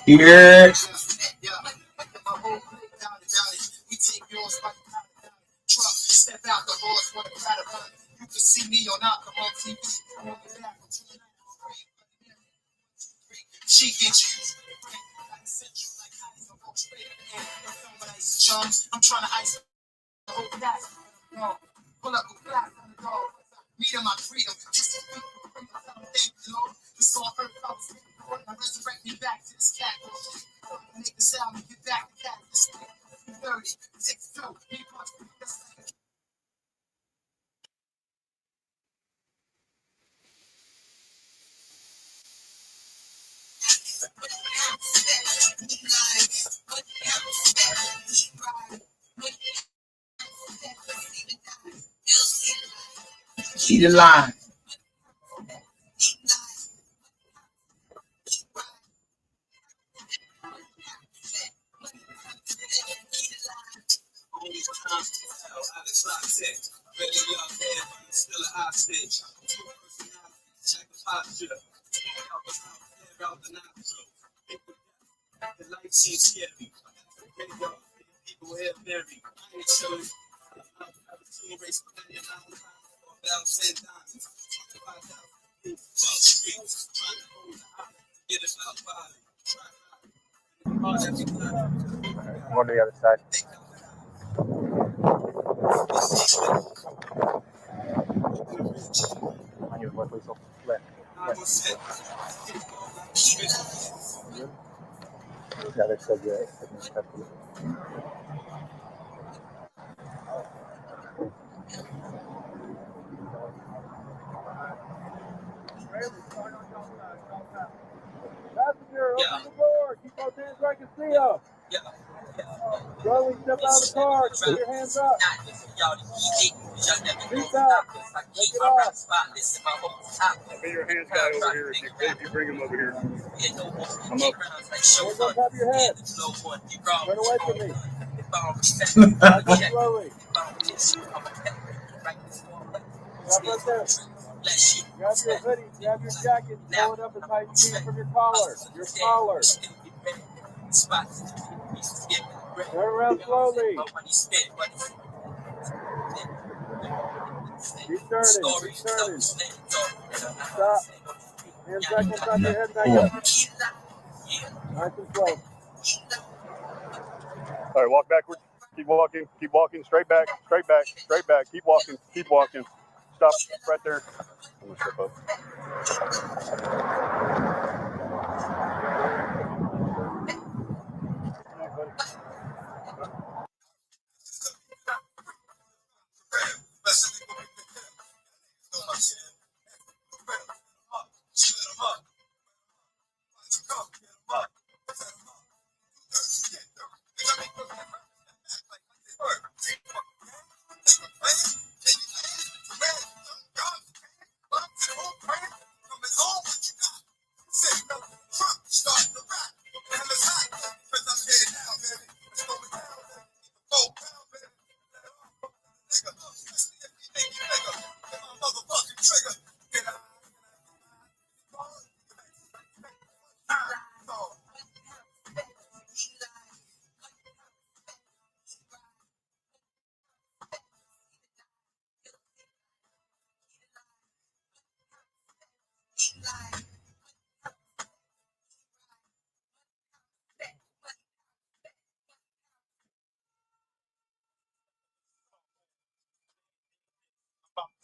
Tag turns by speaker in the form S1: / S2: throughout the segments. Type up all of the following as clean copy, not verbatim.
S1: Here. Step out the horse, what a crowd of fun. You can see me on MO3. She gets you. Chums, I'm trying to ice the whole class. Pull up a flat on the dog. Meet my freedom. This is the song earth comes. I resurrect me back to this cat. Make the sound and get back to cat. This 30, 6-2. See the line. Still a hostage. Check the posture. The life seems scary. People here bury. I ain't sure. Race
S2: Go to the other side. On your left, please. Left. Yeah, they said yeah. Passenger, open the door. Keep those hands where I can see them. Slowly step out of the car. Keep your hands up. Seat out. Take it off.
S3: Be your hands guy over here if you bring him over here. I'm up.
S2: Hands on top of your head. Turn away from me. Slowly. Stop right there. Grab your hoodie, grab your jacket, pull it up as high as you can from your collar. Your collar. Turn around slowly. Keep turning, keep turning. Stop. Hands back on top of your head, back up. Nice and slow.
S3: All right, walk backwards. Keep walking, straight back, straight back, straight back. Keep walking. Stop right there. I'm gonna step up.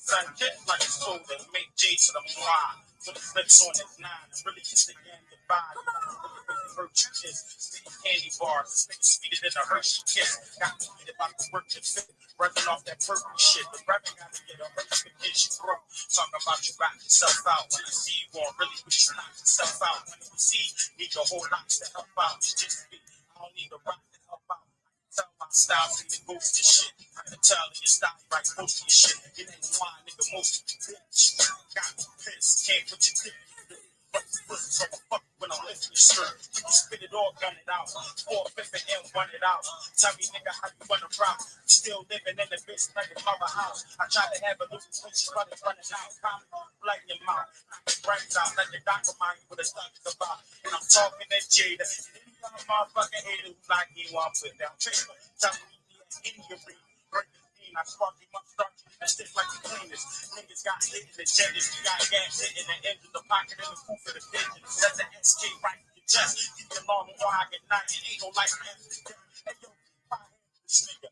S1: Son, get like it's told to make J to the Y. So the flips on his 9. Really kiss the game goodbye. Hurt you kiss. Sticky candy bars. Sweeter than a Hershey kiss. Got me thinking about the work you fit. Running off that purple shit. The rapping got to get a hurt to get you throat. Talking about you rock yourself out. When you see you won't really wish you knock yourself out. When you see, need your whole lot to help out. You just be, I don't need a rock to help out. Tell my style from the ghost and shit. I can tell in your style, right? Most of your shit. It ain't wine, nigga. Most of you bitch. Got me pissed. Can't put your dick in it. But so fuck when I'm lifting your skirt. You can spit it all, gun it out. 4 5 and run it out. Tell me, nigga, how you wanna rock. Still still living in the bitch like a mother house. I tried to have a loose when she running out. Comedy, blood in your mouth. Knock your brains out, let the doctor mind you what the stuff is about. And I'm talking to Jada. Any other motherfucking hater who like me while I'm putting down paper. Tell me injury. Break the scene, I spark you up, start you and stiff like the cleanest. Niggas got lit in the genders. We got gas lit in the end of the pocket and the food for the vision. Let the SK right in your chest. Keep your long while I get 90. Ain't no life after death. Hey, yo, this nigga.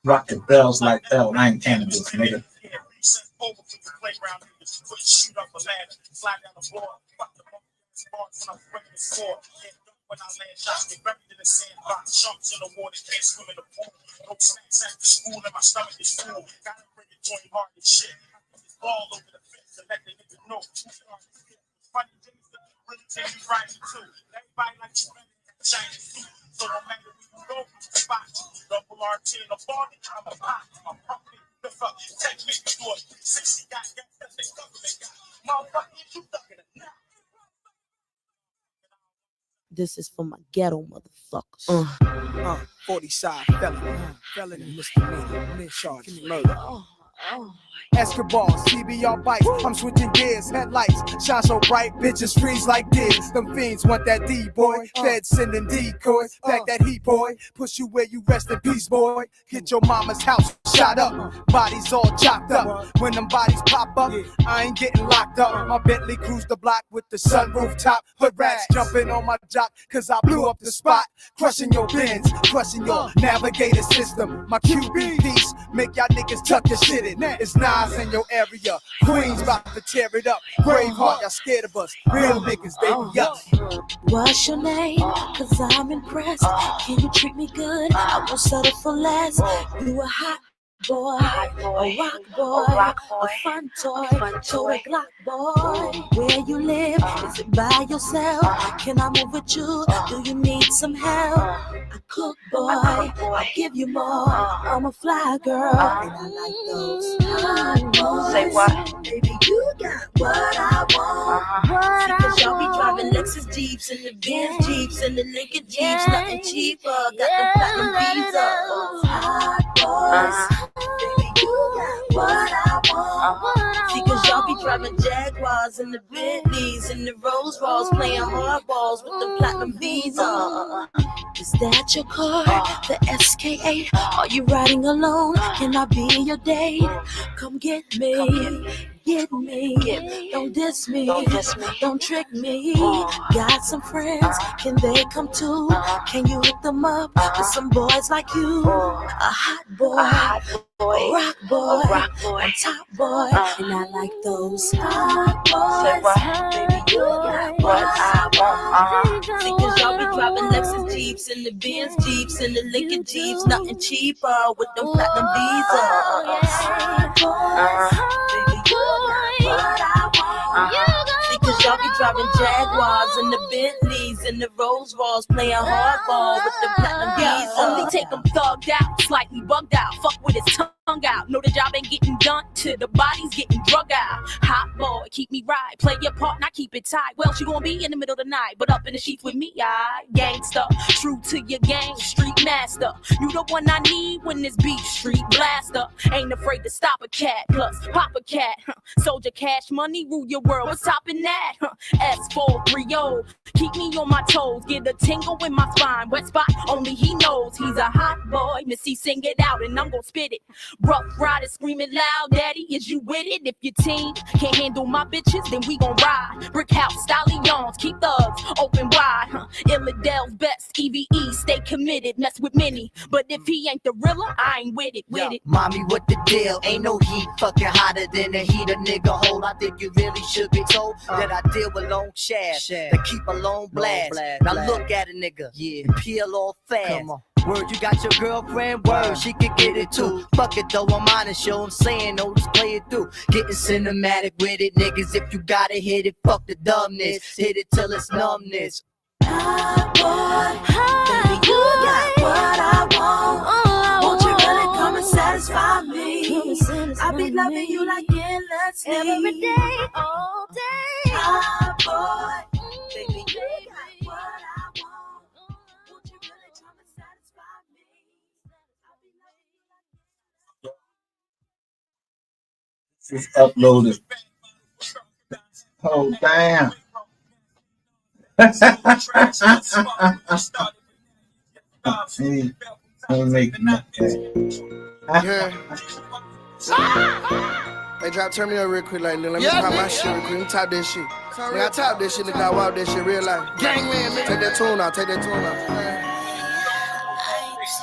S4: Rocking bells like L. I ain't cannabis, nigga.
S1: Yeah, recess over for the playground niggas. Quick shoot up a ladder, slide down the floor. Fuck the monkey bars when I'm bringing the sword. Yeah, when I land shots, get buried in the sandbox. Chunks in the water, can't swim in the pool. No snacks after school, and my stomach is full. Gotta bring it joint hard as shit. I put this ball over the fence to let the nigga know who's hard as shit. Funny things that really take you right too. Everybody like you better than Chinese suit. So no matter where you go, I'm a spot. Double RT in the body, I'm a pop. I'm pumping the fuck. Take me to a 360. Got that the government got. Motherfucker, you stuck in a knot.
S5: This is for my ghetto motherfuckers.
S2: 40 side felony, misdemeanor, charged murder. Escobar, CBR bites, I'm switching gears, headlights shine so bright, bitches freeze like this. Them fiends want that D, boy. Feds sending decoys, back that heat, boy. Push you where you rest in peace, boy. Get your mama's house shot up, bodies all chopped up. When them bodies pop up, I ain't getting locked up. My Bentley cruise the block with the sunroof top. Hood rats jumping on my jock, cause I blew up the spot. Crushing your bins, crushing your navigator system. My QB piece, make y'all niggas tuck your shit in. It's Nas in your area, Queens about to tear it up. Braveheart, y'all scared of us. Real niggas, baby, us.
S5: What's your name? Cause I'm impressed. Can you treat me good? I won't settle for less. You a hot boy, a rock boy, a fun toy, toy Glock boy. Where you live? Is it by yourself? Can I move with you? Do you need some help? I cook, boy, I give you more. I'm a fly girl, and I like those hot boys.
S6: Say what?
S5: Baby, you got what I want. Because y'all be driving Lexus Jeeps and the Benz Jeeps and the Lincoln Jeeps, nothing cheaper. Got them platinum visa. Hot boys. Baby, you got what I want. See, cause y'all be driving Jaguars and the Bentleys and the Rolls Royce, playing hardballs with the platinum visa. Is that your car? The SK8? Are you riding alone? Can I be your date? Come get me. Get me, don't diss me, don't trick me. Got some friends, can they come too? Can you hook them up with some boys like you? A hot boy, a rock boy, a top boy, and I like those hot boys. Baby, you got what I want. See, cause y'all be driving Lexus Jeeps and the Benz Jeeps and the Lincoln Jeeps, nothing cheaper with them platinum visas. Baby, you what I want. Because y'all be driving Jaguars and the Bentleys and the Rolls Royce, playing hardball with the platinum visa.
S6: Only take them thugged out, slightly bugged out. Fuck with his tongue out. Know the job ain't getting done till the body's getting drug out. Hot boy, keep me right. Play your part, not keep it tight. Well, she gonna be in the middle of the night, but up in the sheets with me, I gangsta. True to your gang, street master. You the one I need when this beef street blaster. Ain't afraid to stop a cat, plus pop a cat. Soldier cash money, rule your world. What's topping that? S430. Keep me on my toes, get a tingle in my spine. Wet spot, only he knows. He's a hot boy. Missy, sing it out and I'm gon' spit it. Rough riders screaming loud, daddy, is you with it? If your team can't handle my bitches, then we gon' ride. Brick house, stallions, keep thugs open wide. Illadel's best, EVE, stay committed, mess with many. But if he ain't the realer, I ain't with it, with it.
S7: Mommy, what the deal? Ain't no heat fucking hotter than the heat a nigga hold. I think you really should be told that I deal with long shafts that keep a long blast. Now look at a nigga, and peel off fast. Word, you got your girlfriend, word, she can get it too. Fuck it though, I'm honest, yo, I'm saying, no, just play it through. Getting cinematic with it, niggas, if you gotta hit it, fuck the dumbness. Hit it till it's numbness.
S5: Hot boy, baby, you got what I want. Won't you really come and satisfy me? I be loving you like endlessly. Every day, all day. Hot boy, baby, you got what I want. Won't you really come and satisfy me? I be loving you like
S4: Just uploaded. Oh damn. He make
S2: Yeah. Hey, drop, turn me on real quick, like, let me pop my shit real quick. Let me top that shit. Nigga, I top that shit, nigga. I walk that shit real life. Gangland, nigga. Take that tune out, take that tune out.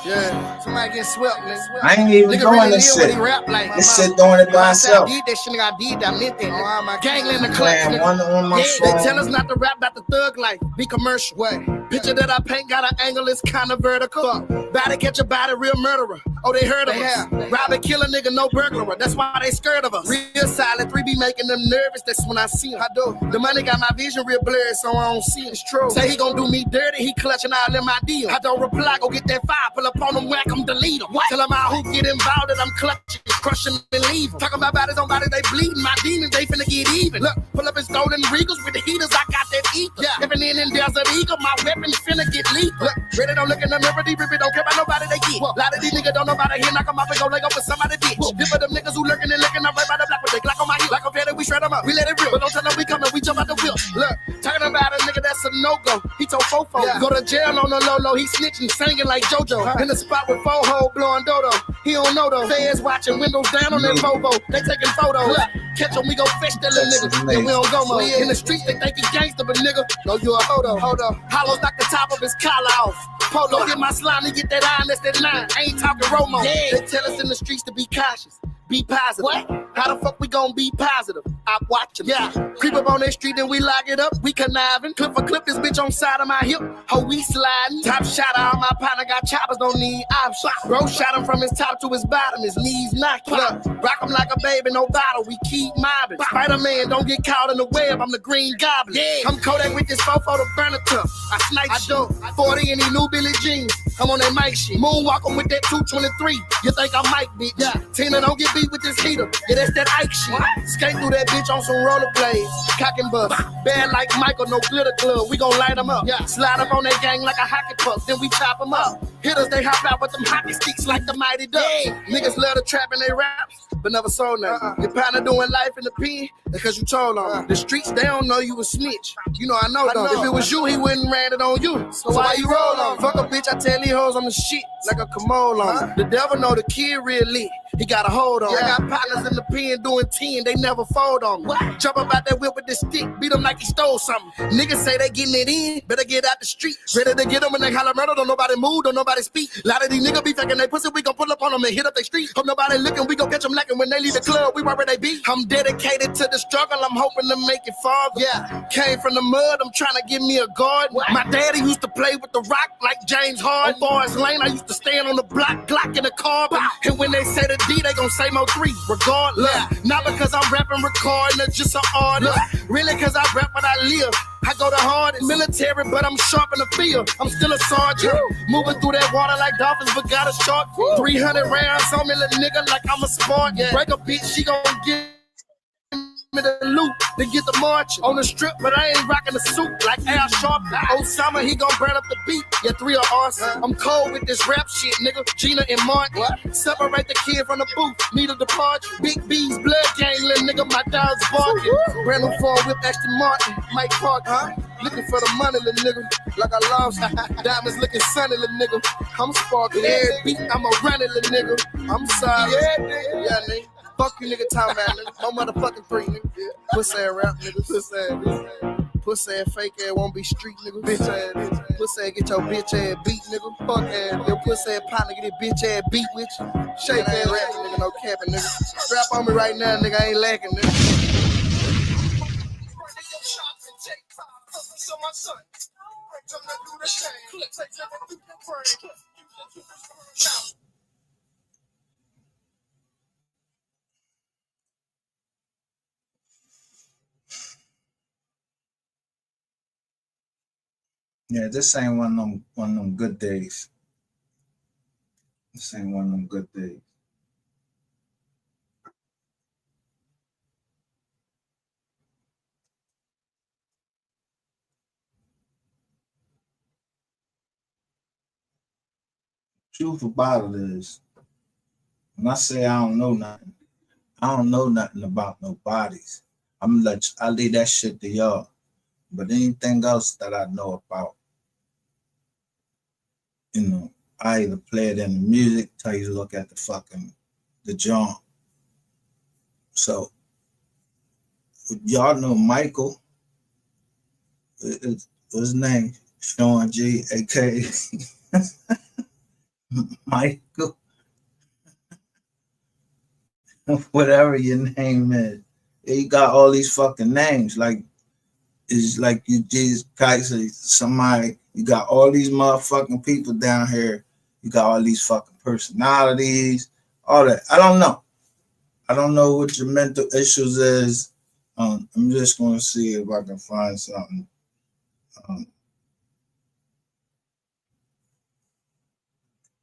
S2: Yeah, somebody get swept, nigga.
S4: I ain't even
S2: Nigga
S4: doing
S2: really
S4: this
S2: live
S4: shit.
S2: what he rap like.
S4: This shit doing it by itself.
S2: I did that shit, nigga. I did that. I meant that. Oh, my Gangland the
S4: Playing
S2: clutch,
S4: one
S2: nigga.
S4: on my
S2: They tell
S4: phone.
S2: us not to rap about the thug life. Be commercial. What? Picture that I paint got an angle, it's kinda vertical. Body catch a body, real murderer. Oh, they heard of us. Rob and kill a nigga, no burglar. That's why they scared of us. Real silent, 3 be making them nervous. That's when I see him. I do. The money got my vision real blurry, so I don't see him. It's true. Say he gon' do me dirty, he clutching all in my deal. I don't reply, go get that fire, pull up on him, whack him, delete him. Tell him how who get involved and I'm clutching, crushing and leave him. Talking about bodies on bodies, they bleeding. My demons, they finna get even. Look, pull up in stolen Regals with the heaters, I got that ether. Yeah. If in Desert Eagle, my weapons finna get lethal. Look, ready don't look in the mirror, deep don't care about nobody they get. A lot of these niggas don't know about it here, knock them off and go leg up with somebody bitch. Dip for them niggas who lurking and licking, I'm right by the block with they Glock on my heel. Like a fatty, we shred them up, we let it rip. But don't tell them we coming, we jump out the wheel. Look, talking about a nigga that's a no-go. He told Fofo, go to jail on the low-low, he snitching, singing like JoJo. In the spot with Fo-Ho, blowing Dodo. He don't know though. Feds watching, windows down on that Volvo. They taking photos. Look, catch him, we gon' fetch that little nigga. Then we don't go more. In the streets, they think he gangster, but nigga, no, you a hodo. Hollows knock the top of his collar off. Polo, get my slime and get that iron, that's that 9. I ain't talking Romo. They tell us in the streets to be cautious. Be positive. What? How the fuck we gon' be positive? I watch him. Yeah. Creep up on that street and we lock it up. We conniving. Clip for clip, this bitch on side of my hip. Ho, we sliding. Top shot all my partner got choppers, don't need options. Bro shot him from his top to his bottom. His knees knocked. Look, rock him like a baby, no bottle. We keep mobbing. Spider-Man, don't get caught in the web. I'm the Green Goblin. Yeah. I'm Kodak with this fofo to burn a tough. I snipe shit. 40 in these new Billie Jeans. I'm on that mic shit. Moonwalking with that 223. You think I might, bitch? Yeah. Tina, don't get beat with this heater. Yeah, that's that Ike shit. Skate through that bitch on some rollerblades. Cock and bust. Bad like Michael, no glitter glove. We gon' light them up. Yeah. Slide up on that gang like a hockey puck. Then we chop them up. Hitters, they hop out with them hockey sticks like the Mighty Ducks. Yeah. Niggas love to trap in they raps, but never sold nothing. Your partner doing life in the pen because you told on. The streets, they don't know you a snitch. You know I know though. If it was you, he wouldn't ran it on you. So why you roll on? Fuck a bitch, I tell these hoes I'm the shit like a commode on. The devil know the kid real lit. He got a hold on. I got partners in the pen doing 10, they never fold on me. Jump up out that whip with the stick, beat him like he stole something. Niggas say they getting it in, better get out the street. Ready to get them when they holler murder, don't nobody move, don't nobody speak. A lot of these niggas be faking they pussy, we gon' pull up on them and hit up they street. Hope nobody looking, we gon' catch them lacking when they leave the club, we right where they be. I'm dedicated to the struggle, I'm hoping to make it farther. Yeah, came from the mud, I'm trying to give me a guard. My daddy used to play with the rock like James Harden. Forest Lane, I used to stand on the block, Glock in the car. And when they say the D, they gon' say MO3, regardless. Not because I'm rapping, recording, it's just an artist. Really, cause I rap what I live. I go the hardest, military, but I'm sharp in the field. I'm still a sergeant, moving through that water like dolphins, but got a short. 300 rounds on me, little nigga, like I'm a sport. Break a bitch, she gon' give me the loot, then get the march on the strip, but I ain't rocking the suit like Al Sharp. Osama, he gon' burn up the beat. Yeah, 3 are awesome. I'm cold with this rap shit, nigga. Gina and Martin. Separate the kid from the booth. Need a departure. Big B's blood gang, little nigga. My dog's barking. Brand new phone with Aston Martin. Mike Park, looking for the money, little nigga. Like I lost. Diamonds looking sunny, little nigga. I'm sparking every beat. I'm a running, little nigga. I'm sorry. Yeah, nigga. Fuck you, nigga, talking about, nigga. No motherfucking 3, nigga. Pussy ass rap, nigga. Pussy ass, pussy ass fake ass won't be street, nigga. Bitch ass, pussy ass get your bitch ass beat, nigga. Fuck ass, your pussy ass partner get his bitch ass beat with you. Shake ass rap, nigga, no capping, nigga. Strap on me right now, nigga. I ain't lacking, nigga.
S4: Yeah, this ain't one of them good days. This ain't one of them good days. Truth about it is, when I say I don't know nothing, I don't know nothing about no bodies. I leave that shit to y'all. But anything else that I know about, I either play it in the music, tell you to look at the John. So y'all know Michael, what's his name? Shawn G, aka Michael, whatever your name is. You got all these fucking names. Like it's like you just Kaiser, somebody, you got all these motherfucking people down here. You got all these fucking personalities, all that. I don't know. I don't know what your mental issues is. I'm just gonna see if I can find something.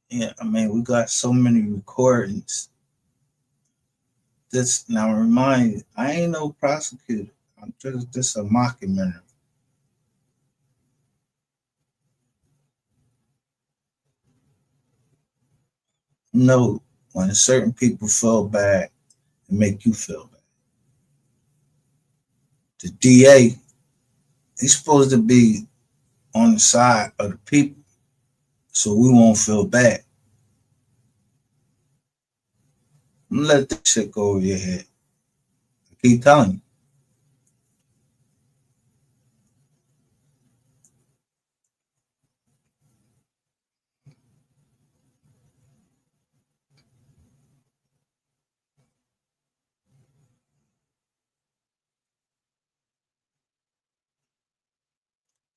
S4: Yeah, I mean, we got so many recordings. This now remind you, I ain't no prosecutor. I'm just this a mockumentary. No, when certain people feel bad, it make you feel bad. The DA, he's supposed to be on the side of the people, so we won't feel bad. I'm gonna let this shit go over your head. I keep telling you.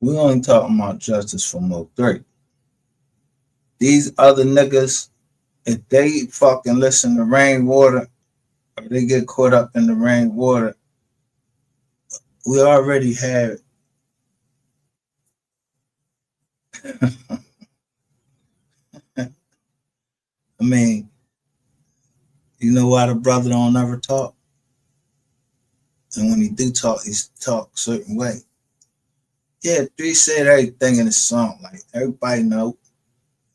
S4: We only talking about justice for MO3. These other niggas, if they fucking listen to rainwater or they get caught up in the rainwater, we already had. I mean, you know why the brother don't ever talk? And when he do talk, he's talk a certain way. Yeah, 3 said everything in the song. Like everybody know,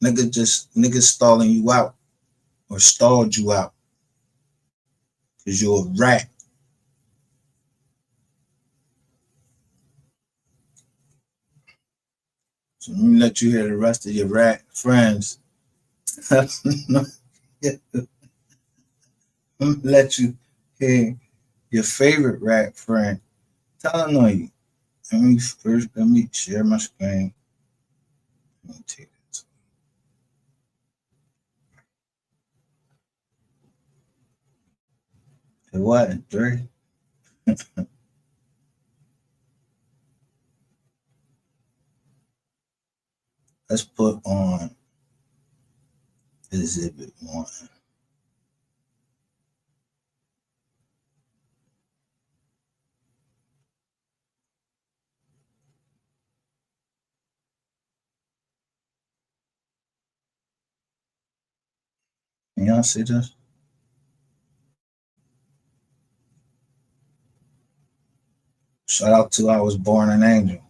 S4: niggas stalling you out or stalled you out because you're a rat. So let me let you hear the rest of your rat friends. Let me let you hear your favorite rat friend. Tell them on you. Let me share my screen. Let me take this. It wasn't Dre. Let's put on Exhibit 1. Can y'all see this? Shout out to I Was Born an Angel.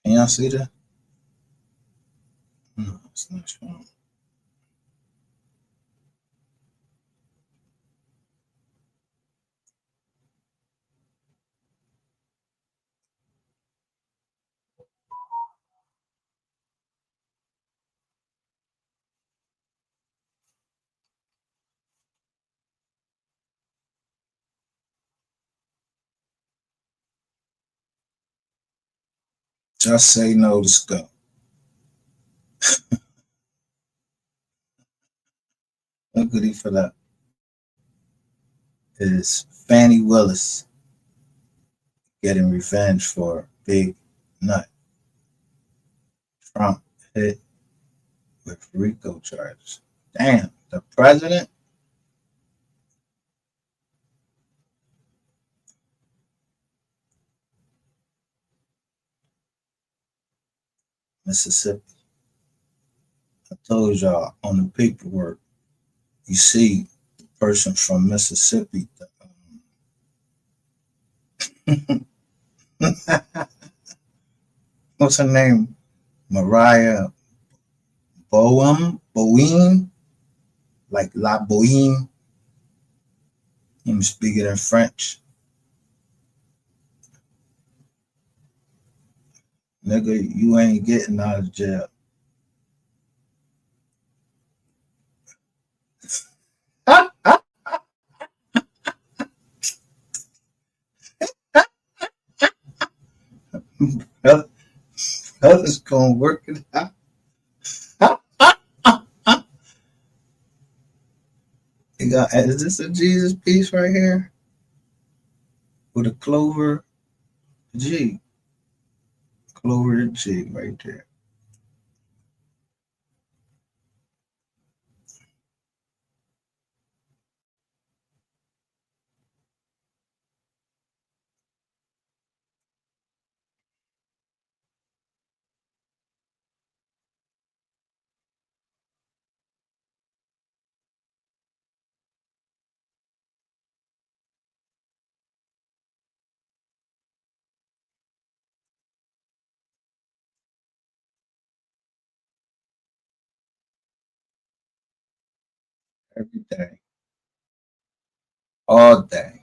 S4: Can y'all see that? No, it's not showing. Just say no to go. No goodie for that. Is Fannie Willis getting revenge for Big Nut? Trump hit with RICO charges. Damn, the president? Mississippi. I told y'all on the paperwork, you see the person from Mississippi. What's her name? Mariah Bowen, like La Boheme. I'm speaking in French. Nigga, you ain't getting out of jail. Brothers gonna work it out. You got, is this a Jesus piece right here? With a clover G. Clover G right there. Every day. All day.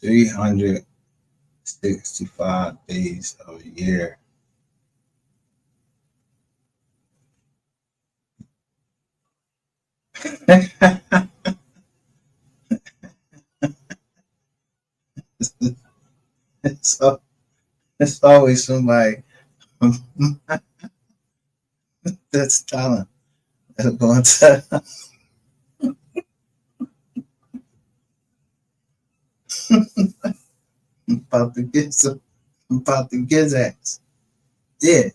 S4: 365 days of a year. So it's always somebody that's talent that's going to about to get some about the Gizax. Yeah.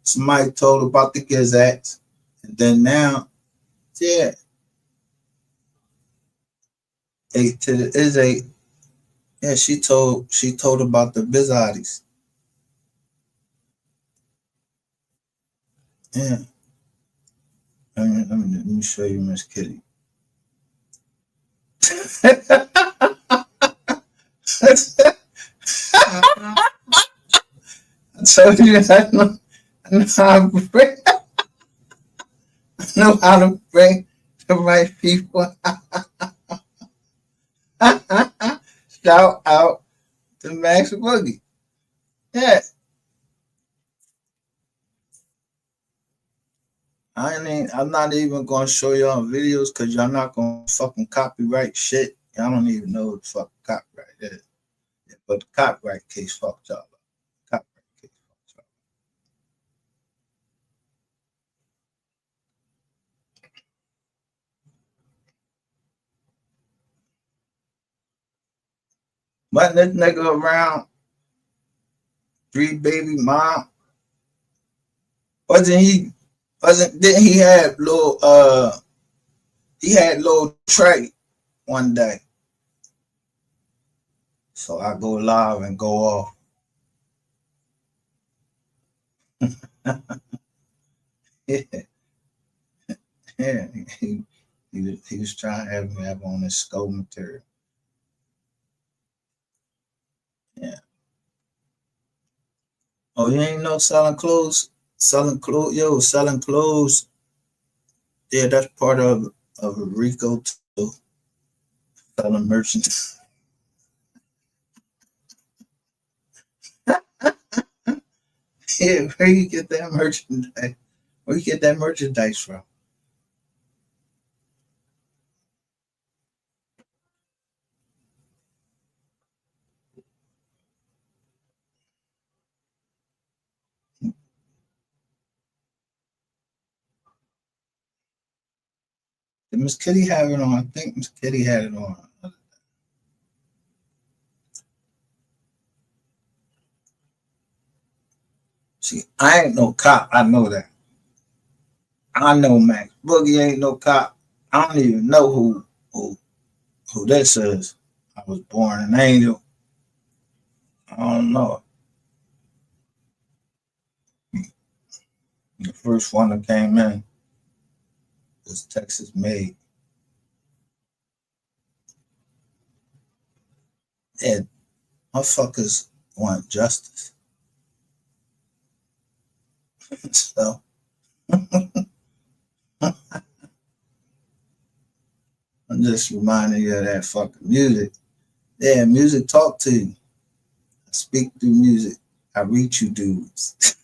S4: Somebody told about the Gizax. And then now, yeah, 8 to the is 8. Yeah, she told about the Bizotties. Yeah. Let me show you Miss Kitty. I told you I know how to bring the right people. Shout out to Max Boogie. Yeah. I'm not even gonna show y'all videos because y'all not gonna fucking copyright shit. Y'all don't even know what the fucking copyright is. Yeah, but the copyright case fucked y'all up. Copyright case fucked y'all up. But this nigga around 3 baby mom, didn't he have little Trey one day. So I go live and go off. Yeah, yeah. He was trying to have me have on his skull material. Yeah. Oh, you ain't know selling clothes? Selling clothes. Yeah, that's part of Rico too. Selling merchandise. Yeah, where you get that merchandise? Where you get that merchandise from? Did Miss Kitty have it on? I think Miss Kitty had it on. See, I ain't no cop. I know that. I know Max Boogie ain't no cop. I don't even know who this is. I was born an angel. I don't know. The first one that came in was Texas made. And motherfuckers want justice. So I'm just reminding you of that fucking music. Yeah, music talk to you. I speak through music. I reach you dudes.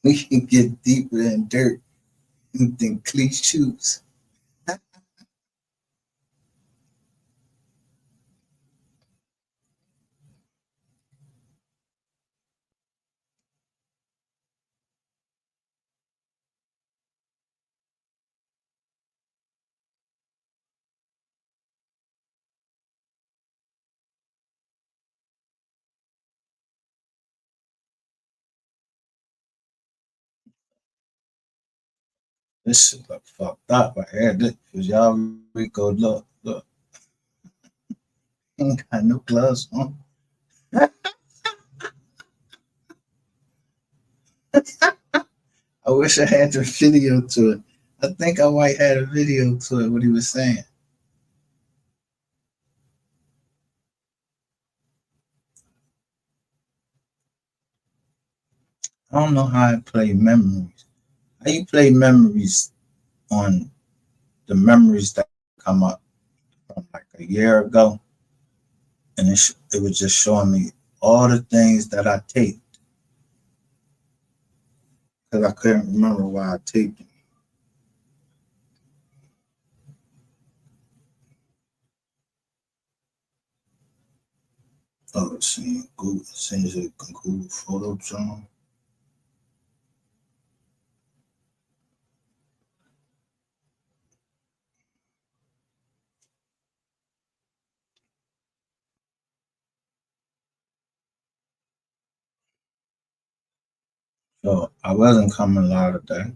S4: We can get deeper than dirt than cliches. This shit look fucked up right here. Cause y'all Rico, look, ain't got no gloves on. I wish I had the video to it. I think I might have a video to it, what he was saying. I don't know how I play memories. How you play memories on the memories that come up from like a year ago? And it was just showing me all the things that I taped. Because I couldn't remember why I taped them. Oh, seeing Google, seems like Google Photo John. So I wasn't coming live today.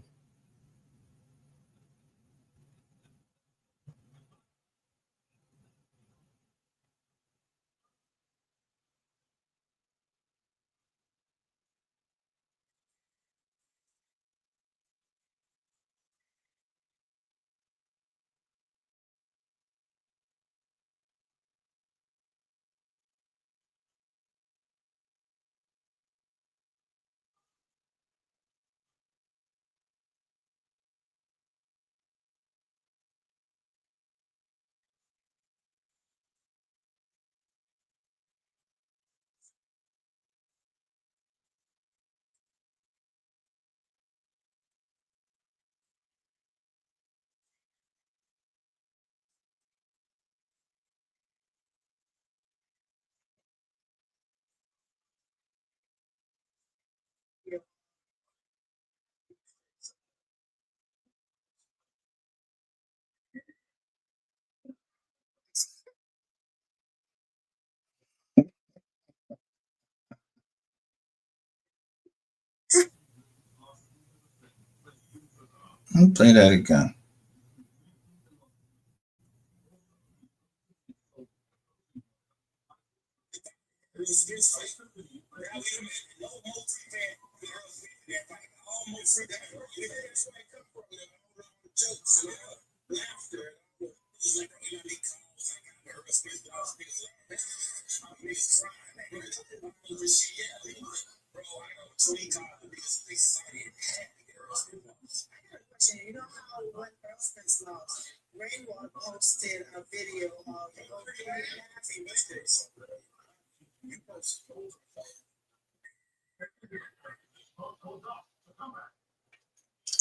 S4: Let me play that again.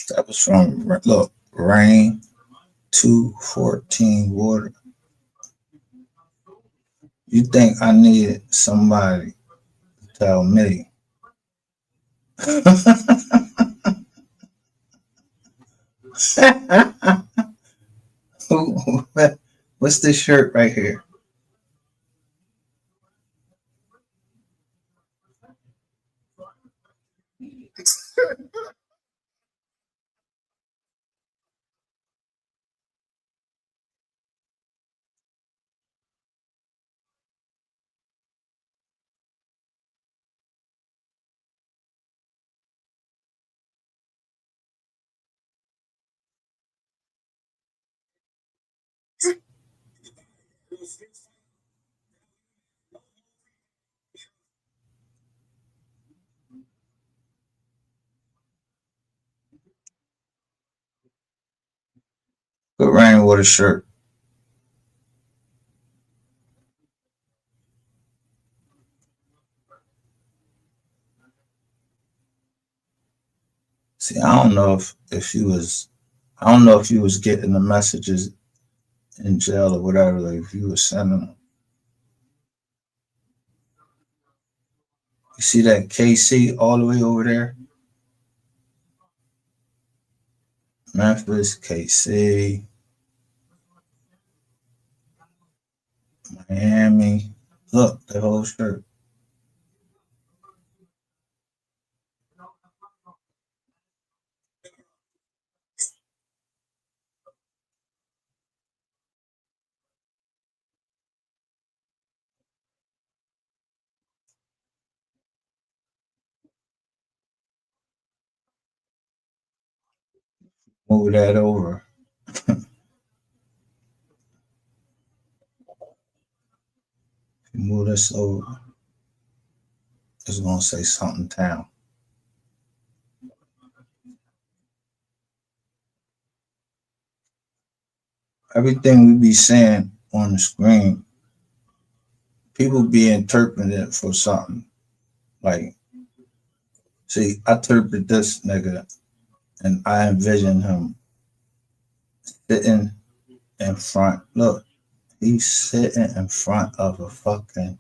S4: That was from look, Rain 214 Water. You think I needed somebody to tell me? What's this shirt right here? with a shirt. See, I don't know if you was, I don't know if you was getting the messages in jail or whatever, like if you was sending them. You see that KC all the way over there? Memphis, KC, Miami. Look, the whole shirt. Move that over. Move this over. It's gonna say something town. Everything we be saying on the screen, people be interpreting it for something. Like, see, I interpret this nigga and I envision him sitting in front. Look, he's sitting in front of a fucking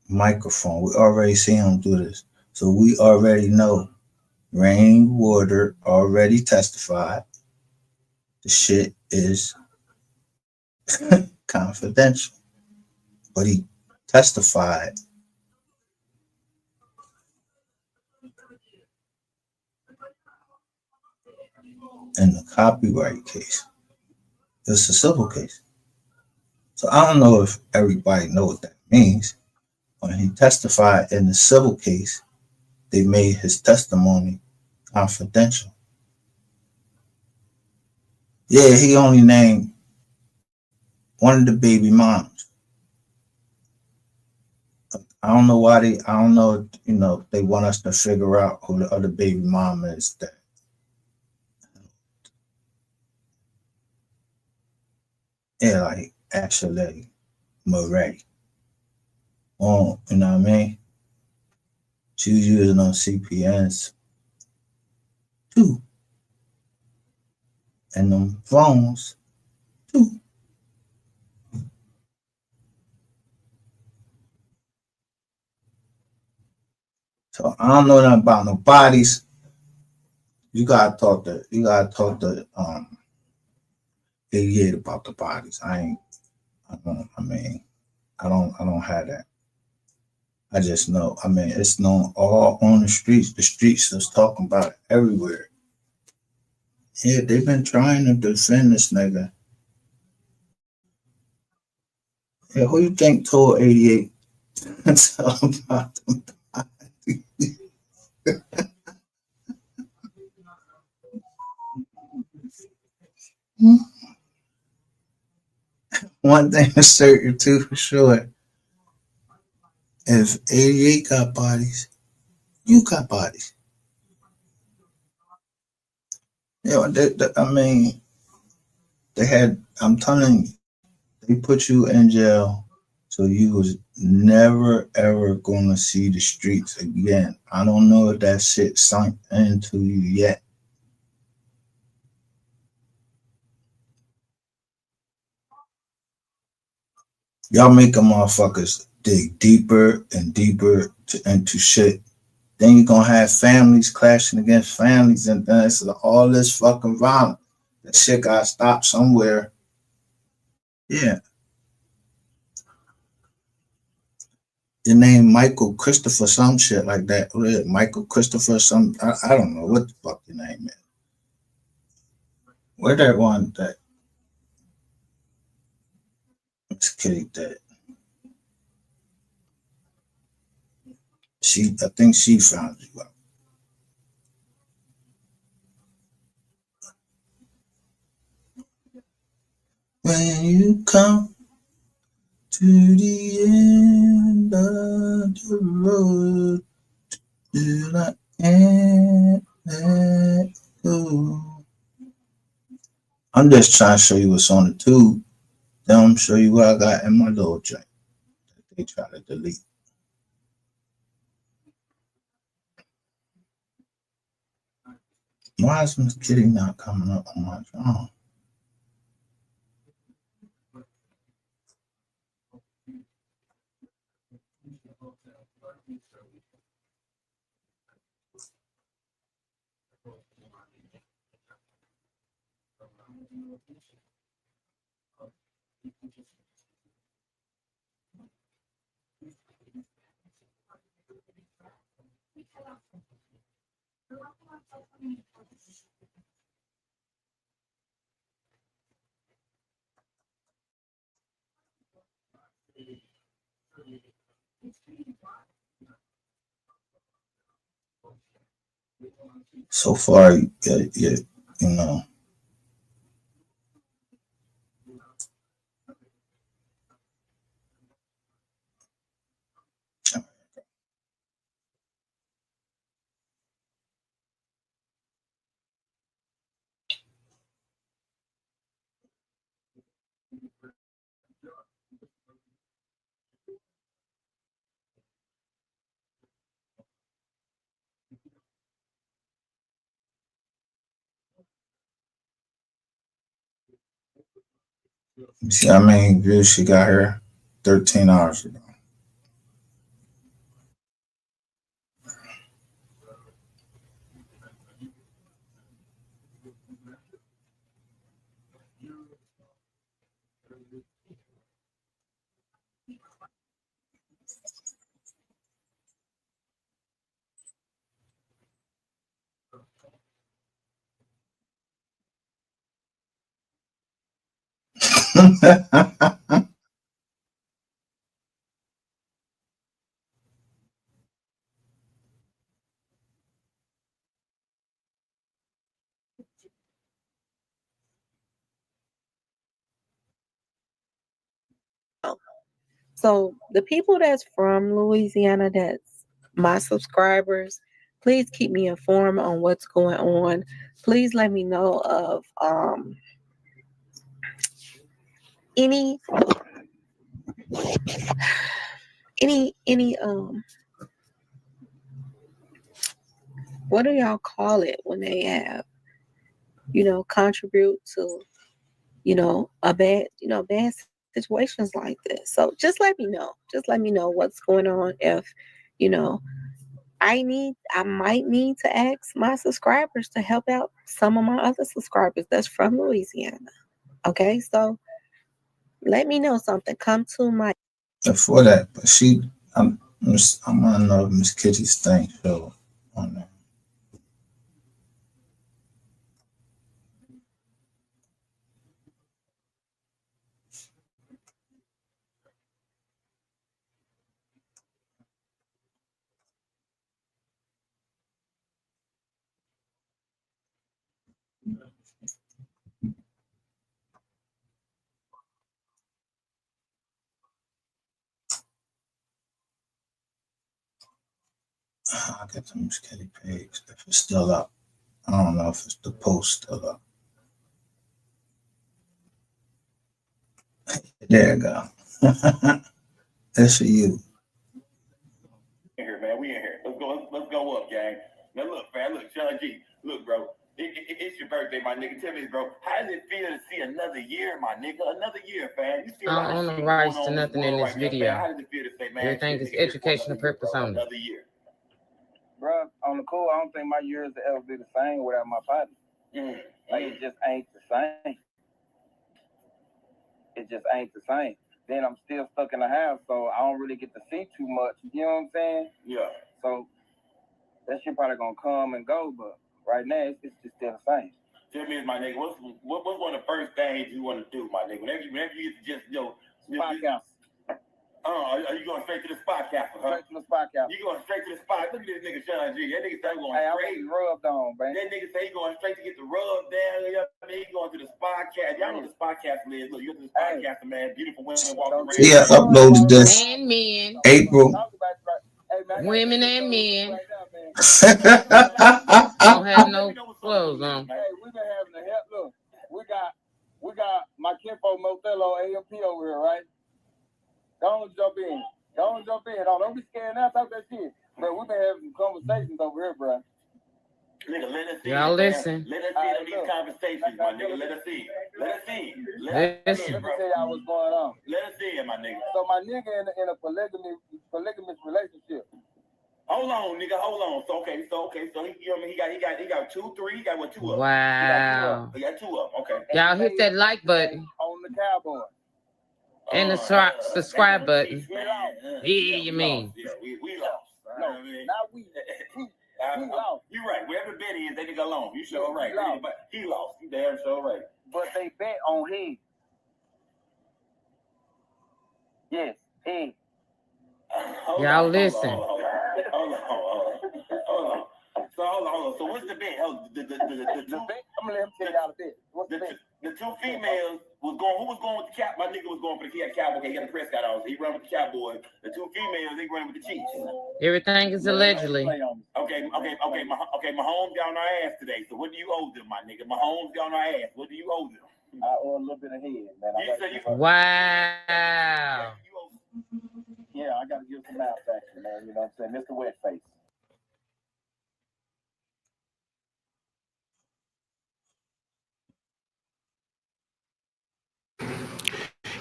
S4: microphone. We already seen him do this. So we already know Rainwater already testified. The shit is confidential. But he testified in the copyright case. It's a civil case. So I don't know if everybody know what that means. When he testified in the civil case, they made his testimony confidential. Yeah, he only named one of the baby moms. I don't know why I don't know, they want us to figure out who the other baby mom is that. Yeah, like actually Murray. Oh, you know what I mean? She was using on CPNs too. And them phones too. So I don't know nothing about no bodies. You gotta talk to 88 about the bodies. I don't have that. I just know. I mean, it's known all on the streets. The streets is talking about it everywhere. Yeah, they've been trying to defend this nigga. Yeah, who you think told 88 about them? One thing is certain too, for sure. If 88 got bodies, you got bodies. Yeah, I mean, I'm telling you, they put you in jail so you was never ever gonna see the streets again. I don't know if that shit sunk into you yet. Y'all making motherfuckers dig deeper and deeper into shit. Then you're gonna have families clashing against families, and then it's all this fucking violence. That shit gotta stop somewhere. Yeah. Your name Michael Christopher, some shit like that. What is it? Michael Christopher, I don't know what the fuck your name is. Where that one that Miss Kitty that I think she found you out. When you come to the end of the road, do not let go. I'm just trying to show you what's on the tube. Then I'm show you what I got in my little joint that they try to delete. Why is Miss Kitty not coming up on my phone? So far, you know. See how many views she got here? 13 hours ago.
S8: So the people that's from Louisiana, that's my subscribers, please keep me informed on what's going on. Please let me know of any what do y'all call it when they have, contribute to, bad situations like this. So just let me know. Just let me know what's going on. If, I might need to ask my subscribers to help out some of my other subscribers that's from Louisiana. Okay, so let me know something. Come to my
S4: Before that, but I'm gonna know Miss Kitty's thing show on there. I'll get the Miss Kitty page if it's still up. I don't know if it's the post still up. There you go. That's for you.
S1: Here, man, we in here. Let's go up, gang. Now look, man, look, Shawn G, look, bro. It's your birthday, my nigga. Tell me, bro, how does it feel to see another year, my nigga? Another year, fam. You see
S9: I don't own the rights to nothing in this video.
S1: How does it feel to say, man?
S9: Everything is educational purpose only.
S1: Another year.
S10: Bro, on the cool, I don't think my years will ever be the same without my partner. It just ain't the same. It just ain't the same. Then I'm still stuck in the house, so I don't really get to see too much. You know what I'm saying?
S1: Yeah.
S10: So that shit probably gonna come and go, but right now it's just still the same.
S1: Tell me, my nigga, what's one of the first things you want to do, my nigga? Whenever you get to just
S10: Spot house.
S1: Are you going straight to the spot castle, huh?
S10: Straight to the spot house.
S1: You going straight to the spot? Look at this nigga Shawn G. That nigga say going
S10: I
S1: straight.
S10: was rubbed on, man.
S1: That nigga say he going straight to get the rub down. He going to the spot castle. Y'all know the spot castle is. Look, you go to the spot castle, man. Beautiful women walking around.
S4: Yeah, uploaded this
S9: And men.
S4: April.
S9: Women and men. Don't have no clothes on.
S10: Hey, we been having a help. Look, we got my kinfolk Motello AMP over here, right? Don't jump in. Don't jump in. Don't be scared now. Talk that shit. Bro, we've been having some conversations over here, bro.
S11: Nigga, let us see.
S9: Y'all listen.
S11: Let us see these conversations, my nigga. Let us see. Let us see.
S9: Listen.
S10: Let me tell y'all what's going on.
S11: Let us see it, my nigga.
S10: So my nigga in a polygamous relationship.
S11: Hold on, nigga. Hold on. So he, you know what I mean? He got 2, 3. He got what, 2 of them?
S9: Wow.
S11: He got 2 of them. Okay.
S9: Y'all hit that like button
S10: On the cowboy.
S9: and the subscribe button. Yeah, you mean.
S11: Yeah, we lost.
S10: No, not we. lost.
S11: You right. Wherever the bet is, they nigga alone. You sure right. He lost. You damn sure right.
S10: But they bet on him. Yes, him.
S9: Y'all listen.
S11: Hold on. So what's the bet? The bet?
S10: I'm gonna let him tell y'all the bet. What's the bet?
S11: The 2 females was going. Who was going with the cap? My nigga was going for the he had cowboy. He had a Prescott on. So he run with the Cowboys. The 2 females, they running with the Chiefs.
S9: Everything is allegedly.
S11: Okay. Mahomes got on our ass today. So what do you owe them, my nigga? Mahomes got on our ass. What do you owe them?
S10: I owe a little bit of head, man.
S9: Wow.
S10: Yeah, I gotta give some mouth action, man. You know what I'm saying? Mr. Wetface.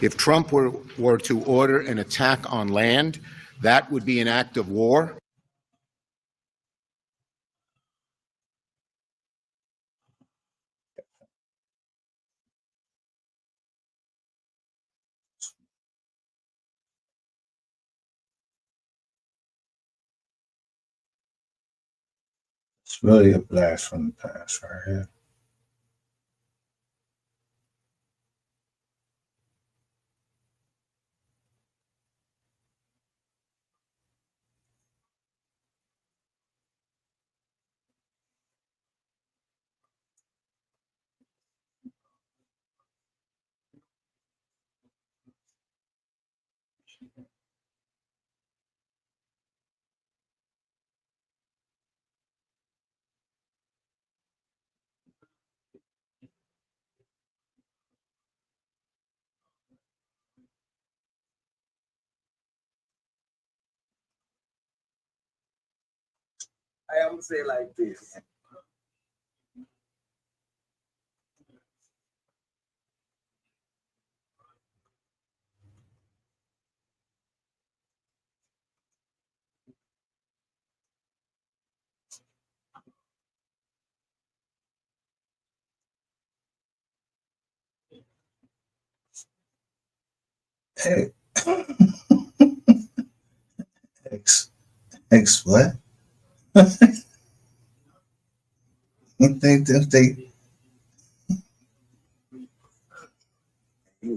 S12: If Trump were to order an attack on land, that would be an act of war.
S4: It's really a blast from the past right here.
S10: I'm gonna say it like this.
S4: Hey. X what? You think that they
S10: You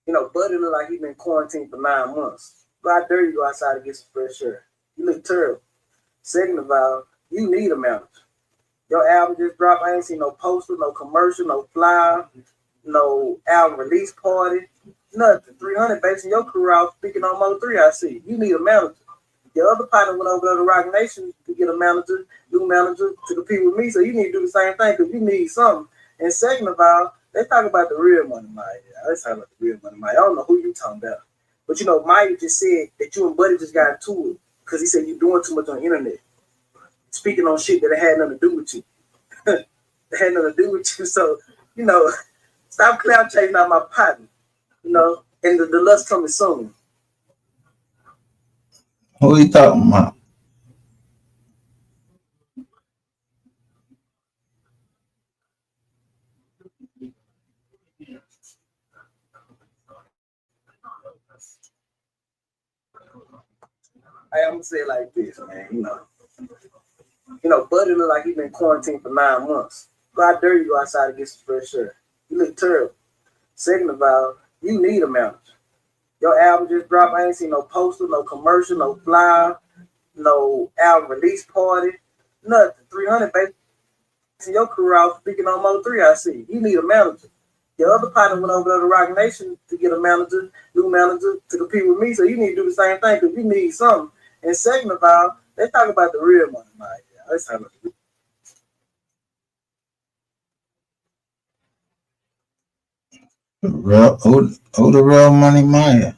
S10: know, Buddy look like he been quarantined for 9 months. But I dare you go outside and get some fresh air. You look terrible. Second of all, you need a manager. Your album just dropped. I ain't seen no poster, no commercial, no flyer, no album release party, nothing. 300 basing your career out speaking on MO3, I see. You need a manager. Your other partner went over to the Rock Nation to get a manager, new manager to compete with me. So you need to do the same thing because you need something. And second of all, let's talk about the real money, Maya. Let's talk about the real money, Maya. I don't know who you talking about. But you know, Maya just said that you and Buddy just got into it because he said you're doing too much on the internet. Speaking on shit that had nothing to do with you. That had nothing to do with you. So, you know, stop cloud chasing out my partner. You know, and the lust coming soon.
S4: who you talking about?
S10: I'm gonna say it like this, man. You know, Buddy look like he been quarantined for 9 months. But I dare you go outside and get some fresh air. You look terrible. Second of all, you need a manager. Your album just dropped. I ain't seen no poster, no commercial, no flyer, no album release party, nothing. 300 basing your career out speaking on MO3, I see. You need a manager. Your other partner went over to the Rock Nation to get a manager, new manager to compete with me. So you need to do the same thing because you need something. And second of all, let's talk about the real money, Maya. Let's talk about the real.
S4: Who the real Money Maya?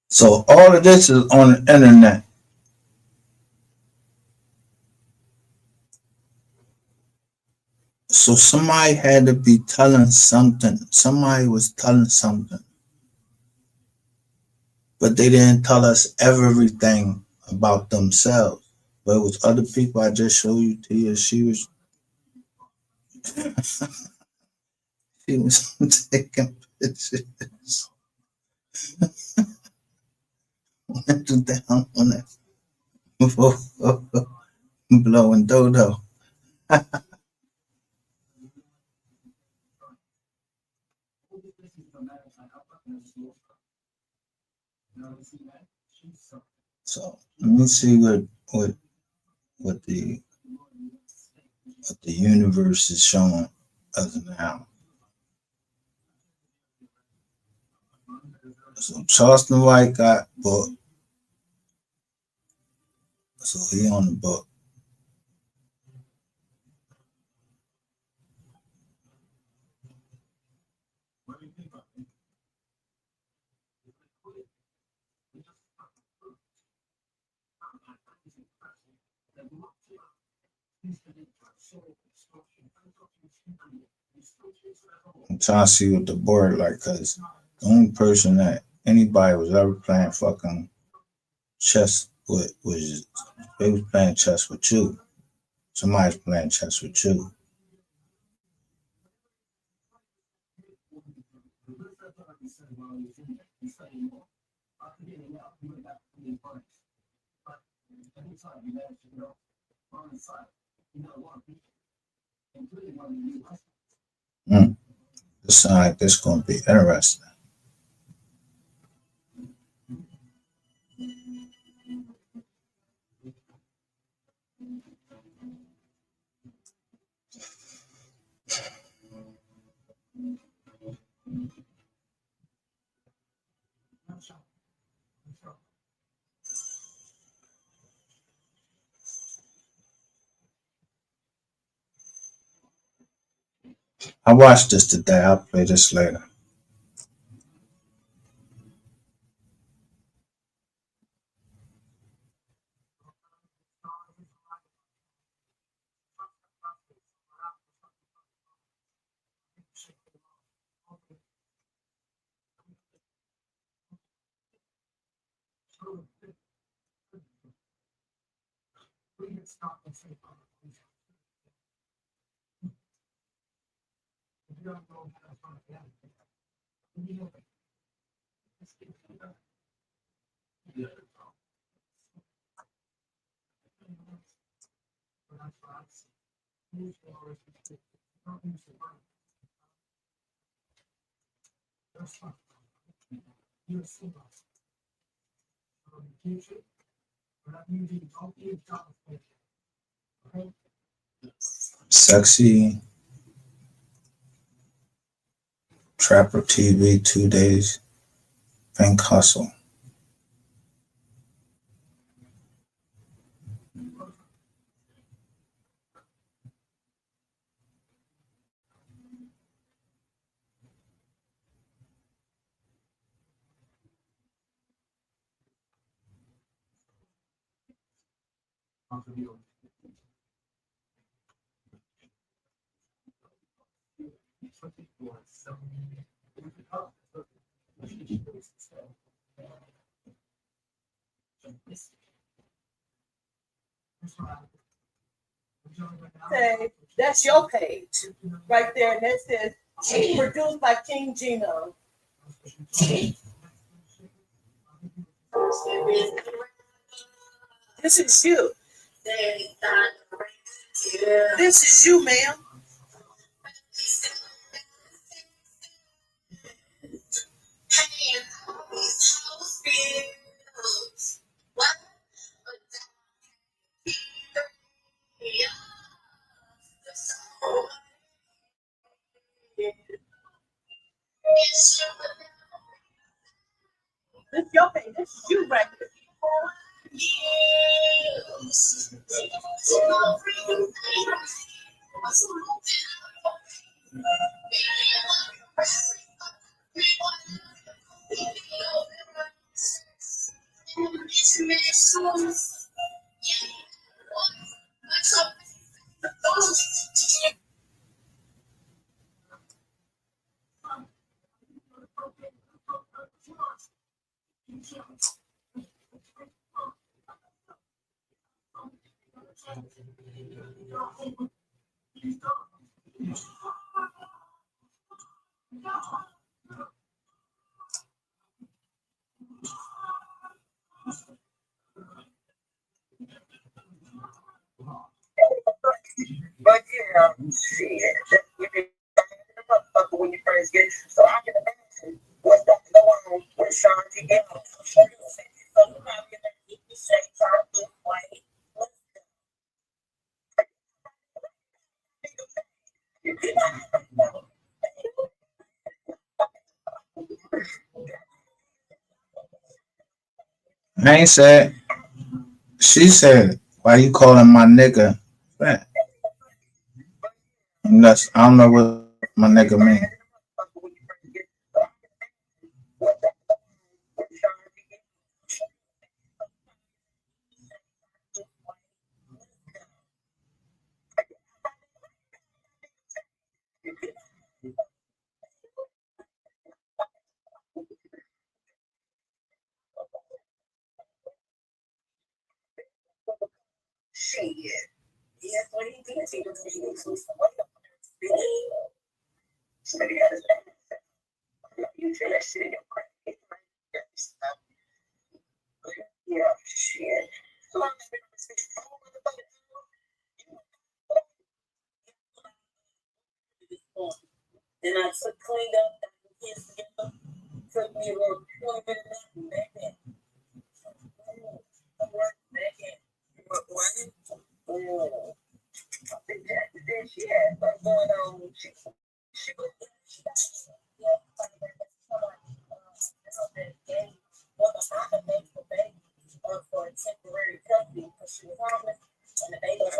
S4: So all of this is on the internet. So somebody had to be telling something. Somebody was telling something. But they didn't tell us everything about themselves. But it was other people. I just showed you to you. She was taking pictures. Went down on it. Blowing dodo. So let me see what the universe is showing us now. So Charleston White got booked. So he on the book. I'm trying to see what the board like, cause the only person that anybody was ever playing fucking chess with was they was playing chess with you. Somebody's playing chess with you. This sounds like this gonna be interesting. I watched this today. I'll play this later. Sexy Trapper TV 2 days. Pink Hustle.
S13: Say, that's your page right there, and that says produced by King Gino. This is you. This is you, ma'am. This is your page. This is you right here.
S10: But yeah, shit. You can motherfucker when you first get it. So I can imagine what's going to go on with Shawn T. So you probably keep the same time this way.
S4: I ain't said. She said, "Why you calling my nigga fat?" And that's I don't know what my nigga mean.
S10: Shit. Yes, what he did, he was somebody got his you feel that shit in your brain. Yeah, shit. So long as we don't speak then I took cleaned up, got the kids together, took me a little 20 minutes back in. Back in. But one, then she had something going on. She was for a temporary company because she was homeless and the baby was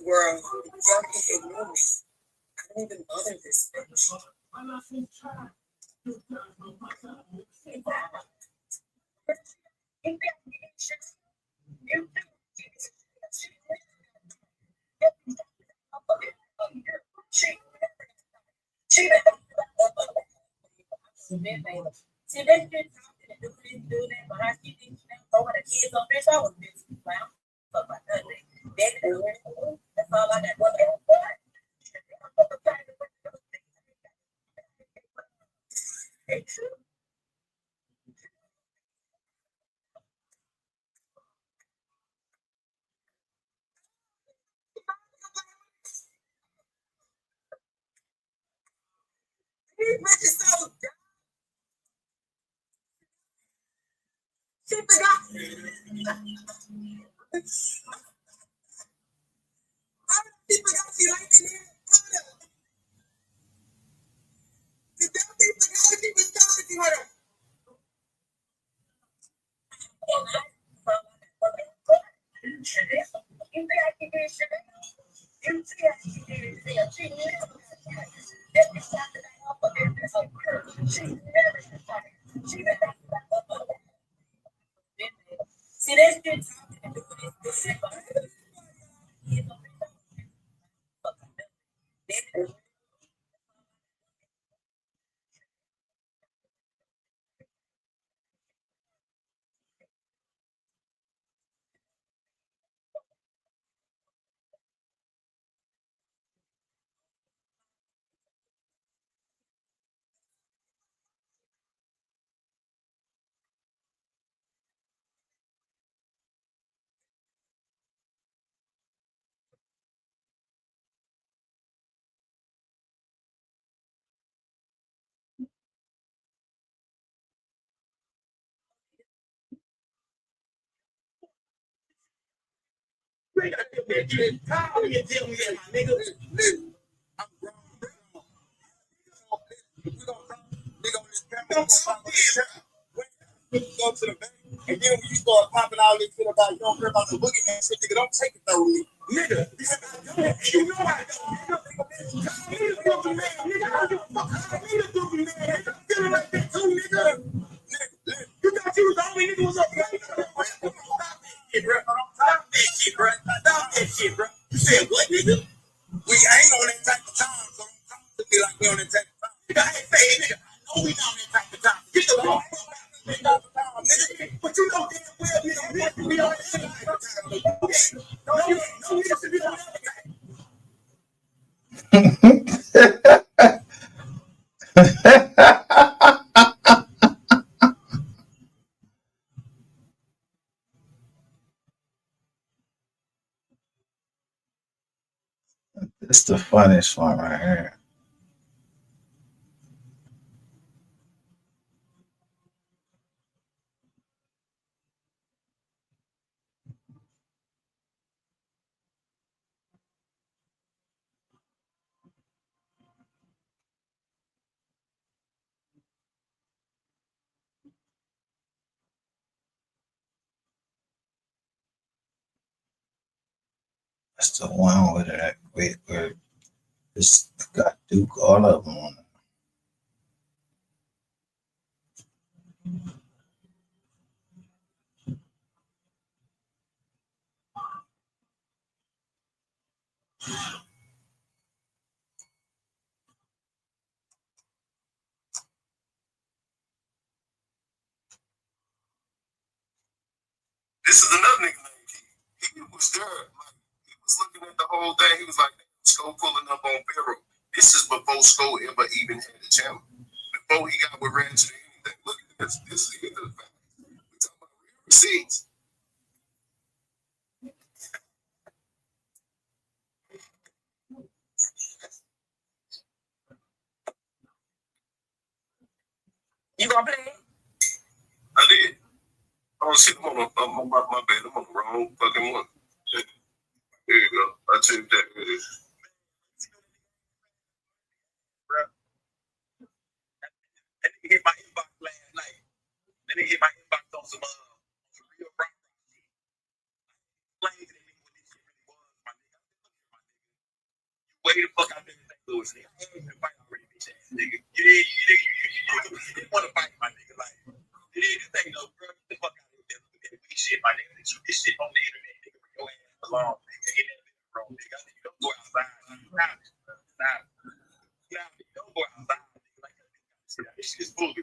S10: Girl, y'all can ignore me. I don't even bother this bitch. See, they did talking and do that, but I see things now over the kids on this. I was busy. Wow. Fuck my nothing. That's all I got. What? These bitches so she forgot. She forgot she liked it. She definitely forgot she was talking to her. You see how she did shit? You see how she did it? She never every Saturday off of every she never she never see that's good talking to do this shit.
S11: Call me and tell me that, my nigga. I'm grown. Go to the bank, and then when you start popping all this shit about you don't care about the boogeyman shit, nigga, don't take it though, nigga. You know I don't, nigga. Call me the boogeyman, nigga. I don't give a fuck. Call me the boogeyman, nigga. I'm feeling like that too, nigga. You thought you was the only nigga was up there. Stop that shit, bro. Stop that shit, bro. Stop that shit, bro. You said what, nigga? We ain't on that type of time, so don't talk to me like we on that type of time. Nigga, I ain't saying, nigga, I know we not on that type of time. Get the fuck nigga. But you know damn well, nigga, we have to be on that type of time. No nigga should be on that type.
S4: It's the funniest one right here. That's the one with that where it's got Duke all of them on it.
S11: This is another nigga named Keith. He was there, like, he was looking at the whole thing. He was like, Sko pulling up on Pharaoh. This is before Sko ever even had a channel. Before he got with Ratchet or anything. Look at this. This is the fact. We're talking about real receipts. You gonna play? I did. Oh shit, I'm on my bad. I'm on the wrong fucking one. There you go. I took that. That nigga hit my inbox last night. That nigga hit my inbox on some real rock shit. Explain to that nigga what this shit really was, my nigga. Way the fuck out there in St. Louis, nigga. I ain't even fight already, bitch ass nigga. You didn't want to fight, my nigga. Like, this ain't no bro. Get the fuck out of here with that weak shit, my nigga. This shit on the internet, nigga. Bring your ass along, nigga. Get that bitch wrong, nigga. I think you don't go outside. Stop. Don't go outside, nigga. Like, this shit is bullshit,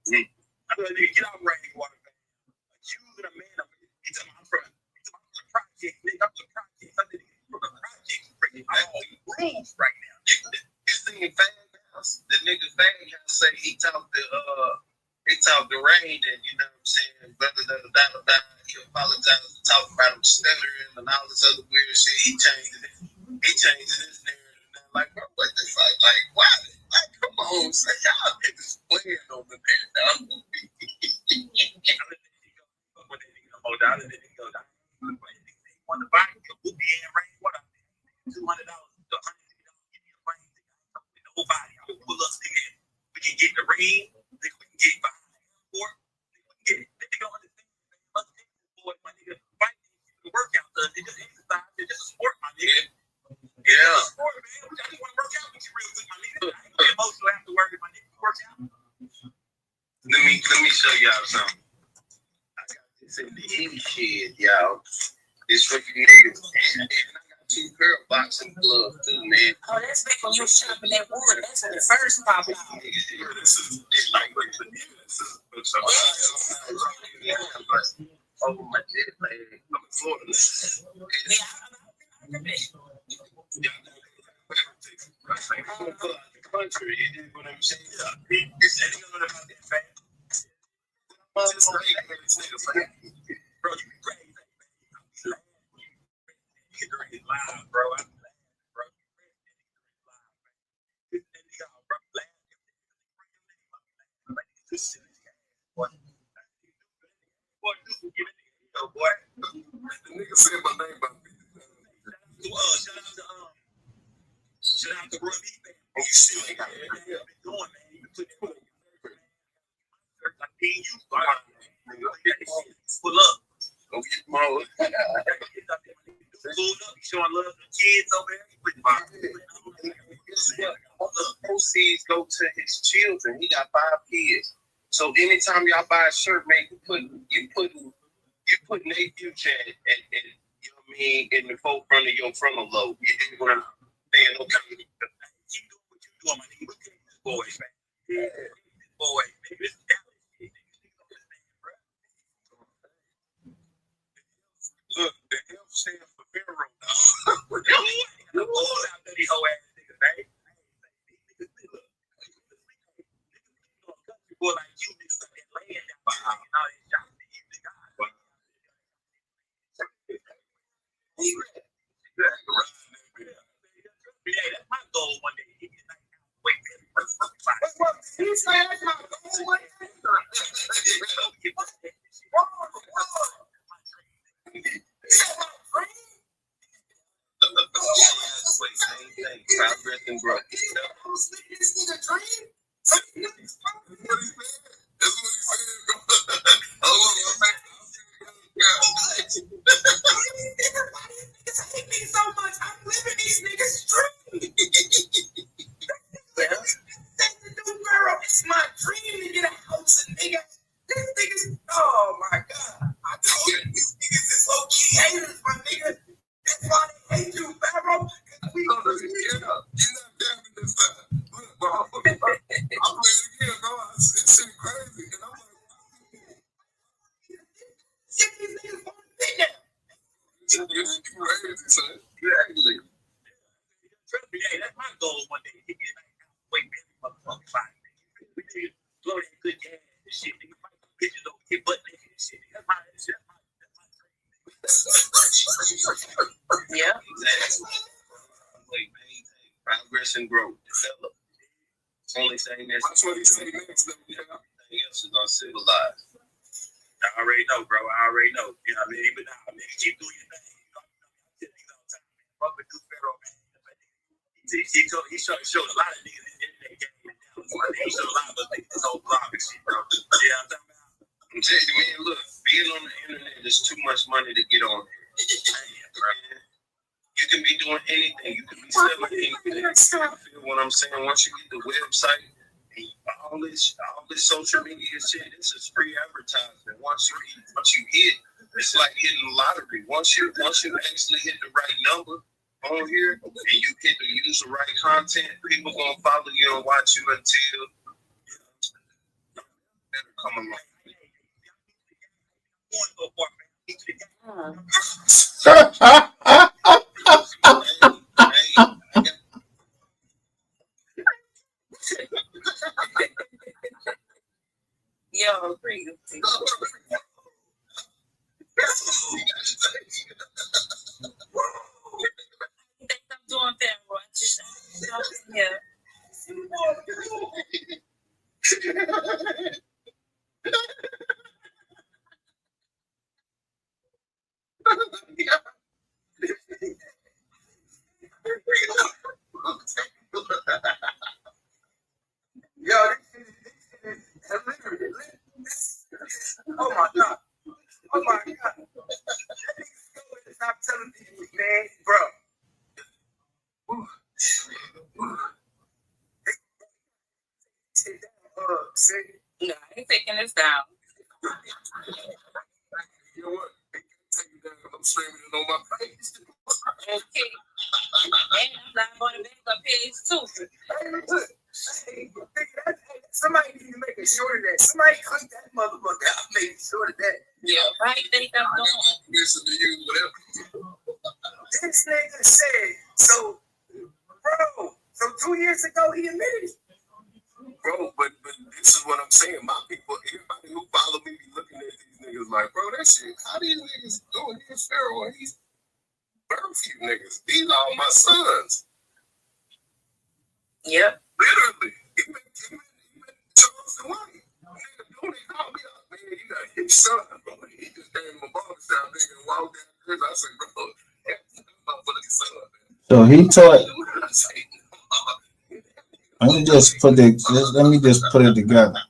S11: nigga. I know, nigga, get out rainwater, man. Accusing a man of it. I'm from the project, nigga. I'm from the project. I think from the project. I'm on rules right now. This thing in Fag House, the nigga Fag House say he talked to Rain, and you know what I'm saying, he apologized for talking about him stuttering and all this other weird shit. He changed his narrative. Like, bro, what the fuck? Like, why? Like, come on, say y'all niggas playing on the man down. On the body, we'll be in rain. What up? $200 to $150 give me a rain. Nobody. I will pull up nigga. We can get the rain. We can get behind the airport. We can get it. They don't understand. Boy, my nigga, fight the workout. They just exercise. They just sport, my nigga. Yeah. Sport, man. I just want to work out with you real quick, my nigga. I ain't gonna get emotional afterwards, my nigga. Work out. Let me show y'all something. I got this in the easy shit, y'all. This freaking nigga. And I got 2 pair of boxing gloves too, man. Oh, that's back when you were shopping that wood. That's when the first pop out. This is like oh my jet lag. I'm in Florida. Yeah, I remember. Country, you know what I'm saying? This ain't gonna about that fat. Bro, you be crazy. You get live, bro. I'm laughing, bro. This nigga, bro, boy, the nigga said my name about me. showing love to the kids over there. All the proceeds go to his children. He got 5 kids. So anytime y'all buy a shirt, man, you putting their future at you know what I mean, in the forefront of your frontal lobe. You dig what I'm saying? Okay. Keep doing what you doing, my nigga. Look at this boy, man. Yeah. This boy, nigga. This talent shit, nigga. Look, the F stands for Pharaoh, dog. The boy out there, these whole ass niggas, man. Boy, like you, niggas like that land that behind and all that shit. Yeah, that's my goal one day. Wait, he's saying that's my goal one day. Progress and growth. This nigga dream. Hate me so much. I'm living these niggas' dream. It's my dream to get a house and nigga. These niggas, oh my god. I told you these niggas is low key haters, my nigga. That's why they hate you, Pharaoh. We gonna get up. You're not dabbing this time. Look, bro. I'm playing again, bro. This shit crazy. And I'm like, shit, these niggas want to be there. You're crazy, son. You're actually. Trust me, hey, that's my goal one day. Wait, man, motherfucking body. We need to blow that good gas and shit. Nigga, fight some bitches over here, butt naked and shit. That's my dream. Yeah. Exactly. Wait, maintain, progress and growth. Develop. Only thing that's what he say next. Everything else is uncivilized. I already know, bro. I already know. You know what I mean? But nah, man, keep doing your thing. You know, fuck with Pharaoh, man. He showed a lot of niggas in that game. He showed a lot of niggas this whole blog and shit, bro. Yeah, I'm talking about. I'm telling you, man, look, being on the internet, there's too much money to get on here. You can be doing anything. You can be selling anything. You feel what I'm saying? Once you get the website, and all this social media shit, this is free advertisement. Once you hit, it's like hitting the lottery. Once you actually hit the right number on here, and you get to use the right content, people gonna follow you and watch you until better come along. Yo, pretty good. I'm doing that, right? Yeah. Yo, oh my god. Oh my god. Stop telling people, man, bro. No, I ain't taking this down. You know what? They can't take it down. I'm streaming it on my page. Okay. And I'm not going to make a page too. Hey, somebody need to make a short of that. Somebody click that motherfucker out, make a short of that. Yeah, I think I'm going. Listen to you, whatever. This nigga said, so 2 years ago he admitted it. Bro, but this is what I'm saying. My people, everybody who follow me be looking at these niggas like, bro, that shit, how these niggas doing this Pharaoh? He's birthed these niggas. These are all my sons. Yep. Literally. Even Charles and White. Nigga, don't they call me out, man? You got his son, bro. He just came to my barbershop, nigga, and walked down the I said, bro, that's my motherfucking son, man.
S4: So he taught. Let me just put it together.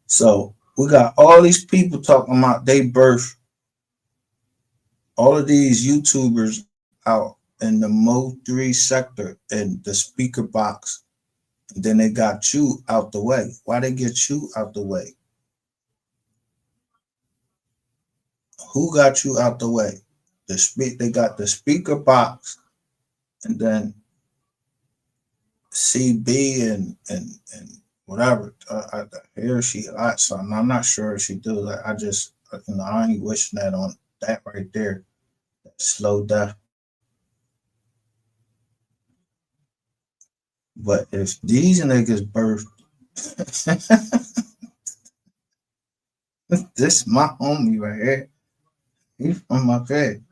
S4: So we got all these people talking about they birth. All of these YouTubers out in the MO3 sector in the speaker box. And then they got you out the way. Why they get you out the way? Who got you out the way? They got the speaker box, and then CB and whatever. I hear she hot something. I'm not sure if she do. Like, I just I ain't wishing that on that right there. That slow death. But if these niggas birthed, this my homie right here. He from my bed.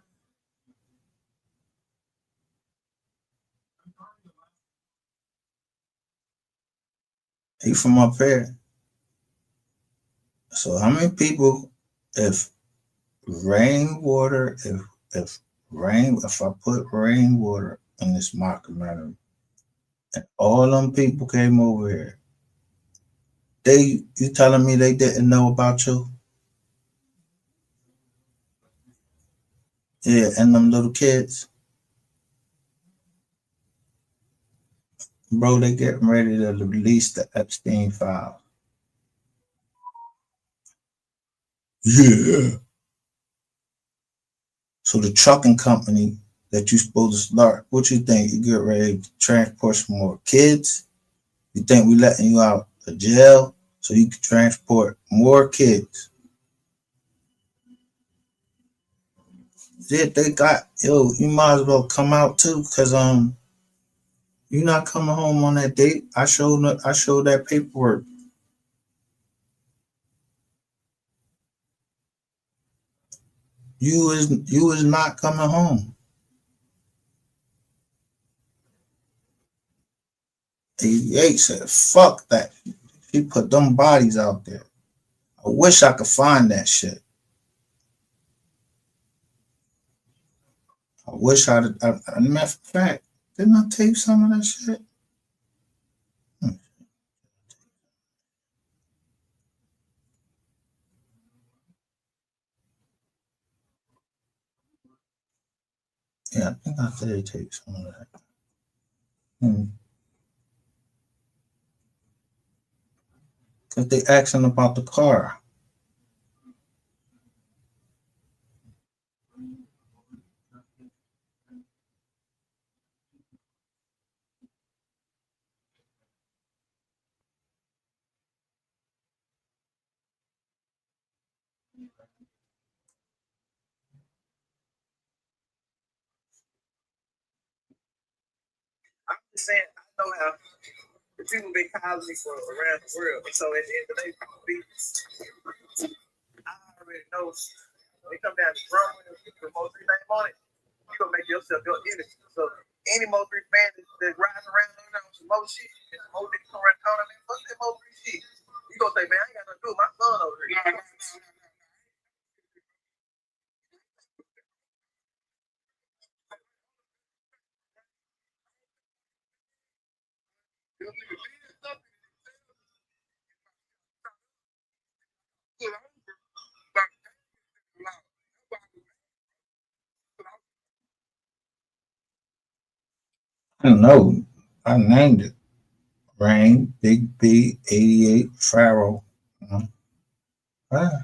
S4: He from up here. So how many people, if rainwater, if I put rainwater in this mockumentary and all them people came over here, you telling me they didn't know about you? Yeah, and them little kids. Bro, they getting ready to release the Epstein file. Yeah. So the trucking company that you supposed to start, what you think? You get ready to transport some more kids? You think we letting you out of jail so you can transport more kids? Yeah, they got you might as well come out too, cause you're not coming home on that date. I showed that paperwork. You is not coming home. 88 said, fuck that. He put them bodies out there. I wish I could find that shit. I wish matter of fact, didn't I tape some of that shit? Yeah, I think I did tape some of that. Cause they asking about the car.
S11: I'm just saying, I know how the people been calling me for around the world. And so at the end of the day, I already know when it come down to drum with the most name on it, you gonna make yourself your enemy. So any Mo3 fan that rides around on some more shit, and some more niggas come around calling me, fuck that Mo3 shit. You gonna say, man, I ain't got nothing to do with my son over here.
S4: I don't know. I named it. Rain, Big B, 88, Pharaoh. Ah.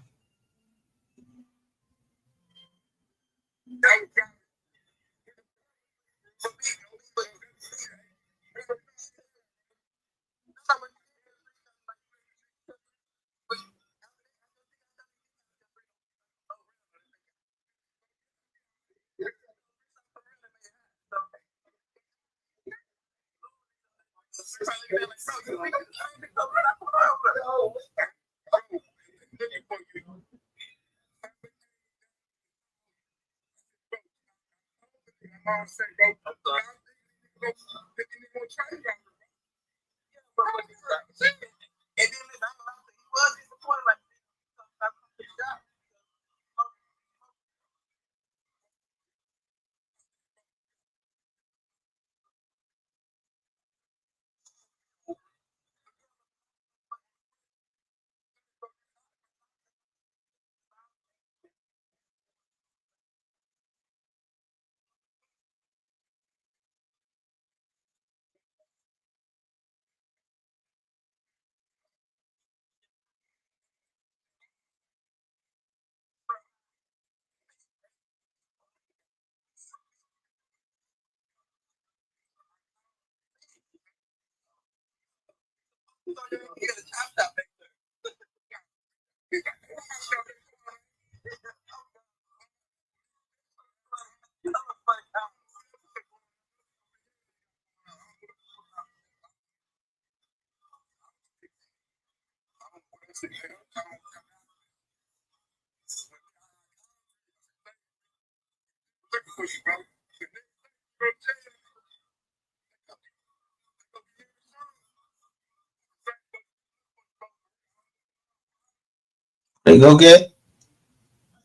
S4: They go get.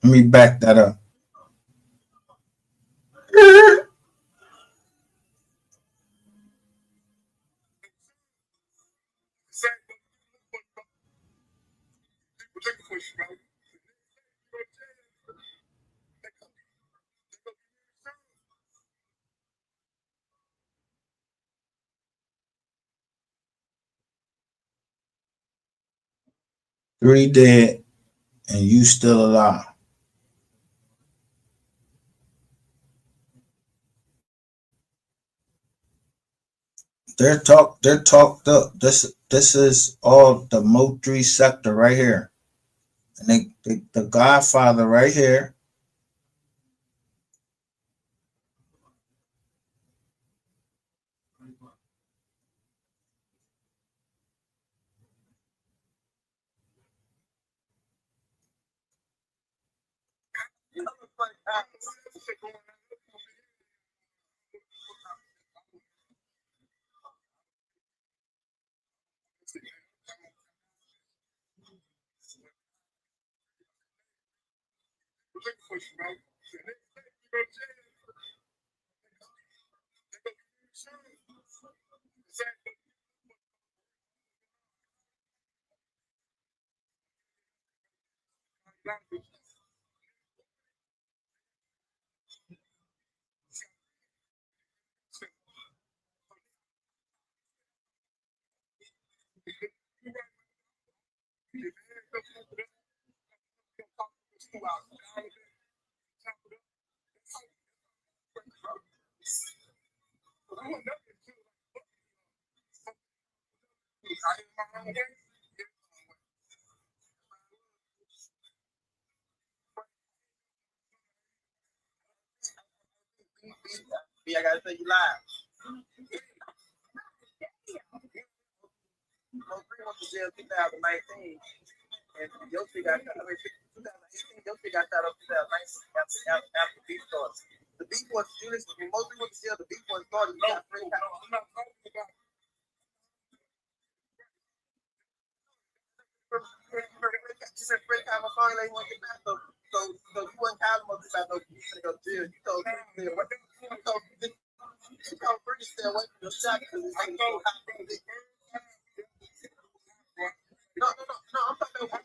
S4: Let me back that up. Three dead and you still alive. They're talked up. This is all the MO3 sector right here. And the Godfather right here.
S10: B, I gotta tell you live. MO3 went to jail 2019, and your shit got shot. I mean, 2018, your shit got shot up 2019 after the beef started. The beef was serious. When MO3 went to jail, the beef was started. You got Frank Howard. I'm not talking about. You said Frank Howard song they want to get back. So you wouldn't call him up about no beef to go to jail. You told him to stay away. You told Frank to stay away from your shot because it's like so hot. No, I'm talking about.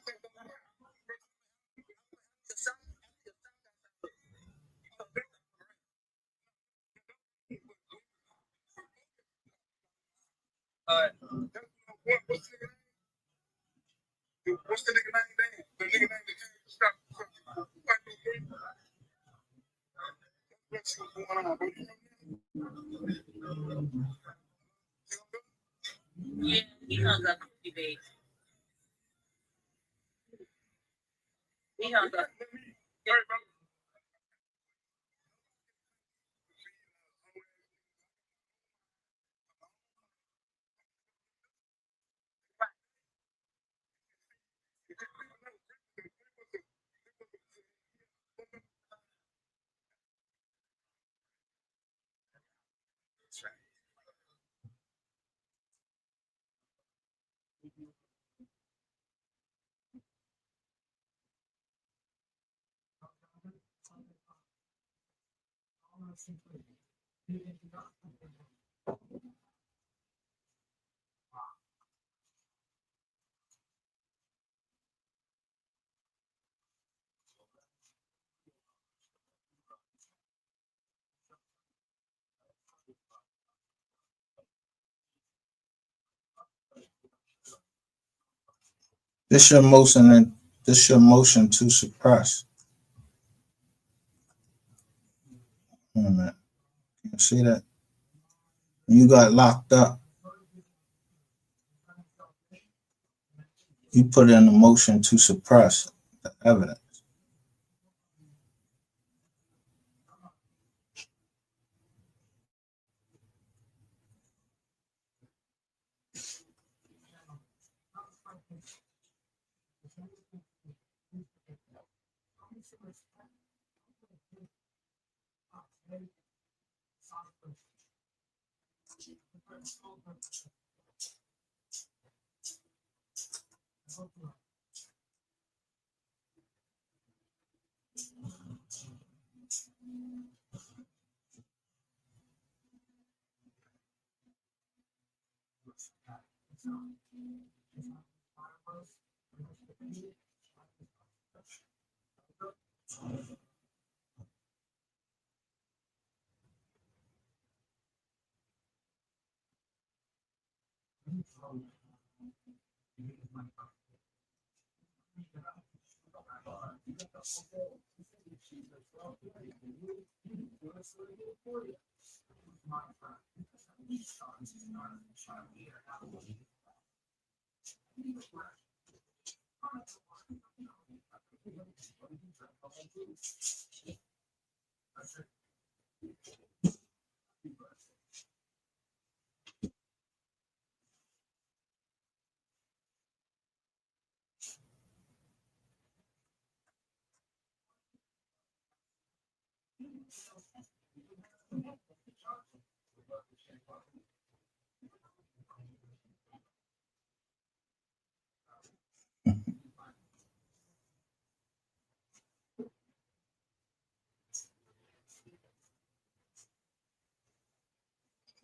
S10: What's the nigga name? The nigga name that came to stop. What's going on, bro?
S6: Yeah, he hung up, babe. He hung up.
S4: This your motion to suppress. Wait a minute. You see that? You got locked up. he put in a motion to suppress the evidence.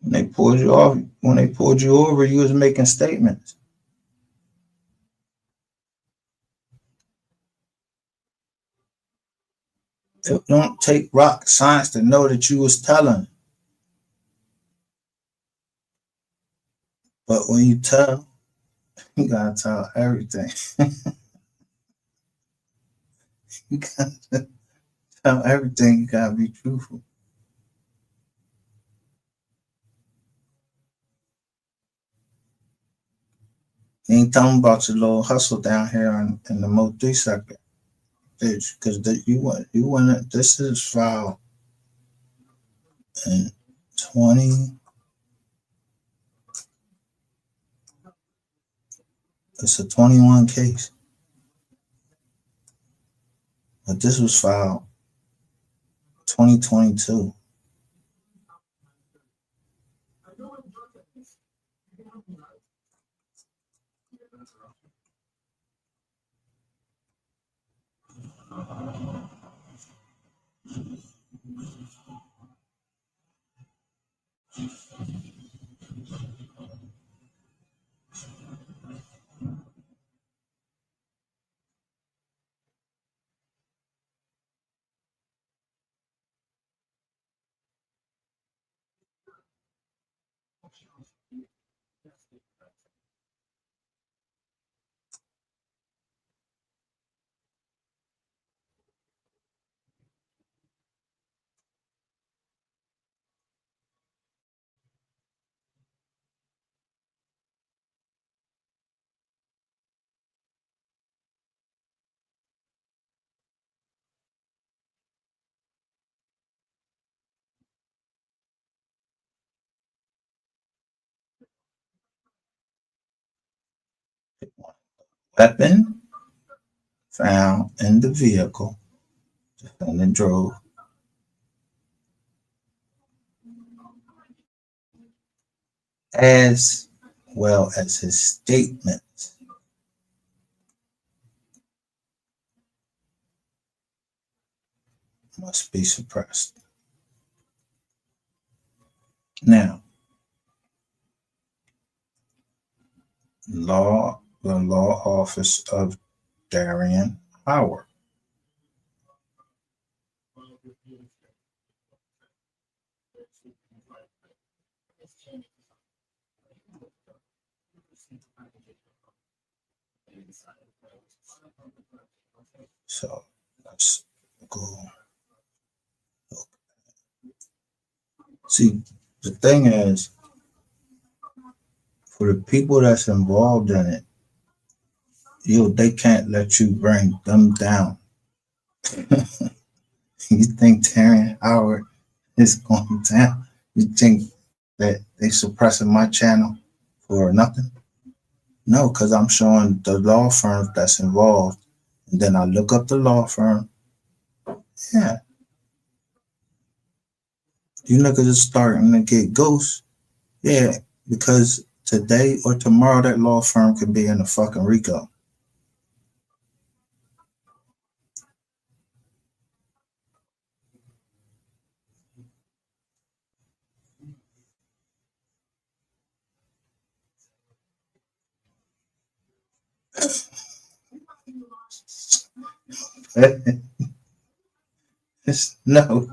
S4: When they pulled you off, when they pulled you over, you was making statements. It don't take rocket science to know that you was telling. But when you tell, you gotta tell everything. You gotta tell everything. You gotta be truthful. You ain't talking about your little hustle down here in the MO3 sector. Because you went, this is filed in 20, it's a 21 case. But this was filed 2022. Weapon found in the vehicle and it drove. As well as his statements must be suppressed. Now, the law office of Darian Howard. So let's go. See, the thing is, for the people that's involved in it, they can't let you bring them down. You think Terrence Howard is going down? You think that they suppressing my channel for nothing? No, because I'm showing the law firms that's involved. And then I look up the law firm. Yeah, you niggas are starting to get ghosts. Yeah, because today or tomorrow that law firm could be in the fucking RICO. No.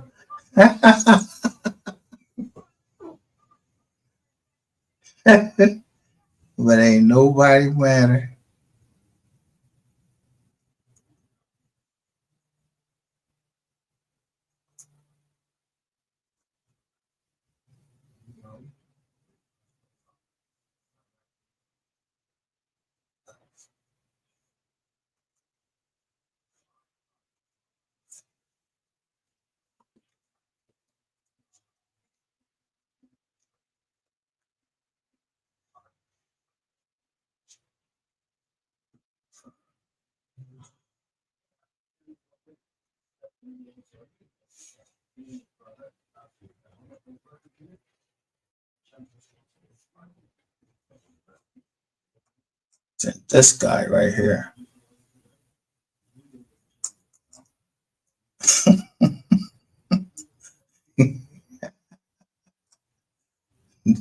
S4: But ain't nobody matter. This guy right here.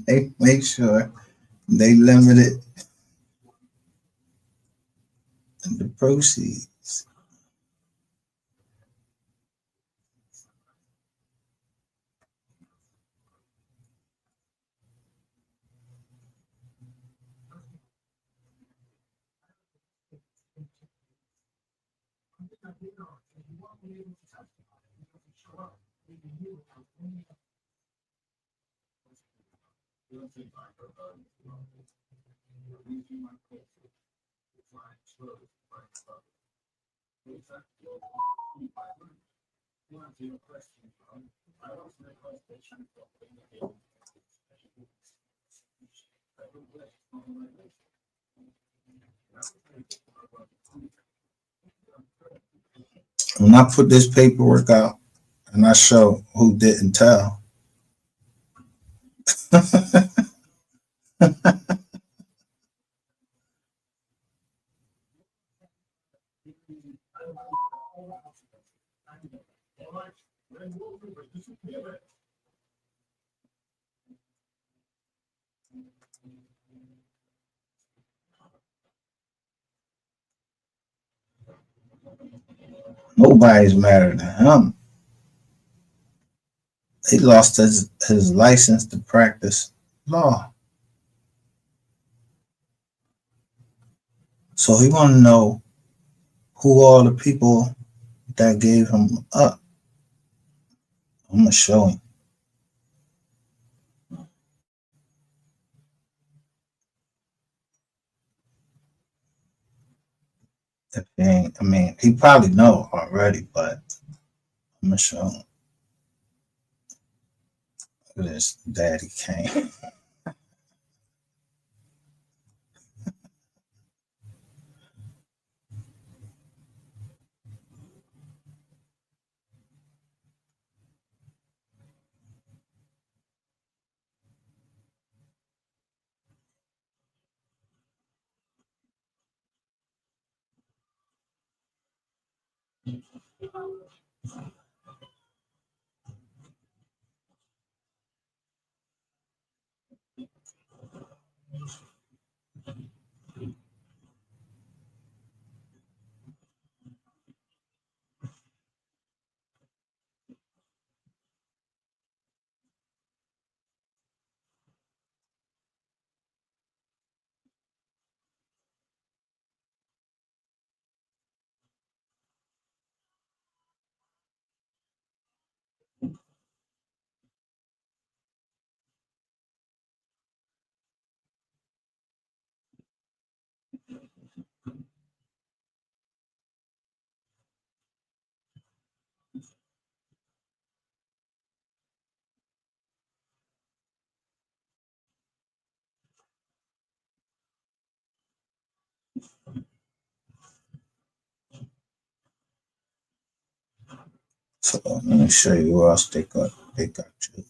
S4: They make sure they limited the proceeds. When I put this paperwork out and I show who didn't tell, nobody's madder than him. He lost his license to practice law. So he want to know who all the people that gave him up. I'm going to show him. If he ain't, I mean, he probably know already, but I'm going to show him. Look at this Daddy Kane. So let me show you who else they got. They got you.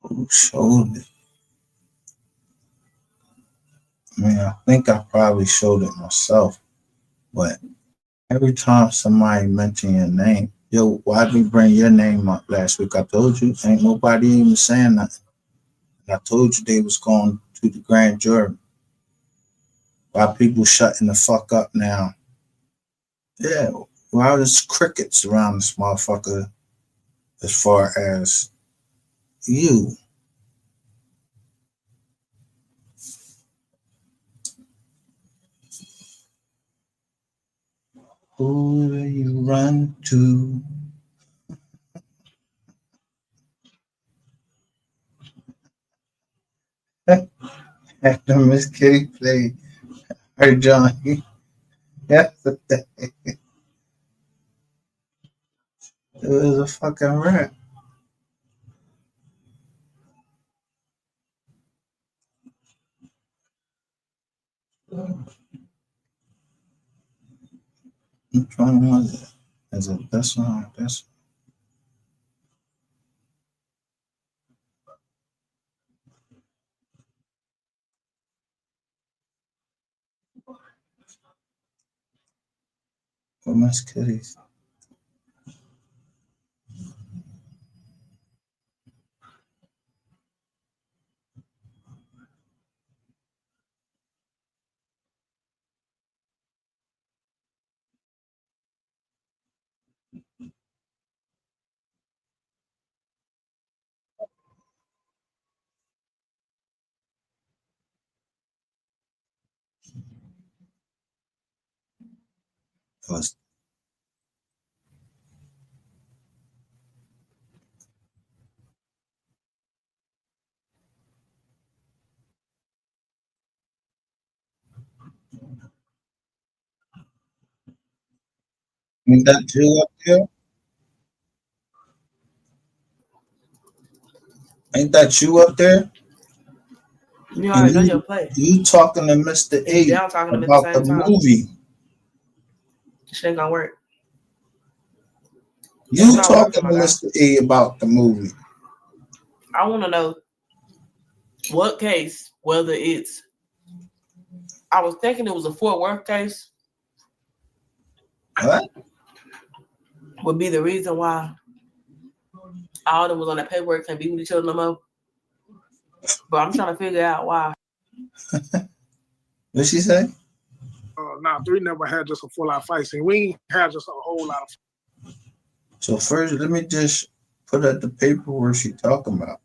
S4: Who showed it? I mean, I think I probably showed it myself, but every time somebody mention your name, yo, why'd we bring your name up last week? I told you, ain't nobody even saying nothing. And I told you they was going to the grand jury. Why people shutting the fuck up now? Yeah, why there's crickets around this motherfucker as far as you? Who do you run to? After Miss Kitty played her Johnny yesterday, it was a fucking rap. Which one was it? Is it this one or this one? Miss Kitty's. It was, ain't that you up there? Ain't that you up there?
S14: You
S4: And
S14: already know your play.
S4: you talking to Mr.
S14: And you
S4: A
S14: down talking to him at
S4: about
S14: the
S4: the
S14: same time.
S4: movie.
S14: This ain't gonna work.
S4: You
S14: It's not
S4: talking
S14: working,
S4: to
S14: my guy.
S4: Mr. A about the movie.
S14: I want to know what case, whether it's, I was thinking it was a Fort Worth case.
S4: What?
S14: Would be the reason why all of them was on that paperwork can't be with each other no more. But I'm trying to figure out why.
S4: What she say?
S15: Nah, 3 never had just a full out fight scene. We ain't had just a whole lot of.
S4: So first, let me just put up the paperwork she talking about.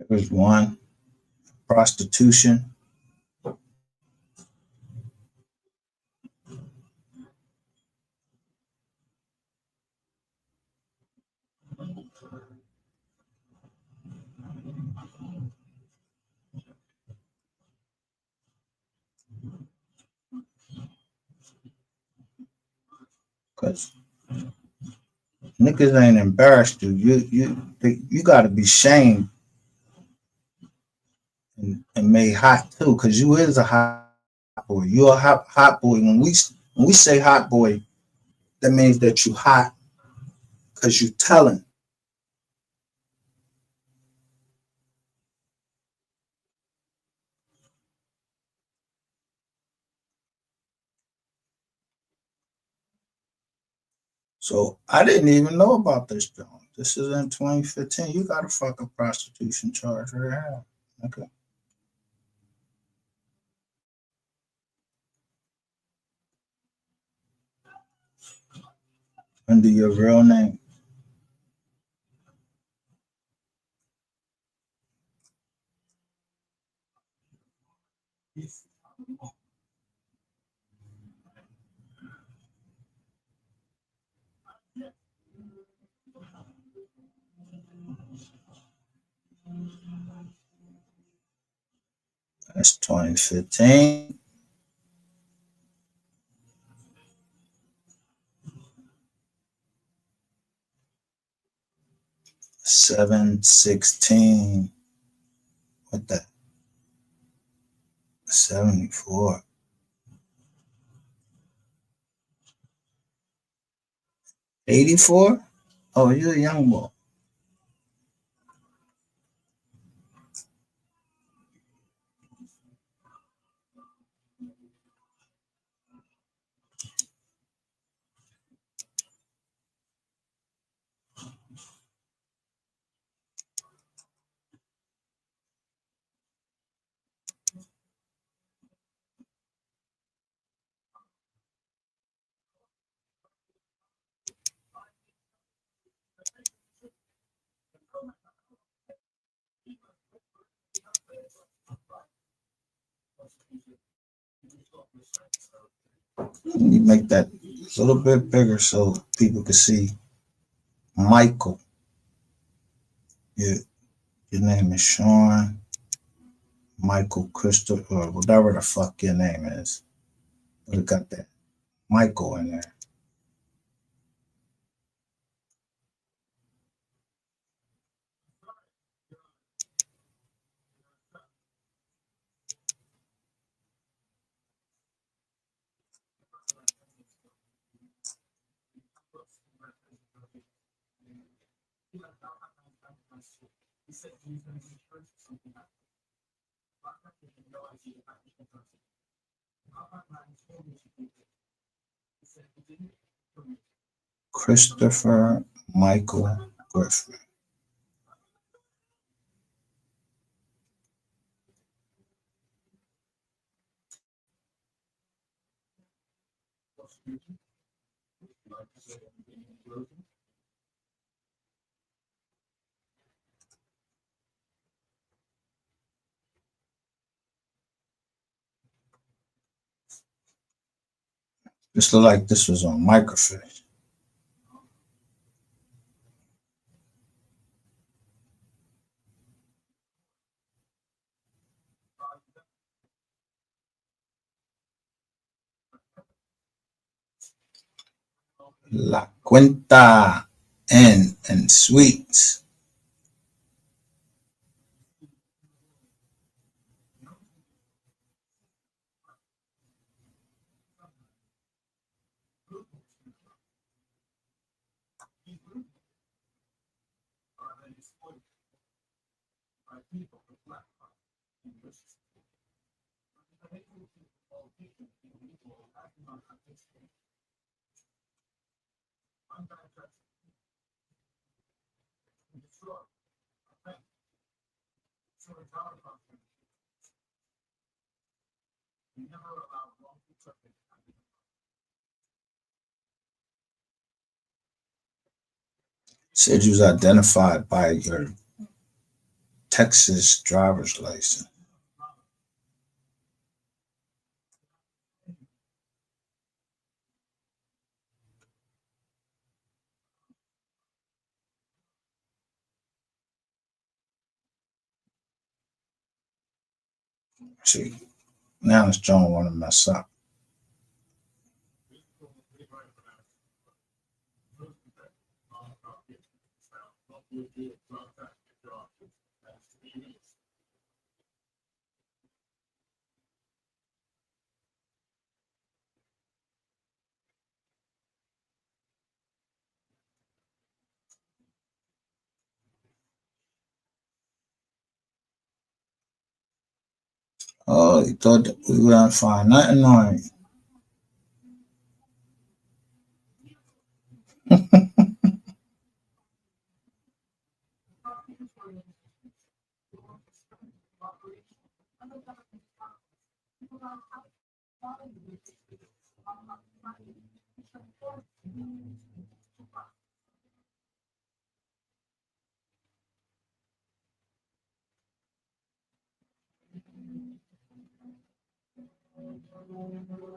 S4: There's one, prostitution. Cause niggas ain't embarrassed you. You got to be shamed and made hot too. Cause you is a hot boy. You a hot boy. When we say hot boy, that means that you hot because you telling. So I didn't even know about this, John. This is in 2015. You got a fucking prostitution charge right now. Okay. Under your real name. That's 2015. 716. What the? 74. 84? Oh, you're a young boy. You make that a little bit bigger so people can see. Michael. Your name is Shawn Michael Christopher, or whatever the fuck your name is. But it got that Michael in there. Christopher Michael Griffin. This look like this was on microfiche. La Cuenta Inn and Suites. Said you was identified by your Texas driver's license. See, now it's John want to mess up. Oh, you thought that we were gonna find nothing on you. Oh,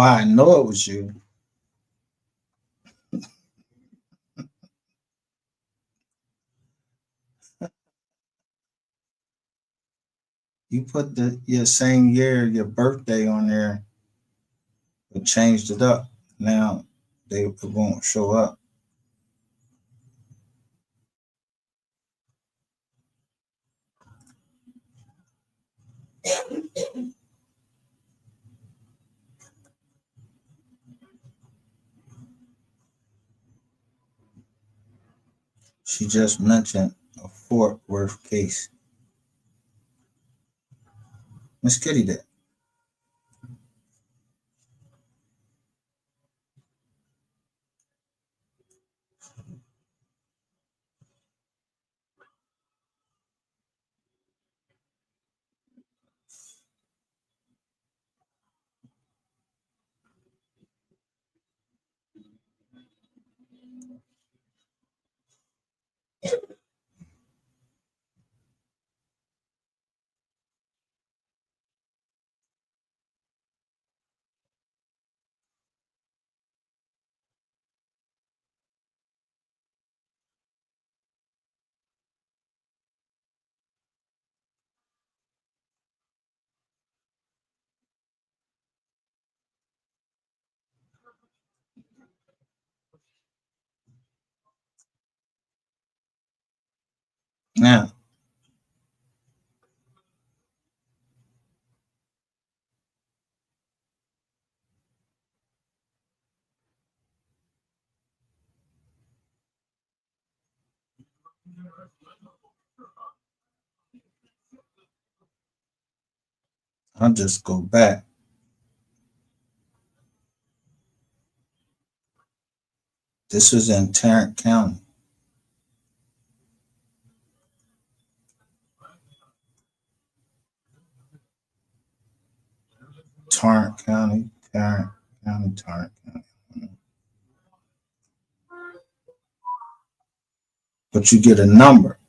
S4: I know it was you. You put your same year, your birthday on there, but changed it up. Now it won't show up. She just mentioned a Fort Worth case. Miss Kitty did. I'll just go back. This was in Tarrant County. Tarrant County. But you get a number.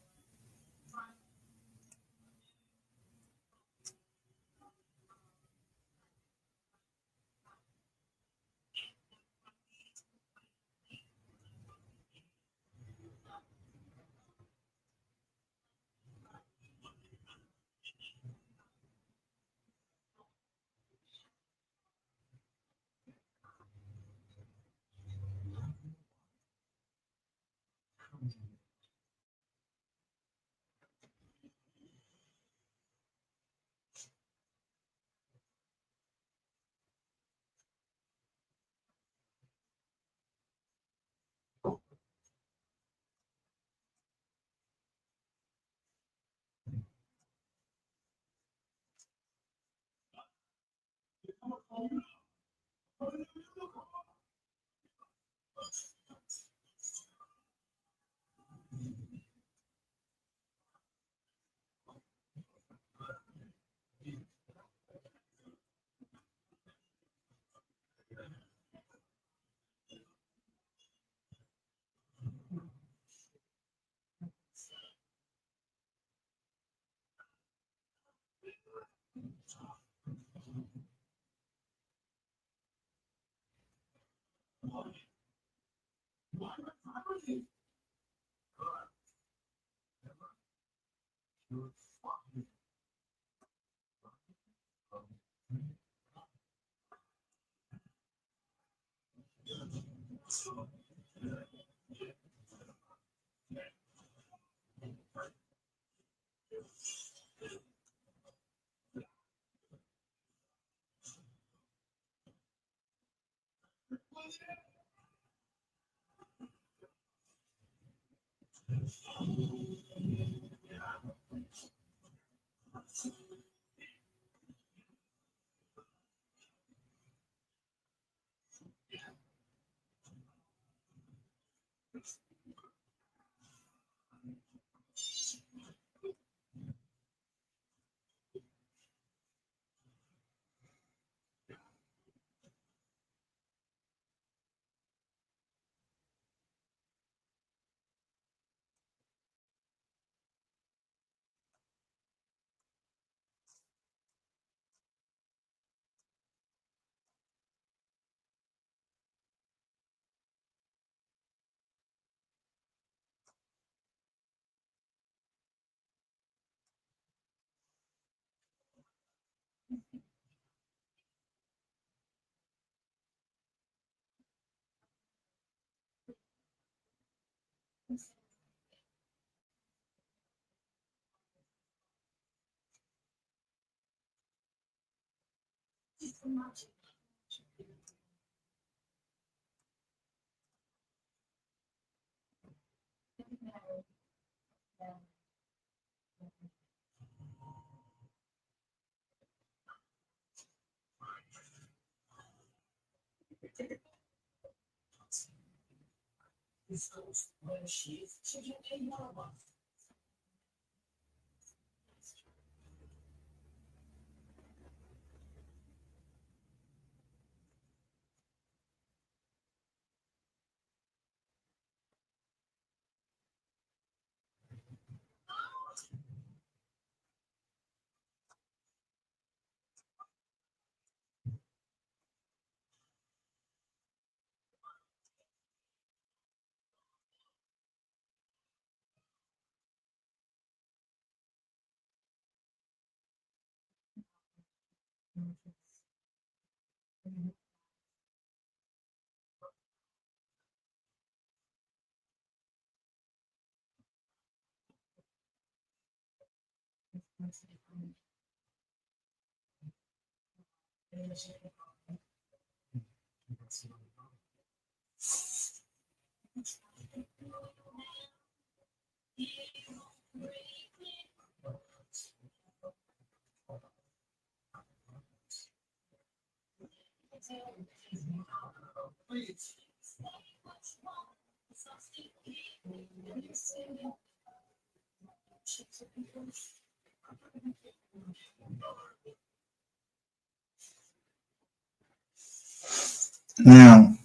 S4: Now,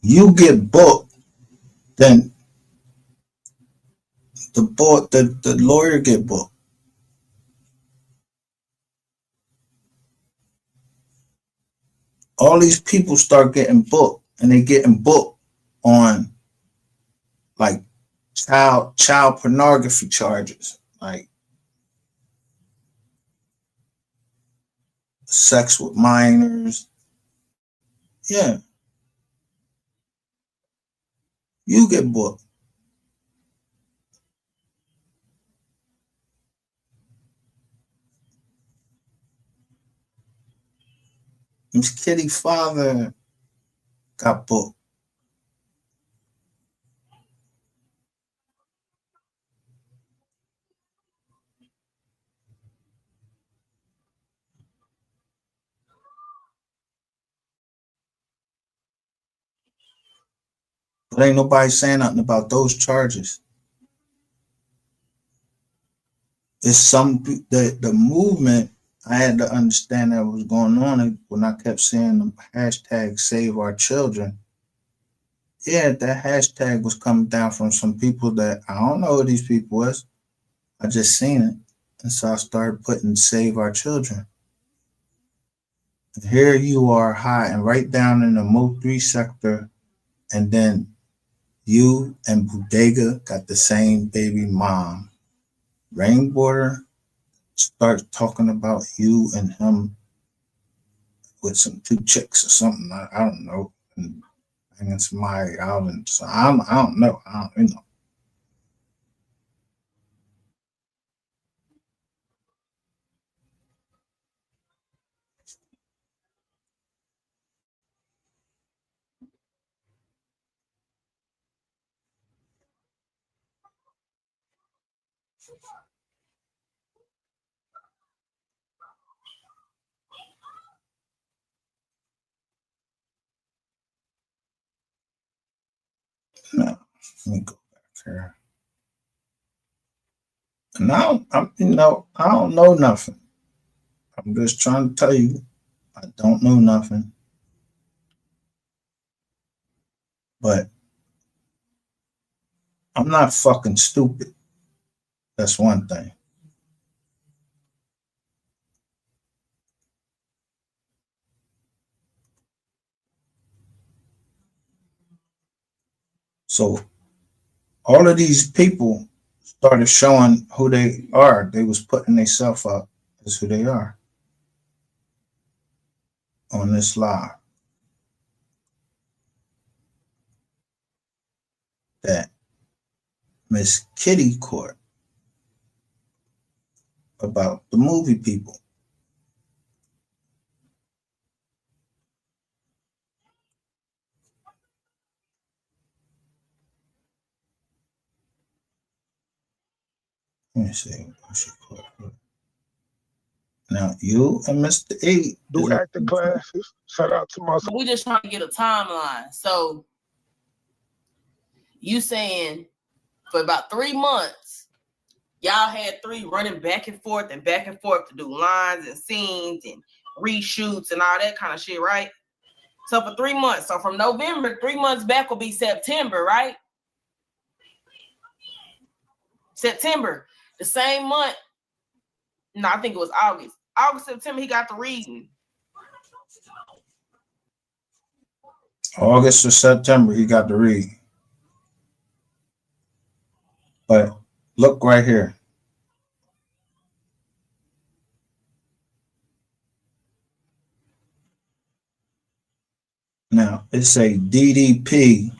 S4: you get booked, then the lawyer get booked. All these people start getting booked, and they getting booked on like child pornography charges, like sex with minors. Yeah, you get booked. Miss Kitty's father got booked. But ain't nobody saying nothing about those charges. It's the movement. I had to understand that was going on when I kept seeing the hashtag Save Our Children. Yeah, that hashtag was coming down from some people that I don't know who these people was. I just seen it, and so I started putting Save Our Children. And here you are hiding right down in the MO3 sector, and then you and Bodega got the same baby mom. Rainwater starts talking about you and him with some two chicks or something. I don't know. And bringing somebody out, and so I don't know. You know. No, let me go back here. Now I don't know nothing. I'm just trying to tell you, I don't know nothing. But I'm not fucking stupid. That's one thing. So all of these people started showing who they are. They was putting themselves up as who they are on this live. That Miss Kitty caught about the movie people. Let me see what she caught. Now you and Mr. E
S15: Do acting classes. Shout out to my.
S14: We just trying to get a timeline. So you saying for about 3 months, y'all had 3 running back and forth to do lines and scenes and reshoots and all that kind of shit, right? So for 3 months. So from November, 3 months back will be September, right? September. The same month. No, I think it was August. August, September, he got the reading.
S4: August or September, he got the read. But look right here. Now it's a DDP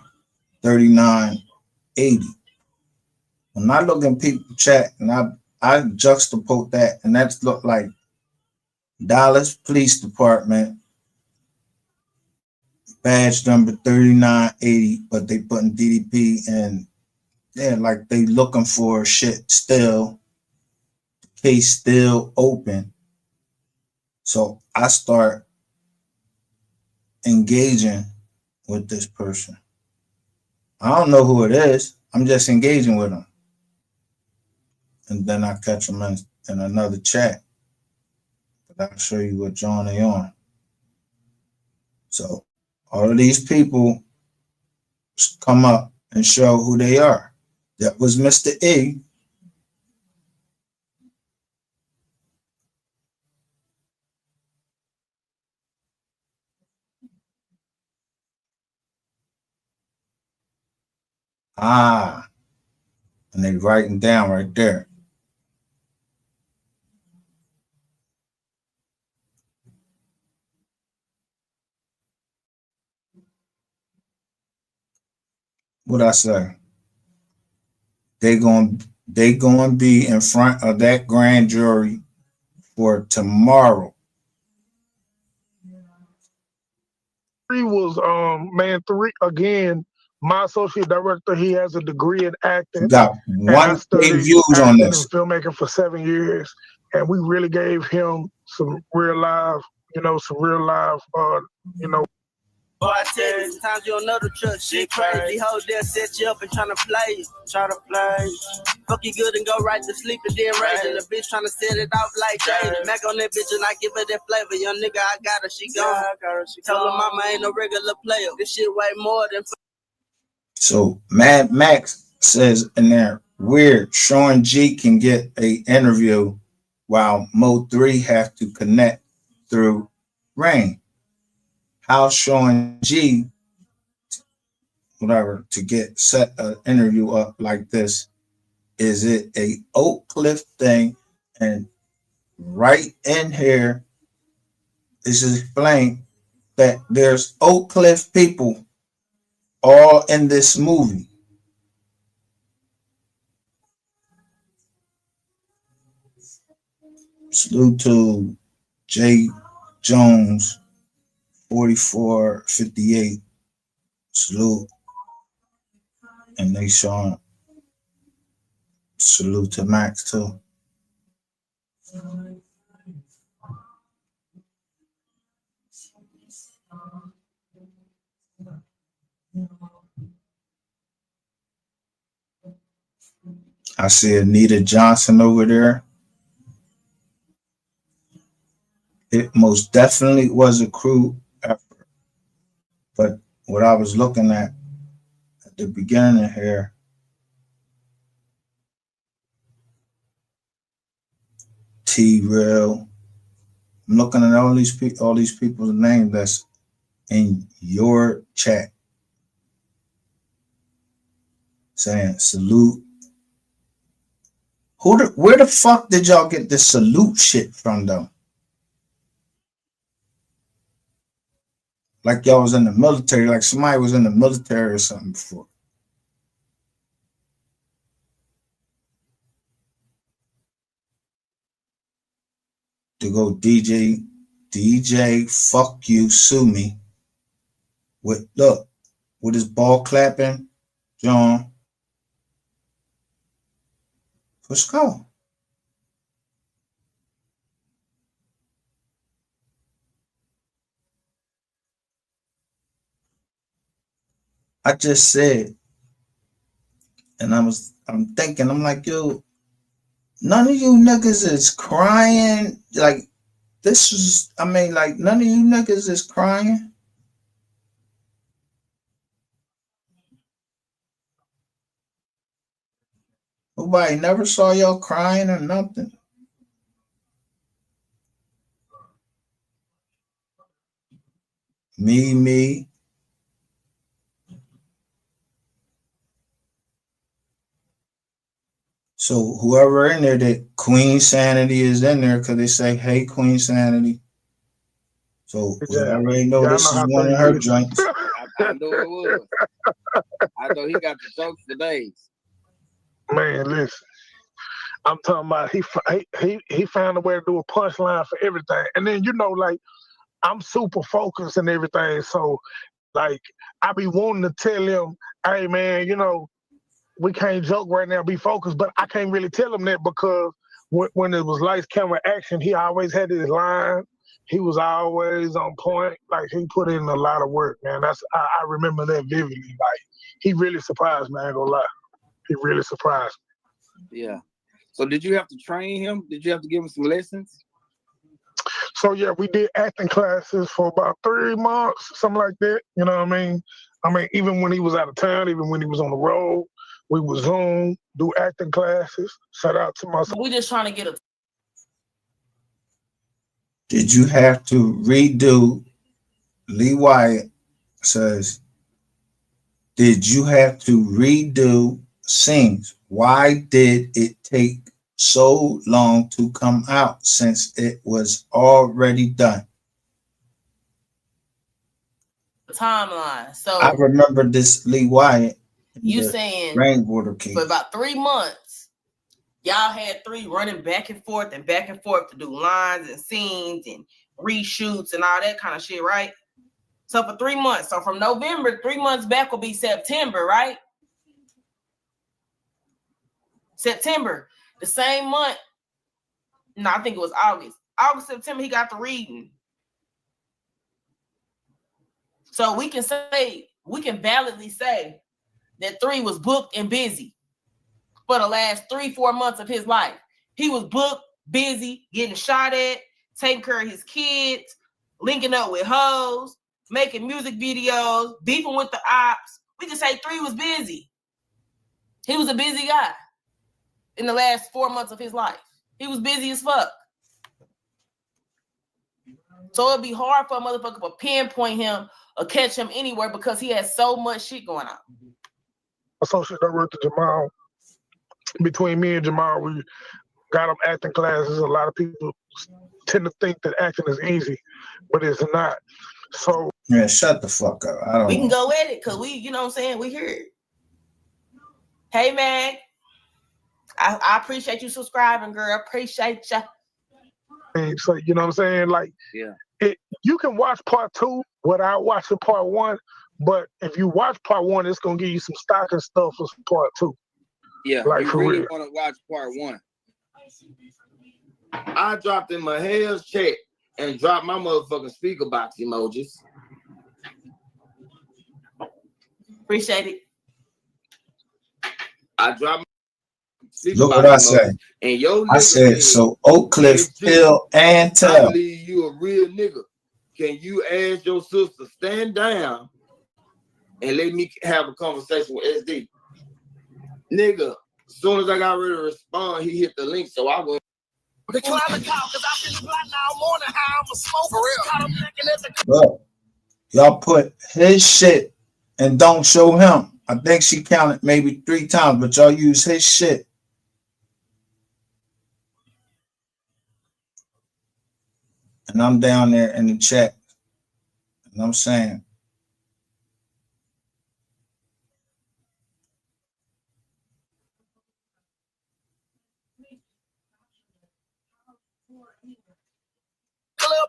S4: 3980. When I look in people chat and I juxtapose that, and that's look like Dallas Police Department badge number 3980, but they putting DDP and yeah, like they looking for shit still, case still open. So I start engaging with this person. I don't know who it is. I'm just engaging with them. And then I catch them in another chat. But I'll show you what John they on. So all of these people come up and show who they are. That was Mr. E. Ah, and they writing down right there. What I say? They going to be in front of that grand jury for tomorrow.
S15: Three was man three again. My associate director, he has a degree in acting.
S4: Got
S15: And I
S4: 1K
S15: studied
S4: views on
S15: acting
S4: this.
S15: and filmmaking for 7 years, and we really gave him some real live, some real live,
S16: Bartenders, sometimes you don't know the truck, shit crazy. Hoes there set you up and tryna play you. Fuck you good and go right to sleep and then raise it. The bitch tryna set it off like Jada. Mac on that bitch and I give her that flavor. Young nigga, I got her, she gone. Told her mama ain't no regular player. This shit way more than.
S4: So Mad Max says in there, weird, Shawn G can get a interview while MO3 have to connect through Rain. How Shawn G, whatever, to get set an interview up like this? Is it a Oak Cliff thing? And right in here is explained that there's Oak Cliff people all in this movie. Salute to J. Jones, 4458. Salute. And they showing salute to Max too. I see Anita Johnson over there. It most definitely was a crew effort. But what I was looking at the beginning here, T-Real. I'm looking at all these people's names that's in your chat, saying salute. Where the fuck did y'all get this salute shit from though? Like y'all was in the military, like somebody was in the military or something before. To go DJ, fuck you, sue me. With his ball clapping, John. Let's go. I just said, and I'm thinking, I'm like, yo, none of you niggas is crying. Like, this is, I mean, like, none of you niggas is crying. Nobody never saw y'all crying or nothing. Me. So whoever in there, that Queen Sanity is in there because they say, hey, Queen Sanity. So we already know this is one of her joints.
S17: I knew it was. I know he got the jokes for days.
S15: Man, listen. I'm talking about he found a way to do a punchline for everything. And then, like, I'm super focused and everything. So Like, I be wanting to tell him, hey, man, you know, we can't joke right now, be focused, but I can't really tell him that because when it was lights, camera, action, he always had his line. He was always on point. Like, he put in a lot of work, man. I remember that vividly. Like, he really surprised me, I ain't gonna lie. He really surprised me.
S17: Yeah. So did you have to train him? Did you have to give him some lessons?
S15: So yeah, we did acting classes for about 3 months, something like that. You know what I mean? Even when he was out of town, even when he was on the road, we would Zoom, do acting classes. Shout out to my.
S14: We just trying to get a.
S4: Did you have to redo? Lee Wyatt says, did you have to redo scenes? Why did it take so long to come out since it was already done?
S14: Timeline. So
S4: I remember this Lee Wyatt.
S14: You saying
S4: rainwater case.
S14: for about 3 months, y'all had 3 running back and forth to do lines and scenes and reshoots and all that kind of shit, right? So for 3 months, so from November, 3 months back will be September, right? September, the same month. No, I think it was August. August, September, he got the reading. So we can validly say that 3 was booked and busy for the last 3-4 months of his life. He was booked, busy, getting shot at, taking care of his kids, linking up with hoes, making music videos, beefing with the ops. We can say 3 was busy. He was a busy guy in the last 4 months of his life. He was busy as fuck. So it'd be hard for a motherfucker to pinpoint him or catch him anywhere because he has so much shit going on.
S15: Associate Director Jamal, between me and Jamal, we got him acting classes. A lot of people tend to think that acting is easy, but it's not. So
S4: yeah, shut the fuck up.
S14: We can go at it because we, you know what I'm saying, we hear it. Hey man, I appreciate you subscribing, girl. Appreciate ya.
S15: So you know what I'm saying? Like,
S17: yeah,
S15: you can watch part 2 without watching part 1, but if you watch part 1, it's gonna give you some stock and stuff for part 2.
S17: Yeah,
S15: like
S17: you
S15: for
S17: really
S15: real.
S17: want to watch part 1. I dropped in my hell's check and dropped my motherfucking speaker box emojis.
S14: Appreciate it.
S17: I dropped my speaker
S4: Look
S17: box
S4: what I
S17: emojis.
S4: say.
S17: And yo
S4: I
S17: nigga
S4: said, so Oak Cliff, Hill, and
S17: I
S4: Tell.
S17: believe you a real nigga. Can you ask your sister stand down and let me have a conversation with SD? Nigga, as soon as I got ready to respond, he hit the link, so I went.
S4: Look, y'all put his shit and don't show him. I think she counted maybe 3 times, but y'all use his shit. And I'm down there in the chat. And I'm saying,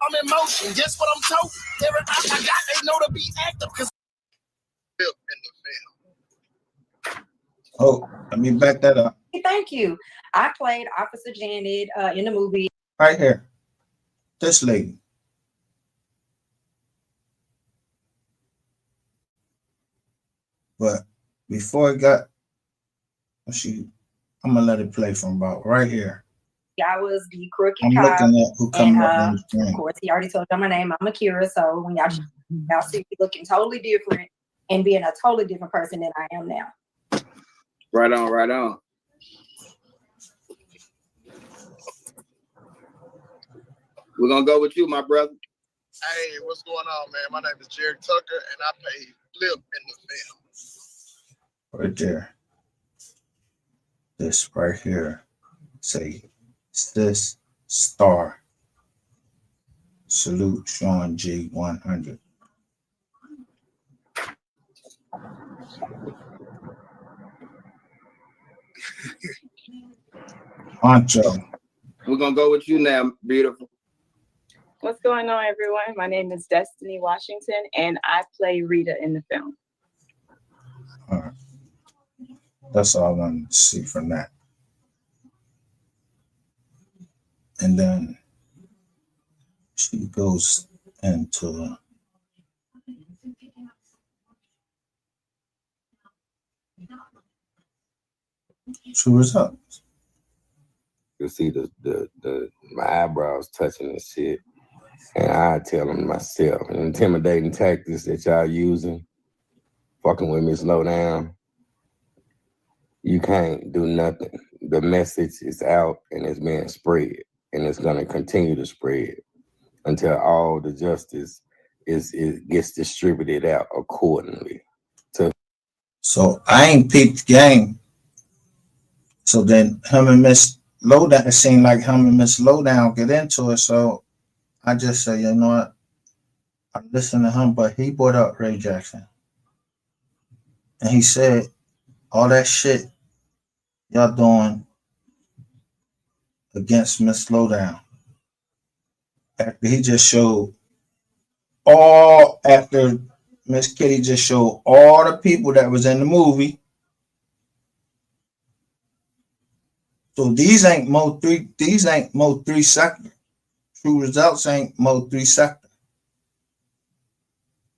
S1: I'm in motion, just what I'm told. Everybody I got, they know to be active because
S4: oh, let me back that up.
S18: Thank you. I played Officer Janet in the movie.
S4: Right here. This lady. But before it got, I'm gonna let it play from about right here.
S18: I was the crooked
S4: I'm
S18: cop.
S4: looking at who coming up on the
S18: Of
S4: screen.
S18: course, he already told you my name. I'm Akira. So when y'all see me looking totally different and being a totally different person than I am now.
S17: Right on, right on. We're gonna go with you, my brother.
S19: Hey, what's going on, man? My name is Jared Tucker, and I played Flip in the film.
S4: Right there. This right here. Say this star. Salute Shawn G 100. Honcho.
S17: We're gonna go with you now, beautiful.
S20: What's going on, everyone? My name is Destiny Washington, and I play Rita in the film.
S4: All right. That's all I wanted to see from that. And then she goes into true results.
S21: You see my eyebrows touching and shit. And I tell them myself, intimidating tactics that y'all using, fucking with me slow down. You can't do nothing. The message is out and it's being spread, and it's gonna continue to spread until all the justice gets distributed out accordingly.
S4: So I ain't peeped the game. So then him and Miss Lowdown, it seemed like him and Miss Lowdown get into it. So I just say, you know what? I listen to him, but he brought up Ray Jackson. And he said, all that shit y'all doing against Miss Lowdown. After he just showed after Miss Kitty just showed all the people that was in the movie. So these ain't MO3 sector. True results ain't MO3 sector.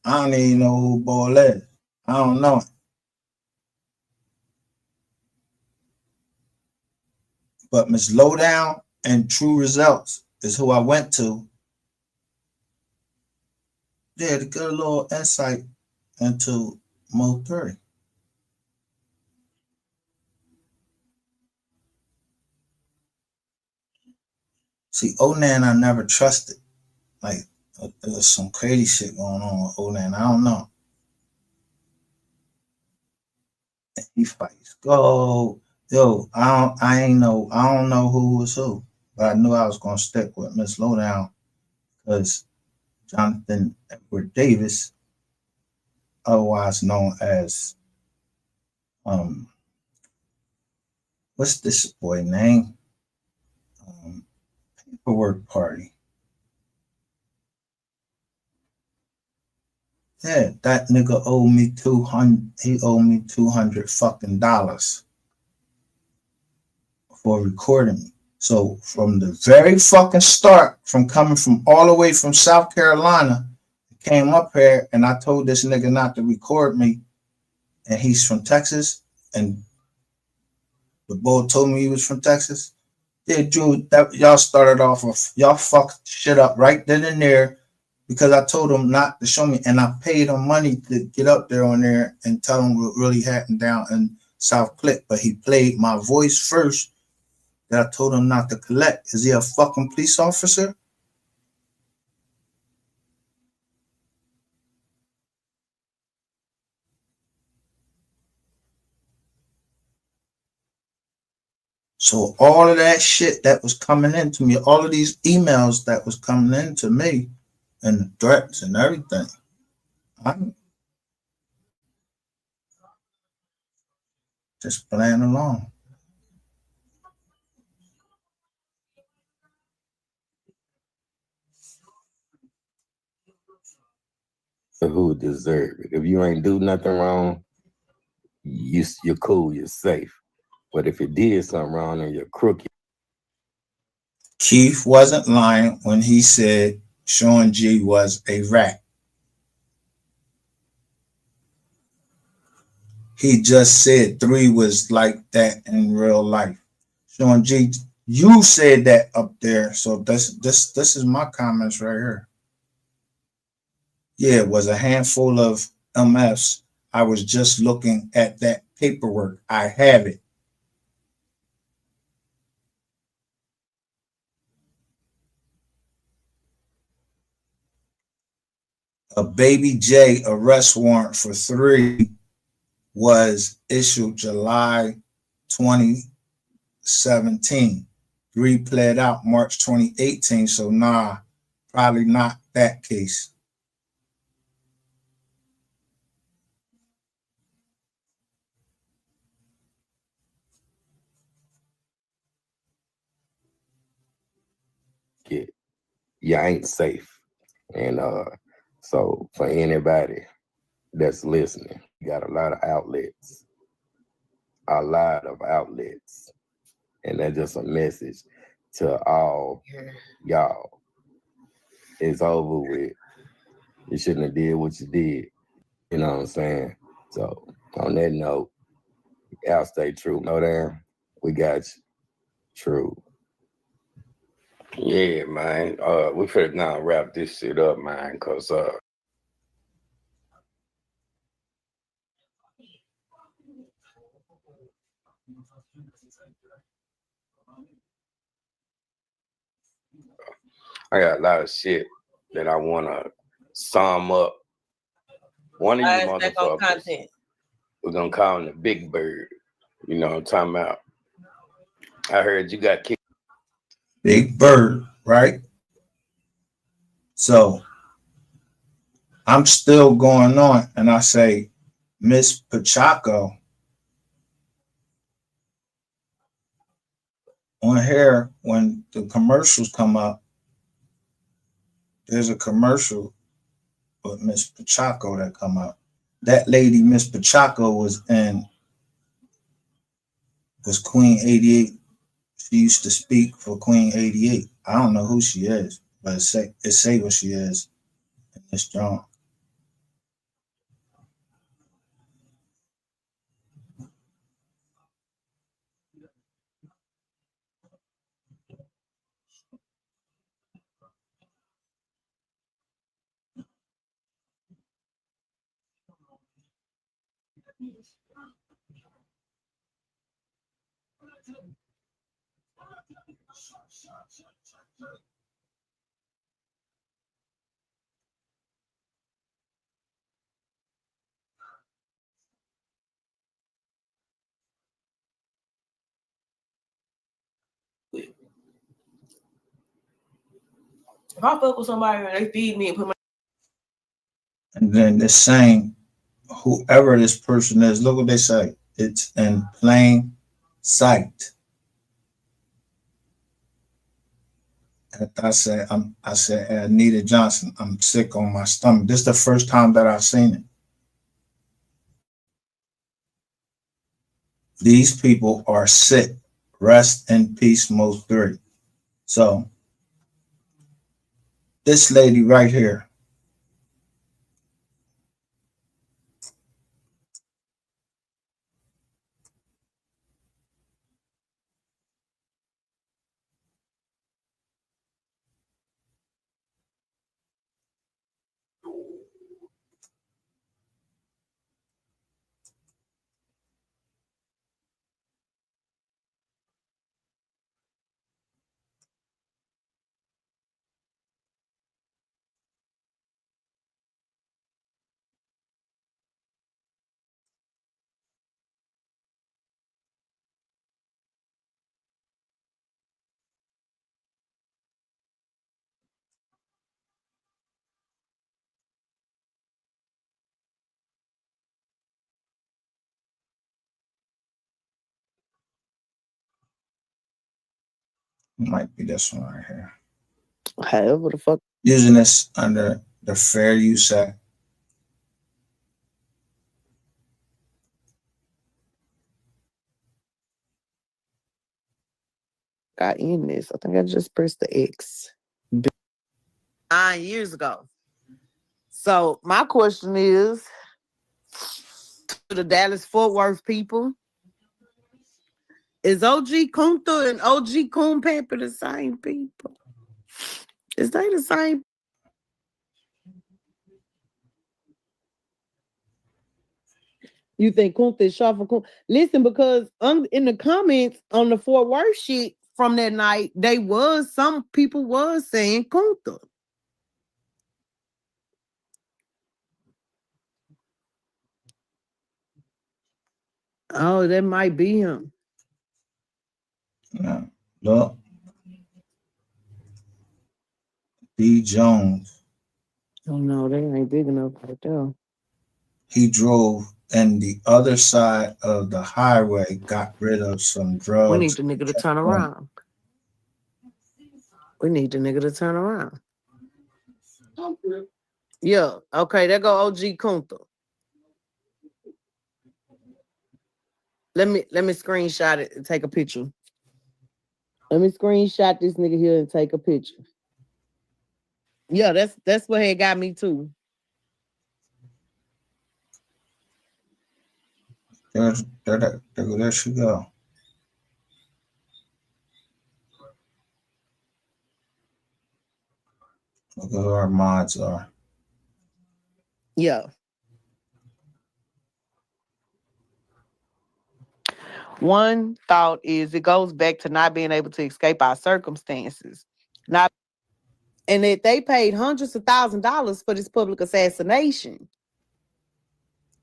S4: I don't even know who Ball is. I don't know. But Miss Lowdown and True Results is who I went to. Yeah, to get a little insight into MO3. See, Onan I never trusted. Like, there was some crazy shit going on with Onan. I don't know. He fights gold. Yo, I don't know who was who. But I knew I was gonna stick with Miss Lowdown because Jonathan Edward Davis, otherwise known as what's this boy name? Paperwork Party. Yeah, that nigga owed me $200. He owed me $200 fucking dollars for recording me. So from the very fucking start, from coming from all the way from South Carolina, came up here and I told this nigga not to record me, and he's from Texas, and the boy told me he was from Texas. Yeah, Drew, that y'all started off of y'all fucked shit up right then and there because I told him not to show me, and I paid him money to get up there on there and tell him what really happened down in South Click. But he played my voice first that I told him not to collect. Is he a fucking police officer? So all of that shit that was coming into me, all of these emails that was coming into me, and the threats and everything, I'm just playing along.
S21: Who deserve it? If you ain't do nothing wrong, you're cool, you're safe. But if you did something wrong and you're crooked,
S4: Keith wasn't lying when he said Shawn G was a rat. He just said 3 was like that in real life. Shawn G, you said that up there, so this is my comments right here. Yeah, it was a handful of MFs. I was just looking at that paperwork. I have it. A Baby J arrest warrant for 3 was issued July 2017. 3 pled out March 2018. So nah, probably not that case.
S21: you ain't safe. And so for anybody that's listening, you got a lot of outlets. And that's just a message to all y'all. It's over with. You shouldn't have did what you did. You know what I'm saying? So on that note, y'all stay true. No damn. We got you. True. Yeah, man. We finna now wrap this shit up, man, cause I got a lot of shit that I wanna sum up. One of you
S14: Eyes back on
S21: motherfuckers,
S14: content.
S21: we're gonna call him the Big Bird. You know what I'm talking about? I heard you got kicked.
S4: Big Bird, right? So I'm still going on, and I say, Miss Pachaco on here, when the commercials come up, there's a commercial with Miss Pachaco that come up. That lady, Miss Pachaco, was Queen 88. She used to speak for Queen 88. I don't know who she is, but it say what she is in this drawing.
S14: If I fuck with somebody and they feed me and put my
S4: And then the same, whoever this person is, look what they say. It's in plain sight. And I said, Anita Johnson, I'm sick on my stomach. This is the first time that I've seen it. These people are sick. Rest in peace, MO3. So this lady right here, might be this one right here.
S3: However the fuck.
S4: Using this under the Fair Use Act.
S3: I end this. I think I just pressed the X. 9 years ago. So my question is to the Dallas Fort Worth people: is OG Kunta and OG Coon Pepper the same people? Is they the same? You think Kunta is short for Kunta? Listen, because in the comments on the Fort Worth shit from that night, some people was saying Kunta. Oh, that might be him.
S4: No, look. D. Jones.
S3: Oh no, they ain't big enough right there.
S4: He drove and the other side of the highway, got rid of some drugs.
S3: We need the nigga to turn around. We need the nigga to turn around. Yeah. Okay, there go OG Kunta. Let me screenshot it and take a picture. Let me screenshot this nigga here and take a picture. Yeah, that's what had got me too.
S4: There she go. Look at who our mods are.
S3: Yeah. One thought is it goes back to not being able to escape our circumstances. Not, and that they paid hundreds of $1,000s for this public assassination.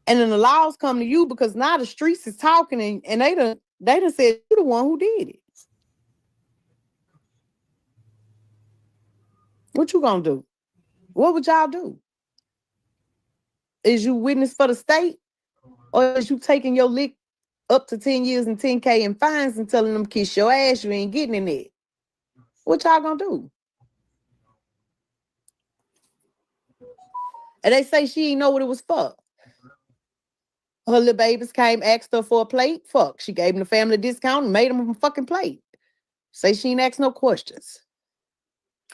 S3: And then the laws come to you because now the streets is talking and they done said you're the one who did it. What you gonna do? What would y'all do? Is you witness for the state? Or is you taking your lick up to 10 years and 10K in fines and telling them kiss your ass, you ain't getting in it? What y'all gonna do? And they say she didn't know what it was for. Her little babies came, asked her for a plate. Fuck, she gave them the family discount and made them a fucking plate. Say she ain't asked no questions.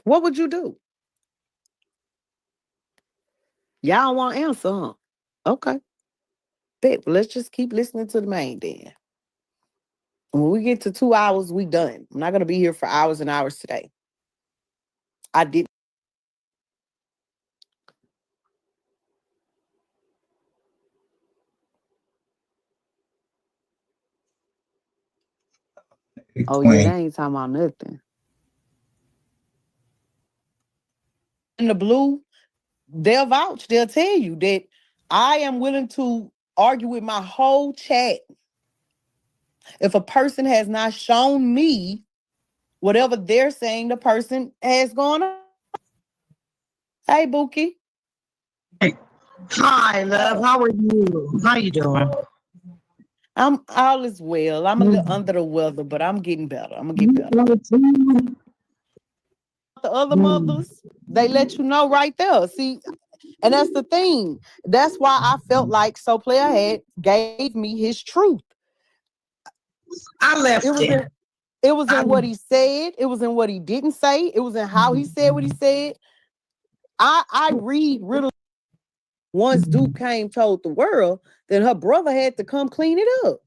S3: What would you do? Y'all want to answer, huh? Okay. Bet. Well, let's just keep listening to the main then. When we get to 2 hours, we done. I'm not going to be here for hours and hours today. I did. Oh, yeah, they ain't talking about nothing. In the blue, they'll vouch. They'll tell you that I am willing to argue with my whole chat if a person has not shown me whatever they're saying the person has gone on. Hey, Bookie.
S7: Hi, love. How are you? How you doing?
S3: I'm all is well. I'm a little under the weather, but I'm getting better. I'm gonna get better. The other mothers, they let you know right there. See, and that's the thing. That's why I felt like So Player had gave me his truth.
S7: I left it.
S3: It was in what he said. It was in what he didn't say. It was in how he said what he said. I read riddle. Once Duke came told the world, then her brother had to come clean it up.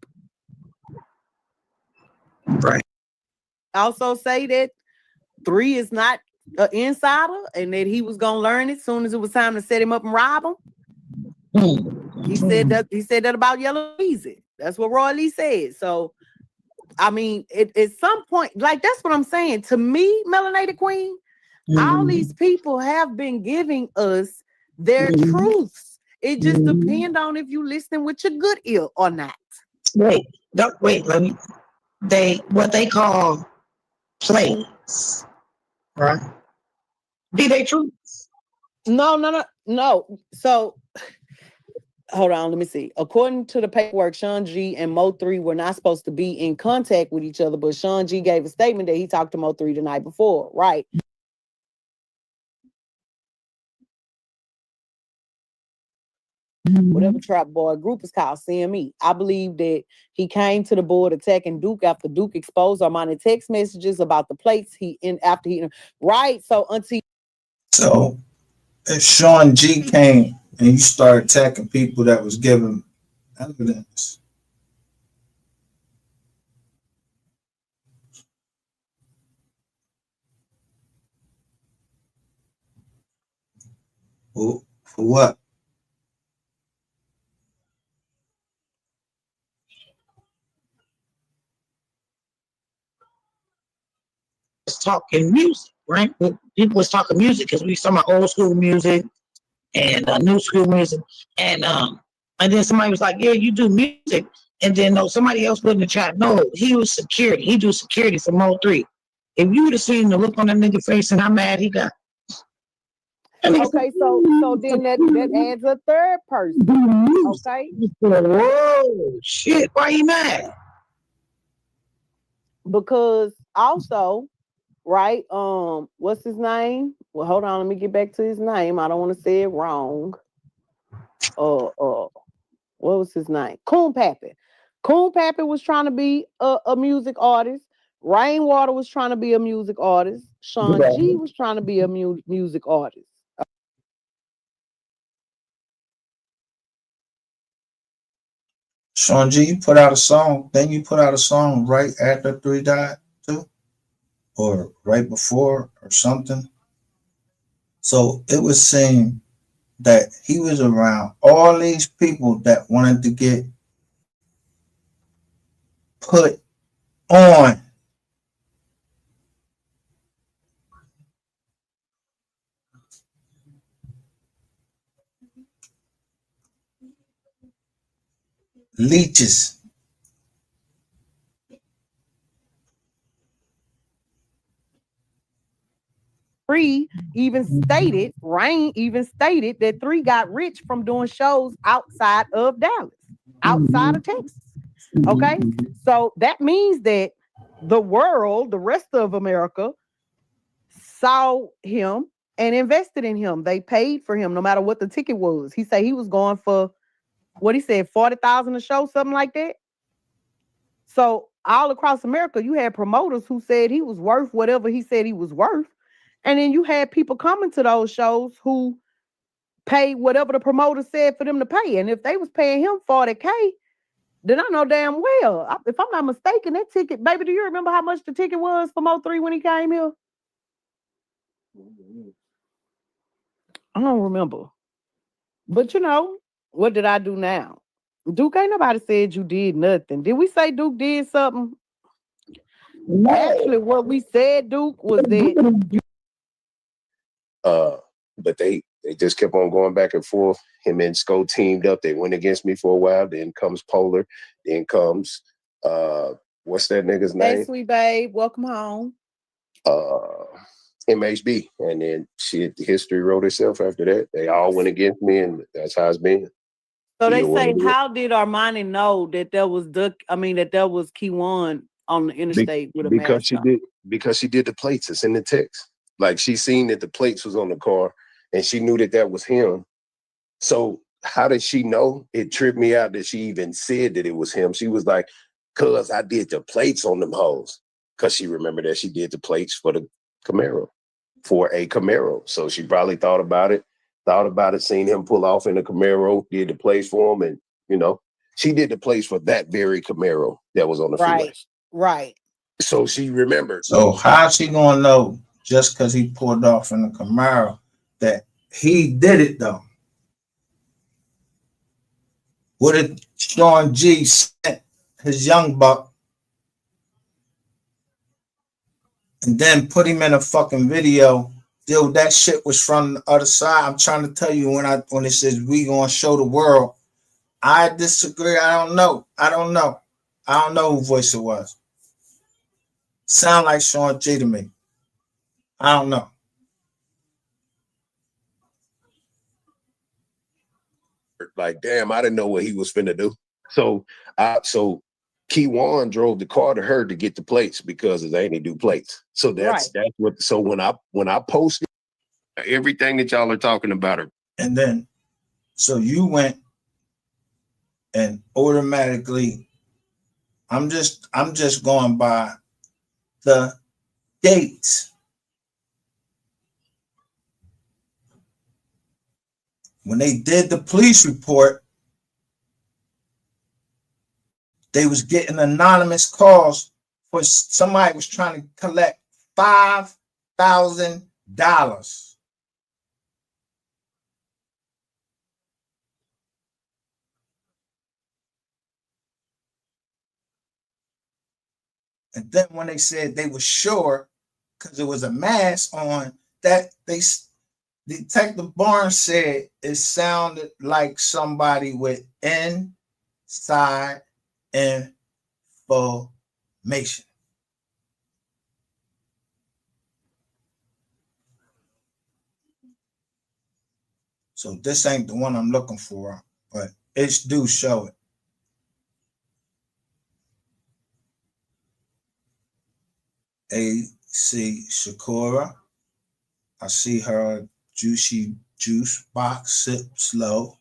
S7: Right.
S3: Also say that 3 is not an insider and that he was gonna learn it as soon as it was time to set him up and rob him. He said that about Yellow Easy. That's what Roy Lee said. So I mean, at some point, like that's what I'm saying. To me, Melanated Queen, all these people have been giving us their truths. It just depends on if you listening with your good ear or not.
S7: Wait, let me. What they call plays, right? Be they truths?
S3: No. So hold on, let me see. According to the paperwork, Shawn G and MO3 were not supposed to be in contact with each other, but Shawn G gave a statement that he talked to MO3 the night before, right? Whatever trap boy group is called, CME. I believe that he came to the board attacking Duke after Duke exposed Armani text messages about the plates right. So
S4: If Shawn G came and you start attacking people that was giving evidence, for what?
S7: Talking music, right? People was talking music because we talking about old school music and new school music, and then somebody was like, "Yeah, you do music," and then somebody else put in the chat, "No, he was security. He do security for MO3." If you would have seen the look on that nigga face and how mad he got.
S3: Okay, so then that adds a third person. Okay.
S7: Whoa, shit! Why you mad?
S3: Because also right? What's his name? Well, hold on, let me get back to his name. I don't want to say it wrong. What was his name? Coon Pappy. Coon Pappy was trying to be a music artist. Rainwater was trying to be a music artist. Shawn G was trying to be a music artist.
S4: Shawn G, you put out a song, then you put out a song right after 3 died too, or right before or something. So it would seem that he was around all these people that wanted to get put on. Leeches.
S3: Rain even stated that 3 got rich from doing shows outside of Dallas, outside of Texas. Okay. So that means that the world, the rest of America, saw him and invested in him. They paid for him no matter what the ticket was. He said he was going for what he said, 40,000 a show, something like that. So all across America, you had promoters who said he was worth whatever he said he was worth. And then you had people coming to those shows who paid whatever the promoter said for them to pay. And if they was paying him 40K, then I know damn well, if I'm not mistaken, that ticket, baby, do you remember how much the ticket was for MO3 when he came here? I don't remember. But you know, what did I do now? Duke, ain't nobody said you did nothing. Did we say Duke did something? No. Actually, what we said, Duke, was that
S5: but they just kept on going back and forth. Him and Sko teamed up. They went against me for a while. Then comes Polar. Then comes what's that nigga's name?
S3: Hey, sweet babe, welcome home.
S5: MHB. And then shit, history wrote itself after that. They all went against me, and that's how it's been.
S3: So they say, how did Armani know that there was that there was Keywan on the interstate with a mask on?
S5: Because she did the plates. It's in the text. Like she seen that the plates was on the car, and she knew that that was him. So how did she know? It tripped me out that she even said that it was him. She was like, "Cuz I did the plates on them hoes," because she remembered that she did the plates for the Camaro, for a Camaro. So she probably thought about it, seen him pull off in a Camaro, did the plates for him, and you know, she did the plates for that very Camaro that was on the freeway.
S3: Right.
S5: So she remembered.
S4: So how's she gonna know just because he pulled off in the Camaro that he did it though? What did Shawn G sent his young buck and then put him in a fucking video? Yo, that shit was from the other side. I'm trying to tell you when it says we gonna show the world. I disagree. I don't know. I don't know who voice it was. Sound like Shawn G to me. I don't know.
S5: Like, damn, I didn't know what he was finna do. So Keywan drove the car to her to get the plates because they ain't do plates. So that's what. So when I posted everything that y'all are talking about her,
S4: and then so you went and automatically, I'm just going by the dates. When they did the police report, they was getting anonymous calls for somebody was trying to collect $5,000. And then when they said they were sure, because there was a mask on, that Detective Barnes said it sounded like somebody with inside information. So this ain't the one I'm looking for, but it do show it. See Shakura. I see her juicy juice box sip slow.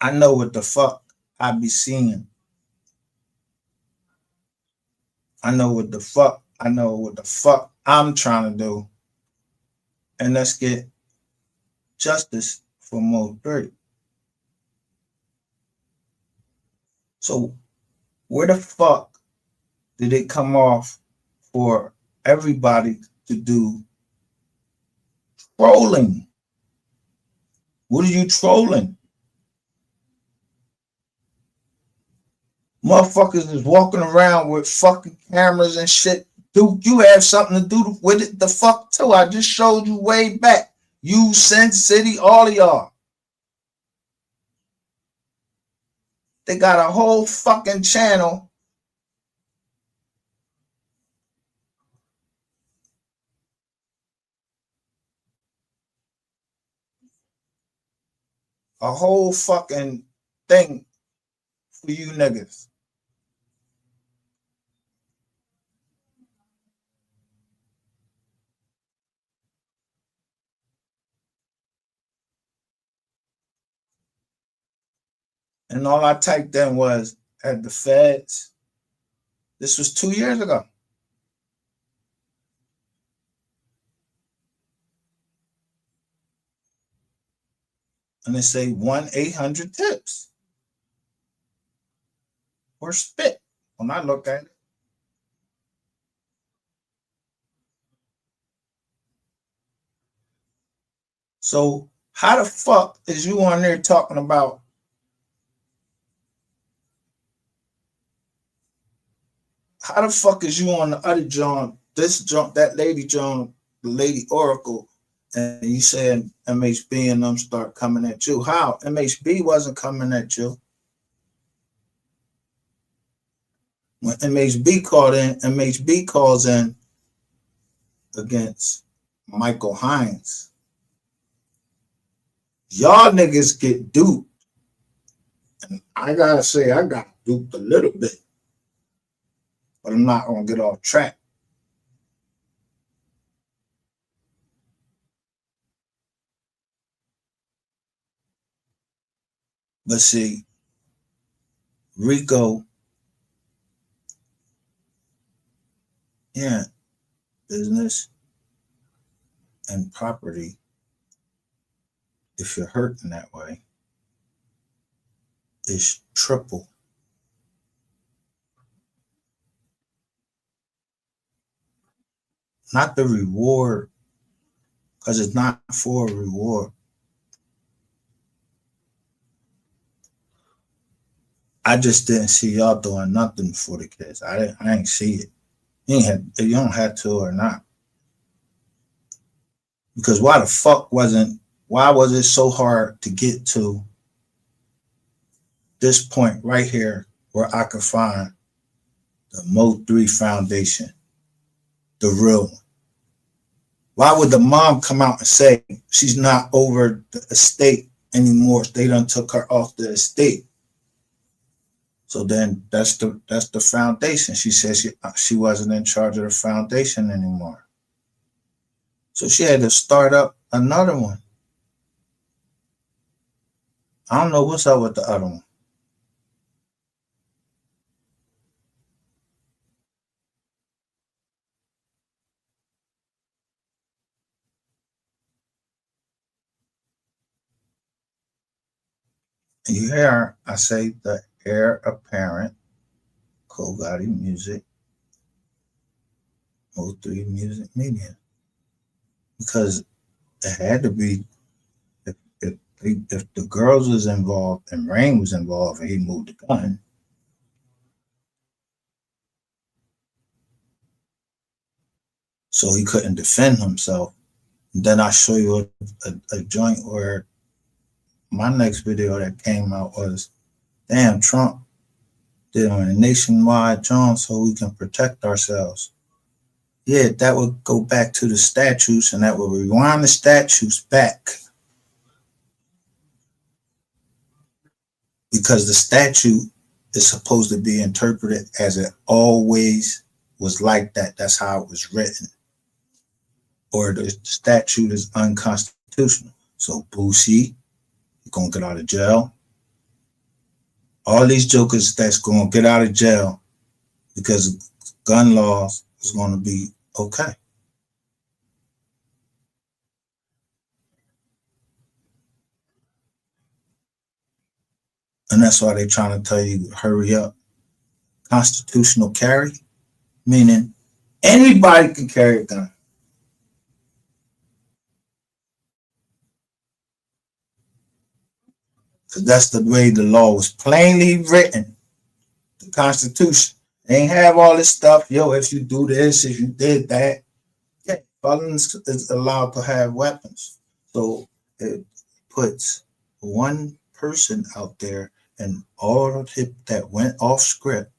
S4: I know what the fuck I be seeing. I know what the fuck I'm trying to do. And let's get justice for MO3. So where the fuck did it come off for everybody to do trolling? What are you trolling? Motherfuckers is walking around with fucking cameras and shit. Do you have something to do with it? The fuck too. I just showed you way back. You, Sin City, all of y'all. They got a whole fucking channel. A whole fucking thing for you niggas. And all I typed in was at the feds. This was 2 years ago. And they say 1-800-TIPS. Or spit when I look at it. So how the fuck is you on there talking about how the fuck is you on the other John, this John, that lady John, the lady Oracle, and you saying MHB and them start coming at you? How? MHB wasn't coming at you. When MHB called in, MHB calls in against Michael Hines. Y'all niggas get duped. And I gotta say, I got duped a little bit. But I'm not gonna get off track. But see, Rico, yeah, business and property, if you're hurting that way, is triple. Not the reward, because it's not for a reward. I just didn't see y'all doing nothing for the kids. I ain't see it. You don't have to or not. Because why was it so hard to get to this point right here where I could find the MO3 Foundation, the real one? Why would the mom come out and say she's not over the estate anymore? They done took her off the estate. So then that's the foundation. She says she wasn't in charge of the foundation anymore. So she had to start up another one. I don't know what's up with the other one. And you hear I say the heir apparent, Cole Gotti Music, MO3 Music Media. Because it had to be, if the girls was involved and Rain was involved and he moved the gun, so he couldn't defend himself. And then I show you a joint where my next video that came out was, damn, Trump did on a nationwide joint so we can protect ourselves. Yeah, that would go back to the statutes and that would rewind the statutes back. because the statute is supposed to be interpreted as it always was like that. That's how it was written. Or the statute is unconstitutional. So Boosie, you're gonna get out of jail. All these jokers that's gonna get out of jail because gun laws is gonna be okay. And that's why they're trying to tell you, hurry up. Constitutional carry, meaning anybody can carry a gun. Because that's the way the law was plainly written. The Constitution. They ain't have all this stuff. Yo, if you do this, if you did that. Yeah, felons is allowed to have weapons. So it puts one person out there and all of it that went off script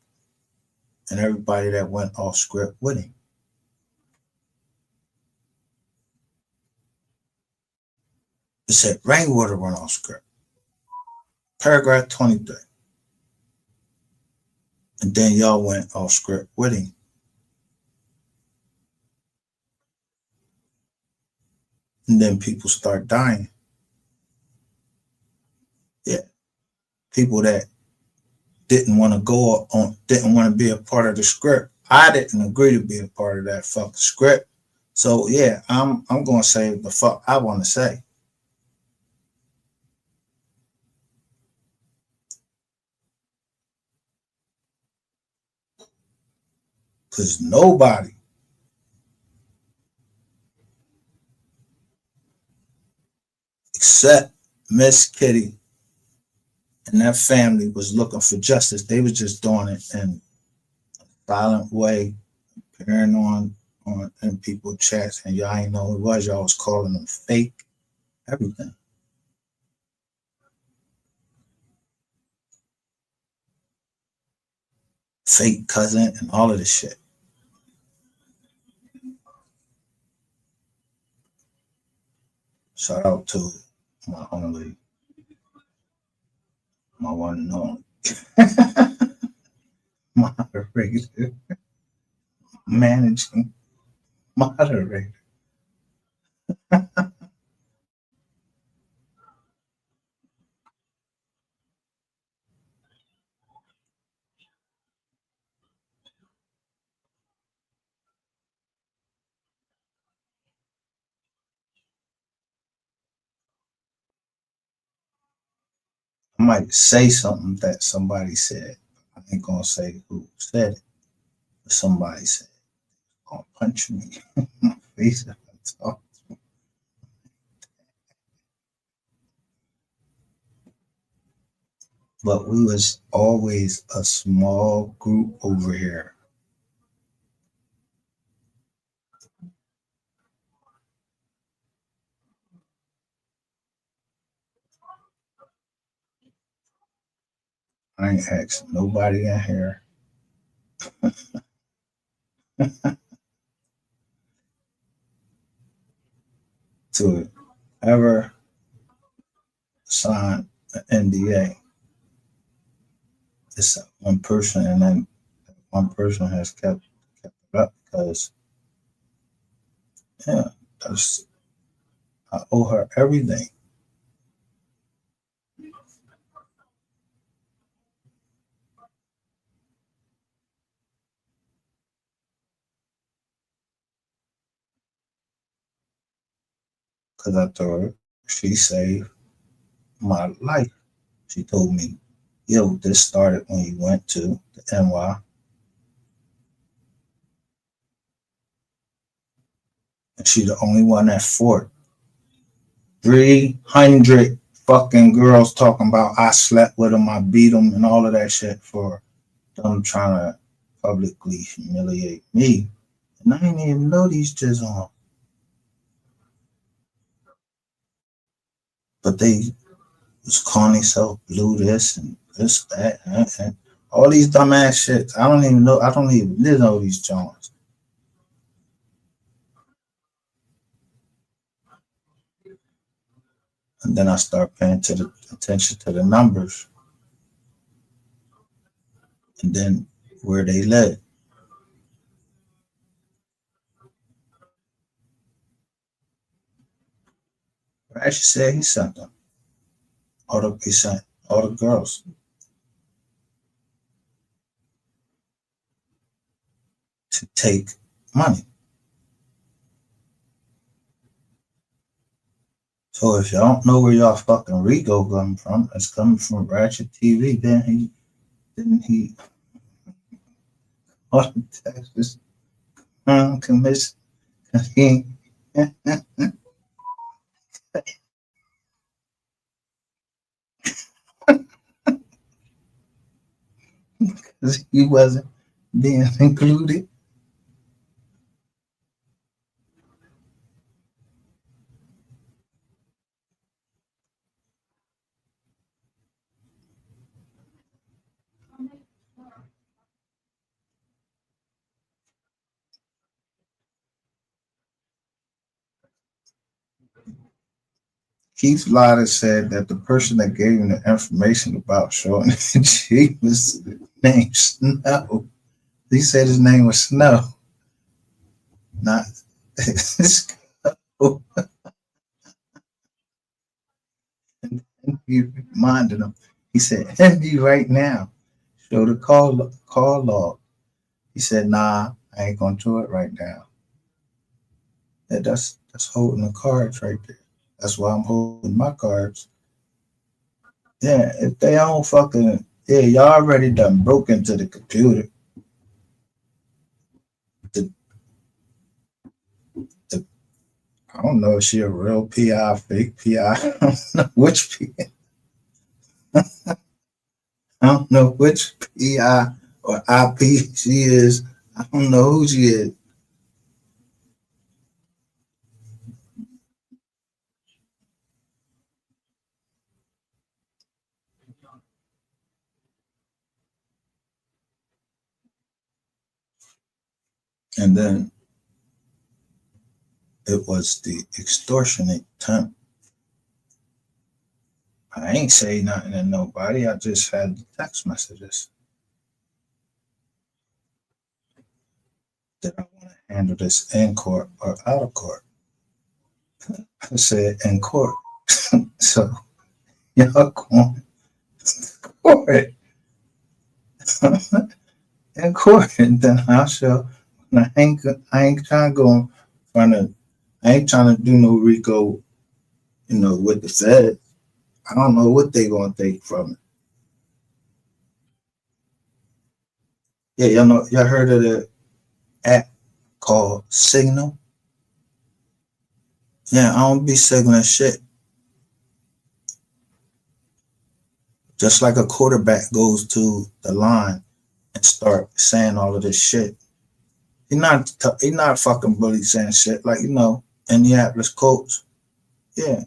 S4: and everybody that went off script with him. It said rainwater went off script. Paragraph 23. And then y'all went off script with him. And then people start dying. Yeah. People that didn't want to go on, didn't want to be a part of the script. I didn't agree to be a part of that fucking script. So yeah, I'm gonna say the fuck I want to say. Cause nobody except Miss Kitty and that family was looking for justice. They was just doing it in a violent way, appearing on in people's chats, and y'all ain't know who it was. Y'all was calling them fake, everything. Fake cousin and all of this shit. Shout out to my only, my one and only moderator, managing moderator. I might say something that somebody said. I ain't gonna say who said it, but somebody said, gonna punch me in my face if I talk. But we was always a small group over here. I ain't asked nobody in here to ever sign an NDA. It's one person, and then one person has kept it up because, yeah, I owe her everything. Because I told her she saved my life. She told me, yo, this started when you went to the NY. And she the only one that fought. 300 fucking girls talking about I slept with them, I beat them, and all of that shit for them trying to publicly humiliate me. And I didn't even know these jizz on. But they was calling themselves blue this and this, that, and all these dumbass shit. I don't even know these Jones. And then I start paying attention to the numbers. and then where they led. Ratchet said he sent them. He sent all the girls to take money. So if y'all don't know where y'all fucking Rico coming from, it's coming from Ratchet TV. Then he all the Texas commission. He because he wasn't being included. Keith Lauder said that the person that gave him the information about Shawn G was named Snow. He said his name was Snow, not Snow. And he reminded him. He said, "Hit me right now. Show the call log." He said, "Nah, I ain't gonna do it right now." Yeah, that's holding the cards right there. That's why I'm holding my cards. Yeah, if they don't fucking y'all already done broke into the computer. The, I don't know if she a real PI, fake PI. I don't know which PI. I don't know which PI or IP she is. I don't know who she is. And then it was the extortionate attempt. I ain't say nothing to nobody. I just had the text messages. Did I want to handle this in court or out of court? I said in court. So y'all going to court. In court. And then I'll show. I ain't trying to go in front of, I ain't trying to do no RICO, with the Fed. I don't know what they gonna take from it. Yeah, y'all heard of the app called Signal? Yeah, I don't be signaling shit. Just like a quarterback goes to the line and start saying all of this shit. He not fucking bully saying shit like Indianapolis Colts. Yeah,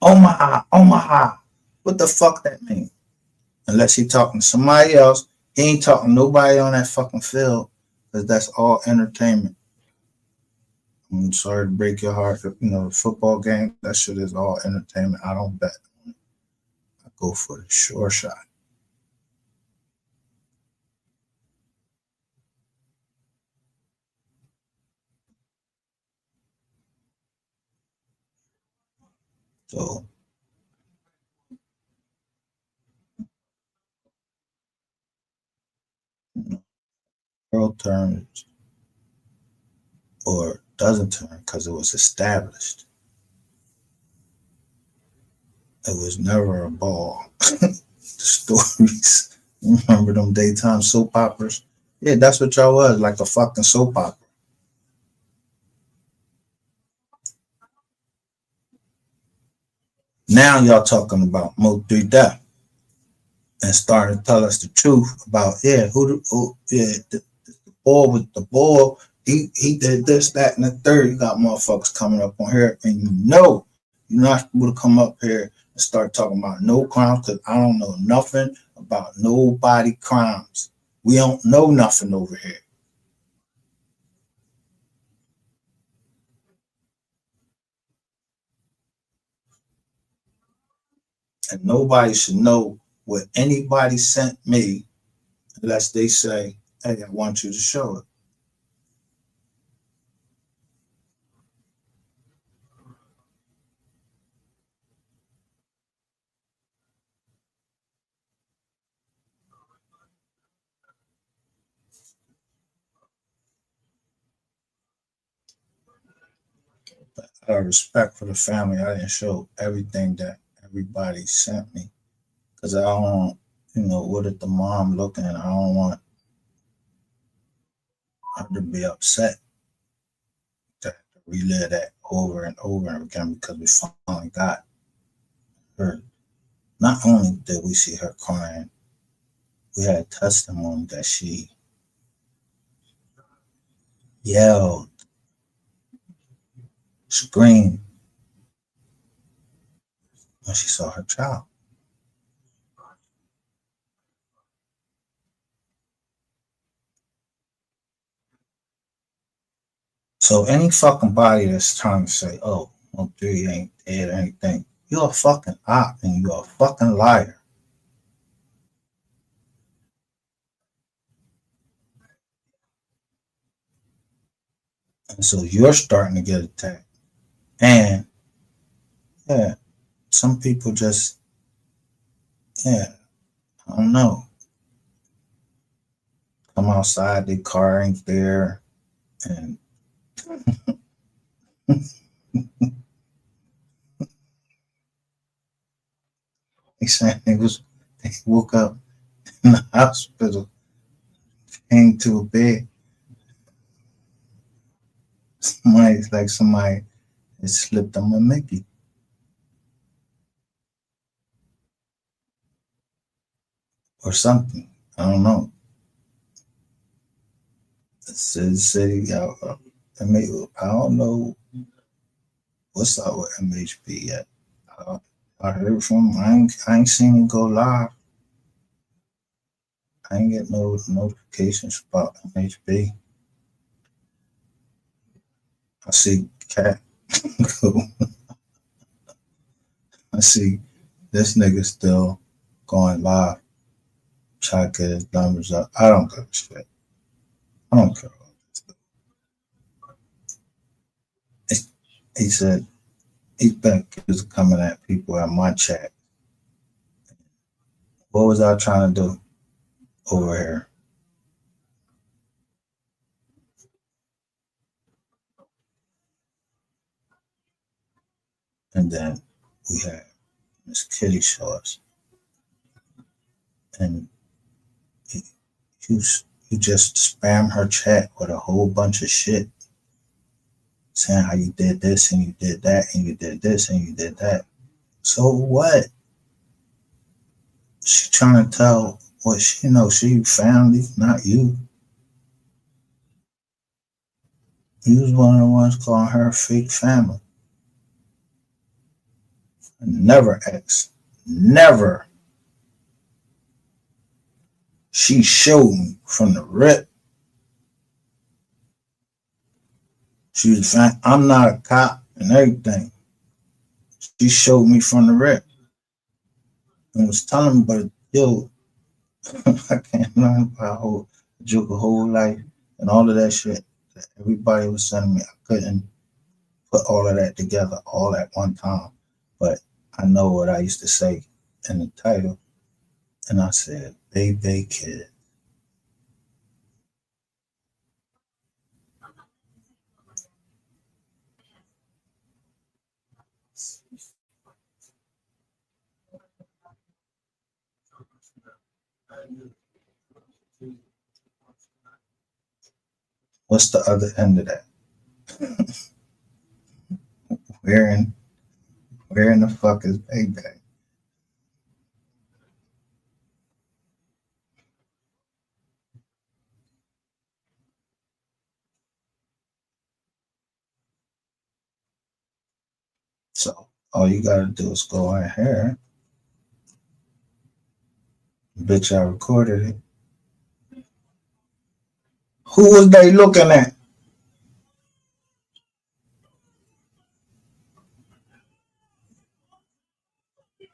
S4: Omaha. What the fuck that mean? Unless he talking to somebody else, he ain't talking to nobody on that fucking field, because that's all entertainment. I'm sorry to break your heart. The football game, that shit is all entertainment. I don't bet. I go for the sure shot. So world turns or doesn't turn because it was established. It was never a ball. The stories. Remember them daytime soap operas? Yeah, that's what y'all was, like a fucking soap opera. Now y'all talking about MO3 death and starting to tell us the truth about the boy with the ball. He did this, that, and the third. You got motherfuckers coming up on here, and you're not supposed to come up here and start talking about no crimes, because I don't know nothing about nobody crimes. We don't know nothing over here. And nobody should know what anybody sent me unless they say, hey, I want you to show it. Out of respect for the family, I didn't show everything that everybody sent me because I don't, what if the mom looking? I don't want her to be upset to relive that over and over again because we finally got her. Not only did we see her crying, we had testimony that she yelled, screamed when she saw her child. So any fucking body that's trying to say, oh, MO3 ain't dead or anything, you're a fucking op and you're a fucking liar. And so you're starting to get attacked. And yeah, some people just, I don't know, come outside, their car ain't there, and they saying they woke up in the hospital, came to a bed. Somebody had slipped them a Mickey or something. I don't know. The city, I don't know what's up with MHP yet. I heard from him. I ain't seen him go live. I ain't get no notifications about MHP. I see Cat. I see this nigga still going live, try to get his numbers up. I don't give a shit. I don't care. He said he's been accused of coming at people at my chat. What was I trying to do over here? And then we had Miss Kitty show us. And you just spam her chat with a whole bunch of shit, saying how you did this and you did that and you did this and you did that. So what? She trying to tell what she family, not you. You was one of the ones calling her fake family. Never ex. Never. She showed me from the rip. She was fine. I'm not a cop and everything. She showed me from the rip and was telling me, but yo, I can't learn about a whole life and all of that shit that everybody was sending me. I couldn't put all of that together all at one time. But I know what I used to say in the title. And I said, baby kid. What's the other end of that? Where in the fuck is baby? So all you gotta do is go in here. Bitch, I recorded it. Who was they looking at?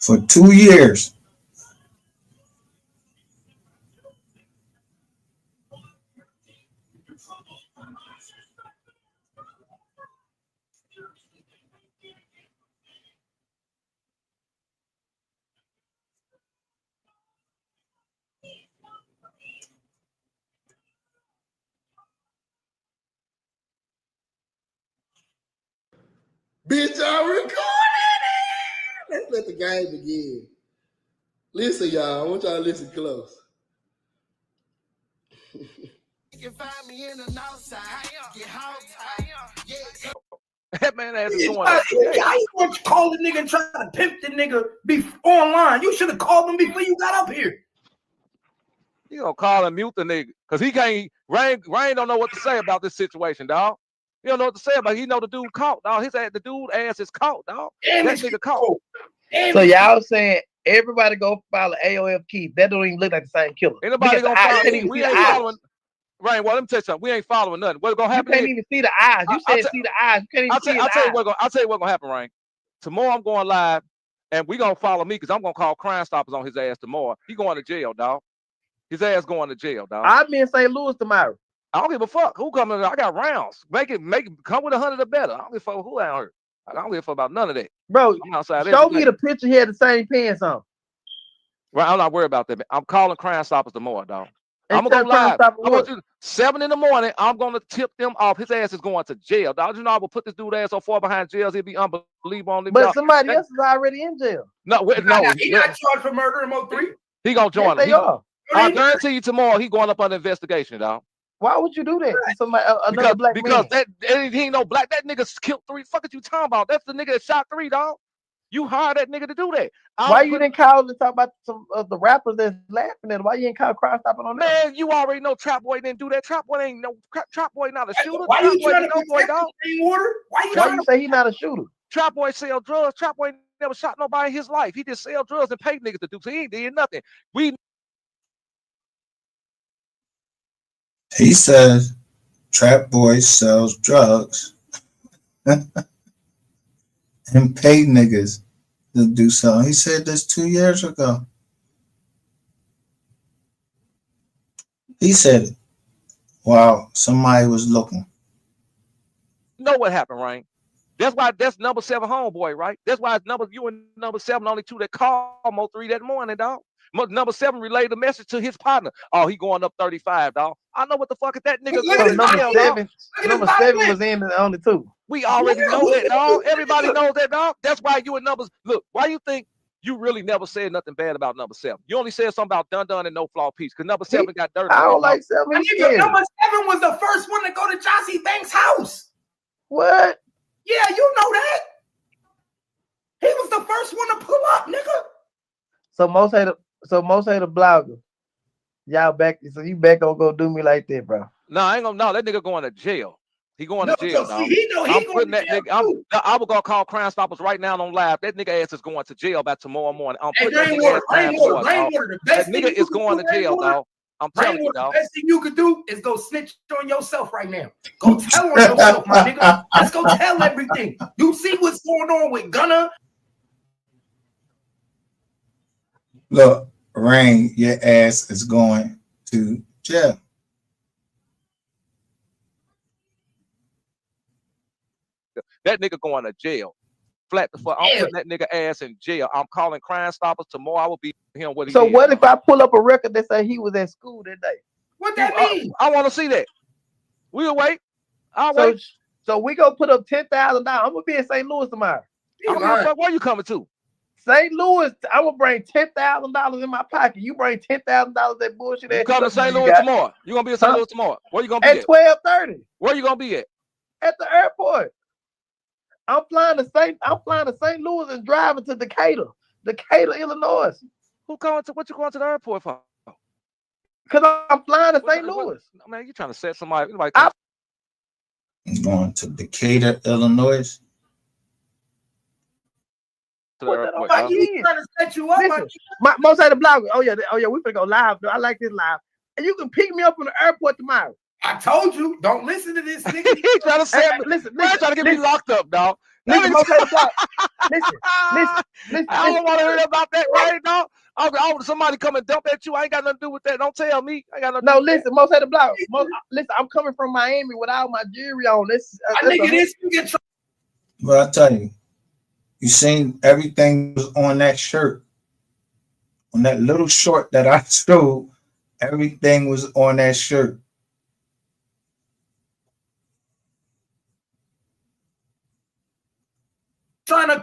S4: For 2 years.
S2: Bitch, I recorded it. Let's let the game begin. Listen, y'all. I want y'all to listen close.
S22: You can find me in the north side. Get home time.
S23: That man has it going
S7: How
S23: up.
S7: you want to call the nigga and try to pimp the nigga online? You should have called him before you got up here.
S23: You gonna call and mute the nigga because he can't. Rain don't know what to say about this situation, dog. He don't know what to say about it. He know the dude caught, dog. The dude ass is caught, dog. That nigga caught.
S24: So y'all saying everybody go follow AOF Keith? That don't even look like the same killer.
S23: Anybody gonna follow? We ain't following. Rain, well, let me tell you something. We ain't following nothing. What's gonna happen?
S24: You can't even see the eyes. You said see the eyes. You can't even see the eyes.
S23: I'll tell you what's gonna happen, Rain. Tomorrow I'm going live, and we gonna follow me because I'm gonna call Crime Stoppers on his ass tomorrow. He going to jail, dog. His ass going to jail, dog.
S24: I'll be in St. Louis tomorrow.
S23: I don't give a fuck who coming. I got rounds. Make it come with 100 or better. I don't give a fuck who out here. I don't give a fuck about none of that.
S24: Bro,
S23: I'm outside.
S24: Show me the picture. He had the same pants on.
S23: Right, I'm not worried about that. I'm calling Crime Stoppers tomorrow, dog.
S24: And
S23: I'm gonna go live.
S24: I
S23: want you 7 in the morning. I'm gonna tip them off. His ass is going to jail, dog. You know I will put this dude ass so far behind jails. He'll be unbelievable on them.
S24: But somebody else is already in jail.
S23: No,
S7: He not charged for murder, MO3.
S23: He gonna join
S24: yes,
S23: them. I guarantee you tomorrow he going up under investigation, dog.
S24: Why would you do that? Somebody, another black
S23: because
S24: man.
S23: He ain't no black. That nigga killed 3. Fuck what you talking about? That's the nigga that shot 3, dog. You hired that nigga to do that.
S24: Why you didn't call and talk about some of the rappers that's laughing at it? Why you didn't call Crime Stopping on that?
S23: Man, you already know Trap Boy didn't do that. Trap Boy ain't no Trap Boy not a shooter.
S7: Why
S23: Trap
S7: you
S23: Boy
S7: trying to
S23: no boy, dog.
S24: Why you say he not a shooter?
S23: Trap Boy sell drugs. Trap Boy never shot nobody in his life. He just sell drugs and pay niggas to do. So he ain't did nothing.
S4: He says Trap Boy sells drugs and pay niggas to do something. He said this 2 years ago. He said it while somebody was looking.
S23: You know what happened, right? That's why that's number 7 homeboy, right? That's why you and number 7 only 2 that called MO3 that morning, dog. Number 7 relayed the message to his partner. Oh, he going up 35, dog. I know what the fuck is that nigga going
S24: number 7 was in the only 2.
S23: We already know that, dog. Everybody knows that, dog. That's why you and numbers. Look, why you think you really never said nothing bad about number 7? You only said something about Dun and No Flaw Peace because number 7 got dirty.
S24: I don't like 7.
S7: Number 7 was the first one to go to Jossie Banks' house.
S24: What?
S7: Yeah, you know that. He was the first one to pull up, nigga.
S24: So most hate a blogger. Y'all back, so you back gonna go do me like that, bro.
S23: No, I ain't gonna. No, that nigga going to jail. He going to jail, dog.
S7: I'm
S23: putting that nigga. I was gonna call Crime Stoppers right now on live. That nigga ass is going to jail by tomorrow morning. I'm putting that nigga ass that nigga is going to jail, dog. I'm telling you, dog.
S7: The best thing you could do is go snitch on yourself right now. Go tell on yourself, my nigga. Let's go tell everything. You see what's going on with Gunna?
S4: Look, Rain, your ass is going to jail.
S23: That nigga going to jail. Flat the fuck. I'm putting that nigga ass in jail. I'm calling Crime Stoppers tomorrow. I will be him what he
S24: So
S23: is.
S24: what if I pull up a record that say he was at school that day?
S7: What that mean?
S23: I want to see that. We'll wait. I'll wait.
S24: So we go put up $10,000. I'm gonna be in St. Louis tomorrow.
S23: Where you coming to?
S24: St. Louis. I'm gonna bring $10,000 in my pocket. You bring $10,000. That bullshit.
S23: You coming to St. Louis tomorrow? You gonna be in St. Louis tomorrow? Where you gonna be
S24: at 12:30?
S23: Where you gonna be at?
S24: At the airport. I'm flying to St. Louis and driving to Decatur, Illinois.
S23: What you going to the airport for?
S24: Because I'm flying to St. Louis.
S23: Man, you trying to set somebody?
S4: I'm going to Decatur, Illinois.
S7: Why you trying to set you up?
S24: Listen, most of the blogger. Oh yeah, we finna go live. I like this live. And you can pick me up from the airport tomorrow. I told you, don't listen to this nigga.
S23: He trying to say,
S24: listen,
S23: trying to get me locked up, dog.
S24: Listen, Mockumentary Block. Listen.
S23: I don't want to hear about that, right, dog. Somebody come and dump at you. I ain't got nothing to do with that. Don't tell me. I ain't got nothing to do with
S24: listen, Mockumentary Block. Listen, I'm coming from Miami with all my jewelry on.
S4: But I tell you, you seen everything was on that shirt. On that little short that I stole, everything was on that shirt.
S24: Trying to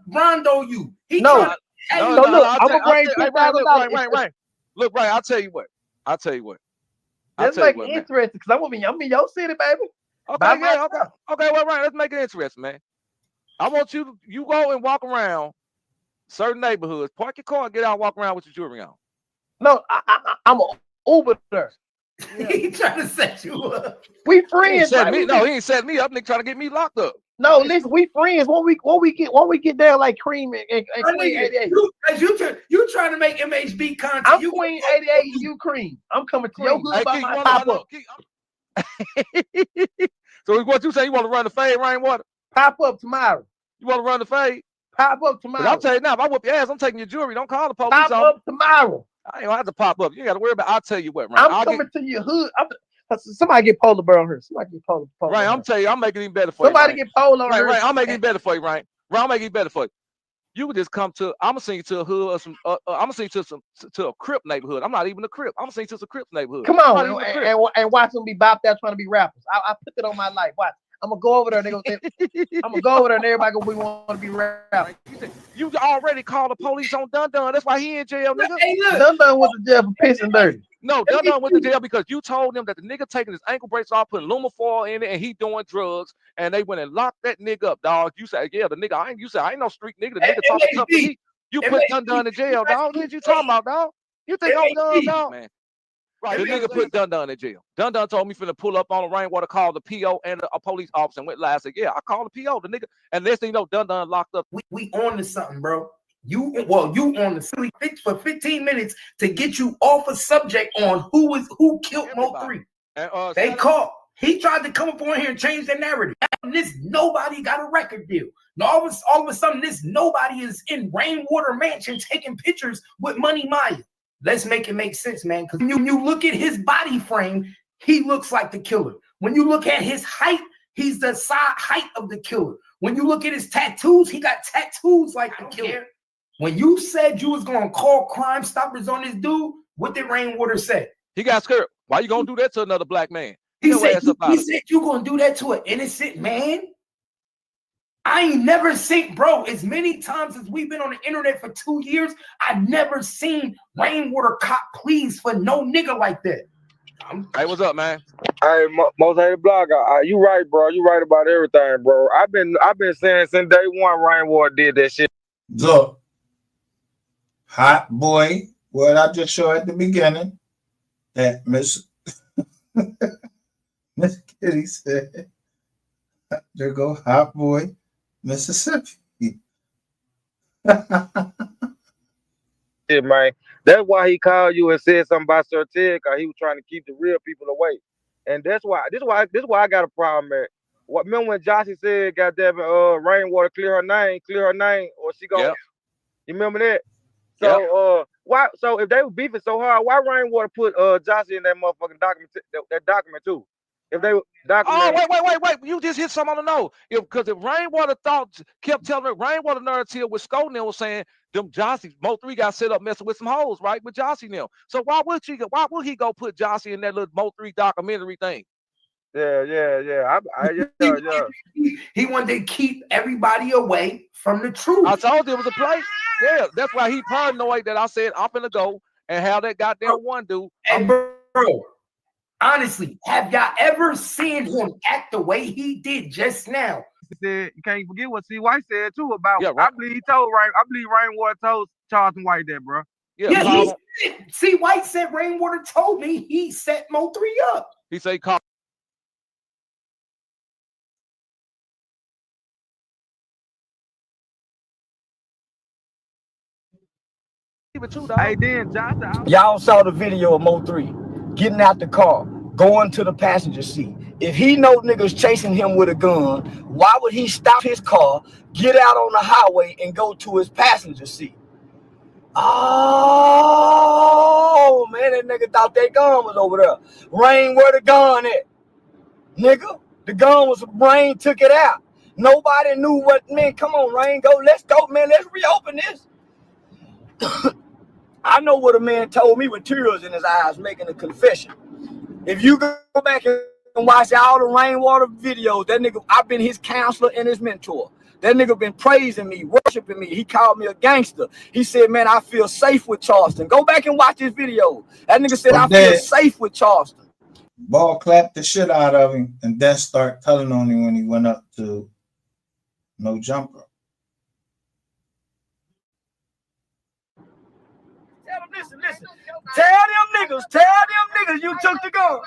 S24: Rondo you.
S23: Look,
S24: I'm gonna bring $2,000.
S23: Right. Look, right. I'll tell you what.
S24: Let's make it interesting because I'm in your city, baby.
S23: Okay, well, right. Let's make it interesting, man. I want you go and walk around certain neighborhoods. Park your car and get out and walk around with your jewelry on.
S24: No, I'm an Uber there. Yeah. He trying to set you up. We friends.
S23: He ain't set me up. Nigga trying to get me locked up.
S24: No, listen, we friends. When we get there like Cream and Queen 88. You trying to make MHB content. I'm Queen 88, you Cream. I'm coming to your hood by my pop up.
S23: So what you say? You want to run the fade, Rainwater?
S24: Pop up tomorrow.
S23: You want to run the fade?
S24: Pop up tomorrow.
S23: I'll tell you now, if I whoop your ass, I'm taking your jewelry. Don't call the police.
S24: Pop up tomorrow.
S23: I ain't gonna have to pop up. You got to worry about. I'll tell you what, right?
S24: I'm coming to your hood. Somebody get Polar Bear on here. Somebody get Polar.
S23: Right, I'm telling you, I'm making it even better for you.
S24: Somebody get Polar on here.
S23: Right, I'm making it better for you, right? Right, I'm making it better for you. You would just come to. I'm gonna send you to a hood or some. I'm gonna send you to a Crip neighborhood. I'm not even a Crip. I'm gonna send you to some Crips neighborhood.
S24: Come on, and watch them be bopped out trying to be rappers. I put it on my life. Watch. I'm gonna go over there. I'm gonna go over there, and everybody go. We want to be rappers.
S23: You already called the police on Dun Dun. That's why he in jail, nigga.
S24: Hey, look. Dun Dun went to jail for pissing dirty.
S23: No, Dun Dun went to jail because you told them that the nigga taking his ankle brace off, putting Lumifoil in it, and he doing drugs, and they went and locked that nigga up, dog. You said, yeah, the nigga. You said I ain't no street nigga. The nigga talking tough to me. You put Dun Dun in jail, dog. What you talking about, dog? You think I'm done, dog? Man. Right, the nigga put Dun Dun in jail. Dun Dun told me finna pull up on a Rainwater, call the PO and a police officer, and went live. I said, yeah, I called the PO. The nigga, and next thing you know, Dun Dun locked up.
S24: We on to something, bro. You on the silly fix for 15 minutes to get you off a subject on who killed Mo3. They caught. He tried to come up on here and change the narrative. And this nobody got a record deal. Now all of a sudden, this nobody is in Rainwater Mansion taking pictures with Money Maya. Let's make it make sense, man. Because when you look at his body frame, he looks like the killer. When you look at his height, he's the height of the killer. When you look at his tattoos, he got tattoos like the killer. When you said you was gonna call Crime Stoppers on this dude, what did Rainwater say?
S23: He got scared. Why you gonna do that to another black man?
S24: He said you gonna do that to an innocent man? I ain't never seen, bro, as many times as we've been on the internet for 2 years, I've never seen Rainwater cop pleas for no nigga like that.
S23: Hey, what's up, man?
S8: Hey, Mockumentary Block, you right, bro. You right about everything, bro. I've been saying since day one Rainwater did that shit.
S4: Look, hot boy, what I just showed at the beginning, that Miss Kitty said, there go hot boy, Mississippi.
S8: Yeah, man. That's why he called you and said something about Sir Ted, because he was trying to keep the real people away. And that's why I got a problem, man. Remember when Jossie said, goddamn Rainwater clear her name, or she go. Yep. You remember that? So why? So if they were beefing so hard, why Rainwater put Jossie in that motherfucking document too? If they
S23: wait! You just hit something on the nose. Because if Rainwater kept telling her, Rainwater narrative with Scolding was saying them Jossie Mo3 got set up messing with some hoes, right? With Jossie now. So why would he go put Jossie in that little Mo3 documentary thing?
S8: Yeah.
S24: He wanted to keep everybody away from the truth.
S23: I told you it was a play. Yeah, that's why he paranoid that I said I'm finna go and have that goddamn one dude.
S24: And bro, honestly, have y'all ever seen him act the way he did just now?
S8: Said, you can't forget what C. White said too about. Yeah, right. I believe Rainwater told Charlton White that, bro.
S24: C. White said Rainwater told me he set Mo3 up.
S23: He said call.
S8: Hey, then Johnson,
S9: y'all saw the video of Mo3 getting out the car, going to the passenger seat. If he know niggas chasing him with a gun, why would he stop his car, get out on the highway, and go to his passenger seat? Oh, man, that nigga thought that gun was over there. Rain, where the gun at? Nigga, the gun was, Rain took it out. Nobody knew what, man, come on, Rain, go, let's go, man, let's reopen this. I know what a man told me with tears in his eyes making a confession. If you go back and watch all the Rainwater videos, that nigga, I've been his counselor and his mentor. That nigga been praising me, worshiping me. He called me a gangster. He said, man, I feel safe with Charleston. Go back and watch his video. That nigga said, I feel safe with Charleston.
S4: Ball clapped the shit out of him and then start telling on him when he went up to No Jumper.
S9: Listen. Tell them niggas you took the gun.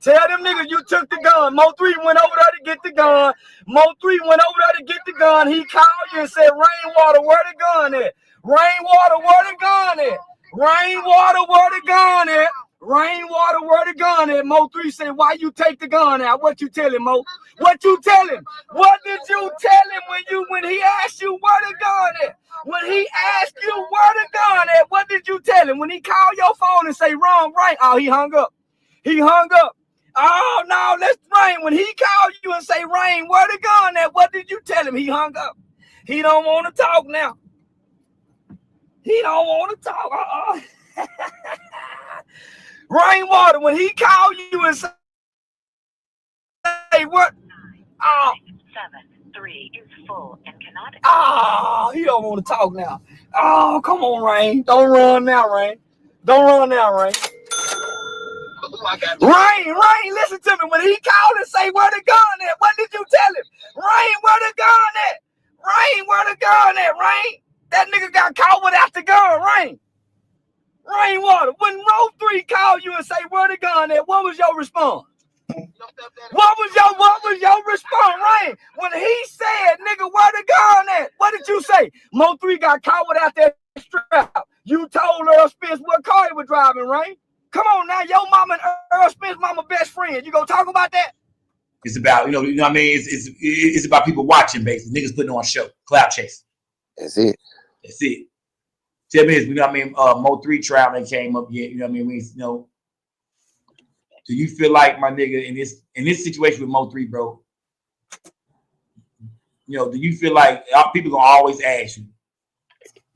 S9: Tell them niggas you took the gun. Mo3 went over there to get the gun. Mo3 went over there to get the gun. He called you and said, Rainwater, where the gun at? Rainwater, where the gun at? Rainwater, where the gun at? Rainwater, where the gun at? Mo3 said, why you take the gun out? What you tell him, Mo? What you tell him? What did you tell him when he asked you where the gun at? When he asked you where the gun at, what did you tell him? When he called your phone and say wrong, right? Oh, he hung up. He hung up. Oh, no, let's Rain. When he called you and say, Rain, where the gun at? What did you tell him? He hung up. He don't want to talk now. He don't want to talk. Rainwater, when he called you and say, what? Oh.
S11: 7-3 is full and cannot.
S9: Oh, he don't want to talk now. Oh, come on, Rain. Don't run now, Rain. Don't run now, Rain. Rain, listen to me. When he called and say, where the gun at? What did you tell him? Rain, where the gun at? Rain, where the gun at? Rain. That nigga got caught without the gun, Rain. Rainwater, when Mo3 called you and say, where the gun at? What was your response? What was your response, Rain? When he said, nigga, where the gun at? What did you say? Mo3 got caught without that strap. You told Earl Spence what car he was driving, Rain. Come on now, your mama and Earl Spence mama best friend. You gonna talk about that?
S12: It's about, you know what I mean? It's about people watching, basically. Niggas putting on a show. Cloud chasing.
S8: That's it.
S12: Tell me this, you know what I mean? Mo3 trial ain't came up yet, you know what I mean? Do you feel like, my nigga, in this situation with Mo3, bro, do you feel like people gonna always ask you,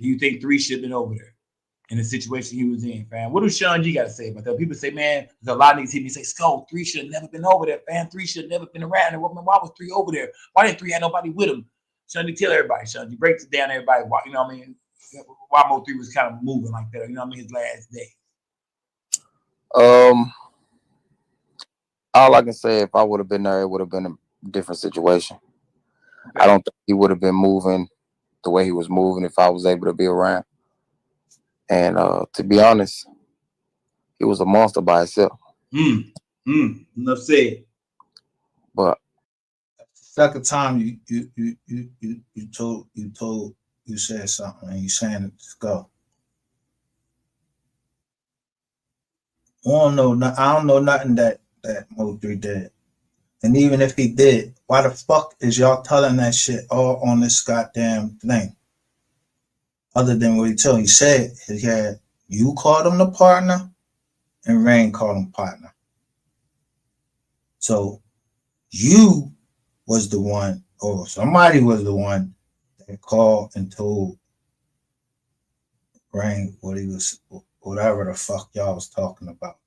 S12: do you think 3 should have been over there in the situation he was in, fam? What does Shawn G got to say about that? People say, man, there's a lot of niggas hit me and say, Skull, 3 should have never been over there, fam. 3 should have never been around. And why was 3 over there? Why didn't 3 have nobody with him? Shawn G, tell everybody, Shawn G, breaks it down to everybody, why, you know what I mean? Why Mo3 was kind of moving like that, you know what I mean, his last day.
S8: All I can say, if I would have been there, it would have been a different situation. Okay. I don't think he would have been moving the way he was moving if I was able to be around. And to be honest, he was a monster by himself.
S12: Enough said.
S8: But
S4: second time you said something and you saying it, let's go. I don't know nothing that Mo3 did. And even if he did, why the fuck is y'all telling that shit all on this goddamn thing? Other than what he told you. He said he had, you called him the partner and Rain called him partner. So you was the one, or somebody was the one that called and told Rain what he was, whatever the fuck y'all was talking about.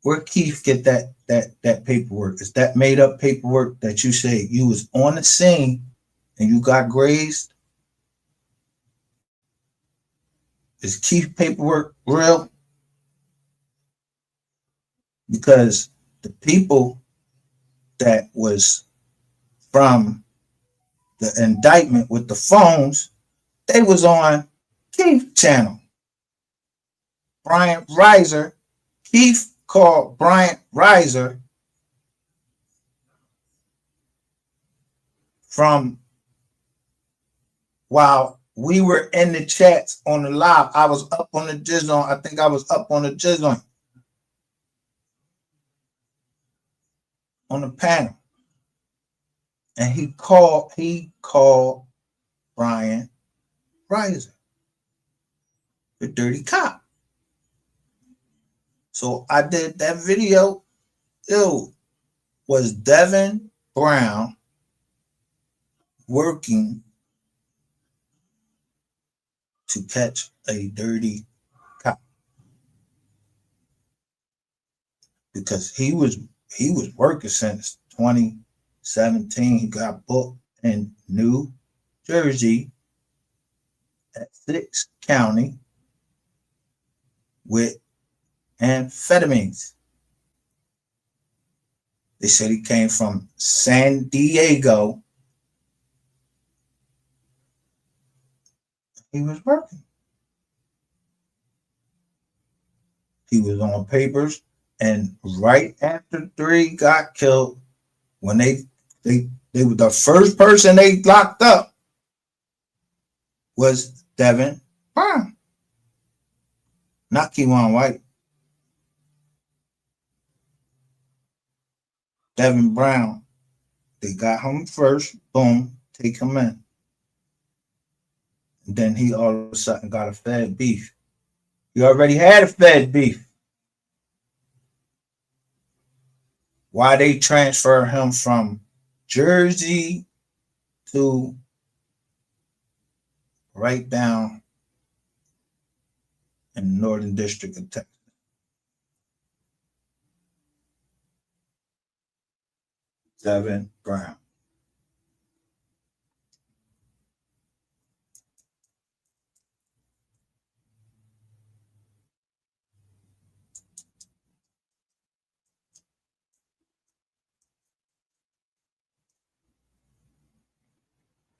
S4: Where Keith get that paperwork? Is that made up paperwork that you say you was on the scene and you got grazed? Is Keith paperwork real? Because the people that was from the indictment with the phones, they was on Keith channel. Bryant Reiser, Keith called Bryant Reiser from while we were in the chats on the live. I was up on the Jizzon. I think I was up on the Jizzon. on the panel, and he called Brian Reiser, the dirty cop. So I did that video. It was Devin Brown working to catch a dirty cop, because he was working since 2017. He got booked in New Jersey at 6 County with amphetamines. They said he came from San Diego. He was working. He was on papers, and right after 3 got killed, when they were the first person they locked up was Devin Brown, not Keywan White. Devin Brown. They got him first, boom, take him in. And then he all of a sudden got a Fed beef. He already had a Fed beef. Why they transfer him from Jersey to right down in the Northern District of Texas. Devin Brown.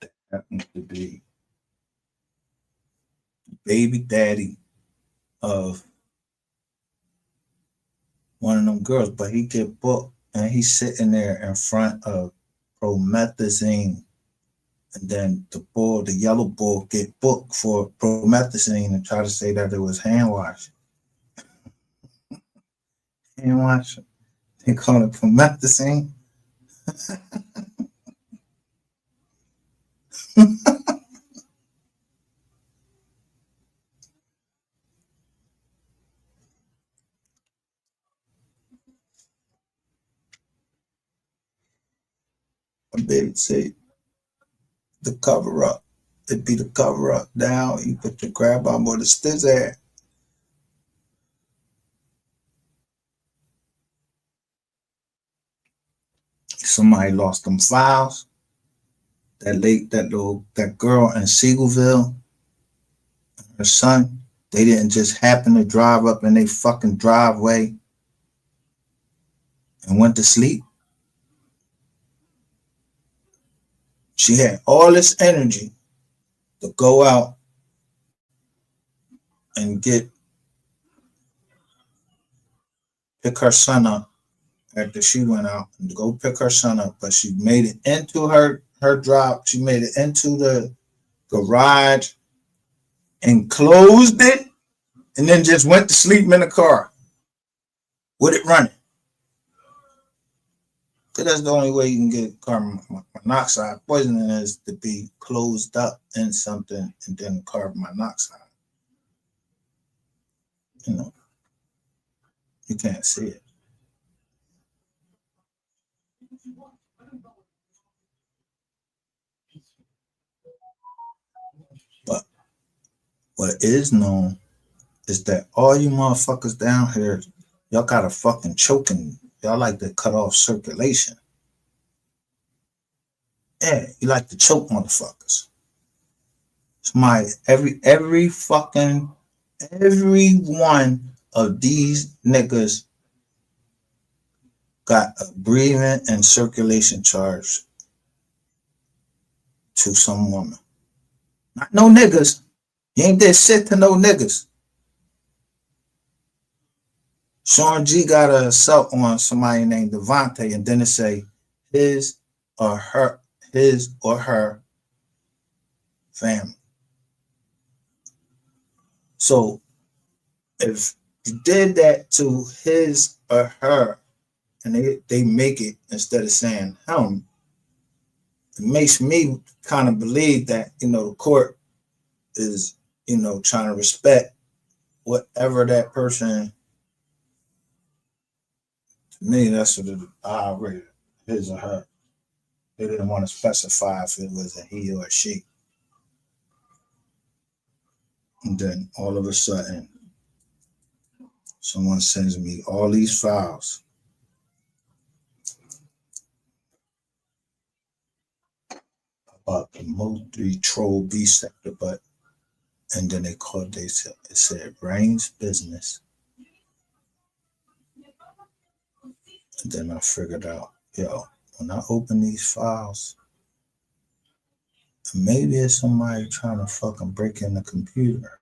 S4: That happens to be baby daddy of one of them girls, but he get booked and he's sitting there in front of promethazine. And then the yellow bull get booked for promethazine and try to say that it was hand wash. Hand wash. They call it promethazine. They say the cover up. It'd be the cover up down. You put your grab on with the stiz at. Somebody lost them files. That girl in Seagoville, her son, they didn't just happen to drive up in their fucking driveway and went to sleep. She had all this energy to go out and pick her son up after she went out and go pick her son up, but she made it into her drive. She made it into the garage and closed it, and then just went to sleep in the car with it running. Because that's the only way you can get carbon monoxide poisoning, is to be closed up in something and then carbon monoxide. You know, you can't see it. But what is known is that all you motherfuckers down here, y'all got a fucking choking. Y'all like to cut off circulation. Yeah, you like to choke motherfuckers. Every one of these niggas got a breathing and circulation charge to some woman. Not no niggas. You ain't did shit to no niggas. Shawn G got a assault on somebody named Devontae, and then it say his or her family. So if you did that to his or her and they make it instead of saying him. It makes me kind of believe that, the court is, trying to respect whatever that person. To me, that's what I rated, his or her. They didn't want to specify if it was a he or a she. And then all of a sudden, someone sends me all these files about the MO3 troll B sector, and then it said Rain's business. And then I figured out, when I open these files, maybe it's somebody trying to fucking break in the computer.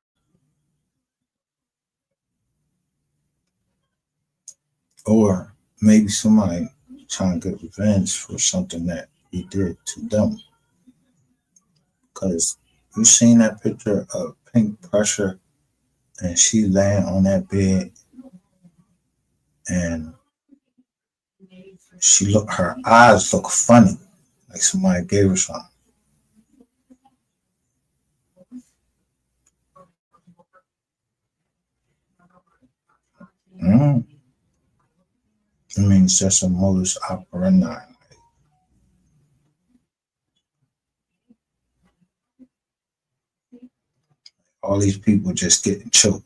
S4: Or maybe somebody trying to get revenge for something that he did to them. Because you seen that picture of Pink Pressure and she laying on that bed and her eyes look funny, like somebody gave her something. It means that's a modus operandi. All these people just getting choked.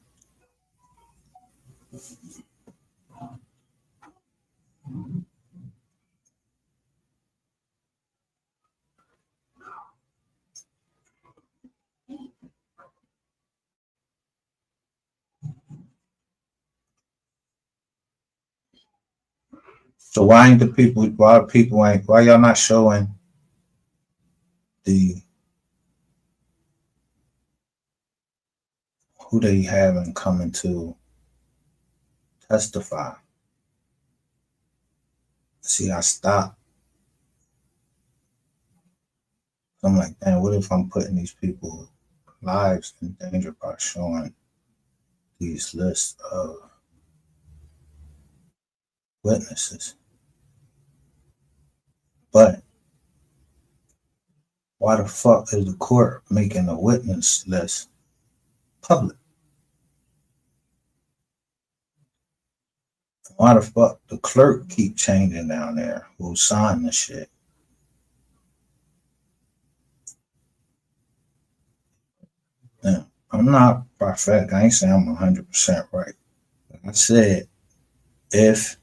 S4: So why y'all not showing who they having coming to testify? See, I stopped. I'm like, man, what if I'm putting these people's lives in danger by showing these lists of witnesses? But why the fuck is the court making a witness list public? Why the fuck the clerk keep changing down there who signed the shit? Now, I'm not prophetic. I ain't saying I'm 100% right. Like I said, if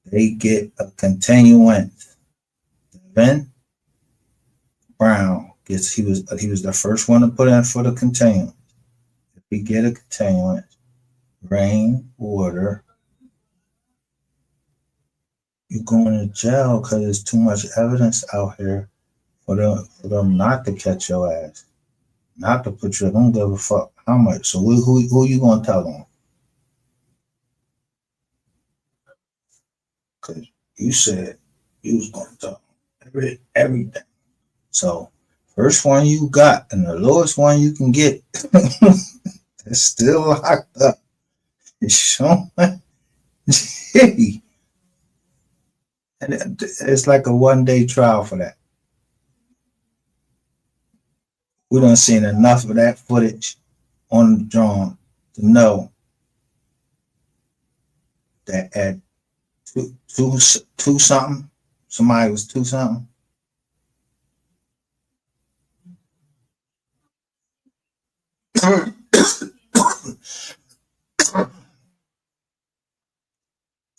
S4: they get a continuance, then Brown gets he was the first one to put in for the continuance. If we get a continuance, rain, water, you're going to jail because there's too much evidence out here for them not to catch your ass, not to put you. I don't give a fuck how much. So who you gonna tell them? Because you said you was gonna tell them everything. So first one you got and the lowest one you can get is still locked up. It's Shawn. And it's like a 1-day trial for that. We done seen enough of that footage on the drone to know that at two something, somebody was 2 something.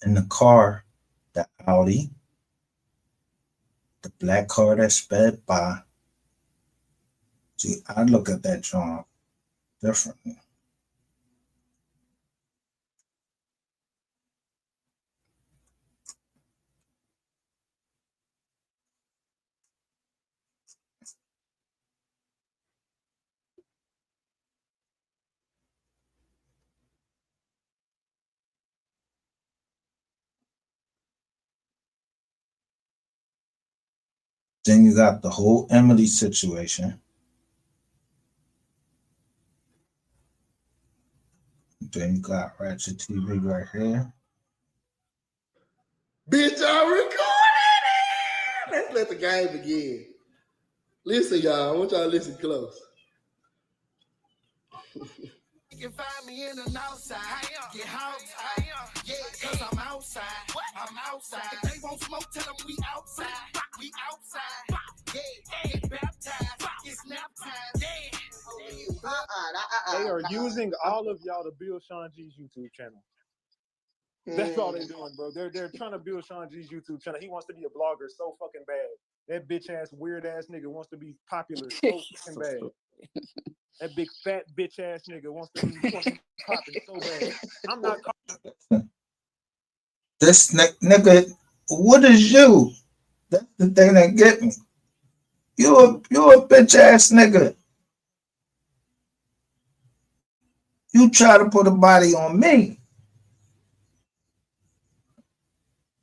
S4: In the car, the Audi, the black car that sped by. See, I look at that drone differently. Then you got the whole Emily situation. Then you got Ratchet TV right here.
S2: Bitch, I recorded it. Let's let the game begin. Listen, y'all. I want y'all to listen close.
S22: You can find me in the north side. Get outside. Yeah, cause I'm outside. I'm outside. If they won't smoke, tell them we outside. We outside. Yeah, get baptized. It's nap time. Yeah.
S6: They are using all of y'all to build Shawn G's YouTube channel. That's all they're doing, bro. They're trying to build Shawn G's YouTube channel. He wants to be a blogger so fucking bad. That bitch ass, weird ass nigga wants to be popular so fucking bad. That big fat bitch ass nigga wants to be fucking popping so bad. I'm not.
S4: This nigga, what is you? That's the thing that get me. You a bitch ass nigga. You try to put a body on me.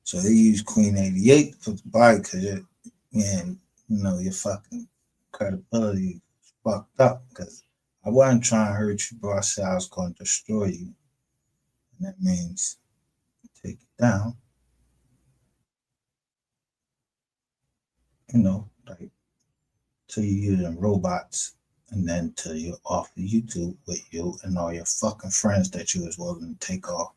S4: So he used Queen 88 to put the body because your fucking credibility is fucked up. Because I wasn't trying to hurt you, bro. I said I was going to destroy you. And that means take it down. Like till you're using robots and then till you're off of YouTube with you and all your fucking friends that you was willing to take off.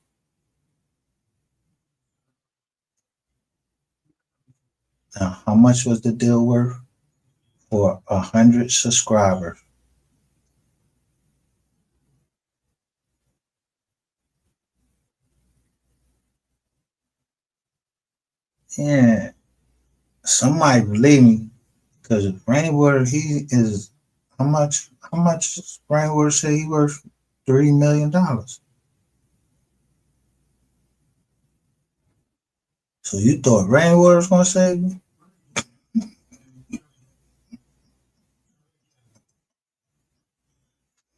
S4: Now, how much was the deal worth? For 100 subscribers. Yeah, somebody believe me, because Rainwater, he is how much Rainwater say he worth $3 million. So you thought Rainwater was gonna save me?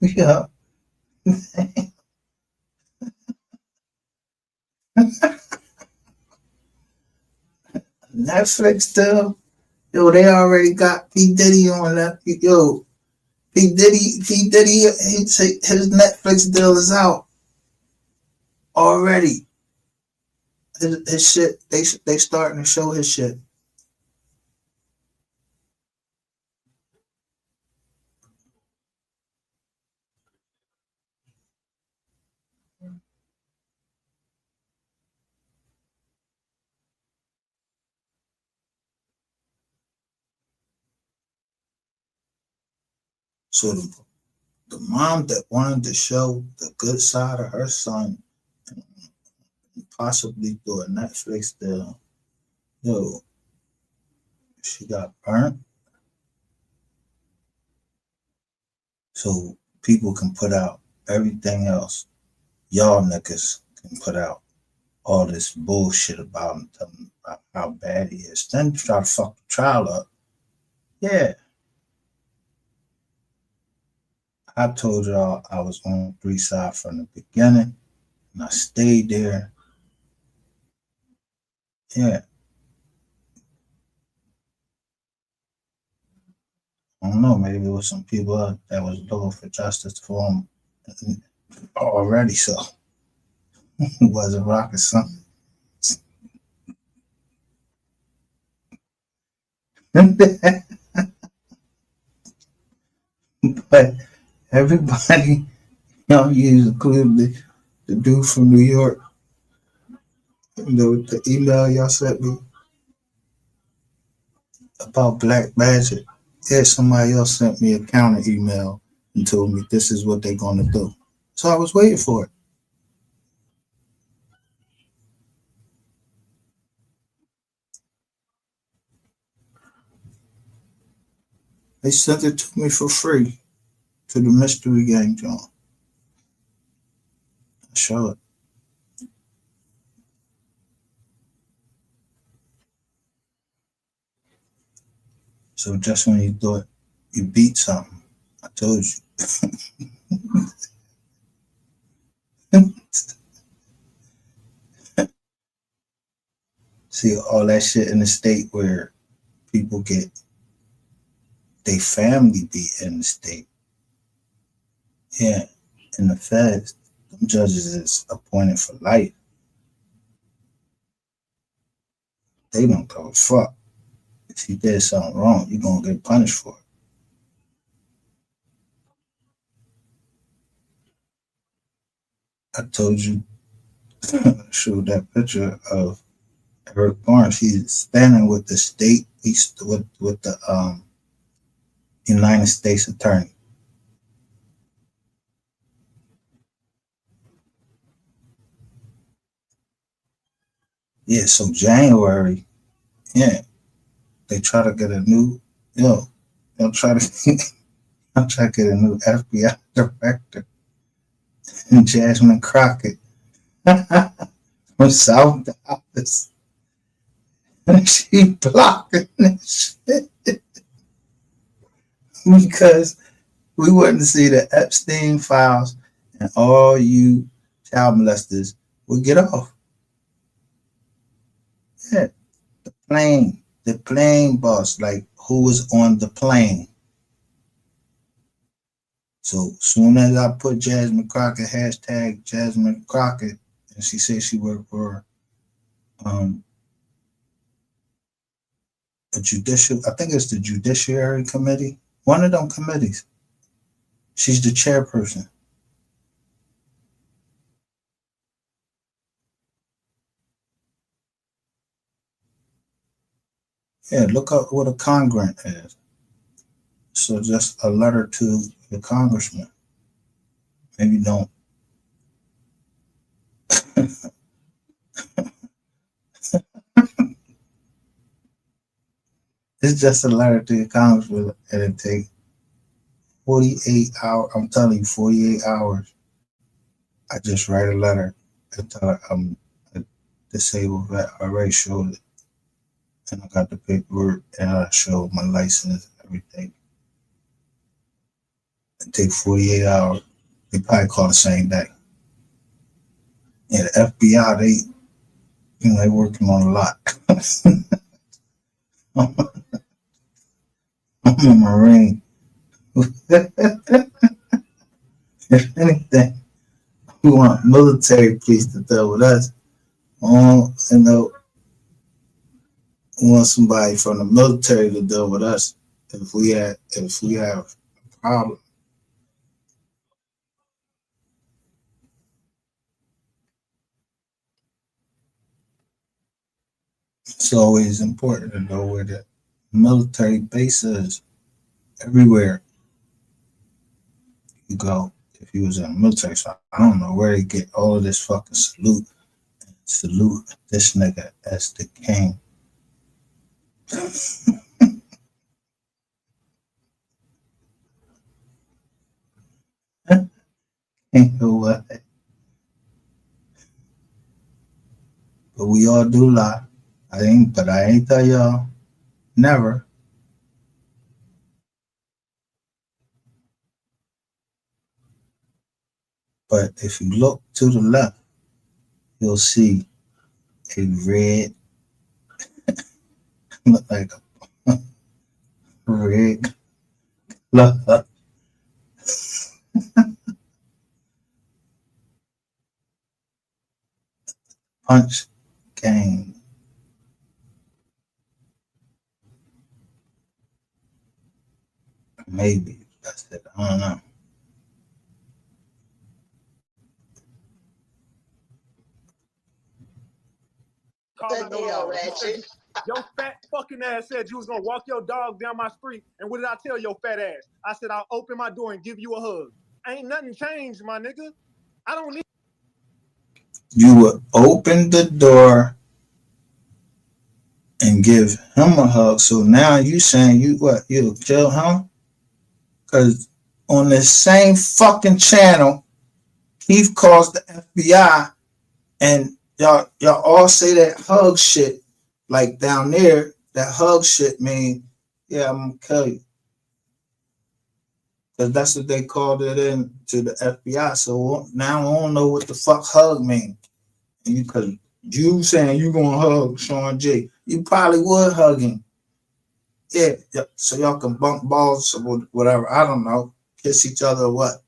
S4: Yeah. Netflix still, they already got P. Diddy on that. Yo, P. Diddy, his Netflix deal is out already. His shit, they starting to show his shit. So the mom that wanted to show the good side of her son, possibly through a Netflix deal, she got burnt. So people can put out everything else. Y'all niggas can put out all this bullshit about him, telling about how bad he is. Then try to fuck the trial up. Yeah. I told y'all I was on 3 side from the beginning, and I stayed there. Yeah. I don't know, maybe it was some people that was looking for justice for him already, so it wasn't rocket science. But everybody, including the dude from New York, the email y'all sent me about Black Magic. Yeah, somebody else sent me a counter email and told me this is what they're going to do. So I was waiting for it. They sent it to me for free to the Mystery Gang, John. I show it. So just when you thought you beat something, I told you. See all that shit in the state where people get their family beat in the state. Yeah, in the feds, them judges is appointed for life. They don't give a fuck. If you did something wrong, you're gonna get punished for it. I told you, showed that picture of Eric Barnes. He's standing with the state, with the United States Attorney. Yeah, so January, yeah, they try to get a new, they'll try to, I'll try to get a new FBI director, Jasmine Crockett from South Dallas. She blocking this shit because we wouldn't see the Epstein files and all you child molesters would get off. Yeah, the plane boss, like who was on the plane. So soon as I put Jasmine Crockett, hashtag Jasmine Crockett, and she said she worked for a judicial, I think it's the Judiciary Committee, one of them committees. She's the chairperson. Yeah, look up what a congrant is. So just a letter to the congressman. Maybe don't. It's just a letter to the congressman, and it take 48 hours. I'm telling you, 48 hours. I just write a letter and tell her I'm a disabled vet. I already showed it. And I got the paperwork and I showed my license, everything. It take 48 hours. They probably call the same day. Yeah, the FBI, they working on a lot. I'm a Marine. If anything, we want military police to deal with us. We want somebody from the military to deal with us if we have a problem. It's always important to know where the military base is. Everywhere you go, if you was in the military, so I don't know where they get all of this fucking salute this nigga as the king. Ain't no way. But we all do lie. I ain't tell y'all never. But if you look to the left, you'll see a red, look like a red glove. Punch game. Maybe that's it. I don't know.
S6: Calling no dog. Your fat fucking ass said you was gonna walk your dog down my street, and what did I tell your fat ass? I said I'll open my door and give you a hug. Ain't nothing changed, my nigga. I don't need.
S4: You would open the door and give him a hug. So now you saying you'll kill him? Because on the same fucking channel, Keith calls the FBI, and y'all all say that hug shit. Like down there, that hug shit mean, yeah, I'm gonna kill you. Because that's what they called it in to the FBI. So now I don't know what the fuck hug mean. Because you saying you gonna hug Shawn J. You probably would hug him. Yeah, so y'all can bump balls or whatever. I don't know. Kiss each other or what.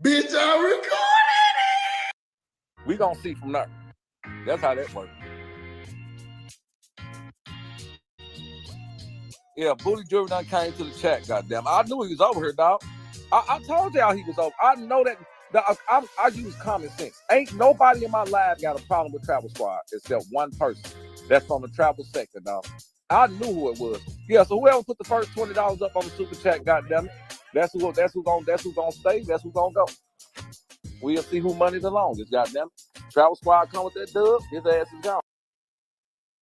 S2: Bitch, I recorded it.
S23: We gonna see from there. That's how that works. Yeah, Booty Jewelry done came to the chat, goddamn. I knew he was over here, dog. I told y'all he was over. I know that. I use common sense. Ain't nobody in my life got a problem with Travel Squad except one person. That's from the travel sector, dog. I knew who it was. Yeah, so whoever put the first $20 up on the super chat, goddamn it, that's who gonna stay. That's who gonna go. We'll see who money the longest, goddamn it. Travel Squad come with that dub, his ass is gone.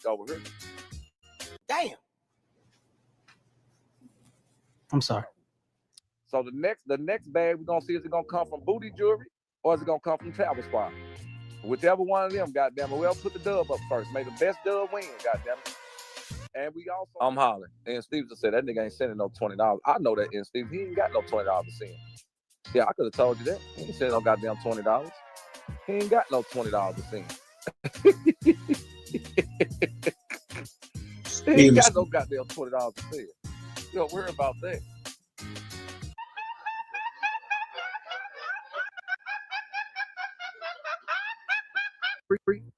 S23: Over here.
S24: Damn. I'm sorry.
S23: So the next bag we're gonna see, is it gonna come from Booty Jewelry or is it gonna come from Travel Squad? Whichever one of them, goddamn it, whoever put the dub up first, may the best dub win, goddamn it. And we also, I'm hollering. And Stevenson said that nigga ain't sending no $20. I know that, and Steve, he ain't got no $20 to send. Yeah, I could have told you that. He ain't sending no goddamn $20. He ain't got no $20 to send. He ain't got no goddamn $20 to send. You don't worry about that.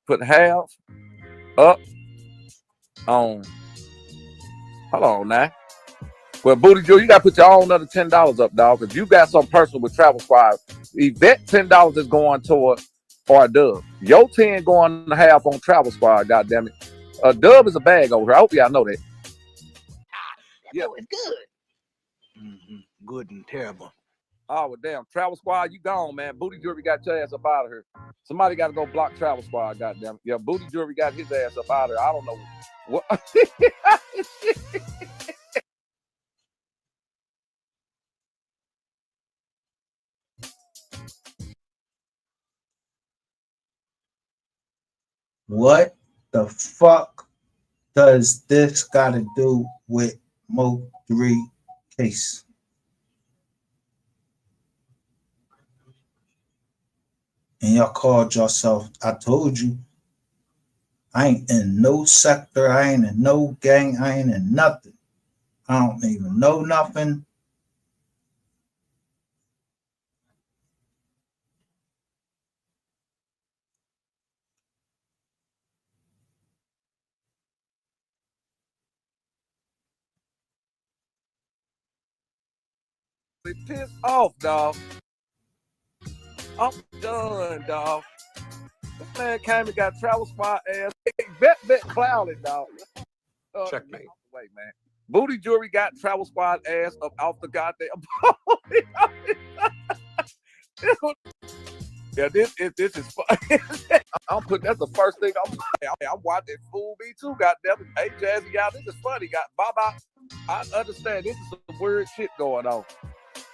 S23: Put half up on. Hold on now. Well, Booty Joe, you got to put your own another $10 up, dog. If you got some person with Travel Squad, that $10 is going toward or a dub. Your 10 going half on Travel Squad, goddamn it. A dub is a bag over here. I hope y'all know that.
S24: Yeah, it's good. Mm-hmm. Good and terrible.
S23: Oh, well, damn. Travel Squad, you gone, man. Booty Jewelry got your ass up out of here. Somebody got to go block Travel Squad, goddamn. Yeah, Booty Jewelry got his ass up out of here. I don't know what.
S4: What the fuck does this got to do with MO3 case? And y'all called yourself, I told you, I ain't in no sector, I ain't in no gang, I ain't in nothing. I don't even know nothing.
S23: They pissed off, dog. I'm done, dog. This man came and got Travel Squad ass. Bet clouded, dog. Checkmate. Wait, man. Booty Jewelry got Travel Squad ass up off the goddamn pole. Yeah, this is fun. I'm putting, that's the first thing I'm watching. Fool me too, goddamn it. Hey, Jazzy, y'all, this is funny. Got Baba. I understand this is some weird shit going on.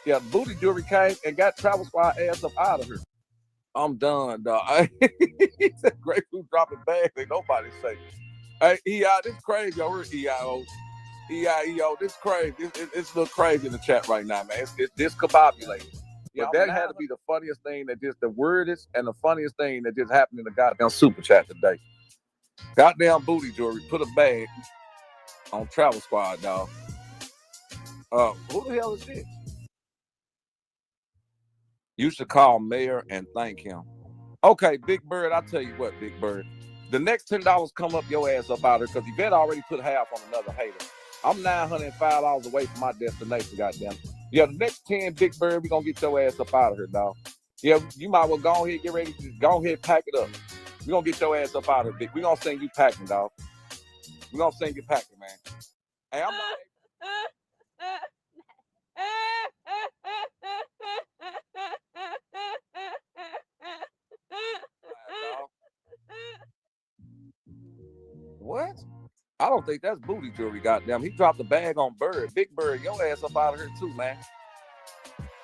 S23: Yeah, Booty Jewelry came and got Travel Squad ass up out of here. I'm done, dog. He said grapefruit dropping bags. Ain't nobody say. Hey, EI, this crazy over here, EIO. EIO, this crazy. It's a little crazy in the chat right now, man. It's discombobulated. But that had to be the funniest thing that just the weirdest and the funniest thing that just happened in the goddamn super chat today. Goddamn Booty Jewelry put a bag on Travel Squad, dog. Who the hell is this? You should call Mayor and thank him. Okay, Big Bird, I'll tell you what, Big Bird. The next $10 come up your ass up out here because Yvette already put half on another hater. I'm $905 away from my destination, goddamn. Yeah, the next 10, Big Bird, we gonna get your ass up out of here, dog. Yeah, you might well go ahead, get ready, go ahead, pack it up. We gonna get your ass up out of here, Big. We gonna send you packing, dog. We gonna send you packing, man. Hey, I'm not. What? I don't think that's Booty Jewelry, goddamn. He dropped the bag on Bird. Big Bird, your ass up out of here too, man.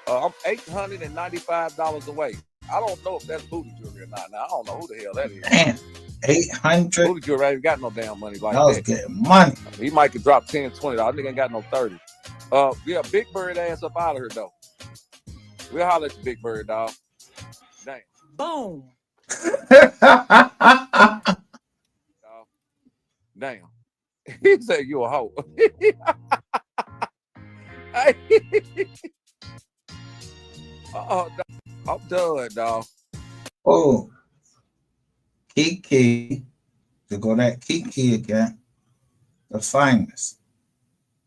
S23: I'm $895 away. I don't know if that's Booty Jewelry or not. Now, I don't know who the hell that is.
S4: Damn, 800.
S23: Booty Jewelry ain't got no damn money like
S4: Y'all
S23: that.
S4: getting money.
S23: He might could drop $10, $20. Nigga ain't got no 30. Yeah, Big Bird ass up out of here, though. We'll holler at you, Big Bird, dog. Damn.
S14: Boom.
S23: Damn. He said you a hoe. I'm done, dog.
S4: Oh, Kiki. To go that Kiki again. The finest.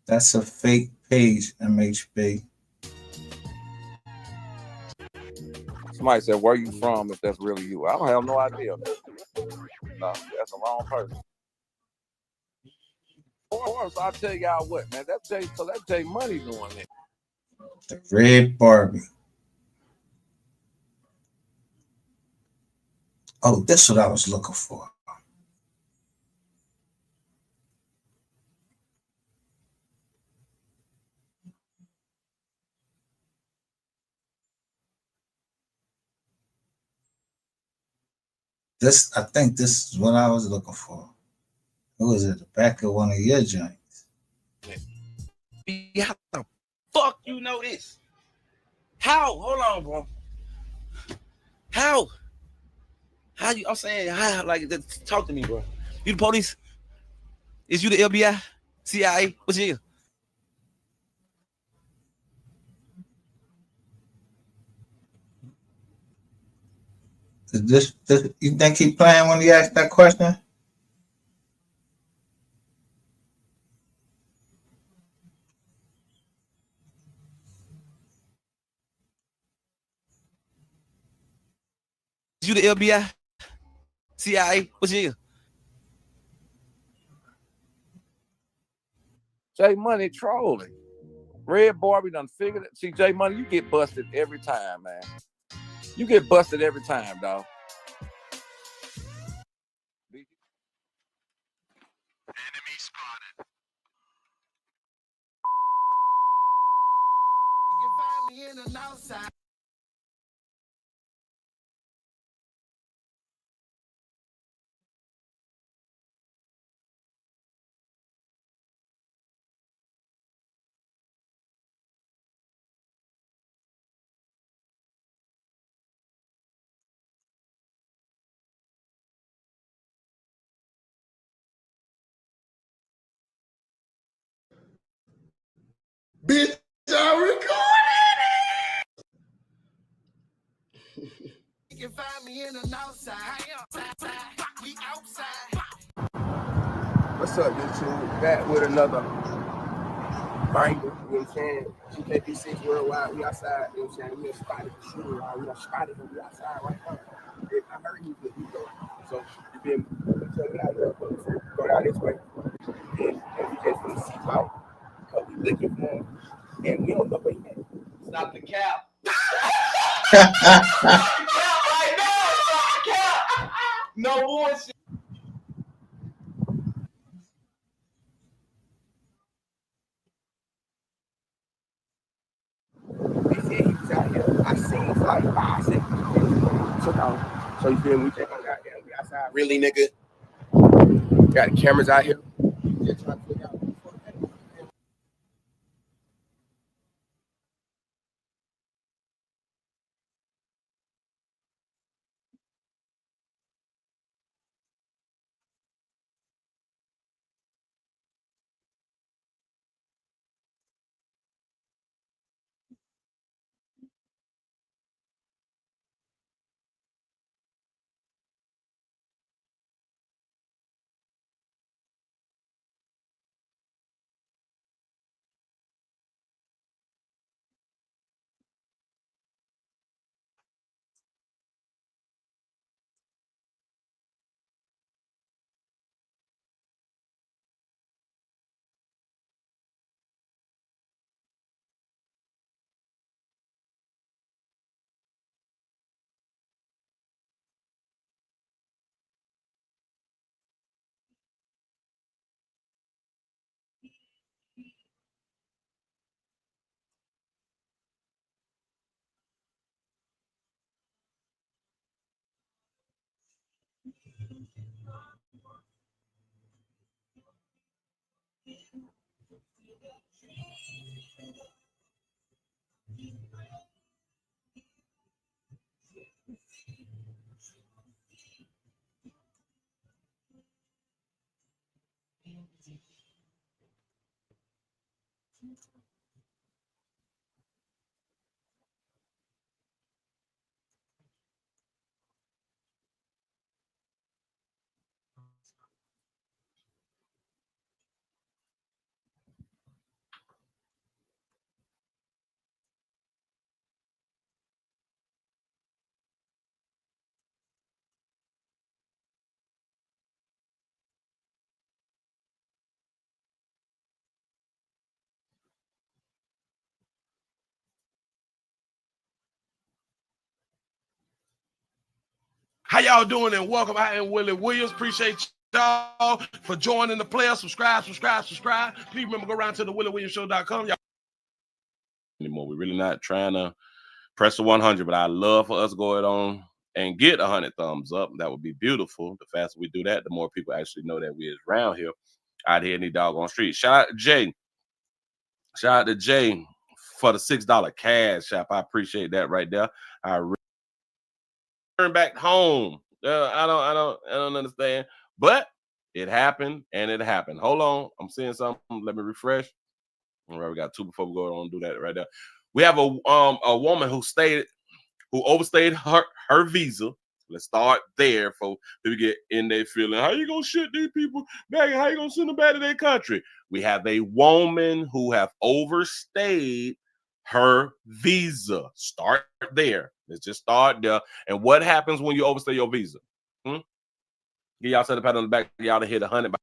S4: That's a fake page, MHB.
S23: Somebody said, "Where you from?" If that's really you, I don't have no idea. No, that's the wrong person. Of course, I'll tell y'all what, man. That's Jay Money doing it.
S4: The Red Barbie. Oh, that's what I was looking for. I think this is what I was looking for. It was at the back of one of your joints.
S9: How the fuck you know this? How? Hold on, bro. How? How you? I'm saying, how? Like, talk to me, bro. You the police? Is you the FBI? CIA? What you?
S4: This, you think he playing when he asked that question?
S9: Is you the FBI? CIA? What you?
S23: Jay Money trolling. Red Barbie done figured it. See, Jay Money, you get busted every time, man. You get busted every time, dog.
S2: Bitch, I recorded it. You can find me in the north side. We outside.
S10: What's up, YouTube? Back with another banger, you know what I'm saying? GKP6 Worldwide, we outside, you know what I'm saying? We have spotted the shooter, we have spotted him, we outside right now. I heard he was good, though. So, you feel me? So, we out here, go down this way. And we just from the seat out, because we looking for him, and we don't know where he at. Stop the cap. Stop the cap right now! Stop the cap! No bullshit. They said he was out here. I seen for like 5 seconds. Took off. So you feel me? We take on goddamn. We outside. Really, nigga? Got the cameras out here. Just trying to figure out who the fuck that is.
S1: How y'all doing? And welcome. I am Willie Williams. Appreciate y'all for joining the player. Subscribe. Please remember, go around to the WillieWilliamsShow.com. Y'all anymore. We're really not trying to press the 100, but I'd love for us to go on and get 100 thumbs up. That would be beautiful. The faster we do that, the more people actually know that we is around here, out here in the doggone street. Shout out to Jay for the $6 cash app. I appreciate that right there. I return back home. I don't understand, but it happened and it happened. Hold on, I'm seeing something. Let me refresh. All right, we got two before we go on and do that right there. We have a woman who overstayed her visa. Let's start there for people get in their feeling. How you gonna shit these people back? How you gonna send them back to their country? We have a woman who have overstayed her visa. Start there. Let's just start there. And what happens when you overstay your visa? Give y'all set a pat on the back. Y'all to hit 100.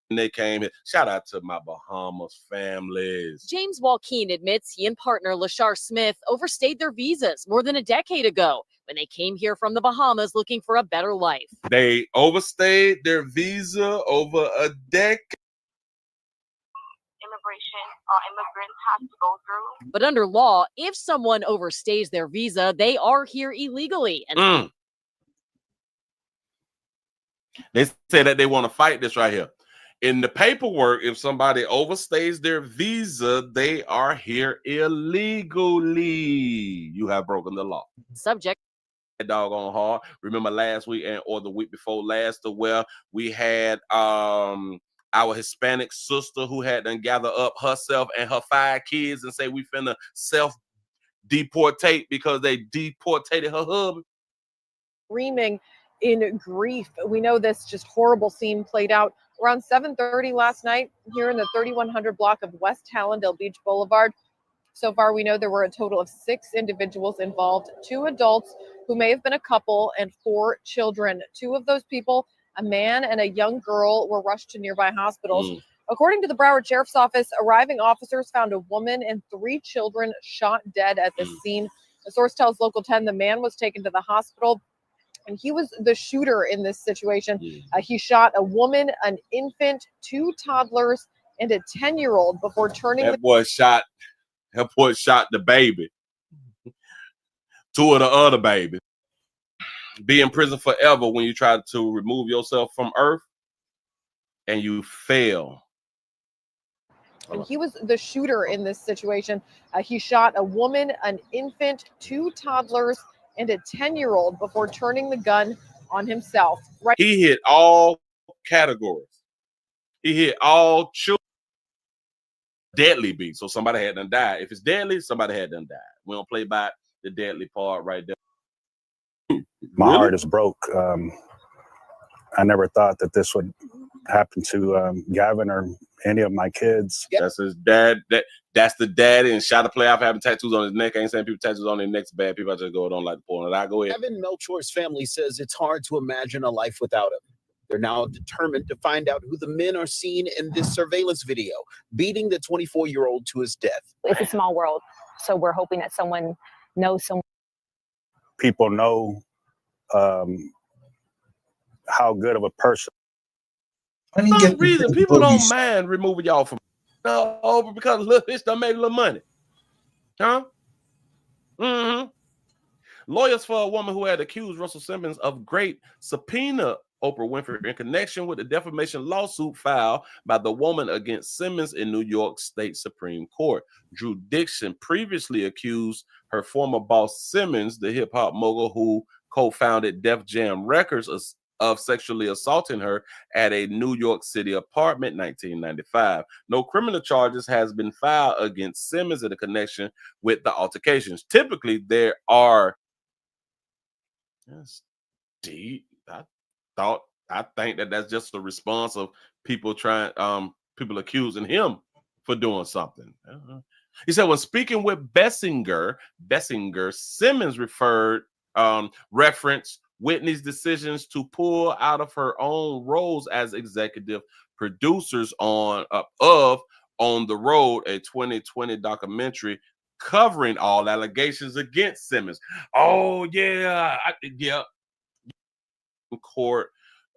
S1: And they came here. Shout out to my Bahamas families.
S13: James Walkeen admits he and partner Lashar Smith overstayed their visas more than a decade ago when they came here from the Bahamas looking for a better life.
S1: They overstayed their visa over a decade.
S13: Immigrants have to go through. But under law, if someone overstays their visa, they are here illegally. And
S1: They say that they want to fight this right here. In the paperwork, if somebody overstays their visa, they are here illegally. You have broken the law.
S13: Subject.
S1: Doggone hard. Remember last week or the week before last, where we had our Hispanic sister who had to gather up herself and her 5 kids and say we finna self-deportate because they deportated her husband.
S15: Screaming in grief. We know this just horrible scene played out around 7:30 last night here in the 3100 block of West Hallandale Beach Boulevard. So far, we know there were a total of 6 individuals involved, 2 adults who may have been a couple and 4 children. 2 of those people, a man and a young girl, were rushed to nearby hospitals. According to the Broward Sheriff's Office, arriving officers found a woman and 3 children shot dead at the scene. The source tells Local 10 the man was taken to the hospital, and he was the shooter in this situation. He shot a woman, an infant, 2 toddlers, and a 10-year-old before turning.
S1: That boy shot the baby. 2 of the other babies. Be in prison forever when you try to remove yourself from earth and you fail.
S15: And he was the shooter in this situation. He shot a woman, an infant, 2 toddlers, and a 10-year-old before turning the gun on himself. Right.
S1: He hit all categories. He hit all children. Deadly beat. So somebody had done died. If it's deadly, somebody had done died. We don't play by the deadly part right there.
S16: My heart is broke. I never thought that this would happen to Gavin or any of my kids.
S1: That's his dad. That's the daddy. And shot a playoff having tattoos on his neck. I ain't saying people tattoos on their necks bad. People just go on like the porn. I go ahead.
S25: Evan Melchor's family says it's hard to imagine a life without him. They're now determined to find out who the men are seen in this surveillance video, beating the 24-year-old to his death.
S26: It's a small world, so we're hoping that someone knows someone.
S16: People know how good of a person.
S1: No reason people don't mind removing y'all from over because little bitch done made a little money. Huh? Lawyers for a woman who had accused Russell Simmons of rape subpoena Oprah Winfrey in connection with the defamation lawsuit filed by the woman against Simmons in New York State Supreme Court. Drew Dixon previously accused her former boss Simmons, the hip-hop mogul who co-founded Def Jam Records, of sexually assaulting her at a New York City apartment in 1995. No criminal charges has been filed against Simmons in a connection with the altercations. Typically, there are. That's deep. I think that's just a response of people people accusing him for doing something. He said when speaking with Bessinger, Simmons referenced Whitney's decisions to pull out of her own roles as executive producers on the Road, a 2020 documentary covering all allegations against Simmons. Oh yeah, Court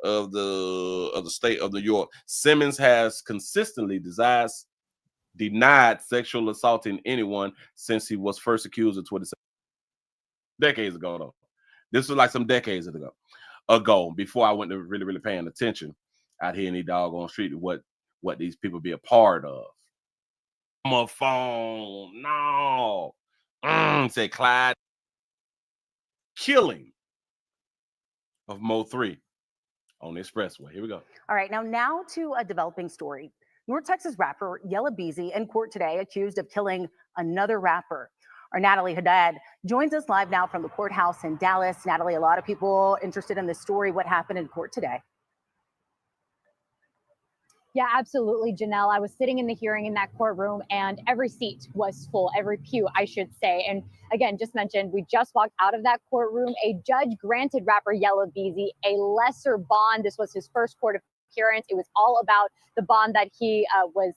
S1: of the state of New York. Simmons has consistently denied sexual assaulting anyone since he was first accused in 27 decades ago. Though this was like some decades ago, before I went to really paying attention out here in the doggone street, what these people be a part of. I'm a phone, no. Say Clyde killing of Mo3 on the expressway. Here we go.
S3: All right, now to a developing story. North Texas rapper Yella Beezy in court today, accused of killing another rapper. Our Natalie Haddad joins us live now from the courthouse in Dallas. Natalie, a lot of people interested in this story. What happened in court today?
S26: Yeah, absolutely, Janelle. I was sitting in the hearing in that courtroom and every seat was full, every pew, I should say. And again, just mentioned, we just walked out of that courtroom. A judge granted rapper Yella Beezy a lesser bond. This was his first court appearance. It was all about the bond that he was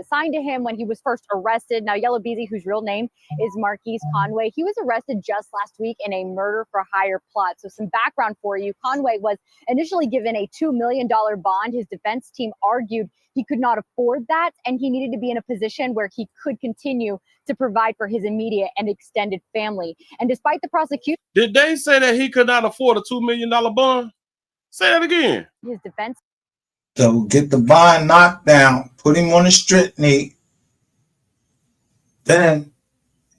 S26: assigned to him when he was first arrested. Now, Yella Beezy, whose real name is Marquise Conway, he was arrested just last week in a murder for hire plot. So some background for you. Conway was initially given a $2 million bond. His defense team argued he could not afford that, and he needed to be in a position where he could continue to provide for his immediate and extended family. And despite the prosecution,
S1: did they say that he could not afford a $2 million bond? Say that again.
S26: His defense.
S4: So get the bond knocked down, put him on the strip knee. Then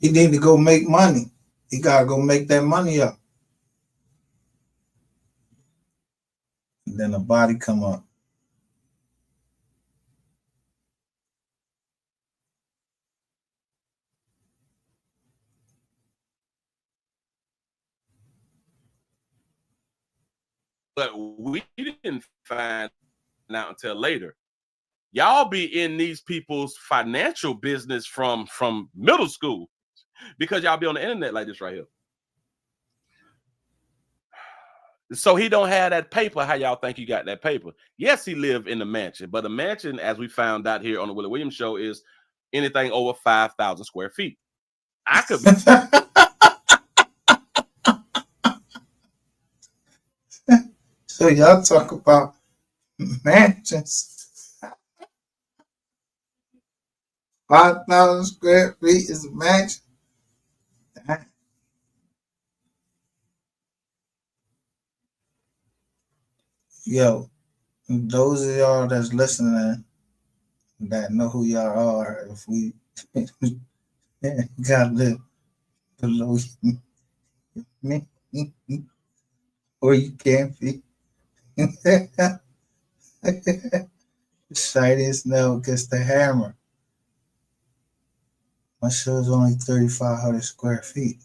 S4: he need to go make money. He gotta go make that money up. And then the body come up.
S1: But we didn't find out until later. Y'all be in these people's financial business from middle school, because y'all be on the internet like this right here. So he don't have that paper. How y'all think he got that paper? Yes, he lived in the mansion, but a mansion, as we found out here on the Willie Williams show, is anything over 5,000 square feet. I could
S4: So y'all talk about mansions. 5,000 square feet is a mansion. Yo, those of y'all that's listening that know who y'all are, if we gotta live below me, or you can't be. Shiny Snow gets the hammer. My show's only 3,500 square feet.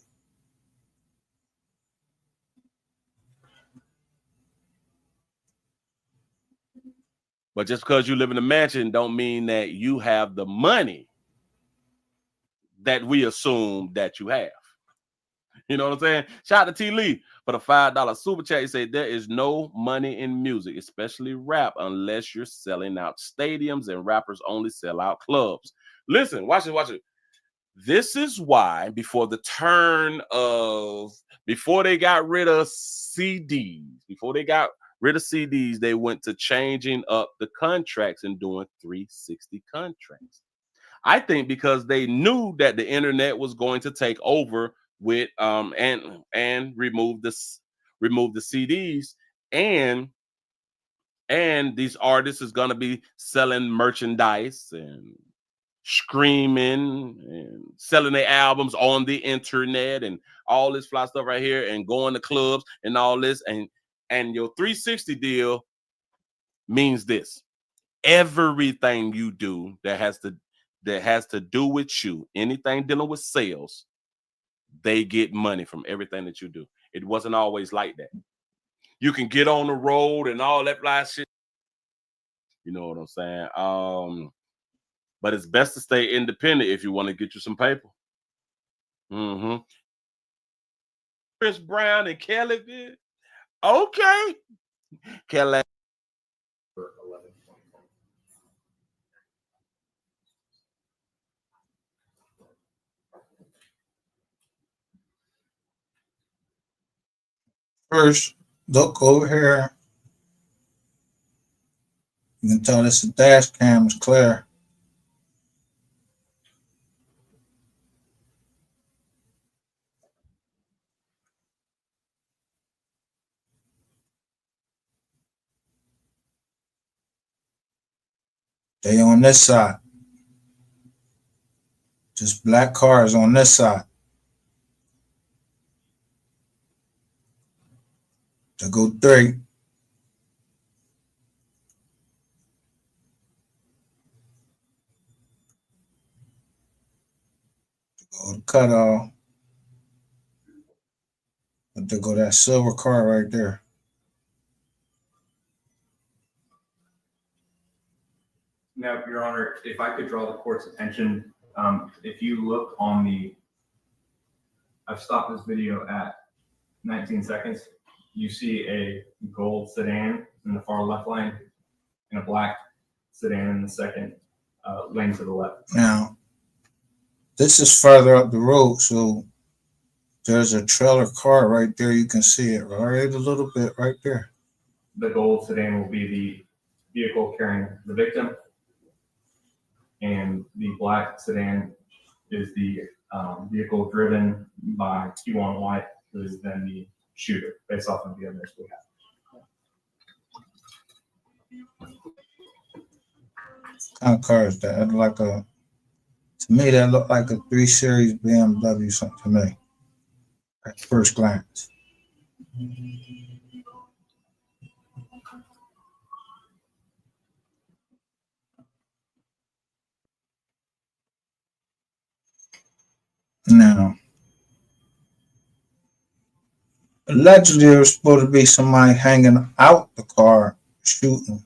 S1: But just because you live in a mansion don't mean that you have the money that we assume that you have. You know what I'm saying? Shout out to T. Lee for the $5 super chat. He said there is no money in music, especially rap, unless you're selling out stadiums, and rappers only sell out clubs. Listen, watch it. This is why before they got rid of CDs, they went to changing up the contracts and doing 360 contracts. I think because they knew that the internet was going to take over with and remove the CDs, and these artists is going to be selling merchandise and screaming and selling their albums on the internet and all this fly stuff right here, and going to clubs and all this, and your 360 deal means this: everything you do that has to do with you, anything dealing with sales, they get money from everything that you do. It wasn't always like that. You can get on the road and all that fly shit. You know what I'm saying? But it's best to stay independent if you want to get you some paper. Chris Brown and Kelly did. Okay. Kelly.
S4: First, Look over here. You can tell this dash cam is clear. They on this side. Just black cars on this side. To go 3. Go to cut off. But to go that silver car right there.
S5: Now, Your Honor, if I could draw the court's attention, if you look on the, I've stopped this video at 19 seconds. You see a gold sedan in the far left lane and a black sedan in the second lane to the left.
S4: Now, this is further up the road, so there's a trailer car right there. You can see it right a little bit right there.
S5: The gold sedan will be the vehicle carrying the victim, and the black sedan is the vehicle driven by Q1 White, who is then the shooter, based off of the evidence we have.
S4: What kind of car is that? That's like a, to me, that looked like a 3 Series BMW, something to me, at first glance. Now, allegedly, there was supposed to be somebody hanging out the car shooting.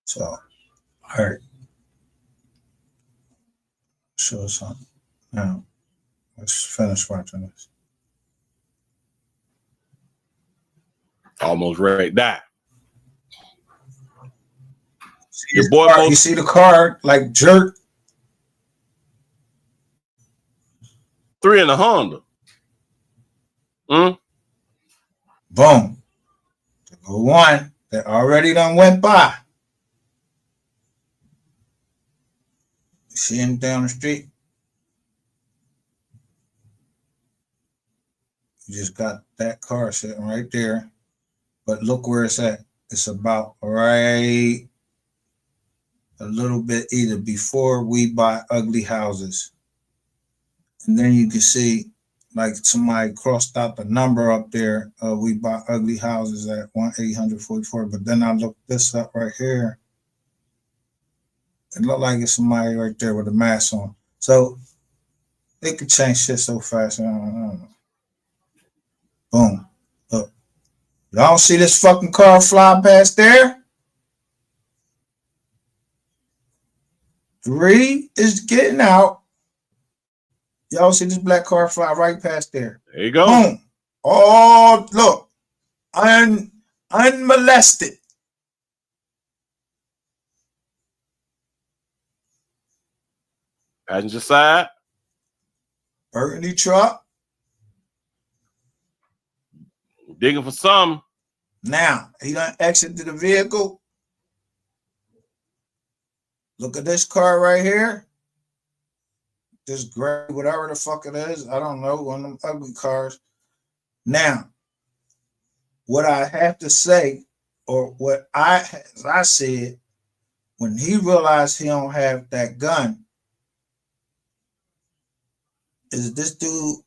S4: So, all right. Show something. Now, let's finish watching this.
S1: Almost right that.
S4: Your boy, you see the car like jerk.
S1: 3 in the Honda.
S4: Boom. The 1 that already done went by. See him down the street? You just got that car sitting right there. But look where it's at. It's about right a little bit either before we buy ugly houses. And then you can see like somebody crossed out the number up there. We buy ugly houses at 1-800-44. But then I looked this up right here. It looked like it's somebody right there with a mask on. So they could change shit so fast. I don't know. Boom. Look. Y'all see this fucking car fly past there? 3 is getting out. Y'all see this black car fly right past there.
S1: There you go.
S4: Boom. Oh, look. Unmolested.
S1: Passenger side.
S4: Burgundy truck.
S1: Digging for some.
S4: Now, he done exited the vehicle. Look at this car right here. This gray, whatever the fuck it is. I don't know. One of them ugly cars. Now, what I have to say, or what as I said, when he realized he don't have that gun, is this dude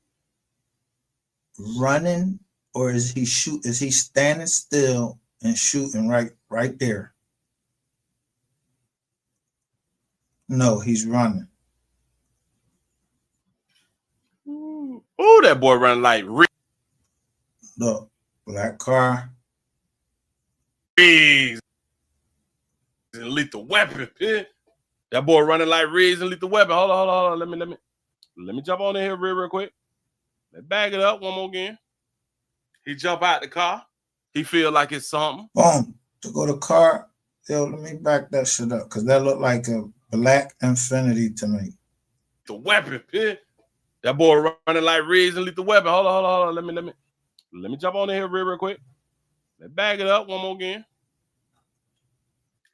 S4: running or is he standing still and shooting right there? No, he's running.
S1: Ooh, that boy running like
S4: Look, black car.
S1: Riggs and Lethal Weapon. That boy running like Riggs and Lethal Weapon. Hold on. Let me jump on in here real quick. Let's back it up one more again. He jump out the car. He feel like it's something.
S4: Boom. To go to car. Yo, let me back that shit up because that looked like a black Infinity to me.
S1: The weapon. That boy running like Riggs and Lethal Weapon. Hold on. Let me jump on in here real quick. Let's back it up one more again.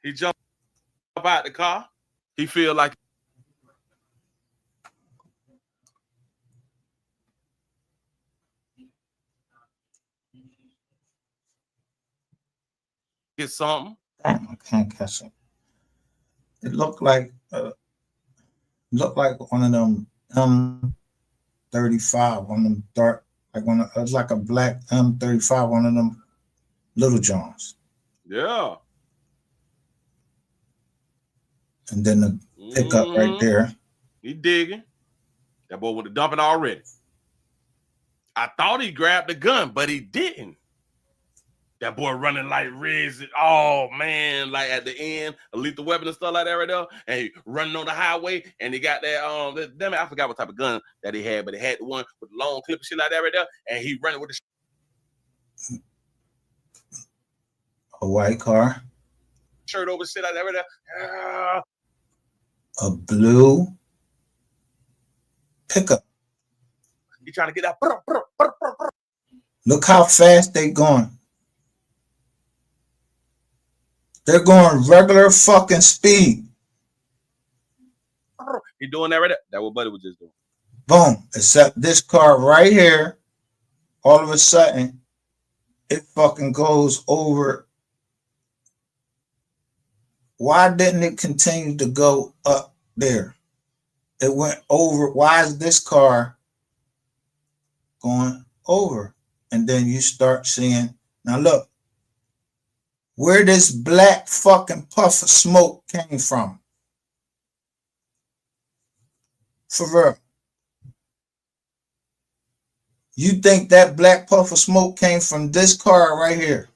S1: He jump out the car. He feel like it's something.
S4: Damn, I can't catch it. It looked like one of them M35, one of them dark, like it was like a black M35, one of them little Johns.
S1: Yeah.
S4: And then the pickup right there.
S1: He digging. That boy would have dumped it already. I thought he grabbed the gun, but he didn't. That boy running like Riggs. Oh, man. Like at the end, a Lethal Weapon and stuff like that right there. And he running on the highway. And he got that, damn it, I forgot what type of gun that he had. But he had the one with the long clip and shit like that right there. And he running with the
S4: A white car.
S1: shirt over shit like that right there.
S4: A blue pickup.
S1: He trying to get that.
S4: Look how fast they going. They're going regular fucking speed.
S1: He doing that right there. That's what Buddy was just doing.
S4: Boom. Except this car right here, all of a sudden, it fucking goes over. Why didn't it continue to go up there? It went over. Why is this car going over? And then you start seeing, now look, where this black fucking puff of smoke came from. For real. You think that black puff of smoke came from this car right here?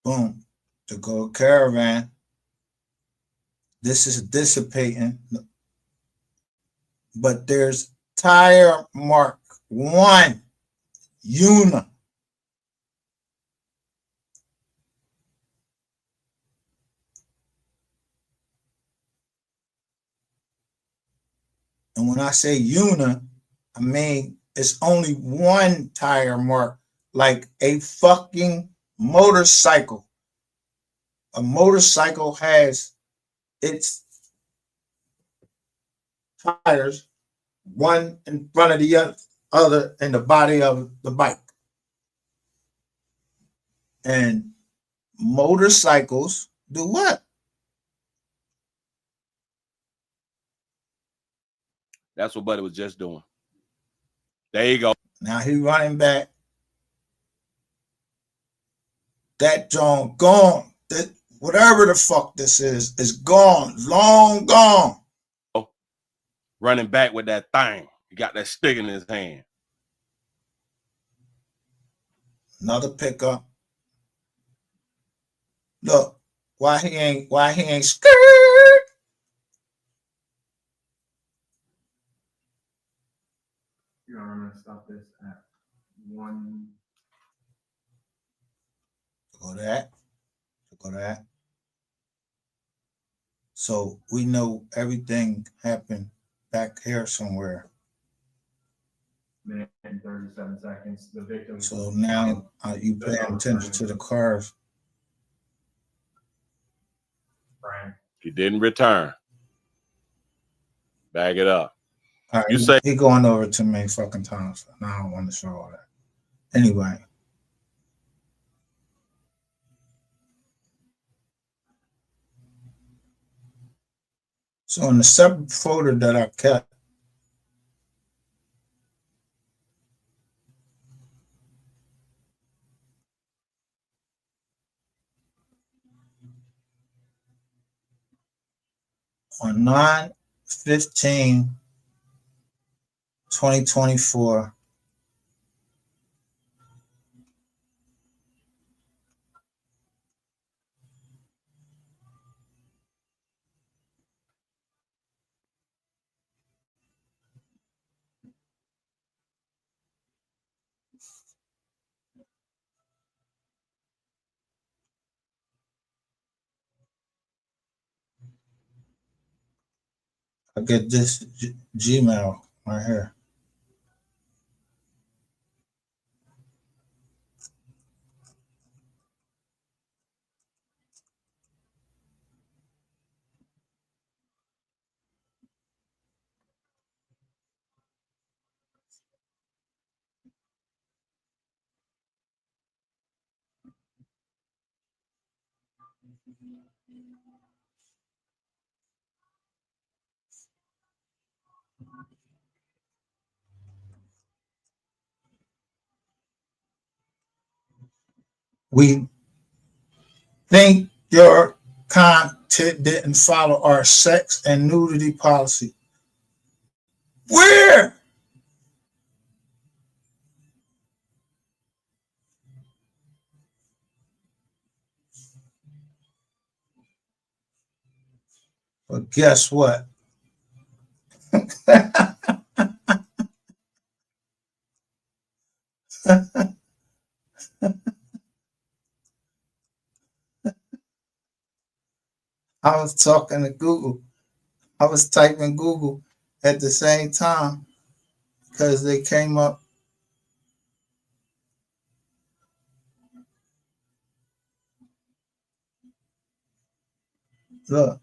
S4: Boom. To go caravan. This is dissipating. But there's tire mark 1 Una. And when I say Una, I mean it's only one tire mark, like a fucking motorcycle. A motorcycle has its tires, one in front of the other in the body of the bike. And motorcycles do what?
S1: That's what Buddy was just doing. There you go.
S4: Now he running back. That John gone. That whatever the fuck this is gone. Long gone.
S1: Running back with that thing. He got that stick in his hand.
S4: Another pickup. Look, why he ain't scared?
S5: Your Honor, I'm gonna stop this at 1.
S4: Go that. Go that. So we know everything happened back here somewhere.
S5: Minute and 37 seconds. The victim.
S4: So now you pay attention to the cars.
S5: Brian.
S1: He didn't return. Bag it up.
S4: All right,
S1: You say
S4: he going over too many fucking times. And I don't want to show all that. Anyway. So in the separate folder that I kept, on 9/15/2024, I get this Gmail right here. We think your content didn't follow our sex and nudity policy. Where? But guess what? I was talking to Google. I was typing Google at the same time because they came up. Look.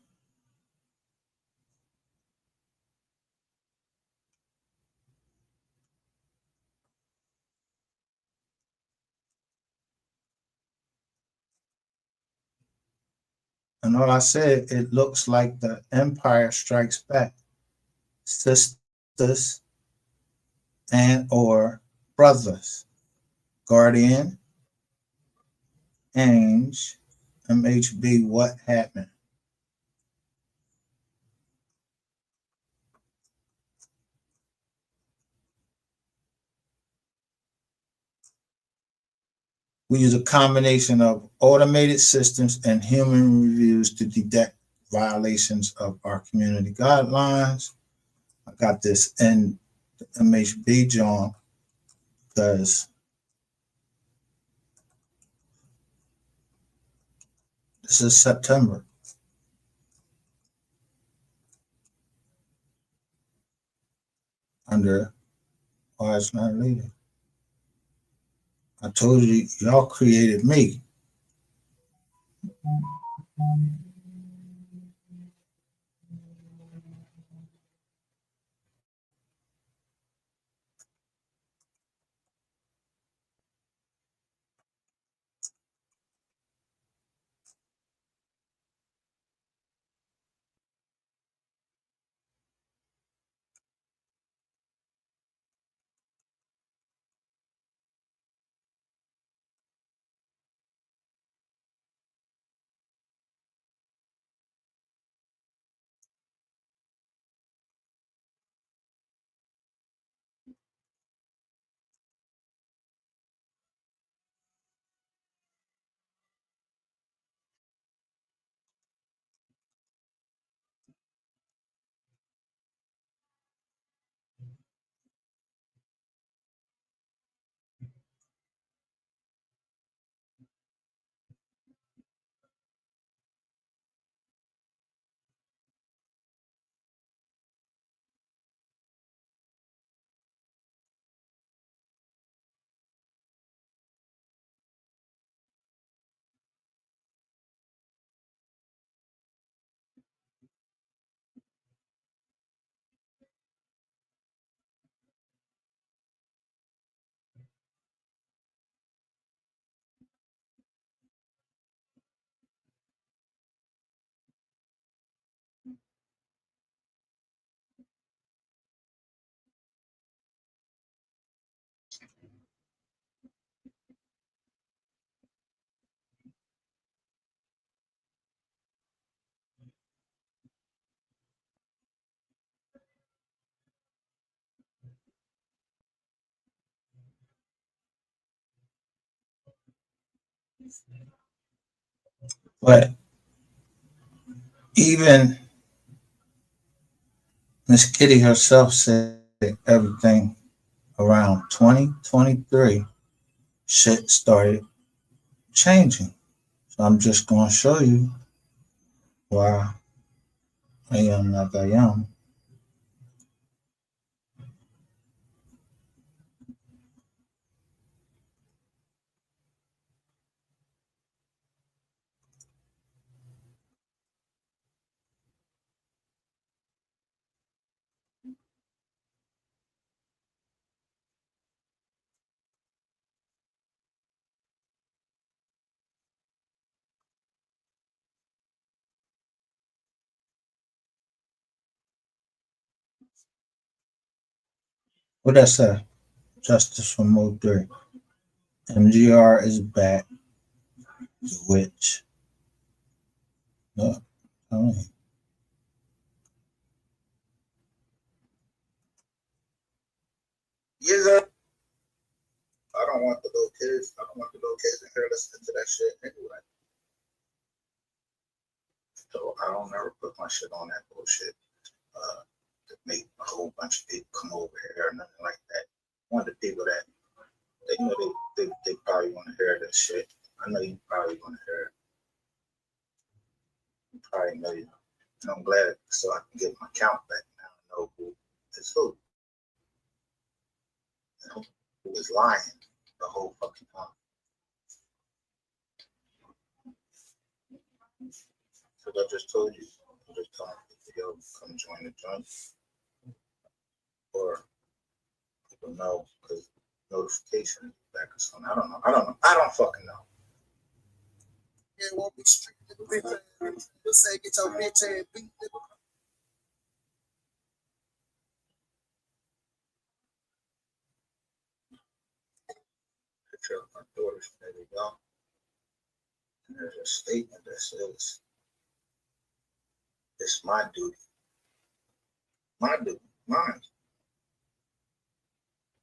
S4: And all I said, it looks like the Empire Strikes Back. Sisters and or brothers. Guardian, Ainge, MHB, what happened? We use a combination of automated systems and human reviews to detect violations of our community guidelines. I got this in the MHB, John, because this is September. Under why it's not leading. I told you, y'all created me. But even Miss Kitty herself said everything around 2023 shit started changing. So I'm just going to show you why I am like I am. What I say? Justice for MO3. MGR is back. The witch. Look, tell me.
S7: Yes, sir. I don't want the little kids. I don't want the little kids in here listening to that shit anyway. So I don't ever put my shit on that bullshit. To make a whole bunch of people come over here or nothing like that. One of the people that they know they probably want to hear this shit. I know you probably want to hear it. You probably know you. And I'm glad so I can get my count back now. I know who is who. And who is lying the whole fucking time. So I just told you. I just told you, yo, come join the joint. Or people know because notification back or something. I don't know. I don't fucking know.
S22: It won't be street nigga. You say get your bitch ass beat nigga.
S7: Picture of my daughter's baby young. And there's a statement that says, it's my duty, mine,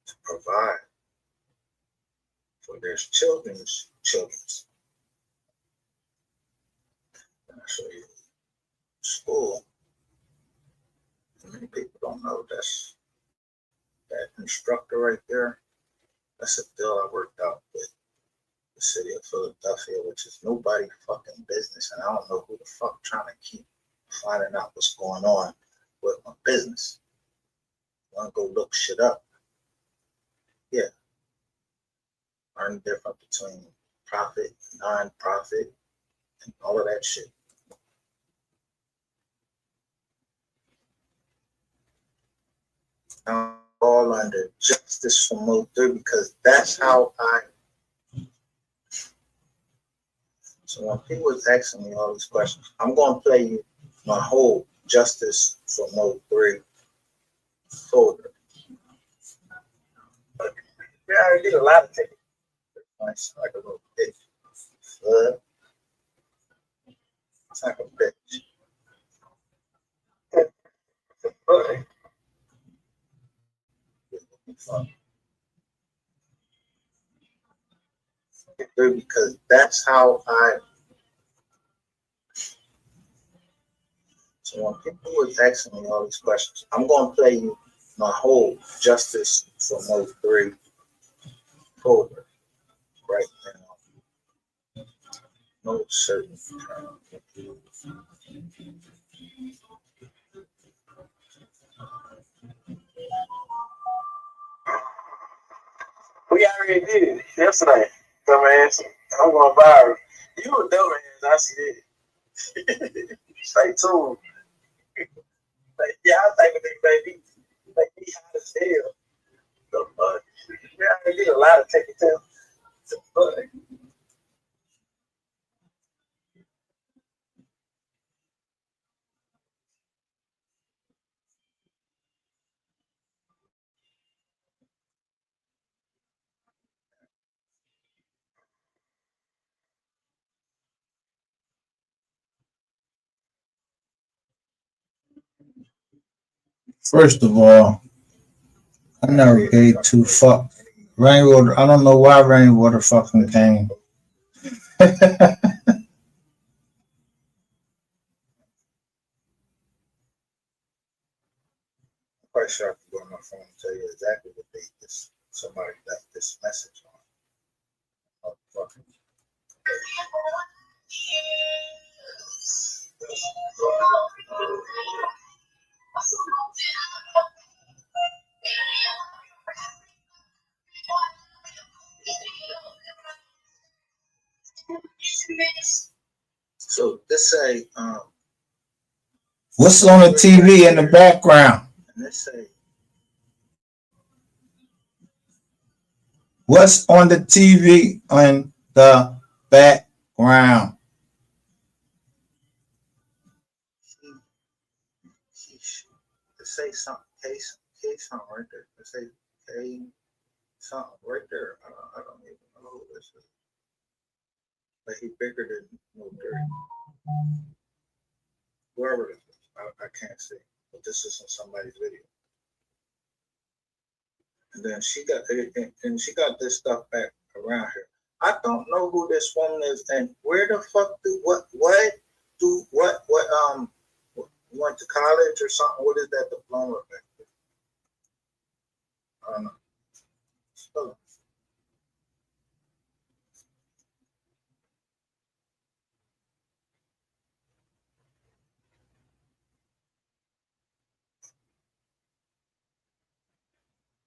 S7: to provide for their children's. And I show you school. Many people don't know that's that instructor right there. That's a deal I worked out with the city of Philadelphia, which is nobody's fucking business. And I don't know who the fuck trying to keep finding out what's going on with my business. Want to go look shit up? Yeah. Learn the difference between profit, non-profit, and all of that shit. I'm all under justice for MO3 because that's how I. So when people was asking me all these questions, I'm going to play you my whole justice for MO3 folder. But yeah, I did a lot of things. Nice, like a little bitch. It's like a bitch. Because that's how I. So when people was asking me all these questions, I'm going to play you my whole justice for MO3 folder right now. No certain term. We already did it yesterday. Dumbass. I'm going viral. You a dumbass. I see it. Stay tuned. Like, yeah, I think with this baby. Like, he hot as hell. The fuck. We already did a lot of taking time. The fuck.
S4: First of all, I never gave two fuck. Rainwater, I don't know why Rainwater fucking came.
S7: Quite sure I can go on my phone and tell you exactly what date this somebody left this message on. Oh, fucking. So this say
S4: What's on the TV in the background?
S7: and this say
S4: What's on the TV in the background?
S7: it say something K something right there. It say K something right there. I don't even know who this is. But he bigger than MO3. Whoever it is, I can't see. But this is in somebody's video. And then she got this stuff back around here. I don't know who this woman is and where the fuck went to college or something. What is that diploma back there? I don't know. Spell it.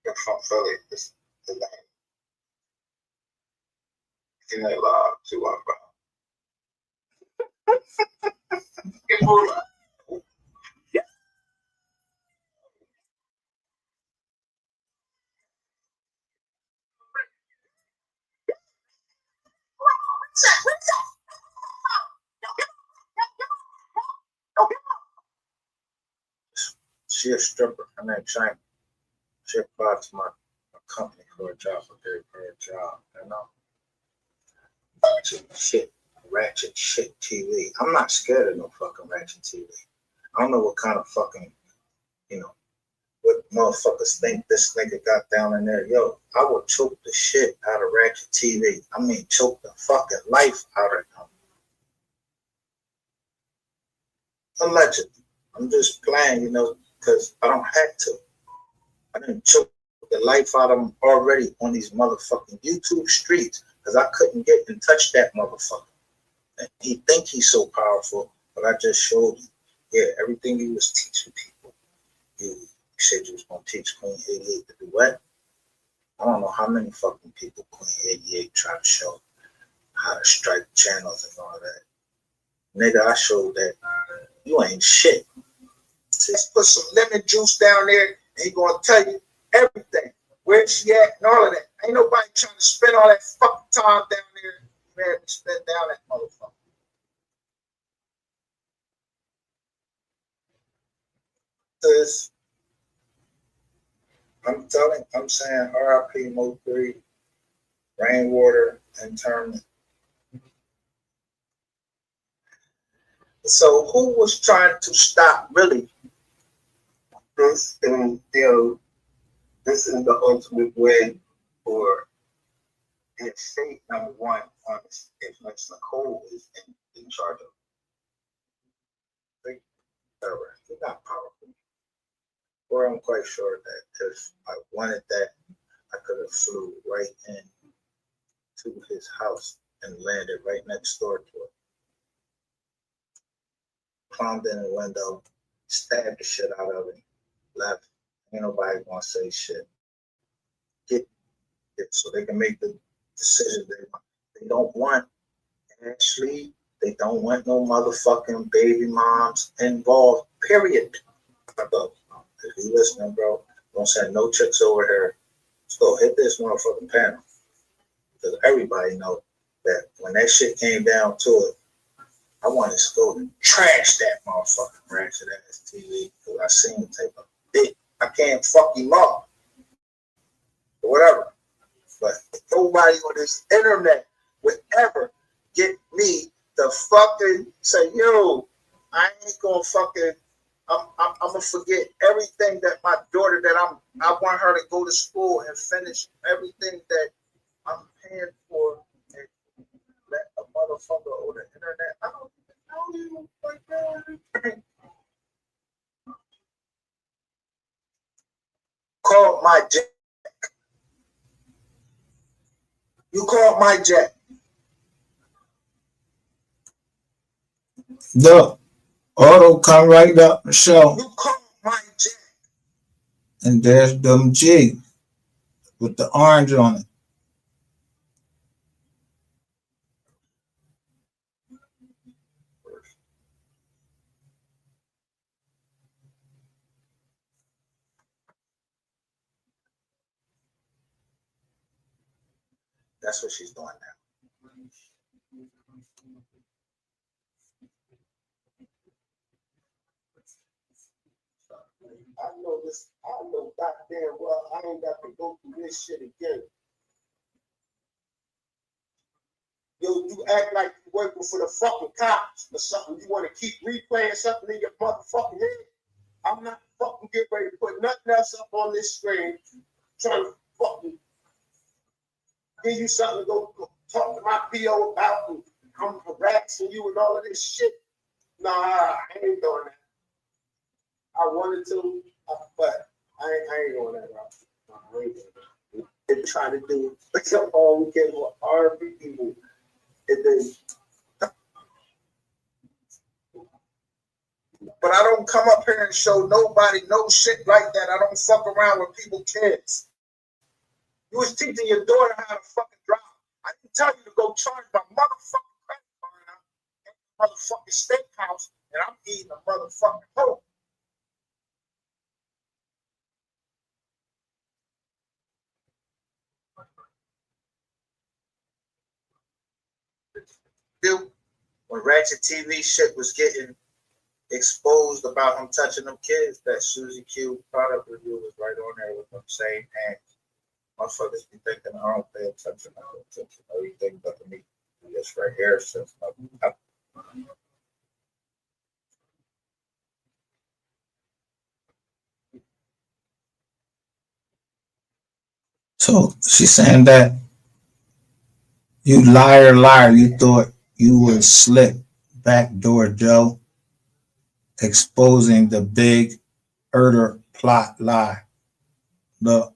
S7: You're from Philly. This the name. In that live too, She a stripper. Her name Shawn. She applied to my company for a job. I gave her a job. You know, ratchet shit TV. I'm not scared of no fucking ratchet TV. I don't know what kind of fucking, what motherfuckers think this nigga got down in there. Yo, I would choke the shit out of ratchet TV. I mean, choke the fucking life out of them. Allegedly. I'm just playing, because I don't have to. I didn't choke the life out of them already on these motherfucking YouTube streets because I couldn't get and touch that motherfucker. And he think he's so powerful, but I just showed him. Yeah, everything he was teaching people. You said you was going to teach Queen 88 to do what? I don't know how many fucking people Queen 88 tried to show how to strike channels and all that. Nigga, I showed that you ain't shit. Just put some lemon juice down there and he gonna tell you everything. Where she at and all of that. Ain't nobody trying to spend all that fucking time down there. You had to spend down that motherfucker. Cause I'm saying RIP MO3, Rainwater, Internment. So who was trying to stop really this? And this is the ultimate way for its state number one on if Miss Nicole is in charge of it. He's not powerful. Or I'm quite sure that if I wanted that, I could have flew right in to his house and landed right next door to it. Climbed in the window, stabbed the shit out of him, left. Ain't nobody gonna say shit. Get it so they can make the decision they want. They don't want Ashley. They don't want no motherfucking baby moms involved. Period. If you listening, bro, don't send no chicks over here. Let's go hit this motherfucking panel. Because everybody know that when that shit came down to it, I wanted to go and trash that motherfucking ratchet ass TV because I seen him take a bit. I can't fuck him up or whatever. But nobody on this internet would ever get me to fucking say, yo, I ain't gonna fucking, I'm gonna forget everything that my daughter that I want her to go to school and finish everything that I'm paying for and let a motherfucker on the internet. I don't even know you like that. Call my jack. You called my jack.
S4: Look, auto come right up and show.
S7: You called my jack.
S4: And there's them G with the orange on it.
S7: That's what she's doing now. I know this. I know goddamn well I ain't got to go through this shit again. Yo, you act like you working for the fucking cops or something. You want to keep replaying something in your motherfucking head? I'm not fucking getting ready to put nothing else up on this screen. Trying to fucking give you something to go talk to my PO about and I'm harassing you and all of this shit. Nah, I ain't doing that. I wanted to, but I ain't doing that, bro. I ain't doing that. They try to do all we can with our people. And then, but I don't come up here and show nobody no shit like that. I don't fuck around with people's kids. You was teaching your daughter how to fucking drive. I didn't tell you to go charge my motherfucking credit card out at the motherfucking steakhouse and I'm eating a motherfucking hole. When Ratchet TV shit was getting exposed about him touching them kids, that Susie Q product review was right on there with them same hands. Motherfuckers be thinking I don't pay attention, I don't pay attention to everything but to me. This right here says nothing.
S4: So she's saying that you liar, you thought you was slick, backdoor Joe, exposing the big Herder plot lie. Look.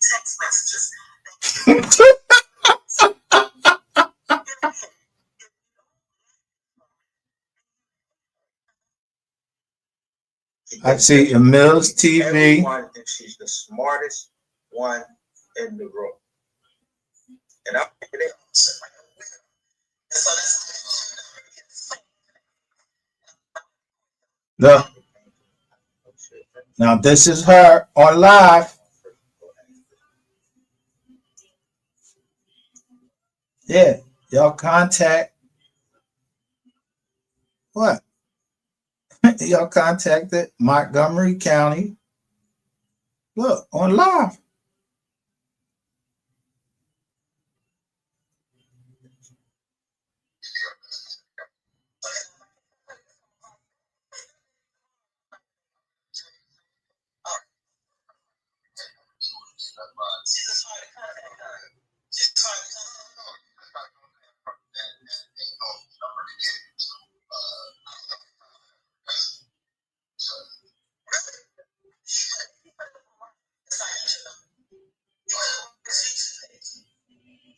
S7: Text messages.
S4: I see Emil's TV.
S7: Everyone thinks she's the smartest one in the room. And I'm thinking it.
S4: Look. Now this is her on live. Yeah, y'all contact. What? Y'all contacted Montgomery County. Look, on live.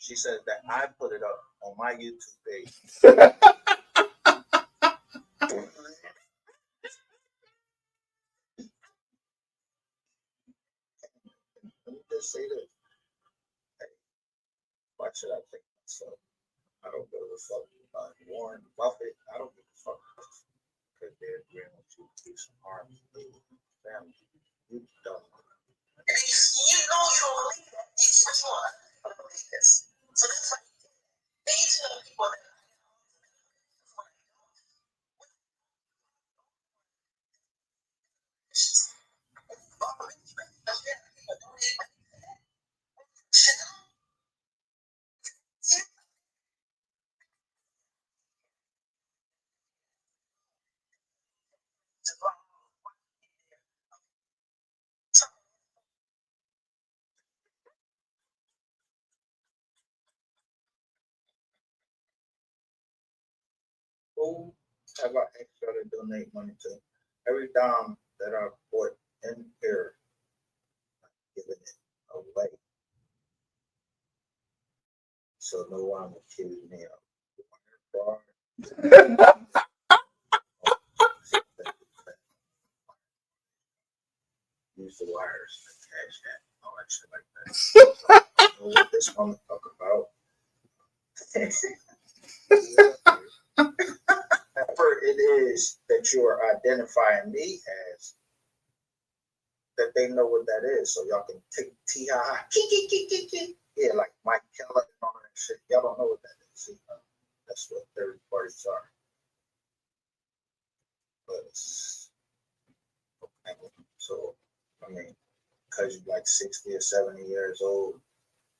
S7: She said that I put it up on my YouTube page. Let me just say this. Hey, why should I think myself? I don't give a fuck about Warren Buffett. I don't give a fuck because they're agreeing with you to do some harm to the family. You don't. You know you don't believe that. It's just one. I don't believe this. So that's like these are the people that who have I extra to donate money to? Every dime that I put in here, I'm giving it away. So no one will accuse me of fraud. Use the wires, the cash that, all that shit like that. So I don't know what this woman talk about. Whatever it is that you are identifying me as, that they know what that is, so y'all can take T-ha-ha, yeah, like Mike Keller and all that shit. Y'all don't know what that is. See, that's what third parties are. But it's okay. So, I mean, because you're like 60 or 70 years old,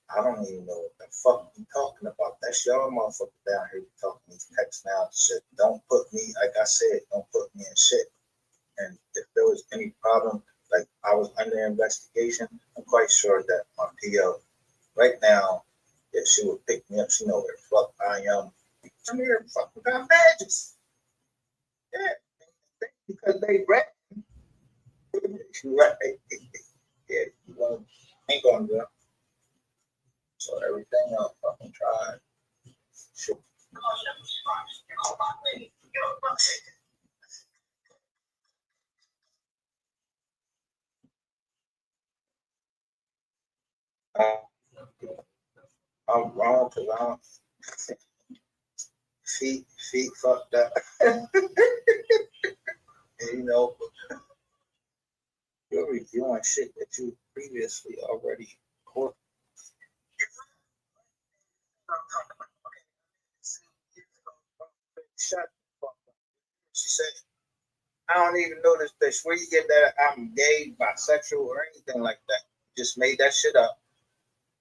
S7: I don't even know what the fuck you talking about. That's y'all motherfuckers down here talking these texts now and shit. Don't put me, like I said, don't put me in shit. And if there was any problem, like I was under investigation, I'm quite sure that my PO right now, if she would pick me up, she know where the fuck I am. Some of here fucking got badges. Yeah, because they read. Right. Yeah, you won't, ain't gonna do it. So everything else fucking tried. Sure. I'm wrong because I don't feet fucked up. And, you know, you're reviewing shit that you previously already caught. Shut the fuck up. She said, I don't even know this bitch. Where you get that I'm gay, bisexual, or anything like that? Just made that shit up.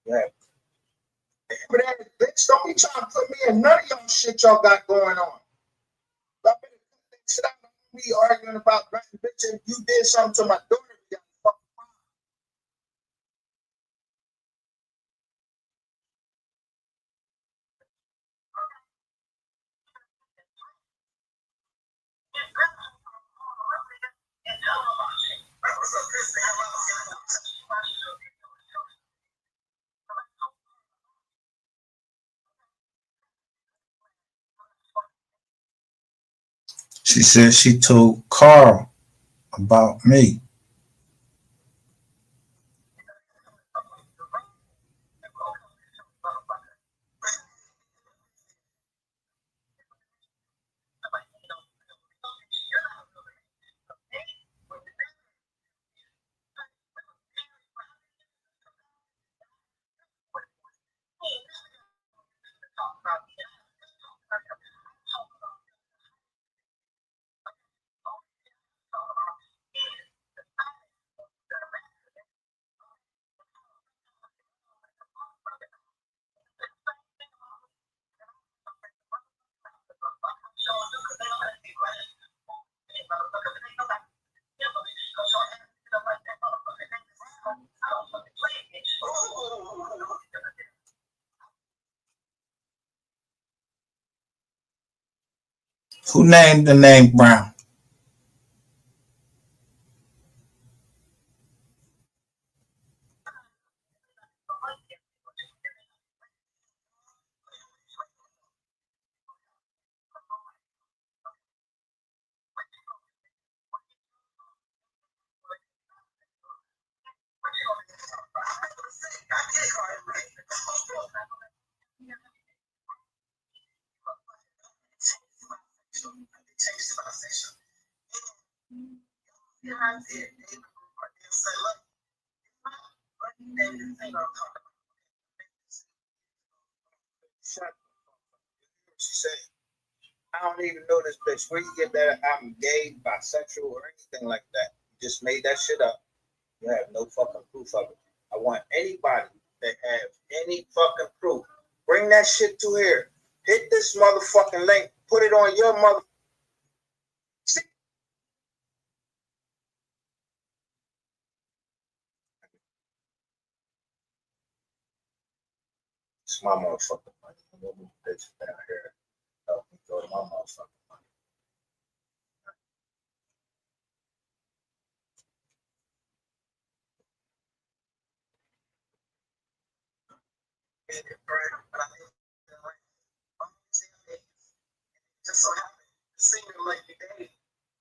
S7: Yeah. But that bitch, don't be trying to put me in none of y'all shit y'all got going on. Y'all better cut that shit out of me arguing about grabbing bitch. If you did something to my daughter, y'all fucking
S4: She said she told Carl about me. Who named the name Brown?
S7: She said, I don't even know this bitch. Where you get that I'm gay, bisexual, or anything like that? You just made that shit up. You have no fucking proof of it. I want anybody that have any fucking proof. Bring that shit to here. Hit this motherfucking link. Put it on your mother. It's my motherfucking money. Move bitch down here. Help me go to my motherfucking money. Just so happened, the singer like your name,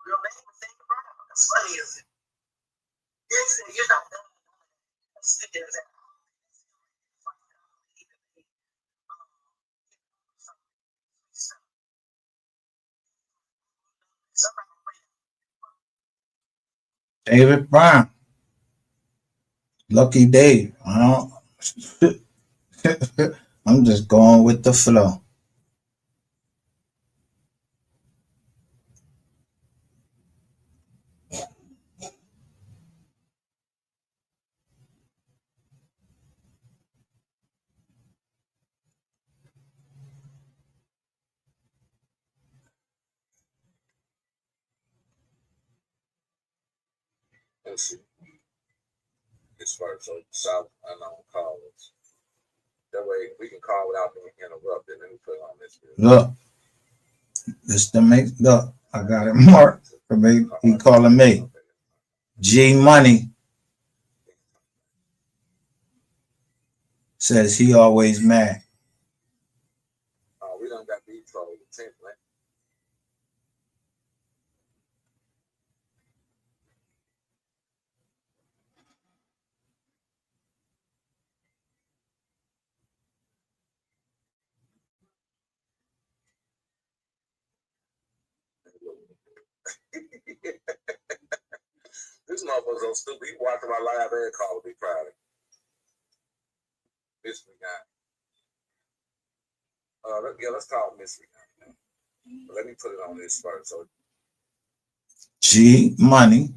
S7: real name was David Brown. That's funny, is it? Yes, you're not done. Sit there and say, David Brown, Lucky Dave. I don't. I'm just going with the flow. Let's see. As far as South Unknown callers. That way we can call without being interrupted. Let me put it on this. Look, this the make. Look, I got it marked for me. He calling me G Money. Says he always mad. We done got these trolls. This motherfucker's so stupid. He watching my live and call me proud. Mystery guy. Let's call mystery guy. But let me put it on this first. So G Money.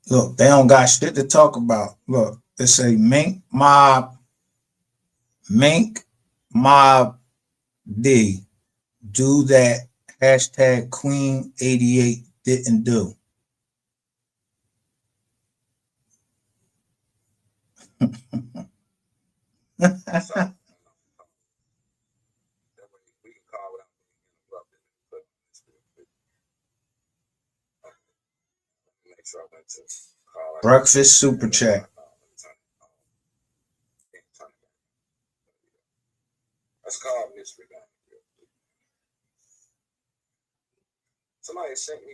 S7: Look, they don't got shit to talk about. Look, they say Mink Mob D. Do that hashtag Queen 88 didn't do. Breakfast super chat. Let's call mystery guy. Somebody sent me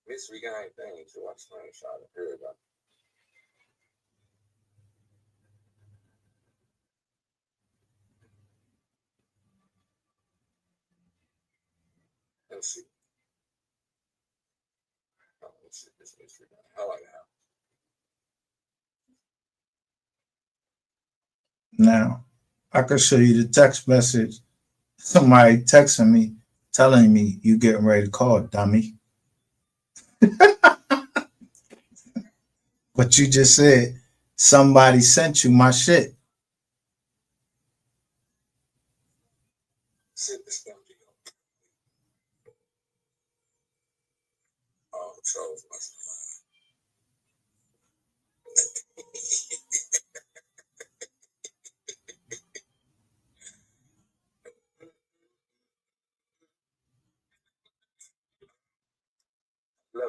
S7: mystery guy thing, so I screenshot it. Here we go. Let's see. Let's see this mystery guy. How I have. Now, I could show you the text message. Somebody texting me, telling me you getting ready to call, dummy. But you just said somebody sent you my shit. Oh, trolls must Hello.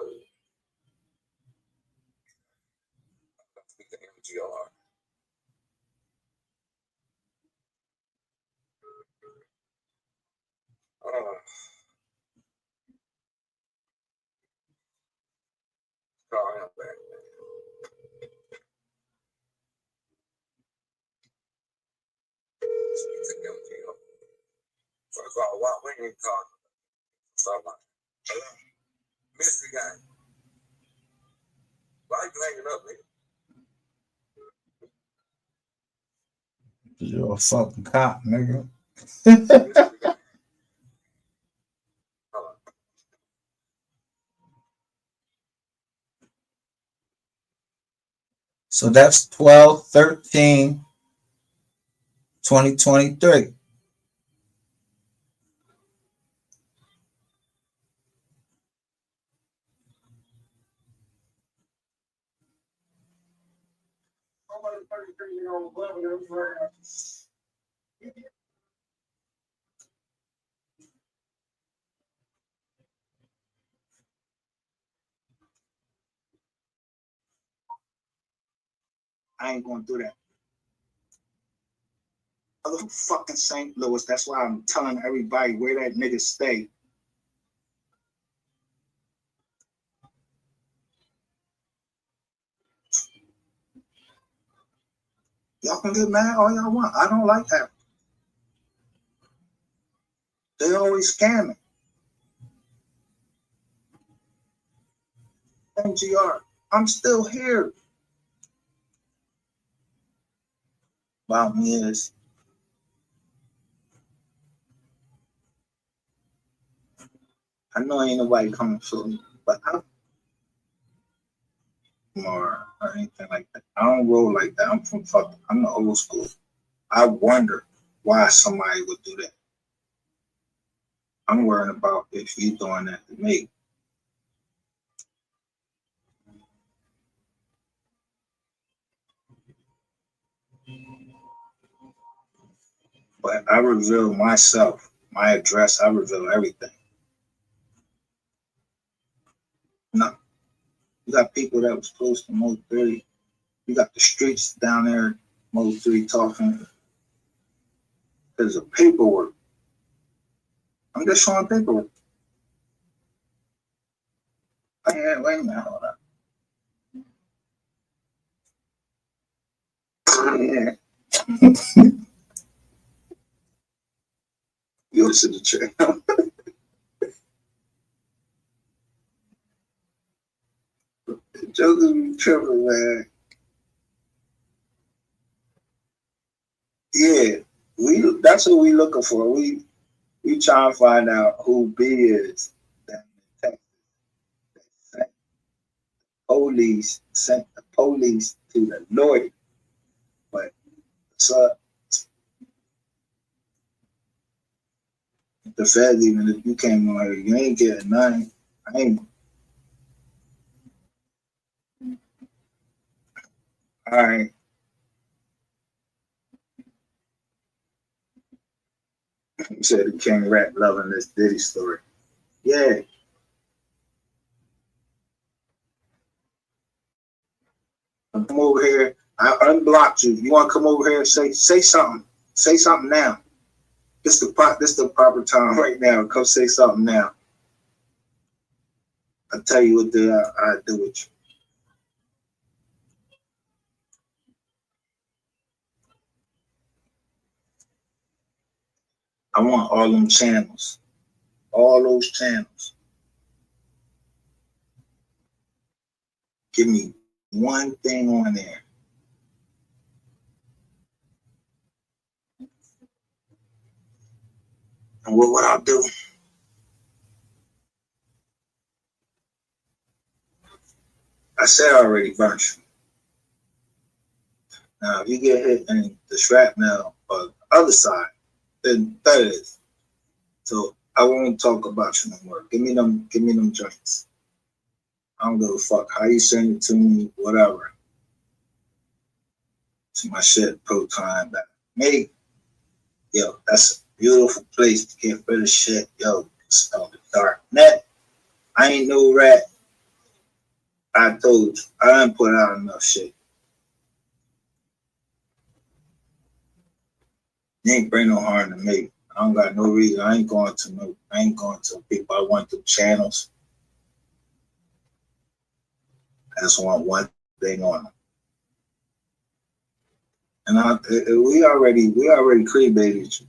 S7: Speak to MGR. Call him back. Speak to MGR. what we ain't talking about. Hello? Mystery guy. Why you hanging up, nigga?
S4: You're a fucking cop, nigga. So that's 12/13/2023. I ain't gonna do that. Other fucking St. Louis. That's why I'm telling everybody where that nigga stay. Y'all can get mad all y'all want. I don't like that. They always scamming. MGR. I'm still here. About me is I know ain't nobody coming for me, but I'm or anything like that. I don't roll like that. I'm the old school. I wonder why somebody would do that. I'm worrying about if you doing that to me. But I reveal myself, my address, I reveal everything. No. You got people that was close to MO3. You got the streets down there, MO3 talking. There's a paperwork. I'm just showing paperwork. Wait a minute, hold up. Yeah. You listen to the channel. Jokers be tripping, man. Yeah, that's what we looking for. We trying to find out who B is. That sent the police to the lawyer. But so the feds, even if you came on here, you ain't getting nothing. I ain't. All right. You said the King Rat loving this Diddy story. Yeah. Come over here. I unblocked you. You want to come over here and say something? Say something now. This the proper time right now. Come say something now. I'll tell you what I do with you. I want all them channels. All those channels. Give me one thing on there. And what I'll do, I said I already burnt you. Now, if you get hit in the shrapnel or the other side, then that is. So I won't talk about you no more. Give me them joints. I don't give a fuck how you send it to me, whatever. It's my shit, pro time back. Me, yo, that's a beautiful place to get rid of shit. Yo, it's on the dark net. I ain't no rat. I told you, I done put out enough shit. You ain't bring no harm to me. I don't got no reason. I ain't going to people. I went through channels. I just want one thing on them. And we already cremated you.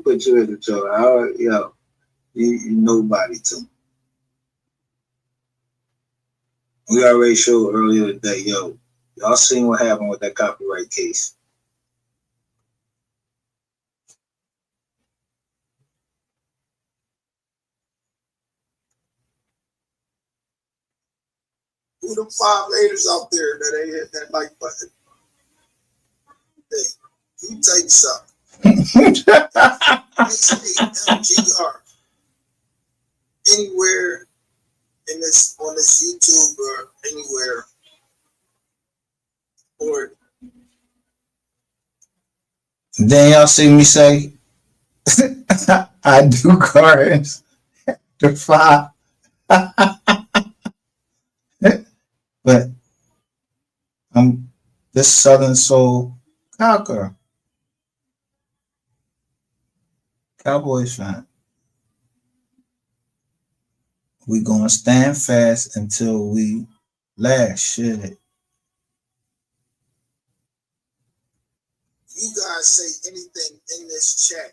S4: Put you in the show. Yo, you nobody to me. We already showed earlier today, yo. Y'all seen what happened with that copyright case.
S2: Who the 5 ladies out there that ain't hit that like button? Hey, you take something. MGR. Anywhere in this on this YouTube or anywhere, or
S4: Then y'all see me say, I do cards. The 5. But I'm this Southern Soul Cowgirl. Cowboys fan. We gonna stand fast until we last. Shit.
S2: you guys say anything in this chat,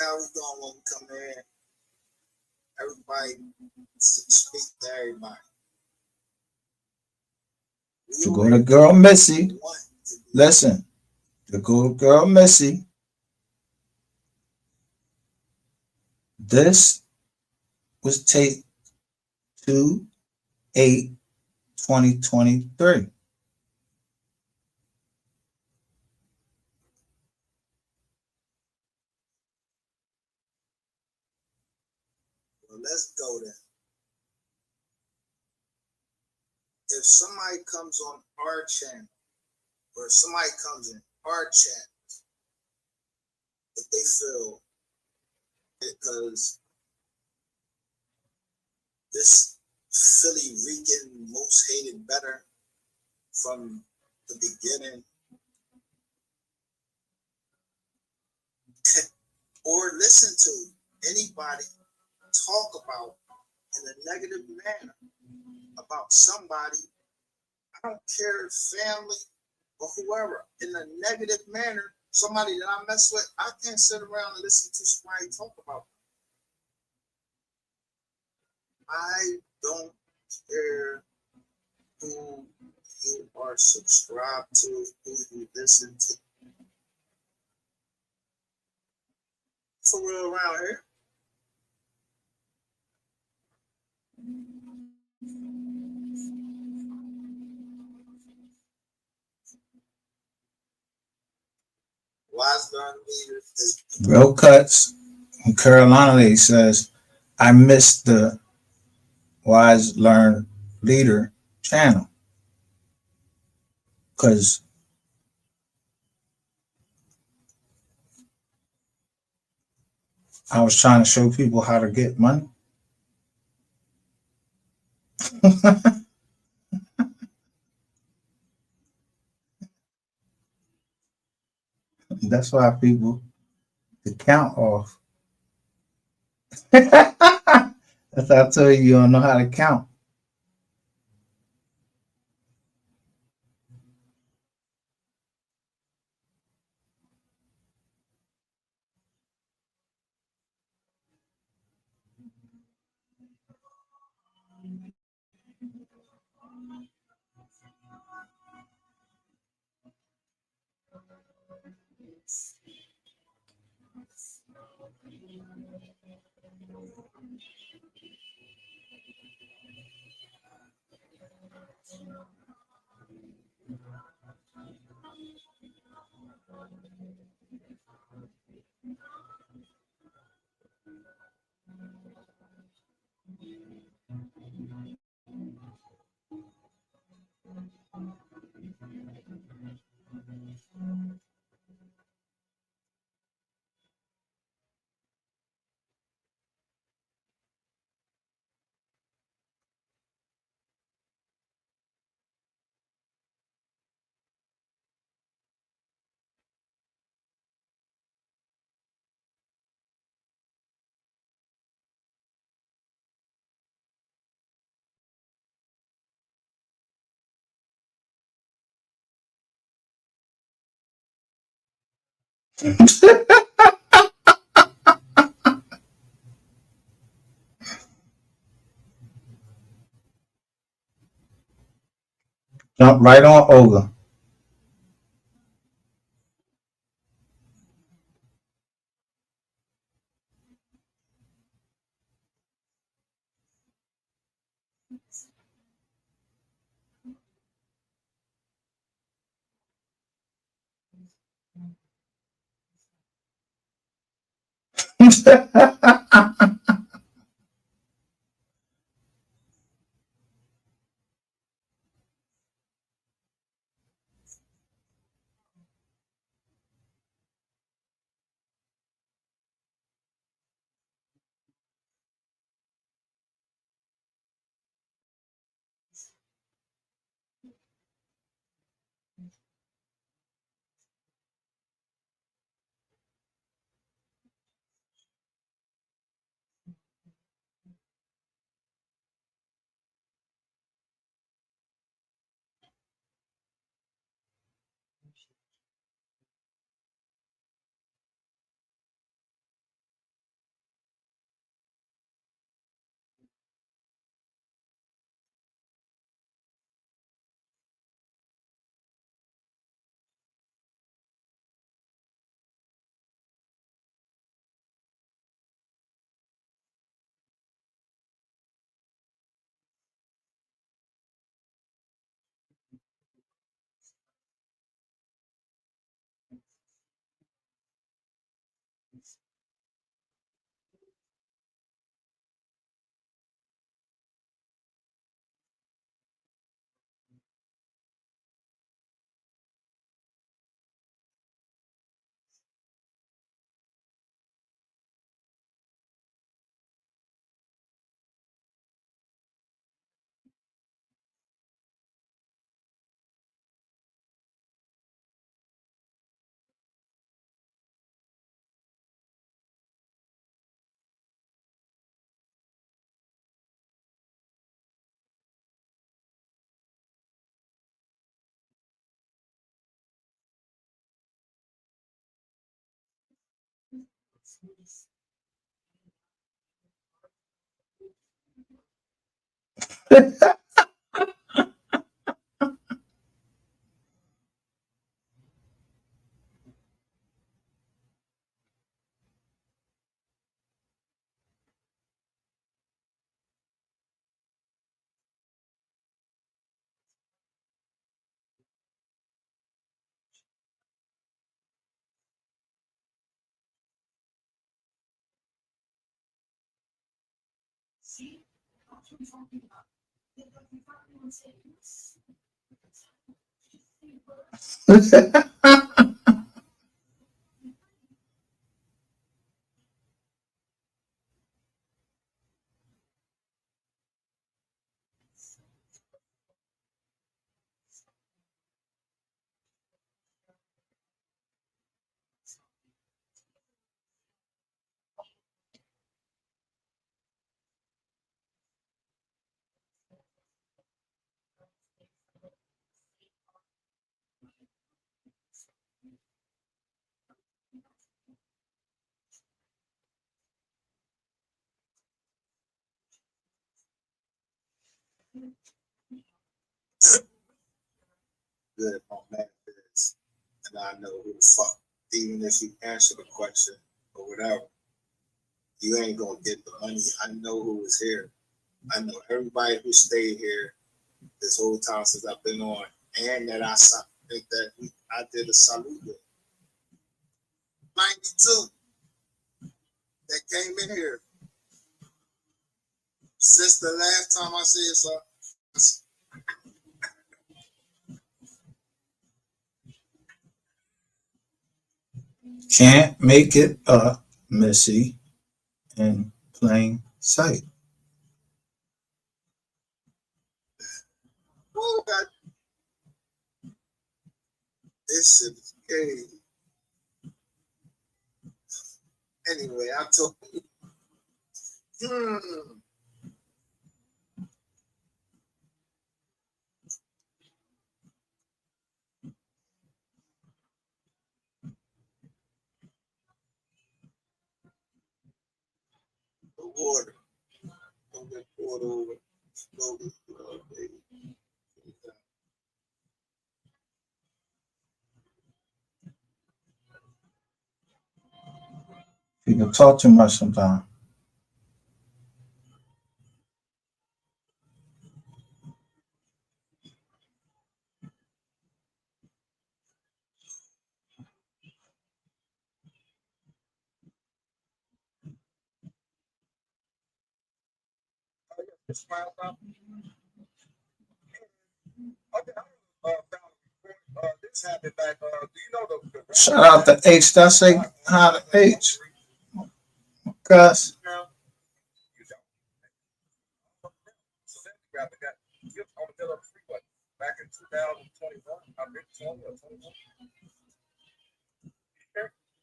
S2: how we going when we come in? Everybody speak to everybody.
S4: To go to girl Missy. Listen. To go to girl Missy. This was tape 2/8/2023.
S2: Well, let's go then. If somebody comes on our channel, or if somebody comes in our chat, if they feel because this Philly Rican most hated better from the beginning, or listen to anybody talk about in a negative manner about somebody, I don't care if family or whoever, in a negative manner, somebody that I mess with, I can't sit around and listen to somebody talk about them. I don't care who you are subscribed to, who you listen to. For real around here. Wise learned leaders is
S4: Real Cuts from Carolina Lady says, I missed the Wise Learn Leader channel. Because I was trying to show people how to get money. That's why people the count off. That's how I tell you don't know how to count. Jump right on over.
S2: Good if I'm mad at this, and I know who the fuck. Even if you answer the question or whatever, you ain't gonna get the money. I know who is here. I know everybody who stayed here this whole time since I've been on, and that I did a salute with. 92 that came in here since the last time I said something.
S4: Can't make it up, Missy, in plain sight.
S2: Oh, God. This shit is crazy. Anyway, I told you. water. Don't get poured over. Slowly, baby.
S4: You can talk too much sometimes. Shout out to H. Did I say hi to H? Gus.
S8: Back in 2021, I've been 20 or 21.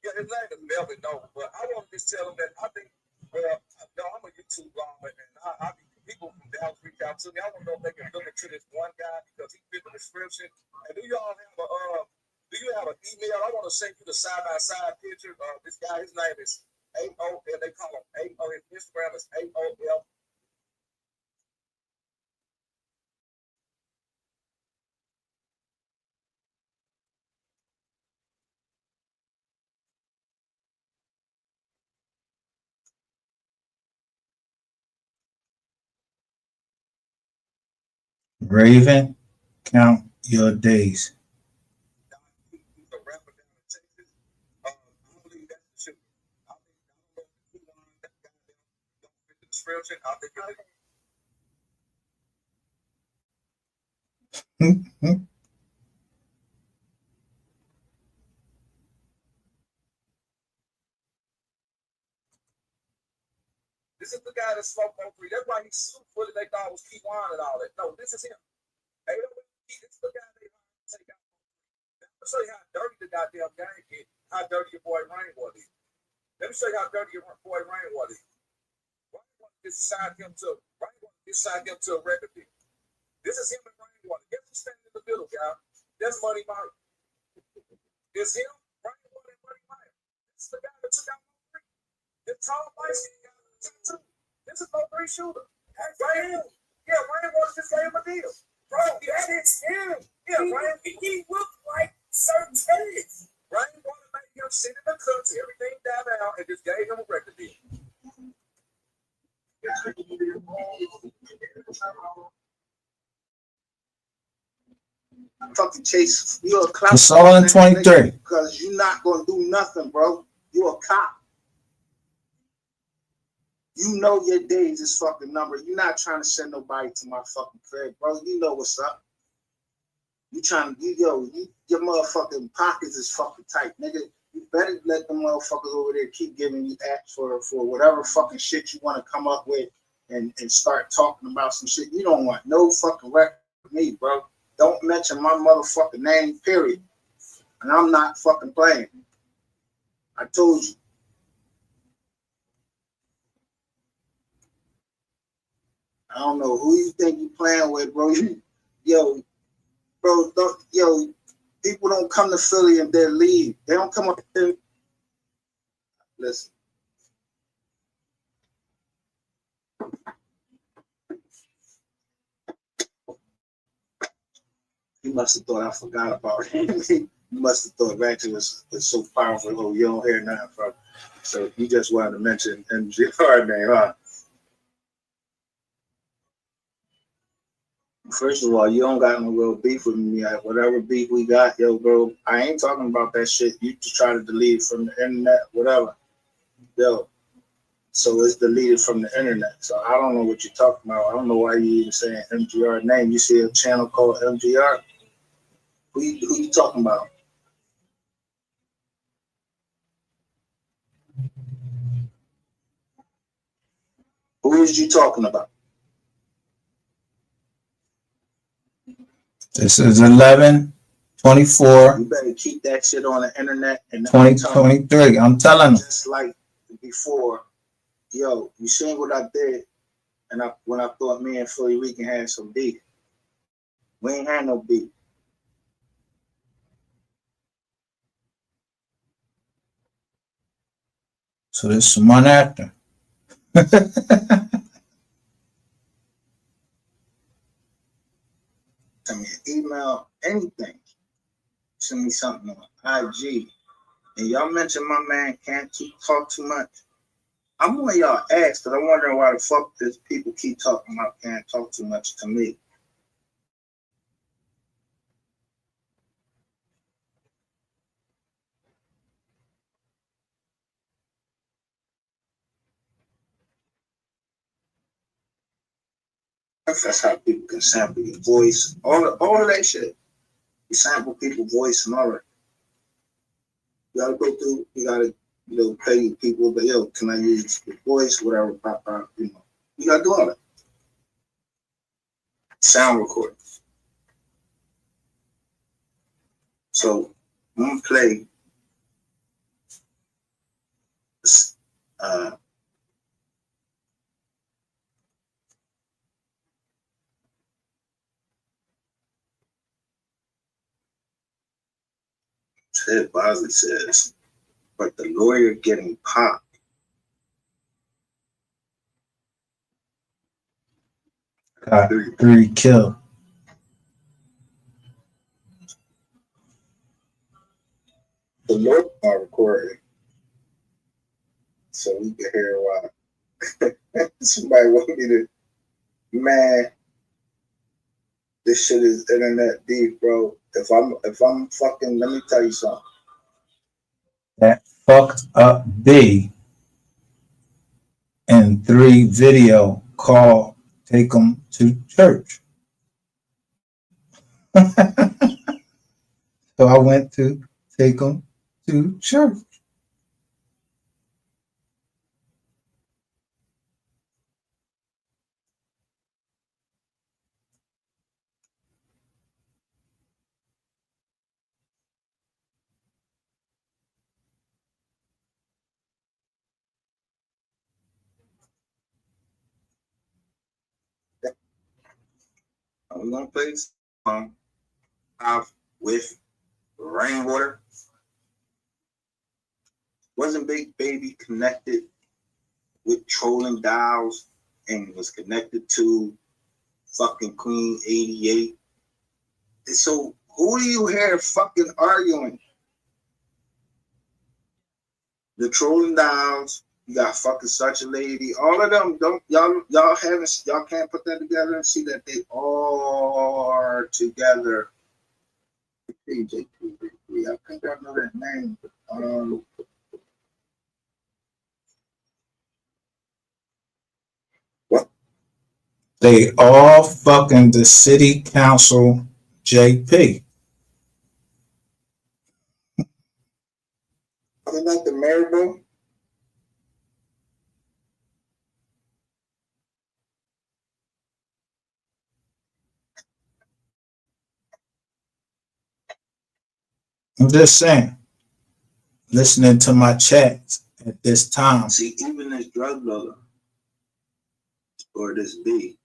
S8: Yeah, his name is Melvin, no, but I want to just tell him that I think, well, no, I'm a YouTube blogger, and I people from Dallas reach out to me. I want to know if they can look into this one guy because he fit the description. And do you have an email? I want to send you the side-by-side picture. This guy, his name is AOL. They call him AO. His Instagram is AOL.
S4: Raven, count your days.
S8: This is the guy that smoked MO3. That's why he's so fully they thought it was T1 and all that. No, this is him. Hey, this is the guy they take out. Let me show you how dirty the goddamn game is. How dirty your boy Rainwater is. Let me show you how dirty your boy Rainwater is. Rainwater decided him to a record deal. This is him and Rainwater. Guess who's standing in the middle, guy? That's Money Mike. It's him, Rainwater, and Money Mike. This is the guy that took out MO3. This tall, light-skinned guy. This is MO3 shooter. Right here. Yeah, Rainwater just gave him a deal. Bro, that is him. Yeah, he looked like certain tenants. Rainwater made him sit in the cuts, everything down out, and just gave him a record deal.
S2: Fucking Chase, you're a clout.
S4: It's all in 23.
S2: Because you're not gonna do nothing, bro. You're a cop. You know your days is fucking number. You're not trying to send nobody to my fucking crib, bro. You know what's up. You trying to, your motherfucking pockets is fucking tight, nigga. You better let the motherfuckers over there keep giving you apps for whatever fucking shit you want to come up with and start talking about some shit. You don't want no fucking record with me, bro. Don't mention my motherfucking name, period. And I'm not fucking playing. I told you. I don't know who you think you playing with, bro. People don't come to Philly and then leave. They don't come up here. Listen. He must have thought I forgot about him. He must have thought Ratchet was so powerful. Oh, you don't hear nothing from him. So he just wanted to mention MGR name, huh? First of all, you don't got no real beef with me. Whatever beef we got, yo, bro, I ain't talking about that shit. You just try to delete it from the internet, whatever. Yo, so it's deleted from the internet. So I don't know what you're talking about. I don't know why you even saying MGR name. You see a channel called MGR? Who you talking about? Who is you talking about?
S4: This is 11/24.
S2: You better keep that shit on the internet and
S4: 2023. I'm telling them.
S2: Just like before, yo, you seen what I did, and when I thought me and Philly Rican had some beef. We ain't had no beef.
S4: So this is one after.
S2: Send me an email, anything. Send me something on IG. And y'all mention my man can't talk too much. I'm on y'all ass because I'm wondering why the fuck this people keep talking about can't talk too much to me. That's how people can sample your voice, all of that shit. You sample people's voice and all that. You gotta go through. You gotta, pay people. But yo, can I use your voice? Whatever, pop. You gotta do all that. Sound recording. So I'm gonna play. Ted Bosley says, but the lawyer getting popped.
S4: Got 3 killed.
S2: The lawyer are recording, so we can hear why. Somebody want me to, man. This shit is internet deep, bro. If I'm fucking, let me tell you something.
S4: That fucked up B and 3 video called Take Them to Church. So I went to take them to church.
S2: I'm gonna play this song with Rainwater. Wasn't Big Baby connected with Trolling Dials and was connected to fucking Queen 88? And so who do you hear fucking arguing? The Trolling Dials, you got fucking Such a Lady, all of them don't y'all can't put that together and see that they all are together. I think I know that name.
S4: They all fucking the city council JP.
S2: Isn't that the Maribel?
S4: I'm just saying, listening to my chats at this time.
S2: See, even this drug dealer, or this B,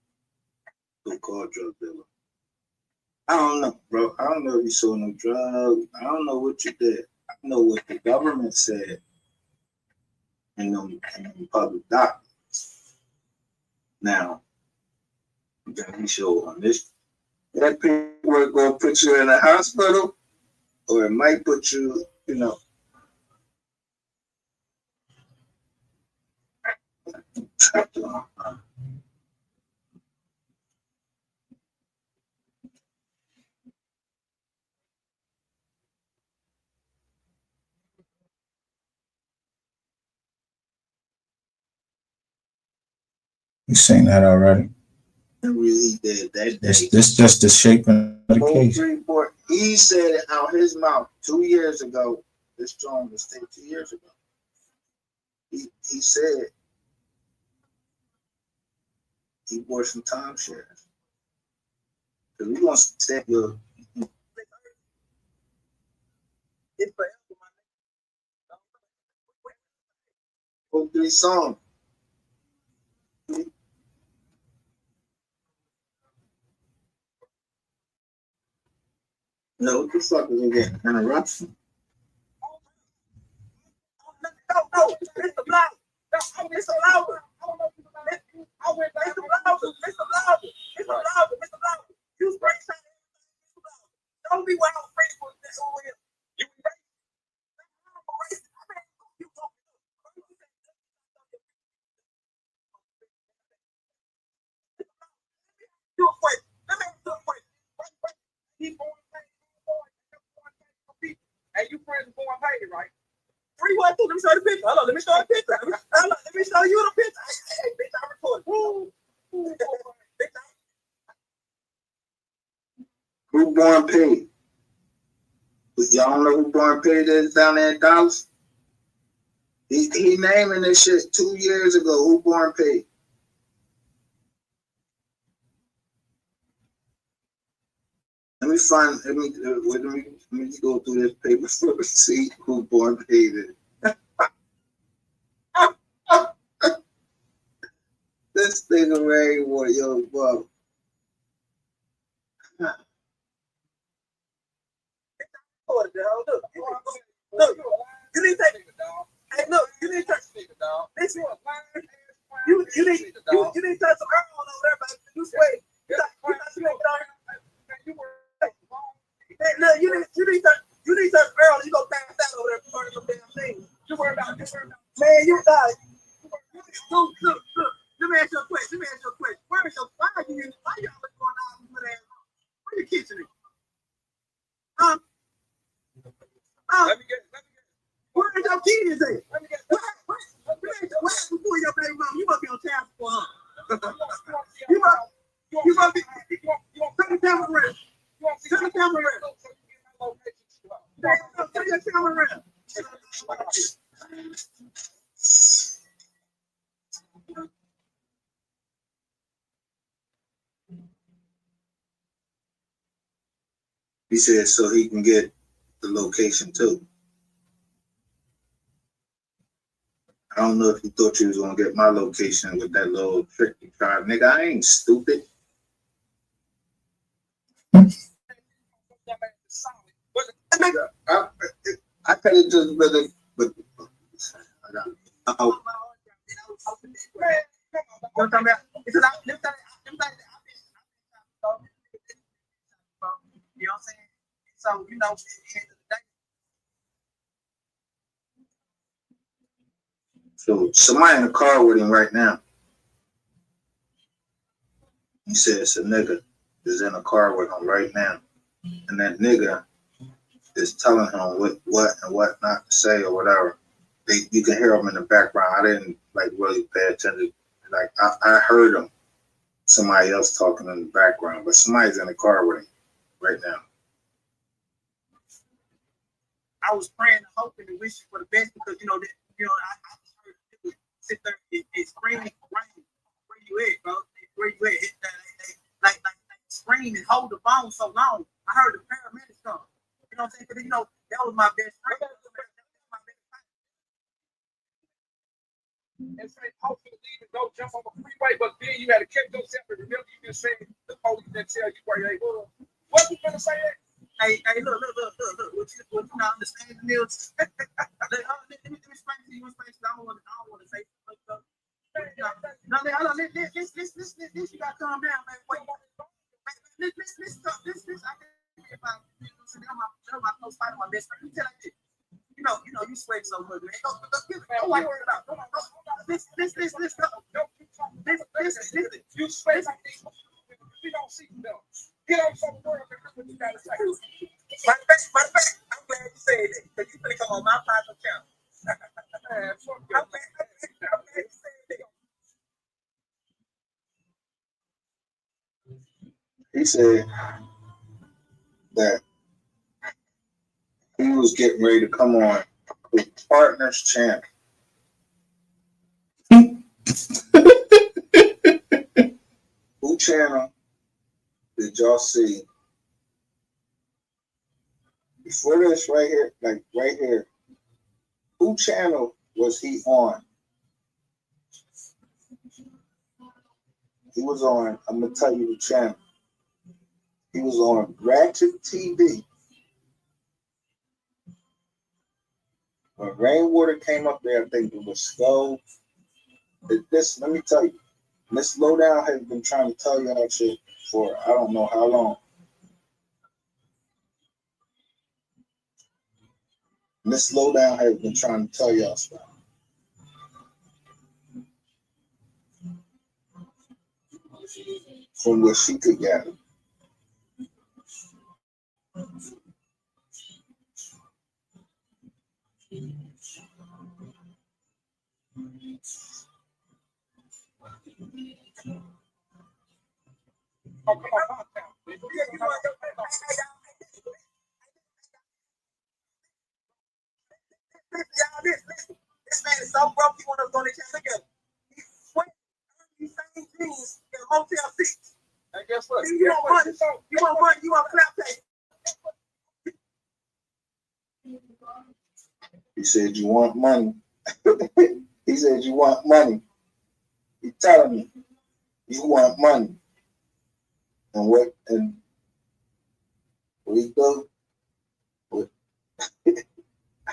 S2: so-called drug dealer, I don't know, bro. I don't know if you sold no drugs. I don't know what you did. I know what the government said in them public documents. Now, then we show on this. That paperwork gonna put you in a hospital, or it might put you, trapped on.
S4: You seen that already?
S2: Really did that day.
S4: This just the shaping of the case.
S2: Report. He said it out his mouth 2 years ago. This John was taken 2 years ago. He said he bought some timeshares. Because we want to take your 3 songs. No, what the fuck is we getting? Interruption?
S9: No, it's the block. It's allowed.
S2: You spray shot. Don't be wild faithful. You do a quick. Let me do a quick. Keep going. And you friends are going paid, right? 3, 1, 2. Let me show the picture. Hold on. Let me show the picture. Let me show you the picture. Hey, bitch, I recorded.
S4: Who born paid? Y'all know who born paid is down there in Dallas? He naming this shit 2 years ago. Who born paid? Let me go through this paper to see who born paid is. This thing already was yo, bro.
S2: Look, you need to take it, dog. Hey, look, you need to touch it, dog. Listen, you need to touch some earth all over there, baby. You sweat. You need to earl. You go pass that over there for some damn thing. You worry about this. Man, you die. Look. Let me ask you a question. Where is your fire? Why you always going out with that? Where your kitchen is? Huh? Let me get. Where is your kids at? Let me get. What happened before your baby mom? You must be on child support, huh? You must be. Turn the camera around. Turn the camera around. Turn your camera around.
S4: He said so he can get the location too. I don't know if you thought you was gonna get my location with that little trick you tried. Nigga, I ain't stupid. I could have just really, but I got. Oh.
S2: You know what I'm saying? So, you know, at the end of the day.
S4: So somebody in the car with him right now. He said it's a nigga is in a car with him right now. And that nigga is telling him what and what not to say or whatever. You can hear him in the background. I didn't like really pay attention. Like I heard him, somebody else talking in the background, but somebody's in the car with him right now.
S2: I was praying and hoping and wishing for the best because I heard people sit there and scream and rain. Where you at, bro? Where you at? Like scream and hold the phone so long. I heard the paramedics come. You know what I'm saying? Because that was my best friend.
S10: And say, hopefully leave and go jump on the freeway, but then you had to catch yourself and remember you just said the police didn't tell you where they were. What you gonna say that?
S2: Hey, look. What you not understanding is, let me explain to you. I don't want to say something. No, hold on. This, you gotta calm down, man. Wait. This. I think if I'm my close fighter, my best friend. You tell like this. You sweat so much, man. Don't worry about it. This. You sweat like this. We don't see you though. Get on some word and what you gotta say. Matter of fact, I'm glad you said it because you finna come on my private account. I'm glad you said it.
S4: He said that he was getting ready to come on with Partners Champ. Who channel did y'all see before this right here? Like right here. Who channel was he on? He was on, I'm gonna tell you the channel. He was on Ratchet TV. When Rainwater came up there, I think it was Skull. Let me tell you,
S7: Miss Lowdown has been trying to tell y'all shit for I don't know how long. Miss Lowdown has been trying to tell y'all stuff. From what she could gather.
S2: This man is so broke, he want us on the camera together. He's sweating these same jeans in a Motel 6. And guess what? You want money, you want clap tape.
S7: He said you want money. He said you want money. He telling me you want money. And what we do?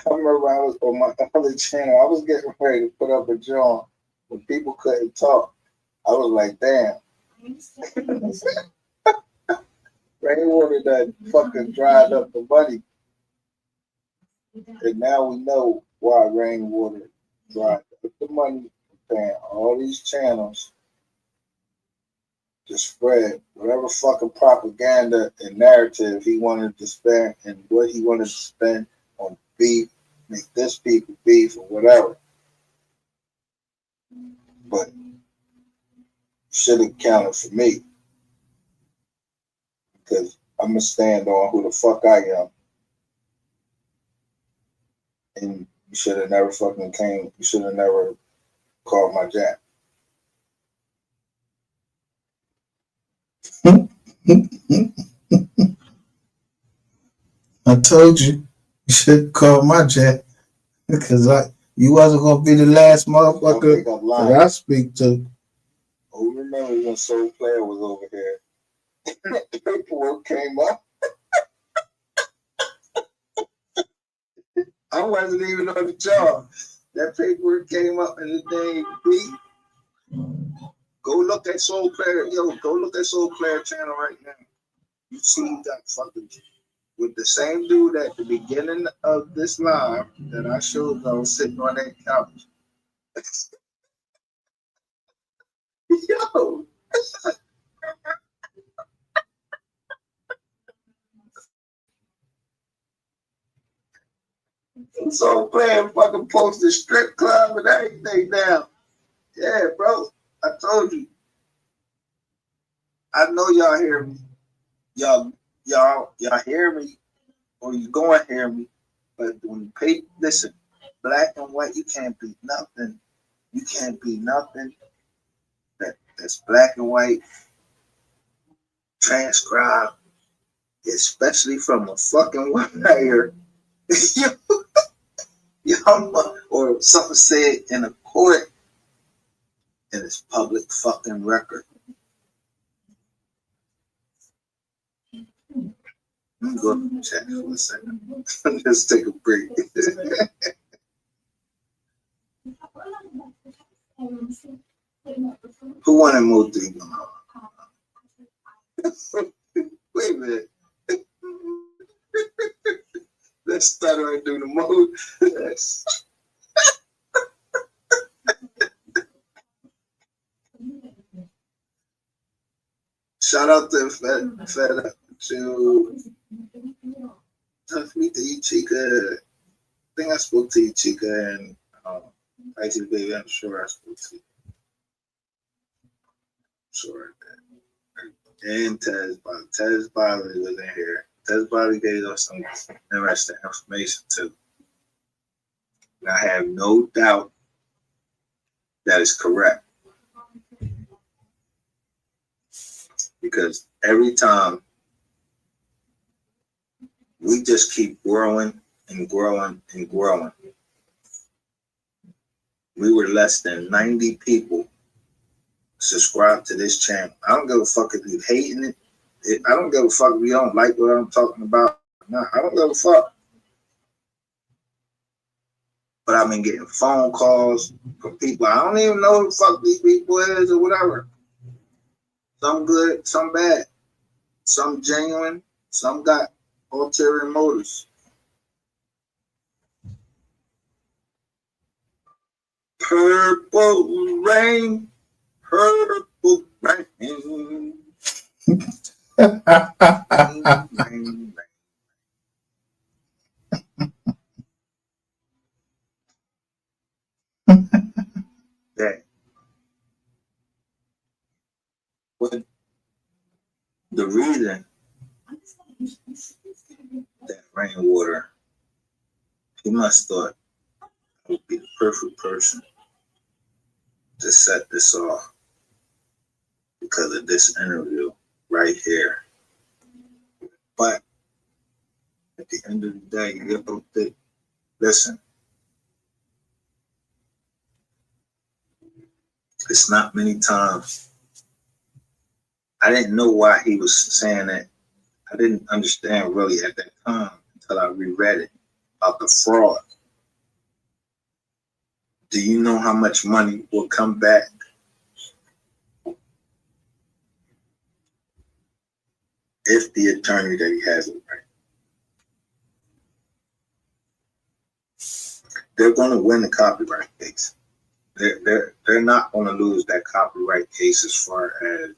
S7: I remember I was on my other channel. I was getting ready to put up a joint when people couldn't talk. I was like, damn. Rainwater that fucking dried up the money. And now we know why Rainwater dried up the money, paying all these channels to spread whatever fucking propaganda and narrative he wanted to spend and what he wanted to spend on beef, make this people beef or whatever. But should have counted for me. Because I'm going to stand on who the fuck I am. And you should have never fucking came, you should have never called my jack. I told you, you should call my jack. Because you wasn't going to be the last motherfucker that I speak to. Oh, remember when Soul Player was over here? The paperwork came up. I wasn't even on the job. That paperwork came up and the thing beat. Go look at Soul Player. Yo, go look at Soul Player channel right now. You see that fucking with the same dude at the beginning of this live that I showed I was sitting on that couch. Yo. So playing fucking posted strip club and everything now. Yeah, bro. I told you. I know y'all hear me. Y'all hear me, or you gonna hear me. But when you pay, listen, black and white, you can't be nothing. You can't be nothing that's black and white, transcribed, especially from a fucking wire. Or something said in a court, and it's public fucking record. Let me go to the chat for a second. Let's take a break. Who wanted MO3? Wait a minute. Let's start right through the mode. Shout out to Fed Up to meet the Chica. I think I spoke to Chica and Icy Baby. I'm sure I spoke to you. Sure. And Tez Bobby was in here. Tez Bobby gave us some interesting information too. And I have no doubt that is correct. Because every time we just keep growing and growing and growing. We were less than 90 people subscribe to this channel. I don't give a fuck if you hating it. I don't give a fuck if you don't like what I'm talking about. No, I don't give a fuck. But I've been getting phone calls from people. I don't even know who the fuck these people is or whatever. Some good, some bad. Some genuine, some got ulterior motives. Purple rain, purple rain. Rain. That what the reason that rainwater, he must thought I would be the perfect person to set this off because of this interview right here. But at the end of the day, you have to listen. It's not many times. I didn't know why he was saying that. I didn't understand really at that time until I reread it about the fraud. Do you know how much money will come back if the attorney that he has it right? They're going to win the copyright case. They're not going to lose that copyright case as far as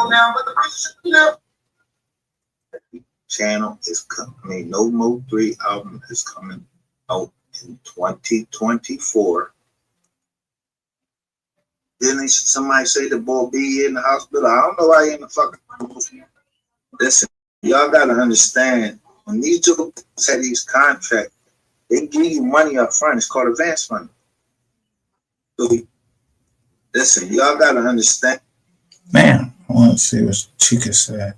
S7: now, but the channel is coming. I mean, no MO3 album is coming out in 2024. Didn't somebody say the boy be in the hospital? I don't know why he in the fucking hospital. Listen, y'all gotta understand, when these two had these contracts, they give you money up front. It's called advance money. So listen, y'all gotta understand.
S4: Man, I want to see what Chica said.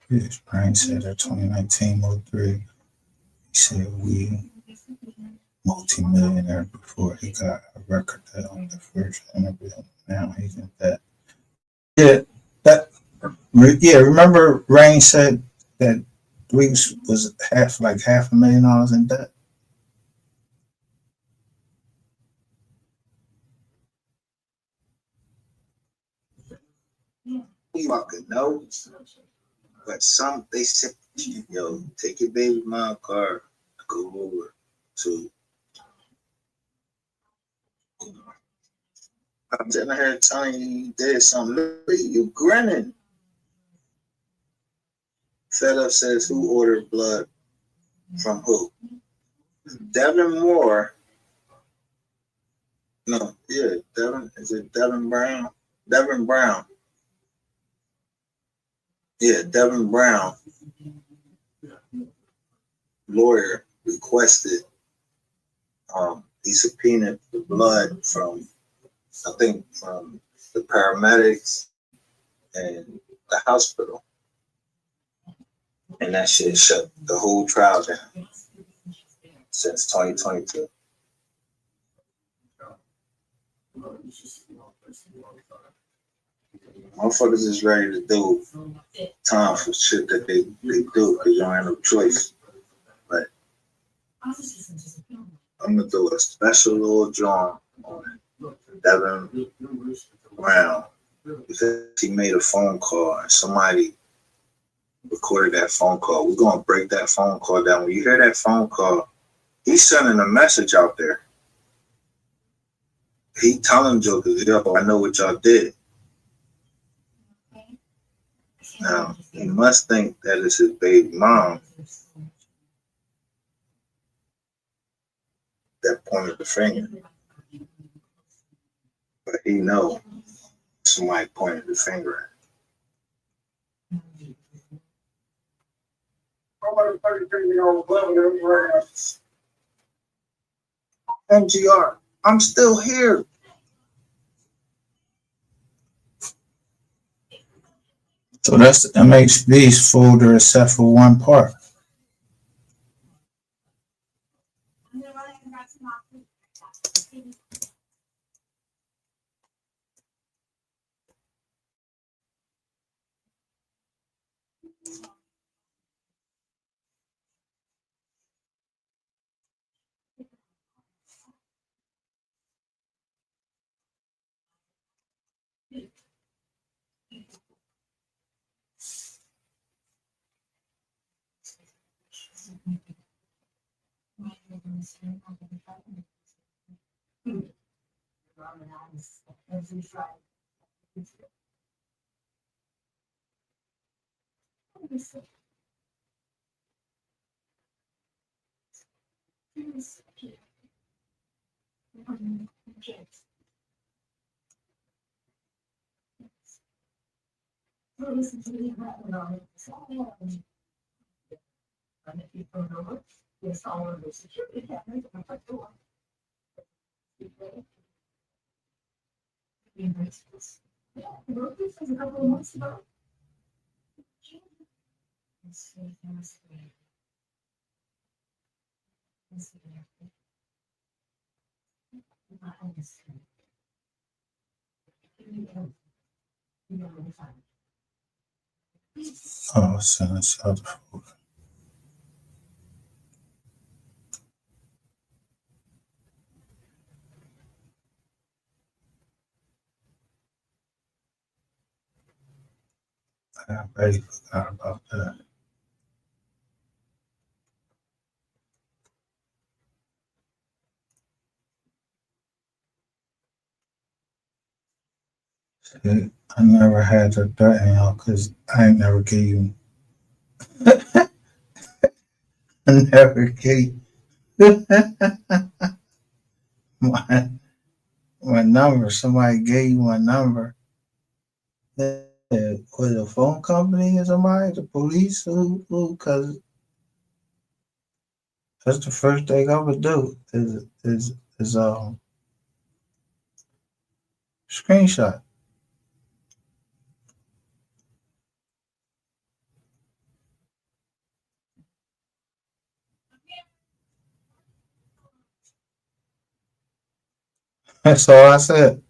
S4: His brain said that 2019 MO3. He said we multi-millionaire before he got a record deal on the first interview. Now he's in debt. Yeah, remember Rain said that Weeks was half $500,000 in debt?
S7: You fucking know. But some, they said, yo, take your baby mom car, go over to. I'm sitting here telling you you did something. Look at you grinning. Fed Up says, who ordered blood from who? Devin Moore. No, yeah, Devin. Is it Devin Brown? Devin Brown. Yeah, Devin Brown. Lawyer requested, he subpoenaed the blood from, I think, from the paramedics and the hospital. And that shit shut the whole trial down since 2022. Motherfuckers is ready to do time for shit that they do because you don't have no choice. But I'm gonna do a special little drawing on Devin Brown because he made a phone call and somebody recorded that phone call. We're gonna break that phone call down. When you hear that phone call, he's sending a message out there. He telling jokers, yo, I know what y'all did. Now, he must think that it's his baby mom that pointed the finger. But he know somebody pointed the finger at. MGR, I'm still here.
S4: So that's the MHB's folder except for one part. Oh, so that's other folk. I already forgot about that. See, I never had to threaten y'all because I ain't never gave you. I never gave my my number. Somebody gave you my number. Was it a phone company or somebody? The police? Who? Because that's the first thing I would do is screenshot. That's all I said.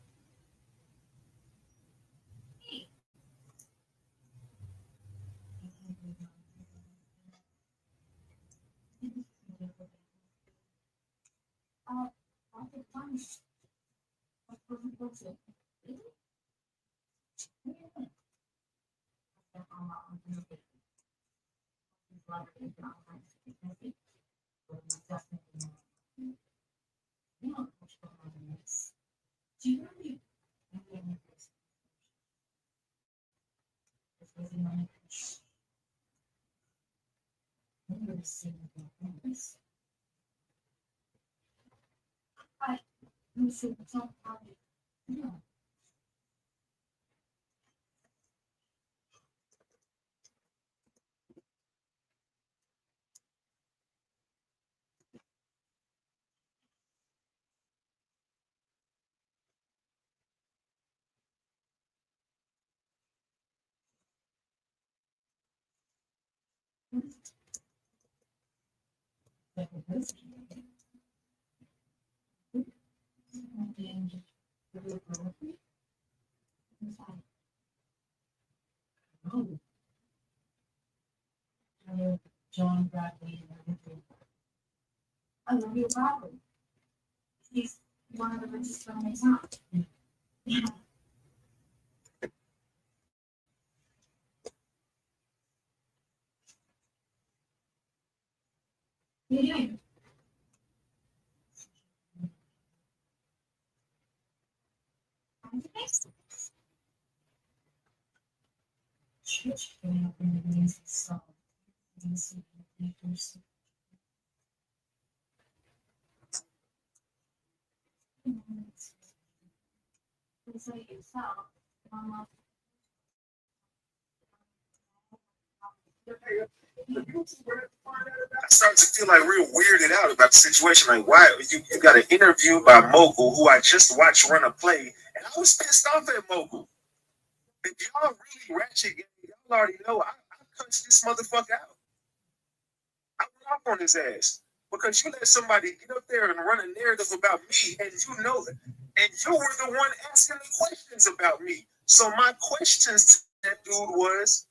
S11: I started to feel like real weirded out about the situation. Like, why you got an interview by Mogul, who I just watched run a play, and I was pissed off at Mogul. If y'all really ratchet, y'all already know I punched this motherfucker out. I went off on his ass because you let somebody get up there and run a narrative about me, and you know it, and you were the one asking the questions about me. So my questions to that dude was,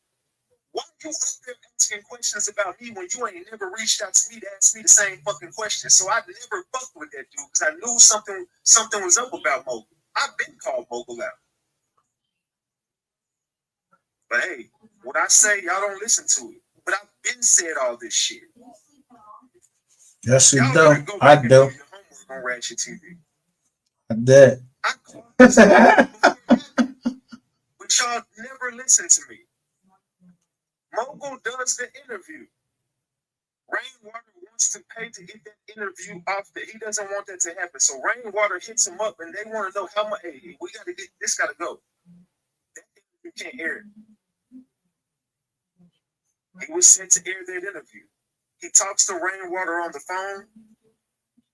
S11: why you up there asking questions about me when you ain't never reached out to me to ask me the same fucking question? So I never fucked with that dude because I knew something was up about Mogul. I've been called Mogul out. But hey, what I say, y'all don't listen to it. But I've been said all this shit.
S4: Yes, you
S11: Y'all
S4: do.
S11: better go
S4: I
S11: back and
S4: do.
S11: do your homework on Ratchet TV.
S4: I did.
S11: But y'all never listen to me. Mogul does the interview. Rainwater wants to pay to get that interview off. He doesn't want that to happen. So Rainwater hits him up, and they want to know how much. Hey, we got to get this. Got to go. That interview can't air. He was sent to air that interview. He talks to Rainwater on the phone.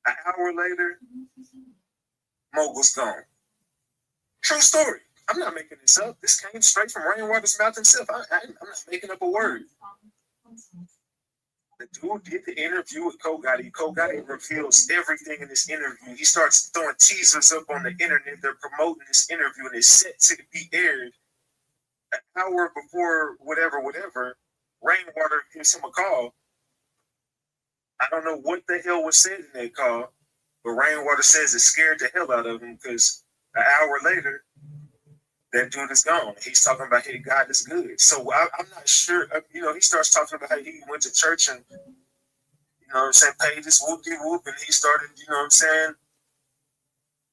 S11: An hour later, Mogul's gone. True story. I'm not making this up. This came straight from Rainwater's mouth himself. I'm not making up a word. The dude did the interview with Kogati. Kogati reveals everything in this interview. He starts throwing teasers up on the internet. They're promoting this interview, and it's set to be aired an hour before whatever. Rainwater gives him a call. I don't know what the hell was said in that call, but Rainwater says it scared the hell out of him because an hour later, that dude is gone. He's talking about, hey, God is good. So I'm not sure. He starts talking about how he went to church and, paid this whoop-de-whoop, and he started,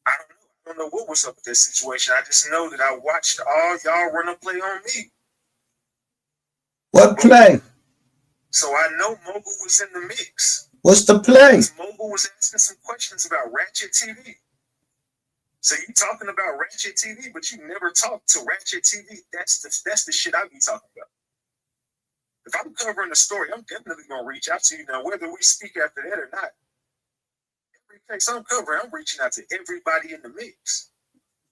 S11: I don't know what was up with that situation. I just know that I watched all y'all run a play on me.
S4: What play?
S11: So I know Mogul was in the mix.
S4: What's the play?
S11: Mogul was asking some questions about Ratchet TV. So you talking about Ratchet TV, but you never talked to Ratchet TV. That's the shit I be talking about. If I'm covering the story, I'm definitely gonna reach out to you. Now, whether we speak after that or not, every case I'm covering, I'm reaching out to everybody in the mix.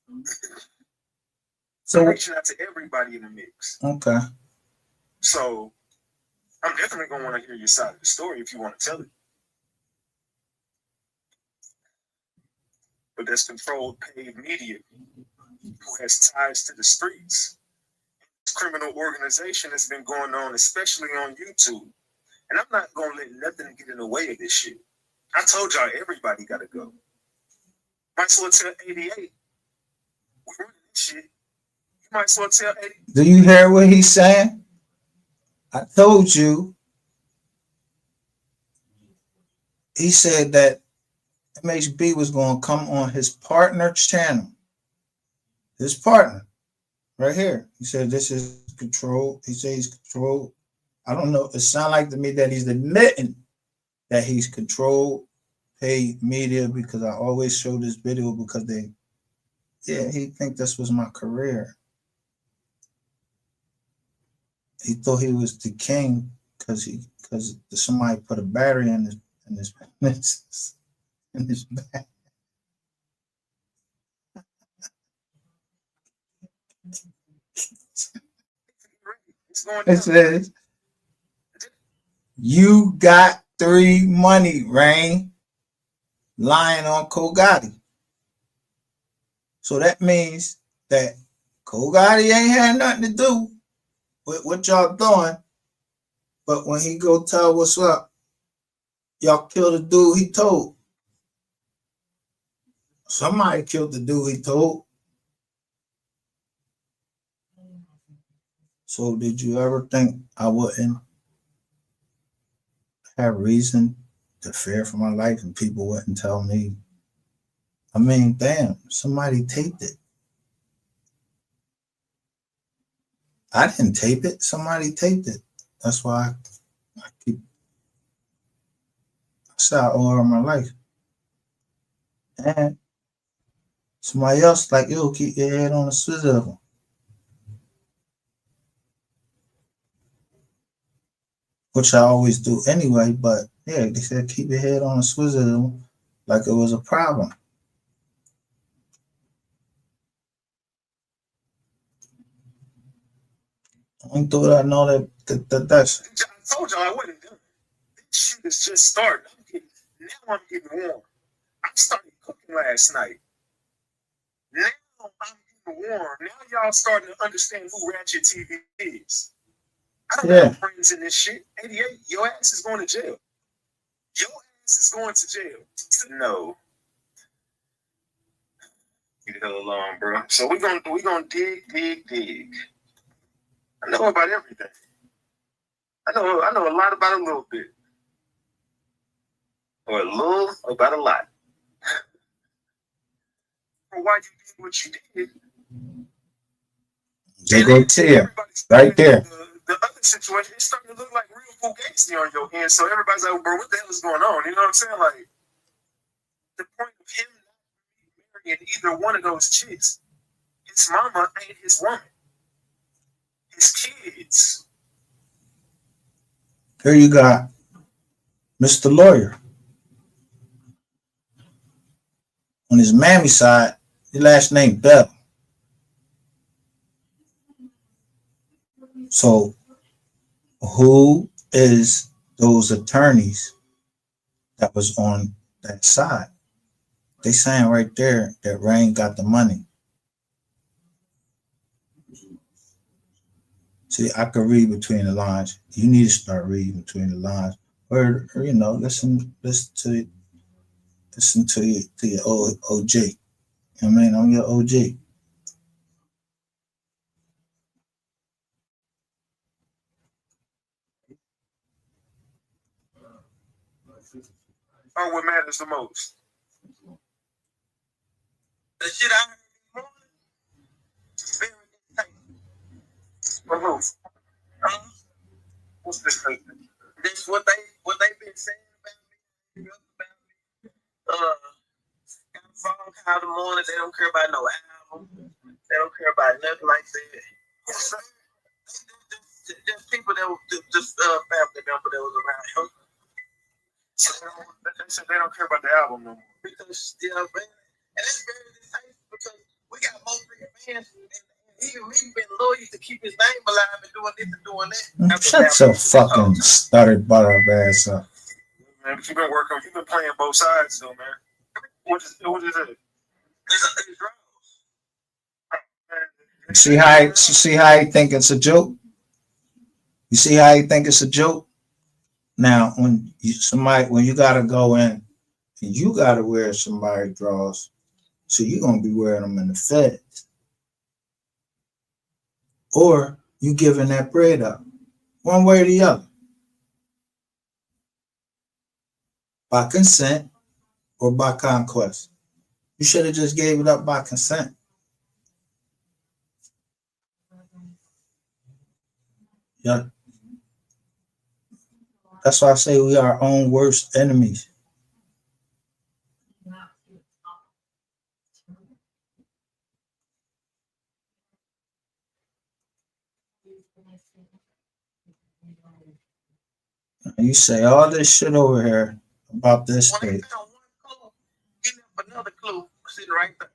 S11: I'm reaching out to everybody in the mix.
S4: Okay.
S11: So I'm definitely gonna want to hear your side of the story if you want to tell it. But that's controlled paid media who has ties to the streets. This criminal organization has been going on, especially on YouTube. And I'm not going to let nothing get in the way of this shit. I told y'all everybody got to go. Might as well tell 88. We running this shit. You might as well tell 80.
S4: Do you hear what he's saying? I told you. He said that MHB was going to come on his partner's channel. His partner, right here. He said this is control. He said he's controlled. I don't know. It sounds like to me that he's admitting that he's controlled paid media because I always show this video because he think this was my career. He thought he was the king because somebody put a battery in his back. It says, you got 3 money, Rain, lying on Kogati. So that means that Kogati ain't had nothing to do with what y'all doing. But when he go tell what's up, y'all killed the dude he told. Somebody killed the dude he told. So did you ever think I wouldn't have reason to fear for my life and people wouldn't tell me? I mean, damn, somebody taped it. I didn't tape it. Somebody taped it. That's why I keep. That's how I owe my life. And somebody else like, yo, keep your head on the swivel. Which I always do anyway, but yeah, they said keep your head on the swivel like it was a problem. I thought I know that's.
S11: I told y'all I wasn't done. This shit is just starting. I'm getting warm. I started cooking last night. Now I'm getting warm. Now y'all starting to understand who Ratchet TV is. I don't have friends in this shit. 88, your ass is going to jail. Your ass is going to jail. No. Leave the hell alone, bro. So we're gonna dig. I know about everything. I know a lot about a little bit. or a little about a lot. For why you did what you did.
S4: They go tear right there.
S11: The other situation, it's starting to look like real fugazi on your end. So everybody's like, bro, what the hell is going on? You know what I'm saying? Like, the point of him not marrying either one of those chicks, his mama ain't his woman. His kids.
S4: Here you got Mr. Lawyer. On his mammy side, his last name Bell. So who is those attorneys that was on that side? They saying right there that Rain got the money. See, I could read between the lines. You need to start reading between the lines, or you know, listen to your OG. I mean, I'm your OG.
S11: Oh, what matters the most? The shit I heard very for who? What's this thing? This what they've been saying about me. Got a phone call in the morning. They don't care about no album. They don't care about nothing like that. Just people that were just family member that was around him. So they said they don't care about the album no more. Because man, and that's very distasteful because we got MO3 fans. He been loyal to keep his name alive and doing this and doing that.
S4: Shut your fucking started butter ass up.
S11: Man, but you've been working. You've been playing both sides, though, man. What is it?
S4: See how he think it's a joke? You see how he think it's a joke? Now, when you gotta go in and you gotta wear somebody's drawers, so you're gonna be wearing them in the feds, or you giving that bread up, one way or the other, by consent or by conquest. You should have just gave it up by consent. Yeah. That's why I say we are our own worst enemies. You say all this shit over here about this state.
S11: Another clue sitting right there.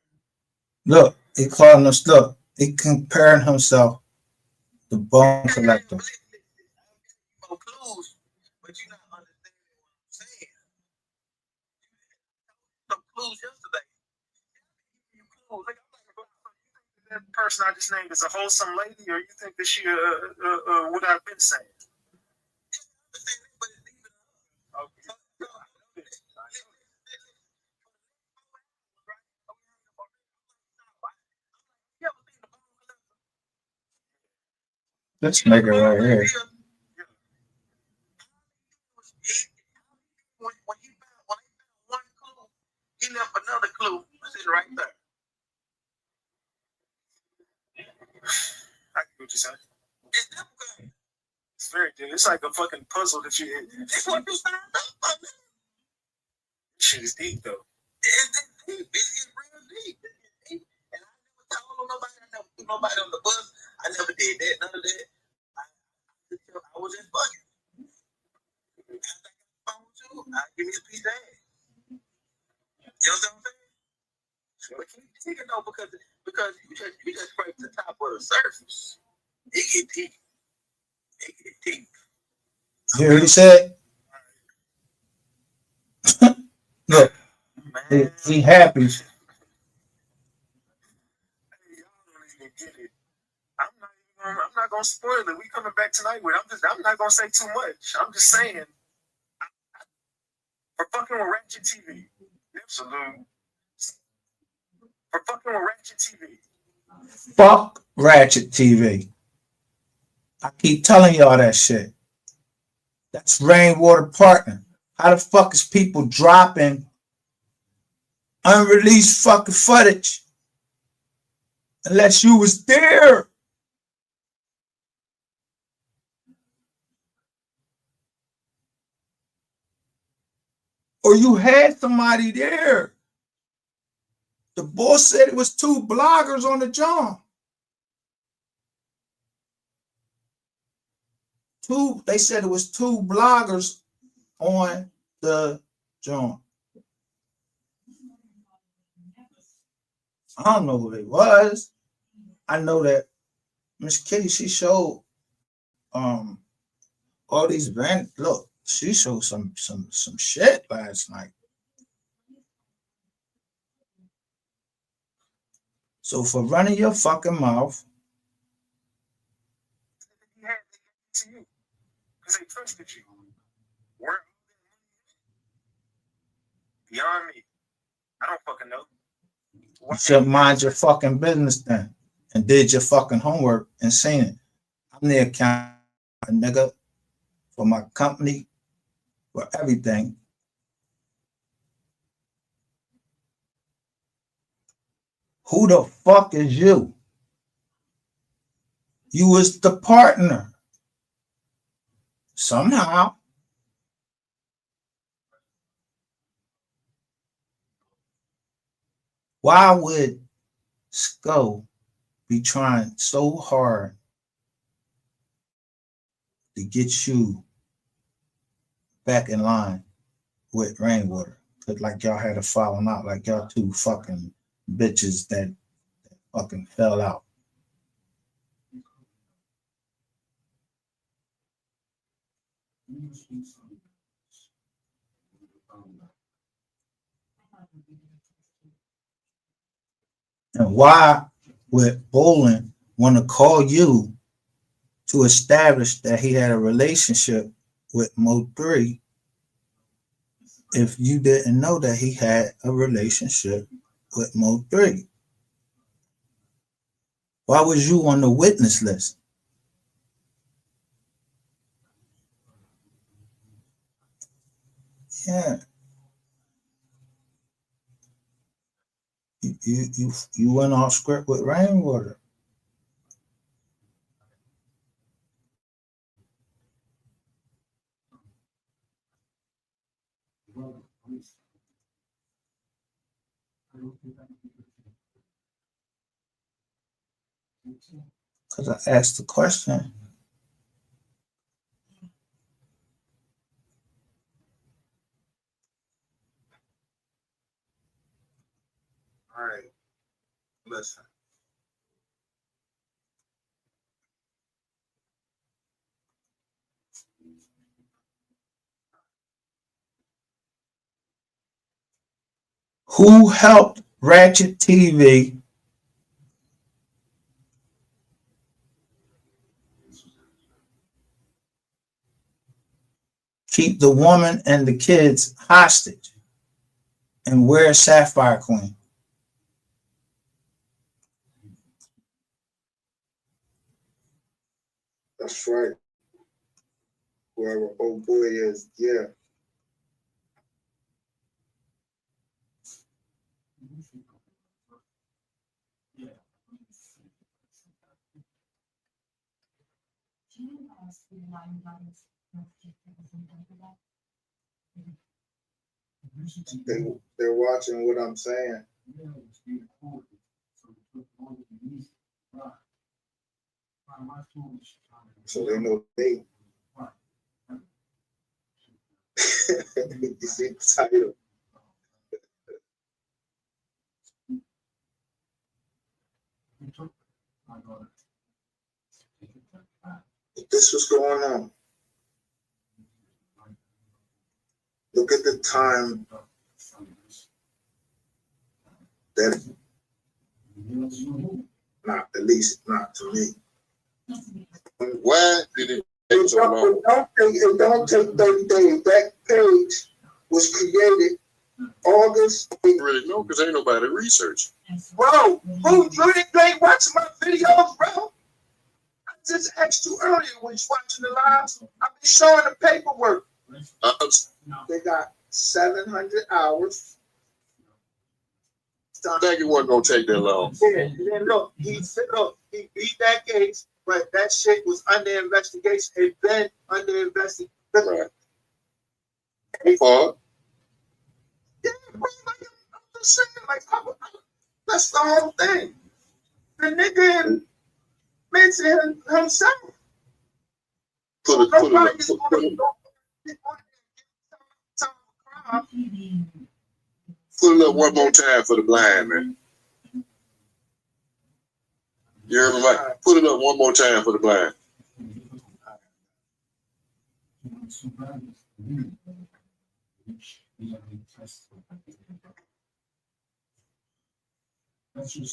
S4: Look, he calling us, look, he comparing himself to Bone Collector.
S11: Clues, but you're not understanding what I'm saying. Some clues yesterday. That person I just named is a wholesome lady, or you think that she what I've been saying?
S4: This nigga right here.
S11: When he found one clue, he left another clue sitting right there. I get what you're saying. It's very good. It's like a fucking puzzle that you hit. It's what you signed up for. Shit is deep though. It's deep. It's real deep. And I never told nobody. I never put nobody on the bus. I never did that. None of that. I was just bugging. After I got the phone too, I give me a piece of ass. You know what I'm saying? But keep digging though, because you just scrape the top of the surface. It get deep. It get deep.
S4: You heard what he said? Look, he happy.
S11: I'm not gonna spoil it. We coming back tonight with. I'm not gonna say too much. I'm just saying. For fucking with Ratchet TV. Absolutely. For fucking with Ratchet TV.
S4: Fuck Ratchet TV. I keep telling y'all that shit. That's Rainwater Partner. How the fuck is people dropping unreleased fucking footage unless you was there? Or you had somebody there. The boss said it was 2 bloggers on the job. They said it was 2 bloggers on the joint. I don't know who they was. I know that Miss Kitty, she showed all these look, she showed some shit last night. So for running your fucking mouth,
S11: To you, because they trusted you. Where beyond me, I don't fucking know.
S4: you should mind your fucking business then and did your fucking homework and seen it. I'm the accountant, nigga, for my company, for everything. Who the fuck is you? You was the partner. Somehow. Why would Skull be trying so hard to get you back in line with Rainwater? Cause like y'all had a falling out, like y'all 2 fucking bitches that fucking fell out. And why would Bolin want to call you to establish that he had a relationship with Mo3 if you didn't know that he had a relationship with Mo3? Why was you on the witness list? Yeah. You went off script with Rainwater. Because I asked the question.
S2: All right, listen.
S4: Who helped Ratchet TV keep the woman and the kids hostage? And where's Sapphire Queen?
S2: That's right. Whoever old boy is, yeah. They're watching what I'm saying. So they know they. You see the title. This was going on. Look at the time that, not at least not to me.
S12: Why did it take so long?
S2: It don't take 30 days. That page was created August.
S12: Really? No, because ain't nobody research.
S2: Bro, you ain't watching my videos, bro. I just asked you earlier when you watching the lives. I've been showing the paperwork.
S7: They got 700 hours.
S12: I think it wasn't gonna take that long.
S7: Yeah, and then look, he beat that case, but that shit was under investigation. It been under investigation.
S12: Right. For
S7: Yeah, bro, like, I'm just saying, like, that's the whole thing. The nigga mentioned himself.
S12: put it up one more time for the blind, man. You heard me, Mike? Put it up one more time for the blind.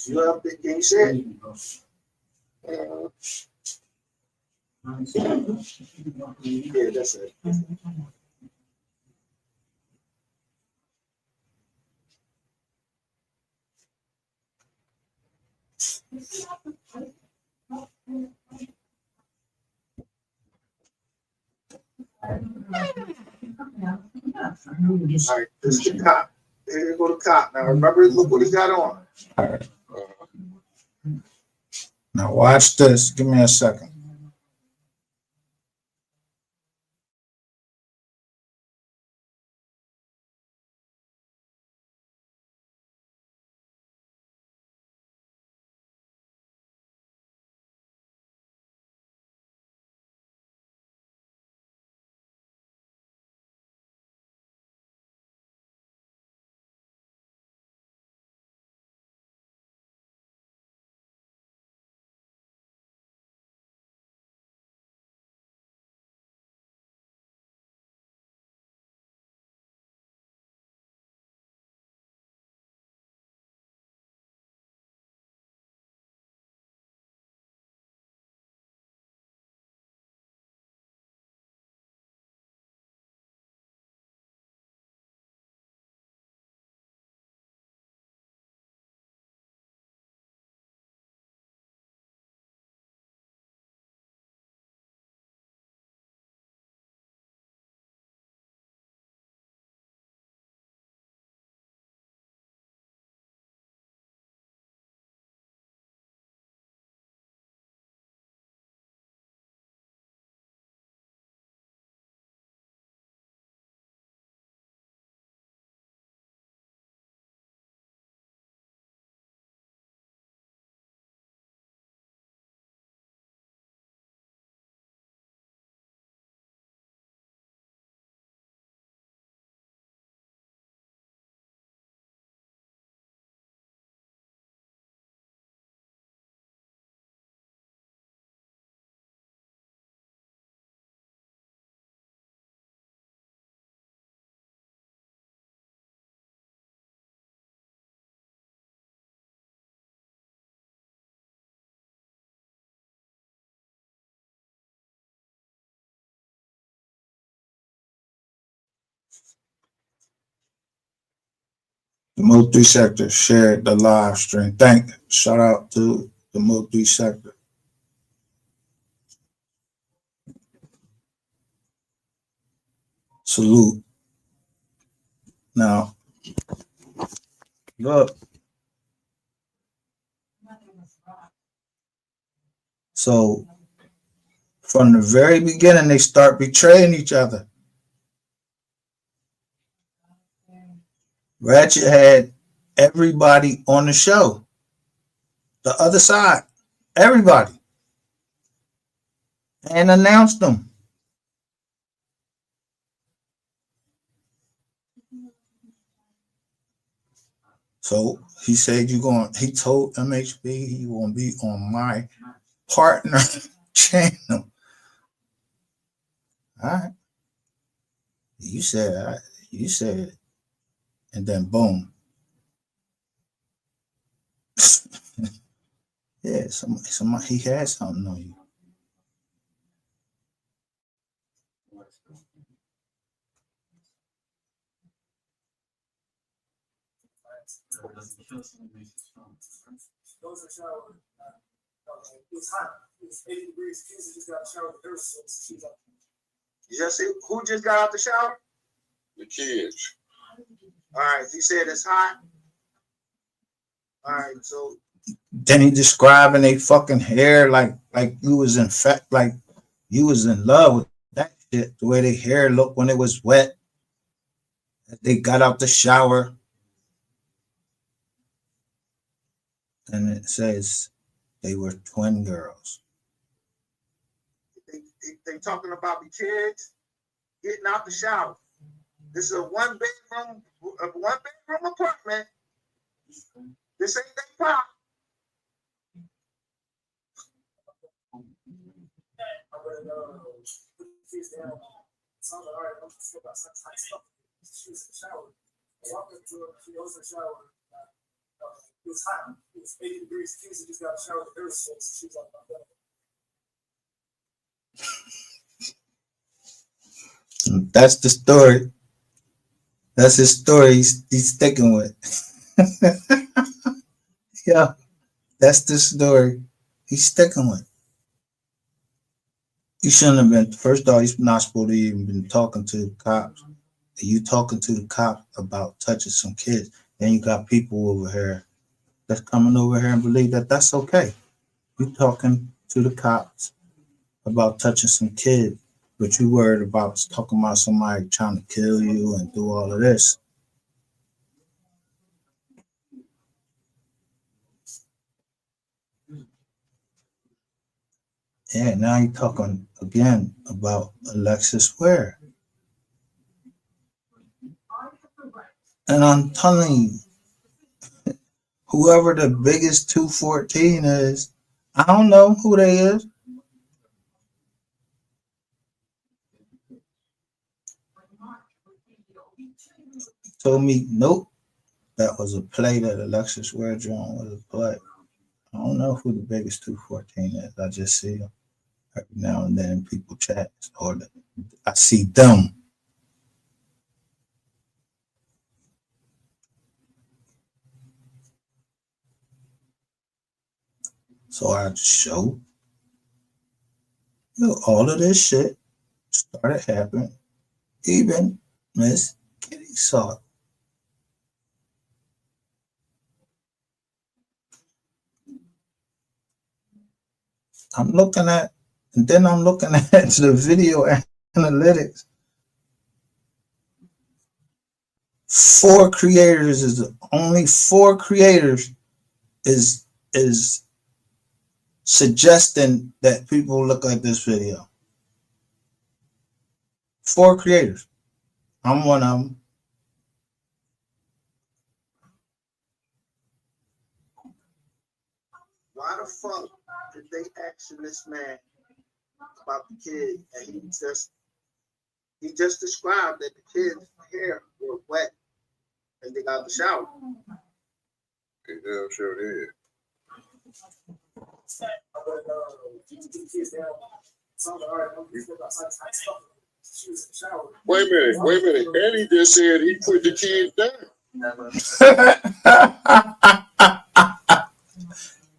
S7: You up the king shit? Yeah, that's it. All right, this is the cop. There you go, the cop. Now remember, look what he got on.
S4: All right. Now watch this. Give me a second. The MO3 sector shared the live stream. Shout out to the MO3 sector. Salute. Now, look. So, from the very beginning, they start betraying each other. Ratchet had everybody on the show. The other side. Everybody. And announced them. So he said he told MHB he gonna be on my partner channel. All right. You said it. And then boom. Yeah, somebody he had something on you.
S9: It's hot. It's 80 degrees. Kids just got showered.
S2: You just see who just got out the shower?
S12: The kids.
S2: All right, you said it's hot. All right, so
S4: Then he describing they fucking hair like you was in fact like you was in love with that shit. The way their hair looked when it was wet. They got out the shower. And it says they were twin girls.
S2: they talking about the kids getting out the shower. This is a one bedroom apartment. This ain't their pop.
S9: It was hot. It was 80 degrees. Kids just got showered. There was she was like,
S4: That's the story. That's his story. He's sticking with. Yeah, that's the story he's sticking with. You shouldn't have been. First of all, he's not supposed to even been talking to the cops. You talking to the cops about touching some kids. Then you got people over here that's coming over here and believe that that's okay. You talking to the cops about touching some kids, but you worried about talking about somebody trying to kill you and do all of this. Yeah, now you're talking again about Alexis Ware. And I'm telling you, whoever the biggest 214 is, I don't know who they is. Told me, nope, that was a play that Alexis Ware drawn was a play. I don't know who the biggest 214 is. I just see them every now and then in people chat, or I see them. So I show all of this shit started happening. Even Miss Kitty saw it. I'm looking at the video analytics. 4 creators is only 4 creators is suggesting that people look at this video. 4 creators. I'm one of them.
S2: Why the fuck did they action this man about the kid? And he just described that the kid's hair were wet and they got out the shower.
S12: Yeah, sure did. Wait a minute. Eddie just said he put the kid down.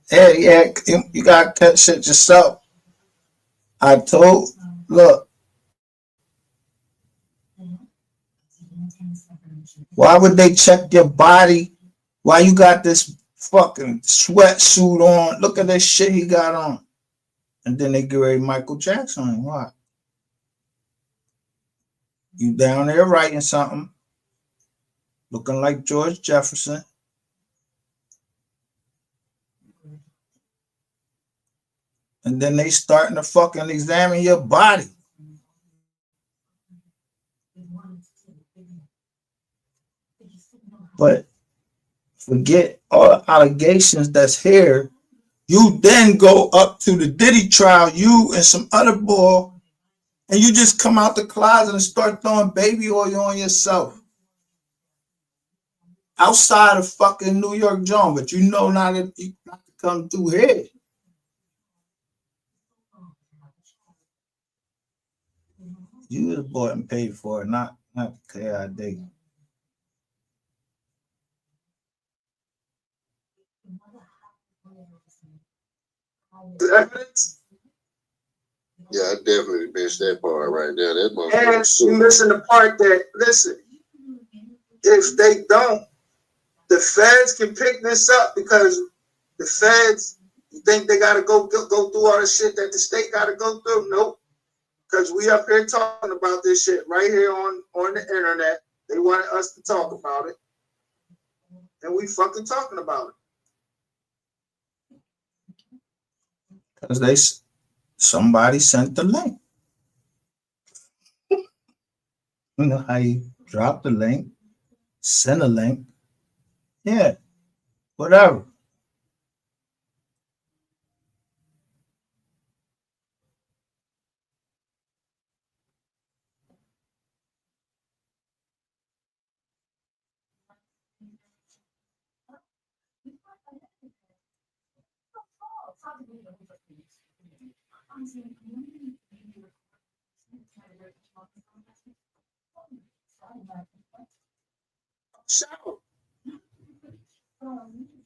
S4: Hey, yeah, you gotta cut shit yourself. Look, why would they check your body? Why you got this fucking sweatsuit on? Look at this shit he got on. And then they get ready Michael Jackson on him. Why? You down there writing something, looking like George Jefferson. And then they starting to fucking examine your body. But forget all the allegations that's here. You then go up to the Diddy trial, you and some other boy, and you just come out the closet and start throwing baby oil on yourself. Outside of fucking New York John, but you know not to come through here. You was bought and paid for it, not KID.
S2: The evidence.
S12: Yeah, I definitely missed that part right there. That
S2: And
S12: motherfucker.
S2: you missing the part that, listen, if they don't, the feds can pick this up because the feds, you think they got to go through all the shit that the state got to go through? Nope. Because we up here talking about this shit right here on the internet. They wanted us to talk about it. And we fucking talking about it.
S4: Because somebody sent the link. You know how you drop the link, send a link. Yeah, whatever.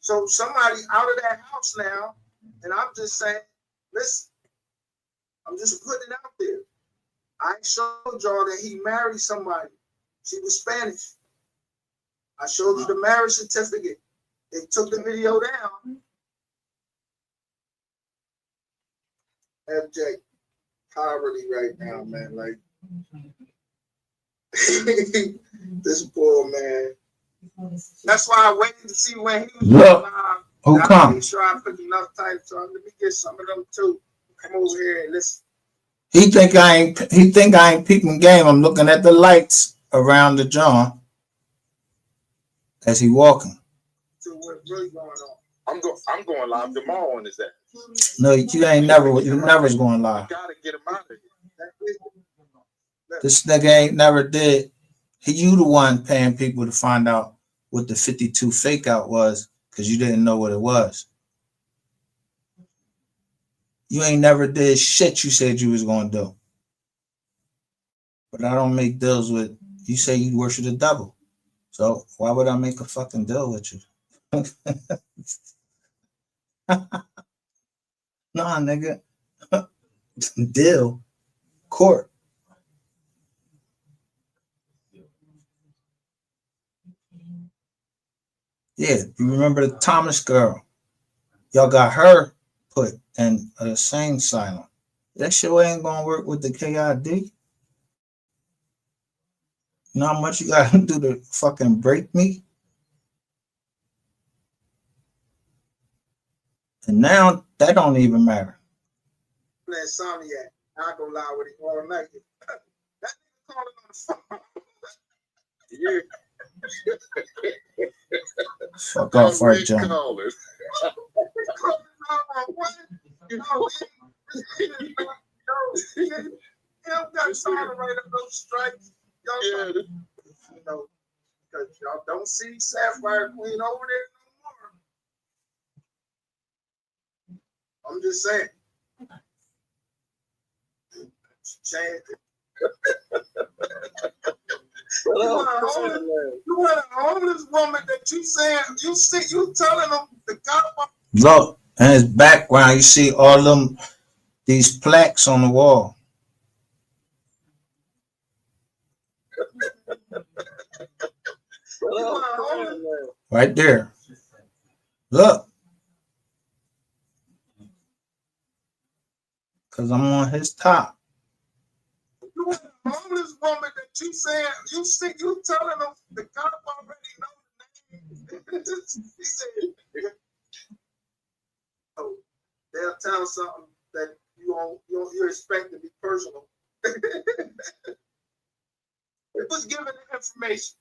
S2: So somebody out of that house now, and I'm just saying, listen, I'm just putting it out there. I showed y'all that he married somebody. She was Spanish. I showed you the marriage certificate. They took the video down. FJ, poverty right now, man. Like, this poor man. That's why I waited to see when he was
S4: Look,
S2: live.
S4: who
S2: I
S4: come?
S2: made sure I put enough time, so let me get some of them too. Come over here and listen.
S4: He think I ain't peeping game. I'm looking at the lights around the John as he walking.
S2: To what's really going on.
S12: I'm going live tomorrow on this app.
S4: No, you ain't never's going live.
S12: Gotta get him out of here.
S4: This nigga ain't never did. You the one paying people to find out what the 52 fake out was because you didn't know what it was. You ain't never did shit you said you was gonna do. But I don't make deals with you. Say you worship the devil. So why would I make a fucking deal with you? Nah, nigga. Deal. Court. Yeah, you remember the Thomas girl? Y'all got her put in a insane asylum. That shit ain't gonna work with the KID. You know how much you gotta do to fucking break me? And now that don't even matter.
S2: Insomniac. I go live with him all night. That nigga calling on the phone.
S4: Fuck off, right, John.
S2: He don't got time to write up those strikes. Y'all, you know, because y'all don't see Sapphire Queen over there no more. I'm just saying. Change it. You want a homeless woman that you saying you telling them the God.
S4: Look, in his background, you see all them these plaques on the wall. Right there. Look. Because I'm on his top.
S2: You want a homeless woman that you saying you telling them the God already know the name. He said, oh, they'll tell something that you expect to be personal. It was given the information.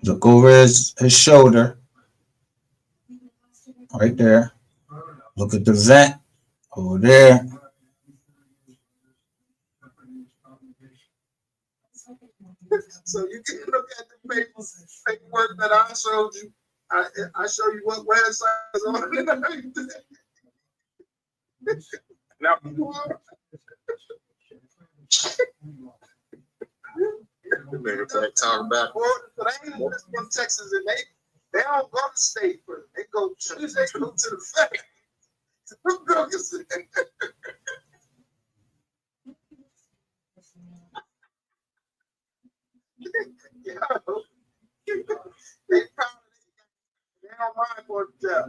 S4: Look over his shoulder. Right there. Look at the vent over there.
S2: So you can look at the paperwork that I showed you. I show you what website is on it. Now,
S12: niggas back talking about.
S2: They ain't from Texas, and they don't go to state first. They go to the fact. They don't mind for the job.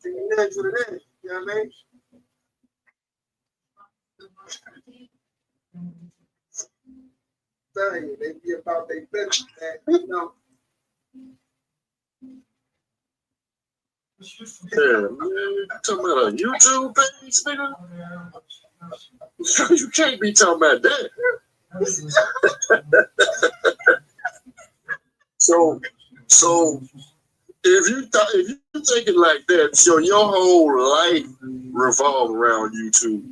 S2: It is what it is. You know what I mean? Tell you, they be about their business, man. You know.
S12: Yeah, man. You talking about a YouTube page, nigga? You can't be talking about that. So if you take it like that, so your whole life revolves around YouTube.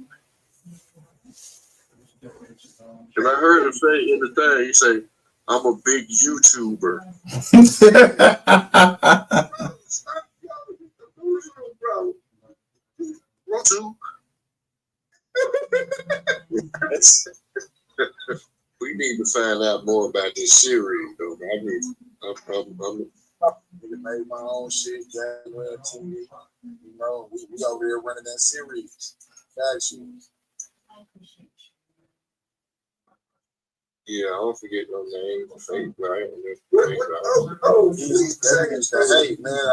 S12: And I heard him say in the thing, he say, "I'm a big YouTuber." We need to find out more about this series, though.
S7: I made my own shit, Jaguar TV. You know, we over here running that series. Actually.
S12: Yeah, I don't forget no name. Hey, man,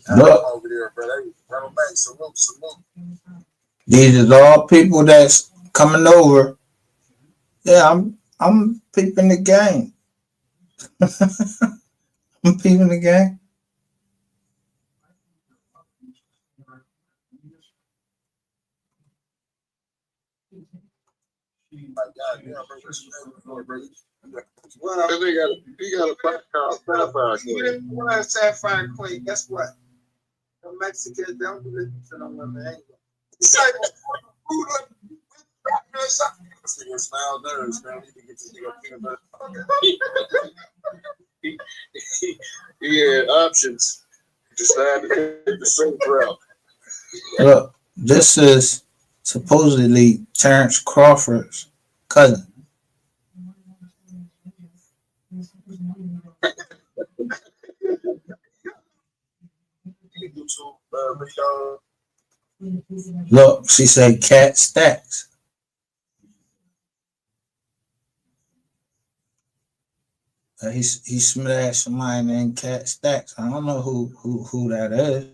S7: I'm over there, bro. Hey, run back, salute.
S4: These are all people that's coming over. Yeah, I'm peeping the game. I'm peeping the game.
S2: Well,
S12: he got a called Sapphire Queen.
S2: What a Sapphire Queen? Guess what? The Mexicans don't listen to no women anyway.
S7: Smile nerves, man. Need to get this nigga peanut butter.
S12: He had options. Decided to take the same route.
S4: Look, this is supposedly Terrence Crawford's cousin. Look, she said Cat Stacks. He smashed somebody named Cat Stacks. I don't know who that is.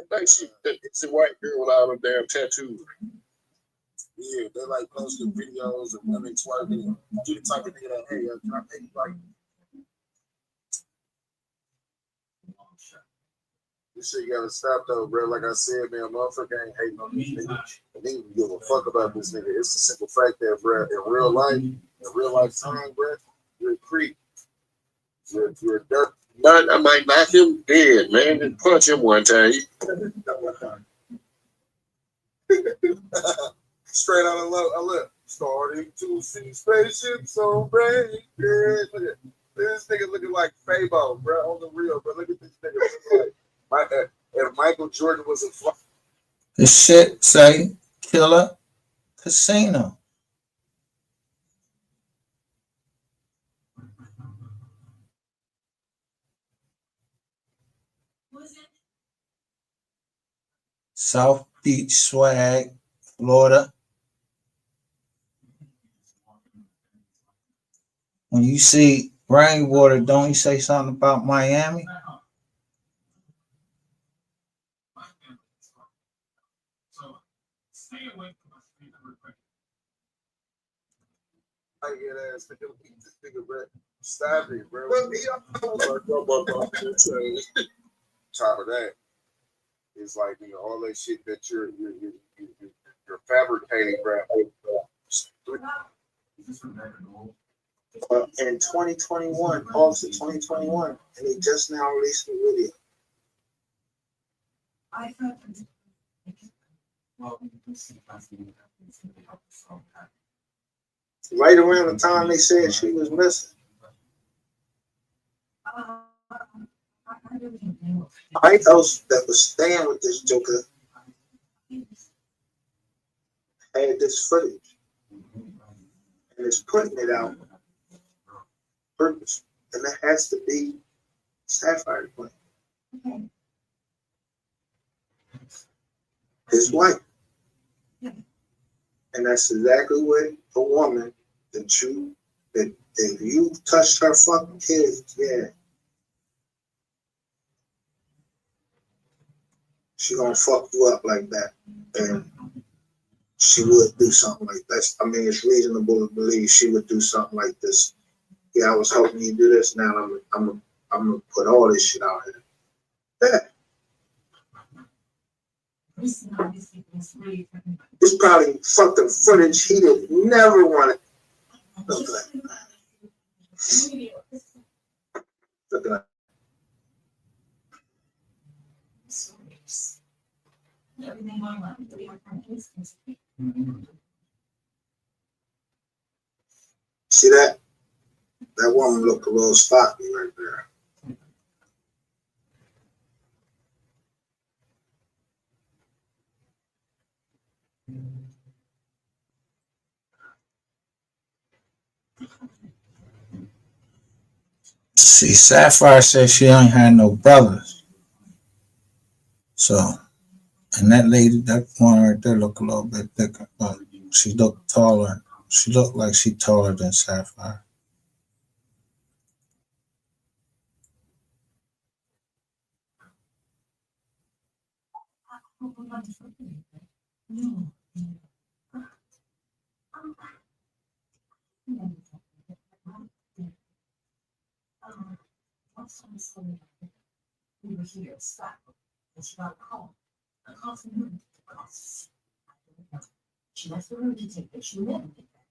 S12: I think it's a white girl with all them damn tattoos.
S7: Yeah, they like posting videos of women twerking. You the type of nigga that, hey, can I pay you like? This shit gotta stop though, bro. Like I said, man, motherfucker ain't hating on these niggas. And they don't give a fuck about this nigga. It's a simple fact that, bro, in real life time, bro, you're a creep. You're a dirt.
S12: I might knock him dead, man, and punch him one time.
S7: Straight out of look. Starting to see spaceships on rain. Yeah, look at this nigga looking like Fabo, bro, on the real, bro. Look at this nigga looking like if Michael Jordan was a fly.
S4: The shit say Killer Casino. South Beach swag, Florida. When you see rainwater, don't you say something about Miami?
S7: I get ass nigga, beat this nigga, bro. Stop it, bro. Top of that is like, you know, all that shit that you're fabricating, bro.
S2: In 2021, August of 2021, and they just now released the video. Right around the time they said she was missing. White House that was staying with this joker had this footage. And it's putting it out purpose. And that has to be Sapphire playing. His wife. And that's exactly what a woman that if you touched her fucking kids, yeah. She gonna fuck you up like that. And she would do something like this. I mean, it's reasonable to believe she would do something like this. Yeah, I was hoping you do this. Now I'm gonna put all this shit out here. Yeah. It's probably fucking footage he did never wanted. Look at that. Look at that. See that? That woman looked a little stocky right there.
S4: See, Sapphire said she ain't had no brothers. So, and that lady, that one right there, look a little bit thicker, but she looked taller. She looked like she taller than Sapphire.
S6: We were here at Stratford, and she got a call. A call from her. She left the room to take it. She never did that.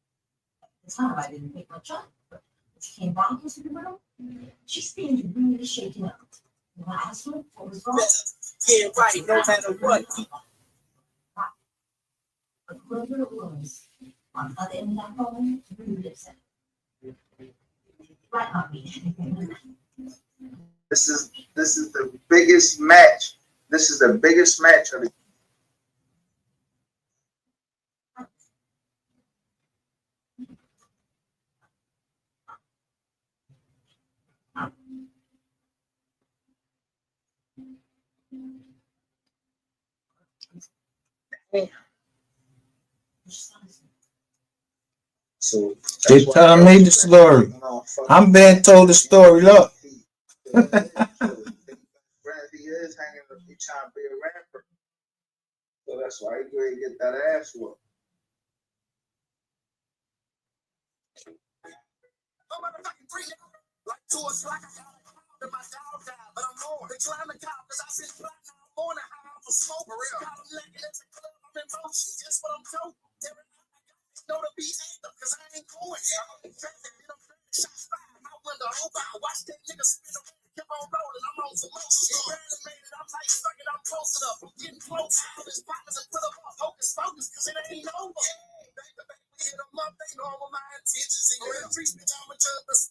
S6: At the time, I didn't pick much up, but when she came back into the room, she seemed really shaken up. When I asked her what was wrong,
S14: Yeah, right, no matter what.
S6: but whoever it was, on the other end of that phone, really upset. Right on me.
S2: This is the biggest match. This is the biggest match of the So
S4: they telling me the story. I'm being told the story. Look.
S2: he is hanging up. He trying to be a rapper. So that's why he go and get that ass whooped.
S22: Like to us, like I got a call that my dog died, but I'm on. They climb the cop because I said black now I'm on the high for smoke. For real. Got them naked at the club, I'm in motion. Just what I'm told. Every night I got this know to be anthem because I ain't going. I'm traffic, then I'm shots fired. My window open. I watch that nigga spin around. Keep on rolling, I'm on some motion. Barely made it, I'm like, fuck it, I'm posted up. I'm getting close. All his partners and put up hocus pocus because it ain't over. Back to back, we hit them up, they normal my intentions. And real treats, bitch, I'm a judge.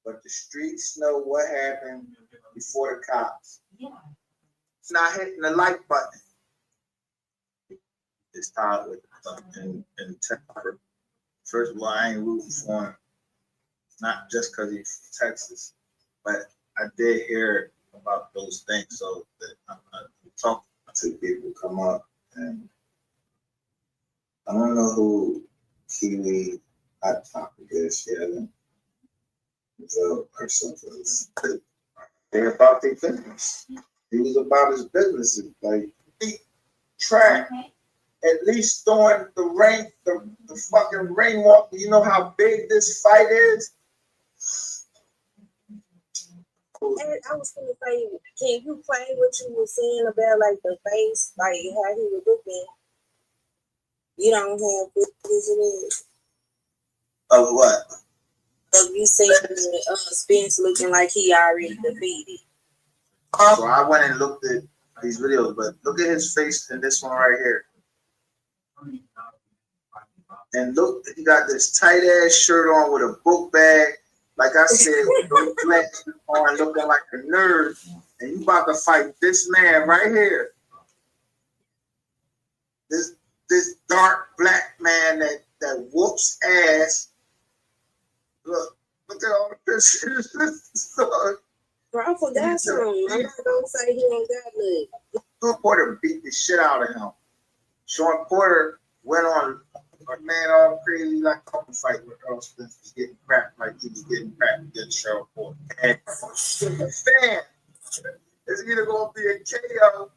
S2: But the streets know what happened before the cops. It's not hitting the like button. It's tied with in temper. First of all, I ain't rooting for him. Not just because he's from Texas, but I did hear about those things. So that I talked to people come up, and I don't know who Kiwi Hot Topic is. She hasn't developed herself as they're about their business. He was about his business. Like he tried at least throwing the fucking ring walk. You know how big this fight is?
S14: And I was gonna say, can you play what you were saying about like the face, like how he was looking? You don't have pictures in it.
S2: Of what?
S14: Of you saying Spence looking like he already defeated.
S2: So I went and looked at these videos, but look at his face in this one right here. And look, he got this tight ass shirt on with a book bag. Like I said, with those glasses on, looking like a nerd. And you about to fight this man right here. This dark black man that that whoops ass. Look at all the pictures.
S17: Bro, I forgot something. I'm not gonna say he ain't got nothing.
S2: Shawn Porter beat the shit out of him. Shawn Porter went on a man all crazy like a couple fight with Earl Spence. Was getting cracked like he was getting cracked against Shawn Porter. And the fan is either gonna be a KO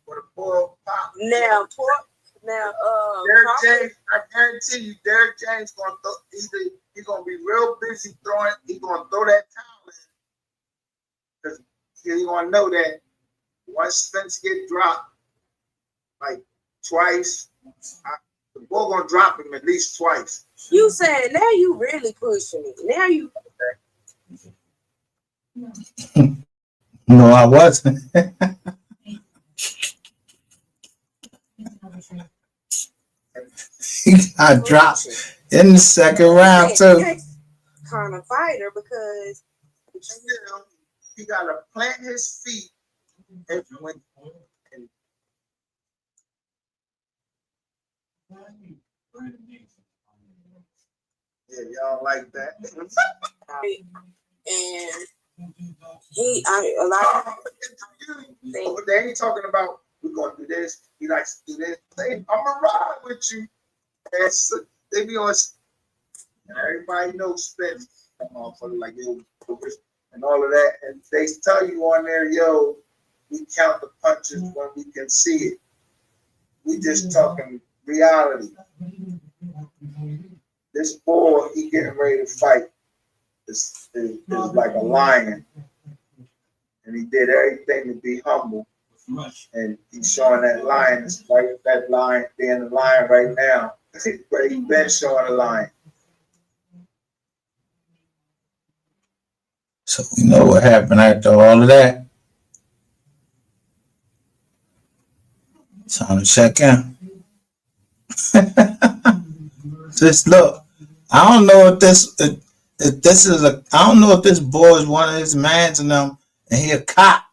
S2: or the ball pop.
S17: Now,
S2: Derrick James, I guarantee you, Derrick James gonna throw either he's gonna be real busy throwing, he's gonna throw that towel in. Because he's gonna know that once Spence get dropped like twice, the ball gonna drop him at least twice.
S17: you said now you really pushing it. Now you.
S4: No, I wasn't. He got dropped in the second round too.
S17: Kind of fighter because
S2: he gotta plant his feet and when. Yeah, y'all like that.
S17: And a lot of
S2: they ain't talking about we're gonna do this. He likes to do this. Hey, I'm gonna ride with you. And so they be on, and everybody knows Spence, like yo, and all of that. And they tell you on there, yo, we count the punches when we can see it. We just talking reality. This boy, he getting ready to fight. Is like a lion, and he did everything to be humble. And he's showing that lion, like that lion being the lion right now. But he's been showing a lion.
S4: So we know what happened after all of that. Time to check in. Just look. I don't know if this is a. I don't know if this boy is one of his mans and them, and he a cop.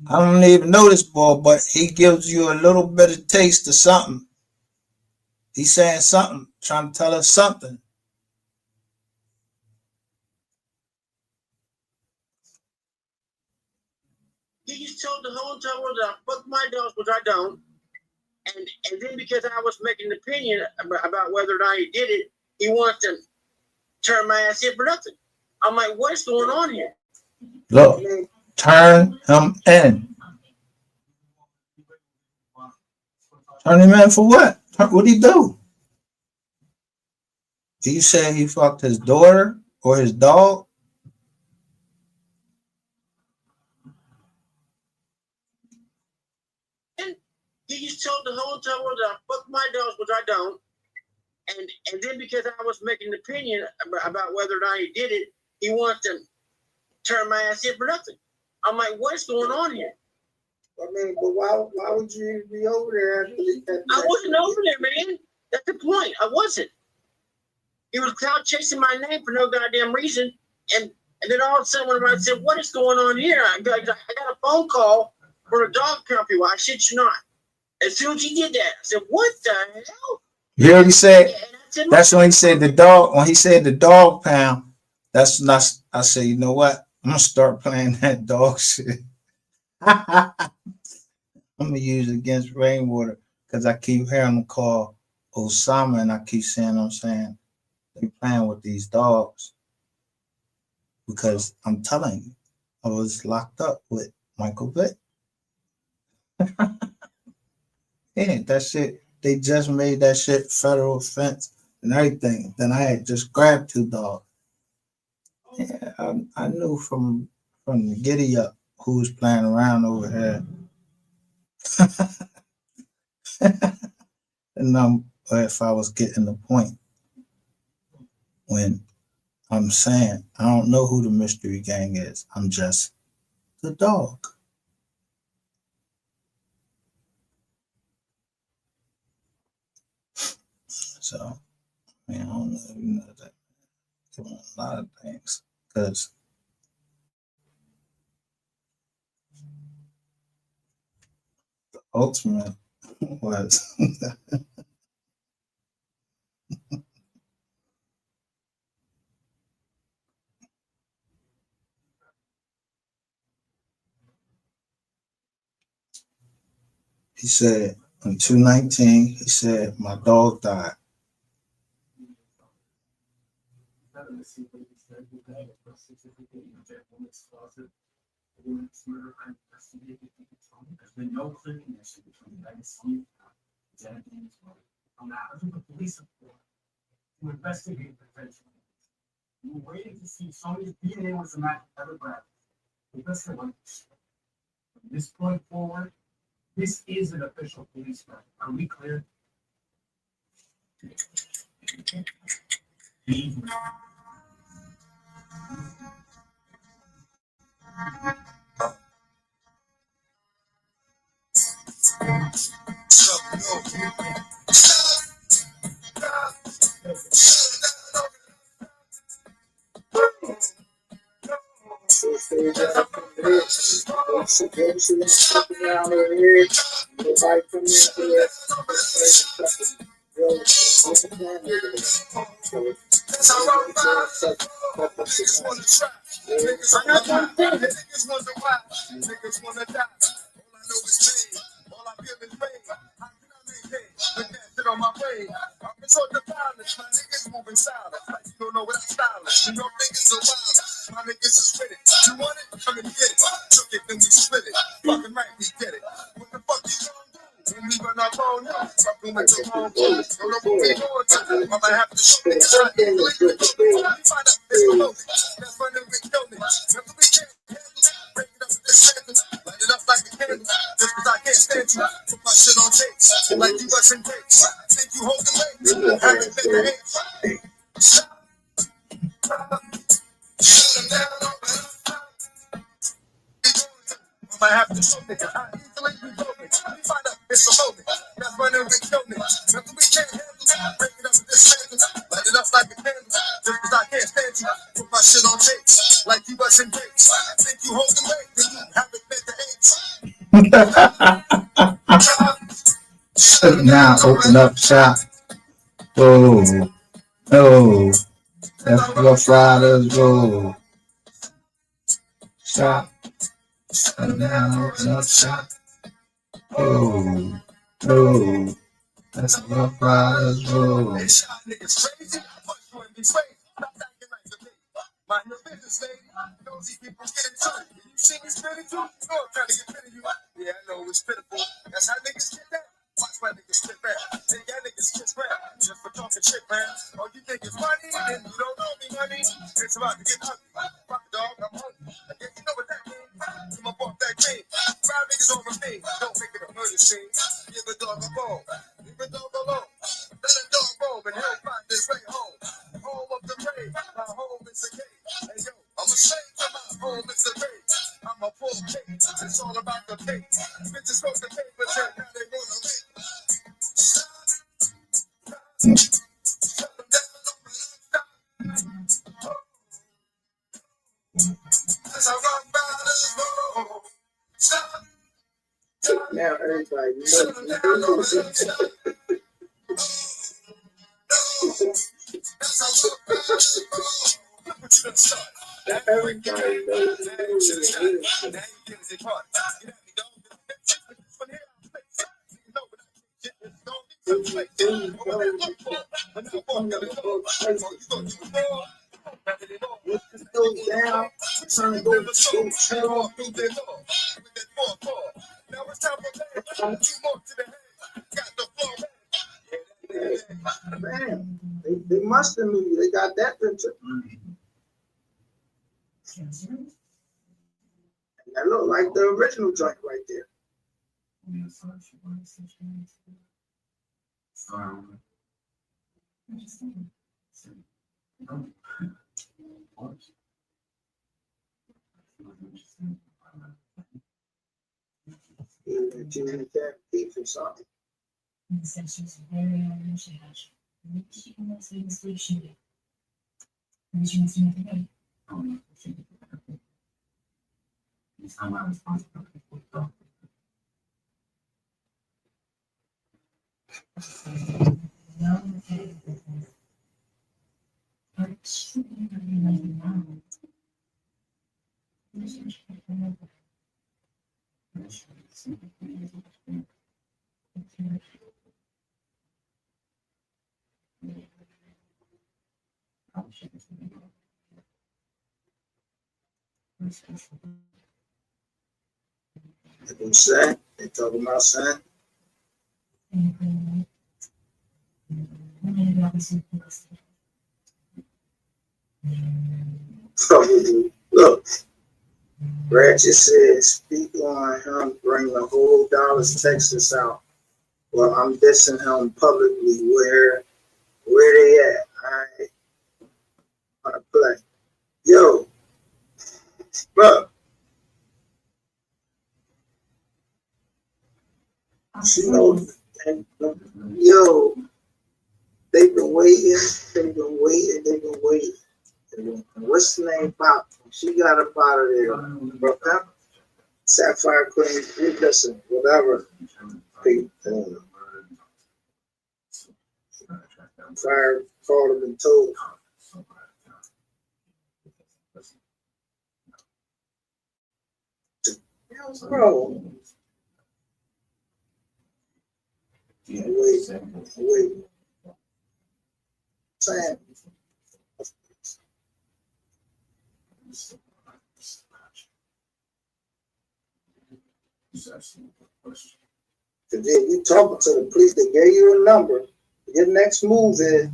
S4: I don't even know this boy, but he gives you a little bit of taste of something. He's saying something, trying to tell us something.
S18: He just told the whole entire world that I fuck my dogs, which I don't. And then because I was making an opinion about whether or not he did it, he wants to turn my ass in for nothing. I'm like, what's going on here?
S4: Look, turn him in. Turn him in for what? What'd he do? Did you say he fucked his daughter or his dog?
S18: He just told the whole entire world that I fuck my dogs, which I don't. And then because I was making an opinion about whether or not he did it, he wants to turn my ass in for nothing. I'm like, what's going on here?
S2: I mean, but why would you be over there after that?
S18: I wasn't over there, man. That's the point. I wasn't. He was cloud chasing my name for no goddamn reason. And then all of a sudden, when I said, what is going on here? I got a phone call from a dog company. Well, I shit you not. As soon as he did that, I said, what the hell?
S4: You already said, that's when he said the dog, when he said the dog pound, that's not, I said, you know what? I'm going to start playing that dog shit. I'm going to use it against Rainwater because I keep hearing them call Osama and I keep saying, I'm saying, they playing with these dogs because I'm telling you, I was locked up with Michael Vick. Yeah, that shit, they just made that shit federal offense and everything. Then I had just grabbed 2 dogs. Yeah, I knew from the giddy up who was playing around over here. And if I was getting the point when I'm saying I don't know who the mystery gang is. I'm just the dog. So, I mean, I don't know if you know that. Doing a lot of things because the ultimate was He said, on 2/19, he said, my dog died.
S13: There's been no clear connection between the legacy and his mother. I'm asking the police to investigate the potential. We're waiting to see somebody's DNA was a match ever grabbed. Because from this point forward, this is an official police matter. Are we clear?
S11: Niggas wonder why. Niggas wanna die. All I know is pain. All I feel is pain. How can I maintain with that shit on my brain? I'm resort to violence. My niggas moving silent. You don't know what I'm styling. You know niggas are wild. My niggas is with it. You want it? Come and get it. Took it, then we split it. Fucking right, we get it. What the fuck you gonna do? When we run our phone, fucking with the wrong food. Don't know what we going to. I might have to shoot niggas out here. We find out it's below me. That's running with kill me. Remember we can't handle it. Break it up with this sentence. Light it up like a candle. Just cause I can't stand you. Put my shit on tapes. Like you wasn't tapes. Think you holding weight. Haven't been the hate. Shut them down. I might have to show niggas how easily we go me. We find out it's a moment. That's running with kill me. Remember we can't handle it. Break it up with this sentence. Light it up like a candle. Just cause I can't stand you. Put my shit on tapes. Like you wasn't tapes. Think you holding weight. Then you haven't been the hate.
S4: Now open up shop. Oh, oh, that's Rough Riders. Oh, shop. Now open up shop. Oh, oh, that's Rough Riders. Oh.
S11: Niggas crazy. Punch you and be swayed. Stop acting like the baby. Mind your business, lady. Nosy people get into it. When you see me spinning too, you know I'm trying to get rid of you. Yeah, I know it's pitiful. That's how niggas get that. Watch my niggas spit back. Say y'all niggas kiss back. Just for talking shit, man. All you think is money, then you don't know me, honey. It's about to get ugly. Fuck dog, I'm hungry. I guess you know what that means. Come up off that game. 5 niggas over me. Don't make it a murder scene. Give a dog a bone. Leave a dog alone. Let a dog roam and he'll find his way home. Home of the brave. My home is a cave. Hey yo, I'm a slave to my home is a cave. I'm a full cake. It's all about the cake. Bitches supposed to pay, but now they run away.
S7: Now everybody knows. Now everybody knows. Down, turn go off through their law. With that 4-4. Now it's time for that. 2 more to the head. Got the floor. Man, they must have knew they got that picture. That look like the original joint right there. Jimmy Cat Beef or something.
S6: Said she's very unusual. She can say this week she did. And she was in the oh, it's not my responsibility. No,
S7: They say they talking about saying. Look, Ratchet says, speak on him, bring the whole Dallas, Texas out. Well, I'm dissing him publicly. Where they at? I wanna play. Yo, bro. You know, and, yo, they've been waiting. And what's the name Pop? She got up out of there. Bro, Sapphire Queen, listen, whatever. Fire called him and told him. Bro. Wait. Sam. Then you talking to the police, they gave you a number. Your next move is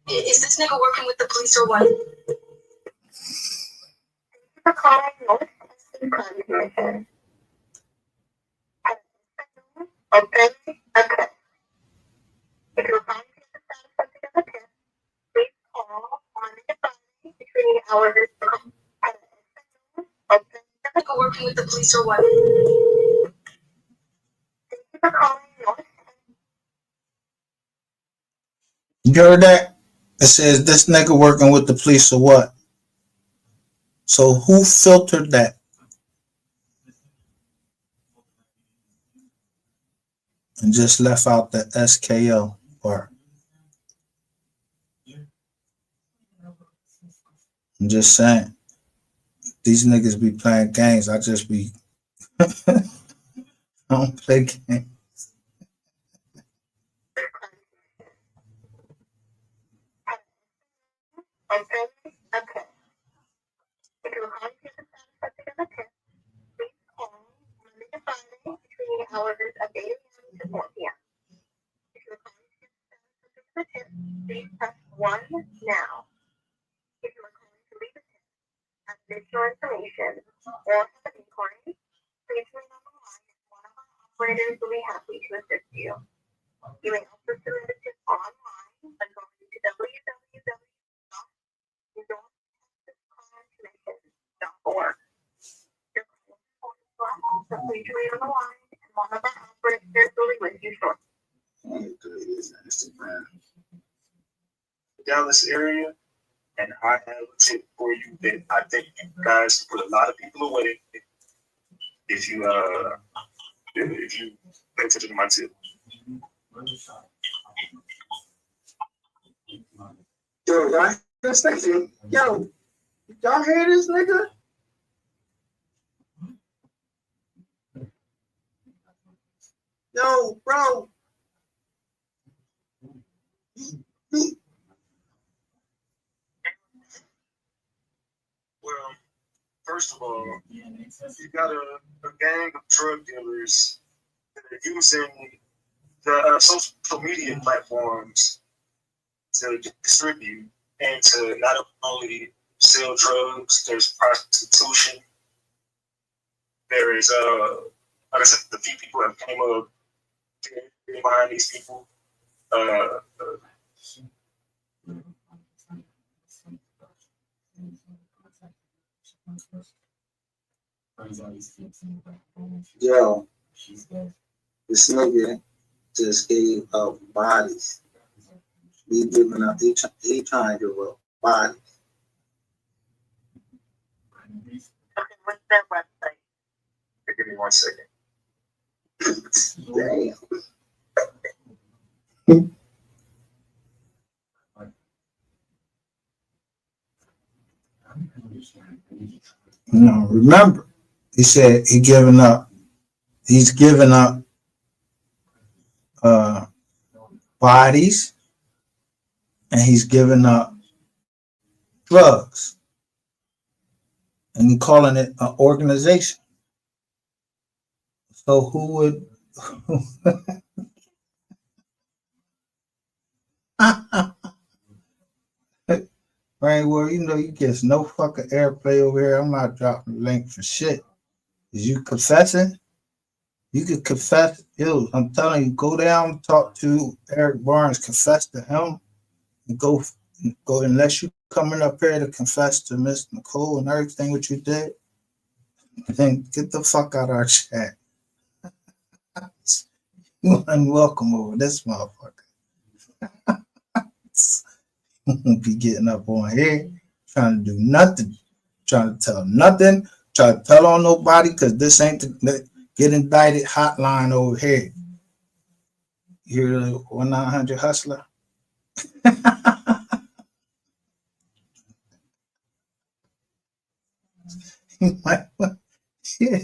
S6: this nigga working with the police or what? Okay. If you're calling please call between hours. Okay. Nigga working with the police or what?
S4: You heard that? It says this nigga working with the police or what? So who filtered that? And just left out the SKO part. I'm just saying. These niggas be playing games. I just be I don't play games.
S6: Okay. If you're calling please call Monday to Friday between hours of 8 a.m. to 4 p.m. If you're calling to tip, please press 1 now. If you are calling to leave a tip, have additional information, or have an inquiry, please remain on the line and one of our operators will be happy to assist you. You may also submit a tip online by going to www.northtexascommission.org. So please remain on the line and one of our operators will be with you shortly.
S11: Dallas area, and I have a tip for you that I think you guys put a lot of people away if you pay attention to my tip.
S7: Yo, right? Yo, y'all hear this nigga? Yo, bro.
S11: Well, first of all, you got a gang of drug dealers that are using the social media platforms to distribute and to not only sell drugs, there's prostitution. There is, like I said, the few people that came up behind these people.
S7: Yo, this nigga just gave up bodies. He giving up, he trying to give up bodies.
S6: What's that website?
S11: Give me 1 second.
S7: Damn.
S4: No, remember, he said he's giving up bodies, and he's giving up drugs, and he's calling it an organization. So who would? Right, well, you know, you get no fucking airplay over here. I'm not dropping the link for shit. Is you confessing? You could confess. Yo, I'm telling you, go down, talk to Eric Barnes, confess to him, and go, unless you coming up here to confess to Miss Nicole and everything what you did, then get the fuck out of our chat. You unwelcome over this motherfucker. Be getting up on here, trying to do nothing, trying to tell nothing, trying to tell on nobody, because this ain't the get indicted hotline over here. You're the 1-900 hustler. Yeah.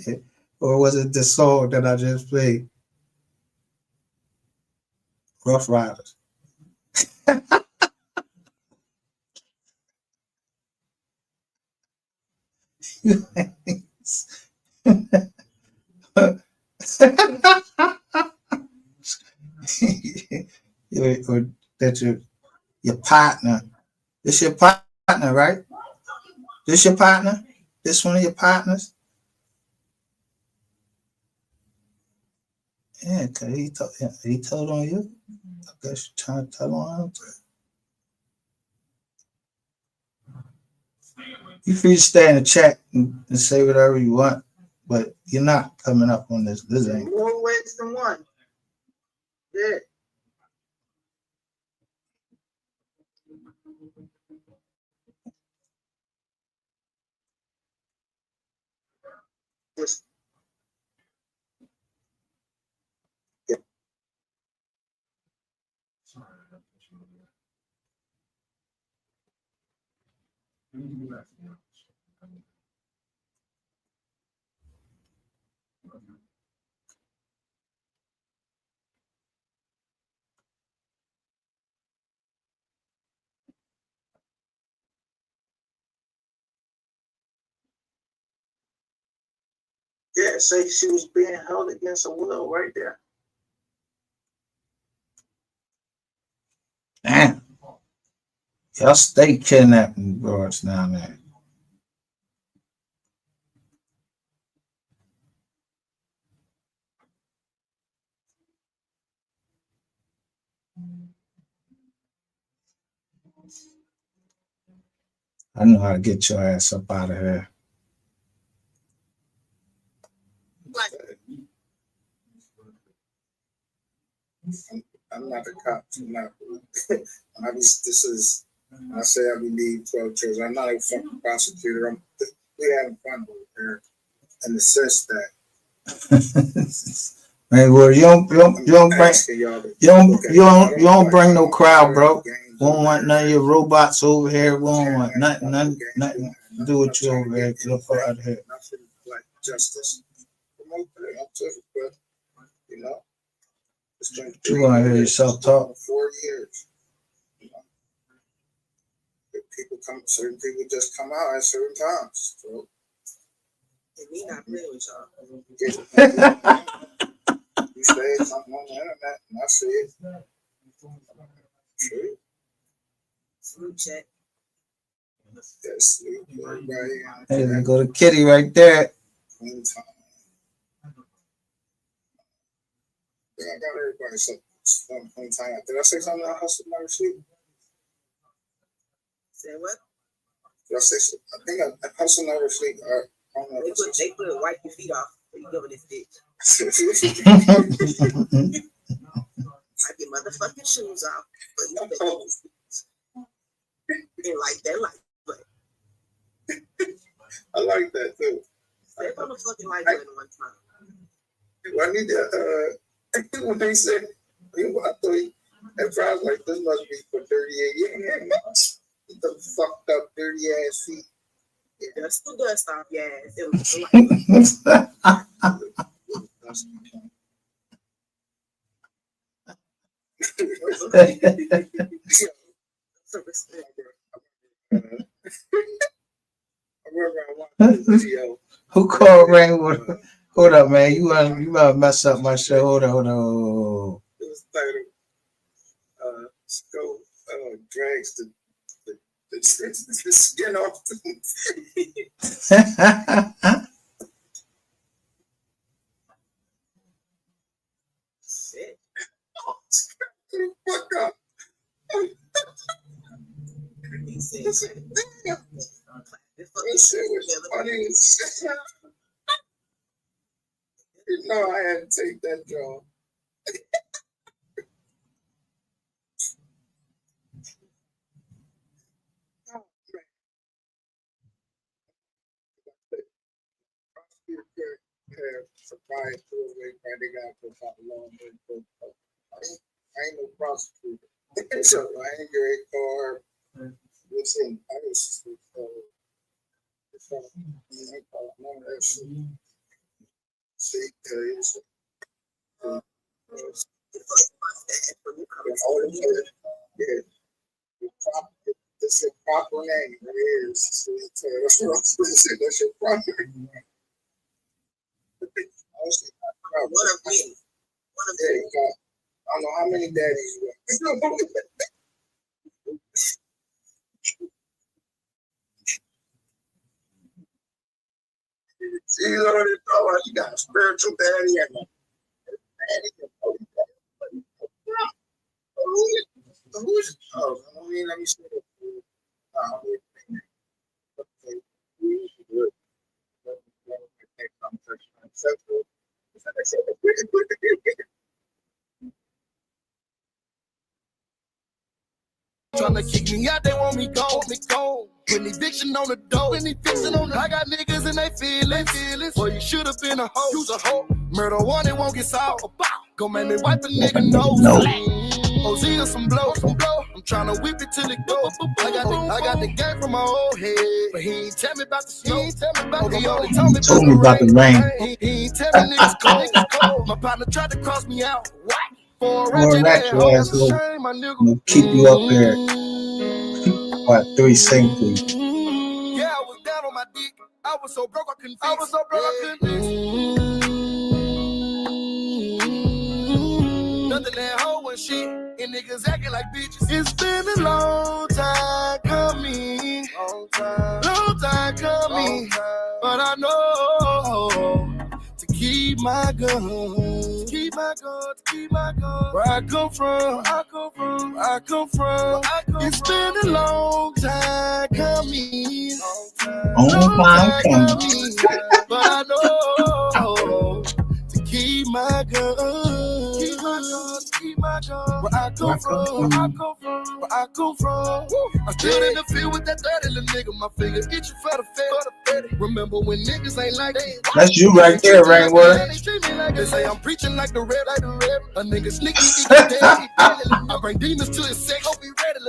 S4: Or was it the song that I just played? Rough Riders. Or that your partner. This your partner, right? This your partner? This one of your partners? Yeah, cause he told on you. I guess you're trying to tell on him. You free to stay in the chat and say whatever you want, but you're not coming up on this. This ain't.
S2: More ways than one. Yeah. Yes. Yeah. Yeah, say she was being held against her will right there.
S4: Damn. Y'all stay kidnapping broads down there. I know how to get your ass up out of here.
S7: I'm not a cop. I'm not. I say I believe 12 children. I'm not a fucking prosecutor. We having fun over here in the sense that.
S4: Man, well, you don't bring no crowd, bro. We don't want none of your robots over here. We don't want nothing to do with you over here. Get up out of here.
S7: Like justice. But, you know.
S4: You want to hear yourself talk?
S7: 4 years. You know, certain people just come out at certain times. So,
S14: me not playing with y'all.
S7: You say something on the internet, and I see it. True.
S14: Sleep check.
S7: Yes,
S4: Hey, there go to Kitty right there.
S7: Clean time. I got everybody some clean time. Did I say something? I hustled my sleep.
S14: Say what?
S7: Did I say something? I think I hustled my sleep.
S14: They put wipe your feet off when you go in this bitch. Wipe your motherfucking shoes off. They like that, but
S7: I like that too.
S14: Say motherfucking like that one time.
S7: I need to. When they said, I thought at first like this must be for 38 years. The fucked up 30 ass feet.
S14: Yeah, dust the dust off your ass. It was like
S4: Who called Rainwater? Hold up, man. You about to mess up my show. Hold on.
S12: It was titled Scope drags the skin off the shit. Fuck up. This shit was funny as shit. You know I had to take that job. Surprise to it, they got to put a long way. I ain't no prosecutor. So I ain't your car. Listen, I was none of that shit. See, it's a proper name. It is. That's what I'm saying. That's your proper name. One of me. I don't know how many daddies you got. You already know you got a spiritual daddy and a daddy. Who's let me see it.
S22: Tryna kick me out, they want me gone. Put eviction on the door. I got niggas and they feelings. Boy, you should have been a hoe. You's a hoe. Murder one, it won't get solved. Go make me wipe a nigga nose. OZ or some blow. I'm tryna whip it till it goes. I got the game from my old head, but he ain't tell me about the snow. He only told me about the rain. He ain't tell me niggas cold. My partner tried to cross me out. What? For a ratchet ass hoe.
S4: We'll keep you up there. Part 3 safely.
S22: Yeah, I was down on my dick. I was so broke I couldn't fix. Nothing that hoe and shit. And niggas acting like bitches. It's been a long time coming. Long time coming. But I know to keep my guns. Keep my guns. Where I come from. It's been a long time coming. Long time coming. But I know to keep my guns. Keep my guns. Where I come from. I stood in the field with that 30 little nigga. My fingers get you for the fed. Remember when niggas ain't like that?
S4: That's you right there, Rainwater.
S22: They say I'm preaching like the red. A nigga sneaky, I bring demons to his sex.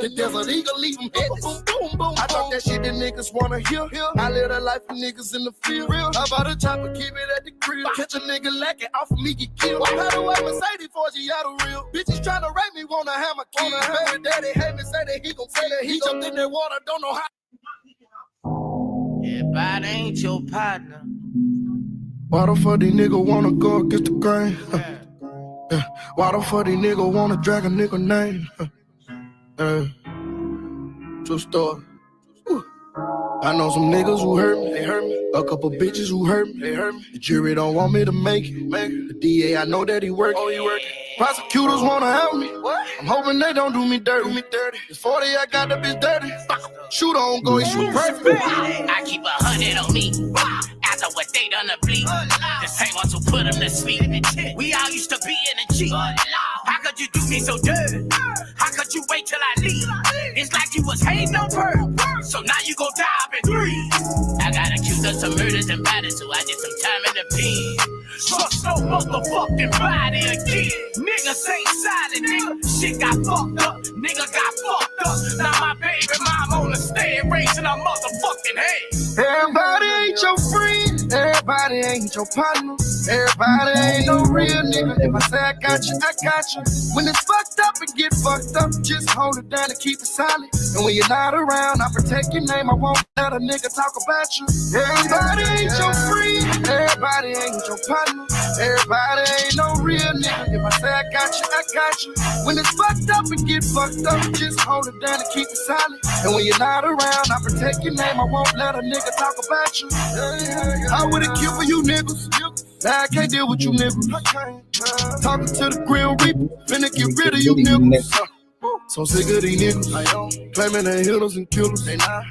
S22: The desert eagle leave him headless. I talk that shit that niggas wanna hear. I live that life for niggas in the field. I bought a chopper, keep it at the crib. Catch a nigga lacking off of me, get killed. How do I Mercedes for you out of real? Bitches tryna rape me, wanna have my kid. Baby daddy hate me, say that he gon' say that he jumped in that water, don't know how.
S15: Everybody ain't your partner.
S22: Why the fuck these niggas wanna go against the grain? Why the fuck these niggas wanna drag a nigga name? True story. I know some niggas who hurt me, they hurt me. A couple bitches who hurt me, they hurt me. The jury don't want me to make it. The DA, I know that he working. Oh, he working. Prosecutors wanna help me. What? I'm hoping they don't do me dirty. It's 40, I got the bitch dirty. Shoot on go, he shoot perfect.
S15: I keep 100 on me. After what they done to bleed. The same ones who put them to sleep. We all used to be in the G. How could you do me so dirty? How could you wait till I leave? It's like you was hating on her. So now you gon' die up in 3. I got accused of some murders and bodies, so I did some time in the pen. Trust no motherfucking body again. Niggas ain't silent, nigga. Shit got fucked up. Nigga got fucked up. Now my baby mom on the stand raising her motherfucking head.
S22: Everybody ain't your friend. Everybody ain't your partner. Everybody ain't no real nigga. If I say I got you, I got you. When it's fucked up and get fucked up, just hold it down and keep it solid. And when you're not around, I protect your name. I won't let a nigga talk about you. Everybody ain't your friend. Everybody ain't your partner. Everybody ain't no real nigga. If I say I got you, I got you. When it's fucked up and get fucked up, just hold it down and keep it solid. And when you're not around, I protect your name. I won't let a nigga talk about you. I would've killed for you niggas. Now I can't deal with you niggas. Talking to the Grim Reaper, finna get rid of you niggas. So sick of these niggas, claiming they hitters and killers. They not.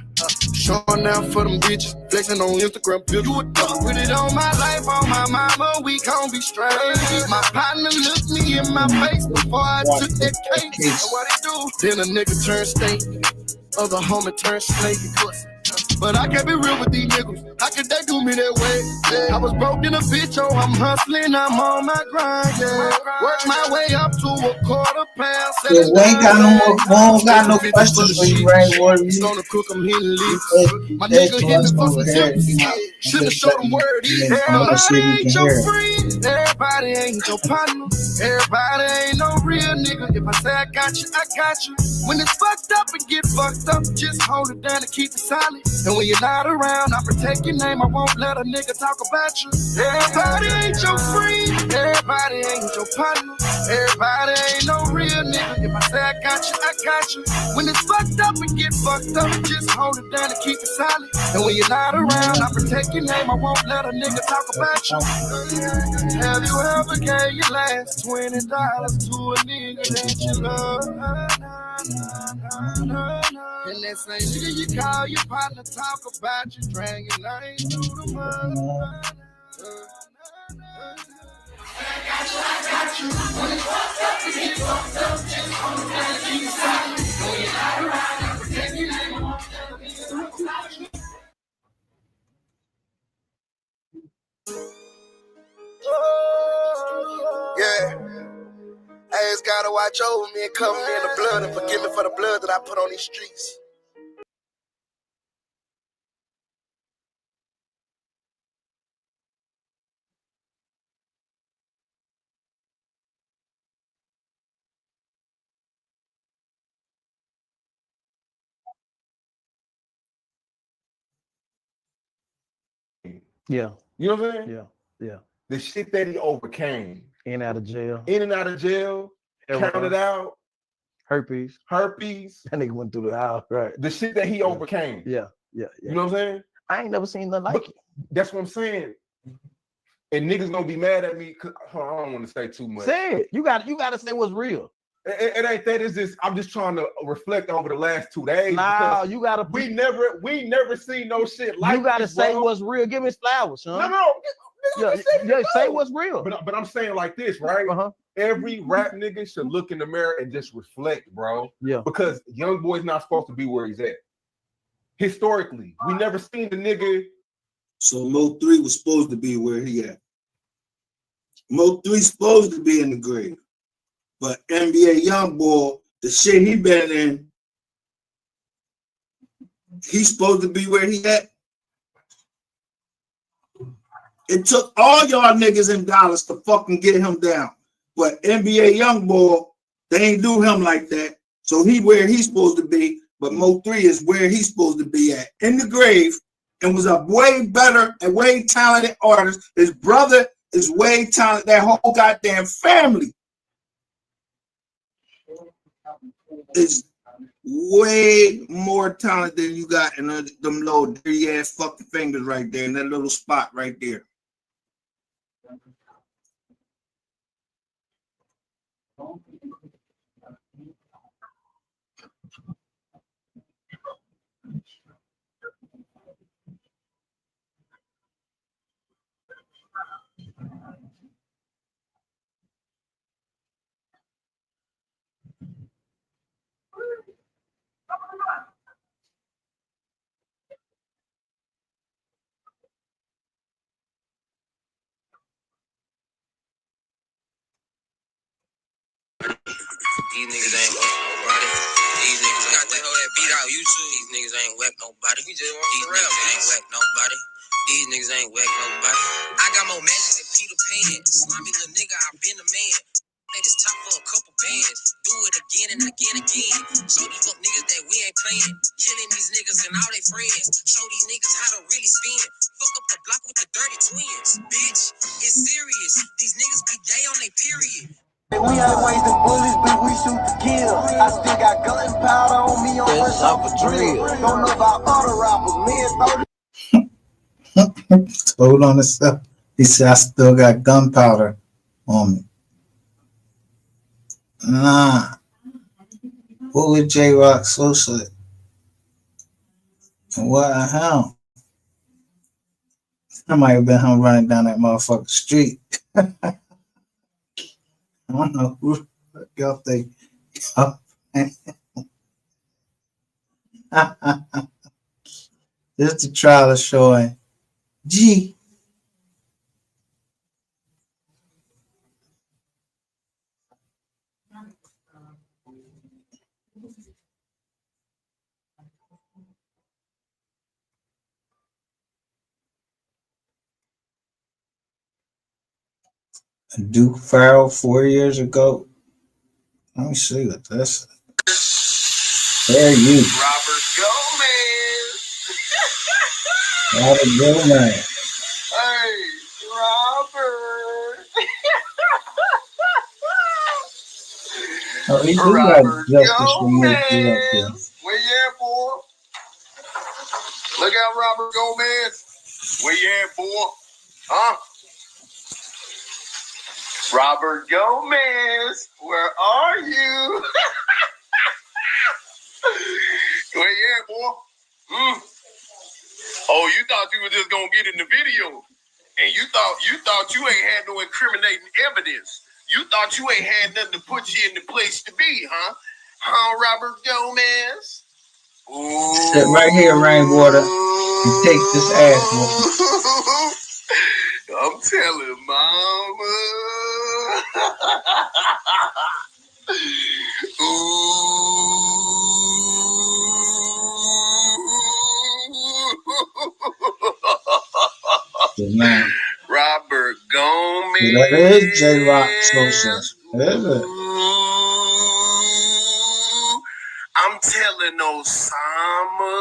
S22: Shawn now for them bitches, flexing on Instagram. You a dog. Put it on my life, on my mama, we gon' be straight. My partner looked me in my face before I took that case. And what he do? Then a nigga turn state, other homie turn snake. But I can't be real with these niggas. How could they do me that way? I was broke in a bitch, oh, I'm hustling, I'm on my grind, yeah. Work my way up to a quarter pound.
S4: So we ain't got no more, we don't got no questions for you, right? What are you?
S22: Gonna cook them, he leave. My nigga hit me for some tips. Should've showed him word. Everybody ain't your friend. Everybody ain't your partner. Everybody ain't no real nigga. If I say I got you, I got you. When it's fucked up and get fucked up, just hold it down and keep it solid. And when you're not around, I protect your name. I won't let a nigga talk about you. Everybody ain't your friend. Everybody ain't your partner. Everybody ain't no real nigga. If I say I got you, I got you. When it's fucked up and get fucked up, just hold it down and keep it solid. And when you're not around, I protect your name. I won't let a nigga talk about you. Have you ever gave your last $20 to a nigga that you love? And that same nigga you call your partner, talk about you, dragging names through the mud. I got you. When it's fucked up, you get fucked up. Just hold it down and keep it solid. When you're not around, I protect your name. I won't let a nigga talk about you.
S19: Yeah. I just gotta watch over me and cover me in the blood and forgive me for the blood that I put on these streets.
S20: Yeah.
S10: You know what I'm saying?
S20: Yeah. Yeah.
S10: The shit that he overcame.
S20: In and out of jail.
S10: In and out of jail. Counted out.
S20: Herpes.
S10: That
S20: nigga went through the house, right?
S10: The shit that he overcame.
S20: Yeah.
S10: You know what I'm saying?
S20: I ain't never seen nothing like it.
S10: That's what I'm saying. And niggas gonna be mad at me because I don't want to say too much.
S20: Say it. You gotta say what's real.
S10: It ain't that. It's just I'm just trying to reflect over the last 2 days.
S20: Nah, you gotta.
S10: We never seen no shit like.
S20: You gotta
S10: this,
S20: say
S10: bro.
S20: what's real. Give me flowers, son.
S10: No.
S20: Yeah, say what's real.
S10: But I'm saying like this, right? Every rap nigga should look in the mirror and just reflect, bro.
S20: Yeah.
S10: Because young boy's not supposed to be where he's at. Historically, we never seen the nigga.
S4: So MO3 was supposed to be where he at. MO3 supposed to be in the grave. But NBA Youngboy, the shit he been in, he's supposed to be where he at. It took all y'all niggas in Dallas to fucking get him down. But NBA Youngboy, they ain't do him like that. So he where he's supposed to be, but MO3 is where he's supposed to be at, in the grave, and was a way better and way talented artist. His brother is way talented. That whole goddamn family is way more talented than you got in them little dirty ass fucking fingers right there in that little spot right there.
S21: These niggas ain't wet nobody. These niggas got that whole that beat out YouTube. These niggas ain't wet nobody. We just want These niggas ain't wet nobody.
S3: These niggas ain't whack nobody. I got more magic than Peter Pan. Slimy little nigga, I been a man. Made this top for a couple bands. Do it again and again and again. Show these fuck niggas that we ain't playing. Killing these niggas and all their friends. Show these niggas how to really spin. Fuck up the block with the dirty twins. Bitch, it's serious. These niggas be gay on their period.
S15: We ain't wasting bullets, but we shoot to kill. I still got gunpowder on me on first off a drill. Don't know about other rappers. Me and 30.
S4: Told on himself. He said, I still got gunpowder on me. Nah. What would J Rock so say? What the hell? That might have been him running down that motherfucking street. I don't know who got they. This is the trial of showing. G. Duke Farrell 4 years ago. Let me see what this is. There you.
S19: Robert Gomez.
S4: Robert Gomez.
S19: Hey, Robert.
S4: Oh, he do got
S19: Robert
S4: justice for me.
S19: Gomez. Where you at, boy? Look out, Robert Gomez. Where you at, boy? Huh? Robert Gomez, where are you? Where you at, boy? Oh, you thought you were just gonna get in the video, and you thought you ain't had no incriminating evidence. You thought you ain't had nothing to put you in the place to be, huh? Huh, Robert Gomez? Ooh.
S4: Sit right here, Rainwater, and take this ass with
S19: I'm telling mama.
S4: now.
S19: Robert Gomez.
S4: That is J Rock Sosa. Is it?
S19: I'm telling Osama.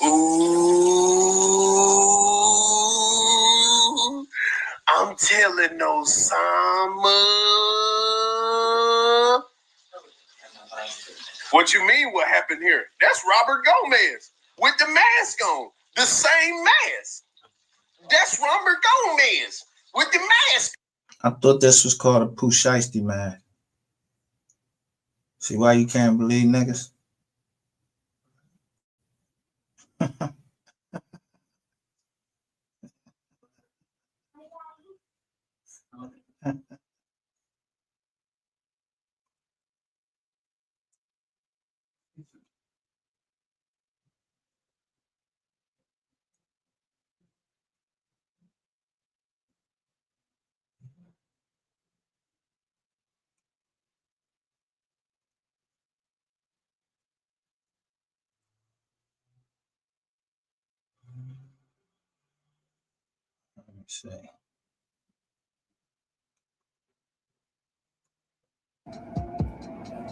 S19: Ooh. I'm telling Osama. What you mean what happened here? That's Robert Gomez with the mask on. The same mask. That's Robert Gomez with the mask.
S4: I thought this was called a Pooh Shiesty man. See why you can't believe niggas? Let me see.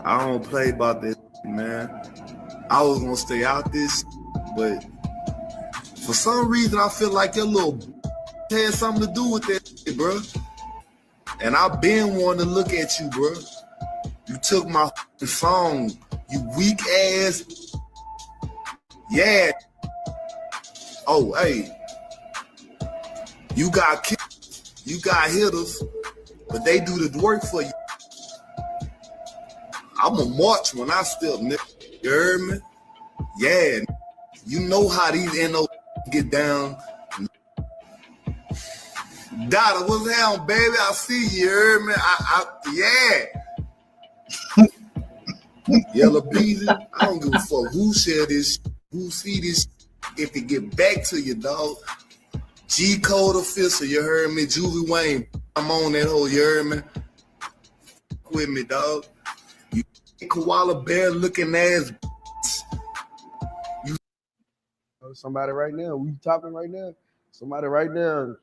S16: I don't play about this, man. I was gonna stay out this, but for some reason I feel like your little had something to do with that, bro. And I've been wanting to look at you, bro. You took my phone, you weak ass. Yeah. Oh, hey. You got kids, you got hitters, but they do the work for you. I'm a march when I step, nigga. You heard me? Yeah. You know how these NO get down. Dada, what's down, baby? I see you, heard me? Yeah. Yellow Beezy, I don't give a fuck who share this, who see this, if it get back to you, dog. G Code official, you heard me? Juvie Wayne, I'm on that hole, you heard me? With me, dog. Koala bear looking ass.
S10: Somebody right now, we talking right now. Somebody right now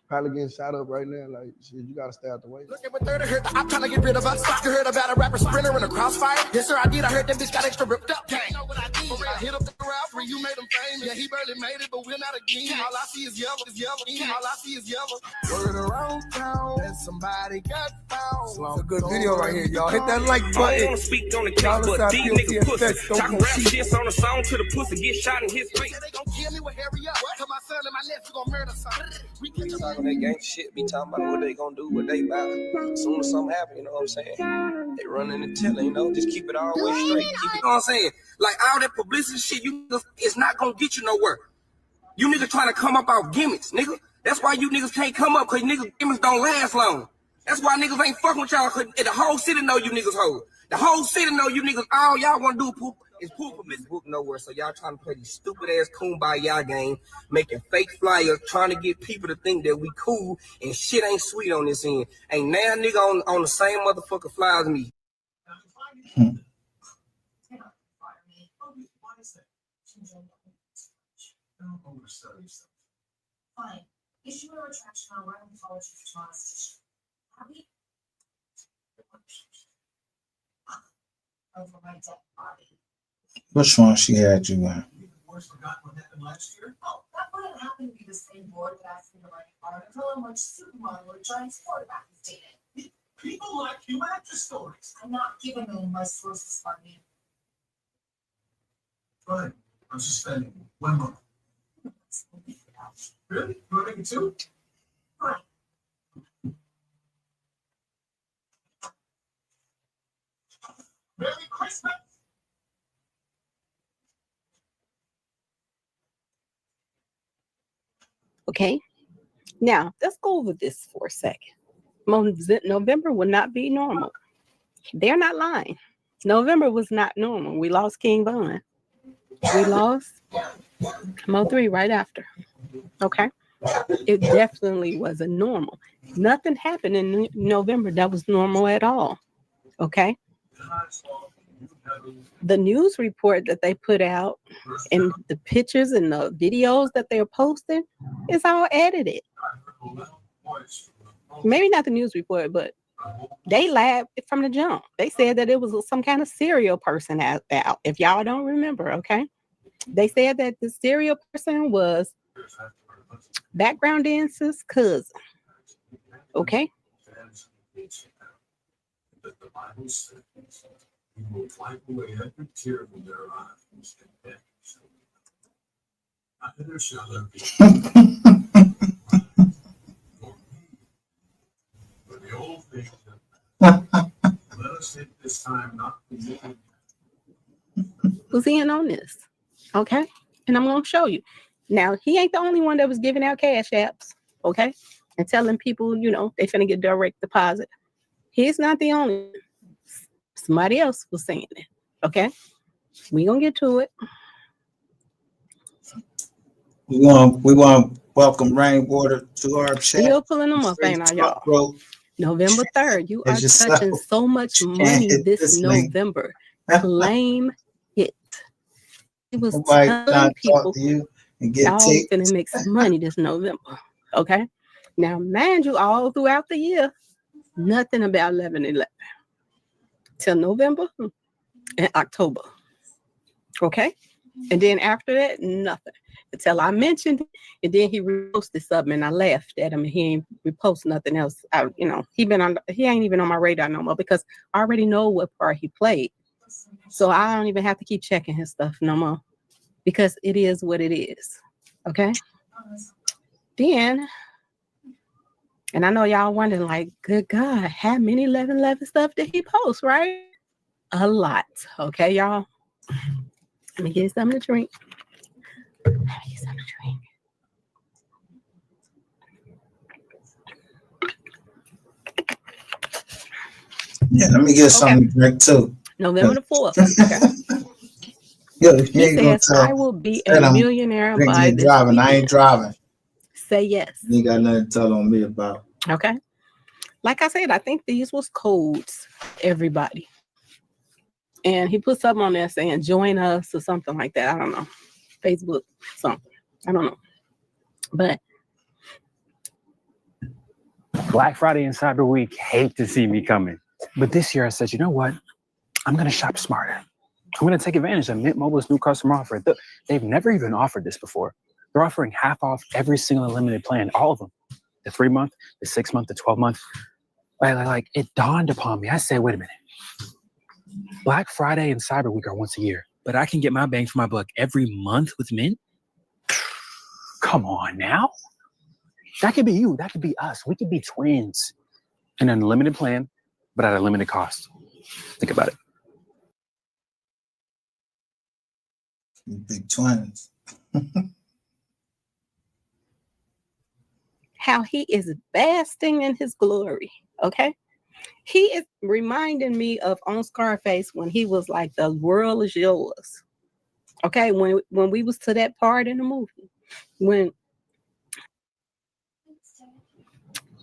S10: probably getting shot up right now. Like, shit, you gotta stay out the way.
S15: Looking with 30, heard I'm trying to get rid of us. You heard about a rapper sprinter in a crossfire? Yes, sir, I did. I heard that bitch got extra ripped up. Gang. You know what I did? I hit up the Ralph when you made him famous. Yeah, he barely made it, but we're not again. All I see is yellow, All I see is yellow. Word around town that somebody got found.
S10: It's a good video right here, y'all. Hit that like button.
S1: I don't wanna speak on the case, but these niggas pussy. Talking rap shit on the song to the pussy, get shot in his face.
S15: They gon' kill me with hurry up. Tell my son and my nephew gon' murder something. We can
S3: Talking that gang shit, be talking about what they gonna do, what they about. As soon as something happen, you know what I'm saying? They running and telling, you know, just keep it all the way straight. Keep it, you know what I'm saying? Like all that publicity shit, you niggas, it's not gonna get you nowhere. You niggas trying to come up out gimmicks, nigga. That's why you niggas can't come up, cause niggas gimmicks don't last long. That's why niggas ain't fucking with y'all, cause the whole city know you niggas hoes. The whole city know you niggas, all y'all wanna do is poop publicity. Book nowhere, so y'all trying to play these stupid ass kumbaya game, making fake flyers, trying to get people to think that we cool and shit ain't sweet on this end. Ain't now nigga on the same motherfucking fly as me.
S5: Fine. Issue a retraction on running apology for molestation. Happy? Over my dead body.
S4: Which one she had you in?
S5: Oh, that wouldn't happen to be the same board that asked me to write an article in which Superman or Giants quarterback is dated. People like human actor stories. I'm not giving them my sources, Barney.
S13: Fine. I'm suspending 1 month. Really? You want to make it 2?
S5: Fine.
S13: Merry Christmas!
S23: Okay. Now, let's go over this for a second. November will not be normal. They're not lying. November was not normal. We lost King Von. We lost MO3 right after. Okay. It definitely wasn't normal. Nothing happened in November that was normal at all. Okay. The news report that they put out and the pictures and the videos that they're posting is all edited. Maybe not the news report, but they lied from the jump. They said that it was some kind of serial person out. If y'all don't remember, okay? They said that the serial person was background dancer's cousin. Okay?
S13: The Bible says, "You will wipe away every tear from their eyes, and then neither shall there be." For the old things that let us take this time not to be
S23: Who's in on this? Okay? And I'm going to show you. Now, he ain't the only one that was giving out cash apps, okay? And telling people, you know, they finna get direct deposit. He's not the only one. Somebody else was saying it, okay? We gonna get to it.
S4: We want to welcome Rainwater to our chat.
S23: Still pulling them up, ain't I, y'all?
S4: Bro.
S23: November 3rd, you are touching so much money this November. Claim it. It was telling people y'all finna make some money this November, okay? Now, mind you, all throughout the year, nothing about 11/11 till November and October, okay? And then after that, nothing until I mentioned it, and then he reposted something, and I laughed at him, and he ain't repost nothing else. He ain't even on my radar no more because I already know what part he played, so I don't even have to keep checking his stuff no more because it is what it is, okay? Then. And I know y'all wondering, like, good God, how many 11/11 stuff did he post, right? A lot. Okay, y'all? Let me get something to drink.
S4: Yeah, let me get something to drink too.
S23: November the 4th. Okay.
S4: Yo,
S23: he says, I will be a millionaire by this
S4: driving. I ain't driving.
S23: Say yes.
S4: You ain't got nothing to tell on me about.
S23: Okay. Like I said, I think these was codes, everybody. And he put something on there saying, join us or something like that. I don't know. Facebook, something. I don't know. But
S8: Black Friday and Cyber Week hate to see me coming. But this year I said, you know what? I'm going to shop smarter. I'm going to take advantage of Mint Mobile's new customer offer. They've never even offered this before. They're offering half off every single unlimited plan, all of them. The 3-month, the 6-month, the 12-month. Like it dawned upon me. I said, wait a minute. Black Friday and Cyber Week are once a year, but I can get my bang for my buck every month with Mint? Come on now. That could be you. That could be us. We could be twins. An unlimited plan, but at a limited cost. Think about it.
S4: Big twins.
S23: how he is basking in his glory. Okay. He is reminding me of on Scarface when he was like, the world is yours. Okay. When we was to that part in the movie, when,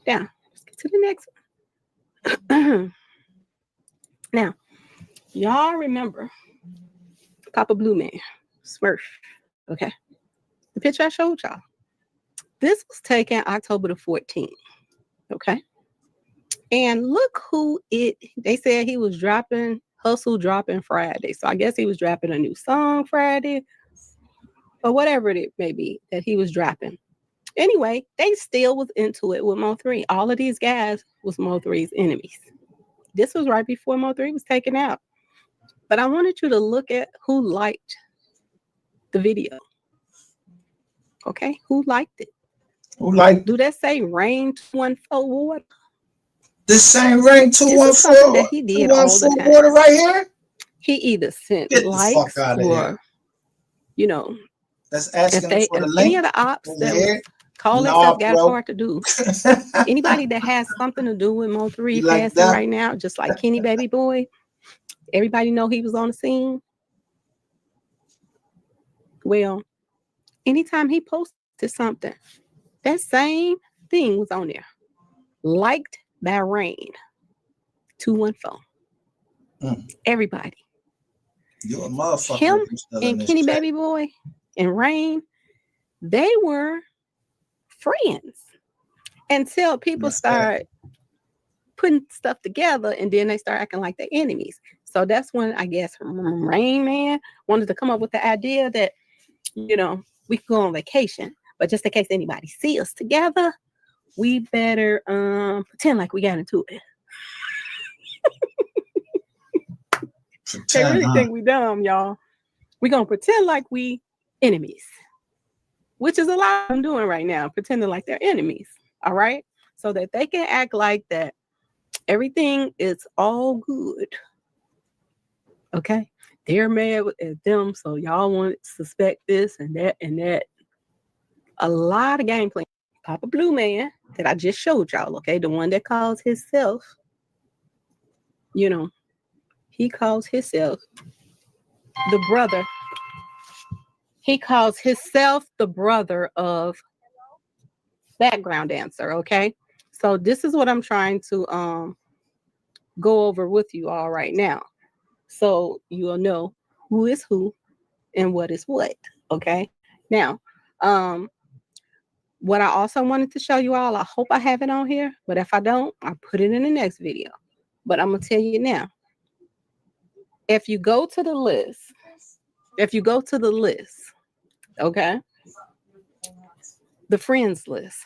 S23: yeah, let's get to the next one. Now, y'all remember Papa Blue Man, Smurf. Okay. The picture I showed y'all. This was taken October the 14th. Okay. And look who they said he was dropping Friday. So I guess he was dropping a new song Friday or whatever it may be that he was dropping. Anyway, they still was into it with Mo3. All of these guys was Mo3's enemies. This was right before Mo3 was taken out. But I wanted you to look at who liked the video. Okay, who liked it?
S4: Who liked?
S23: Do that say Rain 214 Water?
S4: This same Rain 214
S23: that he did all the time.
S4: Water right here?
S23: He either sent
S4: Get
S23: likes
S4: the fuck out of
S23: or,
S4: here.
S23: You know,
S4: that's asking for the link.
S23: Any of the ops that call themselves got hard to do. Anybody that has something to do with Mo3
S4: like
S23: passing right now, just like Kenny Baby Boy, everybody know he was on the scene. Well, anytime he posted something, that same thing was on there. Liked by Rain 214. Everybody.
S4: You're a motherfucker.
S23: Him and Kenny Baby Boy and Rain, they were friends until people start putting stuff together and then they start acting like they're enemies. So that's when I guess Rain Man wanted to come up with the idea that, you know, we could go on vacation, but just in case anybody see us together, we better pretend like we got into it. They really think we dumb, y'all. We gonna pretend like we enemies, which is a lot I'm doing right now, pretending like they're enemies. All right, so that they can act like that everything is all good. Okay, they're mad at them, so y'all want to suspect this and that and that. A lot of gameplay. Papa Blue Man that I just showed y'all. Okay, the one that calls himself, you know, he calls himself the brother. He calls himself the brother of background dancer. Okay, so this is what I'm trying to go over with you all right now, so you'll know who is who and what is what. Okay, now what I also wanted to show you all, I hope I have it on here, but if I don't, I'll put it in the next video. But I'm gonna tell you now, if you go to the list, okay, the friends list.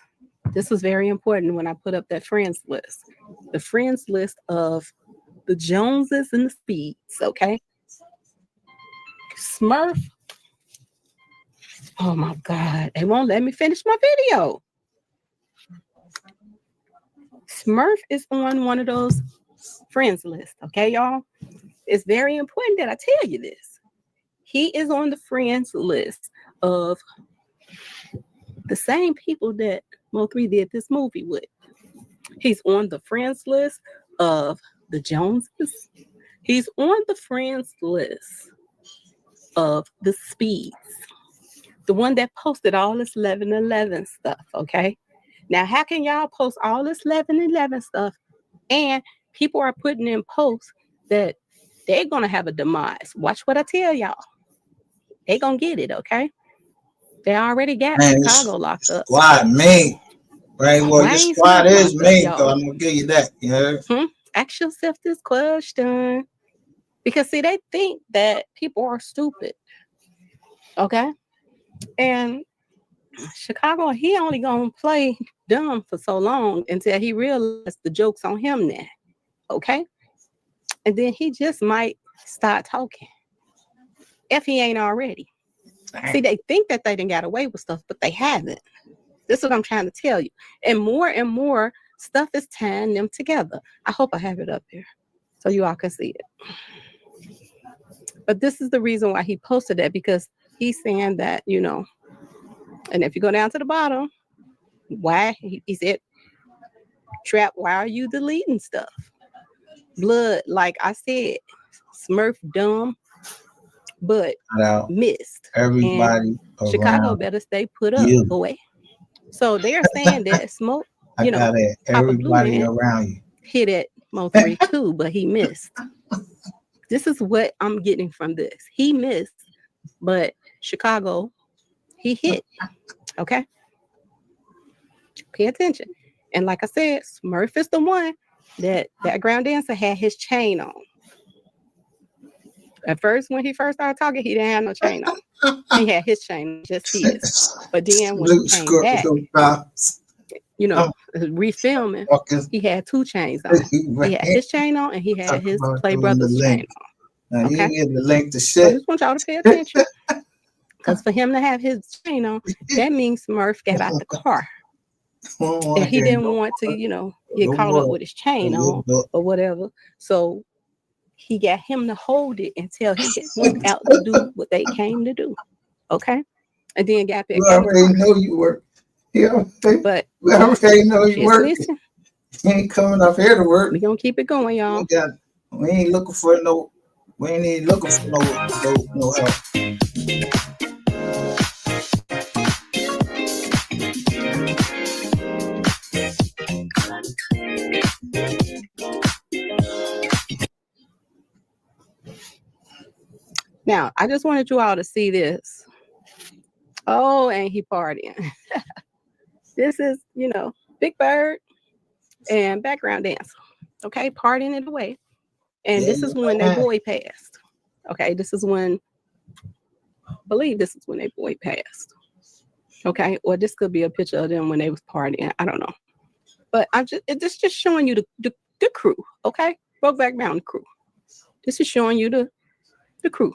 S23: This was very important when I put up that friends list. The friends list of the Joneses and the Speeds, okay? Smurf. Oh my God, they won't let me finish my video. Smurf is on one of those friends lists, okay, y'all? It's very important that I tell you this. He is on the friends list of the same people that Mo3 did this movie with. He's on the friends list of the Joneses. He's on the friends list of the Speeds. The one that posted all this 11/11 stuff, okay? Now, how can y'all post all this 11/11 stuff and people are putting in posts that they're going to have a demise? Watch what I tell y'all. They're going to get it, okay? They already got
S4: Man,
S23: Chicago locked up.
S4: Squad mean. Right, well,
S23: Why
S4: your
S23: ain't
S4: squad
S23: Smurf
S4: is
S23: locked up,
S4: mean, though.
S23: y'all?
S4: I'm gonna give you that. You know?
S23: Ask yourself this question. Because see, they think that people are stupid. Okay? And Chicago, he only gonna play dumb for so long until he realizes the joke's on him now. Okay? And then he just might start talking. If he ain't already. See, they think that they done got away with stuff, but they haven't. This is what I'm trying to tell you. And more stuff is tying them together. I hope I have it up here so you all can see it. But this is the reason why he posted that, because he's saying that, you know, and if you go down to the bottom, why he said, Trap, why are you deleting stuff? Blood, like I said, Smurf dumb, but missed.
S4: Everybody
S23: And Chicago
S4: around
S23: better stay put up,
S4: you.
S23: boy. So they're saying that Smoke,
S4: I got it.
S23: Papa Blue
S4: Everybody
S23: Man
S4: around you.
S23: hit at MO3 too, but he missed. This is what I'm getting from this. He missed, but Chicago, he hit. Okay? Pay attention. And like I said, Smurf is the one that background dancer had his chain on. At first, when he first started talking, he didn't have no chain on. He had his chain, just his. But then when he came back, you know, refilming, he had two chains on. He had his chain on and he had his Play Brothers chain on.
S4: Now,
S23: Okay?
S4: you get the link to
S23: So I
S4: shit.
S23: just want y'all to pay attention. Because for him to have his chain on, that means Smurf got out the car. And he didn't want to, you know, get caught up with his chain on or whatever. So he got him to hold it until he went out to do what they came to do. Okay? And then got back.
S4: You already know you work.
S23: But
S4: we already know you
S23: just
S4: work.
S23: listen.
S4: You ain't coming up here to work.
S23: We gonna keep it going, y'all.
S4: We ain't looking for no. We ain't even looking for no help.
S23: Now, I just wanted you all to see this. Oh, and he partying. This is, you know, Big Bird and background dancer. Okay, partying it away. And this is when their boy passed. Okay, this is when, I believe this is when their boy passed. Okay, or this could be a picture of them when they was partying. I don't know. But it's just showing you the crew. Okay, Brokeback Mountain crew. This is showing you the crew.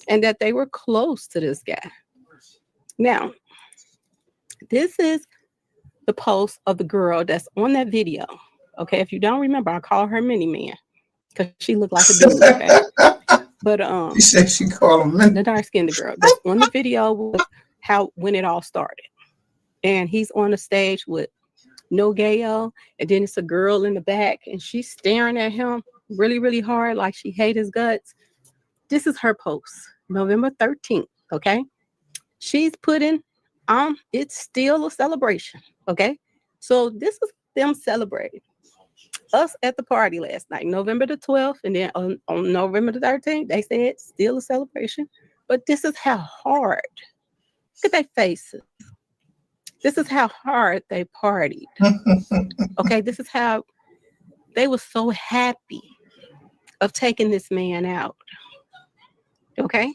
S23: And that they were close to this guy. Now, this is the post of the girl that's on that video. Okay, if you don't remember, I call her Mini Man because she looked like a dude. Okay, but
S4: you said she called him Mini.
S23: the dark skinned girl that's on the video was when it all started, and he's on the stage with no gayo, and then it's a girl in the back, and she's staring at him really, really hard, like she hates his guts. This is her post, November 13th. Okay, she's putting it's still a celebration. Okay, so this is them celebrating us at the party last night, November the 12th, and then on November the 13th, they said still a celebration. But this is how hard. Look at their faces. This is how hard they partied. Okay, this is how they were so happy of taking this man out. Okay,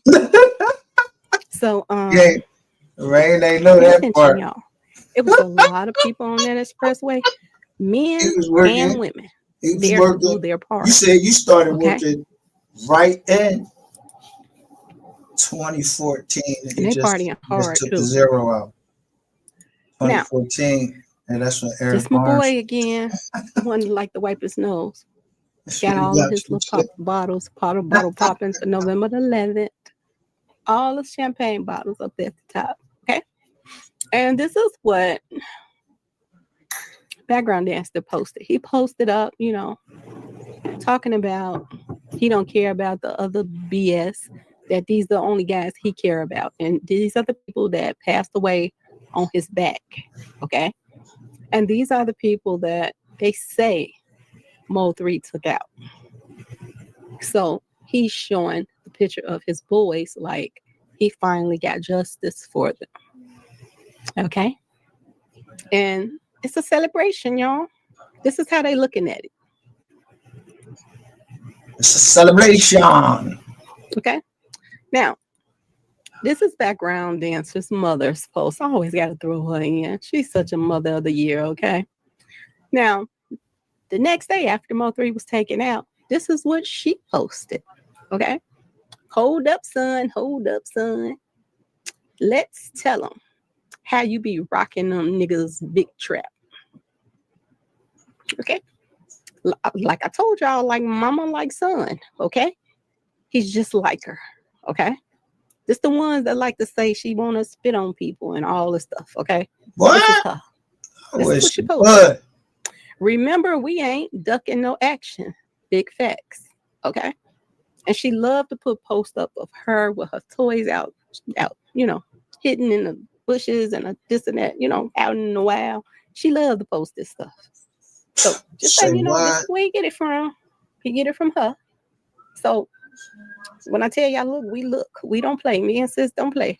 S23: so
S4: yeah, right? They know that part.
S23: Y'all. It was a lot of people on that expressway, men and women. There to do their part.
S4: You said you started working right in 2014.
S23: And they partying hard
S4: took
S23: too.
S4: the zero out. 2014, and that's when Eric
S23: This my boy again. One like to wipe his nose. Got all of his little bottle popping for November the 11th. All the champagne bottles up there at the top. Okay. And this is what background dancer posted. He posted up, you know, talking about he don't care about the other BS, that these are the only guys he care about. And these are the people that passed away on his back. Okay. And these are the people that they say MO3 took out. So he's showing the picture of his boys, like he finally got justice for them. Okay? And it's a celebration, y'all. This is how they looking at it.
S4: It's a celebration.
S23: Okay? Now, this is background dancer's mother's post. I always got to throw her in. She's such a mother of the year, okay? Now, the next day after MO3 was taken out, this is what she posted, okay? Hold up, son. Hold up, son. Let's tell them how you be rocking them niggas big trap. Okay? Like I told y'all, like mama, like son, okay? He's just like her, okay? This the ones that like to say she want to spit on people and all this stuff, okay?
S4: What?
S23: This is her. This is what she posted. Remember, we ain't ducking no action. Big facts, okay? And she loved to put posts up of her with her toys out, you know, hidden in the bushes and this and that, you know, out in the wild. She loved to post this stuff. So just so you know, this is where you get it from. You get it from her. So when I tell y'all, look, we look. We don't play. Me and sis don't play.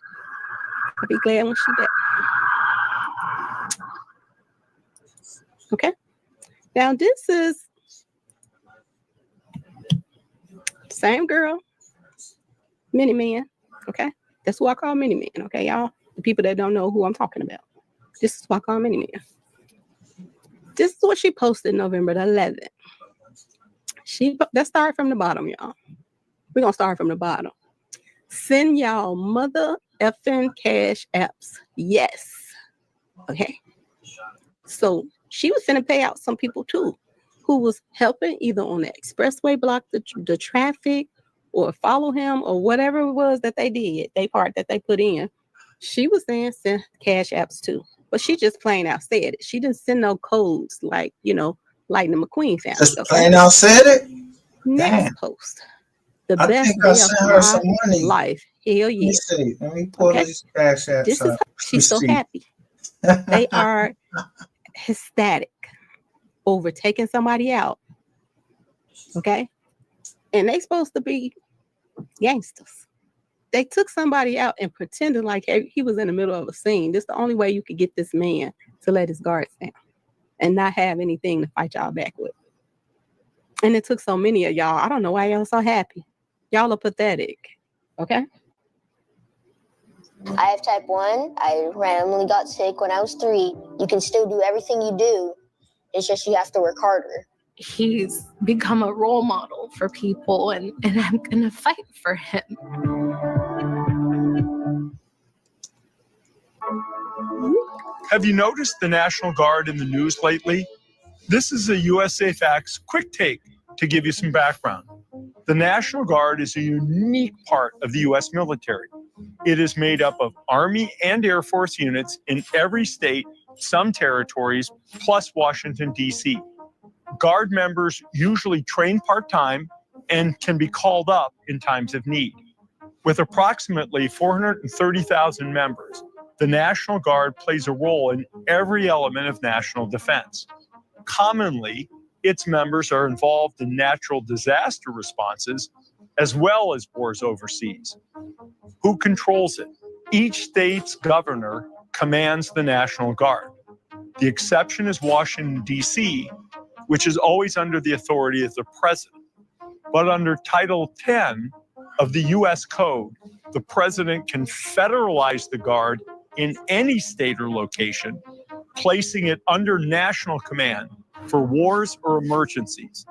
S23: I'll be glad when she back. Okay. Now this is same girl, Mini Man. Okay. That's who I call Mini Man. Okay, y'all. The people that don't know who I'm talking about. This is who I call Mini Man. This is what she posted November the 11th. Let's start from the bottom, y'all. We're going to start from the bottom. Send y'all mother effing cash apps. Yes. Okay. So she was finna pay out some people too, who was helping either on the expressway block the traffic or follow him or whatever it was that they did, they part that they put in. She was saying send cash apps too. But she just plain out said it. She didn't send no codes like, you know, Lightning McQueen found.
S4: Just plain out said it?
S23: Next
S4: Damn.
S23: post. The
S4: I
S23: best
S4: think I
S23: day
S4: sent
S23: of
S4: her
S23: my
S4: some money.
S23: life. Hell yeah.
S4: Let me pull these cash apps
S23: This is
S4: up.
S23: she's so happy. They are ecstatic over taking somebody out. Okay? And they supposed to be gangsters. They took somebody out and pretended like he was in the middle of a scene. This is the only way you could get this man to let his guards down and not have anything to fight y'all back with. And it took so many of y'all. I don't know why y'all so happy. Y'all are pathetic. Okay?
S9: I have type 1. I randomly got sick when I was 3. You can still do everything you do. It's just you have to work harder.
S23: He's become a role model for people, and I'm going to fight for him.
S17: Have you noticed the National Guard in the news lately? This is a USA Facts quick take to give you some background. The National Guard is a unique part of the U.S. military. It is made up of Army and Air Force units in every state, some territories, plus Washington, D.C. Guard members usually train part-time and can be called up in times of need. With approximately 430,000 members, the National Guard plays a role in every element of national defense. Commonly, its members are involved in natural disaster responses as well as wars overseas. Who controls it? Each state's governor commands the National Guard. The exception is Washington, D.C., which is always under the authority of the president. But under Title 10 of the U.S. Code, the president can federalize the Guard in any state or location, placing it under national command for wars or emergencies.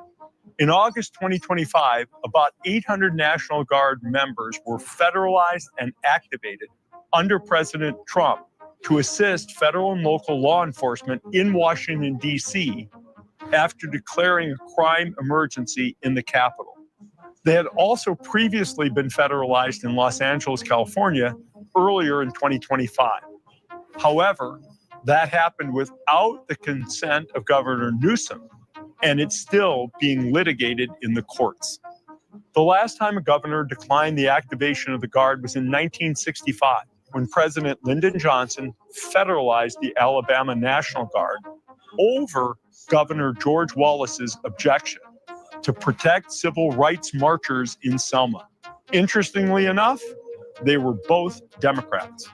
S17: In August 2025, about 800 National Guard members were federalized and activated under President Trump to assist federal and local law enforcement in Washington, D.C. after declaring a crime emergency in the Capitol. They had also previously been federalized in Los Angeles, California, earlier in 2025. However, that happened without the consent of Governor Newsom, and it's still being litigated in the courts. The last time a governor declined the activation of the Guard was in 1965, when President Lyndon Johnson federalized the Alabama National Guard over Governor George Wallace's objection to protect civil rights marchers in Selma. Interestingly enough, They were both Democrats.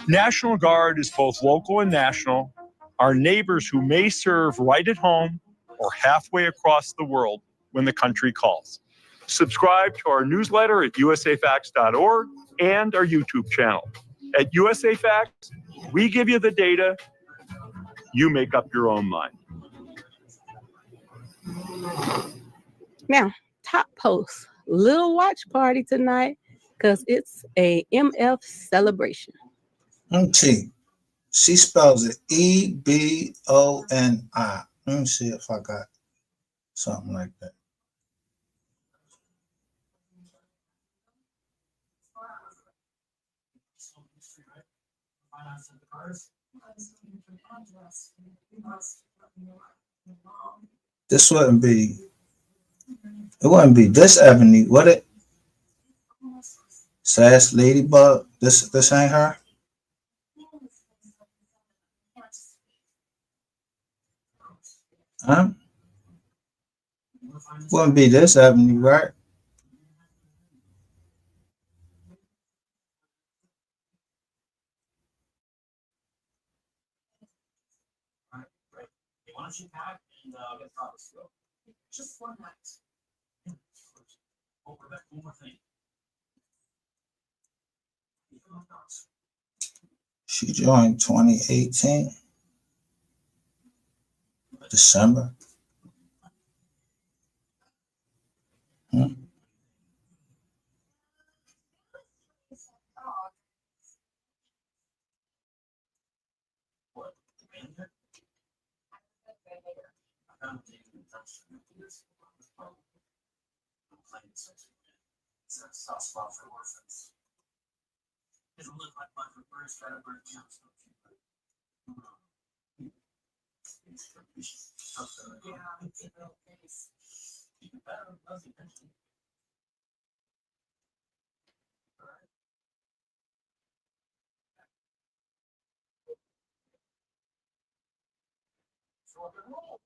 S17: National Guard is both local and national, our neighbors who may serve right at home or halfway across the world when the country calls. Subscribe to our newsletter at usafacts.org and our YouTube channel. At USA Facts, we give you the data, you make up your own mind.
S23: Now, top post, little watch party tonight because it's a MF celebration.
S4: T. She spells it EBONI. Let me see if I got something like that. This wouldn't be. It wouldn't be this Ebony, would it? Sass Ladybug. This ain't her. Huh? Wouldn't be this Ebony, right?
S13: Why don't you pack and get props? Just one night. Oh, Rebecca, one more thing.
S4: She joined 2018, December.
S13: Soft spot for orphans. Doesn't look like much of a first try to burn down something, but even better, does eventually. So rock and roll.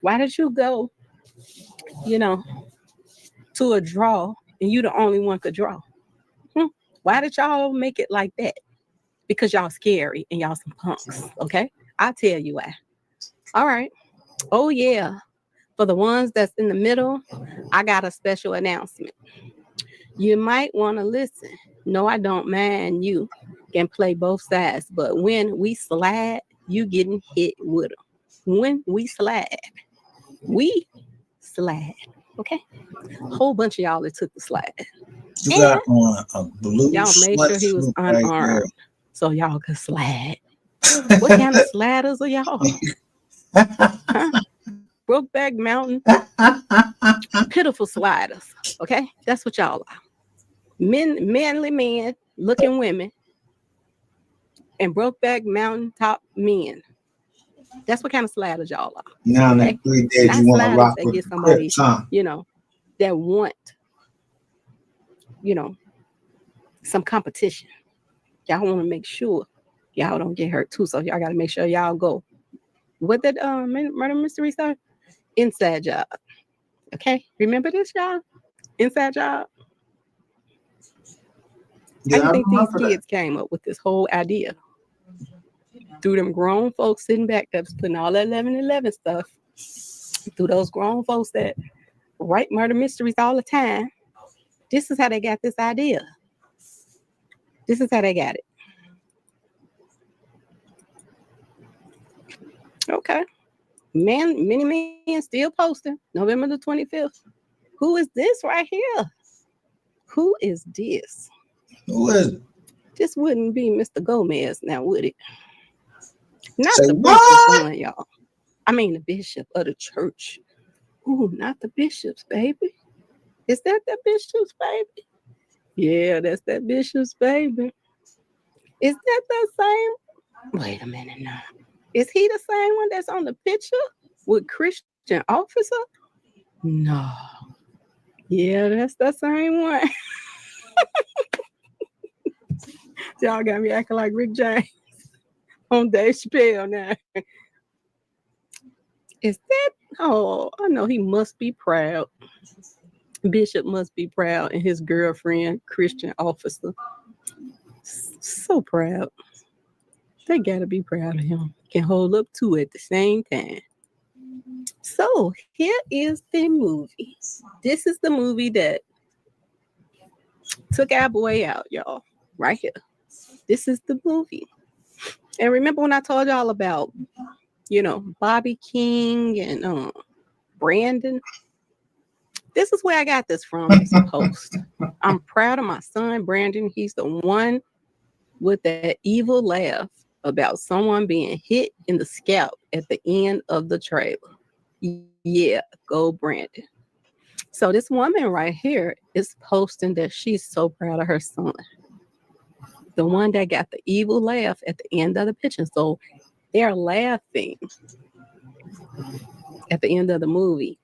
S23: Why did you go, to a draw and you the only one could draw? Why did y'all make it like that? Because y'all scary and y'all some punks, okay? I'll tell you why. All right. Oh, yeah. For the ones that's in the middle, I got a special announcement. You might want to listen. No, I don't mind. You can play both sides, but when we slide, you getting hit with them. When we slide, okay? A whole bunch of y'all that took the slide.
S4: You got on a blue
S23: Y'all made sure he was unarmed
S4: right
S23: so y'all could slide. What kind of sliders are y'all? Huh? Brokeback Mountain, pitiful sliders. Okay, that's what y'all are. Manly men, looking women, and Brokeback Mountain top men. That's what kind of sliders y'all are.
S4: Now
S23: okay?
S4: in 3 days
S23: Not
S4: you want to
S23: sliders
S4: rock
S23: that
S4: with
S23: get
S4: the
S23: somebody,
S4: Crips, huh?
S23: that want, some competition. Y'all want to make sure y'all don't get hurt too. So y'all got to make sure y'all go. What did murder mystery say? Inside job. Okay, remember this, y'all? Inside job.
S4: Yeah,
S23: How do you think these
S4: that.
S23: kids came up with this whole idea? Through them grown folks sitting back there putting all that 11 stuff through those grown folks that write murder mysteries all the time. This is how they got this idea. This is how they got it. Okay. Many men still posting November the 25th. Who is this right here? Who is this?
S4: Who is it?
S23: This wouldn't be Mr. Gomez now, would it? Not
S4: Say
S23: the
S4: what?
S23: bishop's son, y'all. I mean the bishop of the church. Ooh, not the bishop's baby. Is that the bishop's baby? Yeah, that's that bishop's baby. Is that the same? Wait a minute now. Is he the same one that's on the picture with Christian officer? No. Yeah, that's the same one. Y'all got me acting like Rick James on Dave Chappelle now. Is that? Oh, I know he must be proud. Bishop must be proud, and his girlfriend, Christian officer. So proud. They gotta be proud of him. Can hold up two at the same time. So here is the movie. This is the movie that took our boy out, y'all. Right here. This is the movie. And remember when I told y'all about, Bobby King and Brandon? This is where I got this from, this post. I'm proud of my son, Brandon. He's the one with that evil laugh about someone being hit in the scalp at the end of the trailer. Yeah, go Brandon. So this woman right here is posting that she's so proud of her son. The one that got the evil laugh at the end of the picture. So they're laughing at the end of the movie.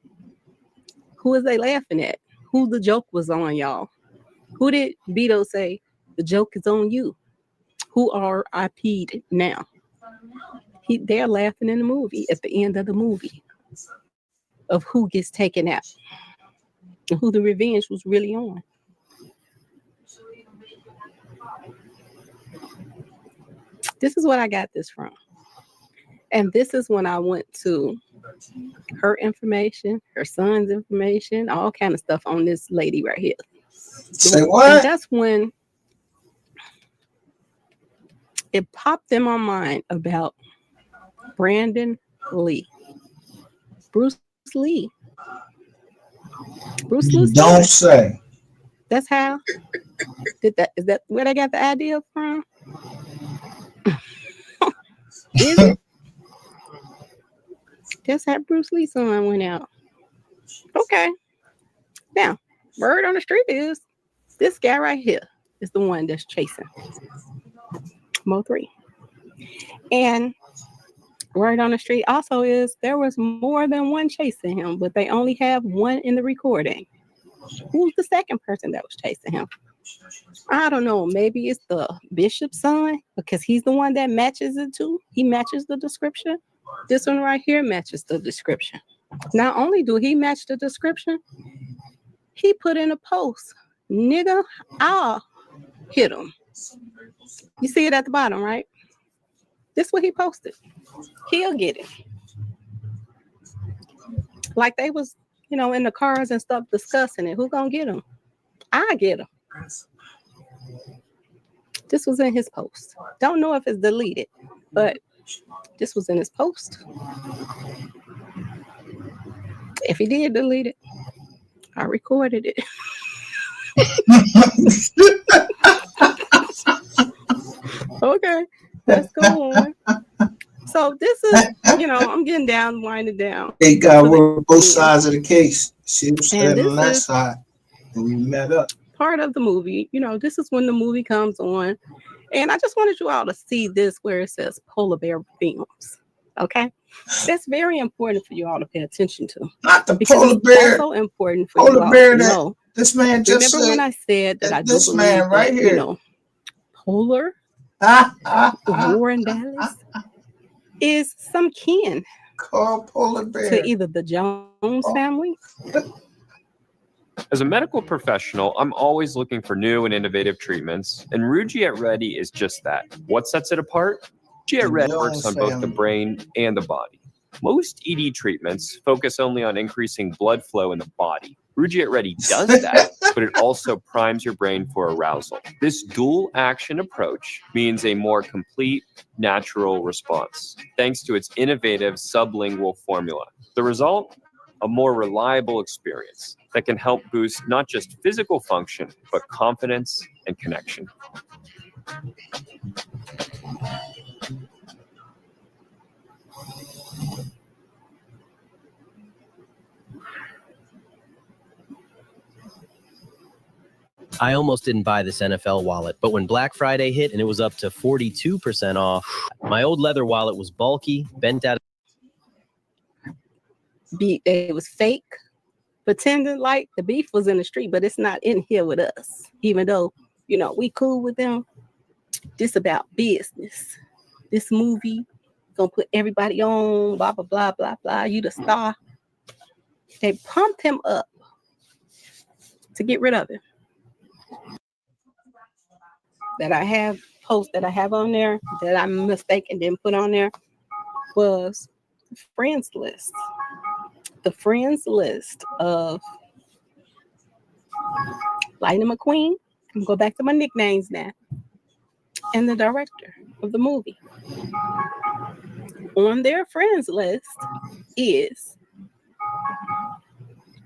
S23: Who is they laughing at? Who the joke was on, y'all? Who did Beto say the joke is on you? Who RIP'd now? They're laughing in the movie at the end of the movie of who gets taken out and who the revenge was really on. This is what I got this from. And this is when I went to her information, her son's information, all kind of stuff on this lady right here.
S4: Say what?
S23: And that's when it popped in my mind about Brandon Lee. Bruce Lee. Bruce Lee.
S4: Don't say.
S23: That's how. Is that where they got the idea from? Is it? That's how Bruce Lee's son went out. Okay. Now, word on the street is this guy right here is the one that's chasing MO3. And word on the street also is there was more than one chasing him, but they only have one in the recording. Who's the second person that was chasing him? I don't know. Maybe it's the bishop's son because he's the one that matches it too. He matches the description. This one right here matches the description. Not only do he match the description, he put in a post, nigga, I'll hit him. You see it at the bottom, right? This is what he posted. He'll get it. Like they was, in the cars and stuff discussing it. Who gonna get him? I get him. This was in his post. Don't know if it's deleted, but this was in his post. If he did delete it, I recorded it. Okay, let's go on. So this is, I'm getting down, winding down.
S4: They got both sides of the case. She was standing on that side, and we met up.
S23: Part of the movie, this is when the movie comes on. And I just wanted you all to see this where it says Polar Bear Films. Okay? That's very important for you all to pay attention to.
S4: Not the
S23: because
S4: Polar Bear.
S23: It's also important for
S4: Polar
S23: you all
S4: Bear
S23: to
S4: that
S23: know.
S4: This man just
S23: remember when I said that I do
S4: this
S23: believe
S4: man right
S23: that,
S4: here.
S23: Polar, War in Dallas, is some kin
S4: called Polar Bear
S23: to either the Jones family.
S6: As a medical professional, I'm always looking for new and innovative treatments, and Rugiet Ready is just that. What sets it apart? Rugiet Ready works on both the brain and the body. Most ED treatments focus only on increasing blood flow in the body. Rugiet Ready does that, but it also primes your brain for arousal. This dual action approach means a more complete, natural response, thanks to its innovative sublingual formula. The result? A more reliable experience that can help boost not just physical function, but confidence and connection.
S2: I almost didn't buy this NFL wallet, but when Black Friday hit and it was up to 42% off, my old leather wallet was bulky, bent out.
S23: It was fake, pretending like the beef was in the street, but it's not in here with us. Even though, you know, we cool with them. This about business. This movie gonna put everybody on, blah, blah, blah, blah, blah. You the star. They pumped him up to get rid of him. That I have post that I have on there that I'm mistaken didn't put on there was the friends list. The friends list of Lightning McQueen. I'm gonna go back to my nicknames now. And the director of the movie. On their friends list is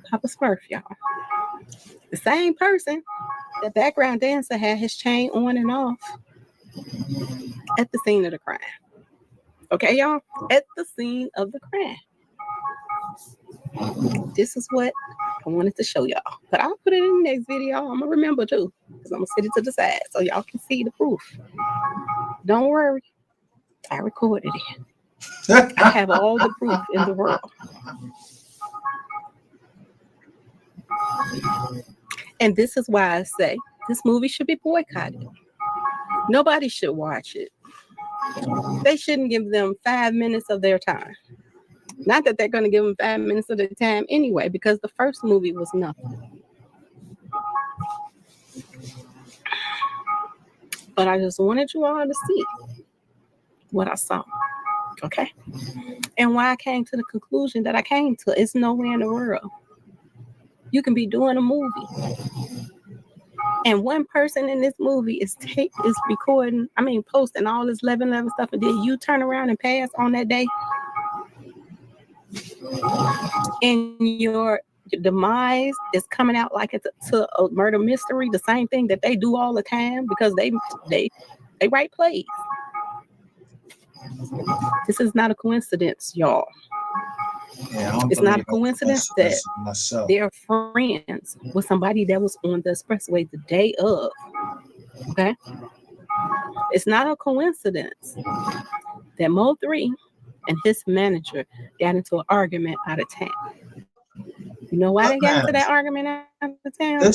S23: Papa Smurf, y'all. The same person that background dancer had his chain on and off at the scene of the crime. Okay, y'all? At the scene of the crime. This is what I wanted to show y'all. But I'll put it in the next video. I'm going to remember too. Because I'm going to set it to the side so y'all can see the proof. Don't worry. I recorded it. I have all the proof in the world. And this is why I say this movie should be boycotted. Nobody should watch it. They shouldn't give them 5 minutes of their time. Not that they're going to give them 5 minutes of their time anyway, because the first movie was nothing. But I just wanted you all to see what I saw. Okay? And why I came to the conclusion that I came to. It's nowhere in the world. You can be doing a movie. And one person in this movie is recording, posting all this 11 stuff, and then you turn around and pass on that day. And your demise is coming out like it's a murder mystery, the same thing that they do all the time because they write plays. This is not a coincidence, y'all.
S4: Yeah,
S23: it's not a coincidence that they're friends with somebody that was on the expressway the day of. Okay? It's not a coincidence that MO3 and his manager got into an argument out of town. You know why they got into that argument out of town?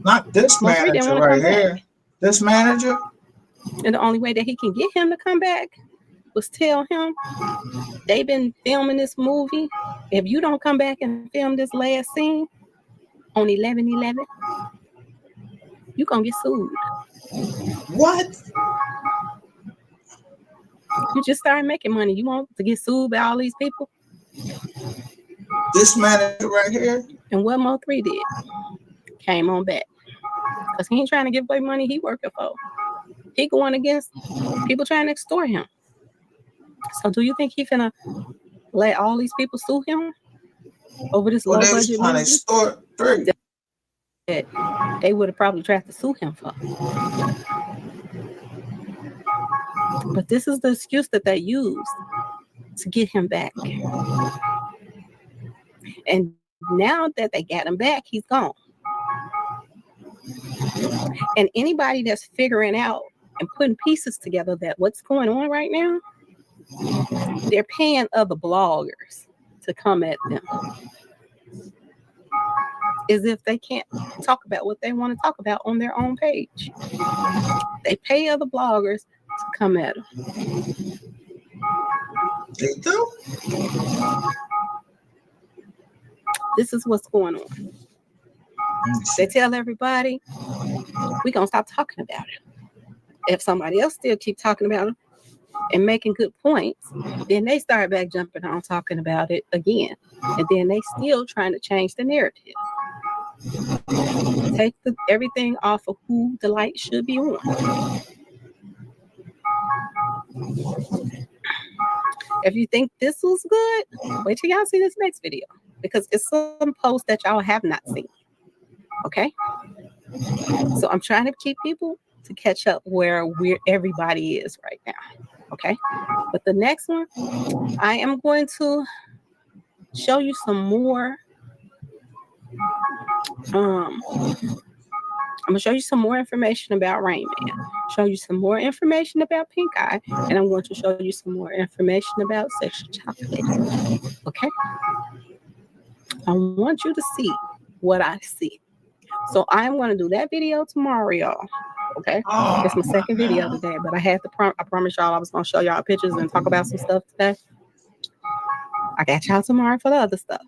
S4: Not this manager right here. This manager?
S23: And the only way that he can get him to come back was tell him they've been filming this movie. If you don't come back and film this last scene on 11/11, you're going to get sued.
S4: What?
S23: You just started making money. You want to get sued by all these people?
S4: This manager right here?
S23: And what MO3 did, came on back. Because he ain't trying to give away money he working for. He going against people trying to extort him. So do you think he finna let all these people sue him over this low budget movie that they would have probably tried to sue him for? But this is the excuse that they used to get him back. And now that they got him back, he's gone. And anybody that's figuring out and putting pieces together that what's going on right now, they're paying other bloggers to come at them as if they can't talk about what they want to talk about on their own page. They pay other bloggers to come at them.
S4: They do?
S23: This is what's going on. They tell everybody, we're going to stop talking about it. If somebody else still keep talking about it and making good points, then they start back jumping on talking about it again. And then they still trying to change the narrative. Take everything off of who the light should be on. If you think this was good, wait till y'all see this next video. Because it's some posts that y'all have not seen. Okay? So I'm trying to keep people to catch up where everybody is right now. Okay? But the next one, I am going to show you some more. I'm gonna show you some more information about Rain Man, show you some more information about Pink Eye, and I'm going to show you some more information about Sexual Chocolate. Okay? I want you to see what I see. So I'm going to do that video tomorrow, y'all. Okay? It's my second video today, but I had to I promise y'all I was going to show y'all pictures and talk about some stuff today. I got y'all tomorrow for the other stuff.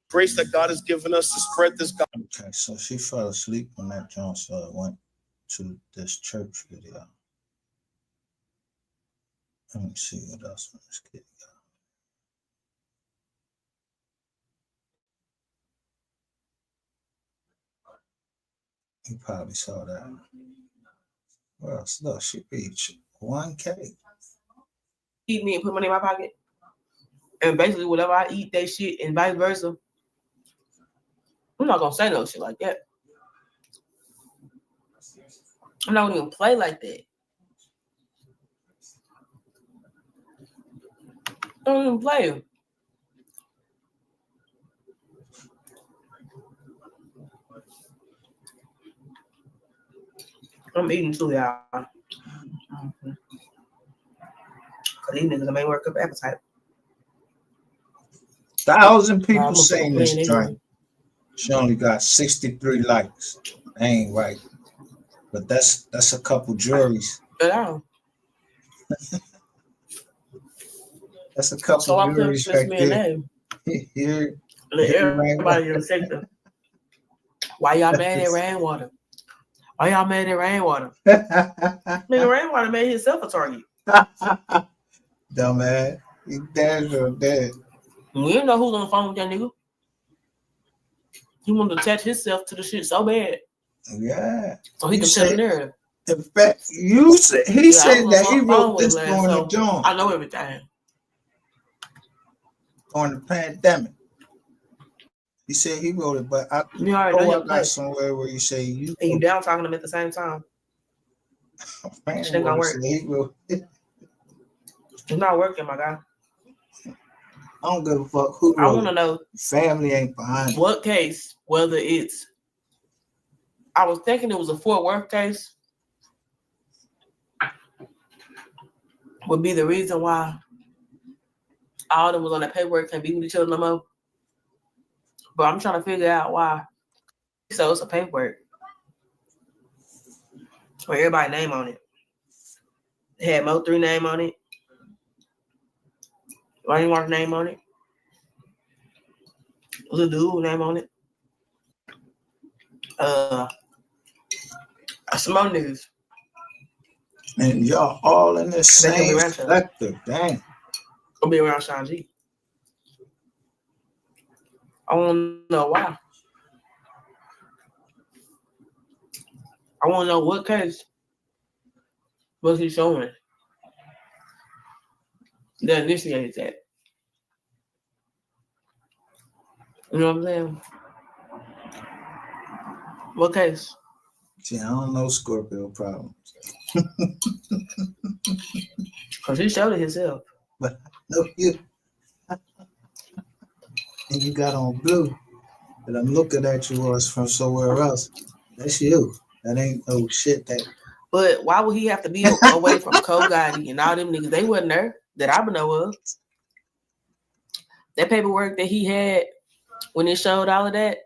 S1: Grace that God has given us to spread this gospel.
S4: Okay, so she fell asleep when that John went to this church video. Let me see what else this kid got. You probably saw that. What else? Look, she reached 1K.
S14: Eat me and put money in my pocket. And basically, whatever I eat, they shit, and vice versa. I'm not gonna say no shit like that. I'm not gonna even play like that. Don't even play. I'm eating too, y'all. Cause these niggas may work up appetite.
S4: 1,000 people seen this joint. She only got 63 likes. Ain't right. But that's a couple juries. That's a couple
S14: so
S4: juries right there. Here.
S14: Everybody in the sector. Why y'all mad at Rainwater? Why y'all mad at Rainwater? Nigga, Rainwater made himself a target.
S4: Dumbass. He dead or dead.
S14: We didn't know who's on the phone with that nigga. He wanted to attach himself to the shit so bad.
S4: Yeah.
S14: So he can tell the narrative.
S4: In fact, he said that he wrote this during the joint.
S14: I know everything.
S4: On the pandemic. He said he wrote it, but I
S14: you already know
S4: I got somewhere where you say you.
S14: And you down talking to him at the same time. Shit ain't gonna work. It's not working, my guy.
S4: I don't give a fuck who wrote.
S14: I want to know.
S4: Family ain't behind
S14: what case, whether it's. I was thinking it was a Fort Worth case. Would be the reason why all of them was on that paperwork can't be with each other no more. But I'm trying to figure out why. So it's a paperwork where everybody's name on it. It had MO3 name on it. Rainwater's name on it. Little dude name on it. Some more niggas.
S4: And y'all all in the same sector. Dang.
S14: Gonna be around Shawn G. I want to know why. I want to know what case was he showing that initiated that. You know what I'm saying? What case?
S4: See, I don't know Scorpio problems.
S14: Because he showed it himself.
S4: But no, you. And you got on blue. But I'm looking at you was from somewhere else. That's you. That ain't no shit that.
S14: But why would he have to be away from Cole Gotti and all them niggas? They wasn't there that I would know of. That paperwork that he had when it showed all of that.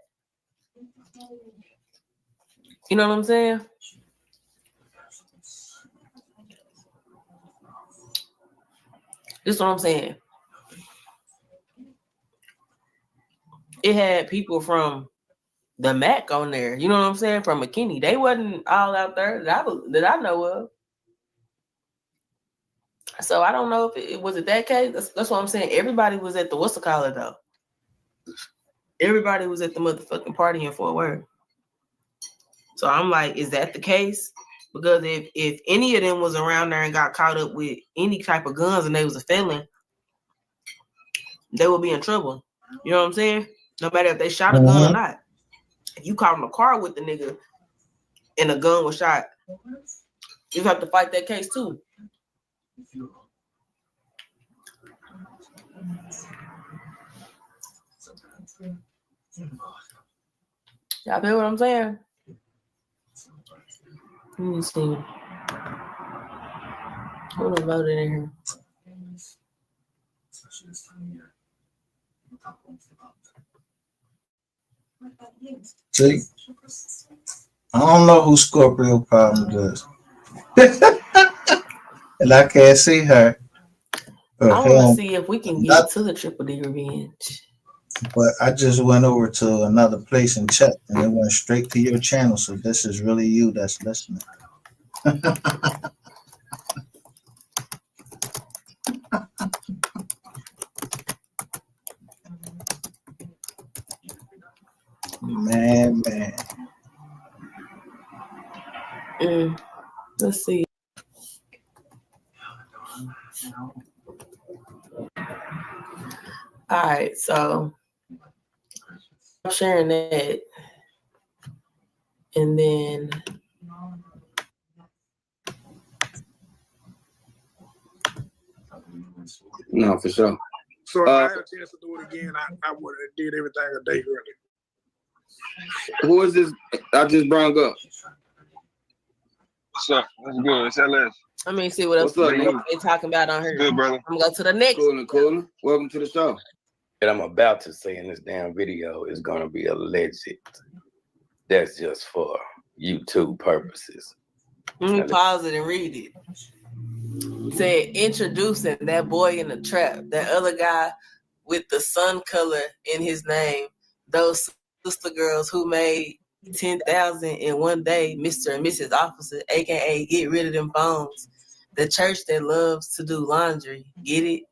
S14: You know what I'm saying? This is what I'm saying. It had people from the Mac on there. You know what I'm saying? From McKinney. They wasn't all out there that I know of. So I don't know if it was that case. That's what I'm saying. Everybody was at the what's the call it though. Everybody was at the motherfucking party in Fort Worth. So I'm like, is that the case? Because if any of them was around there and got caught up with any type of guns and they was a felon, they would be in trouble. You know what I'm saying? No matter if they shot a gun or not. If you caught in a car with the nigga and a gun was shot, you have to fight that case too. Y'all feel what I'm saying? Let me see. What about it in here?
S4: See, I don't know who Scorpio problem is, and I can't see her.
S14: I want to see if we can get to the Triple D revenge.
S4: But I just went over to another place and checked, and it went straight to your channel. So this is really you that's listening. Man.
S14: Let's see. All right, so I'm sharing that, and then
S7: No, for sure.
S10: So if I had a chance to do it again, I would have did everything a day earlier.
S7: Who is this I just brought up?
S11: What's up? What's good? It's LS.
S14: let me see what else
S7: What's up,
S14: they
S7: nigga?
S14: talking about on here.
S11: Good, brother.
S14: I'm gonna go to the next.
S7: Cool. Welcome to the show.
S18: That I'm about to say in this damn video is gonna be alleged. That's just for YouTube purposes.
S14: Let me pause it and read it. Said introducing that boy in the trap, that other guy with the sun color in his name, those sister girls who made 10,000 in one day, Mr. and Mrs. Officer, aka get rid of them phones. The church that loves to do laundry, get it?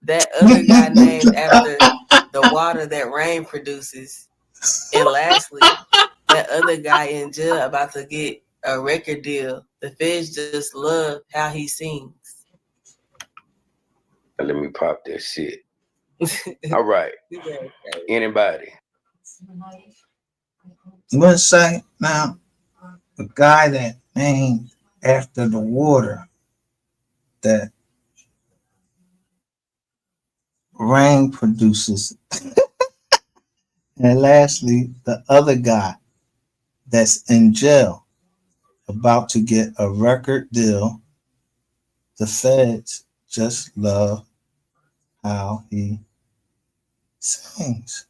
S14: That other guy named after the water that rain produces. And lastly, that other guy in jail about to get a record deal. The feds just love how he sings.
S18: Let me pop that shit. All right. Anybody?
S4: Let's say now the guy that named after the water that rain produces. And lastly, the other guy that's in jail about to get a record deal. The feds just love how he sings.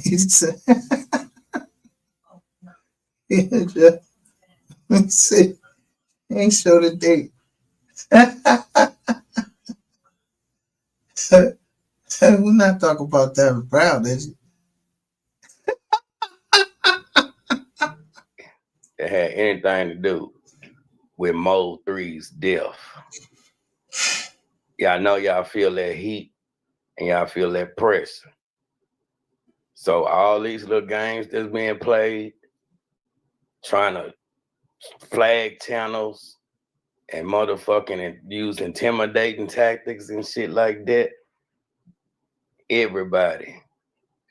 S4: He said, let me see. He ain't show the date. We're not talking about that proud, is it?
S18: That had anything to do with MO3's death. Y'all know y'all feel that heat and y'all feel that pressure. So all these little games that's being played, trying to flag channels and motherfucking and use intimidating tactics and shit like that, everybody,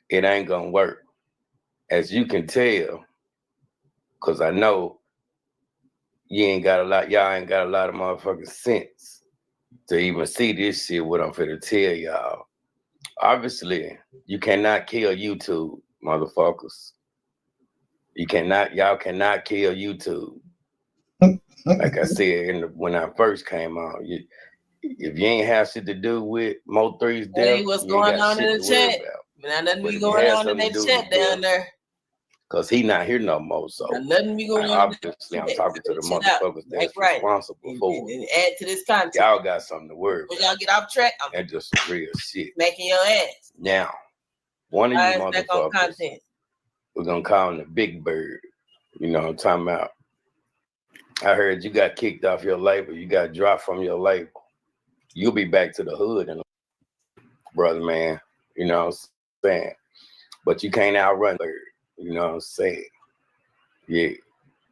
S18: it ain't gonna work. As you can tell, because I know y'all ain't got a lot of motherfucking sense to even see this shit, what I'm finna tell y'all. Obviously, you cannot kill YouTube, motherfuckers. Y'all cannot kill YouTube. Like I said when I first came on, if you ain't have shit to do with Mo3's death,
S14: Hey, what's going on in the chat? Not nothing be going on in that chat down there.
S18: Cause he not here no more, so
S14: nothing be going on.
S18: Obviously, I'm talking to the motherfuckers that's responsible for it.
S14: And add to this content.
S18: Y'all got something to worry about.
S14: Y'all get off track.
S18: That's just some real shit.
S14: Making your ass.
S18: Now, one of you
S14: back on
S18: motherfuckers,
S14: content.
S18: we're gonna call him the Big Bird. You know what I'm talking about? I heard you got kicked off your label. You got dropped from your label. You'll be back to the hood, and brother, man. You know what I'm saying? But you can't outrun Bird. You know what I'm saying? Yeah.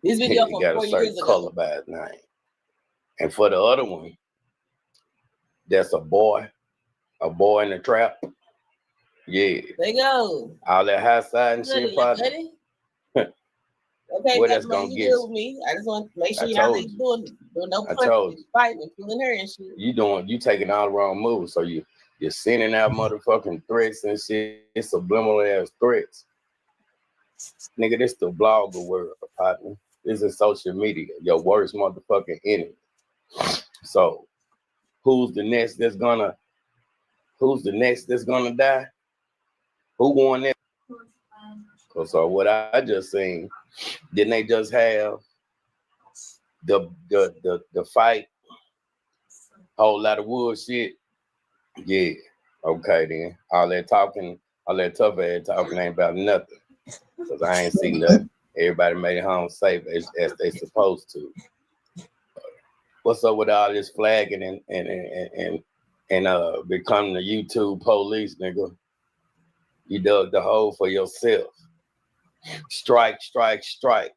S14: This video
S18: he
S14: from
S18: got
S14: 4
S18: a certain
S14: years ago.
S18: color by his name. And for the other one, that's a boy in the trap. Yeah.
S14: There you go.
S18: All that high side and shit, partner.
S14: Okay,
S18: What
S14: that's
S18: that's
S14: what
S18: gonna
S14: you
S18: get
S14: do
S18: you?
S14: with me. I just want to make sure
S18: I
S14: y'all
S18: told
S14: ain't
S18: you.
S14: doing no
S18: I told
S14: punching, fighting, and pulling hair and shit.
S18: you taking all the wrong moves. So you're sending out motherfucking threats and shit. It's subliminal ass threats. Nigga, this the blogger world, partner. This is social media, your worst motherfucking enemy. So who's the next that's gonna die? Who won that? So what I just seen, didn't they just have the fight? Whole lot of wood shit. Yeah. Okay then. All that talking, all that tough ass talking ain't about nothing. Cause I ain't seen nothing. Everybody made it home safe as they supposed to. What's up with all this flagging and becoming the YouTube police, nigga? You dug the hole for yourself. Strike, strike, strike.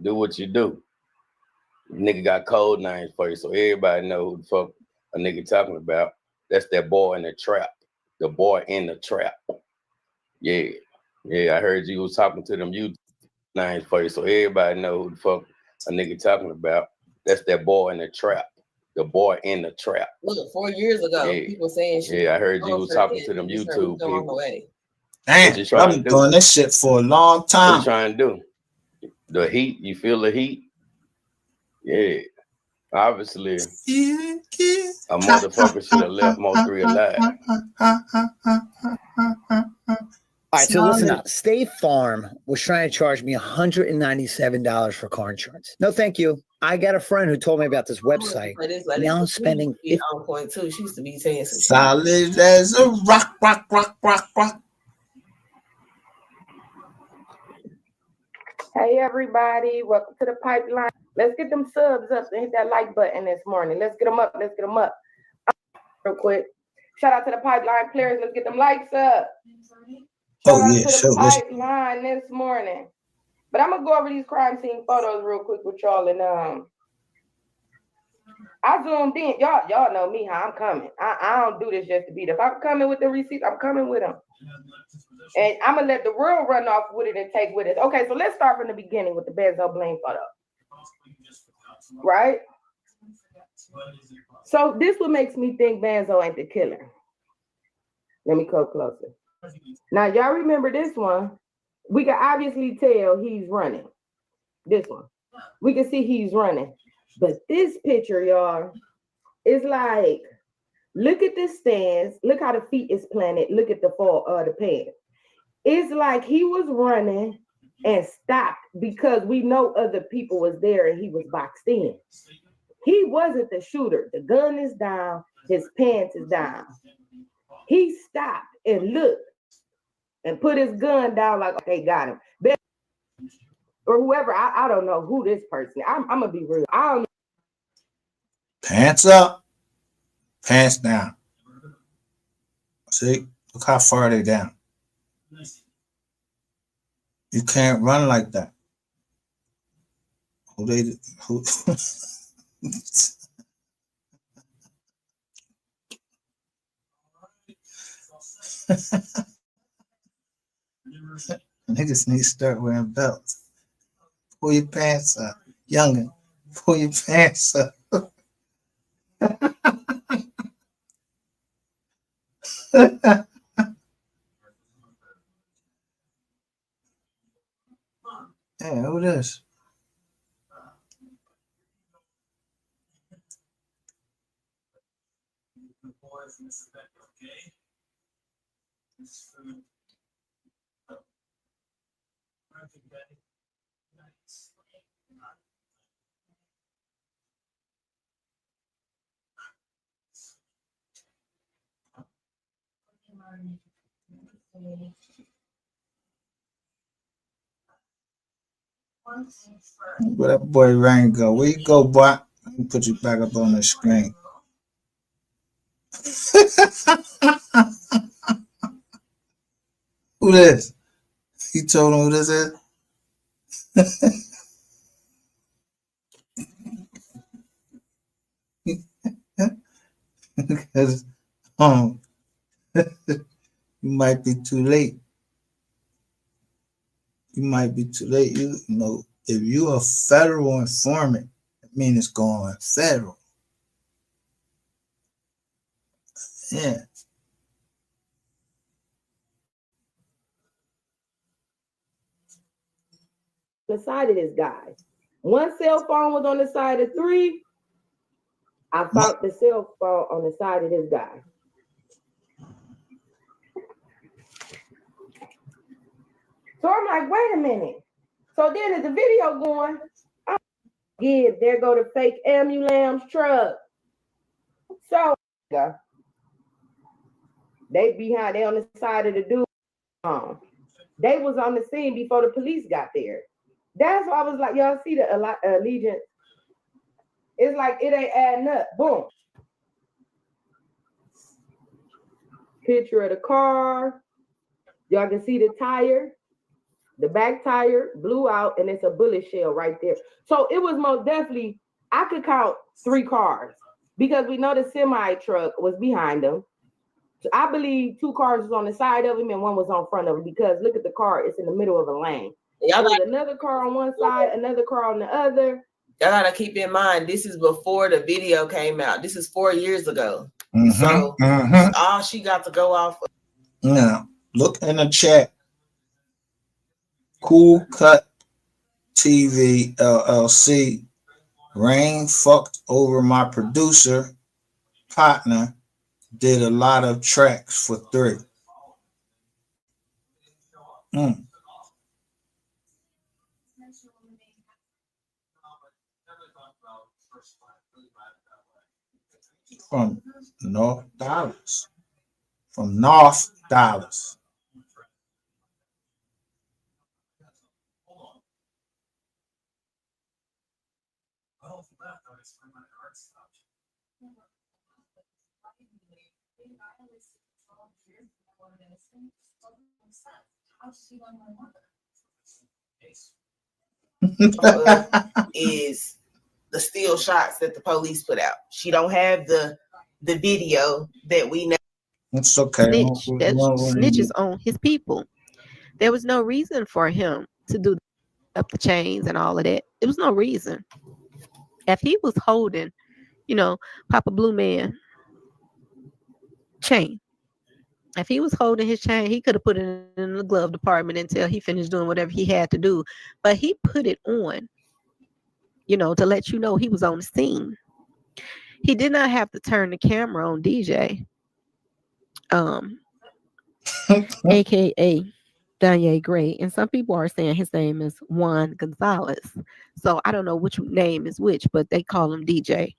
S18: Do what you do. Nigga got code names for you, so everybody know who the fuck a nigga talking about. That's that boy in the trap. The boy in the trap. Yeah. Yeah, I heard you was talking to them YouTube names for you, so everybody know who the fuck a nigga talking about. That's that boy in the trap. The boy in the trap.
S14: Look, 4 years ago,
S18: Yeah.
S14: people saying shit.
S18: Yeah, I heard you was talking to them YouTube people.
S4: Damn,
S18: What you
S4: I've
S18: trying
S4: been
S18: to do?
S4: doing this shit for a long
S18: What
S4: time.
S18: you trying to do? The heat? You feel the heat? Yeah. Obviously, a motherfucker should have left MO3 alive.
S11: All right, so listen up. State Farm was trying to charge me $197 for car insurance. No, thank you. I got a friend who told me about this website. Now I'm spending
S14: on point too. She used to be saying some
S4: Solid as a rock, rock, rock, rock, rock.
S12: Hey everybody, welcome to the pipeline. Let's get them subs up and hit that like button this morning. Let's get them up. Let's get them up. Real quick. Shout out to the pipeline players. Let's get them likes up. Shout out to the pipeline this morning. But I'm gonna go over these crime scene photos real quick with y'all, and I zoomed in. Y'all know me how I'm coming. I don't do this just to beat. If I'm coming with the receipts, I'm coming with them. And I'm gonna let the world run off with it and take with it. Okay, so let's start from the beginning with the Benzo Blaine photo. Right? So this what makes me think Benzo ain't the killer. Let me come closer. Now y'all remember this one? We can obviously tell he's running. This one. We can see he's running. But this picture, y'all, is like, look at the stance. Look how the feet is planted. Look at the pants. It's like he was running and stopped because we know other people was there and he was boxed in. He wasn't the shooter. The gun is down. His pants is down. He stopped and looked and put his gun down like, okay, got him. Or whoever, I don't know who this person is. I'm going to be real. I don't know.
S4: Pants up, pants down. See, look how far they down. You can't run like that. Who niggas need to start wearing belts. Pull your pants up. Youngin, pull your pants up. Hey, who this? Where that boy Rain go? Where you go, boy? Let me put you back up on the screen. Who this? He told him who this is? Because you might be too late. You might be too late. You know, if you're a federal informant, it means it's going federal. Yeah.
S12: The side of this guy. One cell phone was on the side of 3. I found the cell phone on the side of this guy. So I'm like, wait a minute. So then as the video going, yeah, there go the fake ambulance truck. So they behind, they on the side of the dude. They was on the scene before the police got there. That's why I was like, y'all see the allegiance? It's like it ain't adding up. Boom. Picture of the car. Y'all can see the tire. The back tire blew out, and it's a bullet shell right there. So it was most definitely, I could count 3 cars because we know the semi truck was behind them. So I believe 2 cars was on the side of him and 1 was on front of him because look at the car, it's in the middle of a lane. There was another car on one side, another car on the other.
S14: Y'all gotta keep in mind, this is before the video came out. This is 4 years ago. So all she got to go off of.
S4: Now, look in the chat. Cool Cut TV LLC. Rain fucked over my producer partner. Did a lot of tracks for 3. From North Dallas. From North Dallas.
S14: Is the still shots that the police put out. She don't have the video that we know.
S4: It's okay.
S23: Snitch. That snitches on his people. There was no reason for him to do up the chains and all of that. There was no reason. If he was holding, Papa Blue Man chain, if he was holding his chain, he could have put it in the glove department until he finished doing whatever he had to do. But he put it on, to let you know he was on the scene. He did not have to turn the camera on DJ, aka Danye Gray. And some people are saying his name is Juan Gonzalez. So I don't know which name is which, but they call him DJ.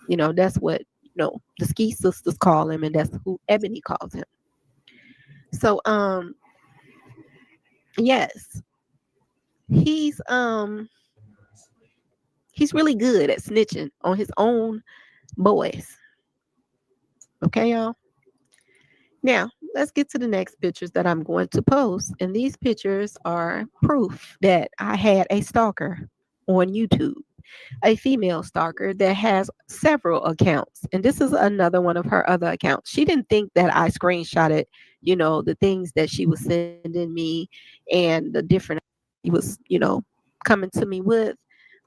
S23: That's what the Ski Sisters call him, and that's who Ebony calls him. So yes, he's really good at snitching on his own boys. Okay, y'all. Now let's get to the next pictures that I'm going to post, and these pictures are proof that I had a stalker on YouTube, a female stalker that has several accounts, and this is another one of her other accounts. She didn't think that I screenshotted the things that she was sending me and the different he was coming to me with,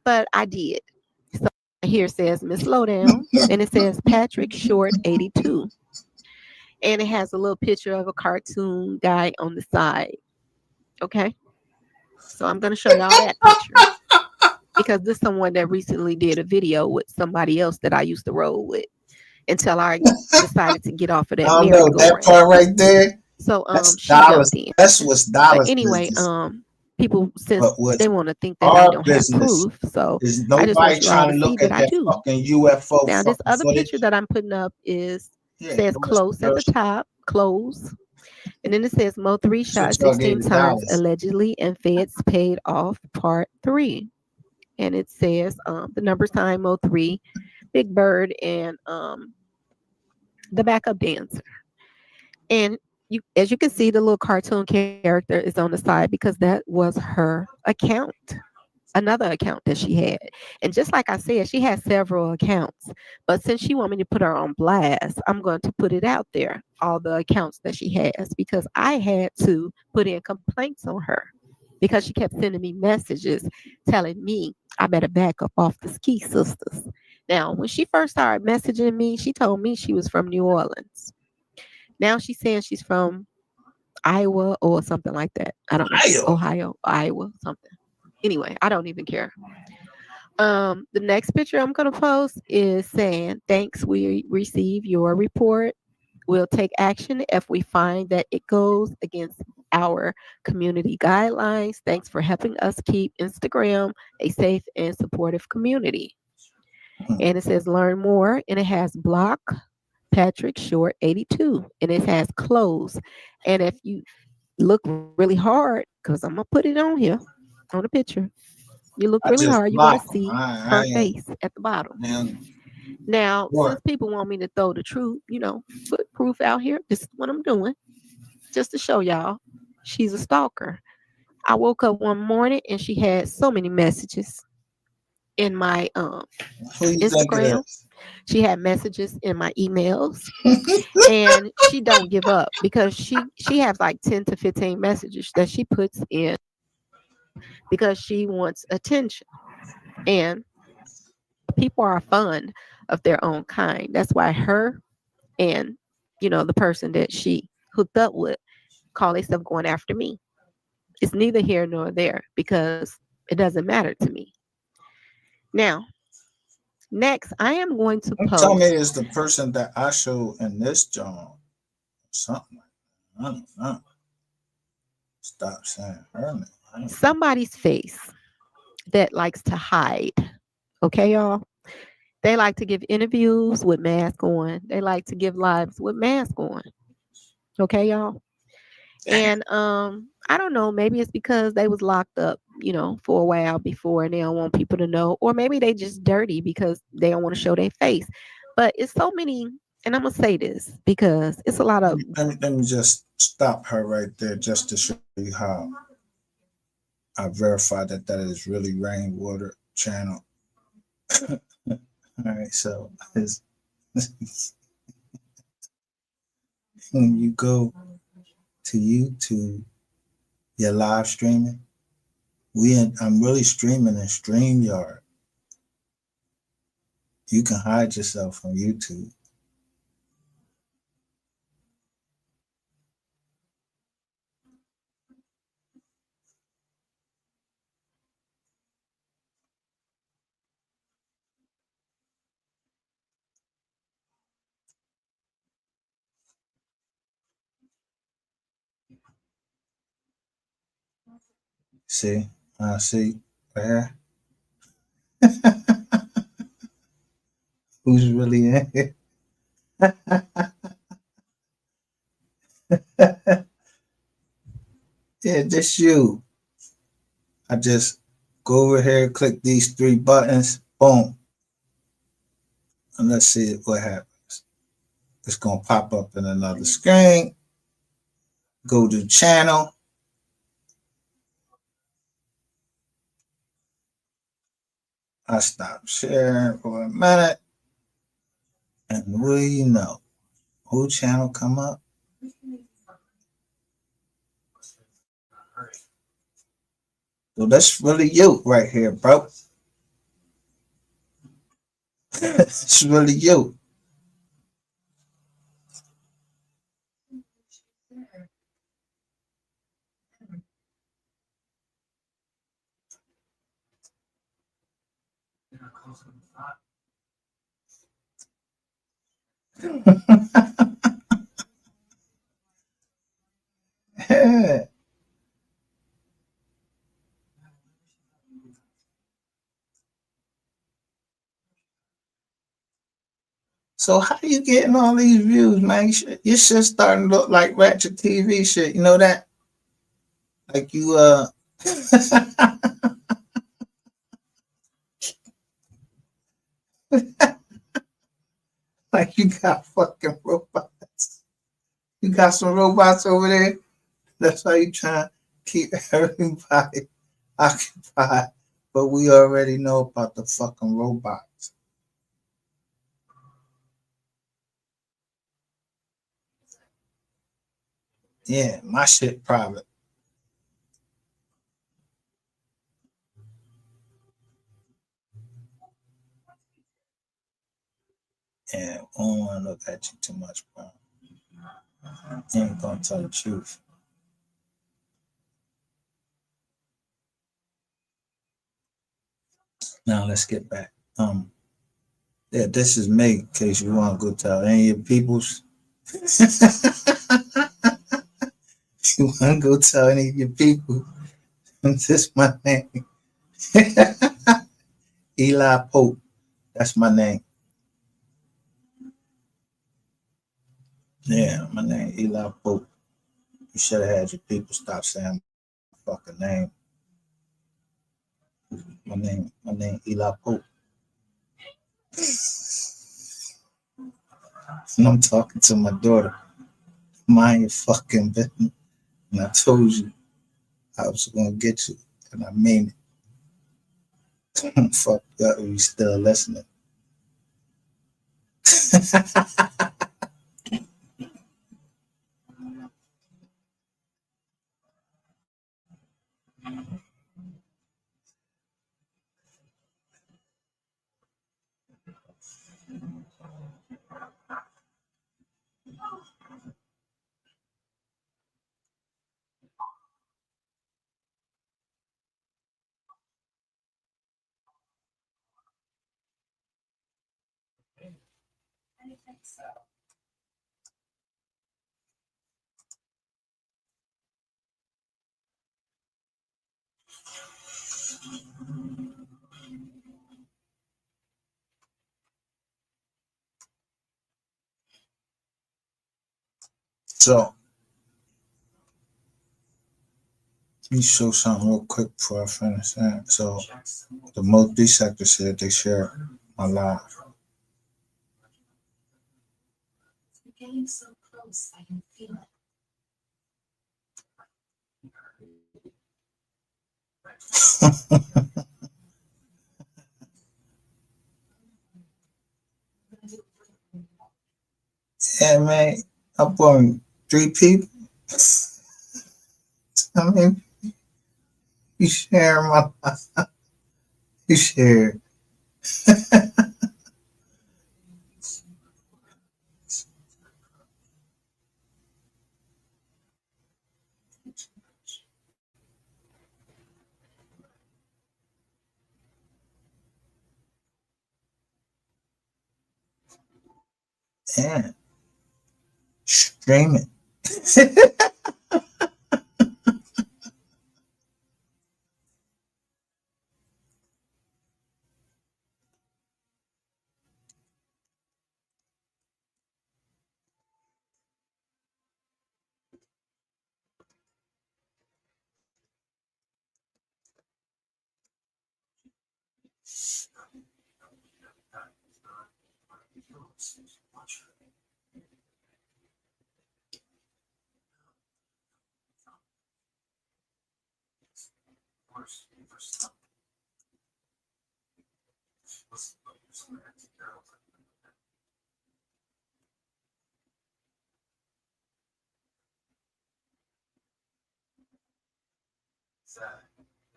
S23: but I did. So here it says Miss Lowdown, and it says Patrick Short 82, and it has a little picture of a cartoon guy on the side. Okay, so I'm going to show y'all that picture because this is someone that recently did a video with somebody else that I used to roll with until I decided to get off of that.
S4: I don't know that part right there.
S23: So
S4: that's
S23: she
S4: dollars.
S23: jumped in.
S4: That's what's dollars.
S23: But anyway,
S4: business.
S23: People, since they want to think that I don't have proof, so I just want you all to see that I do.
S4: UFO
S23: now this other
S4: footage.
S23: picture that I'm putting up says close at the top, close, and then it says Mo3 shot 16 times allegedly, and feds paid off part 3, and it says the number sign Mo3, Big Bird, and the backup dancer. And as you can see, the little cartoon character is on the side because that was her account, another account that she had. And just like I said, she has several accounts, but since she want me to put her on blast, I'm going to put it out there, all the accounts that she has, because I had to put in complaints on her. because she kept sending me messages telling me I better back up off the Ski Sisters. Now, when she first started messaging me, she told me she was from New Orleans. Now she's saying she's from Iowa or something like that. I don't know. Ohio, Iowa, something. Anyway, I don't even care. The next picture I'm gonna post is saying, "Thanks, we receive your report. We'll take action if we find that it goes against our community guidelines. Thanks for helping us keep Instagram a safe and supportive community." And it says learn more, and it has block Patrick Short 82, and it has close. And if you look really hard, because I'm gonna put it on here on the picture, you look
S4: I
S23: really
S4: just
S23: hard, you're gonna
S4: blocked him.
S23: see
S4: I
S23: her
S4: ain't,
S23: face at the bottom.
S4: man.
S23: Now,
S4: What?
S23: since people want me to throw the truth, put proof out here, this is what I'm doing, just to show y'all she's a stalker. I woke up one morning and she had so many messages in my
S4: Who you think it
S23: Instagram.
S4: is?
S23: She had messages in my emails, and she don't give up because she has like 10 to 15 messages that she puts in because she wants attention. And people are fond of their own kind. That's why her and the person that she hooked up with call themselves going after me. It's neither here nor there because it doesn't matter to me. Now, next, I am going to
S4: Don't tell me
S23: post.
S4: it's the person that I show in this joint. Something like that. I don't know. Stop saying her name.
S23: Somebody's face that likes to hide. Okay, y'all? They like to give interviews with mask on. They like to give lives with mask on. Okay, y'all? And I don't know, maybe it's because they was locked up, for a while before and they don't want people to know. Or maybe they just dirty because they don't want to show their face. But it's so many, and I'm gonna say this because it's a lot of
S4: Let me just stop her right there just to show you how I verified that is really Rainwater Channel. All right, so when you go to YouTube, you're live streaming. I'm really streaming in StreamYard. You can hide yourself from YouTube. See, I see there. Who's really in here? Yeah, just you. I just go over here, click these 3 buttons, boom. And let's see what happens. It's gonna pop up in another screen. Go to channel. I stop sharing for a minute. And what do you know? Who channel come up? So that's really you right here, bro. It's really you. Yeah. So how you getting all these views, man? Your shit starting to look like Ratchet TV shit. You know that? Like you like you got fucking robots. You got some robots over there. That's how you trying to keep everybody occupied. But we already know about the fucking robots. Yeah, my shit private. And I don't want to look at you too much, bro. You ain't gonna tell the truth. Now let's get back. Yeah, this is me, in case you want to go tell any of your peoples. You want to go tell any of your people? This is my name. Eli Pope. That's my name. Yeah, my name Eli Pope. You should have had your people stop saying my fucking name. My name Eli Pope. And I'm talking to my daughter. Mind your fucking business. And I told you I was gonna get you, and I mean it. Fuck that, you still listening. So, let me show something real quick before I finish that. So, the MO3 sector said they share my live.
S5: We're getting so close, I can feel it.
S4: Yeah, man, I'm born 3 people. I mean, you share my life. You share. Yeah. Stream it.
S13: Is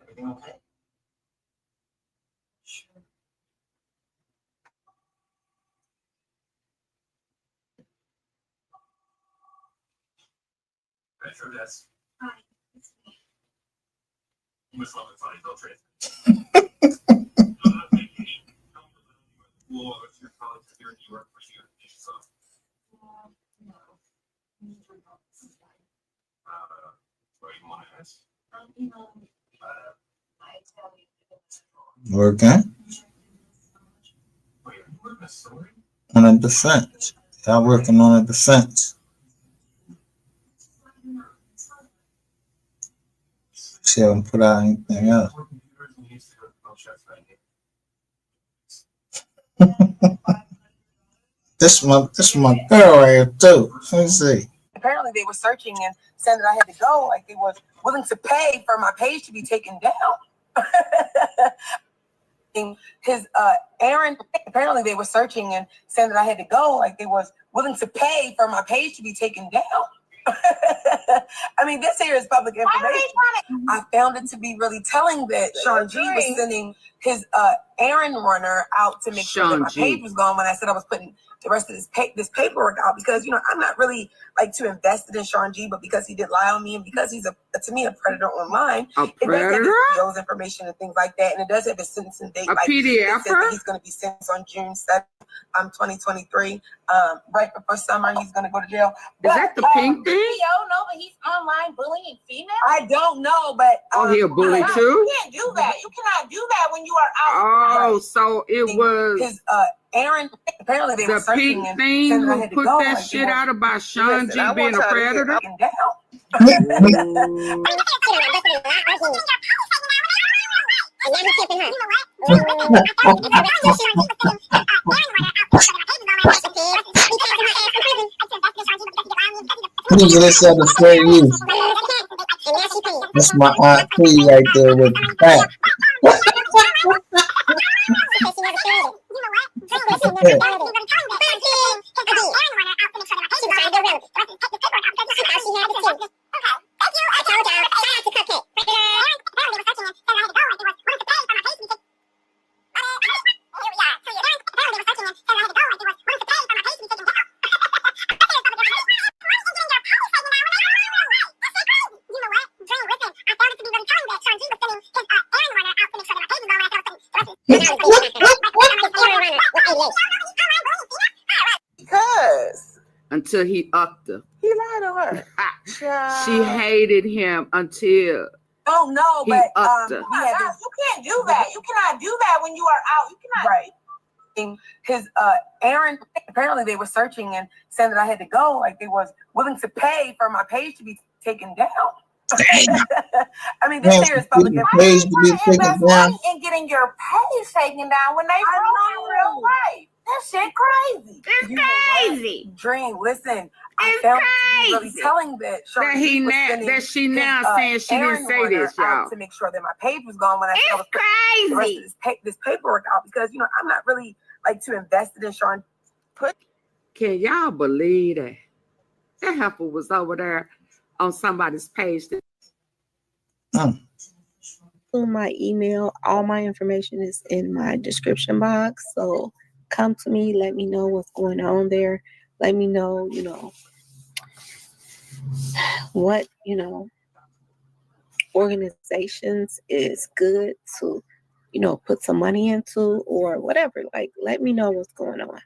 S13: everything okay? Sure. Retro desk.
S5: Hi, it's me.
S13: You must love it funny, they'll trade. Well, if your colleagues here in New York for you, so.
S5: No.
S13: What do you want to ask?
S5: You know, I tell you.
S4: Working
S13: Wait, are you working a story?
S4: on a defense. Y'all working on a defense. See, I haven't put out anything else. This is my girl right here too. Let me see.
S14: Apparently they were searching and saying that I had to go, like they was willing to pay for my page to be taken down. His Aaron, apparently they were searching and saying that I had to go, like they was willing to pay for my page to be taken down. I mean, this here is public information. I found it to be really telling that Shawn G was sending
S20: his errand runner out to make sure that
S12: Shawn
S20: my page
S12: G.
S20: was gone when I said I was putting the rest of this paperwork out, because I'm not really like too invested in Shawn G, but because he did lie on me and because he's to me a predator online,
S12: A
S20: it does have
S12: predator?
S20: his PO's information and things like that, and it does have his sentencing date.
S12: A
S20: Like it says that
S12: PDFer?
S20: he's going to be sentenced on June 7th, 2023. Right before summer, he's going to go to jail.
S12: Is that the pink thing?
S20: PO, no, but he's online bullying females. I don't know, but
S12: Oh, he a bully too?
S20: You can't do that. You cannot do that when you are out.
S12: Oh, so it was
S20: his Aaron. Apparently, they were
S12: the
S20: searching
S12: pink
S20: and
S12: thing
S20: said I
S12: who
S20: had to
S12: put
S20: go.
S12: that
S20: Like,
S12: shit out about Shawn G
S20: I
S12: being
S20: want
S12: a
S20: y'all to get
S12: predator?
S20: up and down.
S4: Look at this other for you. That's my aunt P right there with the back.
S20: Because
S12: Until he upped her.
S20: he lied to her.
S12: She hated him until
S20: Oh no,
S12: he
S20: but
S12: upped her.
S20: we had this. You can't do that. You cannot do that when you are out. You cannot. Right. His Aaron. Apparently, they were searching and saying that I had to go. Like they was willing to pay for my page to be taken down. I mean, this here is public
S4: Page to be taken down.
S20: and getting your page taken down when they were in real life. That shit crazy.
S12: It's crazy.
S20: Dream, listen. I found it to be really telling that
S12: she now saying she didn't say this, y'all.
S20: to make sure that my page was gone when I said I was putting the rest of this paperwork out, because I'm not really like too invested in Shawn.
S12: Can y'all believe that? That heifer was over there on somebody's page.
S23: To my email, all my information is in my description box. So come to me, let me know what's going on there. Let me know, what, organizations is good to, put some money into or whatever. Like, let me know what's going on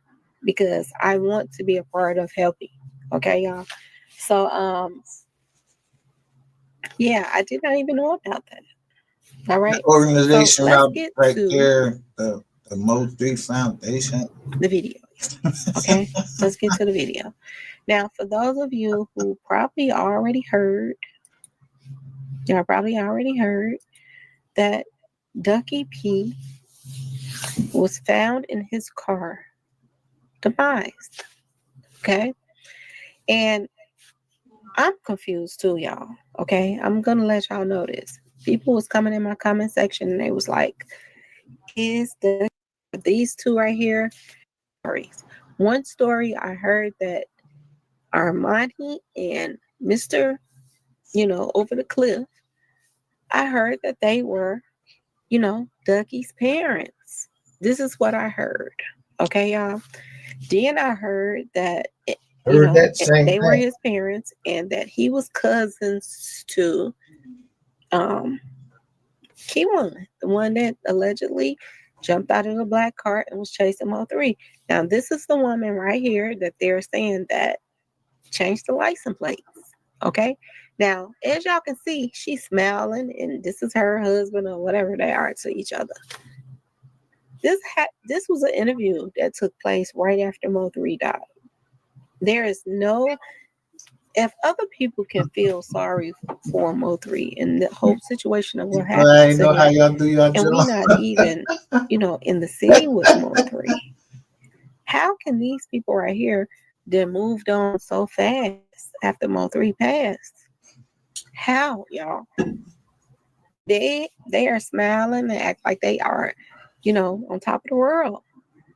S23: because I want to be a part of helping. Okay, y'all. So, yeah, I did not even know about that. All right.
S4: The organization
S23: so
S4: right there, the MO3 Foundation.
S23: The video. Okay, let's get to the video. Now, for those of you who probably already heard, y'all probably already heard that Ducky P was found in his car, demised. Okay, and I'm confused too, y'all. Okay, I'm gonna let y'all know this. People was coming in my comment section and they was like, "Is these two right here stories?" One story I heard that Armani and Mr. Over the Cliff, I heard that they were, Ducky's parents. This is what I heard. Okay, y'all. Then I heard that they were his parents and that he was cousins to Keyone, the one that allegedly jumped out of a black cart and was chasing MO3. Now, this is the woman right here that they're saying that changed the license plates. Okay. Now, as y'all can see, she's smiling, and this is her husband or whatever they are to each other. This was an interview that took place right after Mo3 died. There is no, if other people can feel sorry for Mo3 in the whole situation of what happened,
S4: I know how y'all do your
S23: and
S4: job.
S23: we're not even, in the city with Mo3. How can these people right here that moved on so fast after Mo3 passed? How, y'all? They are smiling and act like they are, on top of the world.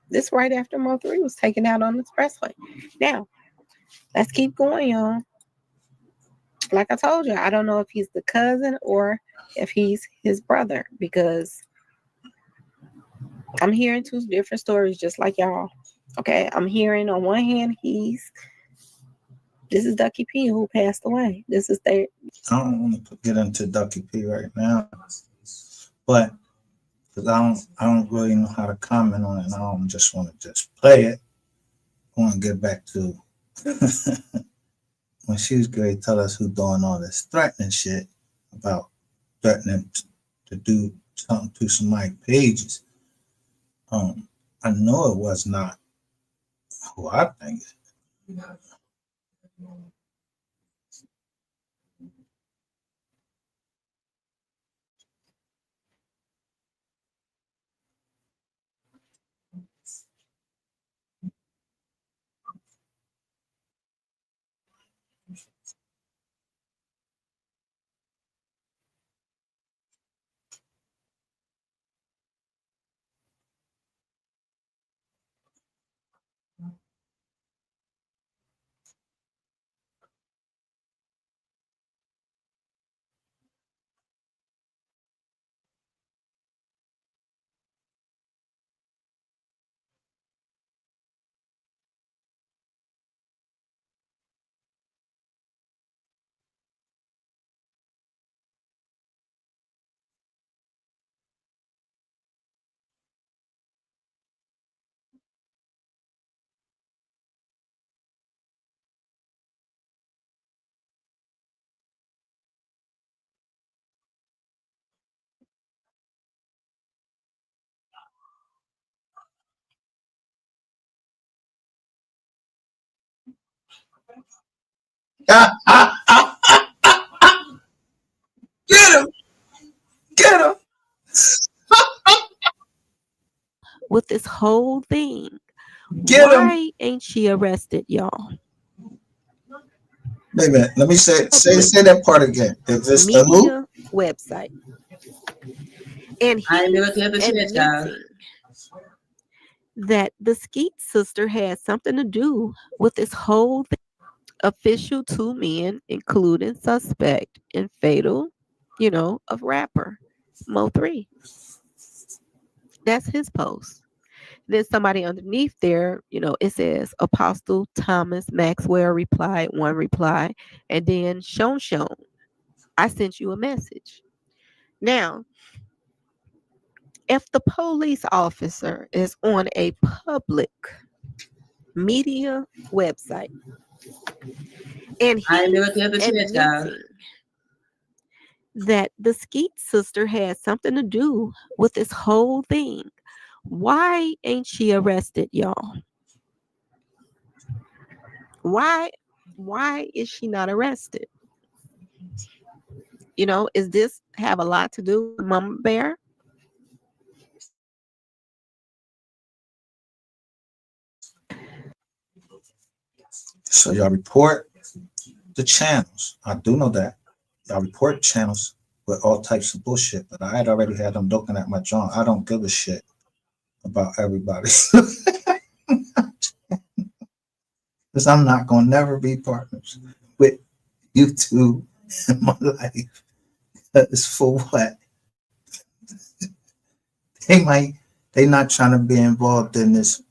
S23: This right after Mo3 was taken out on the expressway. Now, let's keep going, y'all. Like I told you, I don't know if he's the cousin or if he's his brother, because I'm hearing two different stories, just like y'all. Okay, I'm hearing on one hand this is Ducky P who passed away. This is their.
S4: I don't want to get into Ducky P right now, but because I don't really know how to comment on it, and I don't just want to just play it. I want to get back to when she was going to tell us who's doing all this threatening shit about threatening to do something to somebody's pages. I know it was not who I think. Get him! Get him!
S23: With this whole thing,
S4: Get him!
S23: why ain't she arrested, y'all?
S4: Wait a minute. Let me say that part again. Is this the who?
S23: Media website. And he's admitting that the Skeet sister had something to do with this whole thing. Official two men, including suspect and fatal, of rapper MO3. That's his post. Then somebody underneath there, it says Apostle Thomas Maxwell replied, one reply, and then Shawn, I sent you a message. Now, if the police officer is on a public media website and he's admitting that the Skeet sister had something to do with this whole thing, why ain't she arrested, y'all? Why is she not arrested? Is this have a lot to do with Mama Bear?
S4: So y'all report the channels. I do know that. Y'all report channels with all types of bullshit, but I had already had them looking at my John. I don't give a shit about everybody. Because I'm not going to never be partners with YouTube in my life. Because for what? They not trying to be involved in this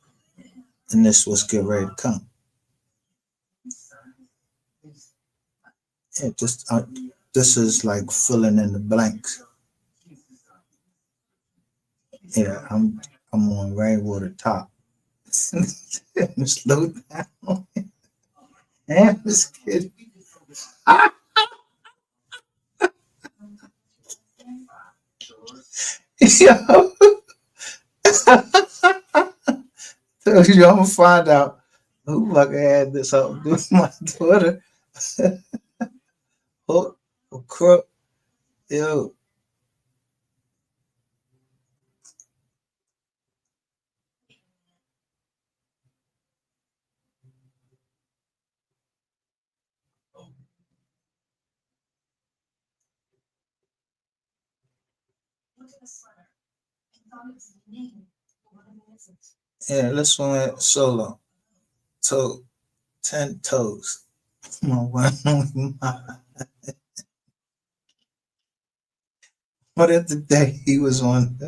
S4: what's getting ready to come. Yeah, this is like filling in the blanks. Yeah, I'm on Rainwater Top. Slow down. I'm just kidding. Yo. Told you I'm gonna find out who fucking had this up do my Twitter. Oh, crook. Yo. Yeah, let's one solo. 10 toes. What if the day he was on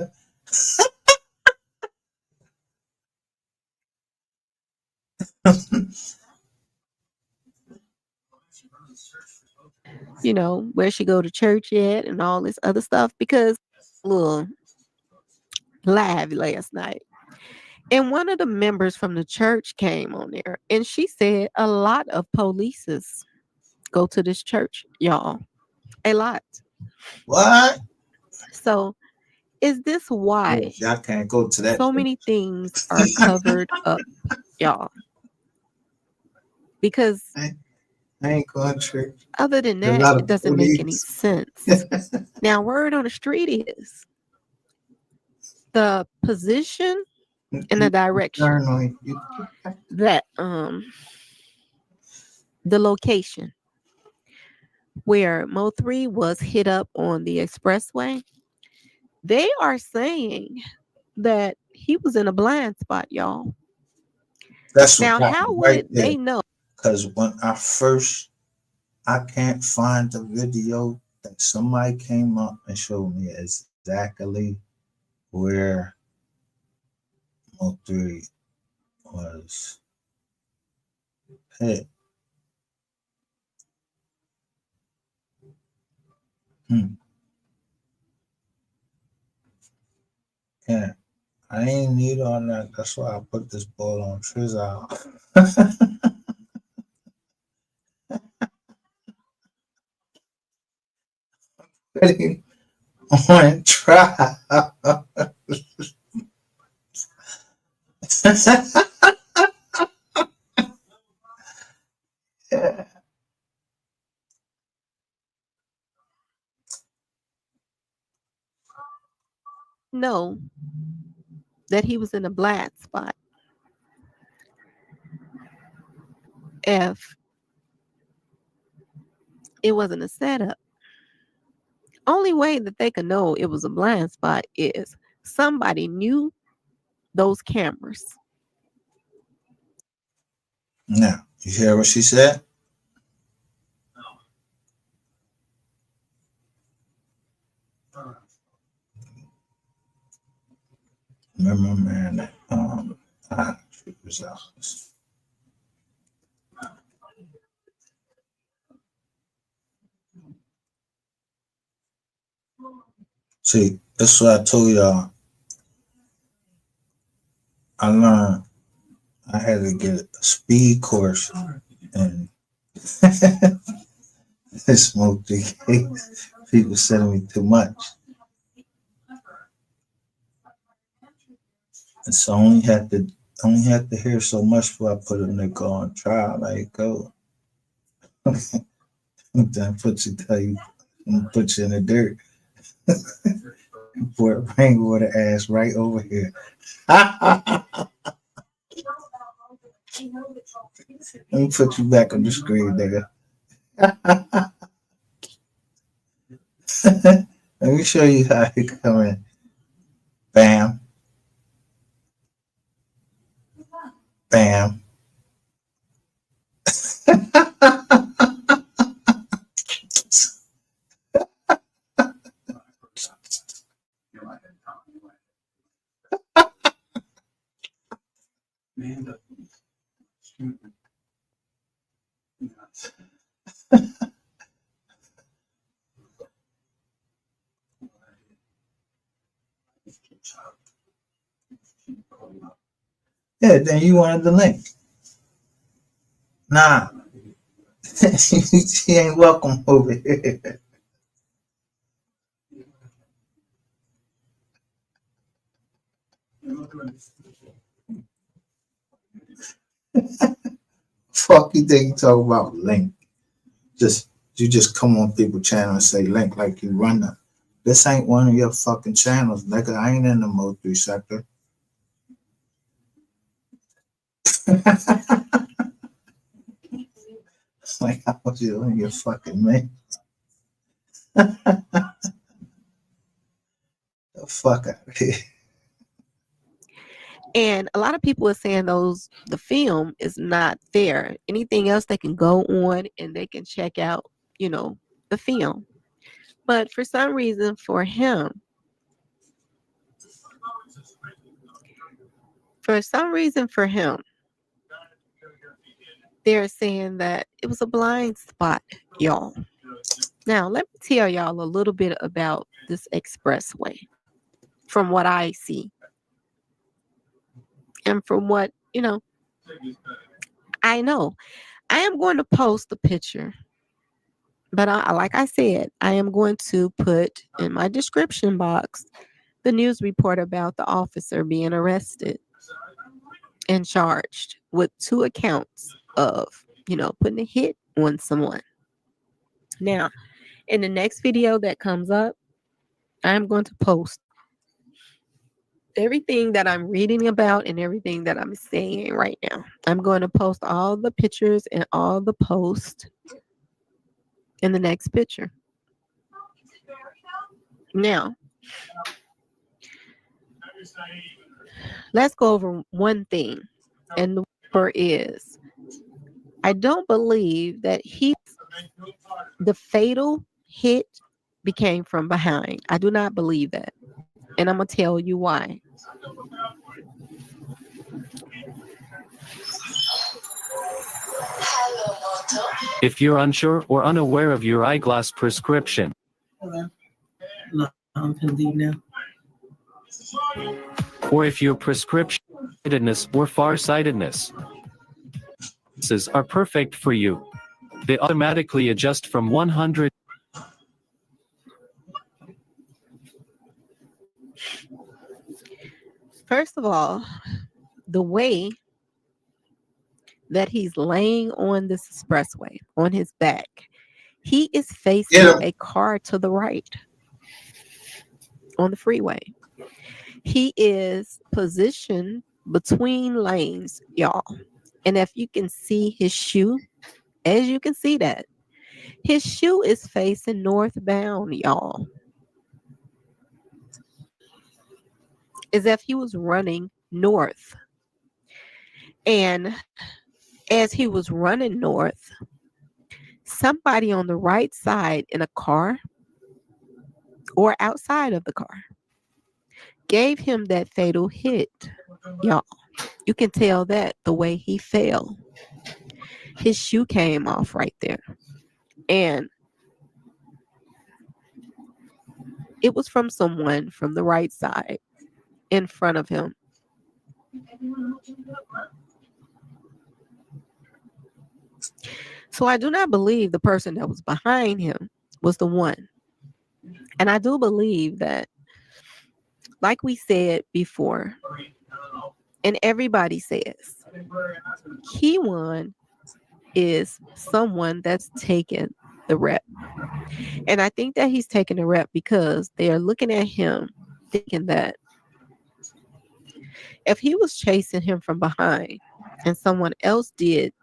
S23: You know, where she go to church at and all this other stuff because little live last night. And one of the members from the church came on there and she said a lot of polices go to this church, y'all. A lot.
S4: What?
S23: So is this why
S4: Y'all can't go to that.
S23: so many things are covered up, y'all? Because
S4: I ain't going to church.
S23: other than
S4: There's a
S23: that,
S4: lot
S23: it
S4: of
S23: doesn't make any
S4: police.
S23: sense. Now, word on the street is the position and the direction that the location where MO3 was hit up on the expressway, they are saying that he was in a blind spot, y'all.
S4: That's what
S23: Now,
S4: got
S23: how
S4: me
S23: would
S4: right
S23: they
S4: there.
S23: know?
S4: Because when I can't find the video that somebody came up and showed me exactly where MO3 was hit. Yeah, I ain't need all that. That's why I put this ball on Triz out. Ready on trial. Yeah.
S23: Know that he was in a blind spot if it wasn't a setup. Only way that they could know it was a blind spot is somebody knew those cameras.
S4: Now, you hear what she said? Remember, man, that she was out. See, that's what I told y'all. I learned I had to get a speed course and smoke the cakes. People sending me too much. And so I only had to hear so much before I put a nigga on trial. Like go. Then put you in the dirt. Pour rainwater ass right over here. Let me put you back on the screen, nigga. Let me show you how you come in. Bam. Bam. Yeah, then you wanted the link. Nah. She ain't welcome over here. Fuck you think you talk about link? You just come on people's channel and say link like you run them. This ain't one of your fucking channels, nigga. I ain't in the MO3 sector. Like I was in your fucking man. The fuck out of here.
S23: And a lot of people are saying the film is not there. Anything else they can go on and they can check out, the film. But for some reason for him, they're saying that it was a blind spot, y'all. Now, let me tell y'all a little bit about this expressway from what I see and from what, I know. I am going to post a picture, but like I said, I am going to put in my description box the news report about the officer being arrested and charged with 2 accounts of, putting a hit on someone. Now, in the next video that comes up, I'm going to post everything that I'm reading about and everything that I'm saying right now. I'm going to post all the pictures and all the posts in the next picture. Now, let's go over one thing, and the number is, I don't believe that the fatal hit became from behind. I do not believe that. And I'm going to tell you why.
S19: If you're unsure or unaware of your eyeglass prescription,
S21: No, I'm gonna leave now.
S19: or if your prescription sightedness or farsightedness are perfect for you, they automatically adjust from 100.
S23: First of all, the way that he's laying on this expressway on his back, he is facing a car to the right on the freeway. He is positioned between lanes, y'all. And if you can see his shoe, as you can see that, his shoe is facing northbound, y'all. As if he was running north. And as he was running north, somebody on the right side in a car or outside of the car gave him that fatal hit, y'all. You can tell that the way he fell. His shoe came off right there. And it was from someone from the right side in front of him. So I do not believe the person that was behind him was the one. And I do believe that, like we said before, and everybody says, Keyone is someone that's taken the rep. And I think that he's taking the rep because they are looking at him thinking that if he was chasing him from behind and someone else did,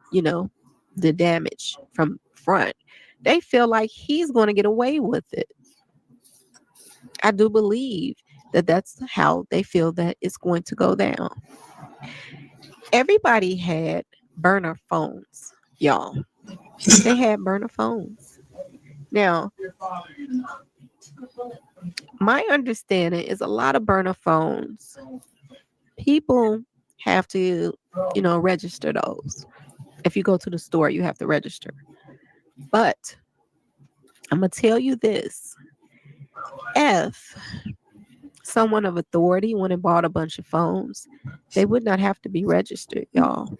S23: the damage from front, they feel like he's going to get away with it. I do believe that that's how they feel that it's going to go down. Everybody had burner phones, y'all. They had burner phones. Now, my understanding is a lot of burner phones, people have to, register those. If you go to the store, you have to register. But I'm going to tell you this. If someone of authority went and bought a bunch of phones, they would not have to be registered, y'all.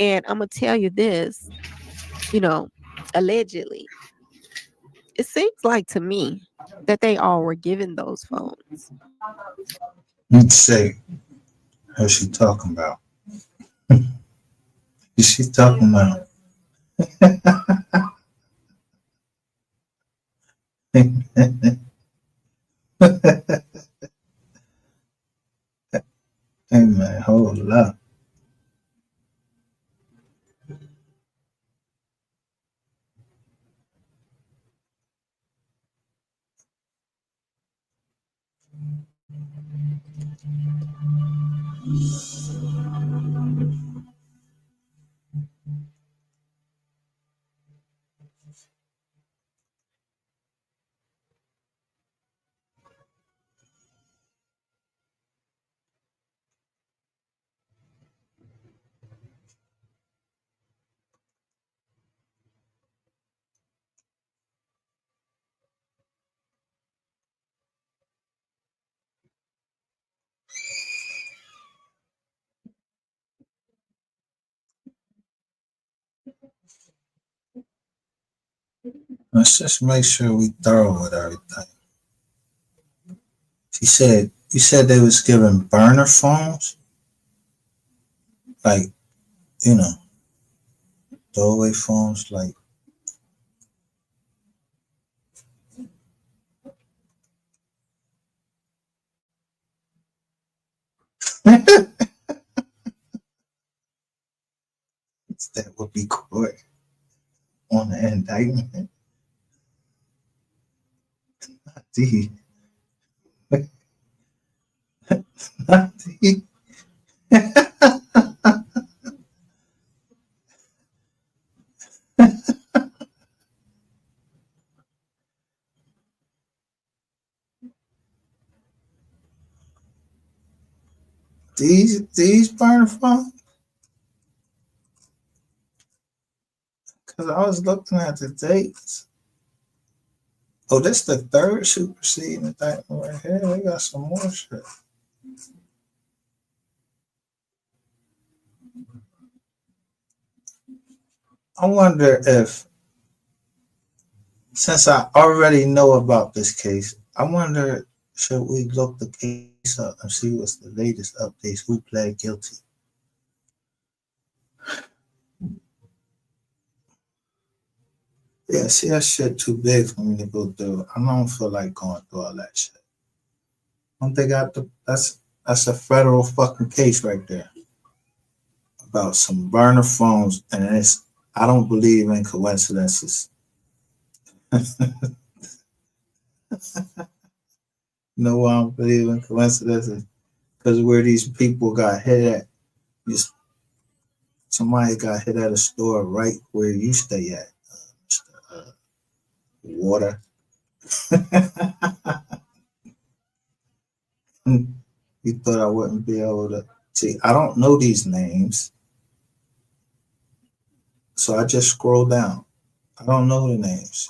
S23: And I'm going to tell you this, allegedly, it seems like to me that they all were given those phones.
S4: Let's say, who's she talking about? Is she talking about? Hey man, hold up. Let's just make sure we thorough with everything. She said, you said they was giving burner phones? Like, you know, throwaway phones, like. That would be court on the indictment. Not the. Not the. These burner phones? Because I was looking at the dates. Oh, that's the third superseding indictment right here. They got some more shit. I wonder if, since I already know about this case, I wonder, should we look the case up and see what's the latest updates? Who pled guilty? Yeah, see, that shit too big for me to go through. I don't feel like going through all that shit. Don't they got the, that's a federal fucking case right there about some burner phones, and it's, I don't believe in coincidences. No, I don't believe in coincidences because where these people got hit at, just somebody got hit at a store right where you stay at. Water. You thought I wouldn't be able to see. I don't know these names, so I just scroll down. I don't know the names.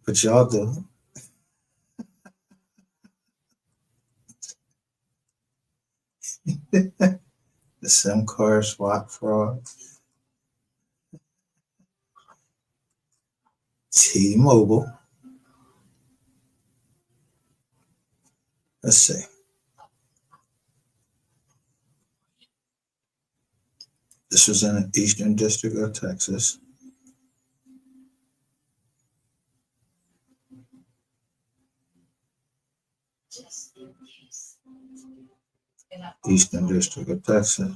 S4: But y'all do. The SIM card swap fraud. T-Mobile. Let's see. This was in the Eastern District of Texas. Eastern District of Texas.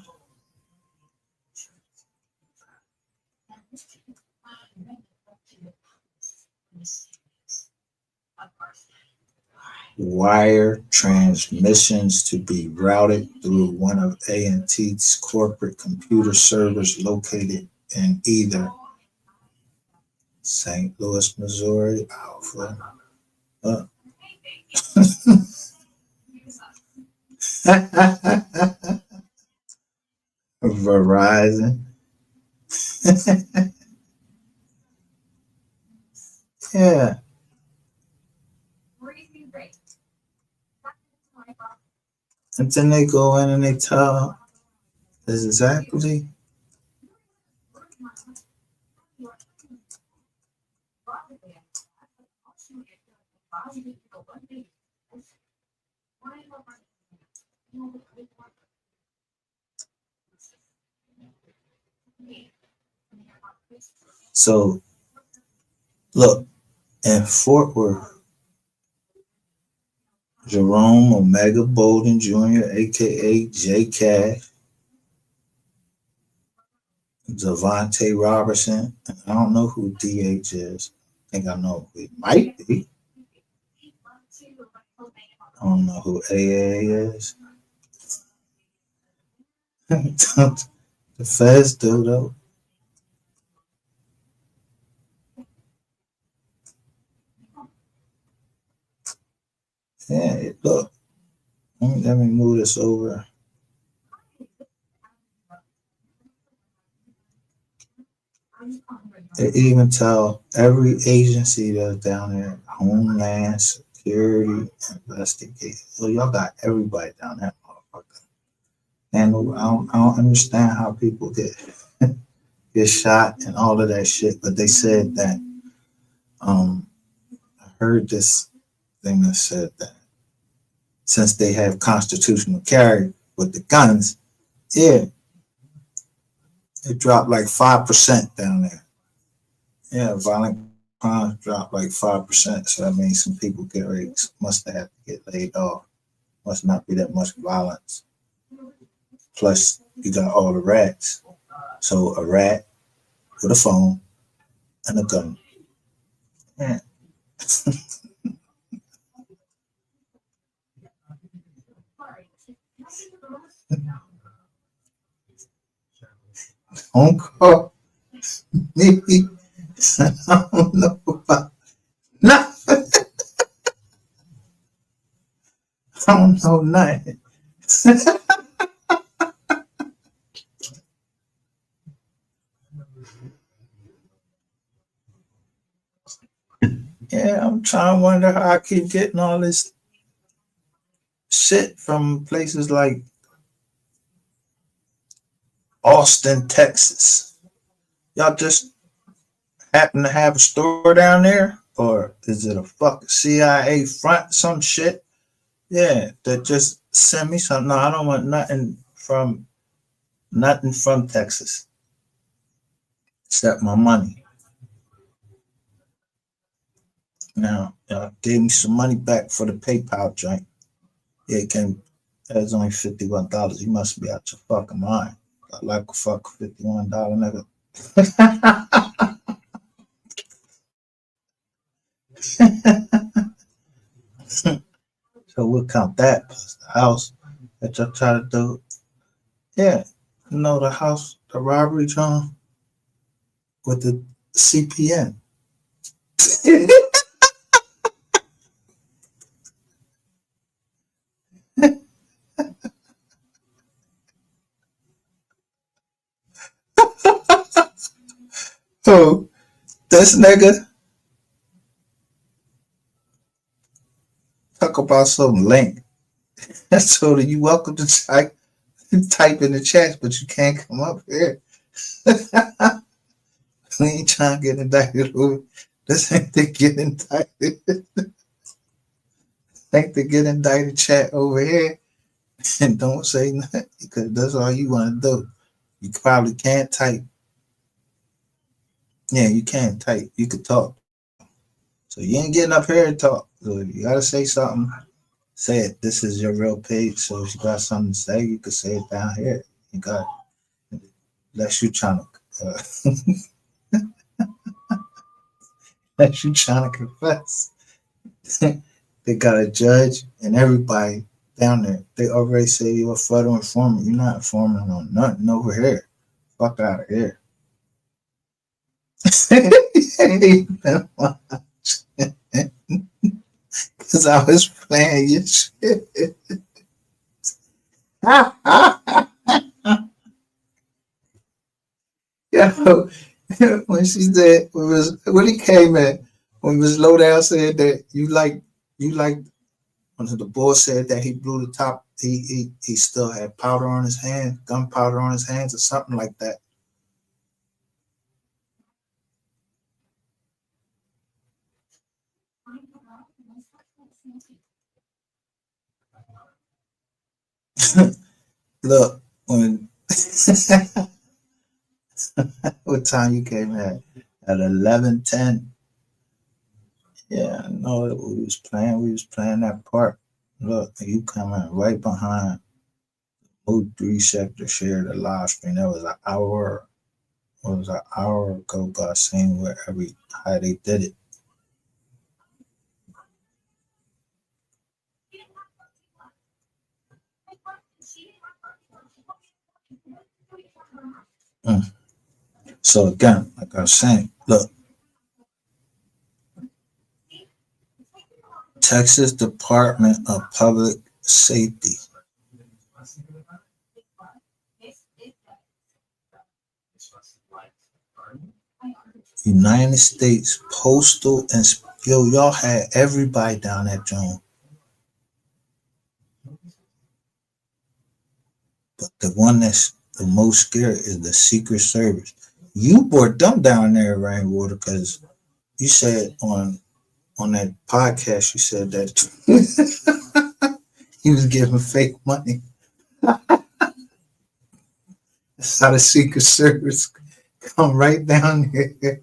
S4: Wire transmissions to be routed through one of A&T's corporate computer servers located in either St. Louis, Missouri, Alpha. Verizon. Yeah. And then they go in and they tell us exactly. So, look, in Fort Worth, Jerome Omega Bolden Jr., aka J Cash, Devontae Robertson, and I don't know who DH is. I think I know who it might be. I don't know who AA is. The feds do, though. Yeah, look. Let me move this over. They even tell every agency that's down there, Homeland Security, Investigation. So y'all got everybody down there, motherfucker. handle. I don't understand how people get shot and all of that shit. But they said that I heard this thing that said that since they have constitutional carry with the guns, yeah, it dropped like 5% down there. Yeah, violent crimes dropped like 5%. So that means some people must have to get laid off. Must not be that much violence. Plus, you got all the rats. So a rat with a phone and a gun. Yeah. Don't call me. I don't know about nothing. I don't know nothing. Yeah, I'm trying to wonder how I keep getting all this shit from places like Austin, Texas. Y'all just happen to have a store down there? Or is it a fucking CIA front, some shit? Yeah, that just send me something. No, I don't want nothing from Texas except my money. Now, gave me some money back for the PayPal joint. Yeah, it came. It was only $51. You must be out your fucking mind. I like a fuck $51 nigga. So we'll count that plus the house that y'all try to do. Yeah, you know the house, the robbery, John, with the CPN. So this nigga talk about some link. So you welcome to type in the chat, but you can't come up here. We ain't trying to get indicted over. This ain't the get indicted. Think to get indicted chat over here and don't say nothing because that's all you want to do. You probably can't type. Yeah, you can type. You could talk. So you ain't getting up here and talk. So if you gotta say something, say it. This is your real page. So if you got something to say, you could say it down here. You got it. Unless you trying to unless you trying to confess. They got a judge and everybody down there. They already say you're a federal informant. You're not informant on nothing over here. Fuck out of here. Because I was playing your shit. Yo, when she said, when he came in, when Ms. Lowdown said that you like, when the boy said that he blew the top, he still had powder on his hand, gunpowder on his hands or something like that. Look, when what time you came at 11:10. Yeah, I know that we was playing that part. Look, you coming right behind MO3 sector shared a live stream. That was an hour ago, but I seen how they did it. So again, like I was saying, look, Texas Department of Public Safety. United States Postal and y'all had everybody down that joint. But the one that's the most scary is the Secret Service. You brought them down there, Rainwater, because you said on that podcast, you said that he was giving fake money. That's how the Secret Service come right down here.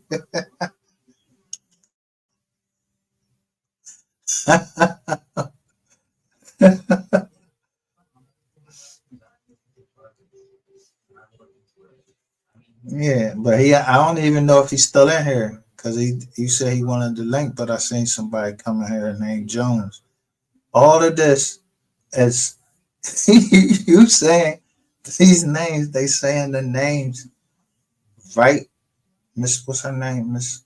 S4: Yeah, but I don't even know if he's still in here because he said he wanted the link, but I seen somebody coming here named Jones. All of this is you saying these names, they saying the names right. Miss, what's her name? Miss,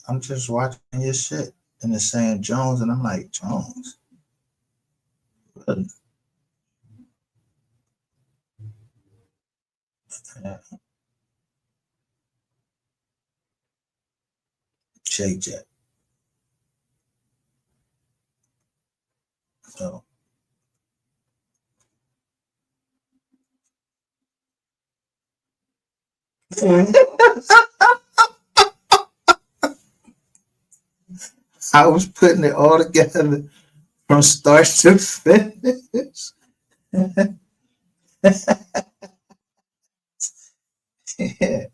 S4: I'm just watching your shit and it's saying Jones, and I'm like, Jones. Really? Yeah. Shake Jack. So I was putting it all together from start to finish. Yeah.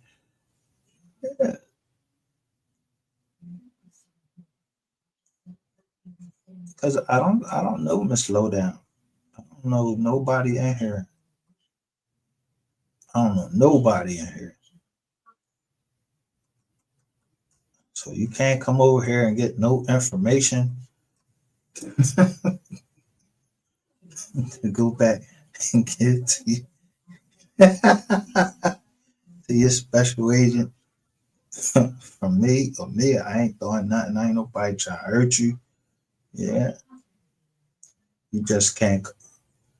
S4: Because I don't know Miss Lowdown. I don't know nobody in here. I don't know nobody in here. So you can't come over here and get no information to go back and give to you to your special agent from me or me. I ain't doing nothing. I ain't nobody trying to hurt you. Yeah. You just can't.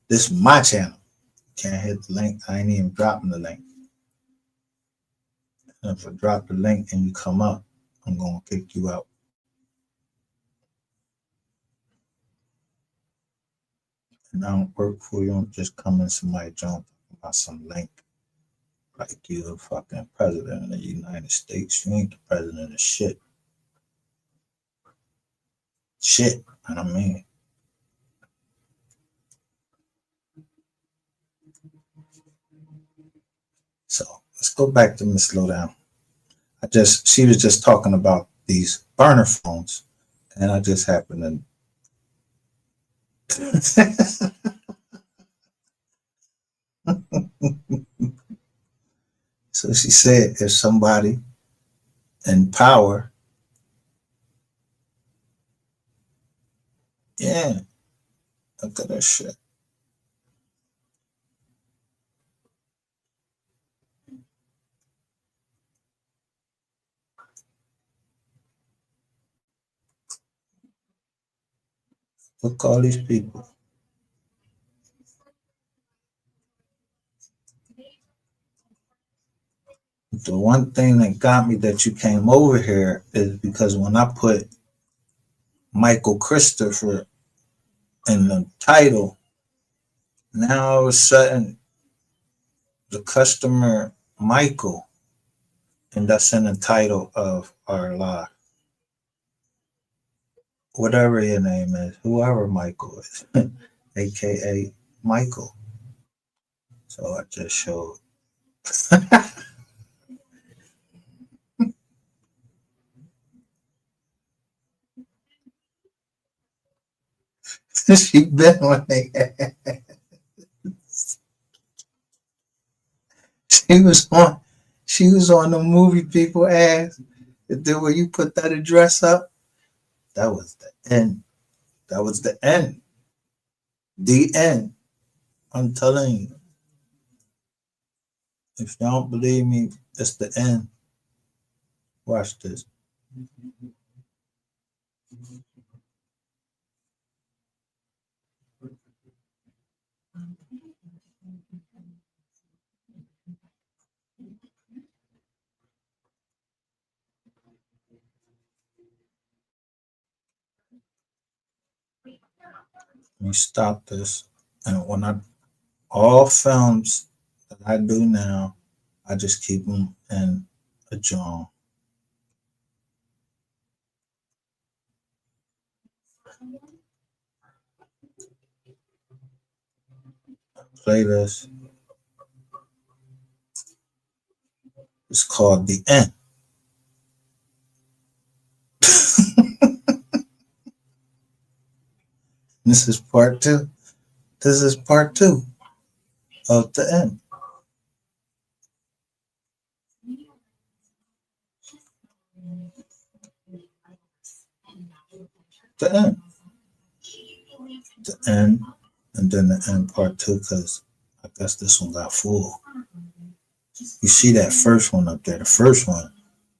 S4: This is my channel. Can't hit the link. I ain't even dropping the link. And if I drop the link and you come up, I'm gonna kick you out. And I don't work for you. I'm just coming somebody jump about some link. Like you the fucking president of the United States. You ain't the president of shit. Shit. And I mean. So let's go back to Miss Lowdown. She was just talking about these burner phones. And I just happened to So she said if somebody in power, yeah, look at that shit. Look all these people. The one thing that got me that you came over here is because when I put Michael Christopher in the title, now all of a sudden the customer Michael, and that's in the title of our live. Whatever your name is, whoever Michael is, aka Michael. So I just showed. She been on their ass. She was on the movie people ass. Then when you put that address up, that was the end. That was the end. The end. I'm telling you. If you don't believe me, it's the end. Watch this. Let me stop this. And when I All films that I do now, I just keep them in a jar. Playlist. It's called The End. This is part 2. This is part 2 of The End. The End. The End. And then The End part 2, because I guess this one got full. You see that first one up there. The first one,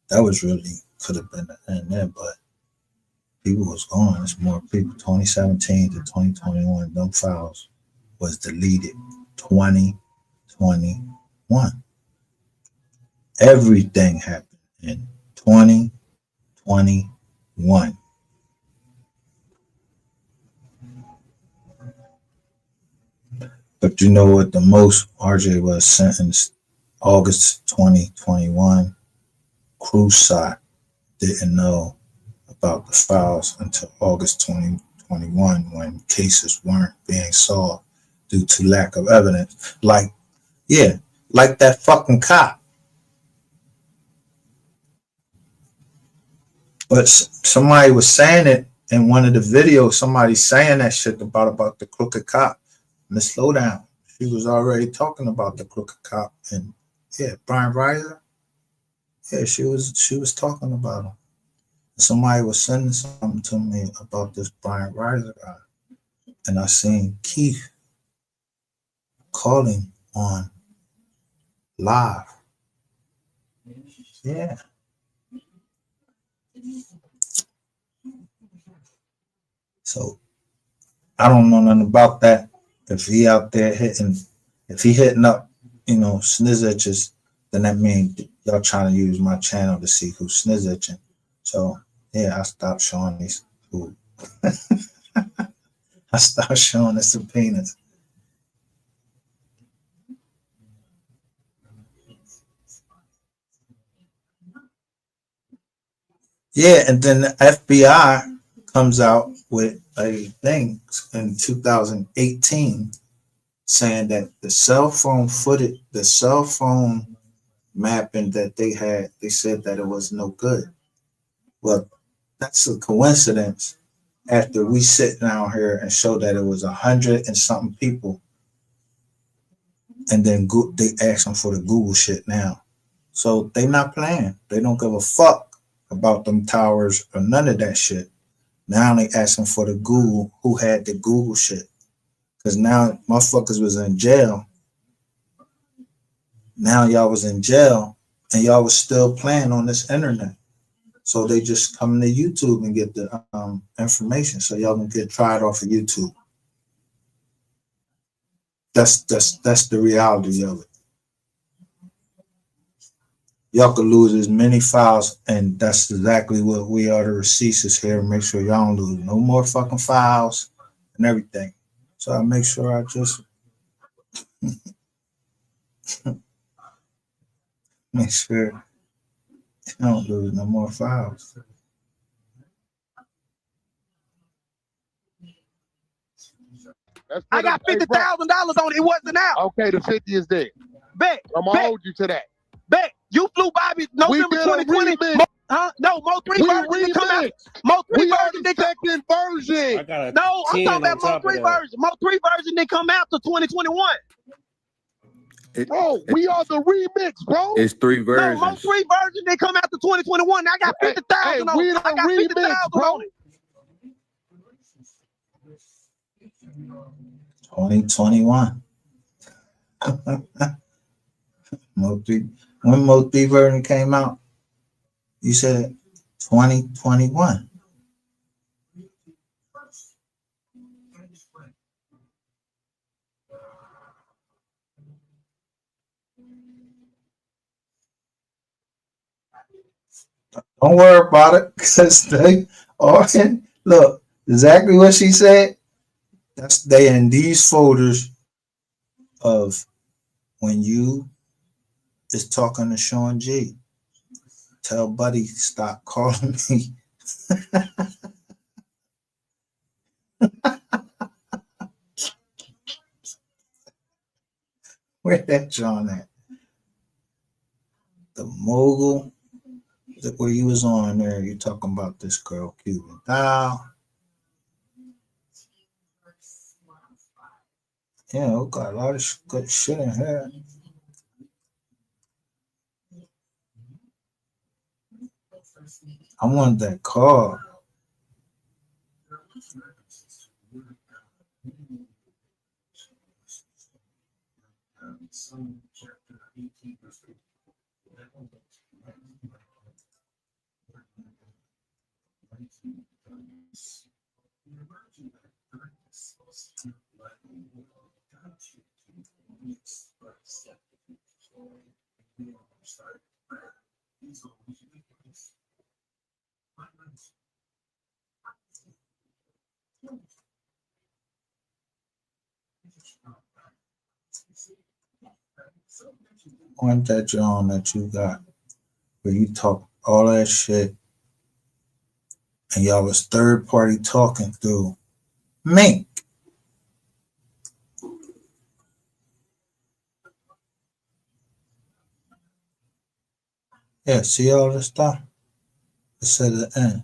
S4: that was really, could have been The End there, but people was gone. It's more people. 2017 to 2021, them files was deleted. 2021. Everything happened in 2021. But you know what? The most RJ was sentenced August 2021. Crusade didn't know about the files until August 2021 when cases weren't being solved due to lack of evidence. Like that fucking cop. But somebody was saying it in one of the videos, somebody saying that shit about the crooked cop. Miss Slowdown, she was already talking about the crooked cop, and Brian Reiser. Yeah, she was talking about him. Somebody was sending something to me about this Brian Reiser guy, and I seen Keith calling on live. Yeah. So I don't know nothing about that. If he out there hitting up, snizzitches, then that means y'all trying to use my channel to see who's snizzitching. So I stopped showing these who. I stopped showing the subpoenas. Yeah, and then the FBI comes out with a thing in 2018 saying that the cell phone mapping that they had, they said that it was no good. Well, that's a coincidence after we sit down here and show that it was 100 and something people, and then they ask them for the Google shit now. So they not playing. They don't give a fuck about them towers or none of that shit. Now they asking for the Google, who had the Google shit. Because now motherfuckers was in jail. Now y'all was in jail and y'all was still playing on this internet. So they just come to YouTube and get the information so y'all can get tried off of YouTube. That's the reality of it. Y'all could lose as many files, and that's exactly what we are. The receipts is here. Make sure y'all don't lose no more fucking files and everything. So I make sure I just make sure you don't lose no more files.
S15: I got $50,000 on it. It wasn't out.
S16: Okay, the 50 is there.
S15: Bet.
S16: I'm gonna hold you to that.
S15: Bet. You flew by me November 2020. No, MO3 version didn't come out. MO3 version didn't come
S16: second version.
S15: I got no, I'm talking about MO3 version. MO3 version didn't come out till 2021.
S16: Bro, we are the remix, bro.
S7: It's 3 versions.
S15: No, MO3 version didn't come out to 2021. I got 50,000 on it. I got 50,000 on it.
S4: 2021. When MO3 version came out, you said 2021. Don't worry about it, because they are in, look, exactly what she said. They in these folders of when you is talking to Shawn G. Tell Buddy stop calling me. Where that John at? The mogul. Where you was on there, you talking about this girl, Cuban Doll. Yeah, we got a lot of good shit in here. I want that car. I want that John that you got where you talk all that shit and y'all was third party talking through Mink. Yeah, see all this stuff? It said at the end.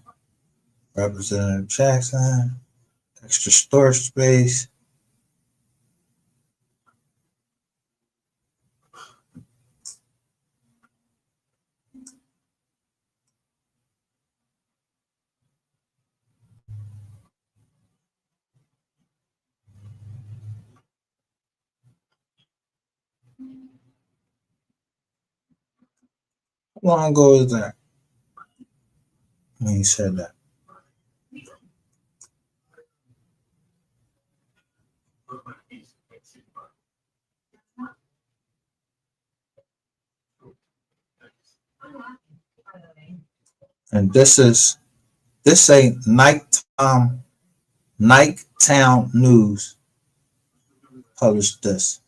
S4: Representative Jackson, extra storage space. How long ago was that when he said that? And this ain't Nightown News published this.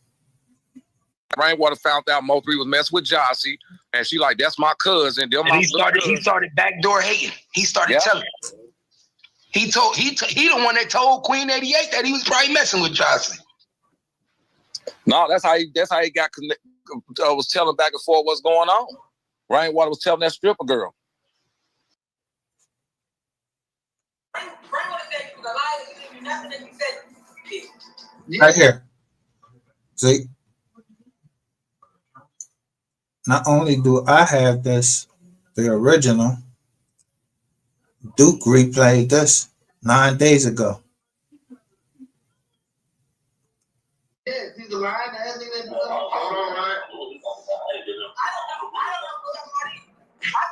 S3: Rainwater found out Mo3 was messing with Jossie, and she like, that's my cousin.
S8: And he started backdoor hating. He started telling. He the one that told Queen 88 that he was probably messing with Jossie.
S3: No, that's how he got was telling back and forth what's going on. Rainwater was telling that stripper girl.
S4: Right here. See? Not only do I have this, the original, Duke replayed this 9 days ago.
S7: Yeah, he's a line that hasn't even done. All right.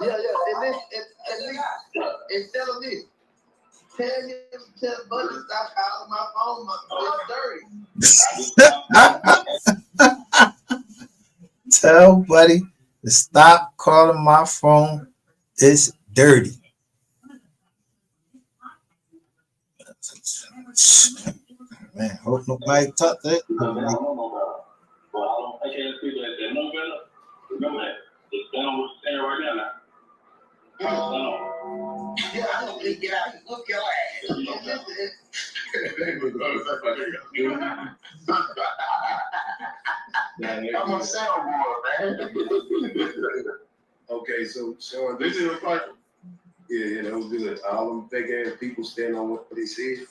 S7: Yeah. At least, instead of this, tell Buddy stop calling my phone. It's dirty.
S4: Tell Buddy to stop calling my phone. It's dirty. Man, hope nobody touched it.
S7: Yeah, I don't think I can look your ass. I'm a soundboard, man.
S22: Okay, so Shawn, this is a fight. Yeah, that was good. All them fake ass people stand on what they said.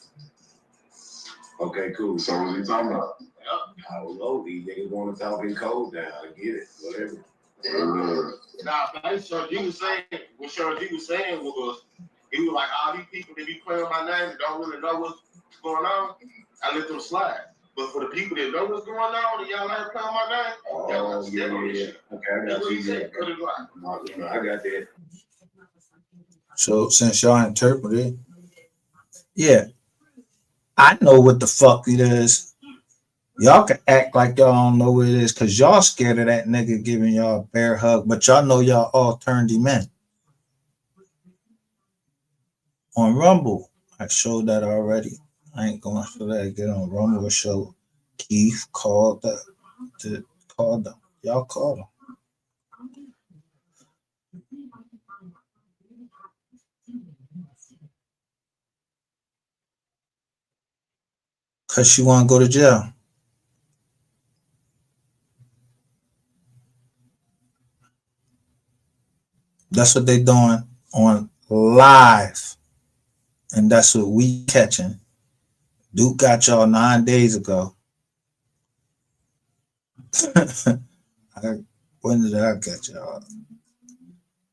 S22: Okay, cool. So what are you talking about? I don't know. These niggas want to talk in code now. I get it. Whatever.
S7: Nah, what Shawn G was saying was, he was like, all these people that be playing my name and don't really know what's going on, I let them slide. But for the people that know what's going on and y'all ain't playing my name, y'all
S22: yeah. Okay, I got you. I got that.
S4: So since y'all interpreted, yeah, I know what the fuck it is. Y'all can act like y'all don't know what it is because y'all scared of that nigga giving y'all a bear hug, but y'all know y'all all turned him in. On Rumble, I showed that already. I ain't going to show that again on Rumble. Show Keith called to call them. Y'all call them. Cause she want to go to jail. That's what they doing on live. And that's what we catching. Duke got y'all 9 days ago. When did I catch y'all?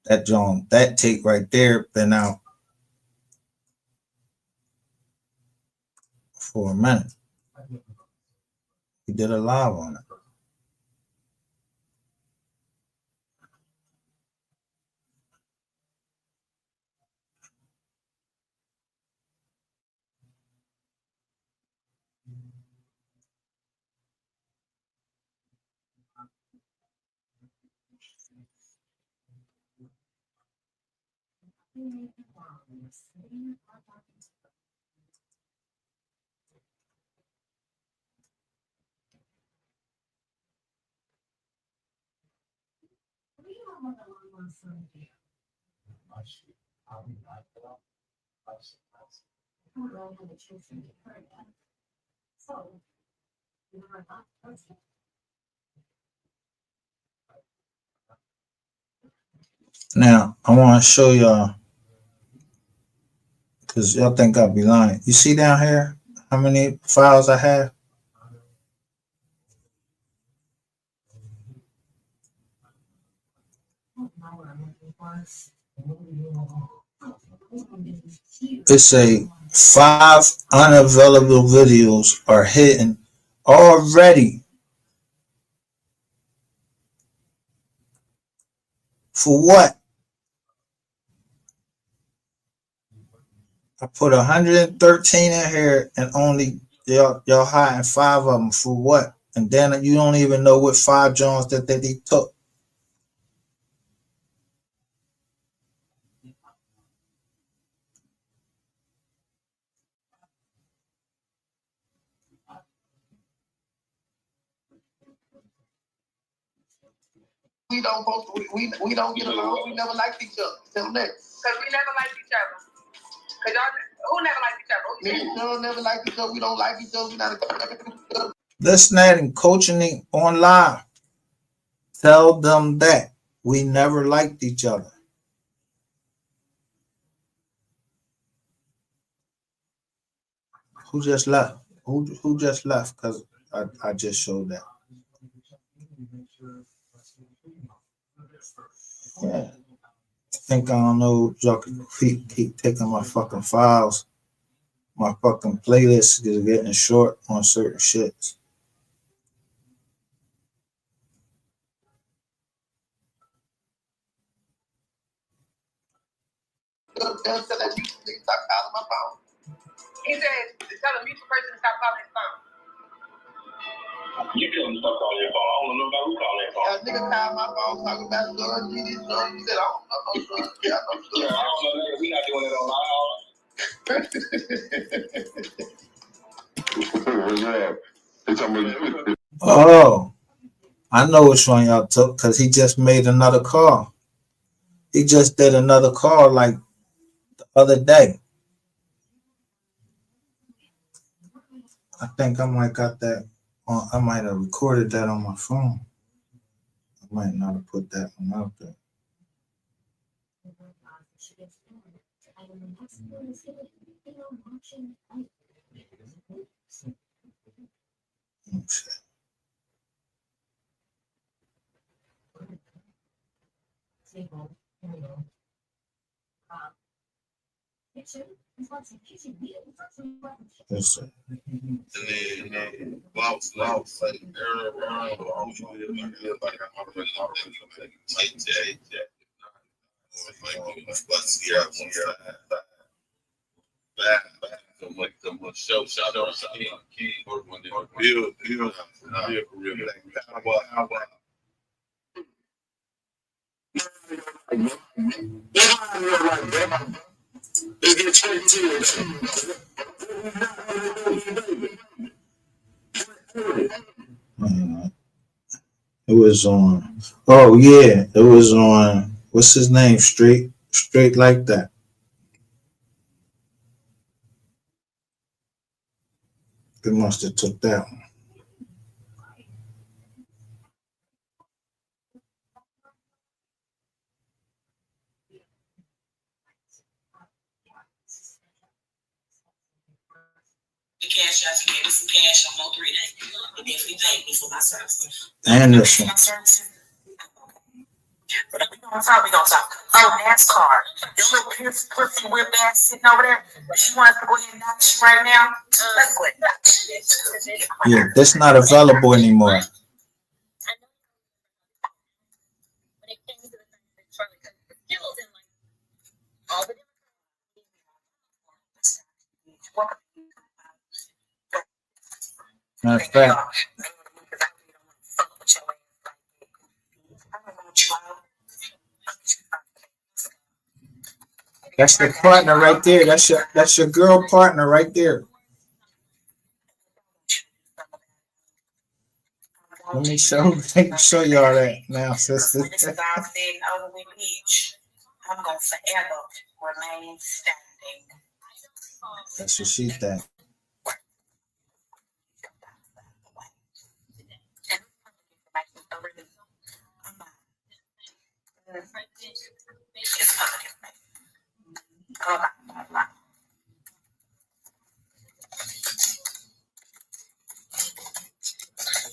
S4: That John, that tape right there been out for a minute. We did a live on it. Now, I want to show y'all, because y'all think I'll be lying. You see down here how many files I have? It's a 5 unavailable videos are hidden already. For what? I put 113 in here and only y'all hiding 5 of them. For what? And then you don't even know what 5 Jones that they took.
S8: We don't we don't get along. We never liked each other. Tell them that.
S20: Because we never liked each other. Because y'all, who never liked each other?
S8: Me and Shawn never liked each other. We don't like each other. We not
S4: Listening and coaching on live. Tell them that we never liked each other. Who just left? Who just left? Because I just showed that. Yeah. I don't know. Y'all can keep taking my fucking files. My fucking playlist is getting short on certain shits.
S20: He said to tell a mutual person to stop calling his phone.
S7: You tell him to stop calling your phone. I don't know about who calling your phone.
S8: A nigga called my phone talking about son, you son. He said, I don't know, son. Yeah, I know, son.
S7: Yeah, I don't know that. We not doing it on my house.
S4: Oh, I know which one y'all took because he just made another call. He just did another call like the other day. I think I might got that on. I might have recorded that on my phone. I might not have put that one out there. Yes, sir.
S7: And then boss like show shot on King or when they build for real
S4: It was on. Oh yeah, it was on. What's his name? Straight like that. They must have took that one.
S14: The cash out, you gave me some cash on MO3 day. It definitely paid me for my services.
S4: And this one.
S14: But we gonna talk. Oh, NASCAR. Your little pussy whip ass sitting over there. She wants to go ahead and knock you right now. Let's quit.
S4: Yeah, that's not available anymore. Matter of fact, that's your partner right there. That's your girl partner right there. Let me show y'all that now, sister.
S14: When this is all said and over with, bitch, I'm gonna forever remain standing.
S4: That's what she think.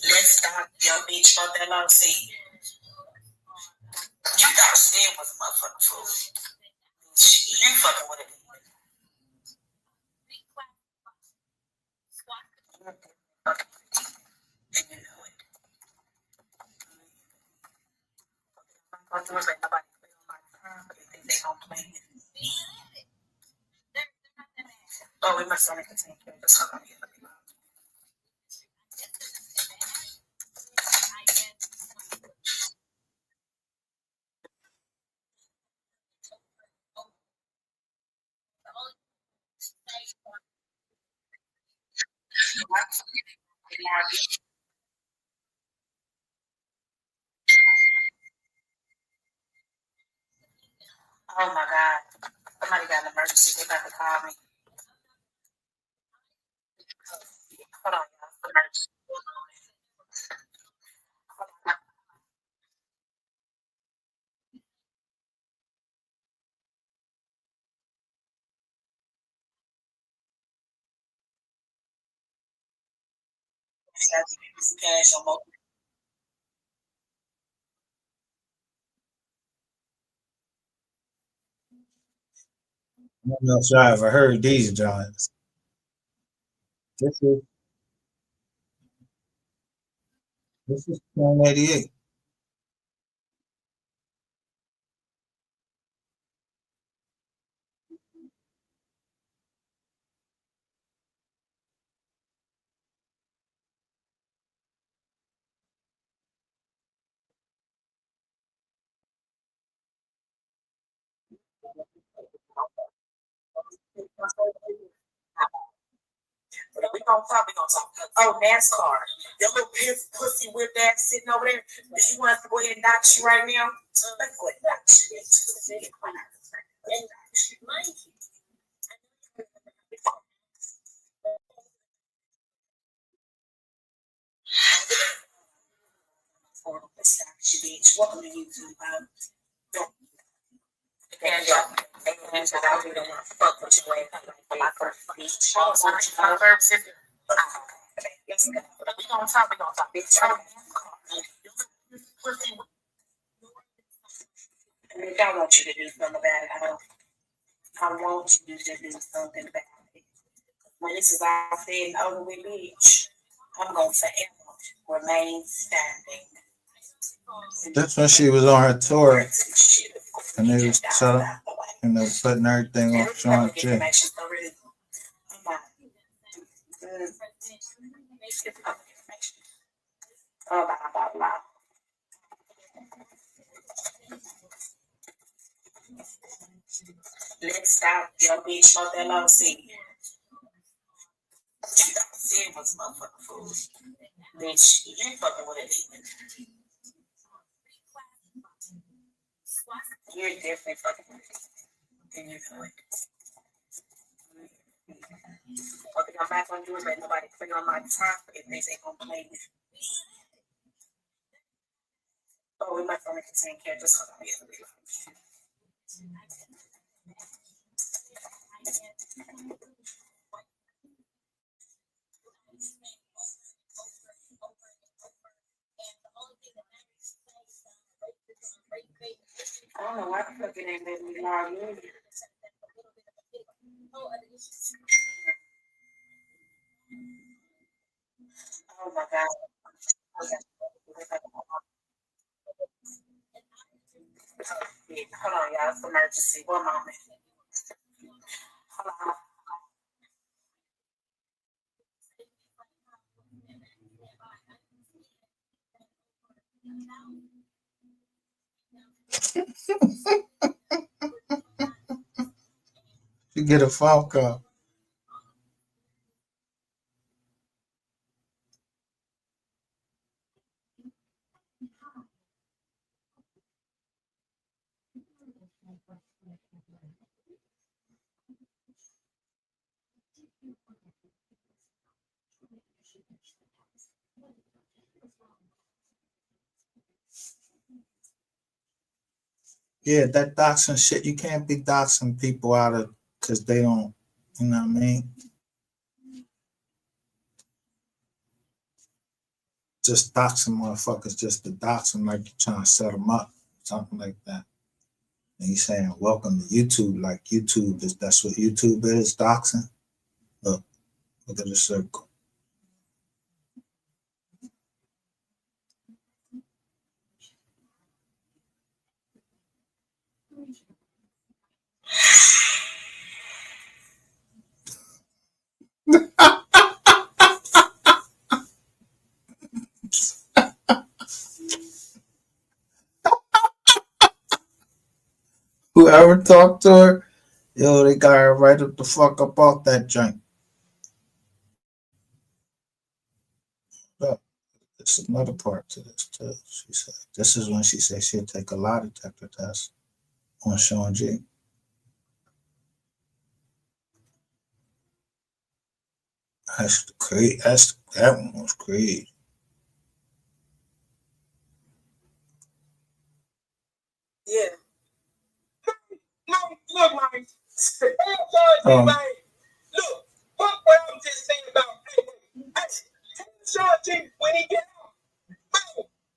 S14: Let's stop, young bitch, about that long seat. You gotta stand with a motherfucking fool. You fucking with it. Oh, we must only continue to this. Oh my God. Somebody got an emergency. They about to call me. Hold on, y'all. Emergency. Cash on MO3.
S4: I don't know if y'all ever heard these joints. This is 1988.
S14: We gonna talk. Oh, NASCAR. Your little pussy whip ass sitting over there. Do you want us to go ahead and knock you right now? Let's go ahead and knock you. Bitch. Welcome to YouTube. Don't. And I really don't want to fuck with you for my first bitch. Let's go. We gonna talk, bitch. I want you to do something about it. I want you to do something about it. When this is all said and over with, bitch, I'm gonna forever remain standing.
S4: That's when she was on her tour, and they was telling, putting everything on Shawn J.
S14: Let's stop, yo, bitch, on that long seat. You got serious motherfucking fool. Bitch, you fucking with a demon.
S20: You're definitely fucking with it. And you're going. One thing I'm not gonna do is let nobody play on my top if they say gonna play with me. Oh, we might want to continue care. Just hold on. I don't know why the fuck it ain't letting me log in. Oh my god. Hold on, y'all. It's an emergency. One moment. Hold on.
S4: You get a phone call. Yeah, that doxing shit, you can't be doxing people out of because they don't, you know what I mean? Just doxing motherfuckers just to dox them like you're trying to set them up, something like that. And he's saying, welcome to YouTube, like YouTube is, that's what YouTube is, doxing. Look at the circle. Whoever talked to her, yo, they got her right up the fuck up off that joint. Look, there's another part to this too. She said, this is when she said she'll take a lie detector test on Shawn G. That's crazy. That one was crazy.
S20: Yeah. Look, Mike.
S4: Um,
S20: Look, what I'm just saying about Shawn G when he get out.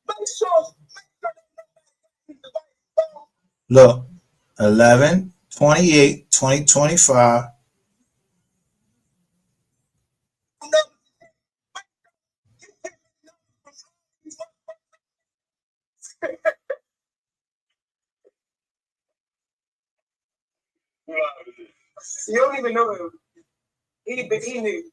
S20: Make sure.
S4: Look, 11/28/2025.
S20: You don't even know him. He knew.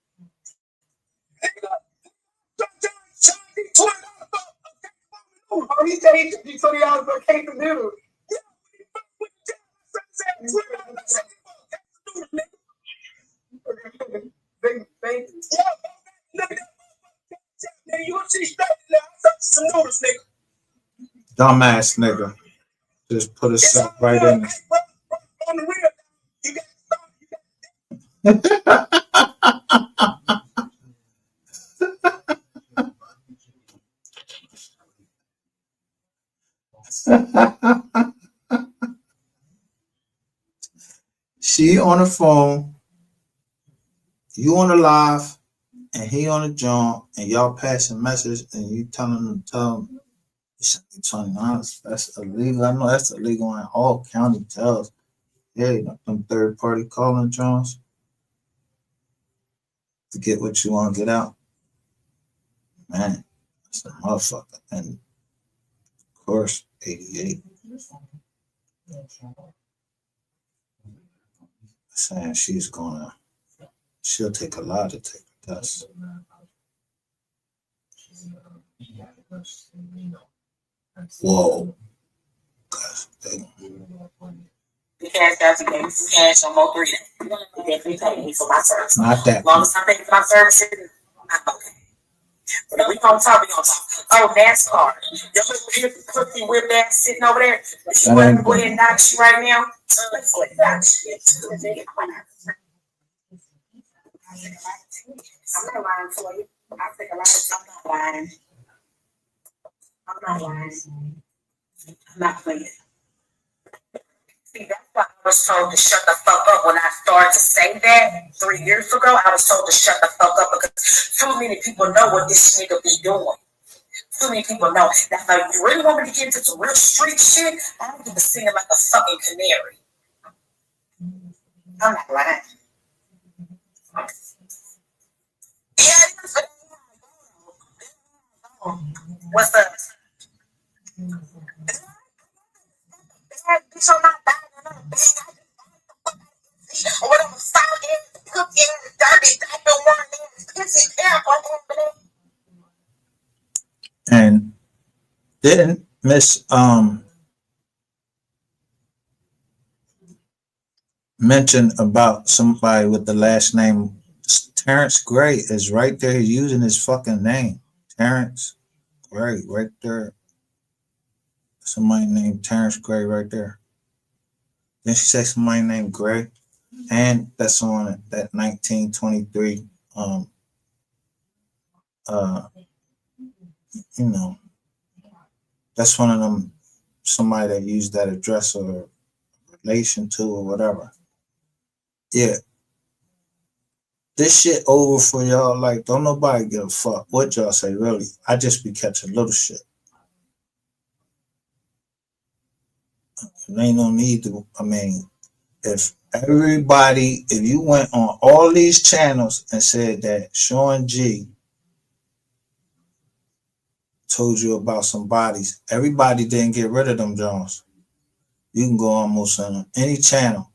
S20: Oh, he said he $20 for a case of noodles.
S4: Dumbass nigga. Just put himself right in there. She on the phone, you on the live, and he on the joint, and y'all passing message, and you tell him $20. That's illegal. I know that's illegal in all county jails. Yeah, them third party calling joints to get what you want to get out. Man, that's a motherfucker. And of course, 88. Saying she'll take a lot to take the test. Whoa.
S20: The cash out to give me some cash on MO3. Definitely pay me for my service.
S4: Not that.
S20: As long as I pay for my services, I'm okay. We gonna talk. Oh, NASCAR. Your little pussy whip ass sitting over there. You want to go ahead and knock you right now? Let's go ahead and knock you. I'm not lying for you. I think a lot of I'm not lying. I'm not playing. See, that's why I was told to shut the fuck up when I started to say that 3 years ago. I was told to shut the fuck up because too many people know what this nigga be doing. Too many people know. Now, if you really want me to get into some real street shit, I don't give a singing like a fucking canary. I'm not lying. Yeah, what's up? Bad bitch on my back and I'm bad. Or whatever, sour ass, cookie ass, dirty, diaper, one ass, pissy, terrible,
S4: And didn't Miss mention about somebody with the last name Terrence Gray is right there using his fucking name. Terrence Gray, right there. Somebody named Terrence Gray right there. Then she say somebody named Gray. And that's on that 1923 you know, that's one of them, somebody that used that address or relation to or whatever. Yeah. This shit over for y'all. Like, don't nobody give a fuck what y'all say, really. I just be catching little shit. There ain't no need to, I mean, if you went on all these channels and said that Shawn G told you about some bodies, everybody didn't get rid of them Jones. You can go almost on any channel.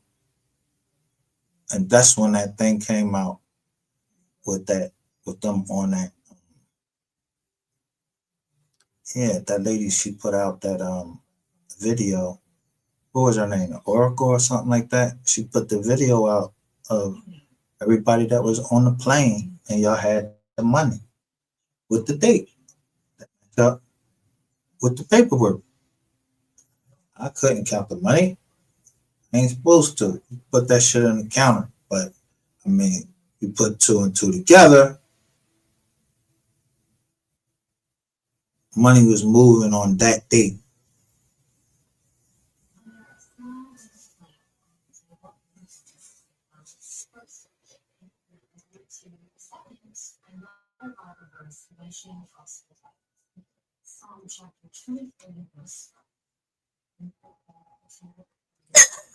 S4: And that's when that thing came out with them on that. Yeah, that lady, she put out that video. What was her name? Oracle or something like that. She put the video out of everybody that was on the plane and y'all had the money with the date. With the paperwork. I couldn't count the money. I ain't supposed to. Put that shit on the counter. But I mean, you put 2 and 2 together. Money was moving on that date.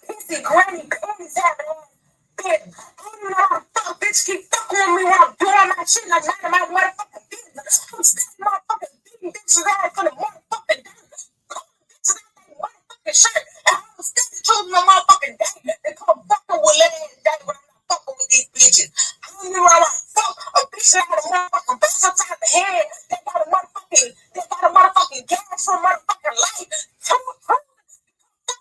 S20: Pissy, granny, panties having ass, bitch. I don't know how the fuck bitch keep fucking with me when I'm doing my shit like none of my motherfucking business. I'm sticking my fucking beating bitches ass for the motherfucking day. Bitches out that motherfucking shit. And I'm still choosing the motherfucking day. They come fucking with last day when I'm not fucking with these bitches. I don't even know how to fuck a bitch that got a motherfucking bust upside the head. They got a motherfucking gas for motherfucking life.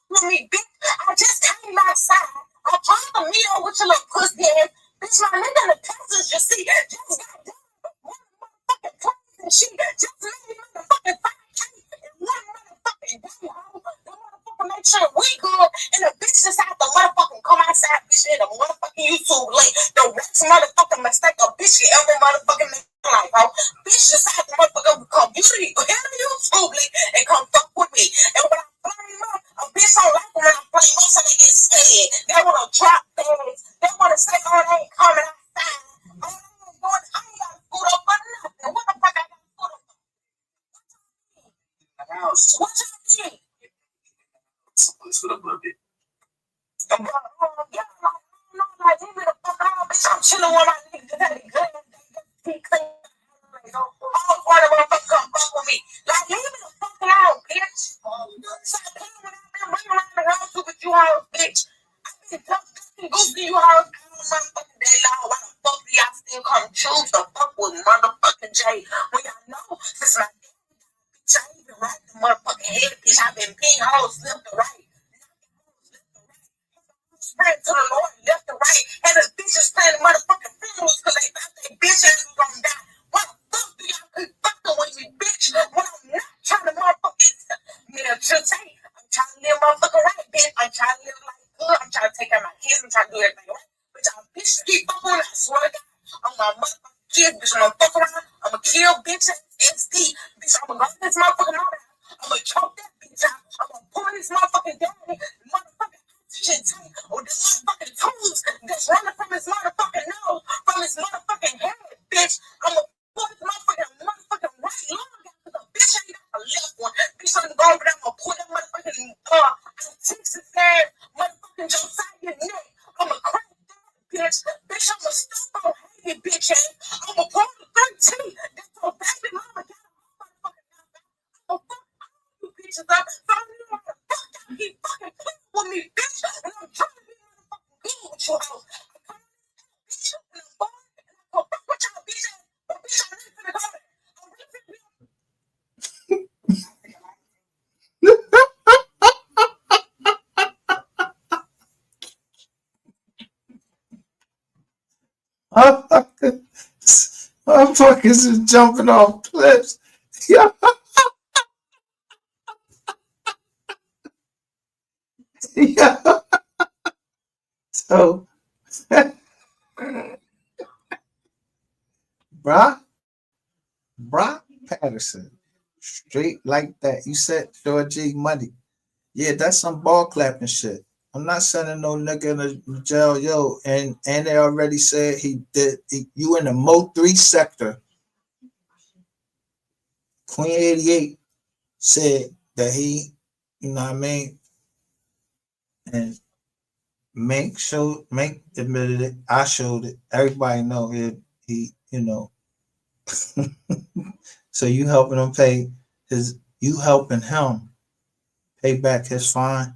S20: With me, bitch. I just came outside. I tried to meet her with your little pussy ass. Bitch, my nigga in the passenger seat just got done one motherfucking place and she just made me motherfucking 5K in one motherfucking day, ho. The motherfucker make sure we good and the bitch just have to motherfucking come outside, bitch, in a motherfucking YouTube link. The worst motherfucking mistake a bitch can ever motherfucking make in life, ho. Bitch just have to motherfucking come beauty in a YouTube link and come fuck with me. And when I flame up, a bitch don't like when I flame up so they get scared. They want to drop things. They want to say, oh, they ain't coming outside. Oh, they ain't going, I ain't got to scoot up for nothing. What the fuck I got to scoot up for? What y'all think? Scoot up a little bit. Yeah, like, leave me the fuck out, bitch. I'm chilling with my niggas. They got it good. They clean. All part of motherfuckers come fuck with me. Like, leave me the fuck out, bitch. Stop playing when I've been running around the house with you hoes, bitch. I've been ducking goofy you hoes all motherfucking day long. Why the fuck do y'all still come choose to fuck with motherfucking Jay? When y'all know since my bitch, I ain't even right the motherfucking head, bitch. I've been ping hoes left to right. Spread to the Lord, left to right. And the bitches playing motherfucking funerals because they thought they bitch ass was gonna die. What the fuck do y'all
S5: take care of my kids and try to do everything right. But y'all bitches keep fucking around. I swear to God, on my motherfucking kids, bitch, I'm gonna fuck around. I'm gonna kill bitch XD. Bitch, I'm gonna go to this motherfucking mother. I'm gonna choke that bitch out. I'm gonna pour this motherfucking daddy, motherfucking oxygen tank, or the motherfucking tools that's running from his motherfucking nose, from his motherfucking head, bitch. I'm gonna pour this motherfucking right lung out, because a bitch ain't got a left one. Bitch, I'm gonna go over there, I'm gonna pour that motherfucking Texas ass motherfucking Josiah neck. I'm gonna crack that bitch. Bitch, I'm gonna stop on hating bitch ass. I'm gonna pour the 13. That's your baby mama got a motherfucking I'm gonna fuck you bitches up. So I don't know what the fuck y'all keep fucking playing with me, bitch. And I'm trying to be motherfucking good with you hoes. I come in bitch and I'm bored and I'm gonna fuck with y'all bitch ass. But bitch, I'm really finna go there. I'm really finna be
S4: Motherfuckers is jumping off cliffs. Yeah. Yeah. So, Brock Patterson, straight like that. You said Georgie money. Yeah, that's some ball clapping shit. I'm not sending no nigga in the jail, yo. And they already said you in the MO3 sector. Queen 88 said that he, you know what I mean? And Mink admitted it. I showed it. Everybody know it. He, you know. So you helping him pay back his fine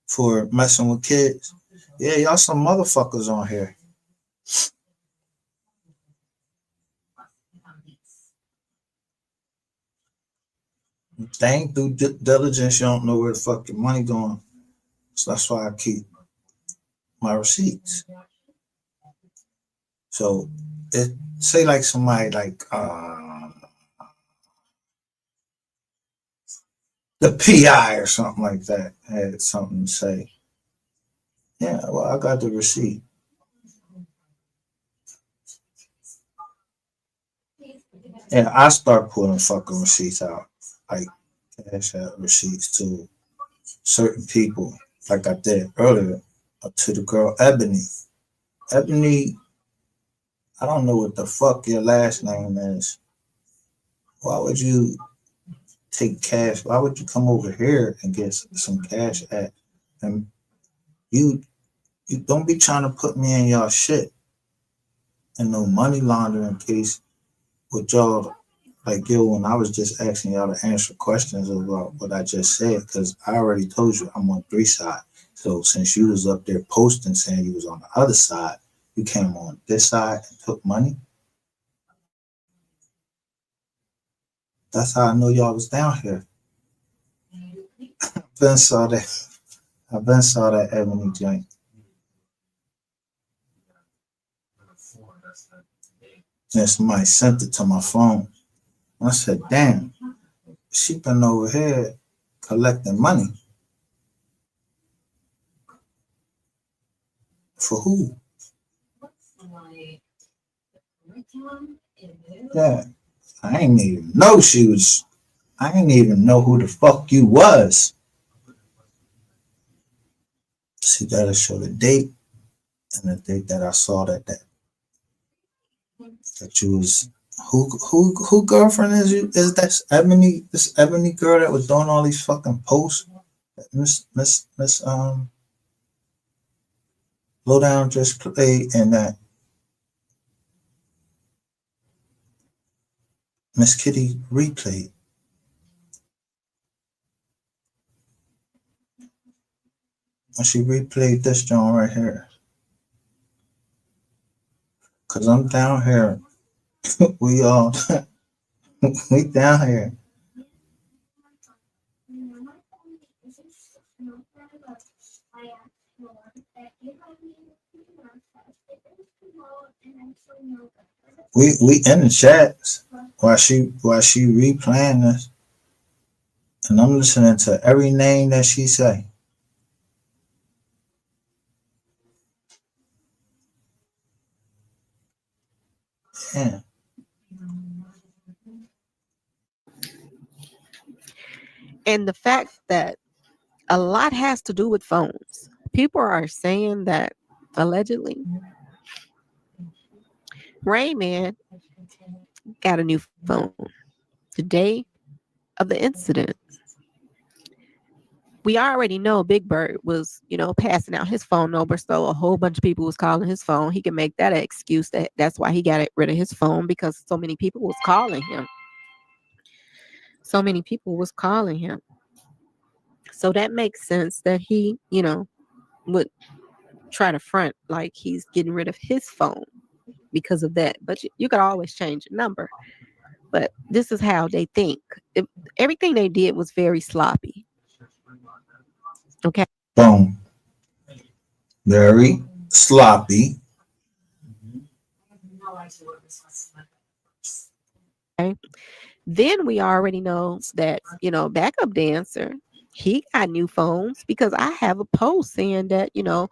S4: for messing with kids. Yeah, y'all some motherfuckers on here. They ain't due diligence, you don't know where the fuck your money going. So that's why I keep my receipts. So it say like somebody like the PI or something like that had something to say. Yeah, well, I got the receipt. And I start pulling fucking receipts out, like cash out receipts to certain people, like I did earlier, to the girl Ebony. Ebony, I don't know what the fuck your last name is. Why would you take cash? Why would you come over here and get some cash at? And you don't be trying to put me in y'all shit and no money laundering case with y'all. Like, yo, when I was just asking y'all to answer questions about what I just said, because I already told you I'm on 3 side. So since you was up there posting saying you was on the other side, you came on this side and took money. That's how I know y'all was down here. I've been saw that Ebony joint. And somebody sent it to my phone. I said, damn, she been over here collecting money. For who? Yeah, I ain't even know she was. I ain't even know who the fuck you was. See, that'll show the date and the date that I saw that you was. Who girlfriend is you? Is that Ebony? This Ebony girl that was doing all these fucking posts? Miss Lowdown just played and that Miss Kitty replayed. And she replayed this joint right here. Cause I'm down here. We all we down here. We in the chats while she replaying this, and I'm listening to every name that she say. Damn.
S6: And the fact that a lot has to do with phones. People are saying that allegedly Rain Man got a new phone the day of the incident. We already know Big Bird was, passing out his phone number, so a whole bunch of people was calling his phone. He can make that an excuse that's why he got rid of his phone, because so many people was calling him. So many people was calling him. So that makes sense that he, would try to front like he's getting rid of his phone because of that. But you could always change a number. But this is how they think. Everything they did was very sloppy. Okay.
S4: Boom. Very sloppy.
S6: Okay. Then we already know that, backup dancer, he got new phones, because I have a post saying that, to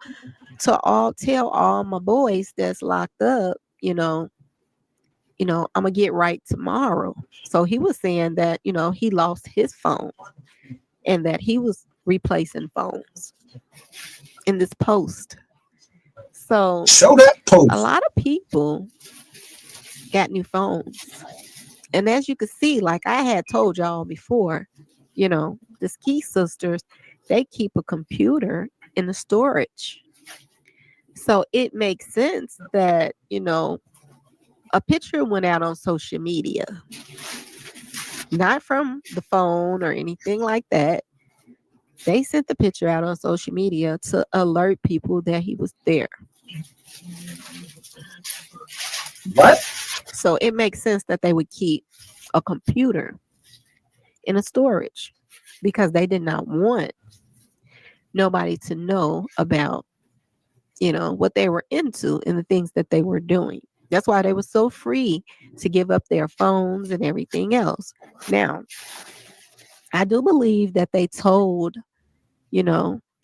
S6: tell all my boys that's locked up, I'm gonna get right tomorrow. So he was saying that, he lost his phone and that he was replacing phones in this post. So
S4: show that post.
S6: A lot of people got new phones. And as you can see, like I had told y'all before, the Ski sisters, they keep a computer in the storage. So it makes sense that, a picture went out on social media, not from the phone or anything like that. They sent the picture out on social media to alert people that he was there.
S4: What?
S6: So it makes sense that they would keep a computer in a storage, because they did not want nobody to know about, what they were into and the things that they were doing. That's why they were so free to give up their phones and everything else. Now, I do believe that they told,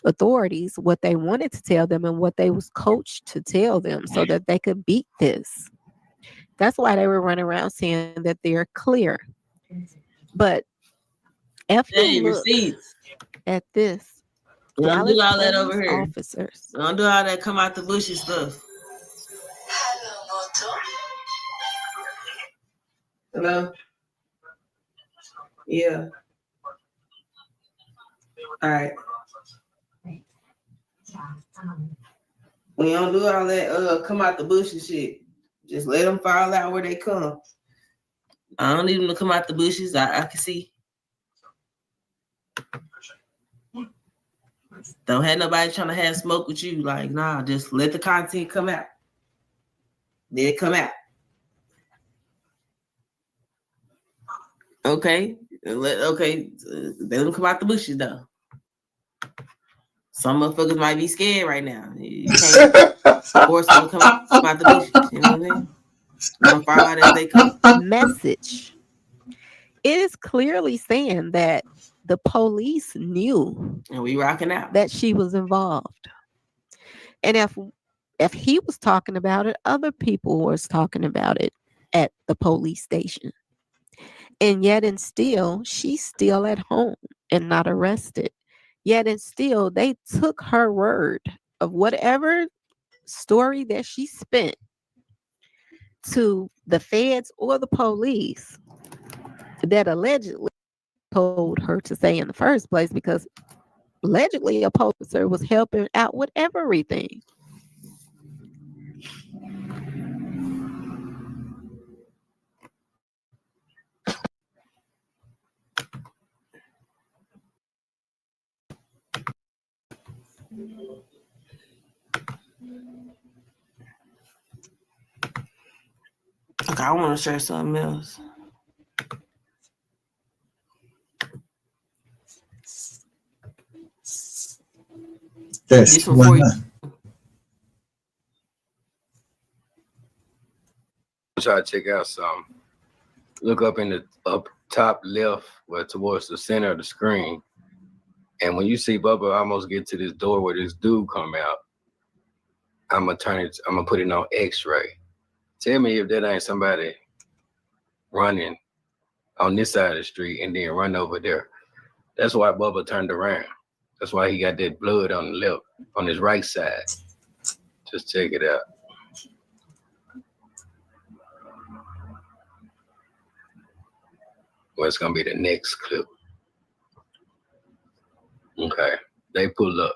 S6: authorities what they wanted to tell them and what they was coached to tell them so that they could beat this. That's why they were running around saying that they're clear. But if you look at this,
S14: Don't do
S6: Dallas
S14: all that
S6: police
S14: over here.
S6: officers.
S14: Don't do all that come out the bushes stuff. Hello? Yeah. All right. We don't do all that come out the bushes shit. Just let them fall out where they come. I don't need them to come out the bushes. I can see. Don't have nobody trying to have smoke with you. Like, nah, just let the content come out. Let it come out. Okay. Let them come out the bushes though. Some motherfuckers might be scared right now. You can't force them to come out the bushes. You know what I mean? Let them fall out as they come.
S6: Message. It is clearly saying that the police knew,
S14: and we rocking out,
S6: that she was involved. And if he was talking about it, other people was talking about it at the police station. And yet and still, she's still at home and not arrested. Yet and still, they took her word of whatever story that she spent to the feds or the police that allegedly told her to say in the first place, because allegedly a officer was helping out with everything.
S14: Okay, I want to share something else.
S4: This one.
S18: Try to check out something. Look up in the up top left, towards the center of the screen. And when you see Bubba almost get to this door where this dude come out, I'm gonna put it on X-ray. Tell me if that ain't somebody running on this side of the street and then run over there. That's why Bubba turned around. That's why he got that blood on the left, on his right side. Just check it out. Well, it's gonna be the next clip. Okay, they pull up.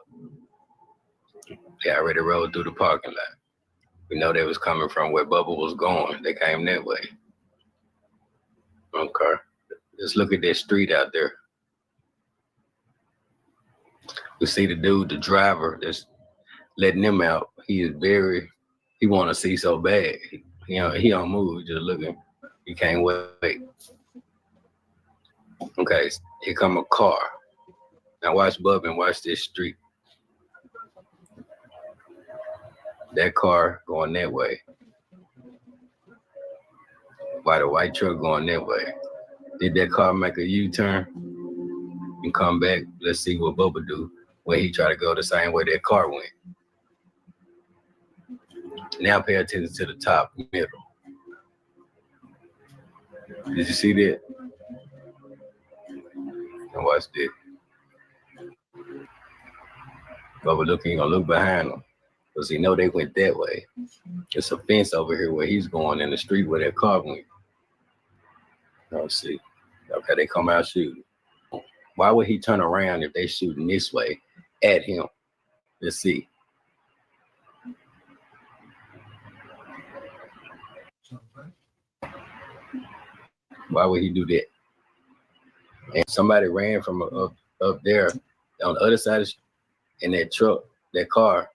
S18: They already rode through the parking lot. We know they was coming from where Bubba was going. They came that way. Okay, let's look at that street out there. We see the dude, the driver, that's letting them out. He want to see so bad. He don't move, just looking. He can't wait. Okay, here come a car. Now watch Bubba and watch this street. That car going that way. Why the white truck going that way? Did that car make a U-turn and come back? Let's see what Bubba do when he try to go the same way that car went. Now pay attention to the top middle. Did you see that? And watch this. Bubba gonna look behind him because he know they went that way. It's a fence over here where he's going in the street where that car went. Let's see. Okay, they come out shooting. Why would he turn around if they shooting this way at him? Let's see. Why would he do that? And somebody ran from up there on the other side of in that truck, that car,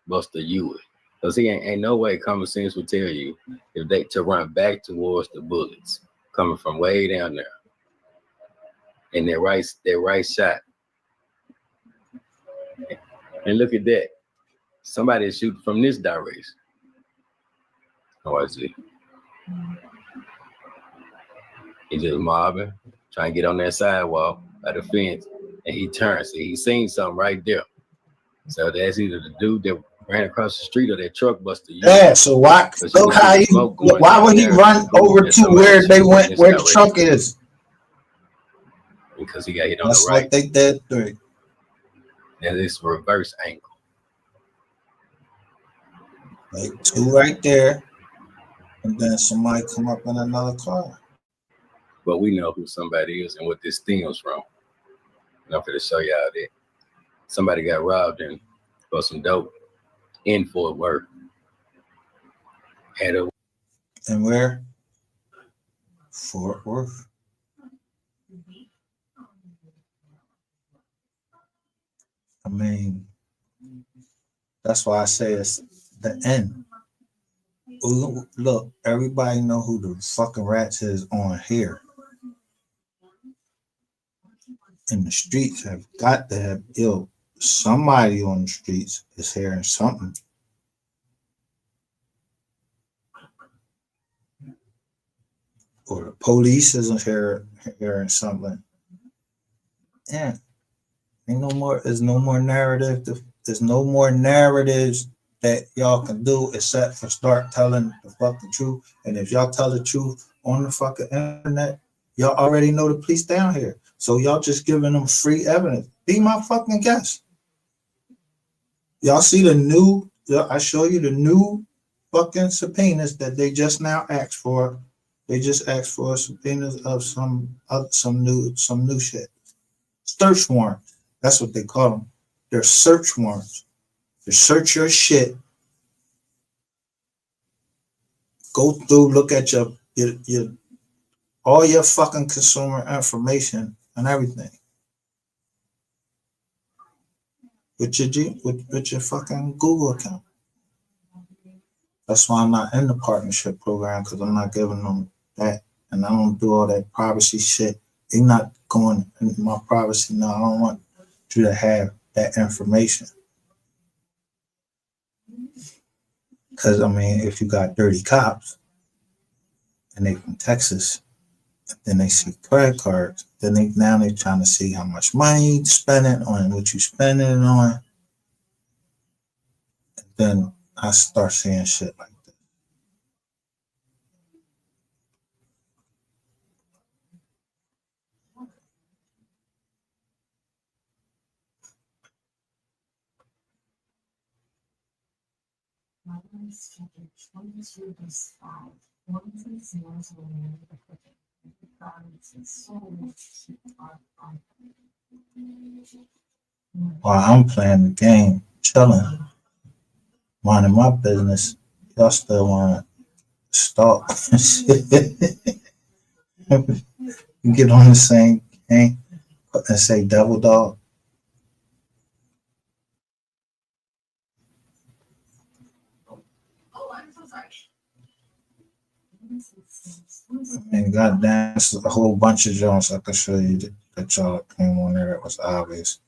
S18: Buster Ewing. Because he ain't no way common sense would tell you if they to run back towards the bullets coming from way down there. And their right shot. And look at that. Somebody is shooting from this direction. Oh, I see. He just mobbing, trying to get on that sidewalk by the fence, and he turns. See, he seen something right there. So that's either the dude that ran across the street or that truck buster.
S4: Yeah, so why look how why would he run over to where they went, where the truck is?
S18: Because he got hit on
S4: That's
S18: the right.
S4: Like they did three.
S18: And it's reverse angle.
S4: Like two right there, and then somebody come up in another car.
S18: But we know who somebody is and what this stems from. And I'm going to show y'all that somebody got robbed and for some dope in Fort Worth.
S4: And where? Fort Worth. I mean, that's why I say it's the end. Look, everybody know who the fucking rats is on here. In the streets have got to have somebody on the streets is hearing something. Or the police isn't hearing something. Yeah. Ain't no more, there's no more narrative. There's no more narratives that y'all can do except for start telling the fucking truth. And if y'all tell the truth on the fucking internet, y'all already know the police down here. So y'all just giving them free evidence. Be my fucking guest. Y'all see the new, I show you the new fucking subpoenas that they just now asked for. They just asked for subpoenas of some new shit. Search warrants. That's what they call them. They're search warrants. To search your shit. Go through, look at your all your fucking consumer information and everything. With your fucking Google account. That's why I'm not in the partnership program, because I'm not giving them that. And I don't do all that privacy shit. They're not going into my privacy. No, I don't want you to have that information. Because, I mean, if you got dirty cops and they from Texas, then they see credit cards, then they're trying to see how much money you spending on, what you spending it on. And then I start seeing shit like that. While I'm playing the game, chilling, minding my business, y'all still want to stalk and shit. You get on the same game and say double dog. And goddamn, it's a whole bunch of Jones I could show you that y'all came on there. It was obvious.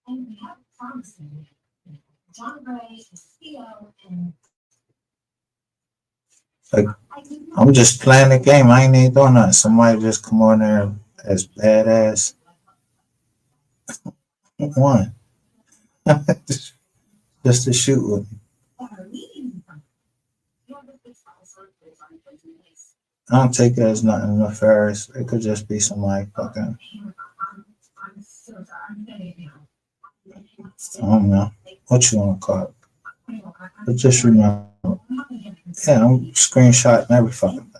S5: And we have promised me John Gray and Theo and
S4: Like, I'm just playing the game. I ain't even doing nothing. Somebody just come on there as badass. One. Just to shoot with me. I don't take it as nothing nefarious. It could just be somebody fucking, I don't know what you want to call it. But just remember, yeah, I'm screenshotting every fucking thing.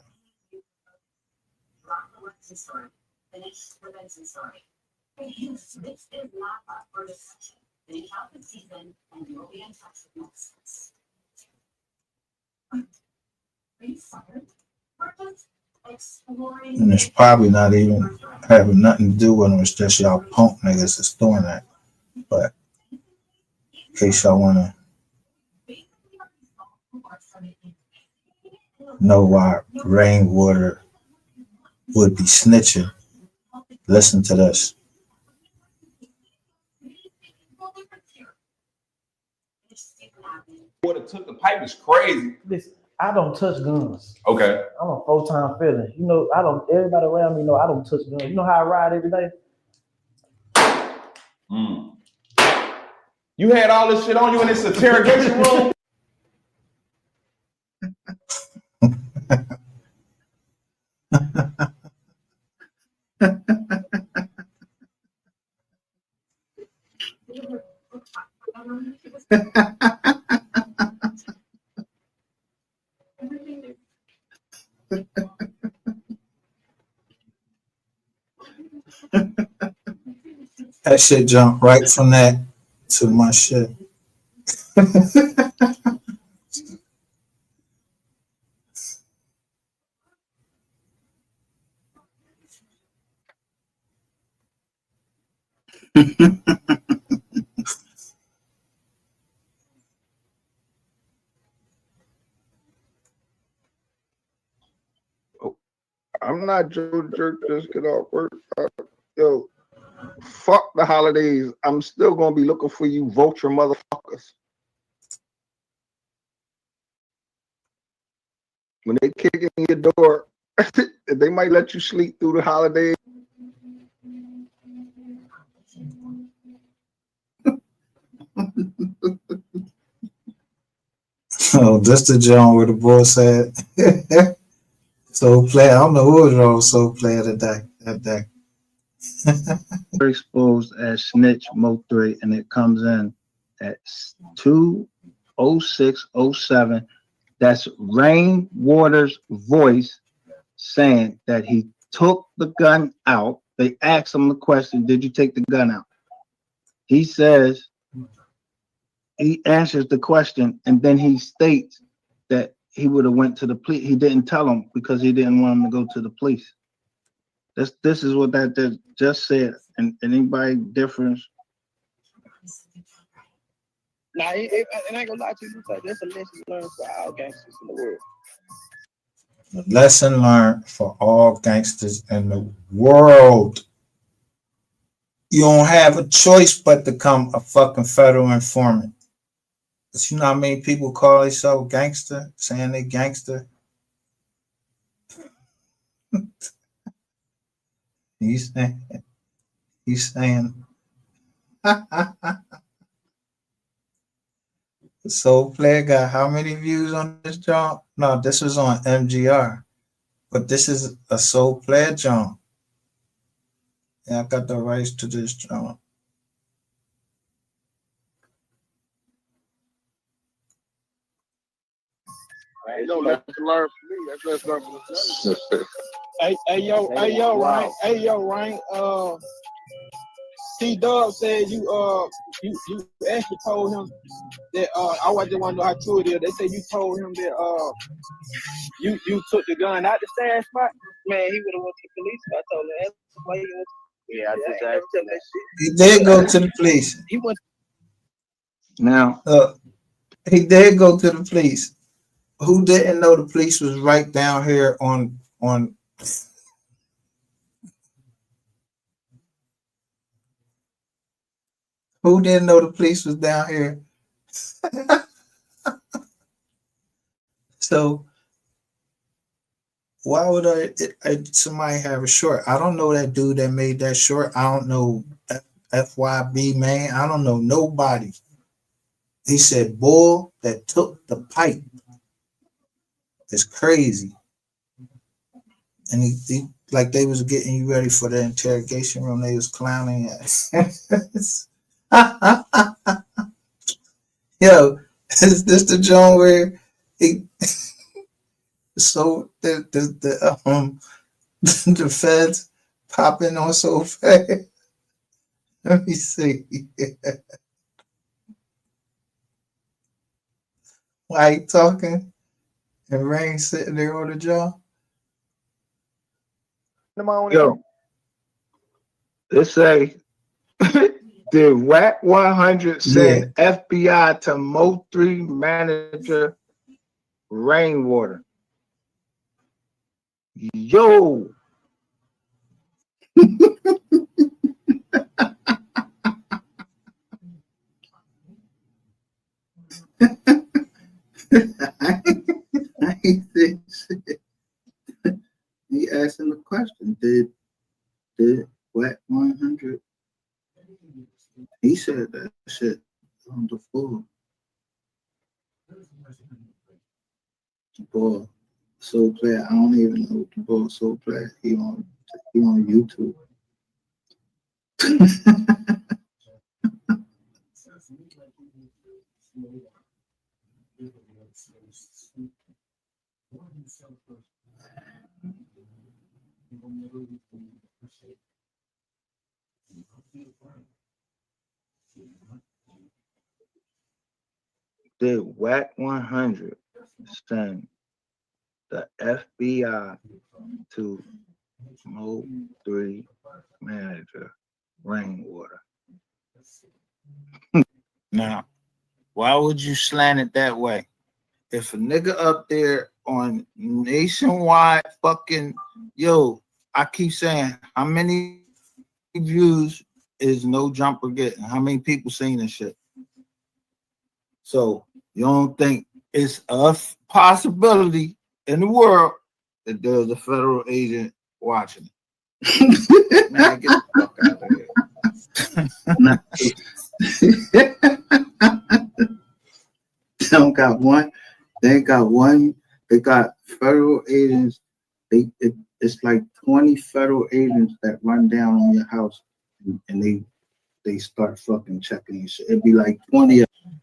S4: And it's probably not even having nothing to do with them. It's just y'all punk niggas that's doing that. But in case y'all want to know why rainwater would be snitching, listen to this.
S3: What it took the pipe is crazy.
S2: Listen, I don't touch guns.
S3: Okay.
S2: I'm a full-time felon. You know, I don't. Everybody around me know I don't touch guns. You know how I ride every day.
S3: You had all this shit on you in this interrogation room?
S4: That shit jumped right from that to my shit.
S10: I'm not Joe Jerk, just get off work. Yo, fuck the holidays. I'm still gonna be looking for you vulture motherfuckers. When they kick in your door, they might let you sleep through the holidays.
S4: Oh, that's the John where the boy said, Soul Player. I don't know who was wrong with Soul Player that day.
S9: Exposed as snitch MO3, and it comes in at 2:06:07. That's Rainwater's voice saying that he took the gun out. They asked him the question, did you take the gun out? He says, he answers the question, and then he states that he would have went to the police. He didn't tell him because he didn't want him to go to the police. This is what that just said. And anybody difference?
S15: Nah, and I ain't gonna lie to you, that's a lesson learned for all gangsters in the world.
S4: The lesson learned for all gangsters in the world. You don't have a choice but to become a fucking federal informant. Because you know how many people call themselves gangster, saying they gangster? He's saying Soul Player got how many views on this joint? No, this was on MGR, but this is a Soul Player joint. Yeah, I got the rights to this joint.
S16: Hey, no, let's learn from me. Let's learn from me. Hey, yo, Ryan. Hey, yo, Ryan. T-Dub said you actually told him that I just want to know how true it is. They say you told him that you took the gun out the stash spot.
S1: Man, he would have went to the police if I told him. That's why he went. Yeah, I just asked him that shit.
S4: He did go to the police.
S1: He went.
S9: Now,
S4: he did go to the police. Who didn't know the police was right down here on who didn't know the police was down here? So why would somebody have a short? I don't know that dude that made that short. I don't know FYB, man. I don't know nobody. He said bull that took the pipe. It's crazy. And he like they was getting you ready for the interrogation room. They was clowning at. Yo, is this the joint where he so the feds popping on so fast? Let me see. Why he talking and Rain sitting there on the jaw?
S9: Yo, let's say the WAC 100 sent FBI to MO3 manager Rainwater. Yo.
S4: I ain't say shit. He asked him a question. Did WAC 100? He said that shit on the floor. Boy, Soul Player. I don't even know the boy Soul Player. He on YouTube.
S9: Did WAC 100 send the FBI to MO3 manager Rainwater?
S4: Now, why would you slant it that way? If a nigga up there on nationwide fucking, yo, I keep saying, how many views is No Jumper getting? How many people seen this shit? So you don't think it's a possibility in the world that there's a federal agent watching it? Man, get the fuck out of here. They got federal agents. It's like 20 federal agents that run down on your house and they start fucking checking your shit. It'd be like 20 of them.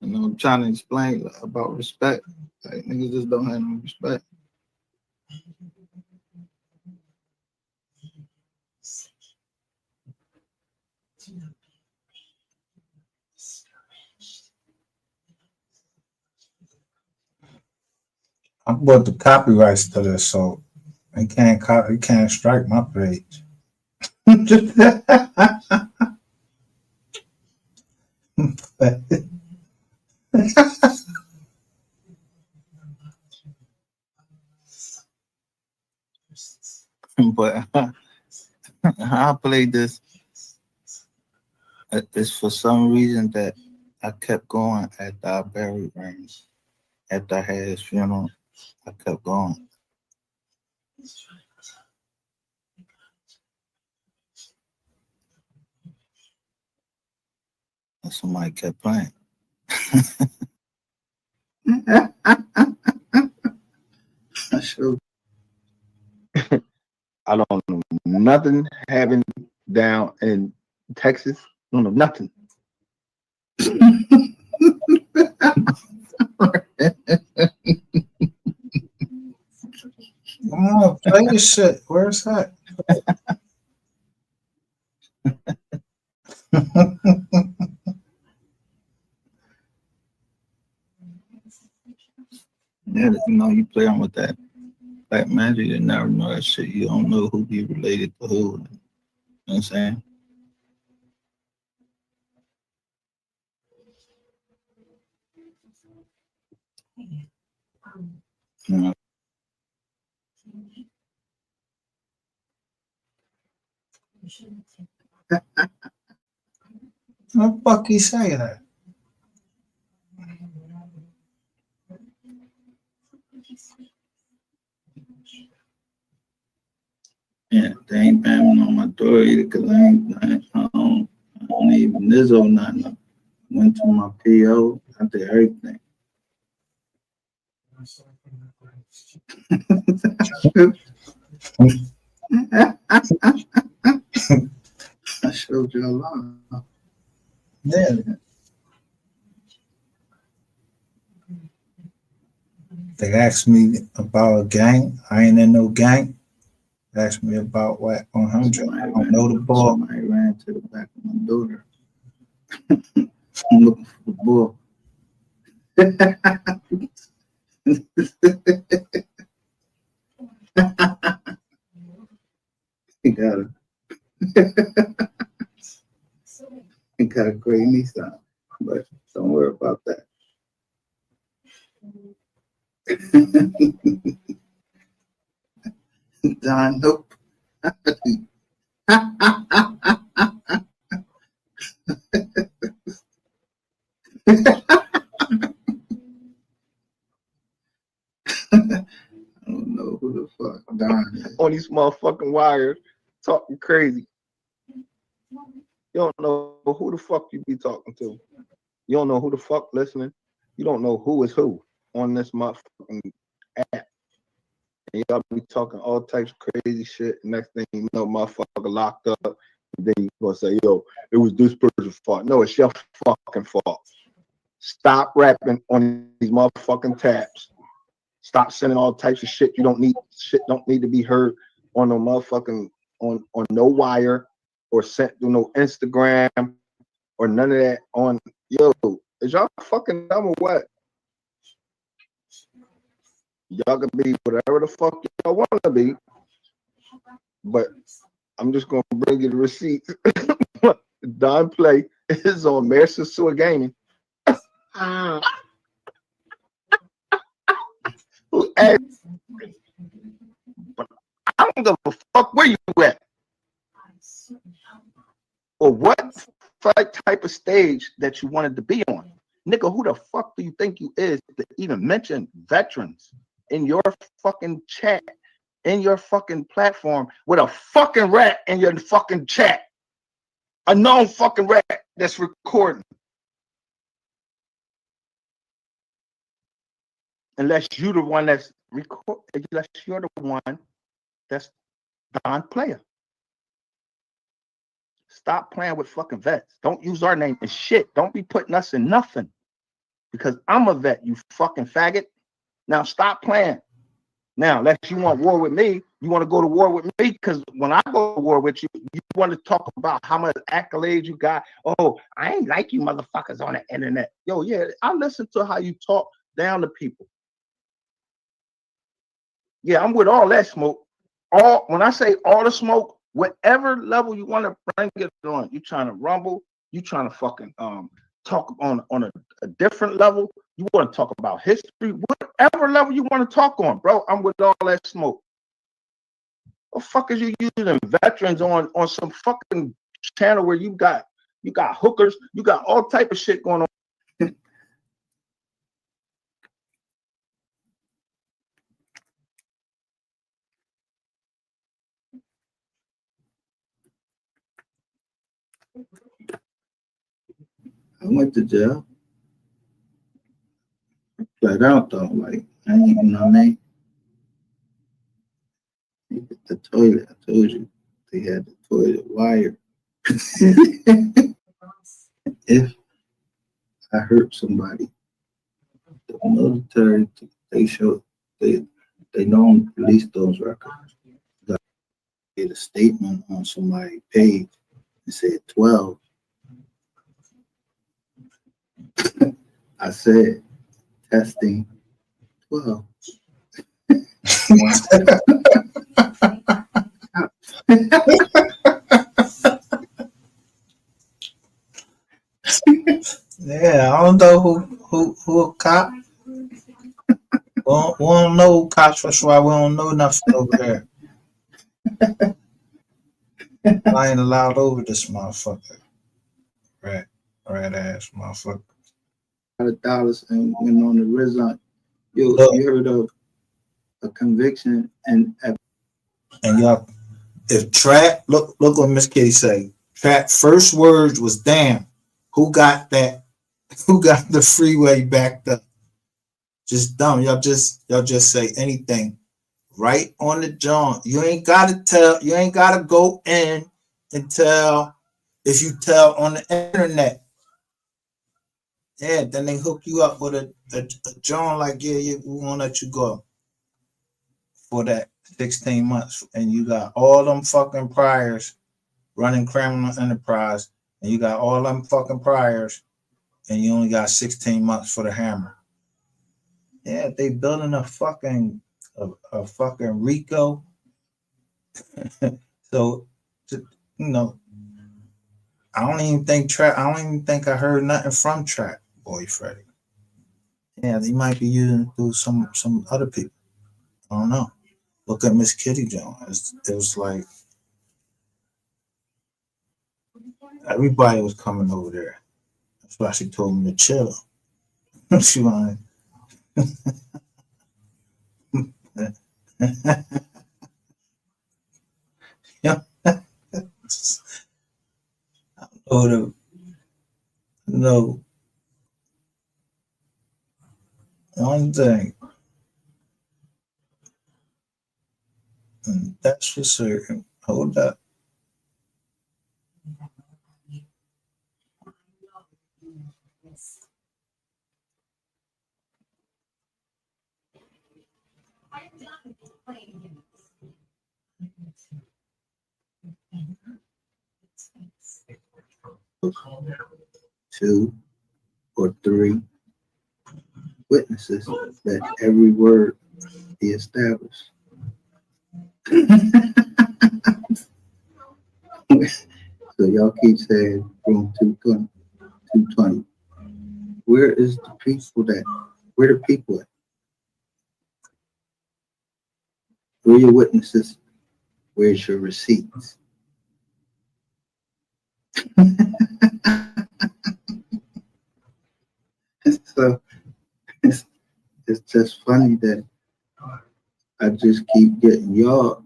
S4: You know, I'm trying to explain about respect. Like, niggas just don't have no respect. I bought the copyrights to this, so you can't strike my page. But I played this. It's for some reason that I kept going at the burial range. After I had his funeral, I kept going. Somebody kept playing.
S9: Sure. I don't know nothing happening down in Texas. I don't know nothing.
S4: Come on, play your shit. Where's that?
S9: Yeah, you know, you play on with that black magic, you never know that shit. You don't know who be related to who. You know what I'm saying? You know,
S4: What the fuck you say that?
S9: yeah, they ain't banging on my door either because I don't even Nizzo nothing. Went to my PO, I did everything. I showed you a lot.
S4: Yeah. They asked me about a gang. I ain't in no gang. They asked me about what 100. I don't know the ball.
S9: Somebody ran to the back of my door. I'm looking for the ball. He got a he got a gray Nissan, but don't worry about that. Don, nope. I don't know who the fuck Don is. On these motherfucking wires, talking crazy. You don't know who the fuck you be talking to. You don't know who the fuck listening. You don't know who is who on this motherfucking app. And y'all be talking all types of crazy shit. Next thing you know, motherfucker locked up. And then you gonna say, yo, it was this person's fault. No, it's your fucking fault. Stop rapping on these motherfucking tabs. Stop sending all types of shit you don't need. Shit don't need to be heard on no motherfucking on no wire or sent through no Instagram or none of that. On yo, is y'all fucking dumb or what? Y'all can be whatever the fuck y'all want to be, but I'm just gonna bring you the receipts. Don Play is on Master Sewer Gaming. Who asked? But I don't give a fuck where you at or what type of stage that you wanted to be on. Nigga, who the fuck do you think you is to even mention veterans in your fucking chat, in your fucking platform with a fucking rat in your fucking chat? A known fucking rat that's recording. Unless you're the one that's record, unless you're the one that's Don Player. Stop playing with fucking vets. Don't use our name and shit. Don't be putting us in nothing. Because I'm a vet, you fucking faggot. Now stop playing. Now, unless you want war with me, you want to go to war with me, because when I go to war with you, you want to talk about how much accolades you got. Oh, I ain't like you motherfuckers on the internet. Yo, yeah, I listen to how you talk down to people. Yeah, I'm with all that smoke. When I say all the smoke, whatever level you want to bring it on, you trying to rumble, you trying to fucking talk on a different level. You want to talk about history, whatever level you want to talk on, bro. I'm with all that smoke. What the fuck is you using veterans on some fucking channel where you got hookers, you got all type of shit going on?
S4: I went to jail. Flat out though, like I ain't, you know what I mean? The toilet, I told you, they had the toilet wire. If I hurt somebody, the military, they don't release those records. Got to get a statement on somebody's page and said 12. I said testing 12. Yeah, I don't know who a cop. We don't know who cops. That's why we don't know nothing over there. I ain't allowed over this motherfucker. Rat ass motherfucker. $100 and went on the result. You heard of a conviction and y'all, if Trap, look what Miss Kitty say. Trap first words was damn. Who got that? Who got the freeway backed up? Just dumb. Y'all just say anything. Right on the joint. You ain't gotta go in and tell. If you tell on the internet, yeah, then they hook you up with a joint like, yeah, we won't let you go for that 16 months. And you got all them fucking priors running criminal enterprise, and you got all them fucking priors, and you only got 16 months for the hammer. Yeah, they building a fucking Rico. So, you know, I don't even think I heard nothing from Trap Boy Freddy. Yeah, they might be using through some other people. I don't know. Look at Miss Kitty Jones. It was like everybody was coming over there. That's why she told me to chill. She wanted. Yeah. No. One thing. And that's for certain. Hold up. Two or three witnesses, let every word be established. So y'all keep saying room 220. Where is the people that? Where the people at? Where are your witnesses? Where's your receipts? So it's just funny that I just keep getting y'all,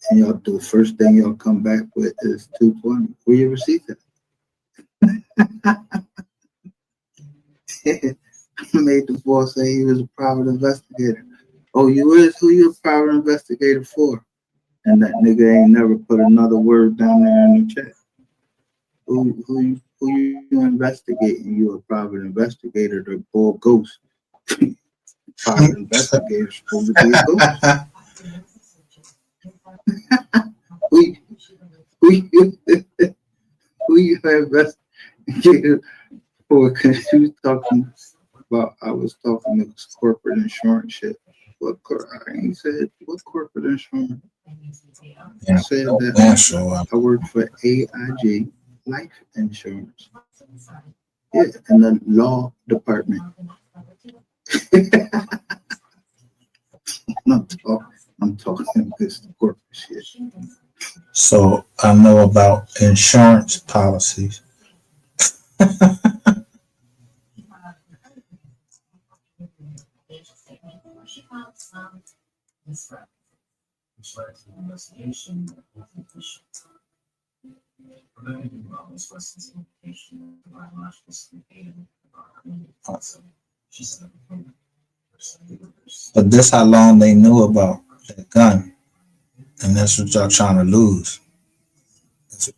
S4: and y'all do the first thing y'all come back with is 220. Where your receipts at? Made the boss say he was a private investigator. Oh, you is? Who you a private investigator for? And that nigga ain't never put another word down there in the chat. Who you investigating? You a private investigator to pull ghost. Private investigator supposed to be a ghost. who you investigator for? Because she was talking about, I was talking to corporate insurance shit. I ain't said what corporate insurance. I said that I work for AIG Life Insurance. Yeah, in the law department. I'm talking this corporate shit. So I know about insurance policies. But this how long they knew about that gun, and that's what y'all trying to lose.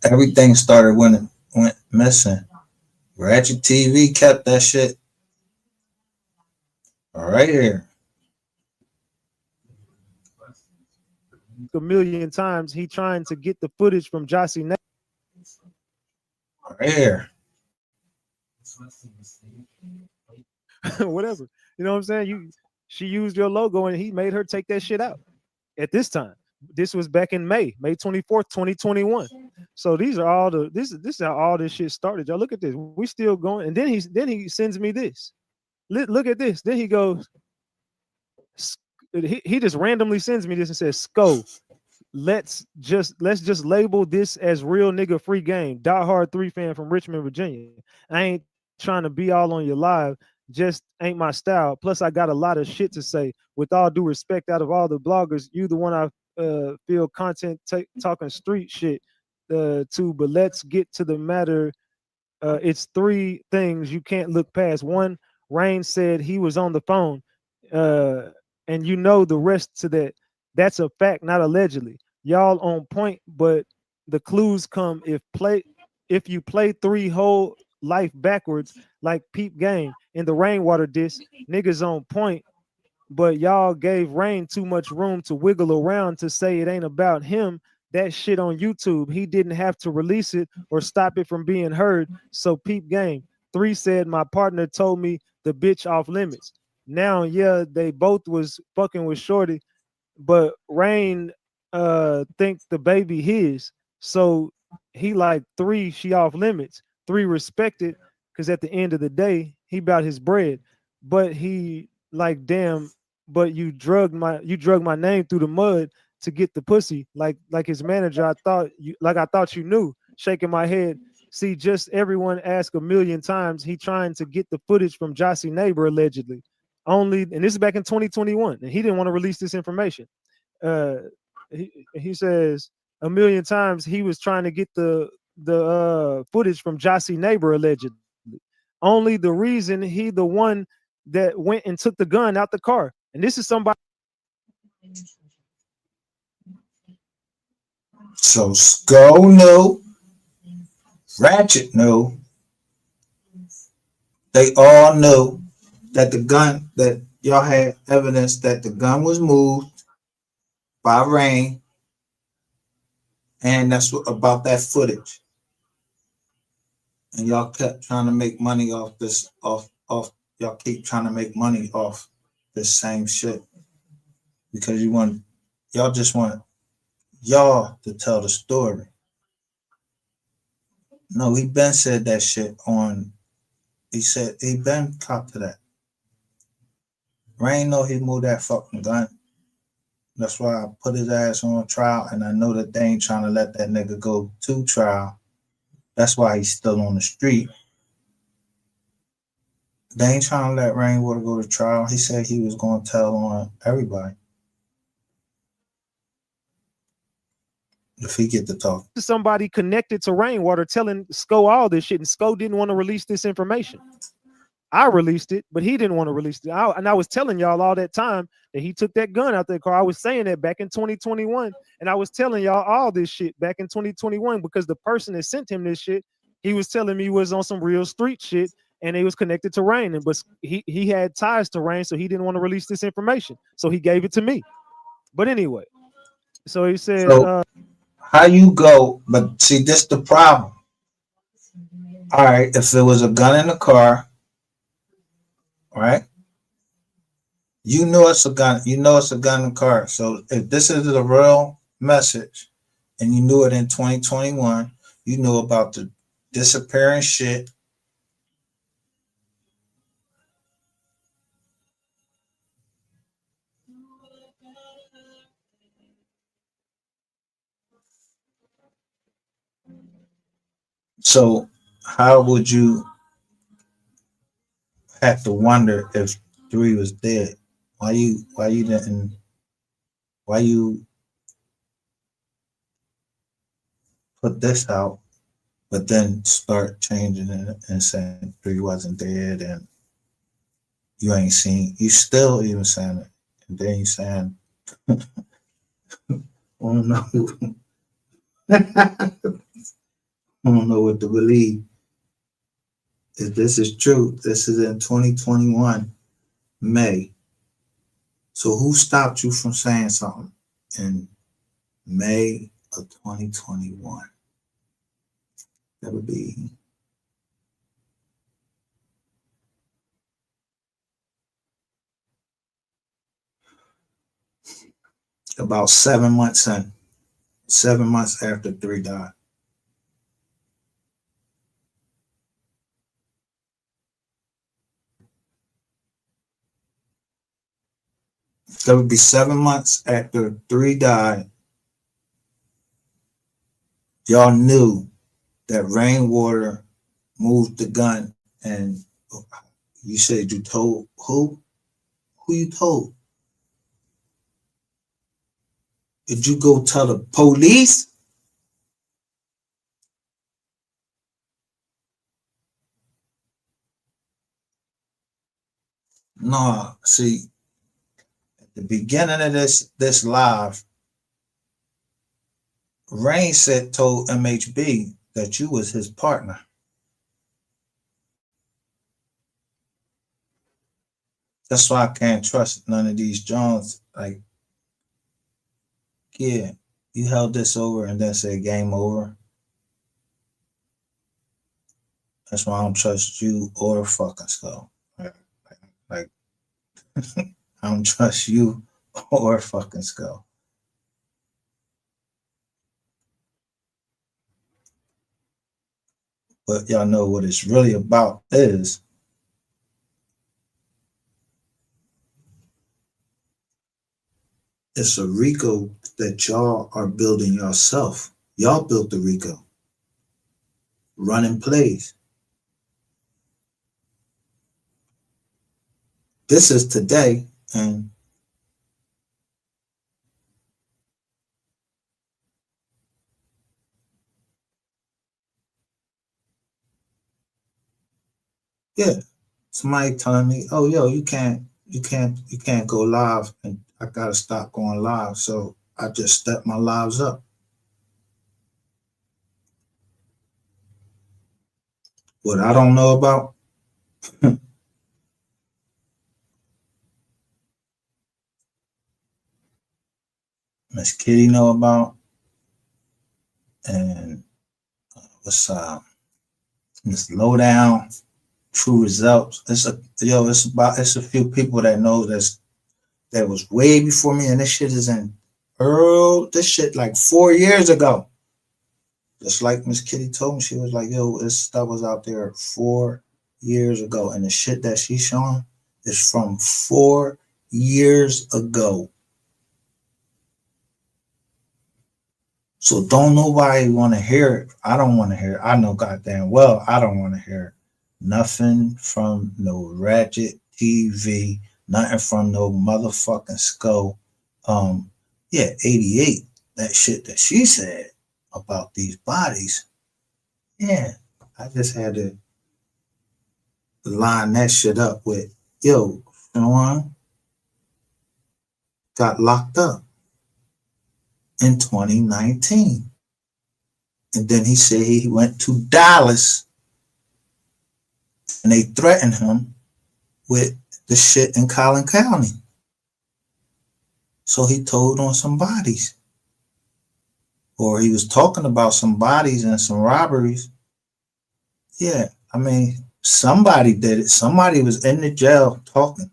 S4: Everything started when it went missing. Ratchet TV kept that shit right here.
S15: A million times he trying to get the footage from Jossie Neighbor.
S4: Right here.
S15: Whatever. You know what I'm saying? She used your logo and he made her take that shit out at this time. This was back in May 24th, 2021. So these are all this is how all this shit started. Y'all look at this. We still going. And then he sends me this. Look at this. Then he goes, he just randomly sends me this and says, "Sco, let's just label this as real nigga free game. Die Hard 3 fan from Richmond, Virginia. I ain't trying to be all on your live. Just ain't my style. Plus, I got a lot of shit to say. With all due respect, out of all the bloggers, you the one I feel content talking street shit to. But let's get to the matter. It's 3 things you can't look past. 1, Rain said he was on the phone, and you know the rest to that. That's a fact, not allegedly. Y'all on point, but the clues come if you play 3 whole life backwards like Peep Game in the Rainwater disc. Niggas on point, but y'all gave Rain too much room to wiggle around to say it ain't about him. That shit on YouTube, he didn't have to release it or stop it from being heard. So Peep Game. 3 said my partner told me the bitch off limits. Now, yeah, they both was fucking with Shorty, but Rain think the baby his. So he like 3, she off limits. 3 respected, because at the end of the day, he about his bread. But he like, damn, but you drug my name through the mud to get the pussy. Like his manager, I thought you knew. Shaking my head. See, just everyone asked a million times. He trying to get the footage from Jossie Neighbor allegedly. And this is back in 2021, and he didn't want to release this information. He says a million times he was trying to get the footage from Jossie Neighbor allegedly. Only the reason he the one that went and took the gun out the car. And this is somebody.
S4: So Skull knew, Ratchet knew, they all knew that the gun, that y'all had evidence that the gun was moved by Rain, and that's what about that footage. And y'all kept trying to make money off this, y'all keep trying to make money off this same shit because y'all just want y'all to tell the story. No, he been said that shit on. He said he been caught to that. Rain know he moved that fucking gun. That's why I put his ass on trial, and I know that they ain't trying to let that nigga go to trial. That's why he's still on the street. They ain't trying to let Rainwater go to trial. He said he was going to tell on everybody if he get to talk.
S15: Somebody connected to Rainwater telling Sko all this shit, and Sko didn't want to release this information. I released it, but he didn't want to release it. And I was telling y'all all that time that he took that gun out that car. I was saying that back in 2021, and I was telling y'all all this shit back in 2021 because the person that sent him this shit, he was telling me was on some real street shit, and it was connected to Rain. But he had ties to Rain, so he didn't want to release this information. So he gave it to me. But anyway, so he said,
S4: so, how you go? But see, this the problem. All right, if there was a gun in the car, right? You know it's a gun. You know it's a gun in the car. So if this is a real message, and you knew it in 2021, you knew about the disappearing shit. So how would you have to wonder if 3 was dead? Why you put this out, but then start changing it and saying 3 wasn't dead and you ain't seen, you still even saying it. And then you saying, oh no, I don't know what to believe. If this is true, this is in 2021, May. So who stopped you from saying something in May of 2021? That would be about 7 months in, 7 months after 3 died. That would be 7 months after 3 died. Y'all knew that Rainwater moved the gun, and you said you told who? Who you told? Did you go tell the police? No, see, at the beginning of this live, Rain told MHB that you was his partner. That's why I can't trust none of these Jones. Like, yeah, you held this over and then said game over. That's why I don't trust you or fucking Skull. Like I don't trust you or fucking Skull. But y'all know what it's really about is it's a RICO that y'all are building yourself. Y'all built the RICO. Running plays. This is today, and yeah, somebody telling me, oh yo, you can't go live, and I gotta stop going live. So I just stepped my lives up. What I don't know about, Miss Kitty know about, and what's Miss Lowdown, True Results. It's a few people that know that was way before me, and this shit is in this shit like 4 years ago. Just like Miss Kitty told me, she was like, yo, this stuff was out there 4 years ago, and the shit that she's showing is from 4 years ago. So don't nobody want to hear it. I don't want to hear it. I know goddamn well I don't want to hear nothing from no Ratchet TV, nothing from no motherfucking Skull. Yeah, 88, that shit that she said about these bodies. Yeah, I just had to line that shit up with, yo, Shawn got locked up in 2019. And then he said he went to Dallas and they threatened him with the shit in Collin County. So he told on some bodies. Or he was talking about some bodies and some robberies. Yeah, I mean, somebody did it. Somebody was in the jail talking.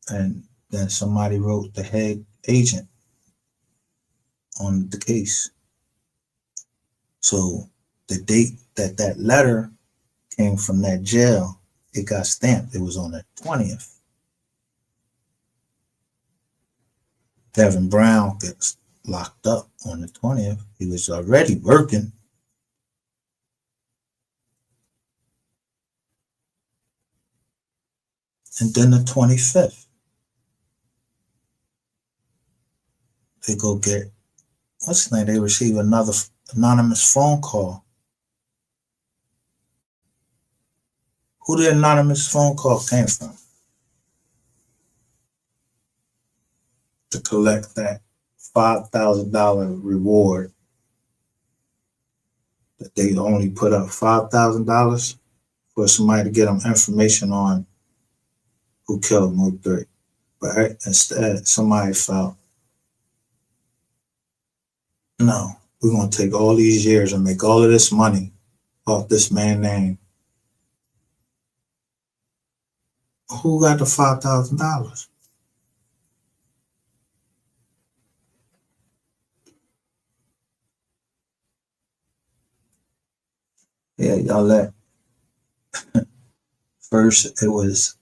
S4: And then somebody wrote the head agent on the case. So the date that letter came from that jail, it got stamped. It was on the 20th. Devin Brown gets locked up on the 20th. He was already working. And then the 25th, they go get what's his name? They received another anonymous phone call. Who the anonymous phone call came from? To collect that $5,000 reward that they only put up $5,000 for somebody to get them information on who killed MO3. But instead, somebody felt, no, we're going to take all these years and make all of this money off this man's name. Who got the $5,000? Yeah, y'all let. First, it was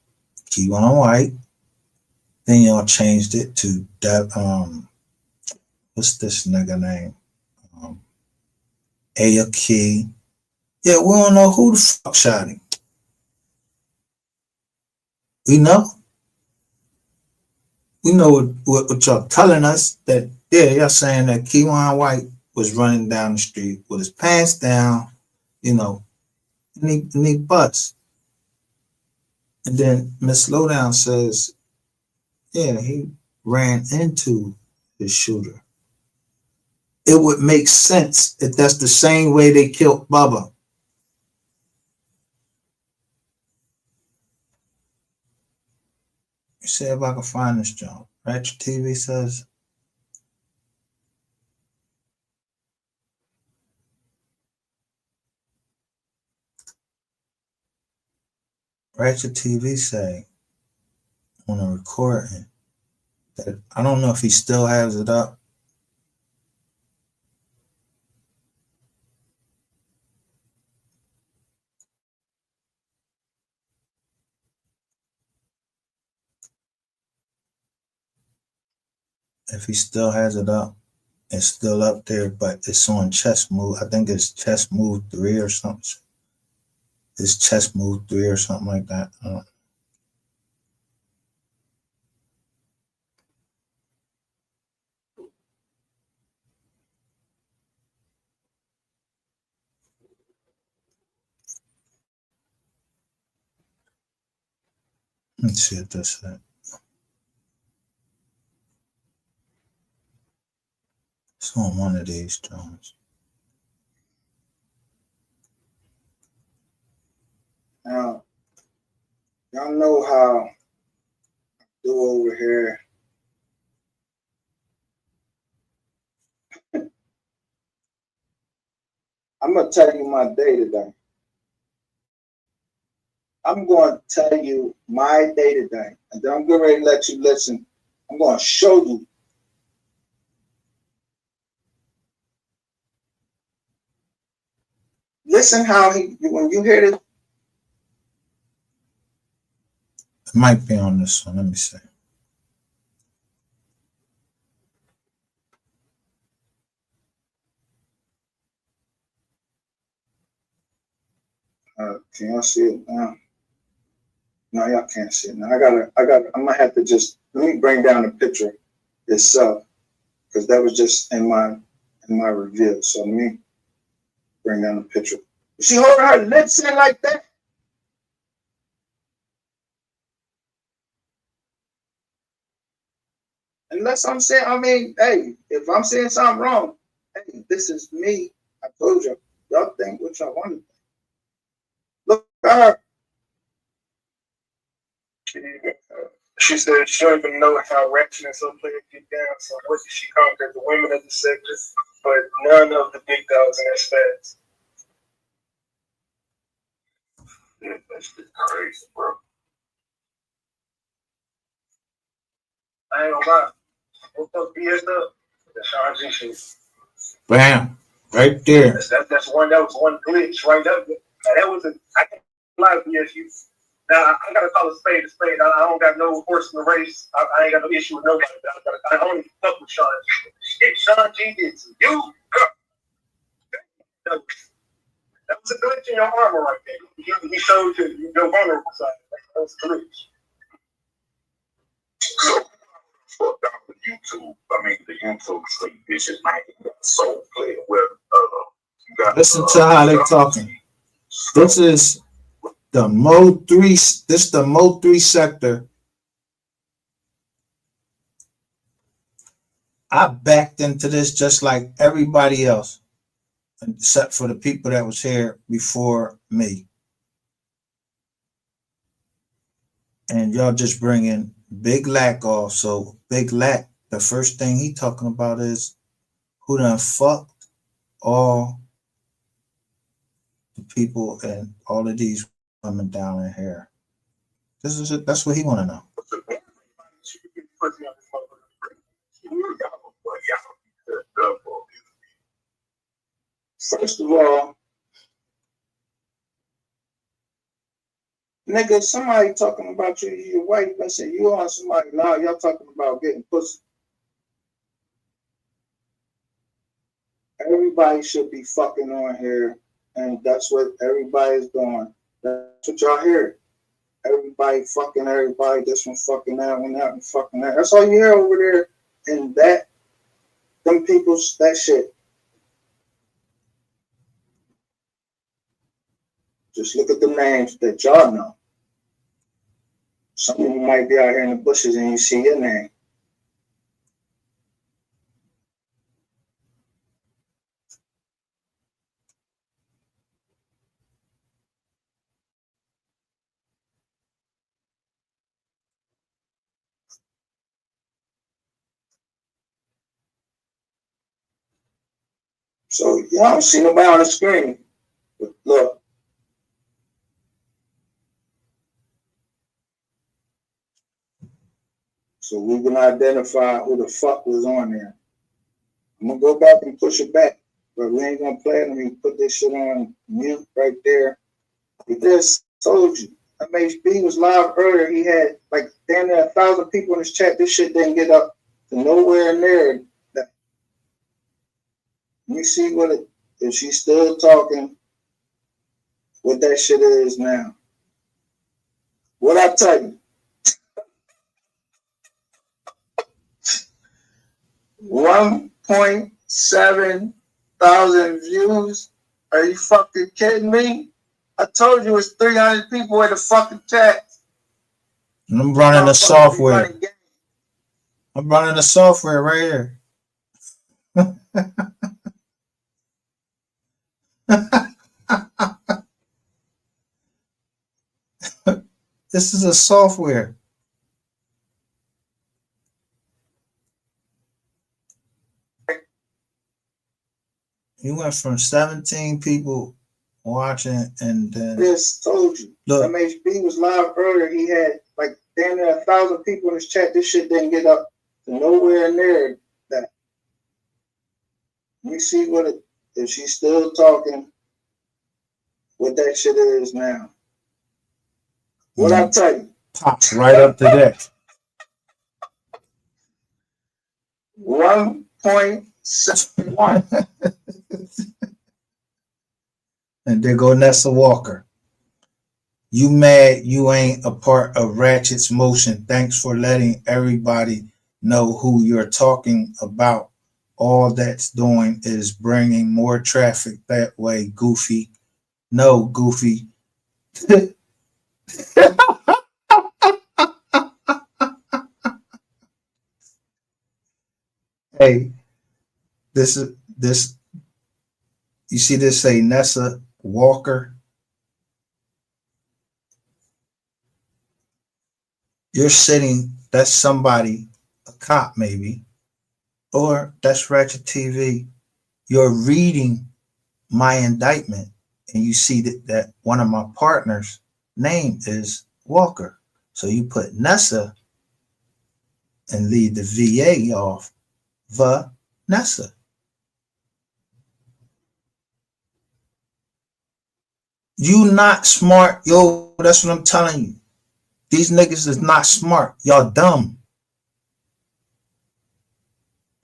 S4: Keywan White. Then y'all changed it to that. What's this nigga name? Aya Key. Yeah, we don't know who the fuck shot him. We know. We know what y'all telling us, that, yeah, y'all saying that Keywan White was running down the street with his pants down, you know, and he bust. And then Miss Lowdown says, yeah, he ran into the shooter. It would make sense if that's the same way they killed Bubba. You see if I can find this job. Ratchet TV says, Ratchet TV say on a recording that I don't know if he still has it up. If he still has it up, it's still up there, but it's on Chess Move. I think it's Chess Move 3 or something. It's Chess Move 3 or something like that. Let's see what this is. It's on one of these drones. Now, y'all know how I do over here. I'm going to tell you my day today. I'm going to tell you my day today. And then I'm getting ready to let you listen. I'm going to show you. Listen how when you hear this. It might be on this one. Let me see. Can y'all see it now? No, y'all can't see it now. I'm gonna have to just, let me bring down the picture itself, because that was just in my review. So let me bring down the picture. She holding her lips in like that? Unless I'm saying, I mean, hey, if I'm saying something wrong, hey, this is me. I told you. Y'all think what y'all want to think. Look at her.
S11: She said she don't even know how ratchet and some players get down. So what did she conquer? The women of the sector, but none of the big dogs in that stats. Yeah, that's just crazy, bro. I ain't gonna lie. What's up, BS up? The Shawn G shit.
S4: Bam. Right there.
S11: That's one. That was one glitch right there. Now that was I can't lie to BSU. Now I gotta call a spade a spade. I don't got no horse in the race. I ain't got no issue with nobody. I only fuck with Shawn G. Shit, Shawn G did to you, girl. That was a glitch in your armor right there. He showed you your vulnerable side. That was a glitch.
S7: Fuck down with YouTube. I mean, the
S11: YouTube straight bitches, man. So clear where
S4: Listen to how they talking. This is the MO3. This the MO3 sector. I backed into this just like everybody else, except for the people that was here before me. And y'all just bringing Big Lack off. So Big Lack, the first thing he talking about is who done fucked all the people and all of these women down in here. That's what he want to know. First of all, nigga, somebody talking about you, you're white. I say you on somebody. Nah, y'all talking about getting pussy. Everybody should be fucking on here, and that's what everybody's doing. That's what y'all hear. Everybody fucking everybody. This one fucking that one fucking that. That's all you hear over there. And that, them people's, that shit. Just look at the names that y'all know. Some of you might be out here in the bushes and you see your name. So y'all don't see nobody on the screen. But look. So we can identify who the fuck was on there. I'm gonna go back and push it back, but we ain't gonna play it. Let me put this shit on mute right there. We just told you. MHB was live earlier. He had like damn near 1,000 people in his chat. This shit didn't get up to nowhere near that. Let me see what it, if she's still talking, what that shit is now. What I tell you? 1.7 thousand views. Are you fucking kidding me? I told you it's 300 people in the fucking chat. I'm running the software. I'm running the software right here. This is a software. You went from 17 people watching and then just told you. Look, MHB was live earlier. He had like damn near 1,000 people in his chat. This shit didn't get up to nowhere near that. Let me see what it, if she's still talking, what that shit is now. What I tell you? Pops right up to that. 1.71. And there go Nessa Walker. You mad you ain't a part of Ratchet's motion. Thanks for letting everybody know who you're talking about. All that's doing is bringing more traffic that way, Goofy. No, Goofy. Hey, this, you see this say Nessa Walker? You're sitting, that's somebody, a cop maybe, or that's Ratchet TV. You're reading my indictment and you see that one of my partners' name is Walker. So you put Nessa and leave the VA off, Vanessa. You not smart, yo, that's what I'm telling you. These niggas is not smart. Y'all dumb.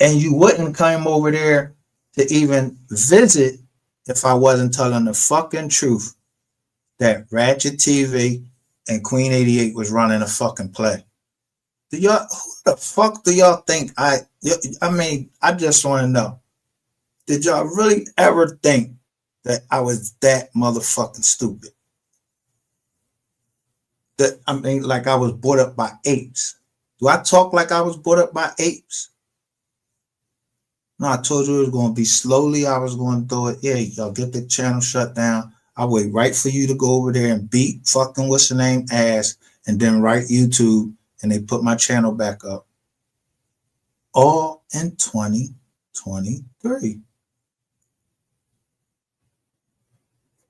S4: And you wouldn't come over there to even visit if I wasn't telling the fucking truth that Ratchet TV and Queen 88 was running a fucking play. Do y'all, who the fuck do y'all think I mean, I just want to know. Did y'all really ever think that I was that motherfucking stupid? That, I mean, like I was brought up by apes. Do I talk like I was brought up by apes? No, I told you it was going to be slowly. I was going to do it. Yeah, y'all get the channel shut down. I wait right for you to go over there and beat fucking what's the name ass, and then write YouTube, and they put my channel back up. All in 2023.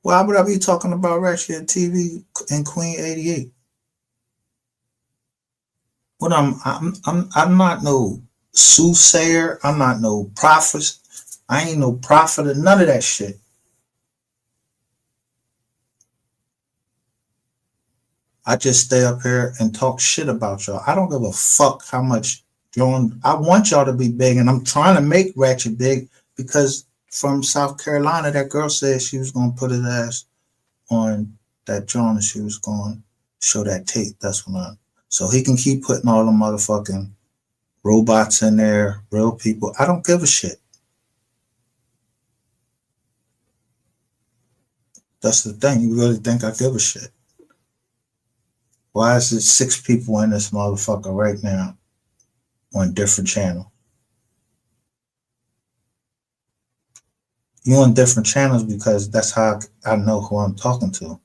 S4: Why would I be talking about Ratchet TV and Queen 88? What I'm not no soothsayer. I'm not no prophet. I ain't no prophet or none of that shit. I just stay up here and talk shit about y'all. I don't give a fuck how much I want y'all to be big, and I'm trying to make Ratchet big because from South Carolina, that girl said she was gonna put his ass on that John, and she was going to show that tape. That's what so he can keep putting all the motherfucking robots in there, real people. I don't give a shit. That's the thing. You really think I give a shit? Why is it 6 people in this motherfucker right now on different channels? You on different channels because that's how I know who I'm talking to.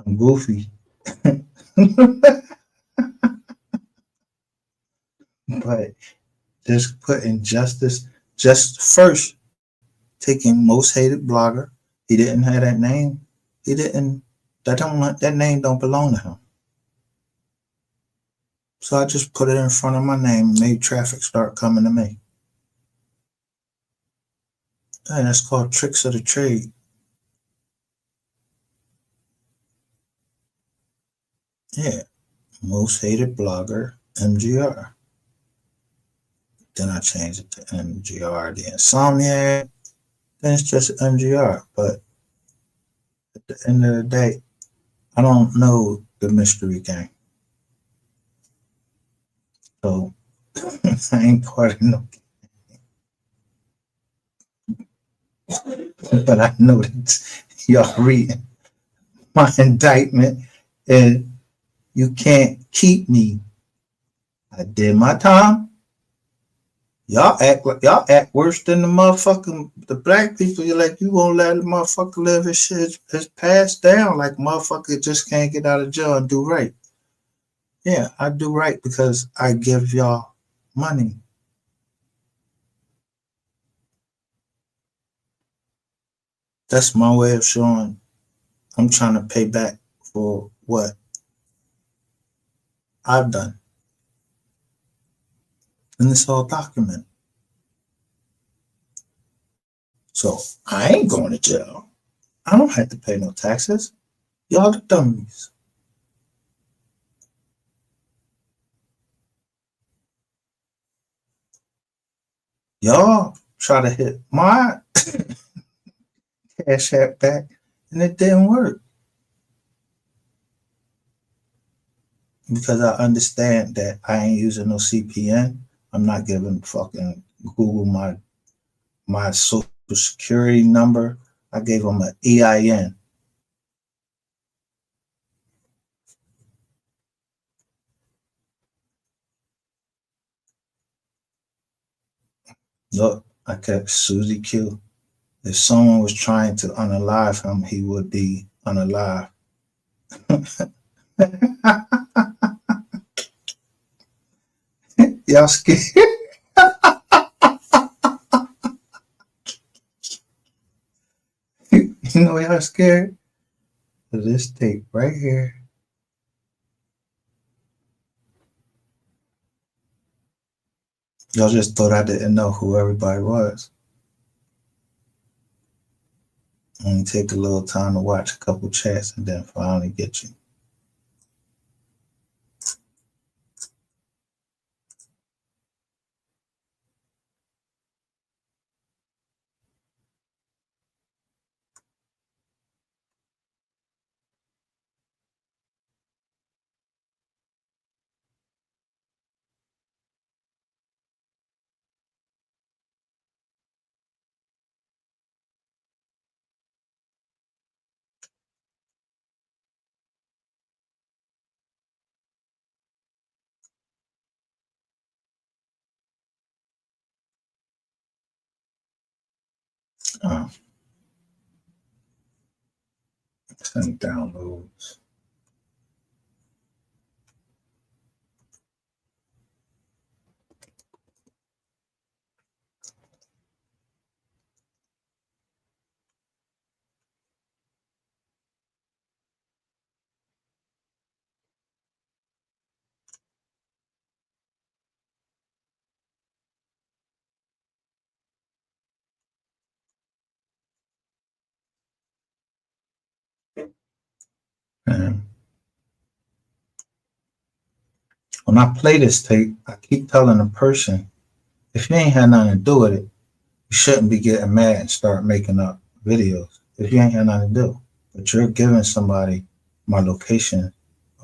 S4: I'm goofy. But just putting justice, just first taking most hated blogger. He didn't have that name. He didn't, that name don't belong to him. So I just put it in front of my name and made traffic start coming to me. And that's called tricks of the trade. Yeah. Most hated blogger, MGR. Then I changed it to MGR, the Insomniac. Then it's just MGR. But at the end of the day, I don't know the mystery gang. So I ain't part of no. But I know that y'all reading my indictment, and you can't keep me. I did my time. Y'all act worse than the motherfucking the black people. You're like, you won't let the motherfucker live his shit. It's passed down like motherfucker just can't get out of jail and do right. Yeah, I do right because I give y'all money. That's my way of showing I'm trying to pay back for what I've done. And it's all documented. So I ain't going to jail. I don't have to pay no taxes. Y'all the dummies. Y'all try to hit my Cash App back, and it didn't work. Because I understand that I ain't using no CPN. I'm not giving fucking Google my social security number. I gave them an EIN. Look, I kept Susie Q. If someone was trying to unalive him, he would be unalive. Y'all scared? You know y'all scared? Of this tape right here. Y'all just thought I didn't know who everybody was. Only take a little time to watch a couple chats and then finally get you. Send downloads. And when I play this tape, I keep telling the person, if you ain't had nothing to do with it, you shouldn't be getting mad and start making up videos if you ain't had nothing to do. But you're giving somebody my location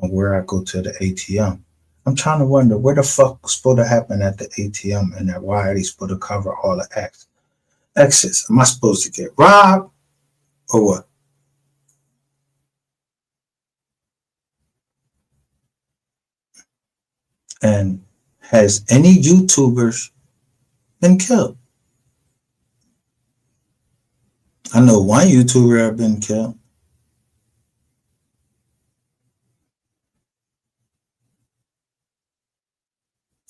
S4: of where I go to the ATM. I'm trying to wonder where the fuck is supposed to happen at the ATM and that why are they supposed to cover all the exits? Am I supposed to get robbed or what? And has any YouTubers been killed? I know one YouTuber have been killed.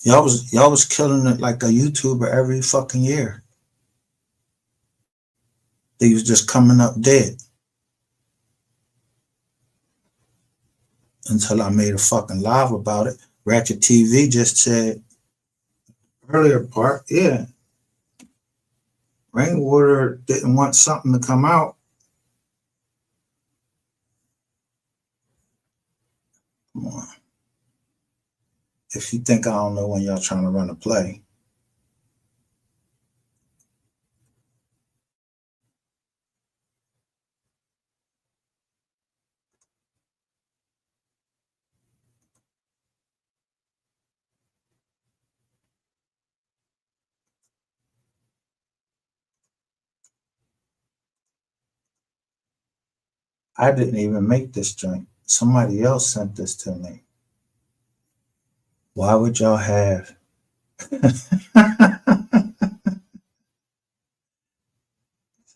S4: Y'all was killing it like a YouTuber every fucking year. They was just coming up dead. Until I made a fucking live about it. Ratchet TV just said earlier part, yeah. Rainwater didn't want something to come out. Come on. If you think I don't know when y'all trying to run a play. I didn't even make this joint. Somebody else sent this to me. Why would y'all have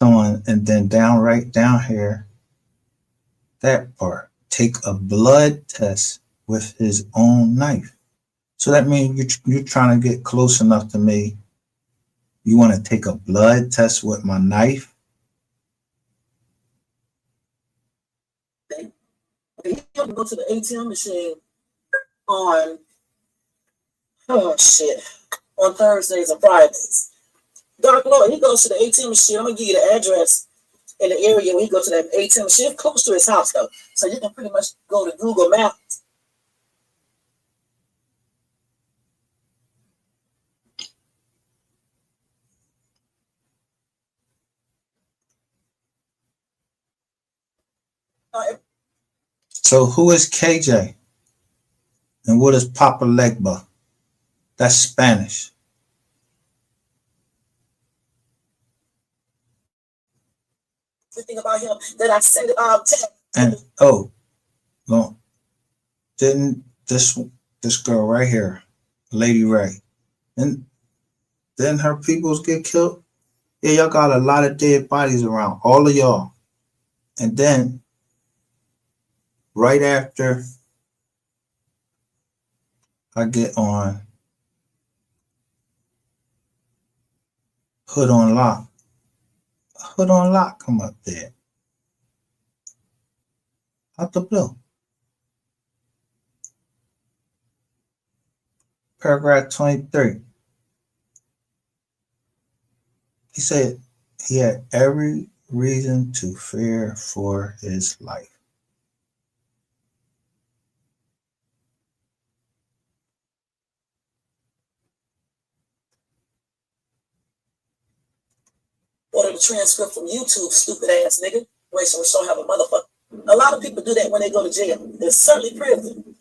S4: someone and then right down here, that part, take a blood test with his own knife. So that means you're trying to get close enough to me. You want to take a blood test with my knife?
S12: He had to go to the ATM machine on on Thursdays and Fridays. Dark Lord, he goes to the ATM machine. I'm gonna give you the address in the area when he goes to that ATM machine. It's close to his house though, so you can pretty much go to Google Maps.
S4: So who is KJ? And what is Papa Legba? That's Spanish.
S12: The thing about him that I sent text.
S4: And no, didn't this girl right here, Lady Ray, and then her peoples get killed? Yeah, y'all got a lot of dead bodies around, all of y'all. And then right after I get on Hood on Lock, come up there. Out the blue. Paragraph 23. He said he had every reason to fear for his life.
S12: Order the transcript from YouTube, stupid ass nigga. Rachel and Shawn have a motherfucker. A lot of people do that when they go to jail. They're certainly prison.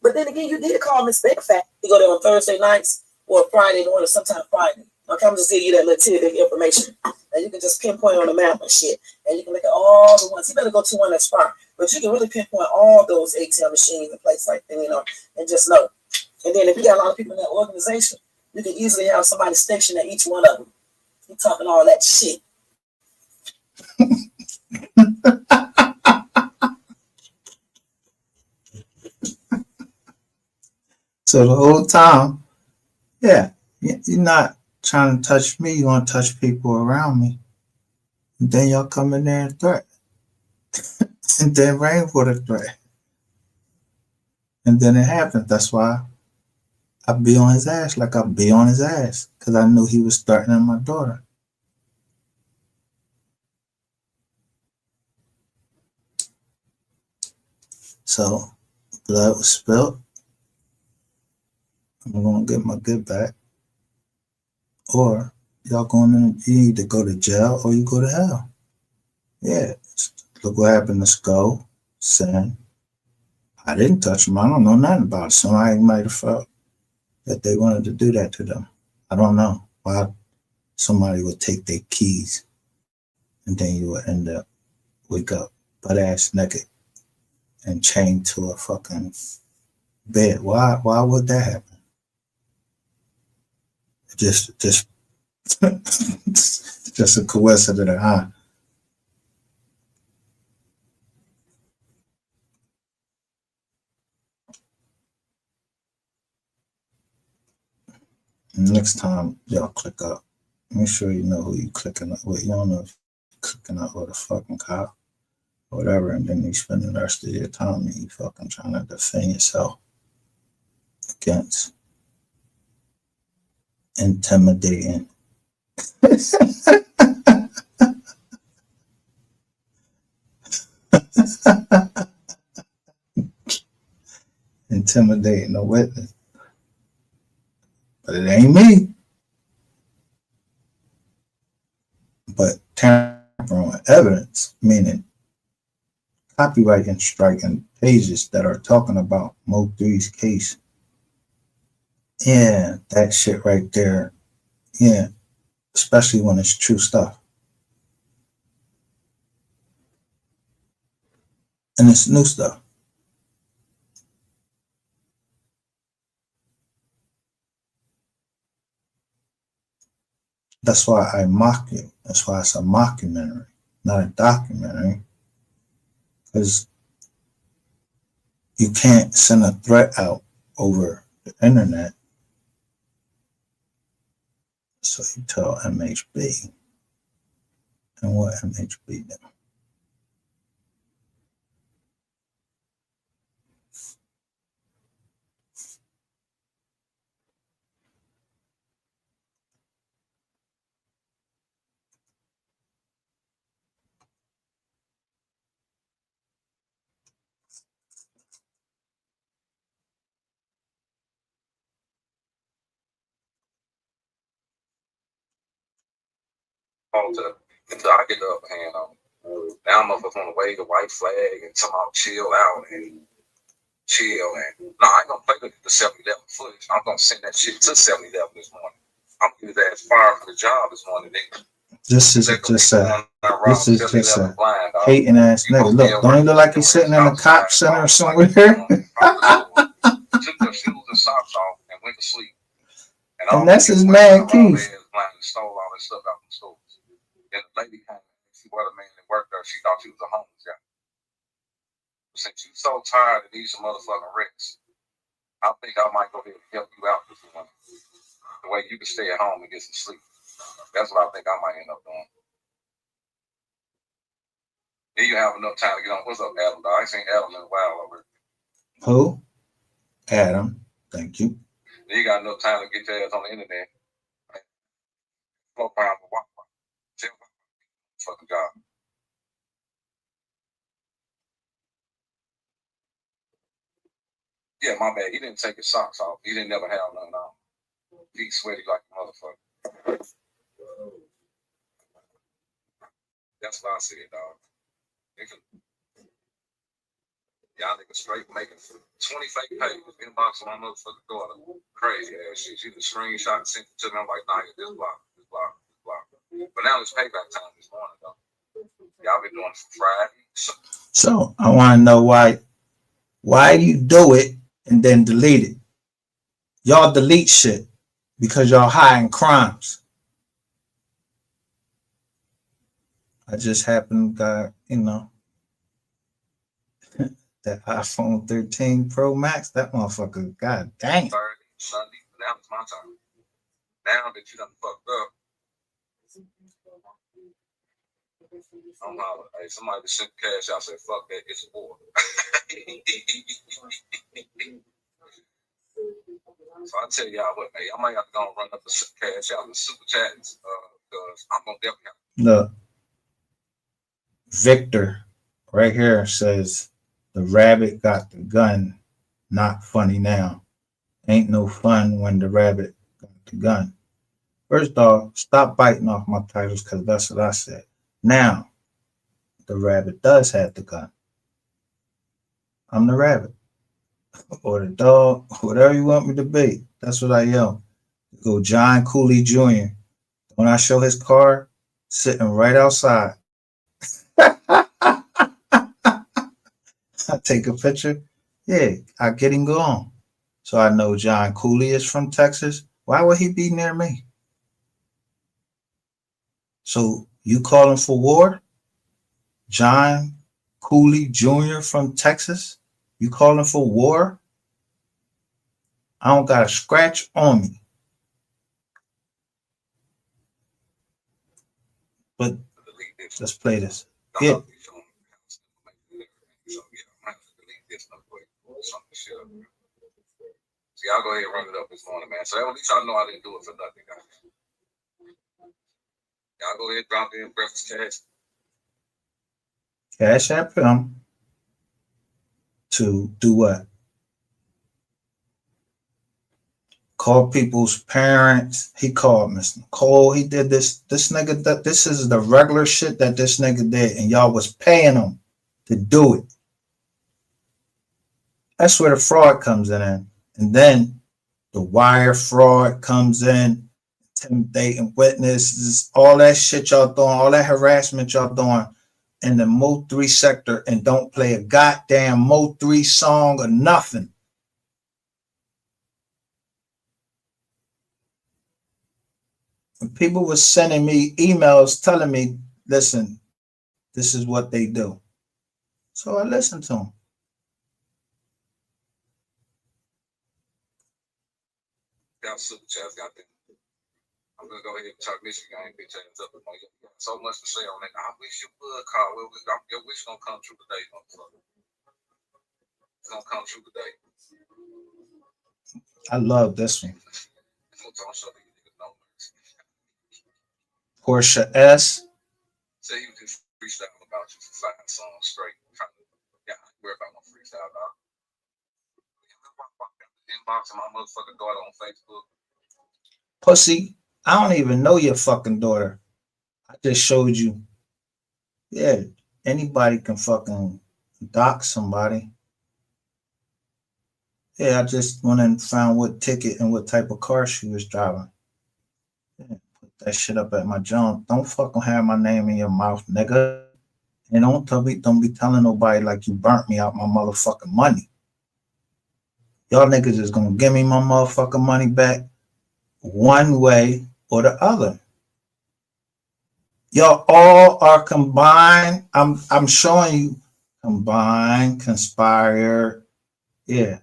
S12: But then again, you did call Miss Beck fat. You go there on Thursday nights or Friday morning, sometime Friday. Okay, I'm just giving you that little tidbit information. And you can just pinpoint on the map and shit. And you can look at all the ones. You better go to one that's far. But you can really pinpoint all those ATM machines and places like that, you know, and just know. And then if you got a lot of people in that organization, you can easily have somebody stationed at each one of them. You talking all that shit.
S4: So the whole time, yeah, you're not trying to touch me. You want to touch people around me. And then y'all come in there and threat. And then rain for the threat. And then it happens. That's why I be on his ass like I be on his ass. Because I knew he was threatening my daughter. So blood was spilled. I'm going to get my get back. Or y'all going to, you either go to jail or you go to hell. Yeah. Look what happened to Skull, Sin. I didn't touch them. I don't know nothing about it. Somebody might have felt that they wanted to do that to them. I don't know why somebody would take their keys and then you would end up, wake up butt ass naked and chained to a fucking bed. Why would that happen? Just just a coincidence, huh? Next time y'all click up, make sure you know who you clicking up with. You don't know if you're clicking up with a fucking cop or whatever, and then you spend the rest of your time and you fucking trying to defend yourself against intimidating. Intimidating a witness. But it ain't me. But tampering with evidence, meaning copyright striking pages that are talking about MO3's case. Yeah, that shit right there. Yeah, especially when it's true stuff. And it's new stuff. That's why I mock you. That's why it's a mockumentary, not a documentary. Because you can't send a threat out over the internet. So you tell MHB. And what MHB did.
S3: Until I get the upper hand on it. Now I'm up on the wave, the white flag, and somehow chill out and chill. And no, I ain't gonna play the 7-11 footage. I'm gonna send that shit to 7-11 this morning. I'm gonna get that fire for the job this morning, nigga.
S4: This is just a hating ass nigga. Look, don't he look like he's sitting in a cop center somewhere?
S3: Took their shoes and socks off and went to sleep.
S4: And that's his man Keith.
S3: Stole all that stuff out from stores. Then the lady came and she was a man that worked there. She thought she was a homeless guy. Since you're so tired and need some motherfucking rest, I think I might go ahead and help you out this morning. The way you can stay at home and get some sleep. That's what I think I might end up doing. Then you have enough time to get on. What's up, Adam? I ain't seen Adam in a while over.
S4: Who? Adam. Thank you.
S3: Then you got enough time to get your ass on the internet. Flow around for motherfucking job. Yeah, my bad. He didn't take his socks off. He didn't never have none on. He sweaty like a motherfucker. That's what I said, dog. Y'all niggas straight making 20 fake pages. Inbox on my motherfucking daughter. Crazy ass shit. She just screenshot and sent it to me. I'm like, nah, this block, this block, this block. But now it's payback time this morning, though. Y'all been doing it for Friday.
S4: So I want to know why you do it and then delete it. Y'all delete shit because y'all hiding crimes. I just happened got, that iPhone 13 Pro Max, that motherfucker, god dang.
S3: Saturday, Sunday, now it's my time. Now that you done fucked up, I'm hollering. Hey, somebody just sent cash out, said, fuck that, it's a war. So I tell y'all what, hey, I might have to go and run up the cash out in the super chats, because I'm gonna definitely have to.
S4: Look, Victor right here says the rabbit got the gun. Not funny now. Ain't no fun when the rabbit got the gun. First off, stop biting off my titles because that's what I said. Now, the rabbit does have the gun. I'm the rabbit. Or the dog, whatever you want me to be. That's what I am. Go John Cooley Jr. When I show his car, sitting right outside. I take a picture. Yeah, I get him gone. So I know John Cooley is from Texas. Why would he be near me? So you calling for war? John Cooley Jr. from Texas? You calling for war? I don't got a scratch on me. But let's play this. Yeah.
S3: See, I'll go ahead and run it up this morning, man. So at least I know I didn't do it for nothing, guys. Y'all go ahead and drop in breakfast cash.
S4: Cash app him to do what? Call people's parents. He called Miss Nicole. He did this. This nigga, this is the regular shit that this nigga did, and y'all was paying him to do it. That's where the fraud comes in. And then the wire fraud comes in, intimidating witnesses, all that shit y'all doing, all that harassment y'all doing in the MO3 sector, and don't play a goddamn MO3 song or nothing. And people were sending me emails telling me, listen, this is what they do. So I listened to them.
S3: Y'all super chats got them. I'm gonna go ahead and talk Michigan game bitch ass up. You got so much to say on that. I wish you would call. Your wish gonna come true today, motherfucker. It's gonna come true today.
S4: I love this one. Portia S.
S3: Say you just freestyle about you for 5 songs straight. Yeah, worry about my freestyle, dog. Inboxing my motherfucking daughter on Facebook.
S4: Pussy, I don't even know your fucking daughter. I just showed you. Yeah, anybody can fucking dock somebody. Yeah, I just went and found what ticket and what type of car she was driving. Yeah, put that shit up at my junk. Don't fucking have my name in your mouth, nigga. And don't be telling nobody like you burnt me out my motherfucking money. Y'all niggas is gonna give me my motherfucking money back one way or the other. Y'all all are combined. I'm showing you combined, conspire, yeah,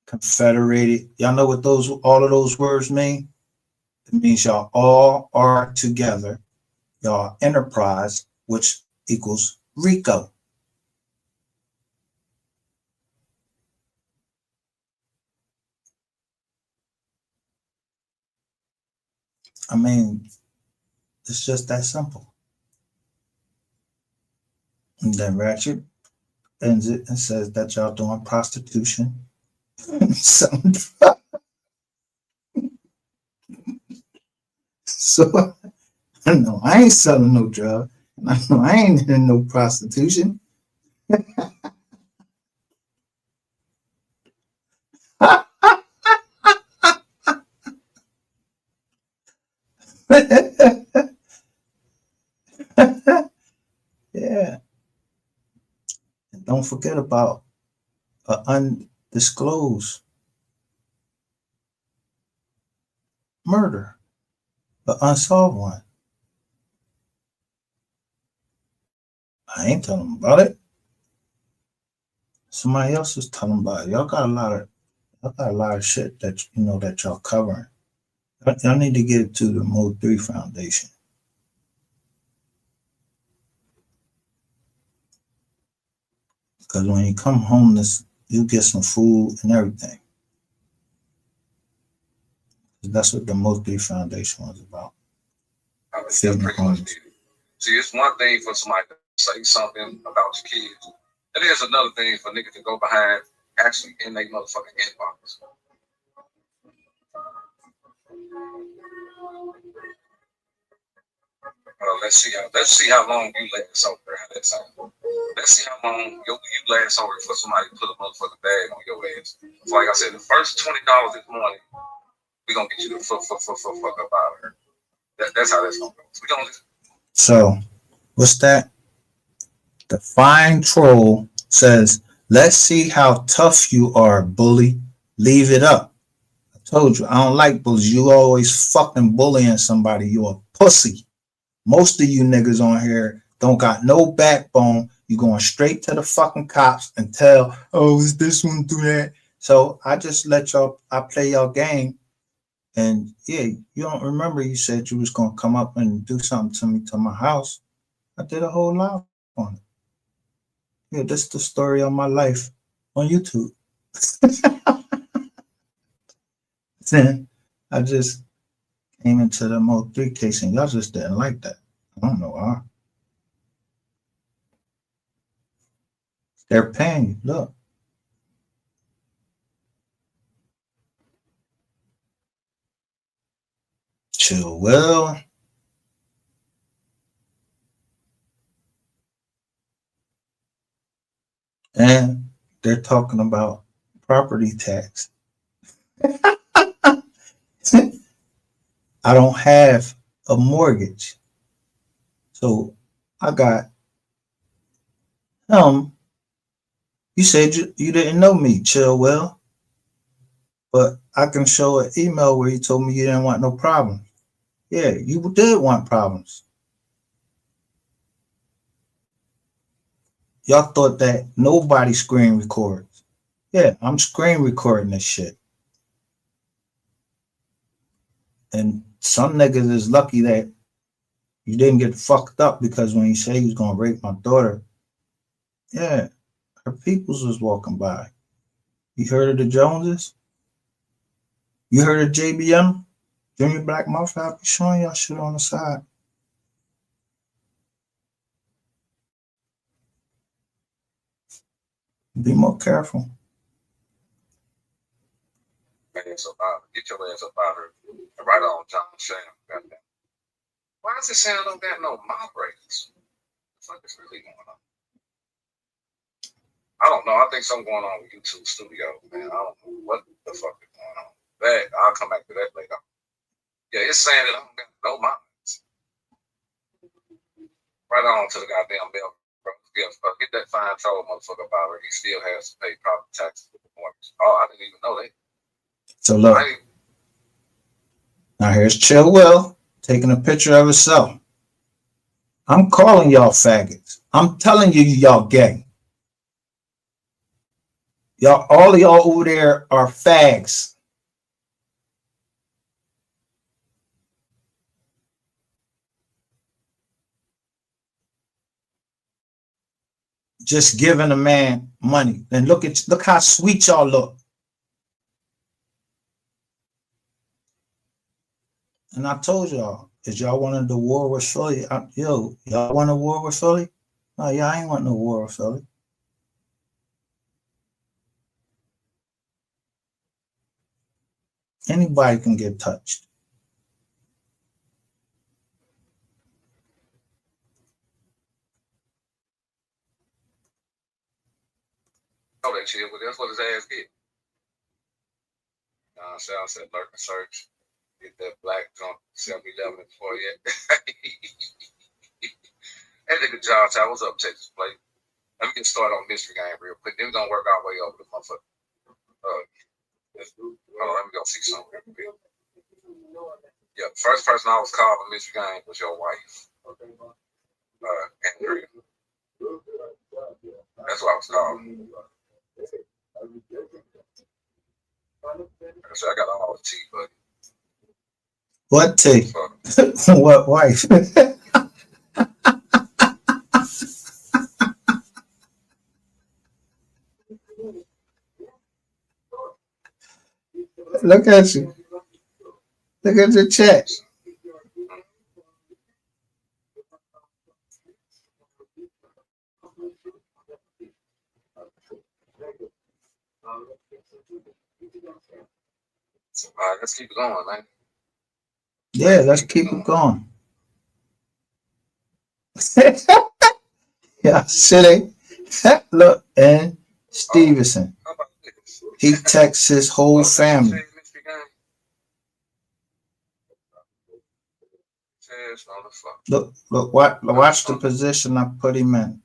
S4: confederated. Y'all know what all of those words mean? It means y'all all are together. Y'all enterprise, which equals RICO. I mean, it's just that simple. And then Ratchet ends it and says that y'all doing prostitution. So I know I ain't selling no drug. I know I ain't in no prostitution. Yeah. And don't forget about an undisclosed murder, an unsolved one. I ain't telling them about it. Somebody else is telling about it. Y'all got a lot of shit that that y'all covering. Y'all need to get it to the MO3 Foundation. Because when you come homeless, you get some food and everything. That's what the MO3 Foundation was about.
S3: Feeding homeless. See, it's one thing for somebody to say something about your kids, and there's another thing for niggas to go behind actually in their motherfucking inbox. Let's see how long you last over there. Let's see how long you last over for somebody to put a motherfucking bag on your ass. So like I said, the first $20 this morning, we gonna get you the fuck up out of here. That's how that's gonna go. We gonna just...
S4: So, what's that? The fine troll says, "Let's see how tough you are, bully. Leave it up." I told you, I don't like bullies. You always fucking bullying somebody. You a pussy. Most of you niggas on here don't got no backbone. You going straight to the fucking cops and tell, "Oh, is this one do that?" So I just let y'all, I play y'all game. And yeah, you don't remember you said you was gonna come up and do something to me to my house. I did a whole lot on it. Yeah, this is the story of my life on YouTube. Then I just came into the MO3 case and y'all just didn't like that. I don't know why. They're paying you. Look. Chill well. And they're talking about property tax. I don't have a mortgage. So I got you said you didn't know me, Chill well. But I can show an email where you told me you didn't want no problems. Yeah, you did want problems. Y'all thought that nobody screen records. Yeah, I'm screen recording this shit. And some niggas is lucky that you didn't get fucked up, because when you say he was gonna rape my daughter, yeah, her peoples was walking by. You heard of the Joneses? You heard of JBM? Junior Black Mafia? I'll be showing y'all shit on the side. Be more careful.
S3: Get your ass up out here. Right on, John Sham. Why is it saying I don't got no moderators? What the fuck is really going on? I don't know. I think something going on with YouTube Studio, man. I don't know what the fuck is going on. I'll come back to that later. Yeah, it's saying that I don't got no moderators. Right on to the goddamn bell. Get that fine troll motherfucker about her. He still has to pay property taxes for the mortgage. Oh, I didn't even know that.
S4: So look. Now here's Chill Will taking a picture of himself. I'm calling y'all faggots. I'm telling you, y'all gay. Y'all, all of y'all over there are fags. Just giving a man money. And look how sweet y'all look. And I told y'all, is y'all wanted the war with Philly? Y'all want a war with Philly? Oh yeah, I ain't want no war, fella. Anybody can get touched.
S3: Oh, that shit, but that's what his ass get. Shawn said lurk and search. Get that black drunk 7-Eleven before yet. Hey, nigga, John, what's up, Texas Plate? Let me get started on Mystery Game real quick. Then we're gonna work our way over the motherfucker. Hold on, let me go see something. Yeah, first person I was calling Mystery Game was your wife. Andrea. That's what I was calling. So I got all the tea, buddy.
S4: What tea? What wife? Look at you. Look at your chat.
S3: All right, let's keep it going, man.
S4: Yeah, let's keep it going. Yeah, silly. Look, and Stevenson. He texts his whole family. Look, watch the position I put him in.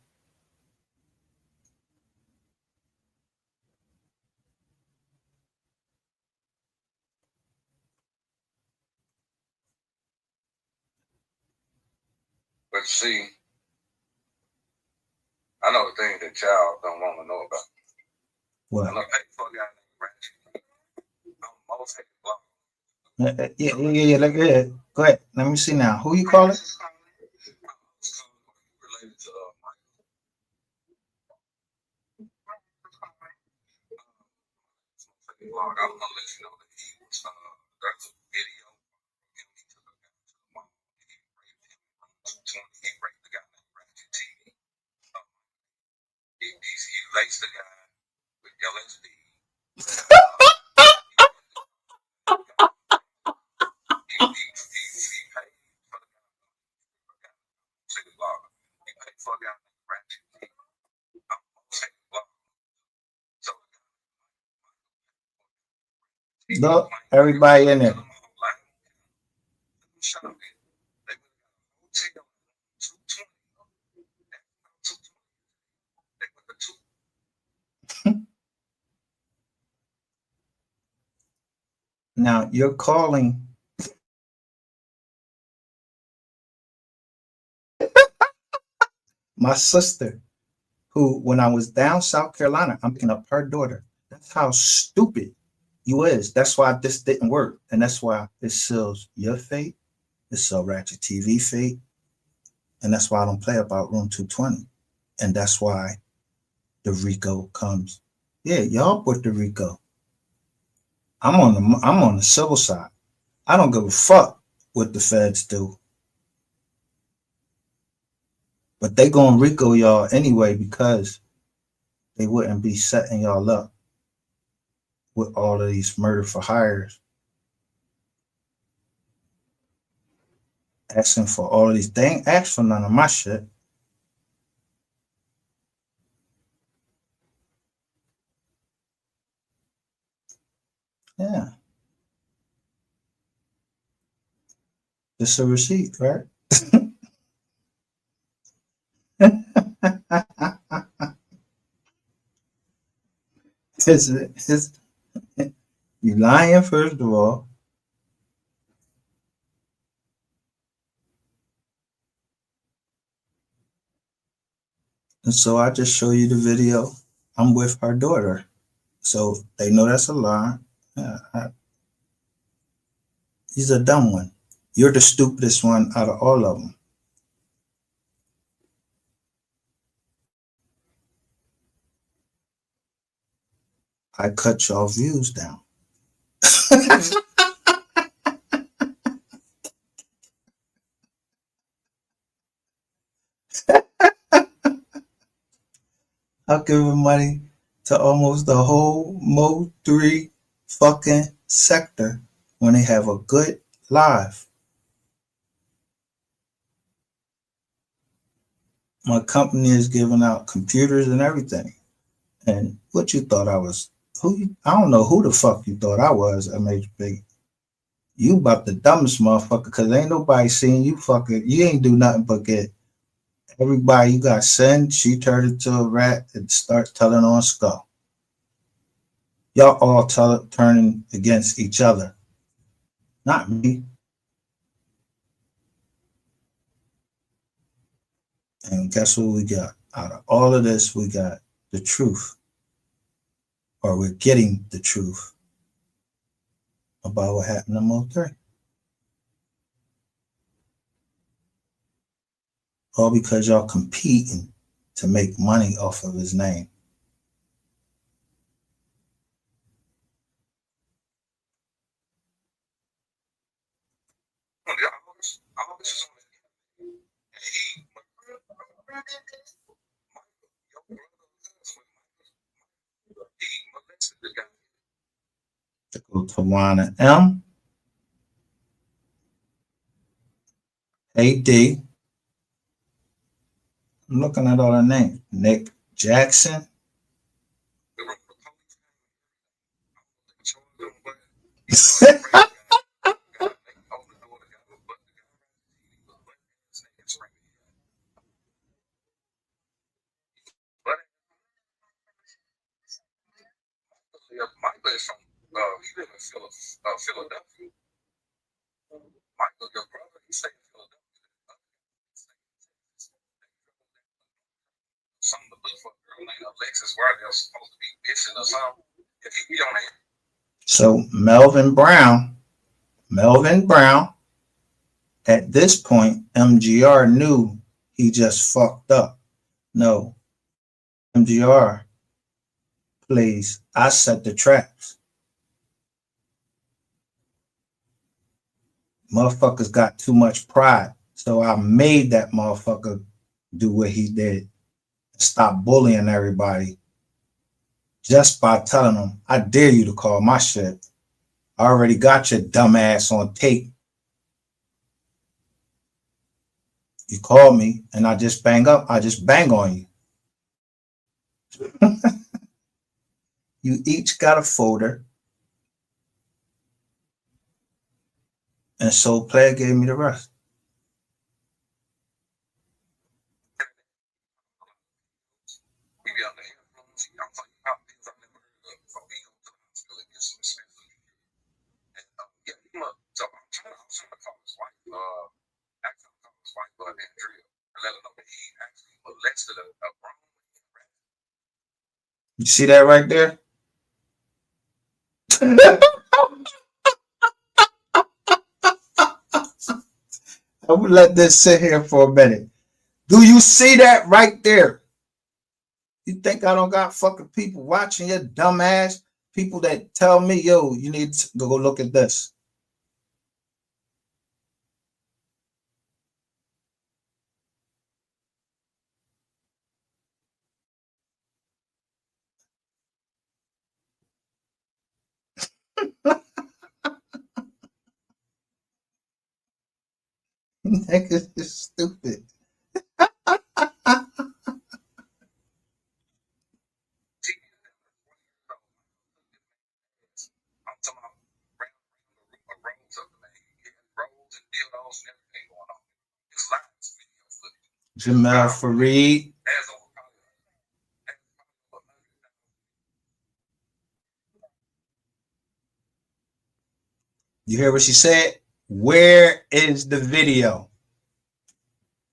S3: But see, I know the thing that child don't want to know about.
S4: What?
S3: I know hey, fuck y'all
S4: Yeah. Look at it. Go ahead. Let me see now. Who you calling?
S3: related to I was gonna let you know that he was there's a video of him. He took a guy to the mall. He raped him. He raped the guy named Ratchet TV. He laced the guy with LSD. He paid for the guy. He paid for a guy named Ratchet TV.
S4: Look, everybody in there. Now you're calling my sister, who, when I was down South Carolina, I'm picking up her daughter. That's how stupid you is. That's why this didn't work. And that's why it seals your fate. It sells Ratchet TV fate. And that's why I don't play about Room 220. And that's why the RICO comes. Yeah, y'all put the RICO. I'm on the civil side. I don't give a fuck what the feds do. But they gonna RICO y'all anyway because they wouldn't be setting y'all up with all of these murder for hires. Asking for all of these. They ain't asked for none of my shit. Yeah. It's a receipt, right? It's, you lying, first of all. And so I just show you the video. I'm with her daughter. So they know that's a lie. He's a dumb one. You're the stupidest one out of all of them. I cut y'all views down. I'm giving money to almost the whole MO3 fucking sector when they have a good live. My company is giving out computers and everything. And what you thought I was? I don't know who the fuck you thought I was, MHB. You about the dumbest motherfucker, because ain't nobody seen you fucking. You ain't do nothing but get everybody you got sent. She turned into a rat and start telling on Skull. Y'all all turning against each other. Not me. And guess what we got? Out of all of this, we got the truth. Or we're getting the truth about what happened to MO3. All because y'all competing to make money off of his name. To go to Tawana M. AD. I'm looking at all the names. Nick Jackson.
S3: Michael is from, he live in Philadelphia. Michael, your brother, he stayed in Philadelphia. Some of the little girl named Alexis, where they're supposed to be missing or something. If he be on it.
S4: So Melvin Brown, at this point, MGR knew he just fucked up. No, MGR, please, I set the traps. Motherfuckers got too much pride. So I made that motherfucker do what he did. Stop bullying everybody just by telling them, I dare you to call my shit. I already got your dumb ass on tape. You call me and I just bang on you. You each got a folder. And so Player gave me the rest. You see that right there? I would let this sit here for a minute. Do you see that right there? You think I don't got fucking people watching your dumb ass? People that tell me, yo, you need to go look at this. Niggas is stupid. Jamel Fareed. You hear what she said? Where is the video?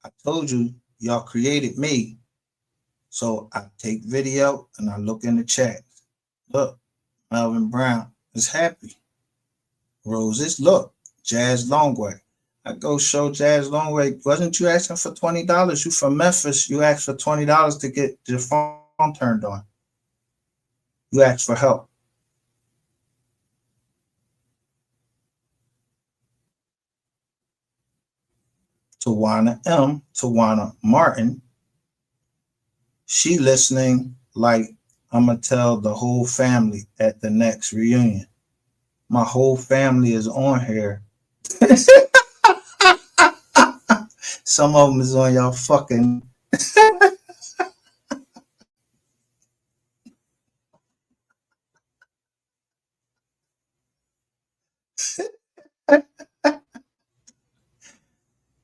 S4: I told you, y'all created me. So I take video and I look in the chat. Look, Melvin Brown is happy. Roses, look, Jazz Longway. I go show Jazz Longway. Wasn't you asking for $20? You from Memphis. You asked for $20 to get your phone turned on. You asked for help. Tawana M, Tawana Martin, she listening like I'm gonna tell the whole family at the next reunion. My whole family is on here. Some of them is on y'all fucking.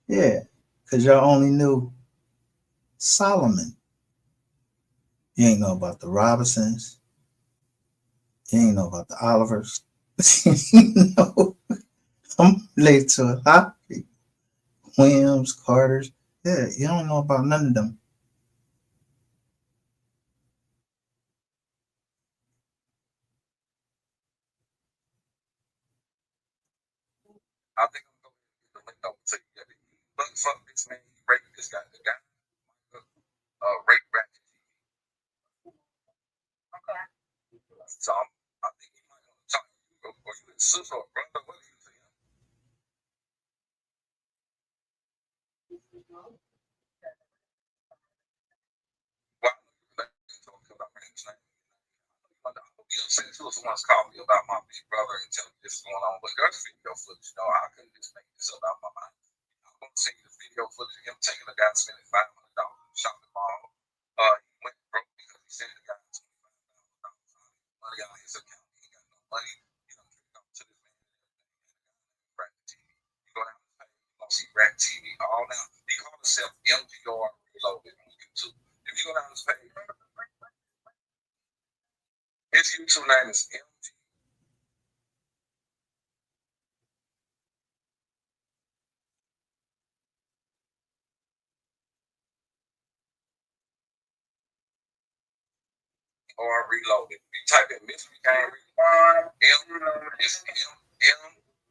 S4: Yeah, because y'all only knew Solomon. You ain't know about the Robinsons. You ain't know about the Olivers. You know, I'm related to a lot of people. Williams, Carters. Yeah, you don't know about none of them.
S3: I think I'm going to get the link over to you. But fuck this man, he raped this guy. The guy raped Ratchet. Okay. So I think he might want to talk to you, or you his sister or brother, what are you to him? Well, you upset too if someone's called me about my big brother and tell me this is going on, but there's video footage. You know, I couldn't just make this up out of my mind. I'm going to send you the video footage of him taking a guy spending $500 in the shopping mall. He went broke because he sent the guy $25,000 money out of his account. He ain't got no money. You know, come to this man. Rat TV. You go down the page, you're going to see Rat TV all now. He called himself MGR Reloaded on YouTube. If you go down this page, his YouTube name is MGR. Or Reloaded. You type in Mystery Game it's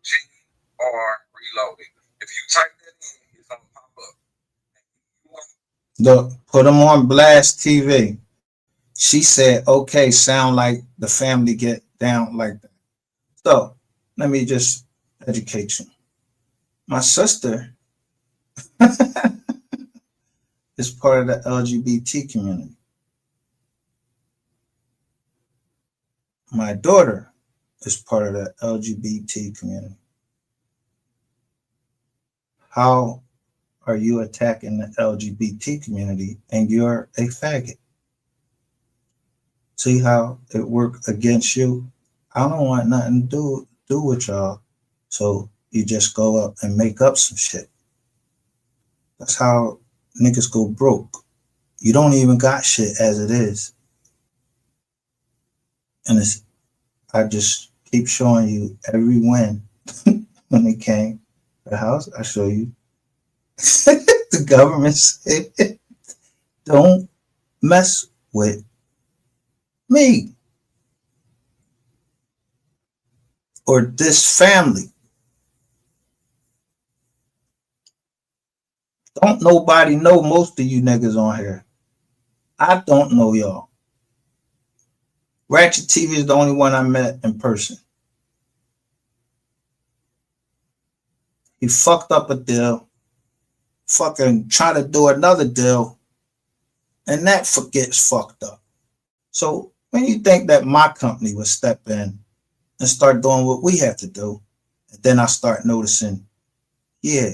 S3: MGR Reloaded. If you type that in, it's gonna pop up.
S4: Look, put them on Blast TV. She said, okay, sound like the family get down like that. So let me just educate you. My sister is part of the LGBT community. My daughter is part of the LGBT community. How are you attacking the LGBT community and you're a faggot? See how it worked against you? I don't want nothing to do with y'all. So you just go up and make up some shit. That's how niggas go broke. You don't even got shit as it is. And I just keep showing you every win when they came to the house. I show you. The government said, don't mess with me or this family. Don't nobody know most of you niggas on here. I don't know y'all. Ratchet TV is the only one I met in person. He fucked up a deal, fucking try to do another deal, and that gets fucked up. So when you think that my company would step in and start doing what we have to do, and then I start noticing, yeah,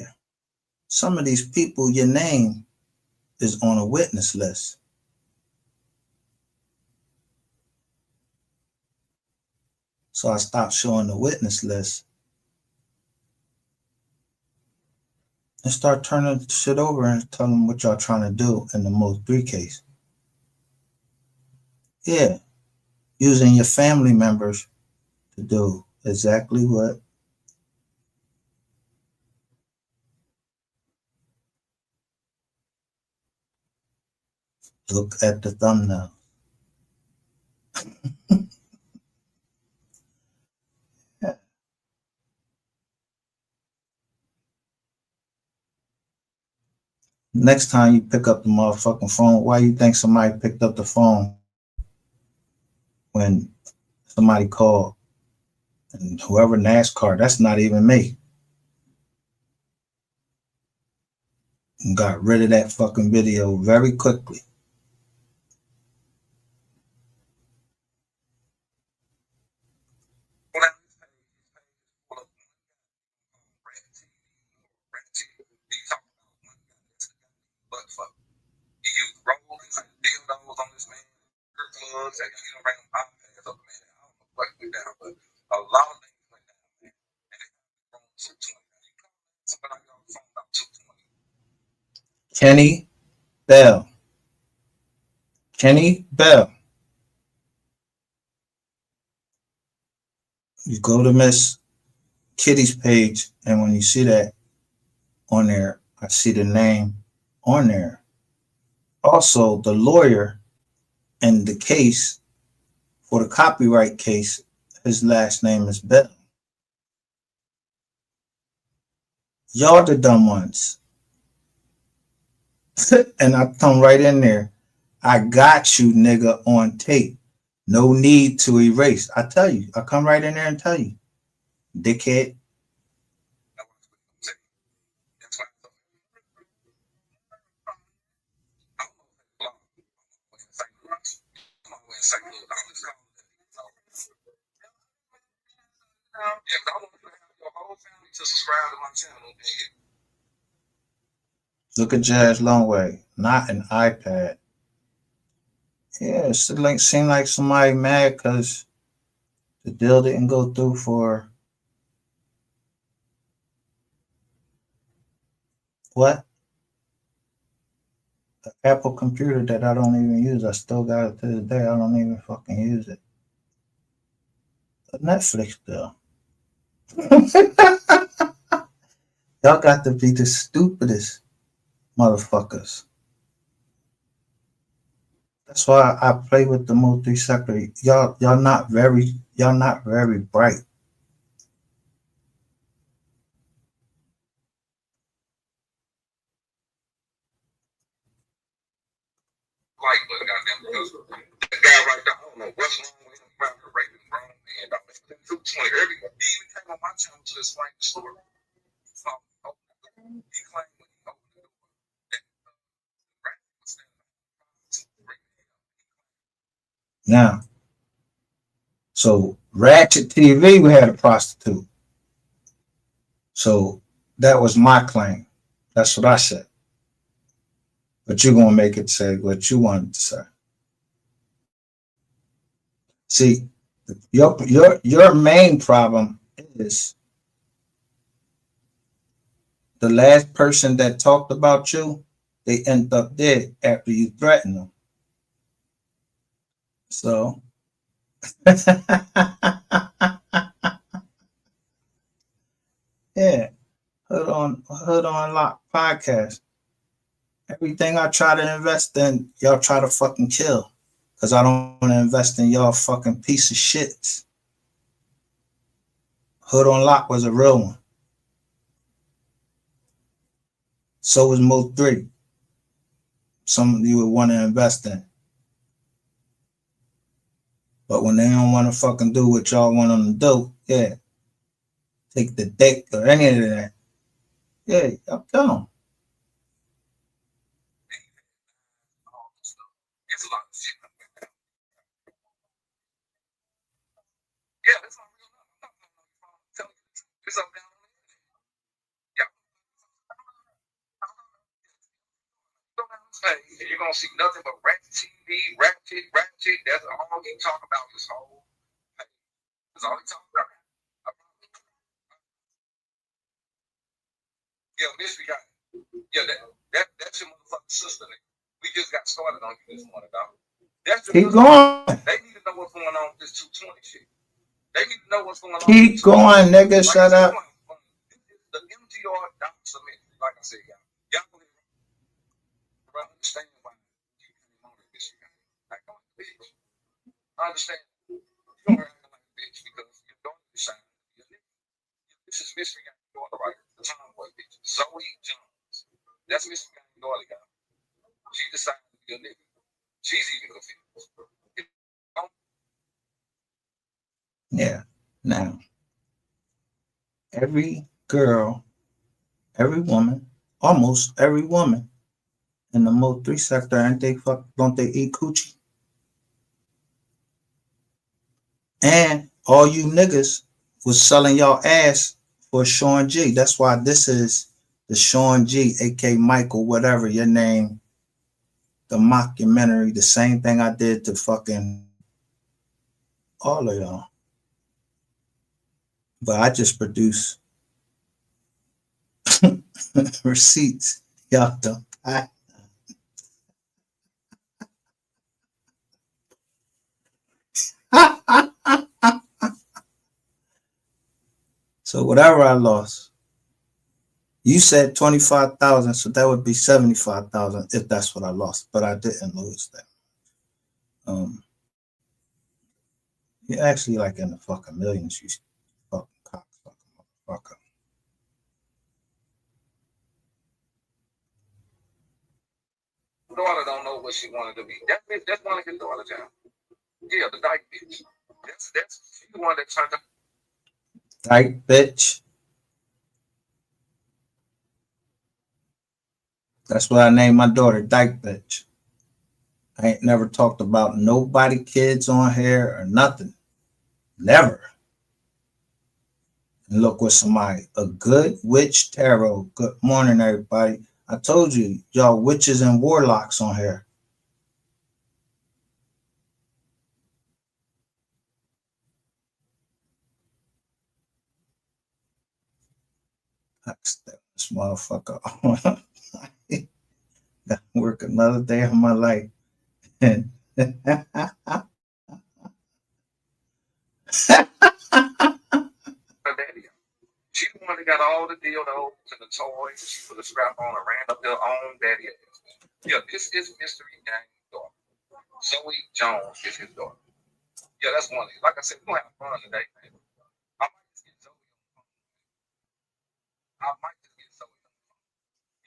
S4: some of these people, your name is on a witness list. So I stopped showing the witness list and start turning shit over and telling them what y'all trying to do in the MO3 case. Yeah, using your family members to do exactly what look at the thumbnail. Yeah. Next time you pick up the motherfucking phone, why you think somebody picked up the phone when somebody called? And whoever NASCAR, that's not even me. And got rid of that fucking video very quickly.
S3: said, you don't bring them iPads up, man. I don't know what went down, but a lot of things went down, man. And it wrong 220. Somebody got on the phone about 220.
S4: Kenny Bell. Kenny Bell. You go to Miss Kitty's page, and when you see that on there, I see the name on there. Also, the lawyer in the case for the copyright case, his last name is Bell. Y'all the dumb ones. And I come right in there. I got you, nigga, on tape. No need to erase. I tell you. I come right in there and tell you. Dickhead.
S3: To subscribe to my channel.
S4: Look at Jazz Longway. Not an iPad. Yeah, it seemed like somebody mad because the deal didn't go through for what? The Apple computer that I don't even use. I still got it to this day. I don't even fucking use it. The Netflix bill. Y'all got to be the stupidest motherfuckers. That's why I play with the MO3 sector. Y'all not very bright.
S3: Like, but goddamn, because that guy right there, I don't know what's wrong with him, about the raping grown man. About 220. Everyone, he even came on my channel to explain the story. So, he claimed when he opened the door that Ratchet was standing
S4: Now, so Ratchet TV, we had a prostitute. So that was my claim. That's what I said. But you're gonna make it say what you wanted to say. See, your main problem is the last person that talked about you, they end up dead after you threaten them. So yeah, Hood on Lock podcast. Everything I try to invest in, y'all try to fucking kill. Because I don't want to invest in y'all fucking piece of shit. Hood on Lock was a real one. So was MO3. Some you would want to invest in. But when they don't want to fucking do what y'all want them to do, yeah. Take the dick or any of that. Yeah, y'all kill them.
S3: It's a lot of shit. Yeah, that's not real. I'm not telling you the truth. It's up down on the internet. Yeah. You're gonna see nothing but Ratchet TV, Ratchet. That's all he talk about this whole thing. That's all he talk about. Yeah, mystery guy. Yeah, that's your motherfucking sister, nigga. We just got started on you this morning, dog. That's your
S4: Keep going.
S3: They need to know what's going on with this 220 shit. They need to know what's going on.
S4: Keep going, nigga. Shut up.
S3: The MTR documentary, like I said, y'all understand why you came on this guy. Like on the bitch. I understand. You don't act like a bitch because you're going to decide to be a nigga. This is mystery guy daughter, right? The tomboy bitch. Zoe Jones. That's mystery guy daughter guy. She decided to be a nigga. She's even confused.
S4: Yeah. Now, every girl, every woman, almost every woman in the MO3 sector, don't they eat coochie? And all you niggas was selling y'all ass for Shawn G. That's why this is the Shawn G, aka Michael, whatever your name, the mockumentary, the same thing I did to fucking all of y'all. But I just produce receipts. Y'all don't. So whatever I lost, you said 25,000, so that would be 75,000 if that's what I lost. But I didn't lose that. You're actually like in the fucking millions, you fucking cocksucker, motherfucker.
S3: Daughter don't know what she wanted to be. That bitch, that's one of his daughter, John. Yeah, the dyke bitch. That's she the one that turned up.
S4: Dyke bitch. That's what I named my daughter, Dyke bitch. I ain't never talked about nobody kids on here or nothing. Never. And look with somebody, a good witch tarot. Good morning, everybody. I told you, y'all witches and warlocks on here. This motherfucker. Gotta work another day of my life.
S3: She the one that got all the dildos and the toys. She put a strap on and ran up their own daddy ass. Yeah, this is Mystery Gang's daughter. Zoe Jones is his daughter. Yeah, that's one. Like I said, we're gonna have fun today, man. I might just get Zoe.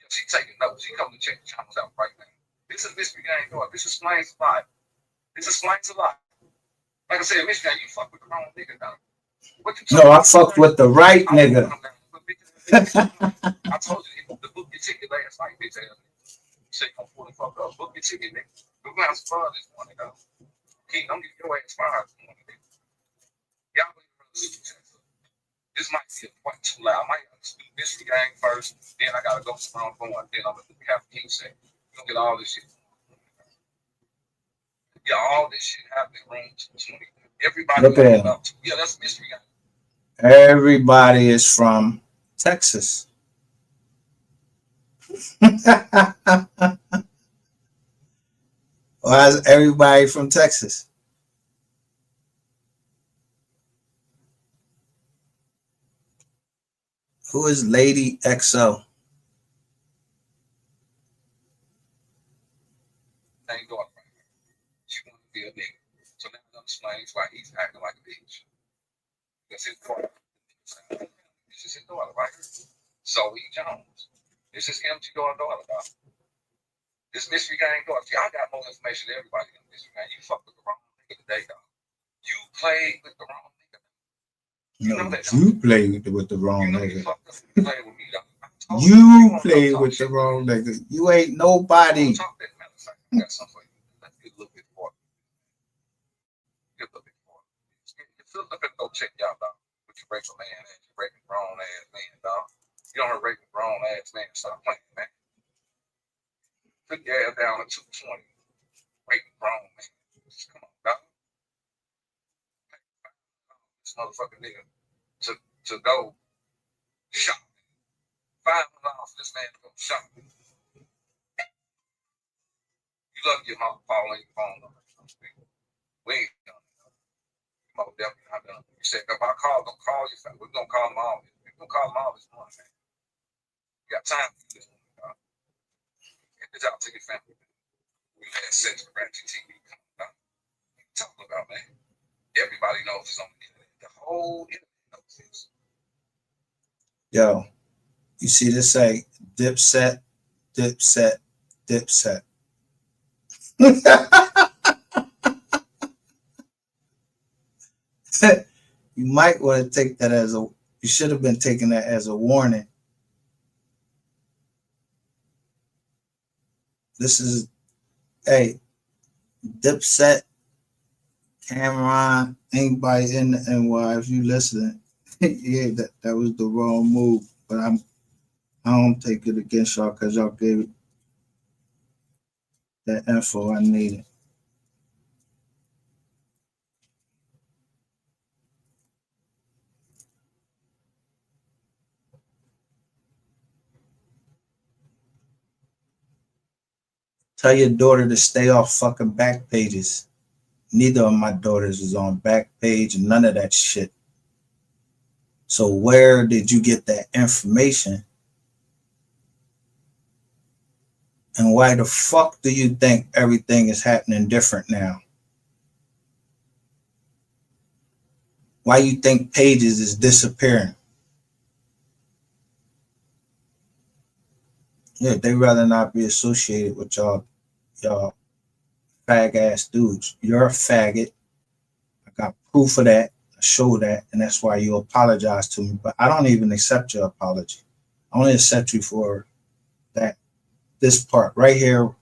S3: Yeah, she taking notes. She coming to check the channels out right now. This is Mystery Gang's daughter. This explains a lot. This explains a lot. Like I said, Mystery Gang, you fuck with the wrong nigga now.
S4: No, I fucked with the right nigga.
S3: I told you the book your ticket last night, bitch ass. So you gonna pull the fuck up. Book your ticket, nigga. We're gonna have some fun this morning, though. Keep, don't get your ass fired this morning, nigga. Y'all this might be a point too loud. I might have to do Mystery Gang first, then I gotta go to Strong Point, then I'm gonna do Half King set. We're gonna get all this shit. Yeah, all this shit happening room 220. Everybody
S4: Look at
S3: up. Yeah, that's Mystery Gang.
S4: Everybody is from Texas. Why is everybody from Texas? Who is Lady XO?
S3: Ain't going right. She wanted to be a nigga. So now that explains why he's acting like a bitch. That's his daughter. This is his daughter, right? Zoe Jones. This is MG daughter, dog. This Mystery Gang daughter. See, I got more information than everybody in Mystery Gang. You fucked with the wrong nigga today, dog. You played with the wrong nigga. You know that,
S4: you played with the wrong nigga.
S3: You played with me, dog.
S4: You played with the wrong nigga. You ain't nobody.
S3: I got something for you. Let's get a little bit more. Get a little bit more. You feel like go check y'all, dog. With your regular man and your regular grown ass man, dog. You don't have a regular grown ass man. Stop playing, man. Put your ass down at 220. Regular grown man. Just come on, dog. This motherfucking nigga to go shopping. $500 for this man to go shopping. You love your mom calling your phone number. We ain't done it. Most definitely not done. You said, if I call, don't call your family. We're going to call them all. We're going to call them all this morning, man. You got time for this morning, dog. Get this out to your family. We had sex with Ratchet TV. What you talking about, man? Everybody knows it's on the internet. The whole internet knows this.
S4: Yo, you see this say Dipset, Dipset, Dipset. You might want to take that as a, you should have been taking that as a warning. This is, hey, Dipset, Cameron, anybody in the NY, if you listening, yeah, that was the wrong move. But I don't take it against y'all because y'all gave that info I needed. Tell your daughter to stay off fucking back pages. Neither of my daughters is on back page, none of that shit. So where did you get that information? And why the fuck do you think everything is happening different now? Why you think pages is disappearing? Yeah, they rather not be associated with y'all fag ass dudes. You're a faggot. I got proof of that. I show that, and that's why you apologize to me. But I don't even accept your apology. I only accept you for that this part right here.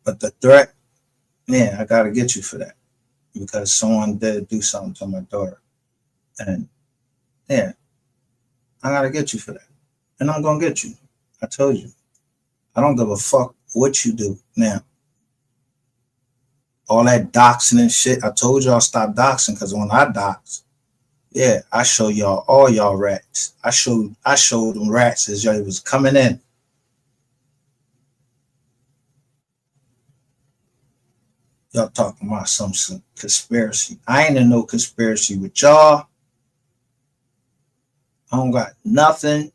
S4: But the threat, yeah, I gotta get you for that because someone did do something to my daughter, and yeah, I gotta get you for that, and I'm gonna get you. I told you. I don't give a fuck what you do now. All that doxing and shit. I told y'all stop doxing because when I dox, yeah, I show y'all all y'all rats. I showed them rats as y'all was coming in. Y'all talking about some conspiracy. I ain't in no conspiracy with y'all. I don't got nothing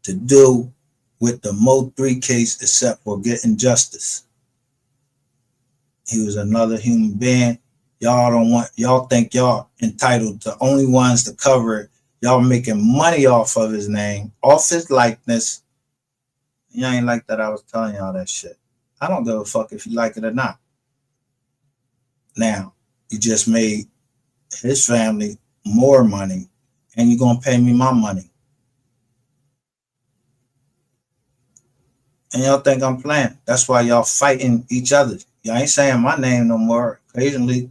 S4: to do with the MO3 case except for getting justice. He was another human being. Y'all think y'all entitled to only ones to cover it. Y'all making money off of his name, off his likeness. You ain't like that I was telling y'all that shit. I don't give a fuck if you like it or not. Now, you just made his family more money and you're gonna pay me my money. And y'all think I'm playing. That's why y'all fighting each other. Y'all ain't saying my name no more. Occasionally,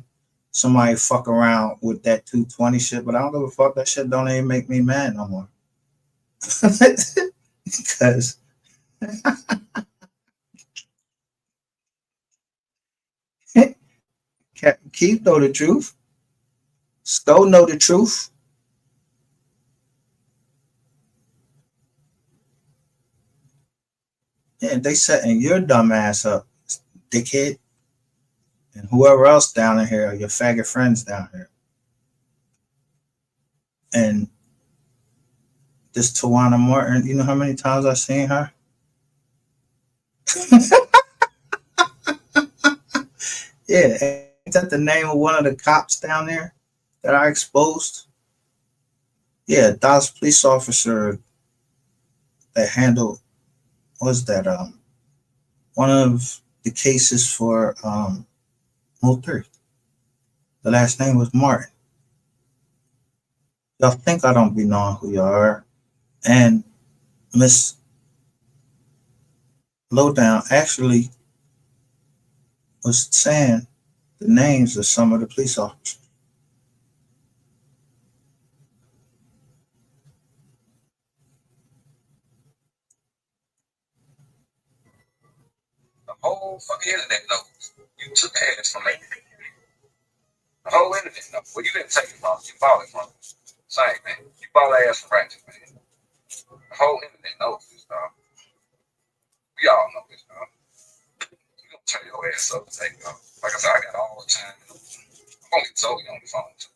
S4: somebody fuck around with that 220 shit, but I don't give a fuck. That shit don't even make me mad no more. Because Keith know the truth. Sko know the truth. Yeah, they setting your dumb ass up, dickhead. And whoever else down in here, your faggot friends down here. And this Tawana Martin, you know how many times I've seen her? Yeah, ain't that the name of one of the cops down there that I exposed? Yeah, Dallas police officer that handled, was that one of the cases for MO3. The last name was Martin. Y'all think I don't be knowing who y'all are. And Miss Lowdown actually was saying the names of some of the police officers.
S3: The whole fucking internet knows you took ass from me. The whole internet knows. Well, you didn't take it from. You bought it from. Same, man. You bought ass from Ratchet, man. The whole internet knows this, dog. We all know this, dog. You don't turn your ass up and take it off. Like I said, I got all the time. I'm gonna get Zoe on the phone, too.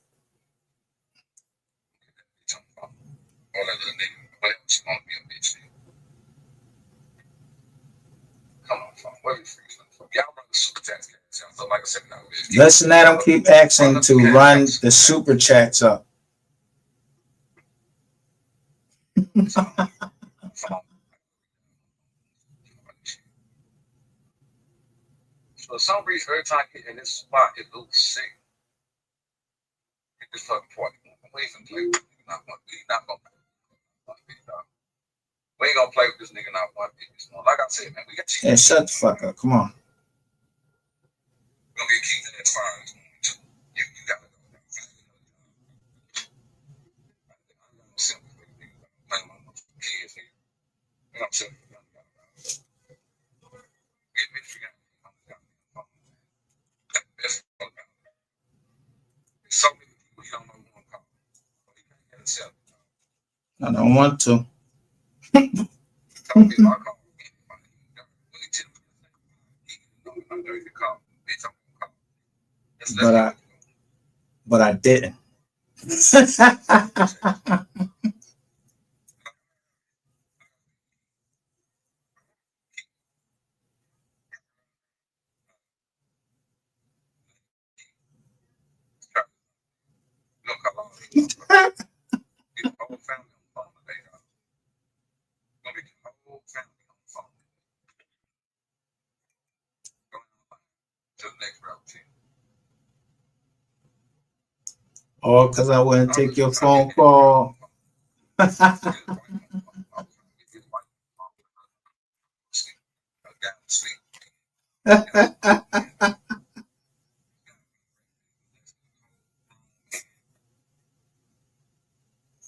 S3: All that little nigga. Whatever she want to be a bitch. Come on, phone. Where you free from? Y'all run the super chats. So, like I said, now,
S4: Listen, I don't keep asking to run the super chats up.
S3: For some reason, every time I get in this spot, it looks sick. Get this fucking party. We ain't gonna play with this nigga not one bit. Not gonna play with one bit, dog. We ain't gonna play with this nigga not one bit. Like I said, man, we got
S4: Yeah, shut the fuck up. Come on.
S3: We're gonna get Keith in that fire. You gotta go. I'm simple with it, nigga. I'm kids, nigga. I'm simple. Get me the best part about it. There's so many people you don't know who I'm calling. But you can't get himself.
S4: I don't want to.
S3: Tell me if I call. know you can call. Bitch, I'm gonna call.
S4: But I didn't. Oh, because I wouldn't take your phone call.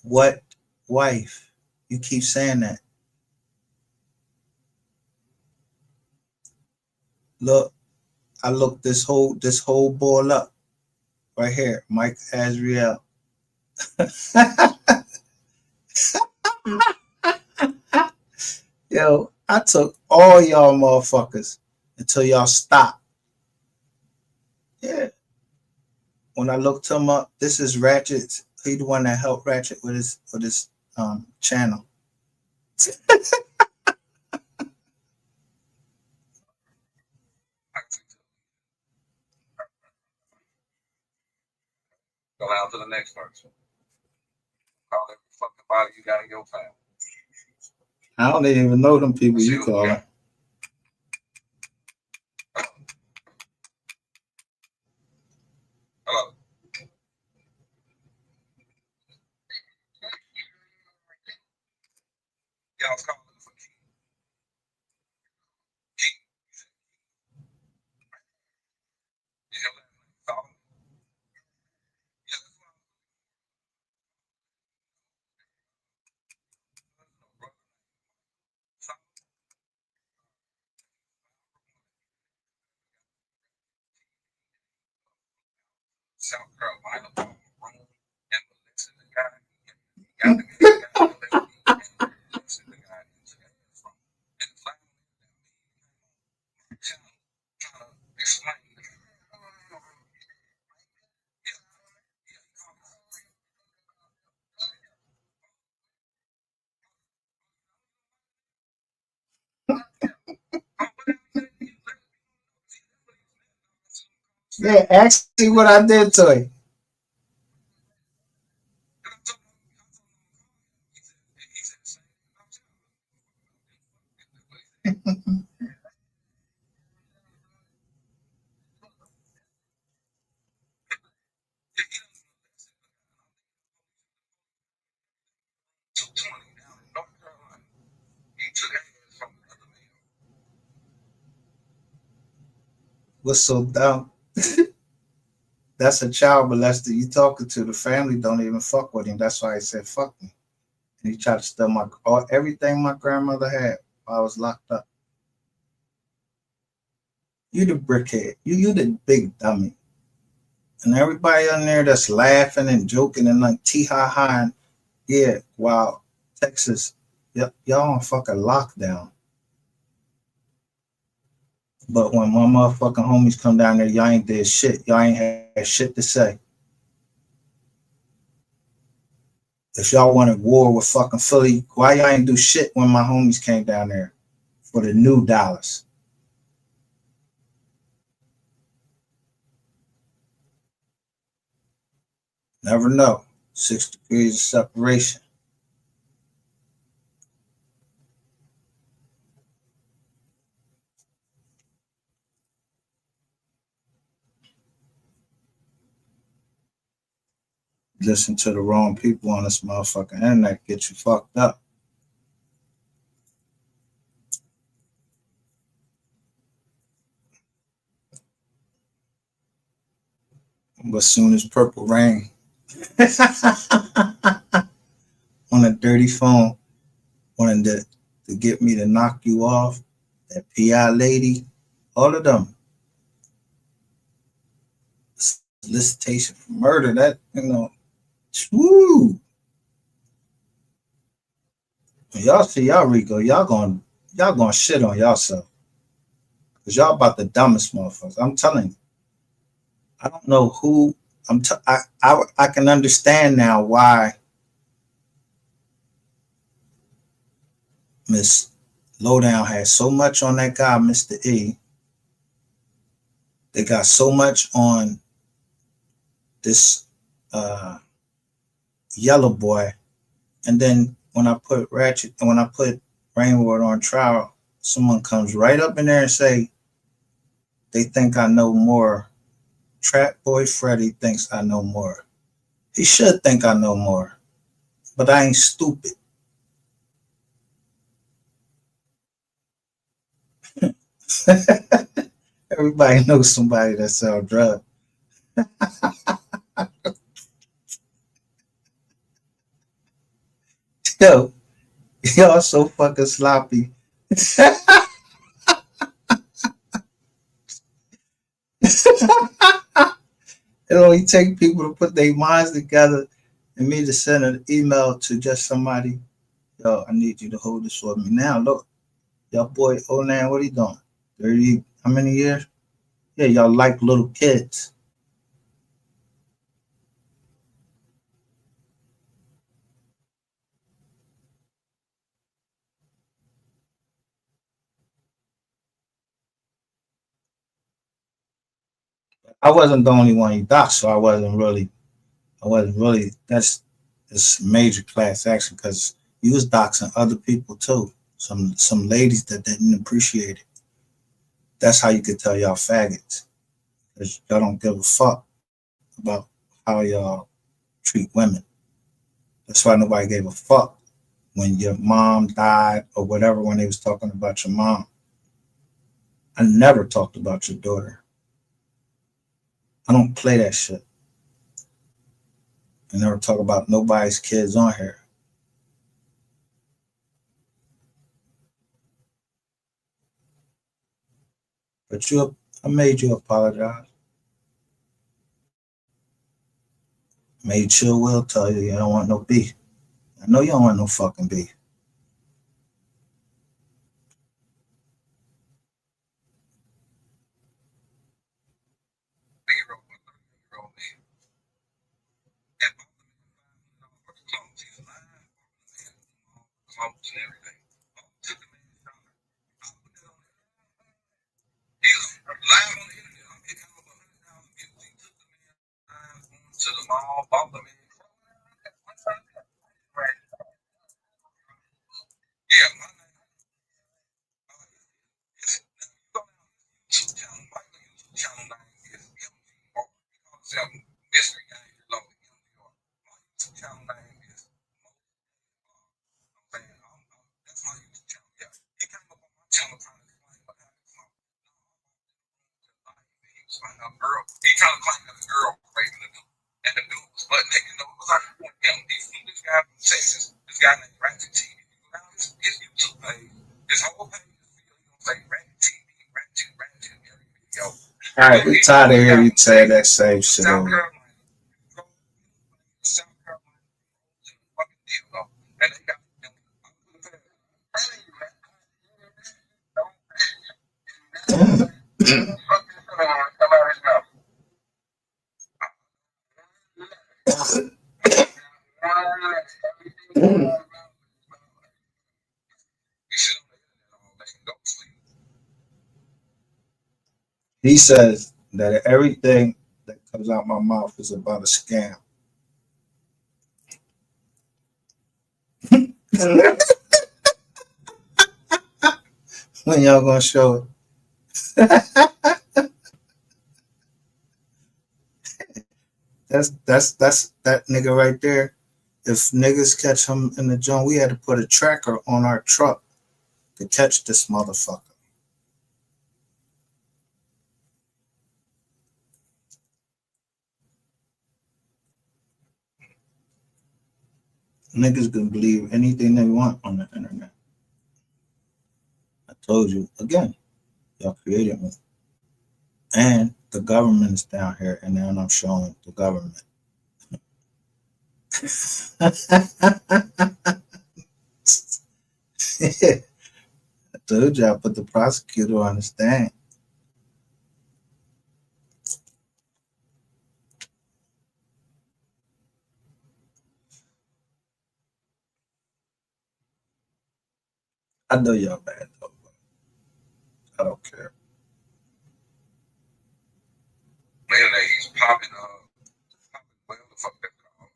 S4: What wife? You keep saying that. Look, I looked this whole ball up right here. Mike Azriel. Yo, I took all y'all motherfuckers until y'all stopped. Yeah. When I looked him up, this is Ratchet. He the one that helped Ratchet with his channel.
S3: Go out to the next person. Call every fucking body you got in your family.
S4: I don't even know them people you calling.
S3: Hello. Yeah, I was calling for Key. Key. Is your last name Solomon? Yeah, that's what I'm South Carolina, and Melissa the guy. Got the guy. Melissa the guy. And the fact trying to explain.
S4: Yeah, ask me what I did to him. What's so dumb? That's a child molester you talking to. The family don't even fuck with him. That's why he said fuck me. And he tried to steal everything my grandmother had while I was locked up. You the brickhead. You the big dummy. And everybody on there that's laughing and joking and like tee-ha-ha and yeah, wow, Texas, y'all on fucking lockdown. But when my motherfucking homies come down there, y'all ain't did shit. Y'all ain't had shit to say. If y'all wanted war with fucking Philly, why y'all ain't do shit when my homies came down there for the new dollars? Never know. 6 degrees of separation. Listen to the wrong people on this motherfucking internet, get you fucked up. But soon as Purple Rain on a dirty phone wanted to get me to knock you off, that PI lady, all of them. Solicitation for murder, that, woo. Y'all see y'all Rico, y'all gonna shit on y'allself. Because y'all about the dumbest motherfuckers. I'm telling you. I don't know who I can understand now why Miss Lowdown had so much on that guy, Mr. E. They got so much on this yellow boy. And then when I put Rainwater on trial, someone comes right up in there and say they think I know more. Trap Boy Freddy thinks I know more. He should think I know more, but I ain't stupid. Everybody knows somebody that sell drugs. Yo, y'all so fucking sloppy. It only take people to put their minds together and me to send an email to just somebody. Yo, I need you to hold this for me. Now, look, y'all boy, old man, what he doing? 30, how many years? Yeah, y'all like little kids. I wasn't the only one he doxed, so I wasn't really, that's major class action because he was doxing other people too. Some ladies that didn't appreciate it. That's how you could tell y'all faggots. Because y'all don't give a fuck about how y'all treat women. That's why nobody gave a fuck when your mom died or whatever, when they was talking about your mom. I never talked about your daughter. I don't play that shit. I never talk about nobody's kids on here. But I made you apologize. Made sure Will tell you don't want no beef. I know you don't want no fucking beef.
S3: To the mall, bought them in. Yeah, my YouTube channel, my YouTube channel name is MO3. Mystery Gang Reloaded. My YouTube channel name is that's my YouTube channel. Yeah, he came up on my channel trying to explain what happened. He was like a girl. He trying to claim that a girl was raping the dude, and the dude was butt naked. No, it was like him. He flew this guy from Texas. This guy named Ratchet TV. His YouTube page, his whole page is gonna say Ratchet TV, Ratchet every video.
S4: All right, we tired of hearing you say that same shit over. He says that everything that comes out my mouth is about a scam. When y'all gonna show it? That's that nigga right there. If niggas catch him in the joint, we had to put a tracker on our truck to catch this motherfucker. Niggas can believe anything they want on the internet. I told you again, y'all created me. And the government is down here, and now I'm showing the government. I told you I put the prosecutor on the stand. I know y'all bad though. I don't care.
S3: Man, he's popping well, the fuck that called.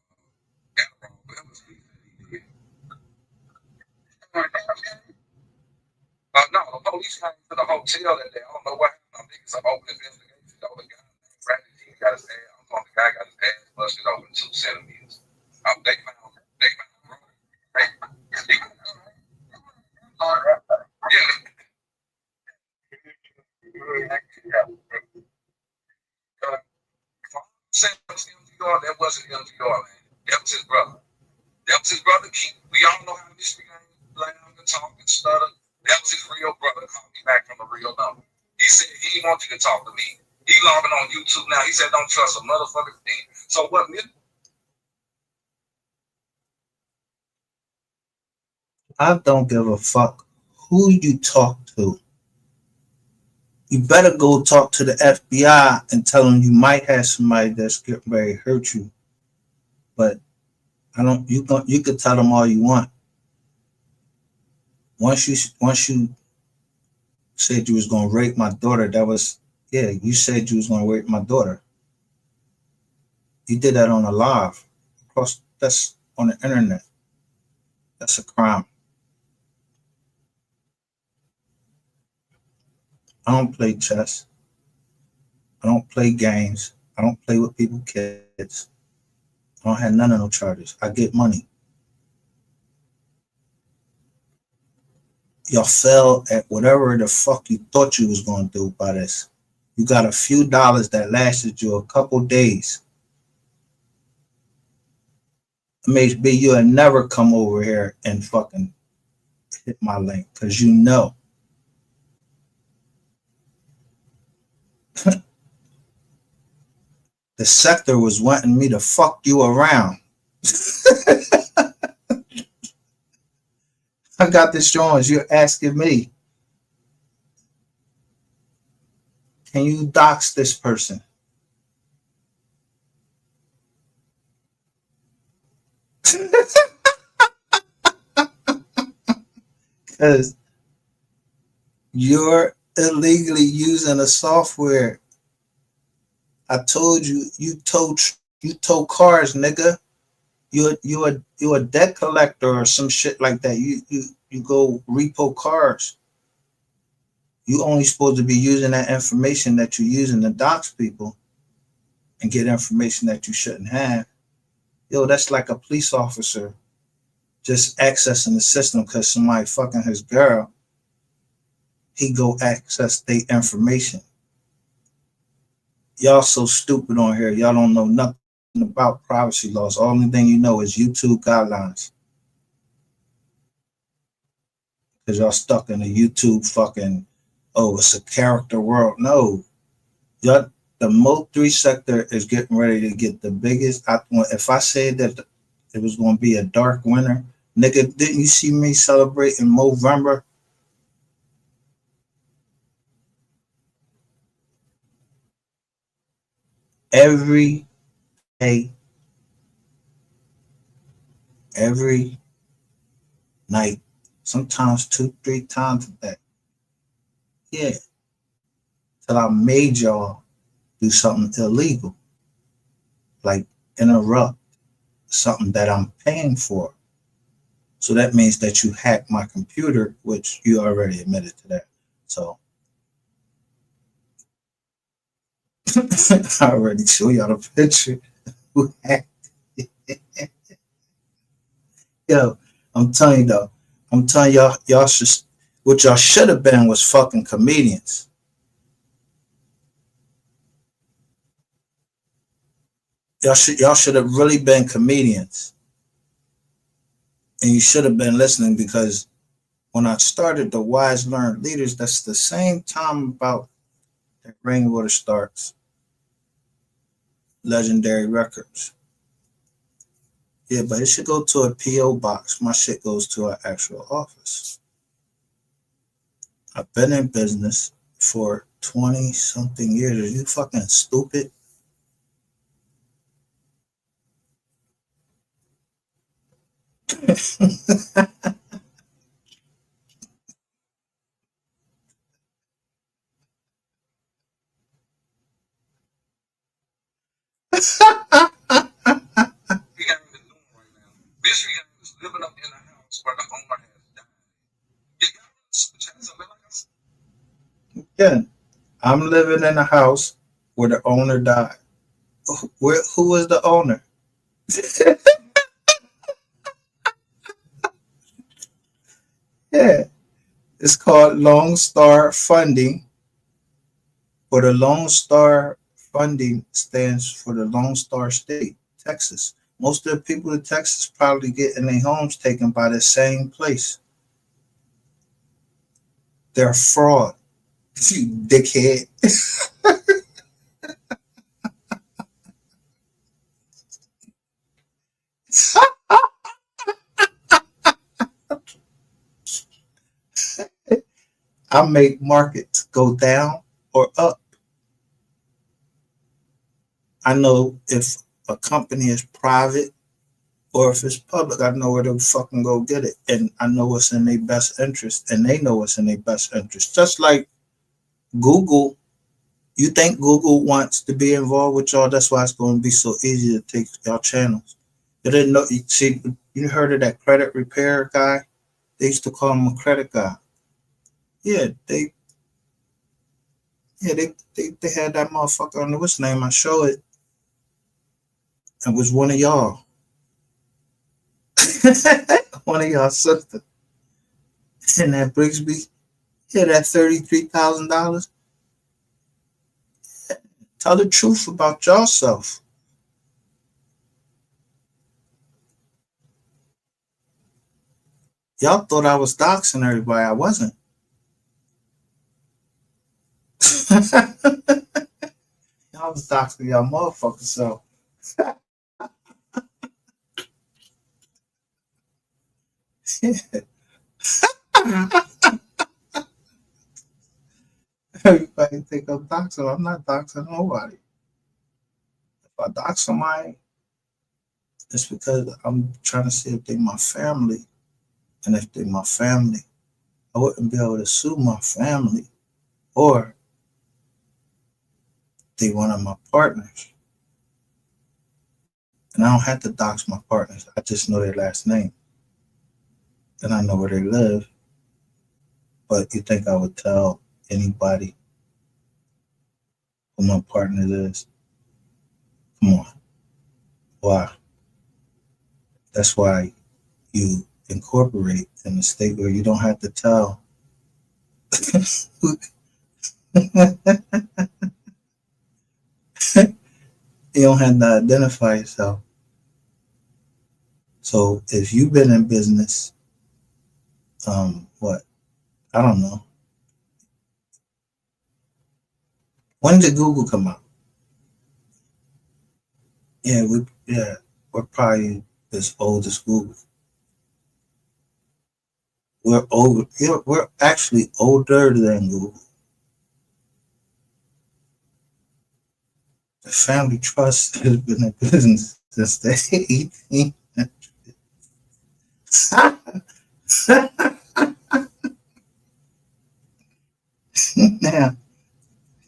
S3: No, the police came to the hotel that day. I don't know what happened. I think it's an open investigation. The guy named Brandon, he got his ass. I'm talking the guy got his ass busted open 2 centimeters. They found that wasn't MGR, man. That was his brother. That was his brother Keith. We all know how this began. Loud and talk and stutter. That was his real brother. Called me back from the real number. He said he didn't want you to talk to me. He logging on YouTube now. He said don't trust a motherfucking thing. So what?
S4: I don't give a fuck who you talk to. You better go talk to the FBI and tell them you might have somebody that's getting ready to hurt you. But I don't. You could tell them all you want. Once you said you was gonna rape my daughter, that was you said you was gonna rape my daughter. You did that on a live. Of course, that's on the internet. That's a crime. I don't play chess. I don't play games. I don't play with people's kids. I don't have none of no charges. I get money. Y'all fell at whatever the fuck you thought you was gonna do by this. You got a few dollars that lasted you a couple days. Maybe you'll never come over here and fucking hit my link because you know. The sector was wanting me to fuck you around. I got this Shawn. You're asking me, can you dox this person? Because you're illegally using a software. I told you, you tow cars, nigga. You a debt collector or some shit like that. You go repo cars. You only supposed to be using that information that you're using to dox people and get information that you shouldn't have. Yo, that's like a police officer just accessing the system because somebody fucking his girl. He go access their information. Y'all so stupid on here. Y'all don't know nothing about privacy laws. Only thing you know is YouTube guidelines. Because y'all stuck in a YouTube fucking, oh, it's a character world. No. Y'all, the MO3 sector is getting ready to get the biggest. If I said that it was going to be a dark winter, nigga, didn't you see me celebrating Movember? Every day, every night, sometimes 2-3 times a day. Yeah. Till I made y'all do something illegal. Like interrupt something that I'm paying for. So that means that you hacked my computer, which you already admitted to that. So I already show y'all the picture. Who hacked it? Yo, I'm telling you though. I'm telling y'all should. What y'all should have been was fucking comedians. Y'all should have really been comedians. And you should have been listening because when I started the Wise Learned Leaders, that's the same time about that Rainwater starts. Legendary Records. Yeah, but it should go to a P.O. box. My shit goes to an actual office. I've been in business for 20-something years. Are you fucking stupid? Again, I'm living in a house where the owner died. Who was the owner? Yeah, it's called Lone Star Funding, or the Lone Star Funding stands for the Lone Star State, Texas. Most of the people in Texas probably getting their homes taken by the same place. They're fraud. You dickhead. I make markets go down or up. I know if a company is private or if it's public, I know where to fucking go get it. And I know what's in their best interest, and they know what's in their best interest. Just like Google, you think Google wants to be involved with y'all? That's why it's going to be so easy to take y'all channels. You didn't know, see, you heard of that credit repair guy? They used to call him a credit guy. Yeah, they had that motherfucker on what's name? I show it. It was one of y'all. One of y'all sister. And that Brigsby, yeah, that $33,000. Tell the truth about yourself. Y'all thought I was doxing everybody. I wasn't. Y'all was doxing y'all motherfuckers self. Everybody think I'm doxing. I'm not doxing nobody. If I dox somebody, it's because I'm trying to see if they're my family. And if they're my family, I wouldn't be able to sue my family. Or they one of my partners. And I don't have to dox my partners. I just know their last name. And I know where they live. But you think I would tell anybody who my partner is? Come on. Why? That's why you incorporate in a state where you don't have to tell. You don't have to identify yourself. So if you've been in business, what? I don't know. When did Google come out? Yeah, we're probably as old as Google. We're over. Yeah, we're actually older than Google. The Family Trust has been in business since the 1800s. Now,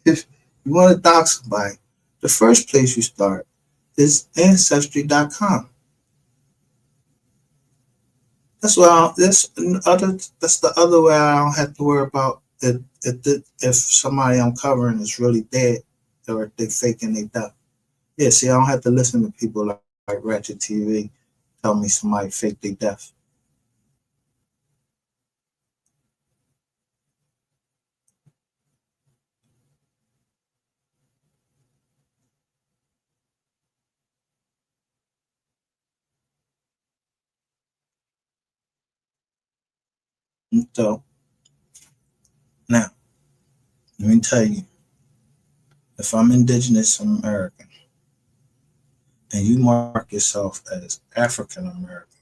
S4: if you want to dox somebody, the first place you start is Ancestry.com. That's why that's the other way I don't have to worry about if somebody I'm covering is really dead or if they faking their death. Yeah, see, I don't have to listen to people like Ratchet TV tell me somebody faked their death. And so now, let me tell you, if I'm indigenous American and you mark yourself as African American,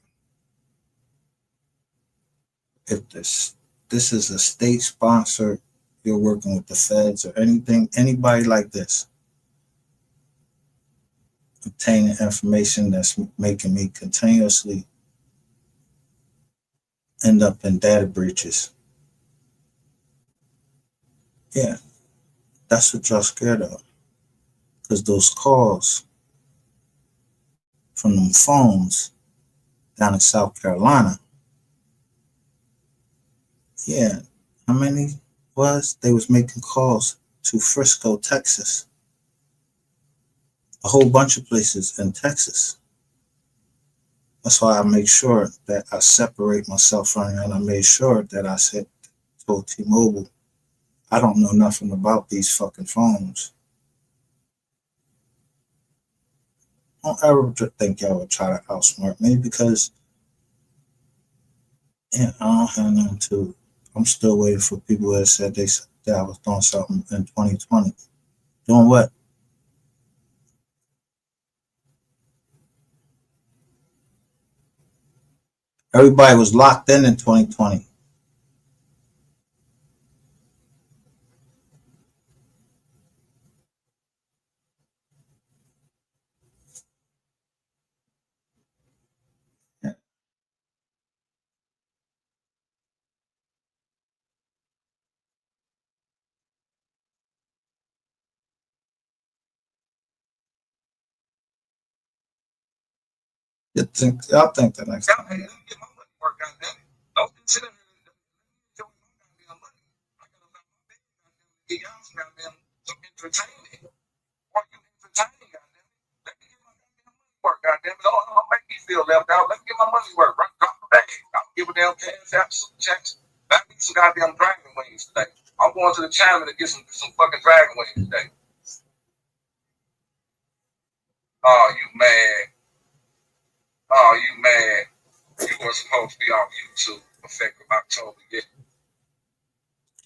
S4: if this is a state sponsored, you're working with the feds or anybody like this, obtaining information that's making me continuously end up in data breaches. Yeah, that's what y'all scared of. Because those calls from them phones down in South Carolina, yeah, how many was they was making calls to Frisco, Texas, a whole bunch of places in Texas. That's why I make sure that I separate myself from it, and I made sure that I said, told T-Mobile, I don't know nothing about these fucking phones. Don't ever think y'all would try to outsmart me because I don't have nothing to. I'm still waiting for people that said that I was doing something in 2020. Doing what? Everybody was locked in 2020. Y'all think the next time.
S3: Don't consider get y'all some goddamn some entertainment. Why you entertaining, goddamn? Let me get my goddamn money work, goddamn it. Don't make me feel left out. Let me get my money work. Right, drop the bag. I'll give a damn cash out, some checks. I need some goddamn dragon wings today. I'm going to the China to get some fucking dragon wings today. Oh, you mad? Oh, you mad? You were supposed to be on YouTube effective October, yeah.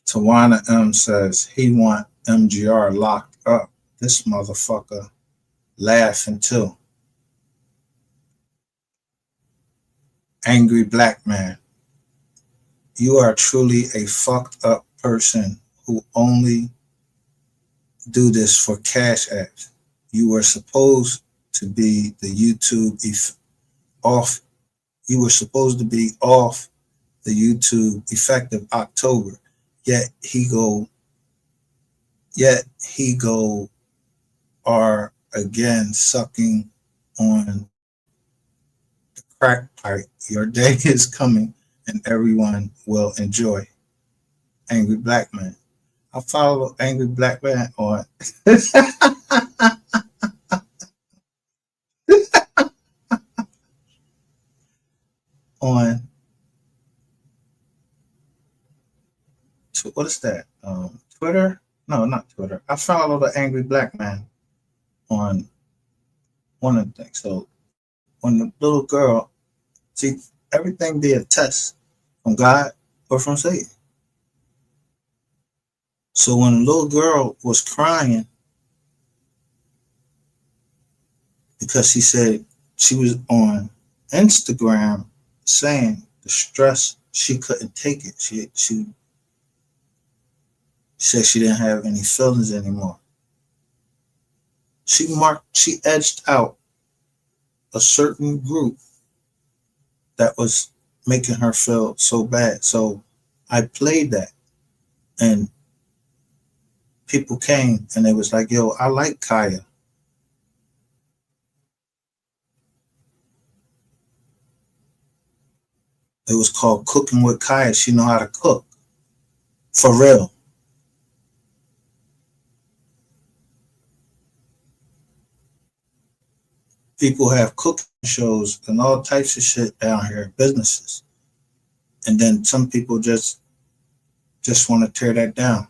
S4: Tawana M says he want MGR locked up. This motherfucker laughing too. Angry black man. You are truly a fucked up person who only do this for cash apps. You were supposed to be the YouTube off. You were supposed to be off the YouTube effective October. Yet he go are again sucking on the crack pipe. Your day is coming and everyone will enjoy. Angry Black Man. I follow Angry Black Man on on what is that? Twitter? No, not Twitter. I follow the Angry Black Man on one of the things. So when the little girl, see, everything be a test from God or from Satan. So when the little girl was crying because she said she was on Instagram saying the stress, she couldn't take it. She said she didn't have any feelings anymore. She edged out a certain group that was making her feel so bad. So I played that and people came and they was like, yo, I like Kaya. It was called Cooking with Kaya. She know how to cook. For real. People have cooking shows and all types of shit down here, businesses. And then some people just want to tear that down.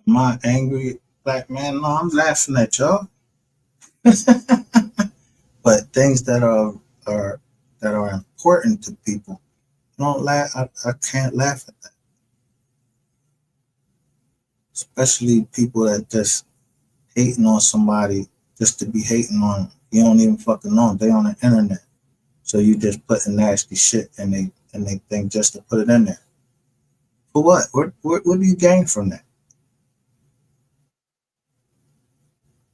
S4: Am I angry black man? No, I'm laughing at y'all. But things that are important to people, don't laugh. I can't laugh at that. Especially people that just hating on somebody just to be hating on them. You don't even fucking know them. They on the internet. So you just putting nasty shit and they think just to put it in there. For what? What do you gain from that?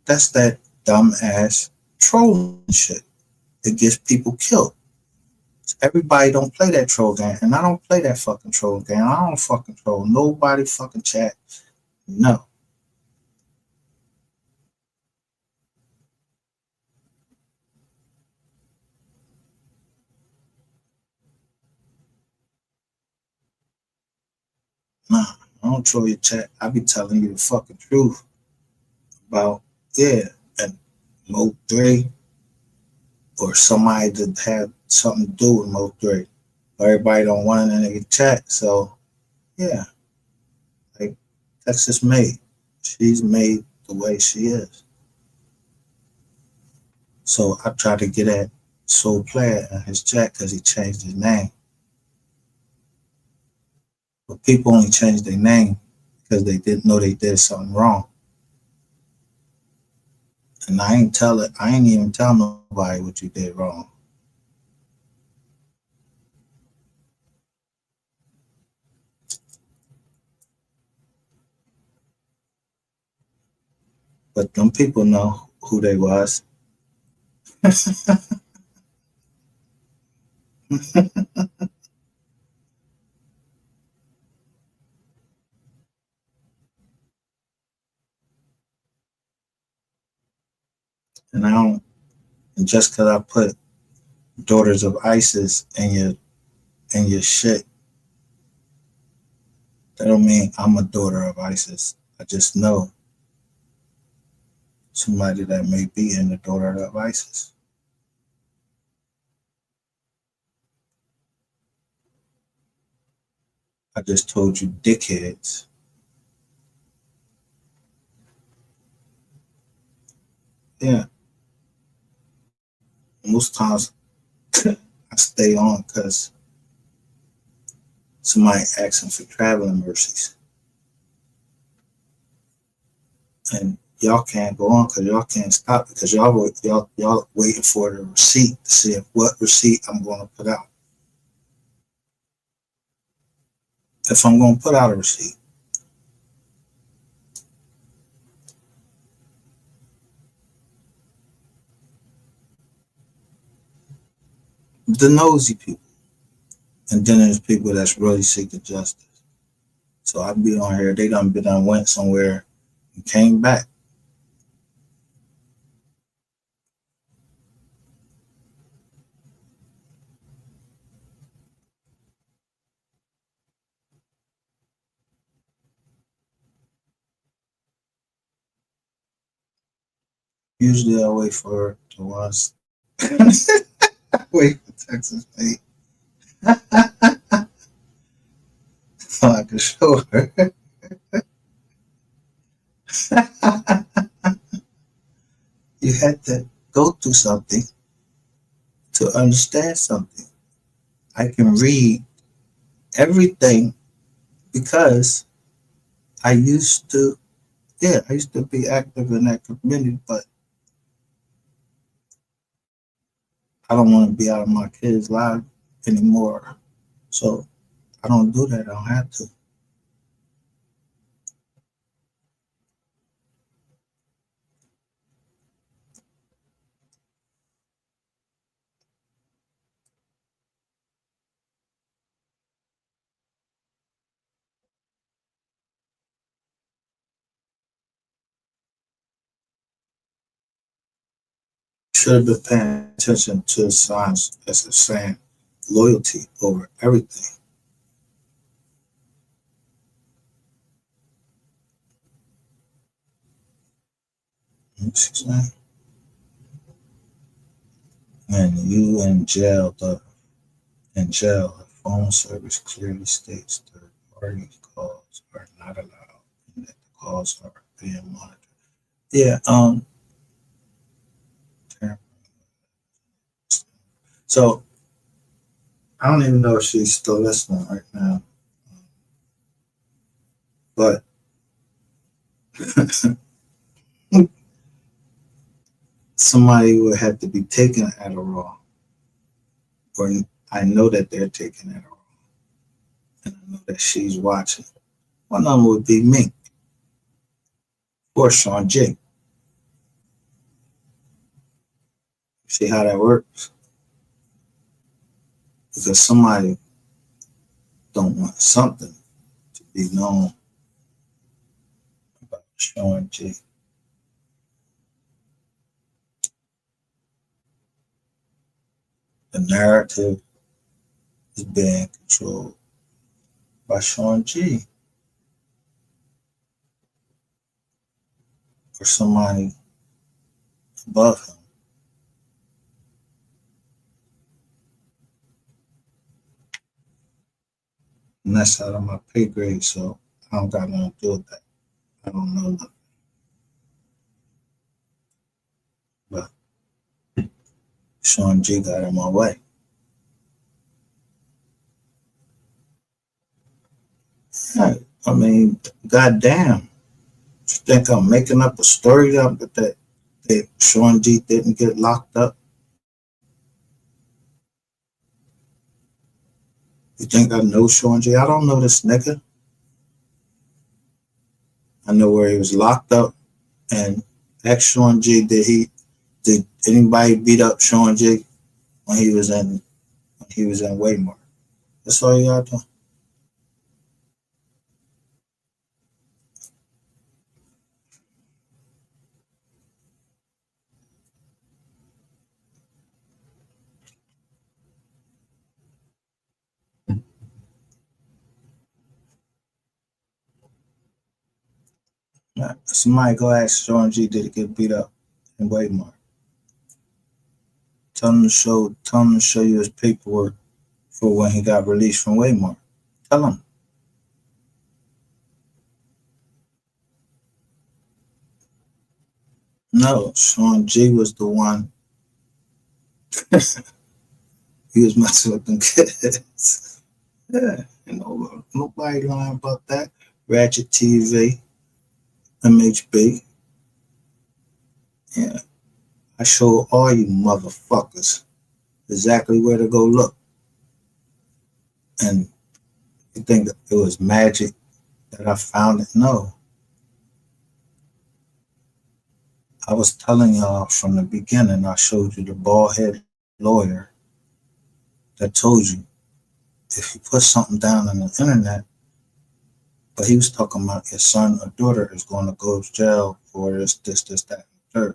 S4: That's that dumb ass trolling shit. It gets people killed. Everybody don't play that troll game, and I don't play that fucking troll game. I don't fucking troll nobody fucking chat. No. Nah, I don't troll your chat. I be telling you the fucking truth about, yeah, and MO3 or somebody that had something to do with MO3. Everybody don't want in the chat, so yeah, like that's just made. She's made the way she is. So I tried to get at Soul Player in his chat because he changed his name. But people only changed their name because they didn't know they did something wrong. And I ain't even tell nobody what you did wrong. But them people know who they was. And I don't, and just because I put Daughters of ISIS in your shit, that don't mean I'm a daughter of ISIS. I just know somebody that may be in the daughter of ISIS. I just told you dickheads. Yeah. Most times I stay on because somebody asking for traveling mercies. And y'all can't go on because y'all can't stop because y'all waiting for the receipt to see what receipt I'm going to put out. If I'm going to put out a receipt. The nosy people. And then there's people that's really seeking justice. So I be on here, they done went somewhere and came back. Usually I wait for her to watch. Wait for Texas State. So I can show her. You had to go through something to understand something. I can read everything because I used to be active in that community, but I don't want to be out of my kids' lives anymore. So I don't do that. I don't have to. Should have been paying attention to the signs as it's saying loyalty over everything. She's saying, and you in jail, the phone service clearly states third party calls are not allowed and that the calls are being monitored. Yeah, so I don't even know if she's still listening right now. But somebody would have to be taking Adderall, or I know that they're taking Adderall, and I know that she's watching. One of them would be me or Shawn J. See how that works? because somebody don't want something to be known about Shawn G. The narrative is being controlled by Shawn G. or somebody above him. And that's out of my pay grade, so I don't got nothing to do with that. I don't know nothing. But Shawn G got in my way. Yeah, I mean, goddamn. You think I'm making up a story that Shawn G didn't get locked up? You think I know Shawn G? I don't know this nigga. I know where he was locked up, and ex Shawn G, did anybody beat up Shawn G when he was in Waymore? That's all you gotta do. Somebody go ask Shawn G, did he get beat up in Waymore? Tell him to show you his paperwork for when he got released from Waymore. Tell him. No, Shawn G was the one. He was messing with them kids. Yeah, nobody lying about that. Ratchet TV, MHB. Yeah, I show all you motherfuckers exactly where to go look. And you think that it was magic that I found it? No. I was telling y'all from the beginning, I showed you the bald head lawyer that told you if you put something down on the internet, but he was talking about your son or daughter is going to go to jail for this, that, and third.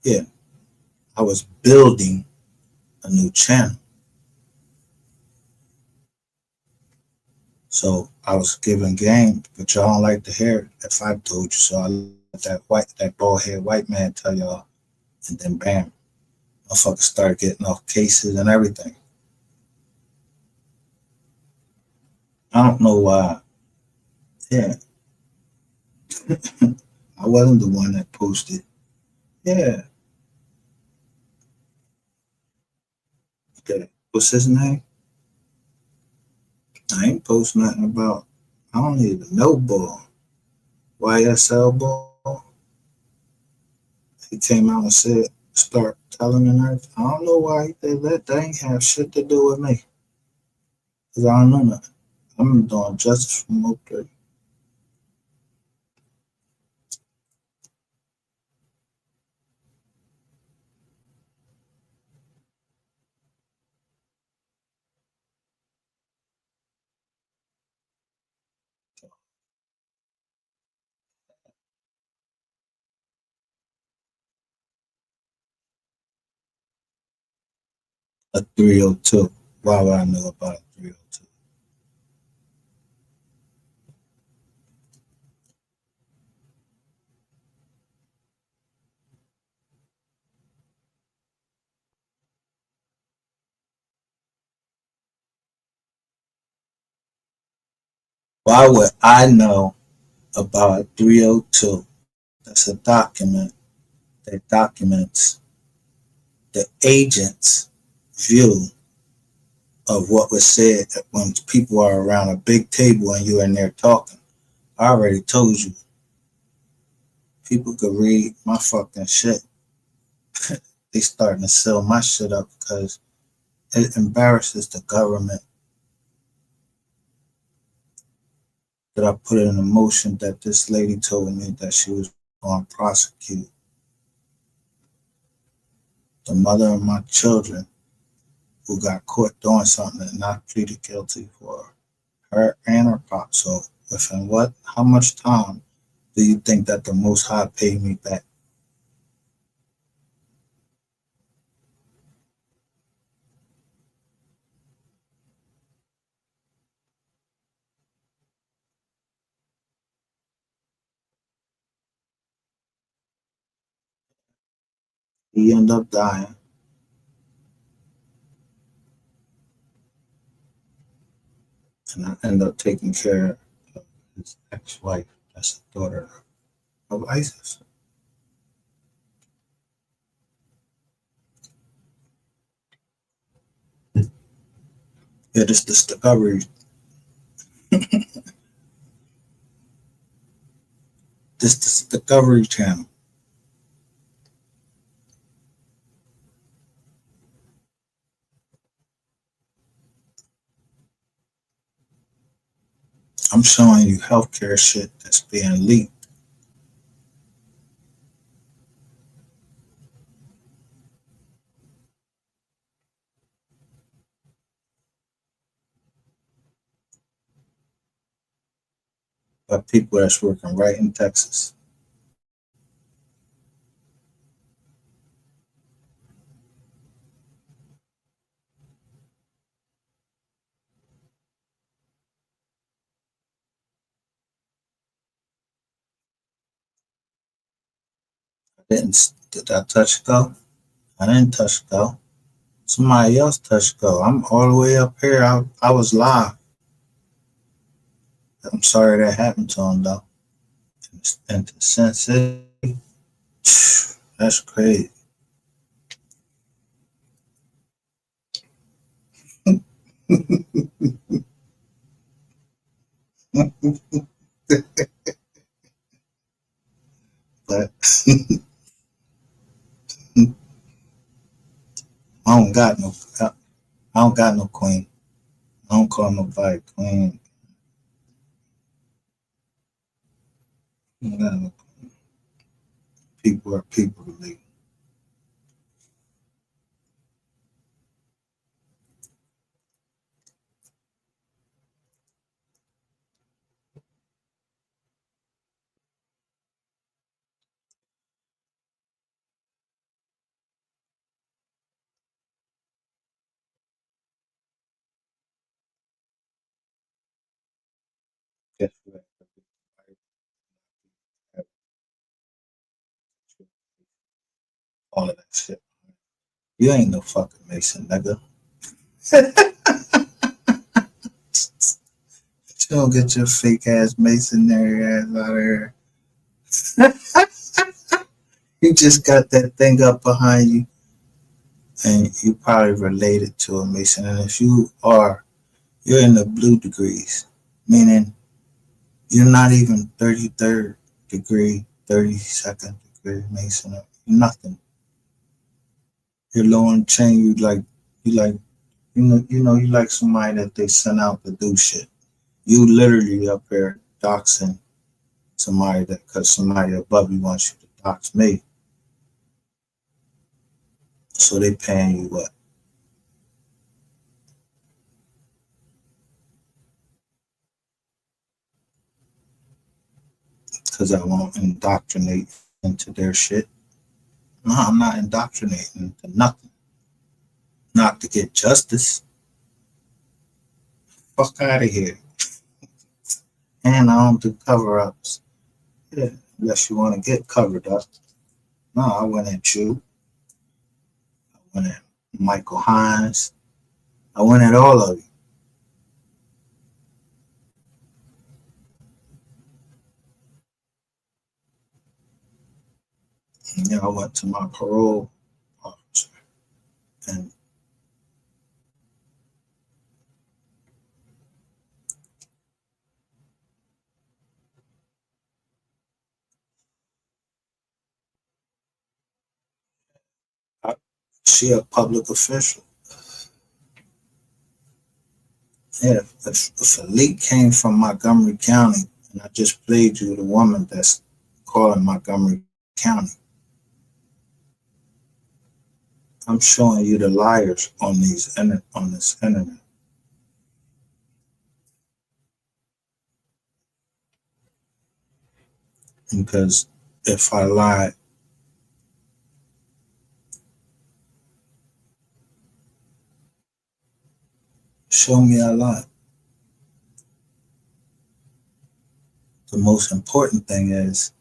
S4: Yeah, I was building a new channel. So I was giving game, but y'all don't like to hear it if I told you. So I let that bald head white man tell y'all, and then bam, motherfuckers started getting off cases and everything. I don't know why. Yeah. I wasn't the one that posted. Yeah. Okay. What's his name? I ain't post nothing about, I don't even know ball. YSL ball. He came out and said, start telling and everything. I don't know why he did that. That ain't have shit to do with me. Because I don't know nothing. I'm doing justice for MO3. A 302. Why would I know about a 302? Why would I know about a 302? That's a document that documents the agent's view of what was said when people are around a big table and you're in there talking. I already told you. People could read my fucking shit. They starting to sell my shit up because it embarrasses the government that I put in a motion that this lady told me that she was going to prosecute the mother of my children, who got caught doing something and not pleaded guilty for her and her pop. So within what? How much time do you think that the Most High paid me back? He ended up dying. And I ended up taking care of his ex-wife. That's the daughter of ISIS. Yeah, this Discovery. This Discovery Channel. I'm showing you healthcare shit that's being leaked. By people that's working right in Texas. Did I touch go? I didn't touch go. Somebody else touched go. I'm all the way up here. I was live. I'm sorry that happened to him though. And since it, that's crazy. But I don't got no queen. I don't call nobody queen. I don't got no queen. People are people to me. Guess what? All of that shit. You ain't no fucking Mason, nigga. You don't get your fake ass masonry ass out of here. You just got that thing up behind you, and you probably related to a Mason. And if you are, you're in the blue degrees, meaning you're not even 33rd degree, 32nd degree Mason. Nothing. You're low in chain. You like you like somebody that they sent out to do shit. You literally up there doxing somebody that because somebody above you wants you to dox me. So they paying you what? Because I won't indoctrinate into their shit. No, I'm not indoctrinating into nothing. Not to get justice. Fuck out of here. And I don't do cover-ups. Yeah, unless you want to get covered up. No, I went at you. I went at Michael Hines. I went at all of you. And then I went to my parole officer. And she a public official. Yeah, if a leak came from Montgomery County, and I just played you the woman that's calling Montgomery County, I'm showing you the liars on this internet. Because if I lie, show me I lie. The most important thing is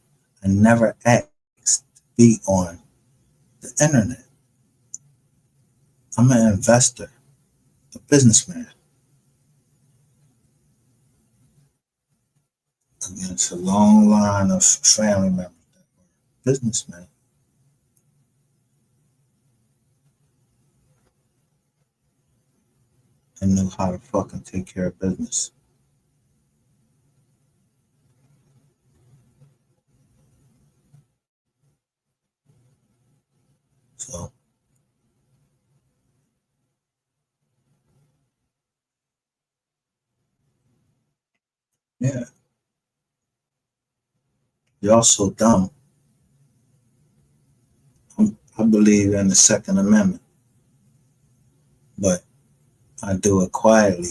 S4: I never asked to be on the internet. I'm an investor, a businessman. Against a long line of family members that were businessmen. And knew how to fucking take care of business. So yeah, y'all so dumb. I believe in the Second Amendment, but I do it quietly.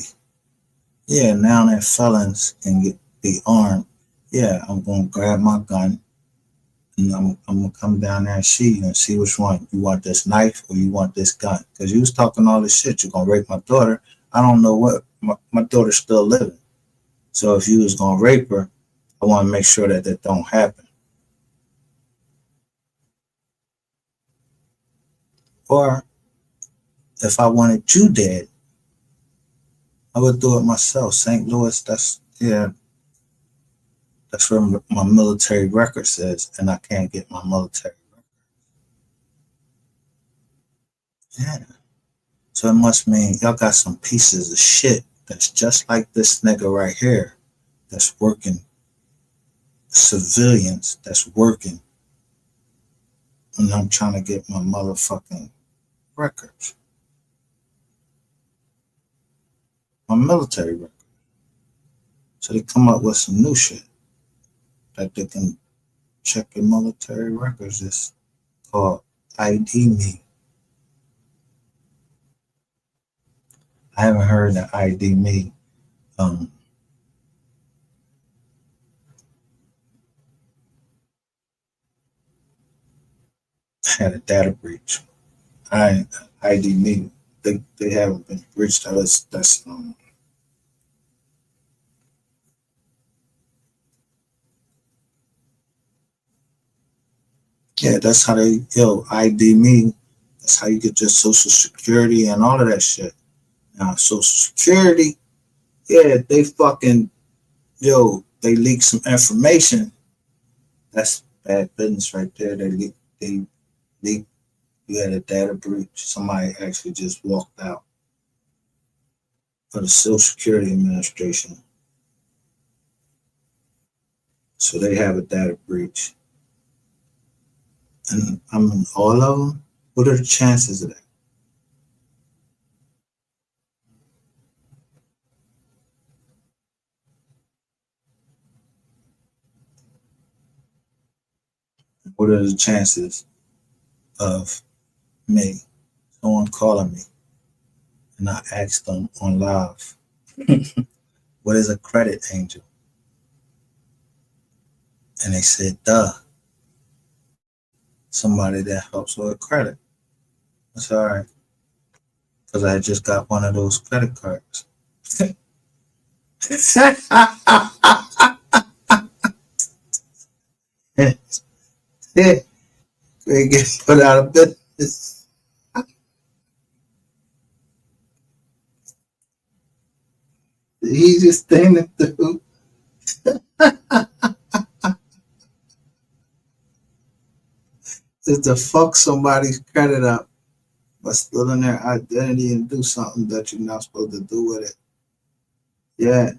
S4: Yeah, now that felons can be armed, yeah, I'm gonna grab my gun and I'm gonna come down there and see you and see which one. You want this knife or you want this gun? Because you was talking all this shit. You're gonna rape my daughter. I don't know what my daughter's still living. So if you was gonna rape her, I want to make sure that that don't happen. Or if I wanted you dead, I would do it myself. St. Louis, that's where my military record says, and I can't get my military record. Yeah. So it must mean y'all got some pieces of shit that's just like this nigga right here that's working, civilians that's working, and I'm trying to get my motherfucking records, my military record. So they come up with some new shit that they can check your military records. It's called ID Me. I haven't heard that ID Me had a data breach. ID Me, they haven't been breached. That's yeah, that's how they ID Me. That's how you get your social security and all of that shit. Now social security, yeah, they fucking they leak some information. That's bad business right there. They leak. You had a data breach. Somebody actually just walked out for the Social Security Administration. So they have a data breach. And I mean, all of them, what are the chances of that? What are the chances of me, someone calling me, and I asked them on live, what is a credit angel? And they said, duh, somebody that helps with credit. That's all right. Because I just got one of those credit cards. Yeah, they get put out of business. The easiest thing to do is to fuck somebody's credit up by stealing their identity and do something that you're not supposed to do with it. Yeah,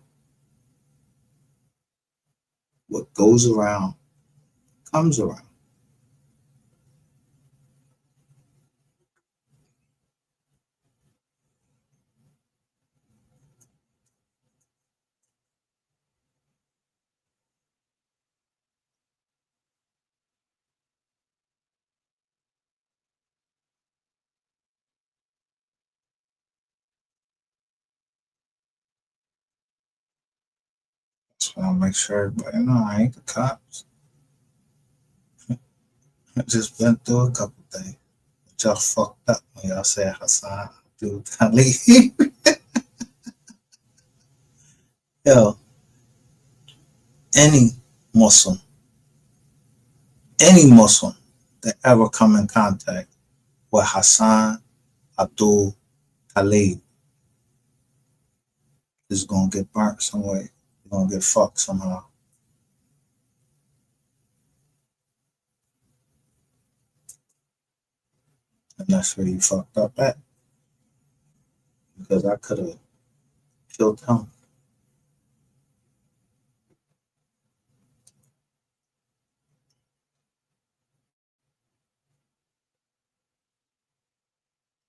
S4: what goes around comes around. Just want to make sure everybody know I ain't the cops. I just been through a couple things. But y'all fucked up when y'all said Hassan Abdul Talib. Yo, any Muslim that ever come in contact with Hassan Abdul Talib is gonna get burnt some way. You're gonna get fucked somehow. And that's where you fucked up at. Because I could have killed him.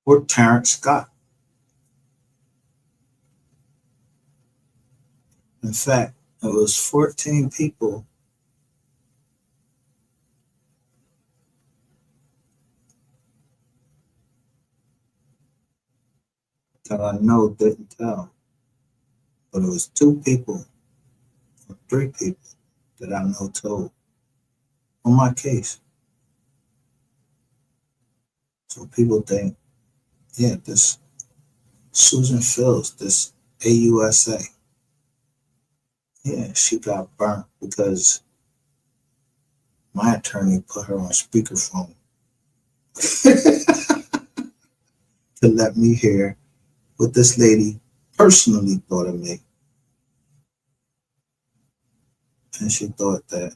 S4: Or Terrence Scott. In fact, it was 14 people that I know didn't tell. But it was 2 people or 3 people that I know told on my case. So people think, yeah, this Susan Fields, this AUSA, yeah, she got burnt because my attorney put her on speakerphone to let me hear what this lady personally thought of me. And she thought that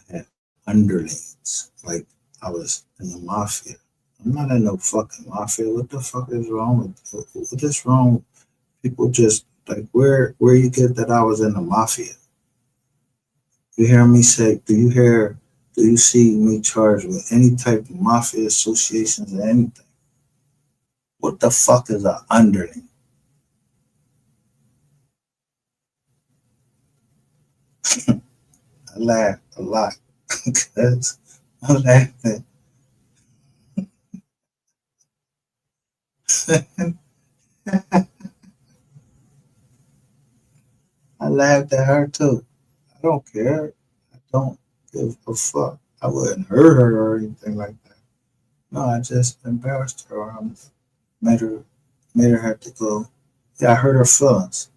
S4: I had underlings, like I was in the mafia. I'm not in no fucking mafia. What the fuck is wrong with what is wrong? People just like where you get that I was in the mafia? You hear me say, do you see me charged with any type of mafia associations or anything? What the fuck is an underling? I laugh a lot because I'm laughing. I laughed at her too. I don't care. I don't give a fuck. I wouldn't hurt her or anything like that. No, I just embarrassed her. Made her have to go. Yeah, I hurt her feelings.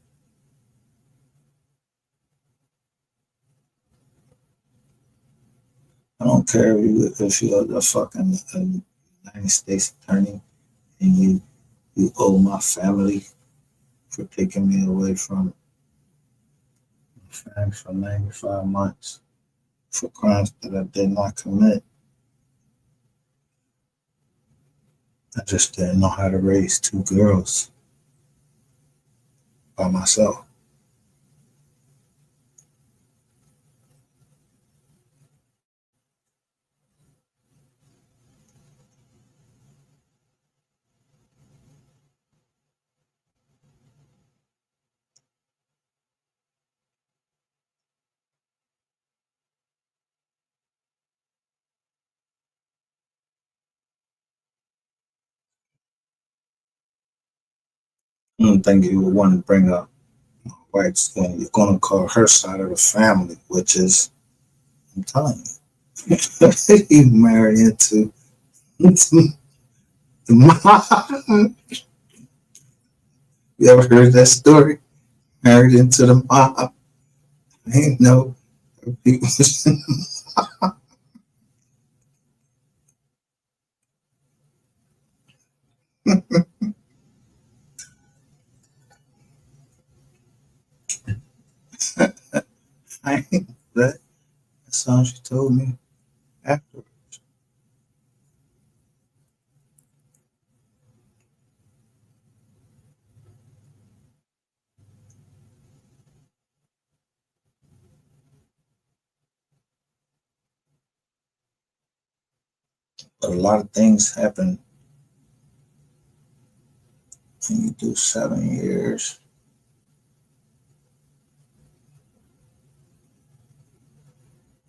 S4: I don't care if you're the fucking United States attorney and you owe my family for taking me away from my family for 95 months for crimes that I did not commit. I just didn't know how to raise 2 girls by myself. I don't think you would want to bring up my wife's going. You're going to call her side of the family, which is, I'm telling you, you married into the mob. You ever heard that story? Married into the mob. I ain't know people. I ain't that. That's all she told me after. But a lot of things happen when you do 7 years.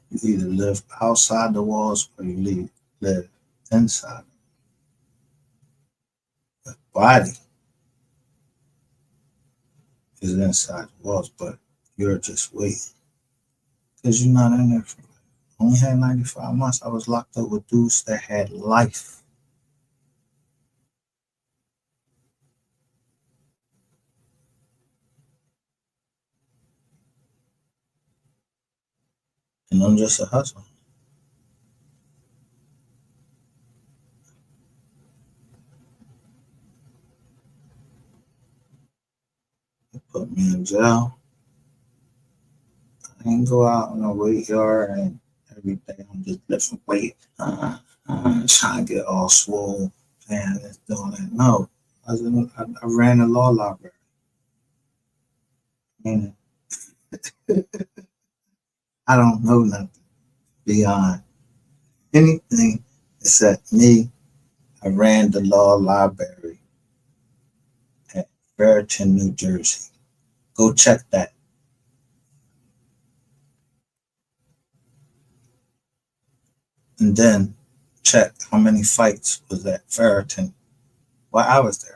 S4: You either live outside the walls or you live inside. The body is inside the walls, but you're just waiting because you're not in there for life. Only had 95 months. I was locked up with dudes that had life. And I'm just a hustler. They put me in jail. I didn't go out in a weight yard and every day I'm just lifting weight, trying to get all swole and doing that. No, I ran the law library. Meaning, I don't know nothing beyond anything except me. I ran the law library at Raritan, New Jersey. Go check that. And then check how many fights was at Raritan while I was there.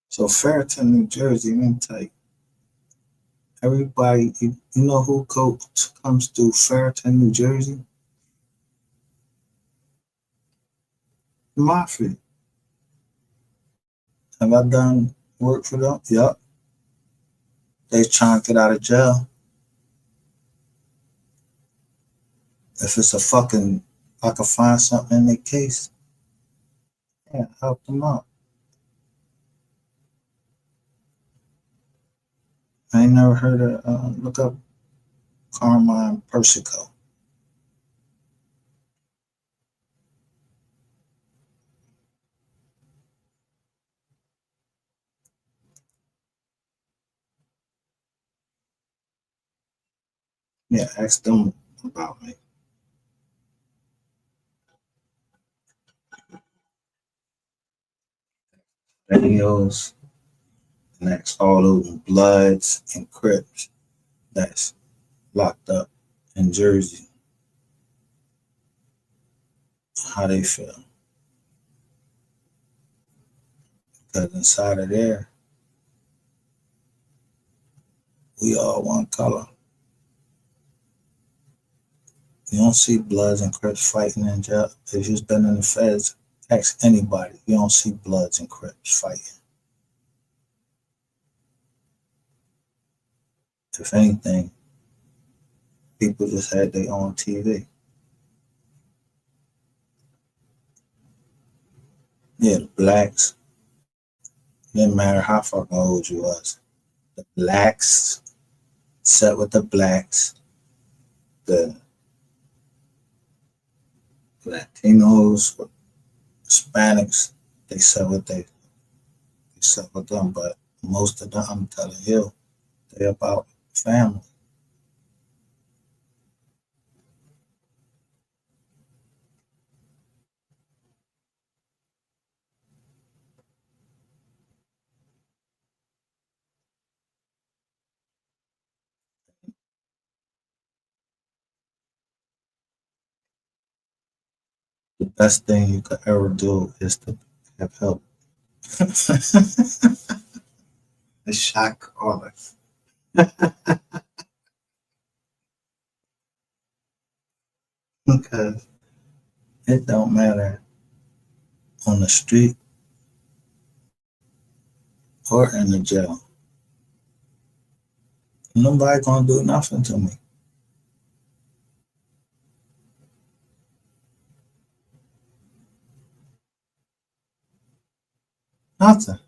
S4: So Raritan, New Jersey, let me tell you, everybody, you know who comes through Raritan, New Jersey? The Mafia. Have I done work for them? Yup. They trying to get out of jail. If it's a fucking, I can find something in their case, yeah, help them out. I ain't never heard of, look up Carmine Persico. Yeah, ask them about me. Videos, and ask all those Bloods and Crips that's locked up in Jersey how they feel. Because inside of there, we all one color. You don't see Bloods and Crips fighting in jail. If you've been in the feds, ask anybody. You don't see Bloods and Crips fighting. If anything, people just had their own TV. Yeah, the blacks, didn't matter how fucking old you was. The blacks sat with the blacks. The Latinos, Hispanics, they sat with them, but most of them, I'm telling you, they about family. The best thing you could ever do is to have help. The shock caller. Because it don't matter on the street or in the jail. Nobody gonna do nothing to me. Nothing.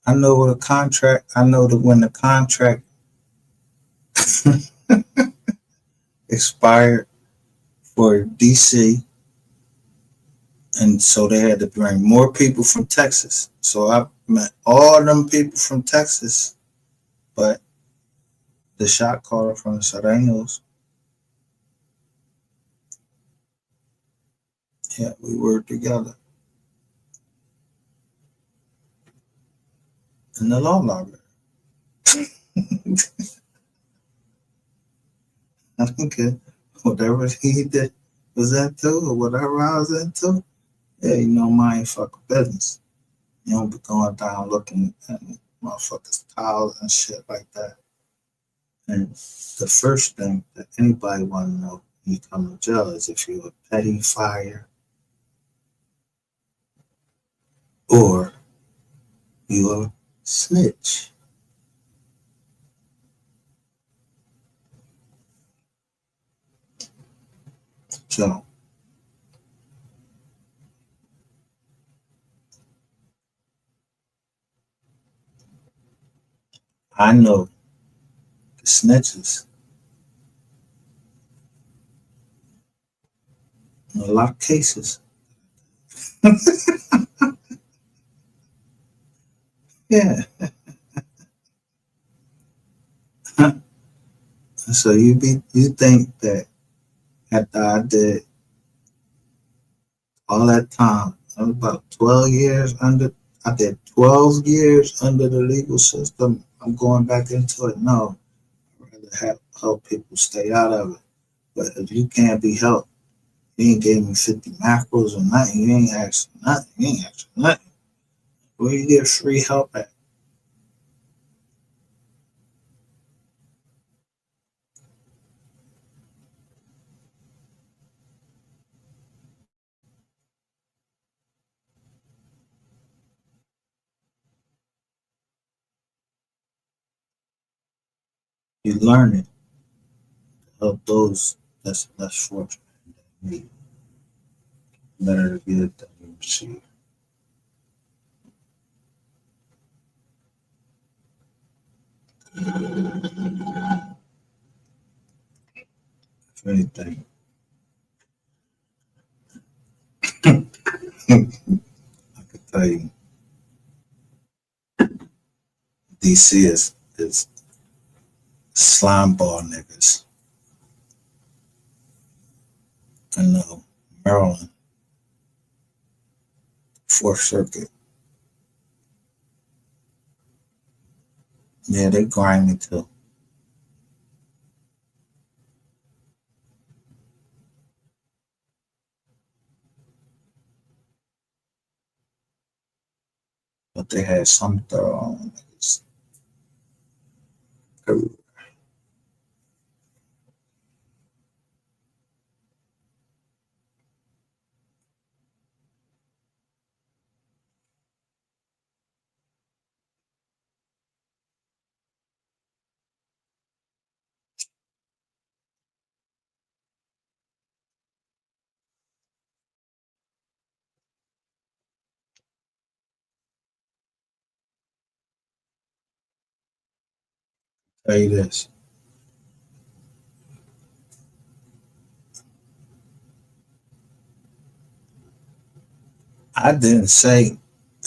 S4: I know what a contract, I know that when the contract expired for DC, and so they had to bring more people from Texas. So I met all them people from Texas, but the shot caller from the Serranos. Yeah, we worked together in the law library. I don't care whatever he did was into or whatever I was into. Yeah, you know my fucking business. You don't be going down looking at motherfuckers' towels and shit like that. And the first thing that anybody want to know when you come to jail is if you're a petty fire or you're a snitch. So I know the snitches in a lot of cases. Yeah. So you think that after I did all that time, I was about 12 years under, I did 12 years under the legal system. I'm going back into it. No, I'd rather help people stay out of it. But if you can't be helped, you ain't gave me 50 macros or nothing. You ain't asked nothing. You ain't asked nothing. Where you get free help at? You learn it to help those that's less fortunate than me. Better to get than you receive. If anything, I could tell you, DC is slime ball niggas. I know Maryland, Fourth Circuit. Yeah, they grind me too. But they had some thorough niggas. Tell you this. I didn't say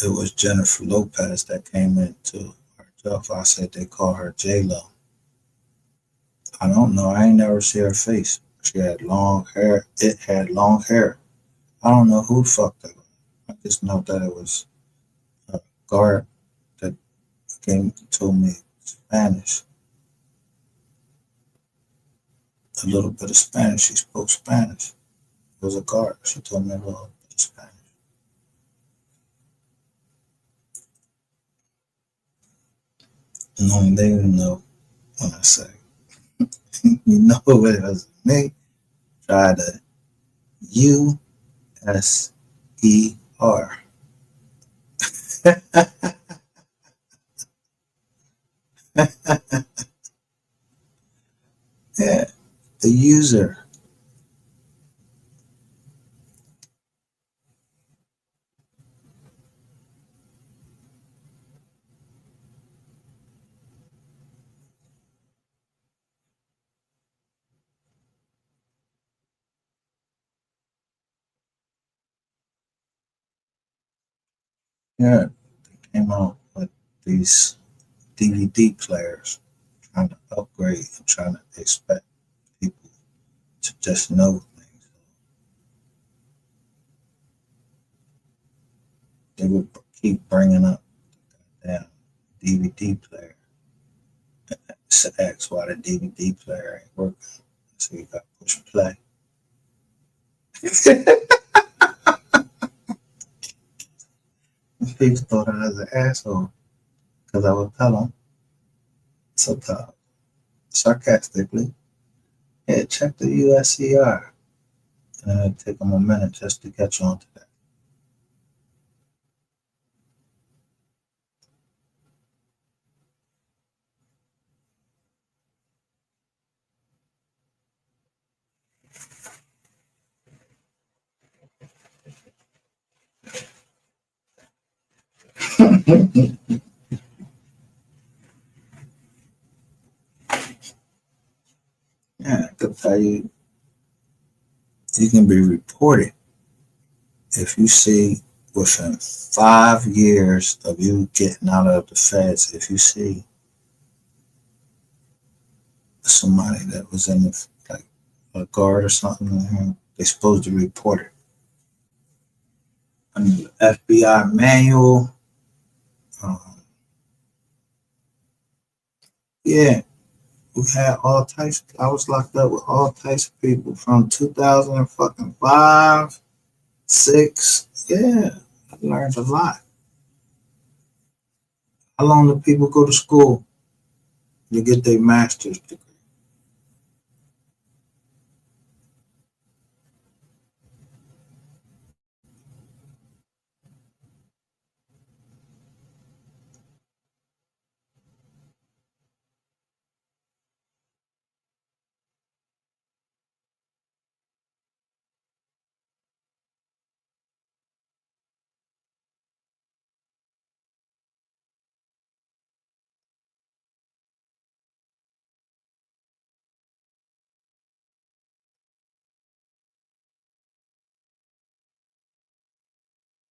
S4: it was Jennifer Lopez that came into her job. I said they call her J-Lo. I don't know. I ain't never see her face. She had long hair. It had long hair. I don't know who fucked her. I just know that it was a guard that came told me Spanish. A little bit of Spanish. She spoke Spanish. It was a guard. She told me a little bit of Spanish. And they even know when I say, you know what it was me. Try to U-S-E-R. Yeah, the user. Yeah, they came out with these DVD players trying to upgrade. I'm trying to expect people to just know things. They would keep bringing up the damn DVD player. So ask why the DVD player ain't working. So you got to push play. People thought I was an asshole because I would tell them sometimes sarcastically, "Yeah, check the USCR." And it'd take them a minute just to catch on to that. Yeah, I could tell you, you can be reported if you see within 5 years of you getting out of the feds, if you see somebody that was in the, like a guard or something, they're supposed to report it. Under the FBI manual, yeah, we had all types. I was locked up with all types of people from 2005, 6. Yeah, I learned a lot. How long do people go to school to get their master's degree?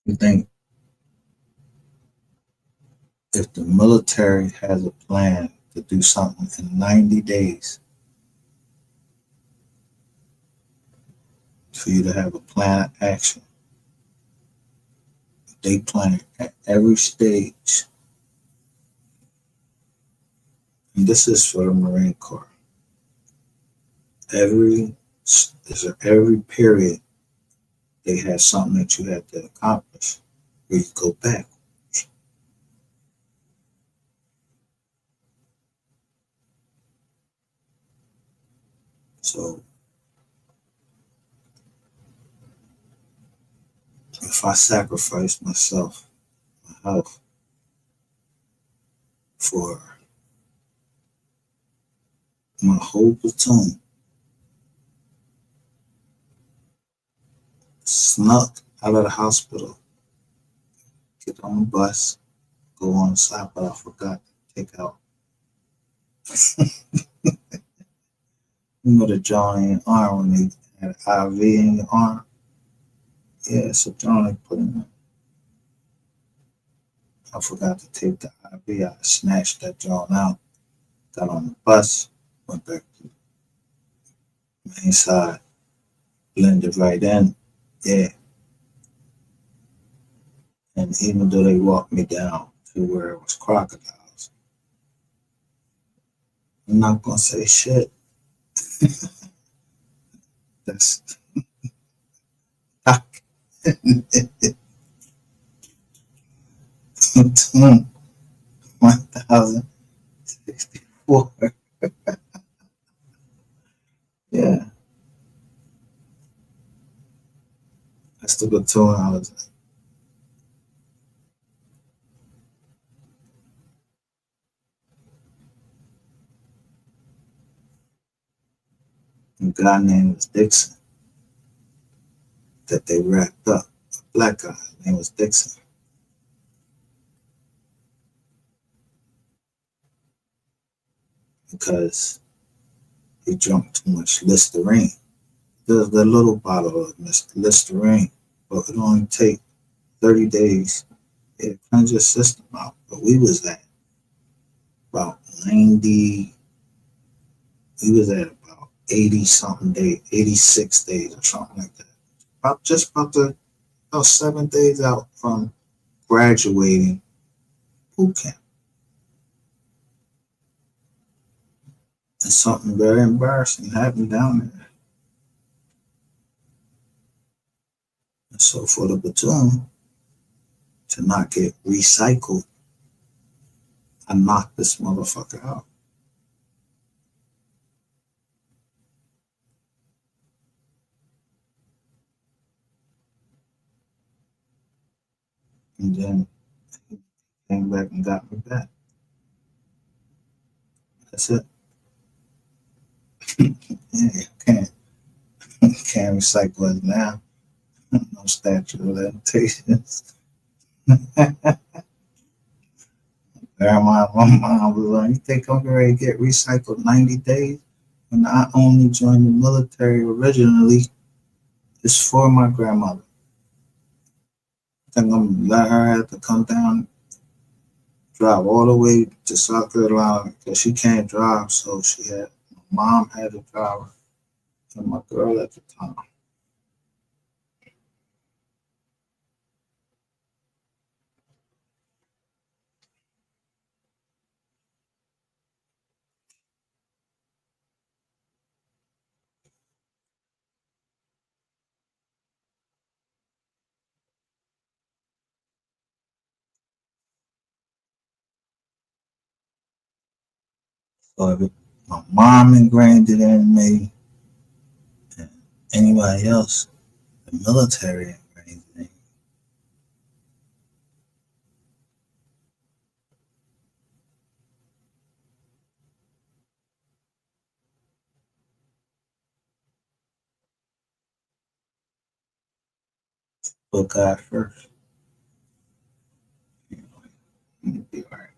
S4: You think if the military has a plan to do something in 90 days, for you to have a plan of action, they plan at every stage, and this is for the Marine Corps. Every period, they have something that you have to accomplish, where you go back. So if I sacrifice myself, my health, for my whole platoon, snuck out of the hospital, get on the bus, go on the side, but I forgot to take out. You know the jaw in your arm when they had an IV in your arm? Yeah, it's a jaw they put in there. I forgot to take the IV. I snatched that jaw out, got on the bus, went back to the main side, blended right in. Yeah. And even though they walked me down to where it was crocodiles, I'm not gonna say shit. That's 1064. Yeah, that's the platoon I was in. A guy named was Dixon that they wrapped up. A black guy, his name was Dixon. Because he drank too much Listerine. There's the little bottle of Listerine, but it only take 30 days. It cleans your system out. But we was at about 90, He was at about 80 something days, 86 days or something like that. About 7 days out from graduating boot camp. And something very embarrassing happened down there. And so for the platoon to not get recycled, I knocked this motherfucker out. And then he came back and got me back. That's it. Yeah, can't recycle it now. No statute of limitations. My mom was like, you think I'm ready to get recycled 90 days? When I only joined the military originally, it's for my grandmother. I think I'm gonna let her have to come down, drive all the way to South Carolina because she can't drive, so my mom had to drive her and my girl at the time. So my mom ingrained it in me, and anybody else, the military ingrained it in me. Put God first. You'll be all right.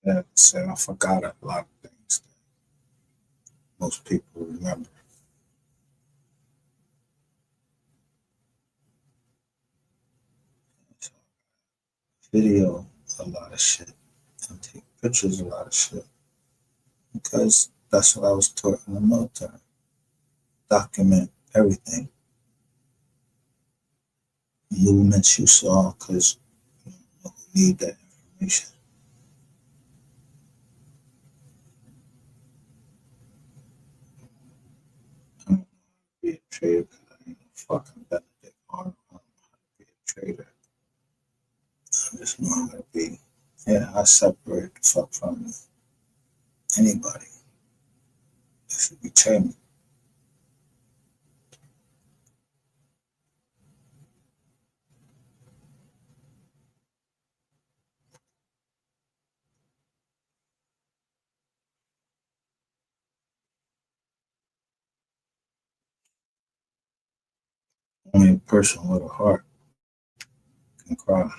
S4: Yeah, so I forgot a lot of things that most people remember. So video a lot of shit and take pictures of a lot of shit because that's what I was taught in the military. Document everything, movements you saw, because you need that information. I don't be a trader because I ain't no fucking Benedict Arnold. I don't know how to be a trader. I just know how to be. Yeah, I separate the fuck from anybody if you betray me. Only a person with a heart can cry.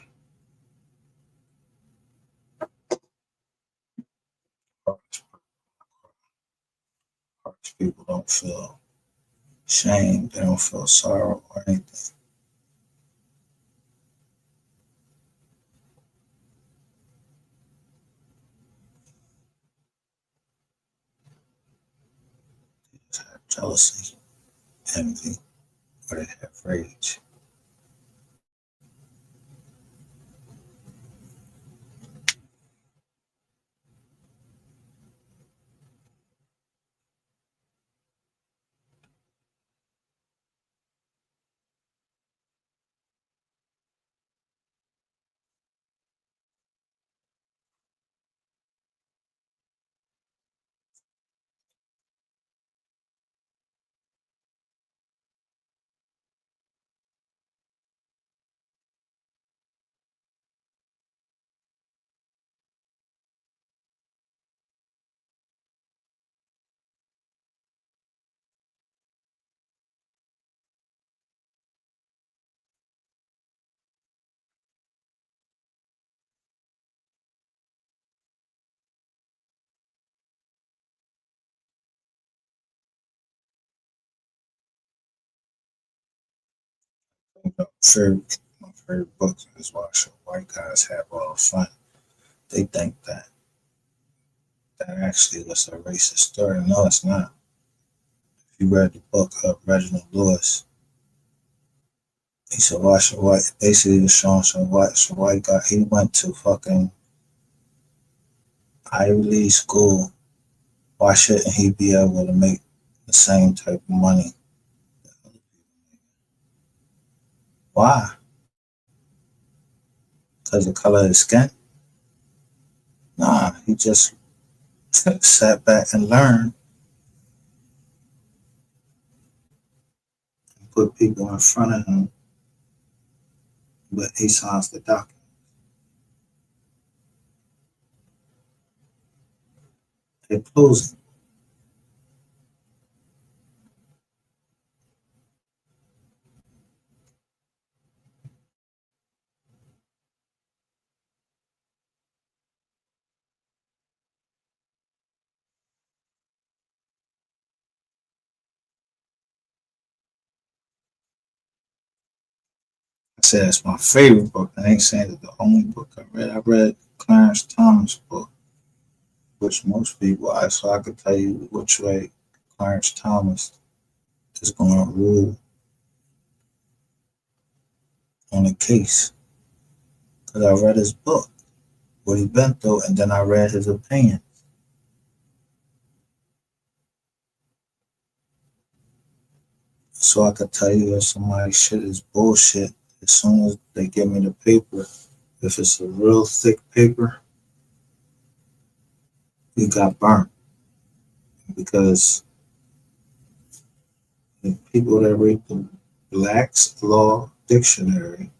S4: Hearts people don't feel shame, they don't feel sorrow or anything. They just have jealousy, envy, or they have rage. My favorite book is why white guys have all the fun. They think that actually was a racist story. No, it's not. If you read the book of Reginald Lewis, he said, why should white, basically was showing some white guy, he went to fucking Ivy League school. Why shouldn't he be able to make the same type of money? Why? Because of the color of his skin? Nah, he just sat back and learned and put people in front of him, but he signs the document. They're closing. I said it's my favorite book. I ain't saying it's the only book I read. I read Clarence Thomas' book, which most people, so I could tell you which way Clarence Thomas is going to rule on the case. Because I read his book, what he's been through, and then I read his opinion. So I could tell you if somebody's shit is bullshit as soon as they give me the paper. If it's a real thick paper, it got burnt. Because the people that read the Black's Law Dictionary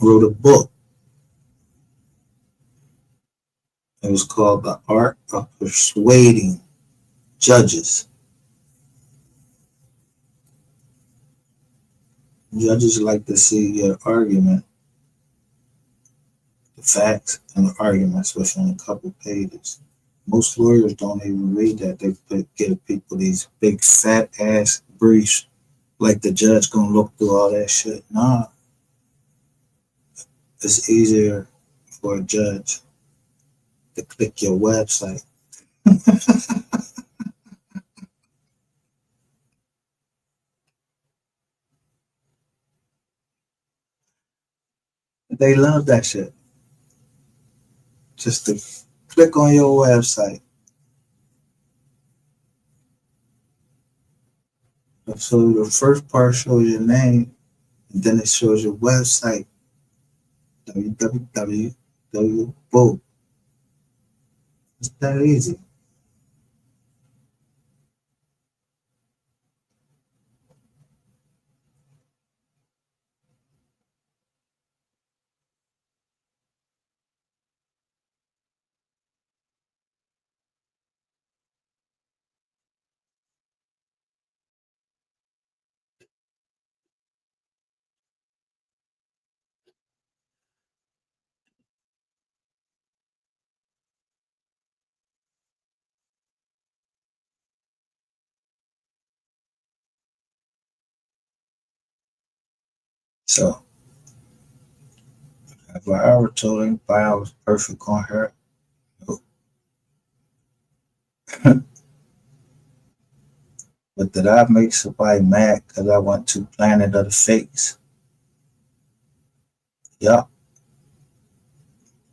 S4: wrote a book. It was called The Art of Persuading Judges. Judges like to see your argument, the facts and the arguments within a couple pages. Most lawyers don't even read that. They give people these big fat ass briefs like the judge gonna look through all that shit. Nah, it's easier for a judge to click your website. They love that shit. Just to click on your website. So the first part shows your name, and then it shows your website. www. Boom. It's that easy. So have I ever told anybody I was perfect on her? Nope. But did I make somebody mad because I went to Planet of the Fakes? Yup.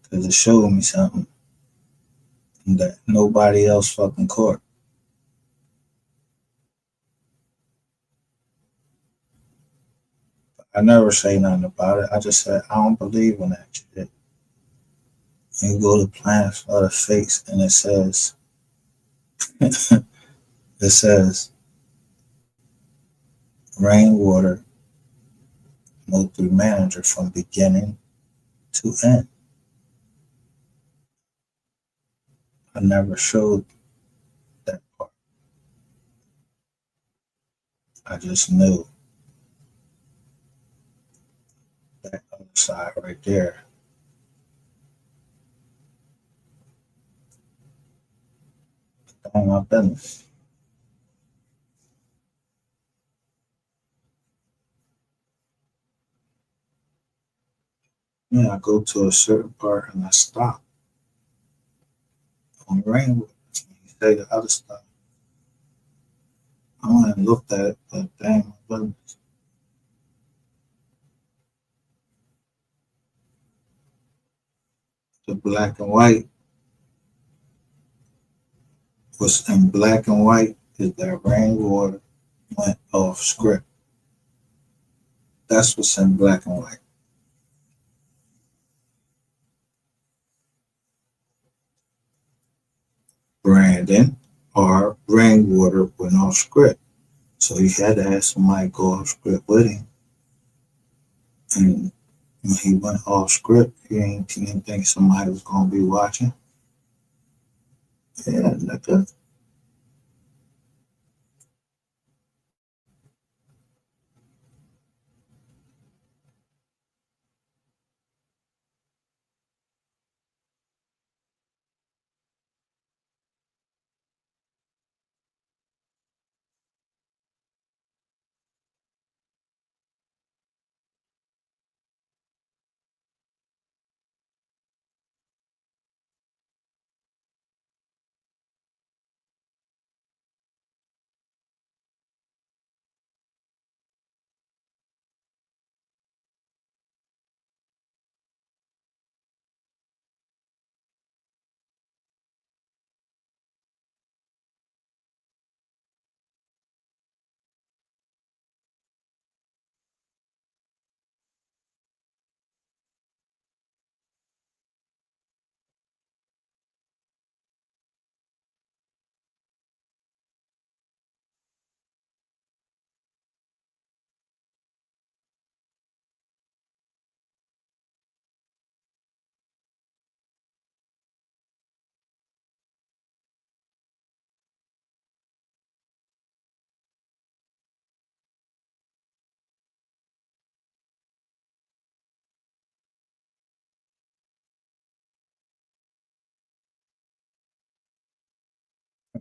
S4: Because it showed me something that nobody else fucking caught. I never say nothing about it. I just said I don't believe in that shit. And you go to Planet of the Fakes and it says it says Rainwater MO3 manager from beginning to end. I never showed that part. I just knew that other side right there. That ain't my business. Yeah, I go to a certain part and I stop on Rainwood. You say the other stuff. I went and looked at it, but damn, but the black and white was in black and white is that Rainwater went off script. That's what's in black and white. Brandon or Rainwater went off script. So he had to have somebody go off script with him. And when he went off script, he didn't think somebody was going to be watching. Yeah, nigga.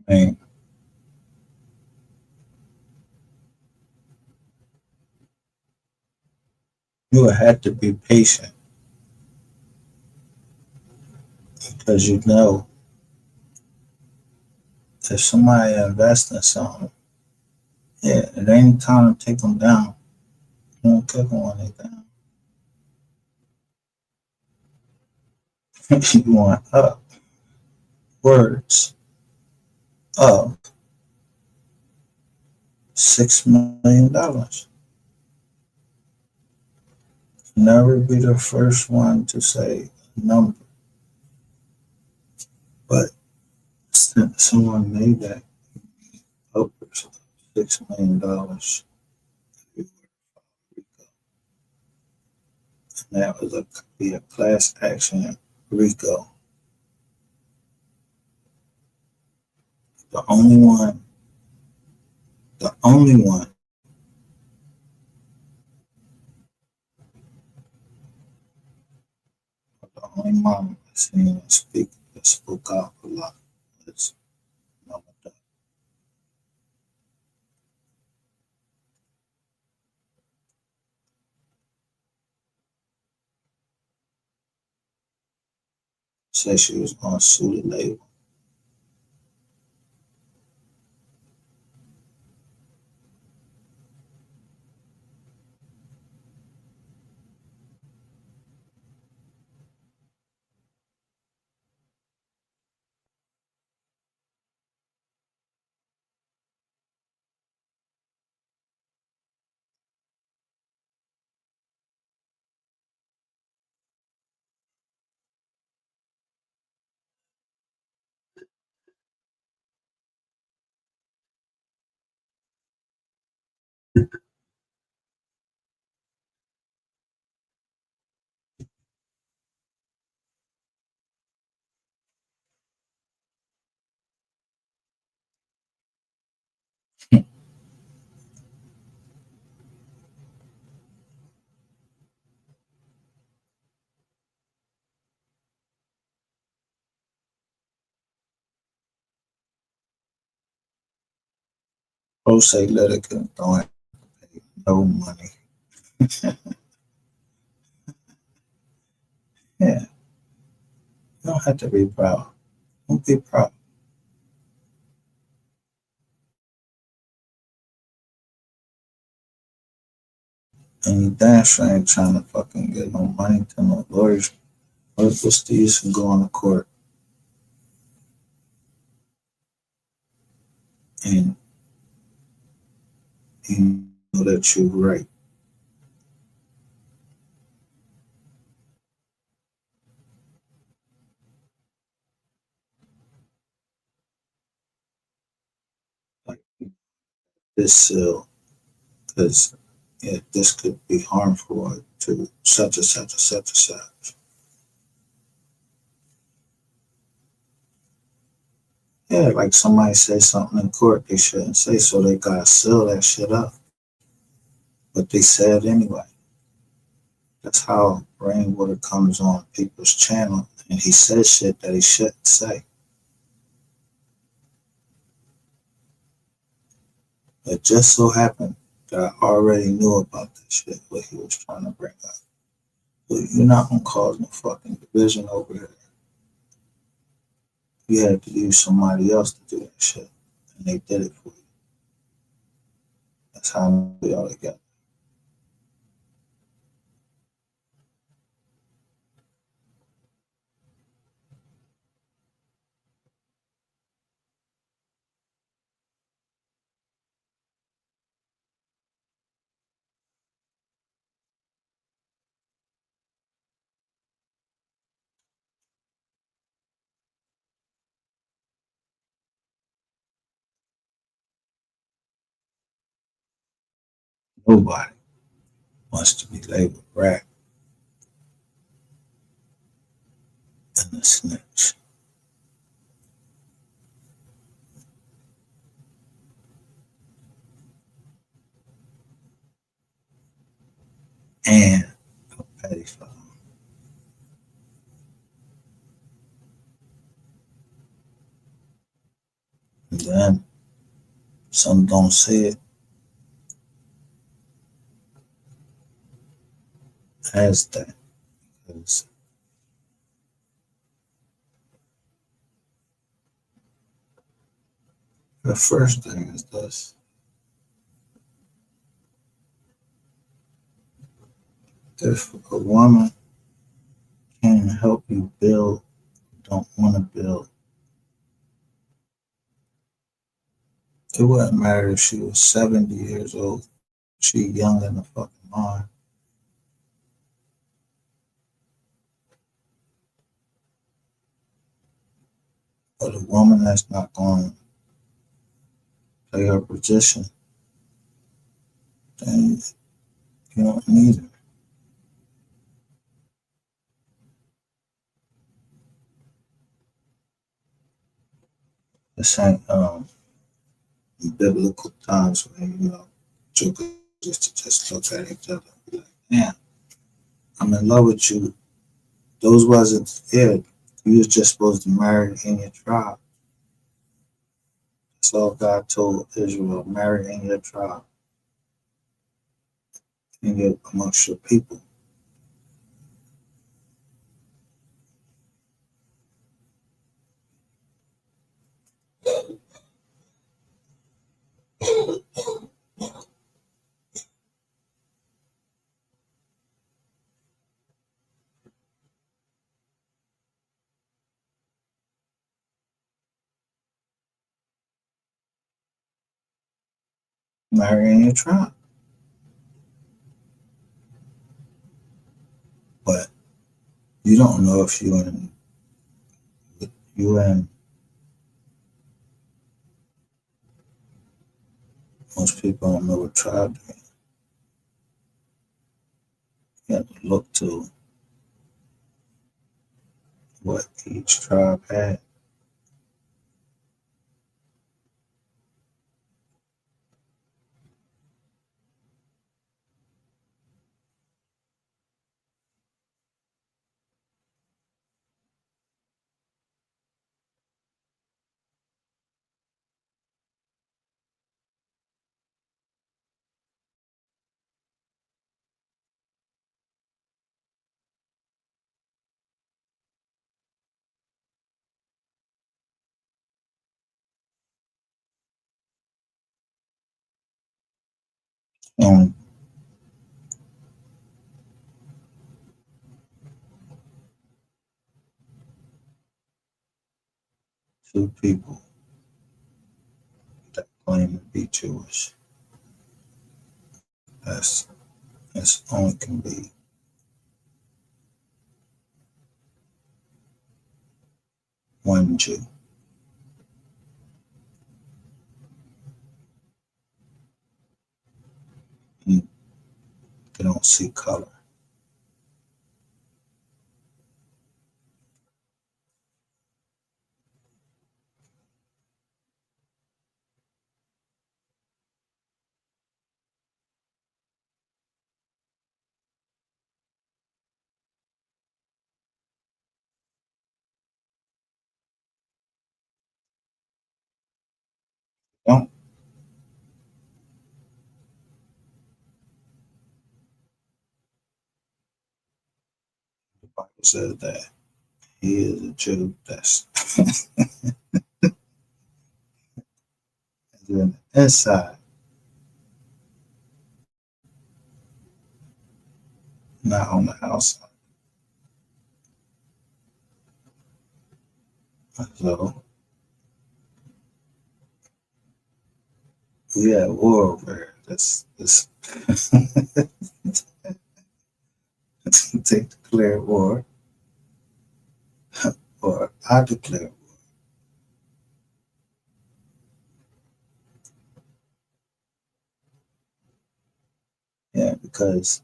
S4: I mean, you had to be patient because you know if somebody invests in something, yeah, it ain't time to take them down. You don't click them when they down. You want up words of $6 million. Never be the first one to say a number, but since someone made that upwards of $6 million, and that was be a class action RICO. The only one, the only one the only mom I seen speak that spoke out a lot was Mama Duck. Said she was gonna sue the label. Pro say let it go, don't have to pay no money. Yeah, you don't have to be proud. Don't be proud. And you damn sure ain't trying to fucking get no money to no lawyers. What's the use of going to court and you know that you're right? Like this because yeah, this could be harmful to such and such and such and such. Yeah, like somebody say something in court they shouldn't say, so they gotta seal that shit up. But they said anyway. That's how Rainwater comes on people's channel and he says shit that he shouldn't say. It just so happened that I already knew about this shit, what he was trying to bring up. But you're not gonna cause no fucking division over here. You had to use somebody else to do that shit. And they did it for you. That's how we all together. Nobody wants to be labeled rat and a snitch. And a petty fuck. And then some don't see it as that. Because the first thing is this. If a woman can help you build, don't want to build, it wouldn't matter if she was 70 years old. She young in the fucking mind. But a woman that's not going to play her position, then you don't need her. This ain't biblical times when, jokers used to just look at each other and be like, man, I'm in love with you. Those wasn't it. You was just supposed to marry in your tribe. That's all God told Israel, marry in your tribe, amongst your people. Marry in your tribe. But you don't know if you and most people don't know what tribe they're in. You have to look to what each tribe had. only two people that claim to be Jewish. That's only can be one Jew. They don't see color. Don't. The Bible says that he is a Jew. That's on the inside, not on the outside. So we at war over here. Let's take declare war, or I declare war. Yeah, because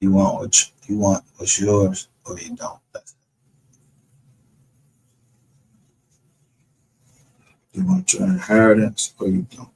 S4: you want what you want what's yours, or you don't. You want your inheritance, or you don't.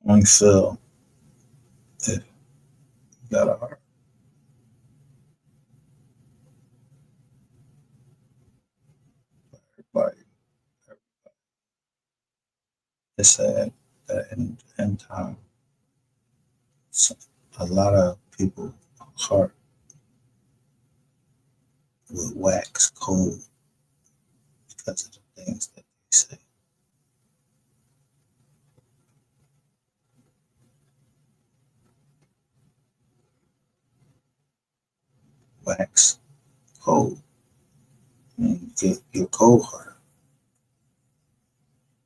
S4: Only feel if you got a heart. Everybody, it's sad that in time, a lot of people heart will wax cold because of the things that they say. Wax cold. I mean, get cold hearted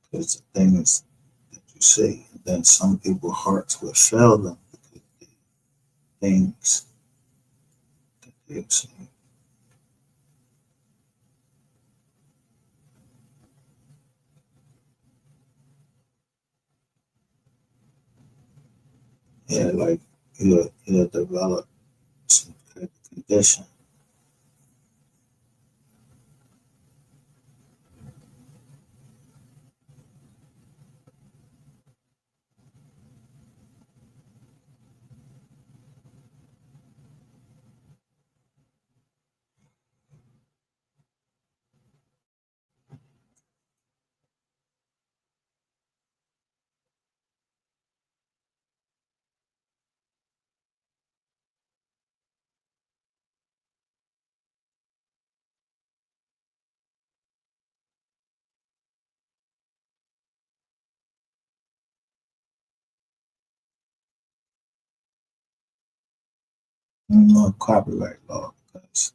S4: because the things that you say. And then some people's hearts will fail them because of the things that they're saying. Yeah, like you'll develop some kind of condition. No copyright law because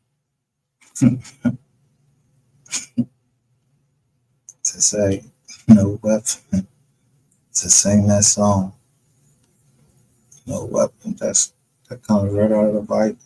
S4: to say no weapon to sing that song, no weapon. That comes right out of the Bible.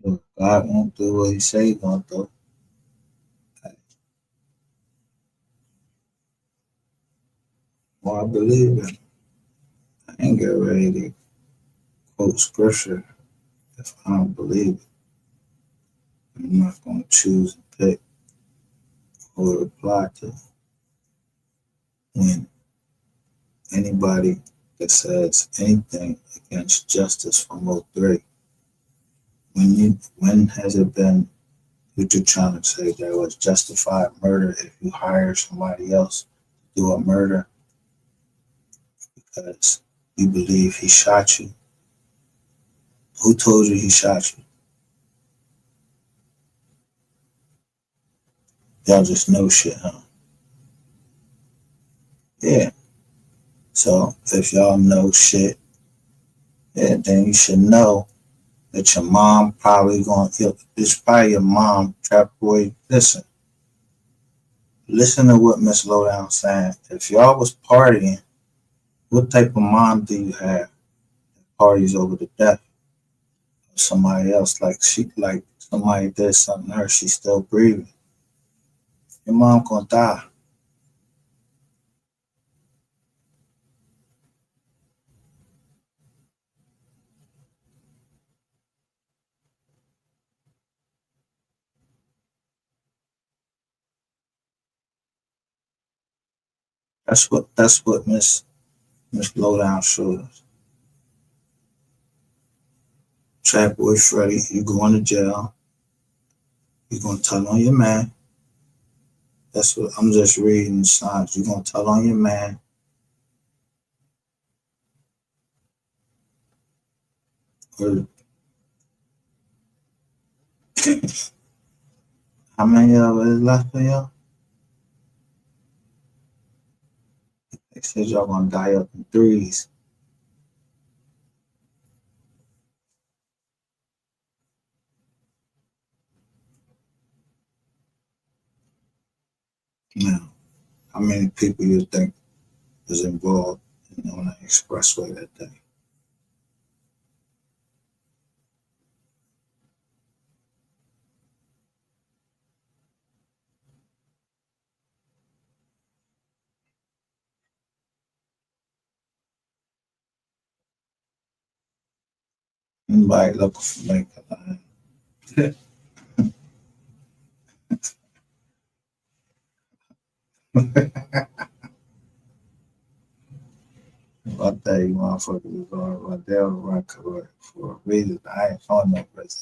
S4: So God won't do what He say He gonna do. Well, I believe it. I ain't get ready to quote scripture if I don't believe it. I'm not gonna choose and pick who to reply to when anybody that says anything against justice from MO3. When has it been what you're trying to say that was justified murder if you hire somebody else to do a murder because you believe he shot you? Who told you he shot you? Y'all just know shit, huh? Yeah. So if y'all know shit, yeah, then you should know that your mom probably it's probably your mom, trap boy. Listen to what Miss Lowdown saying. If y'all was partying, what type of mom do you have? Parties over the death of somebody else, like somebody did something to her, she's still breathing. Your mom gonna die. That's what Miss Lowdown showed us. Trap boy Freddy, you going to jail. You gonna tell on your man. That's what I'm just reading the signs. You gonna tell on your man. Or how many of it left of y'all? They said y'all gonna die up in threes. Now, how many people you think was involved on the expressway that day? Anybody looking for make a line? I tell you, motherfuckers was on my damn run for a reason. I ain't on no place.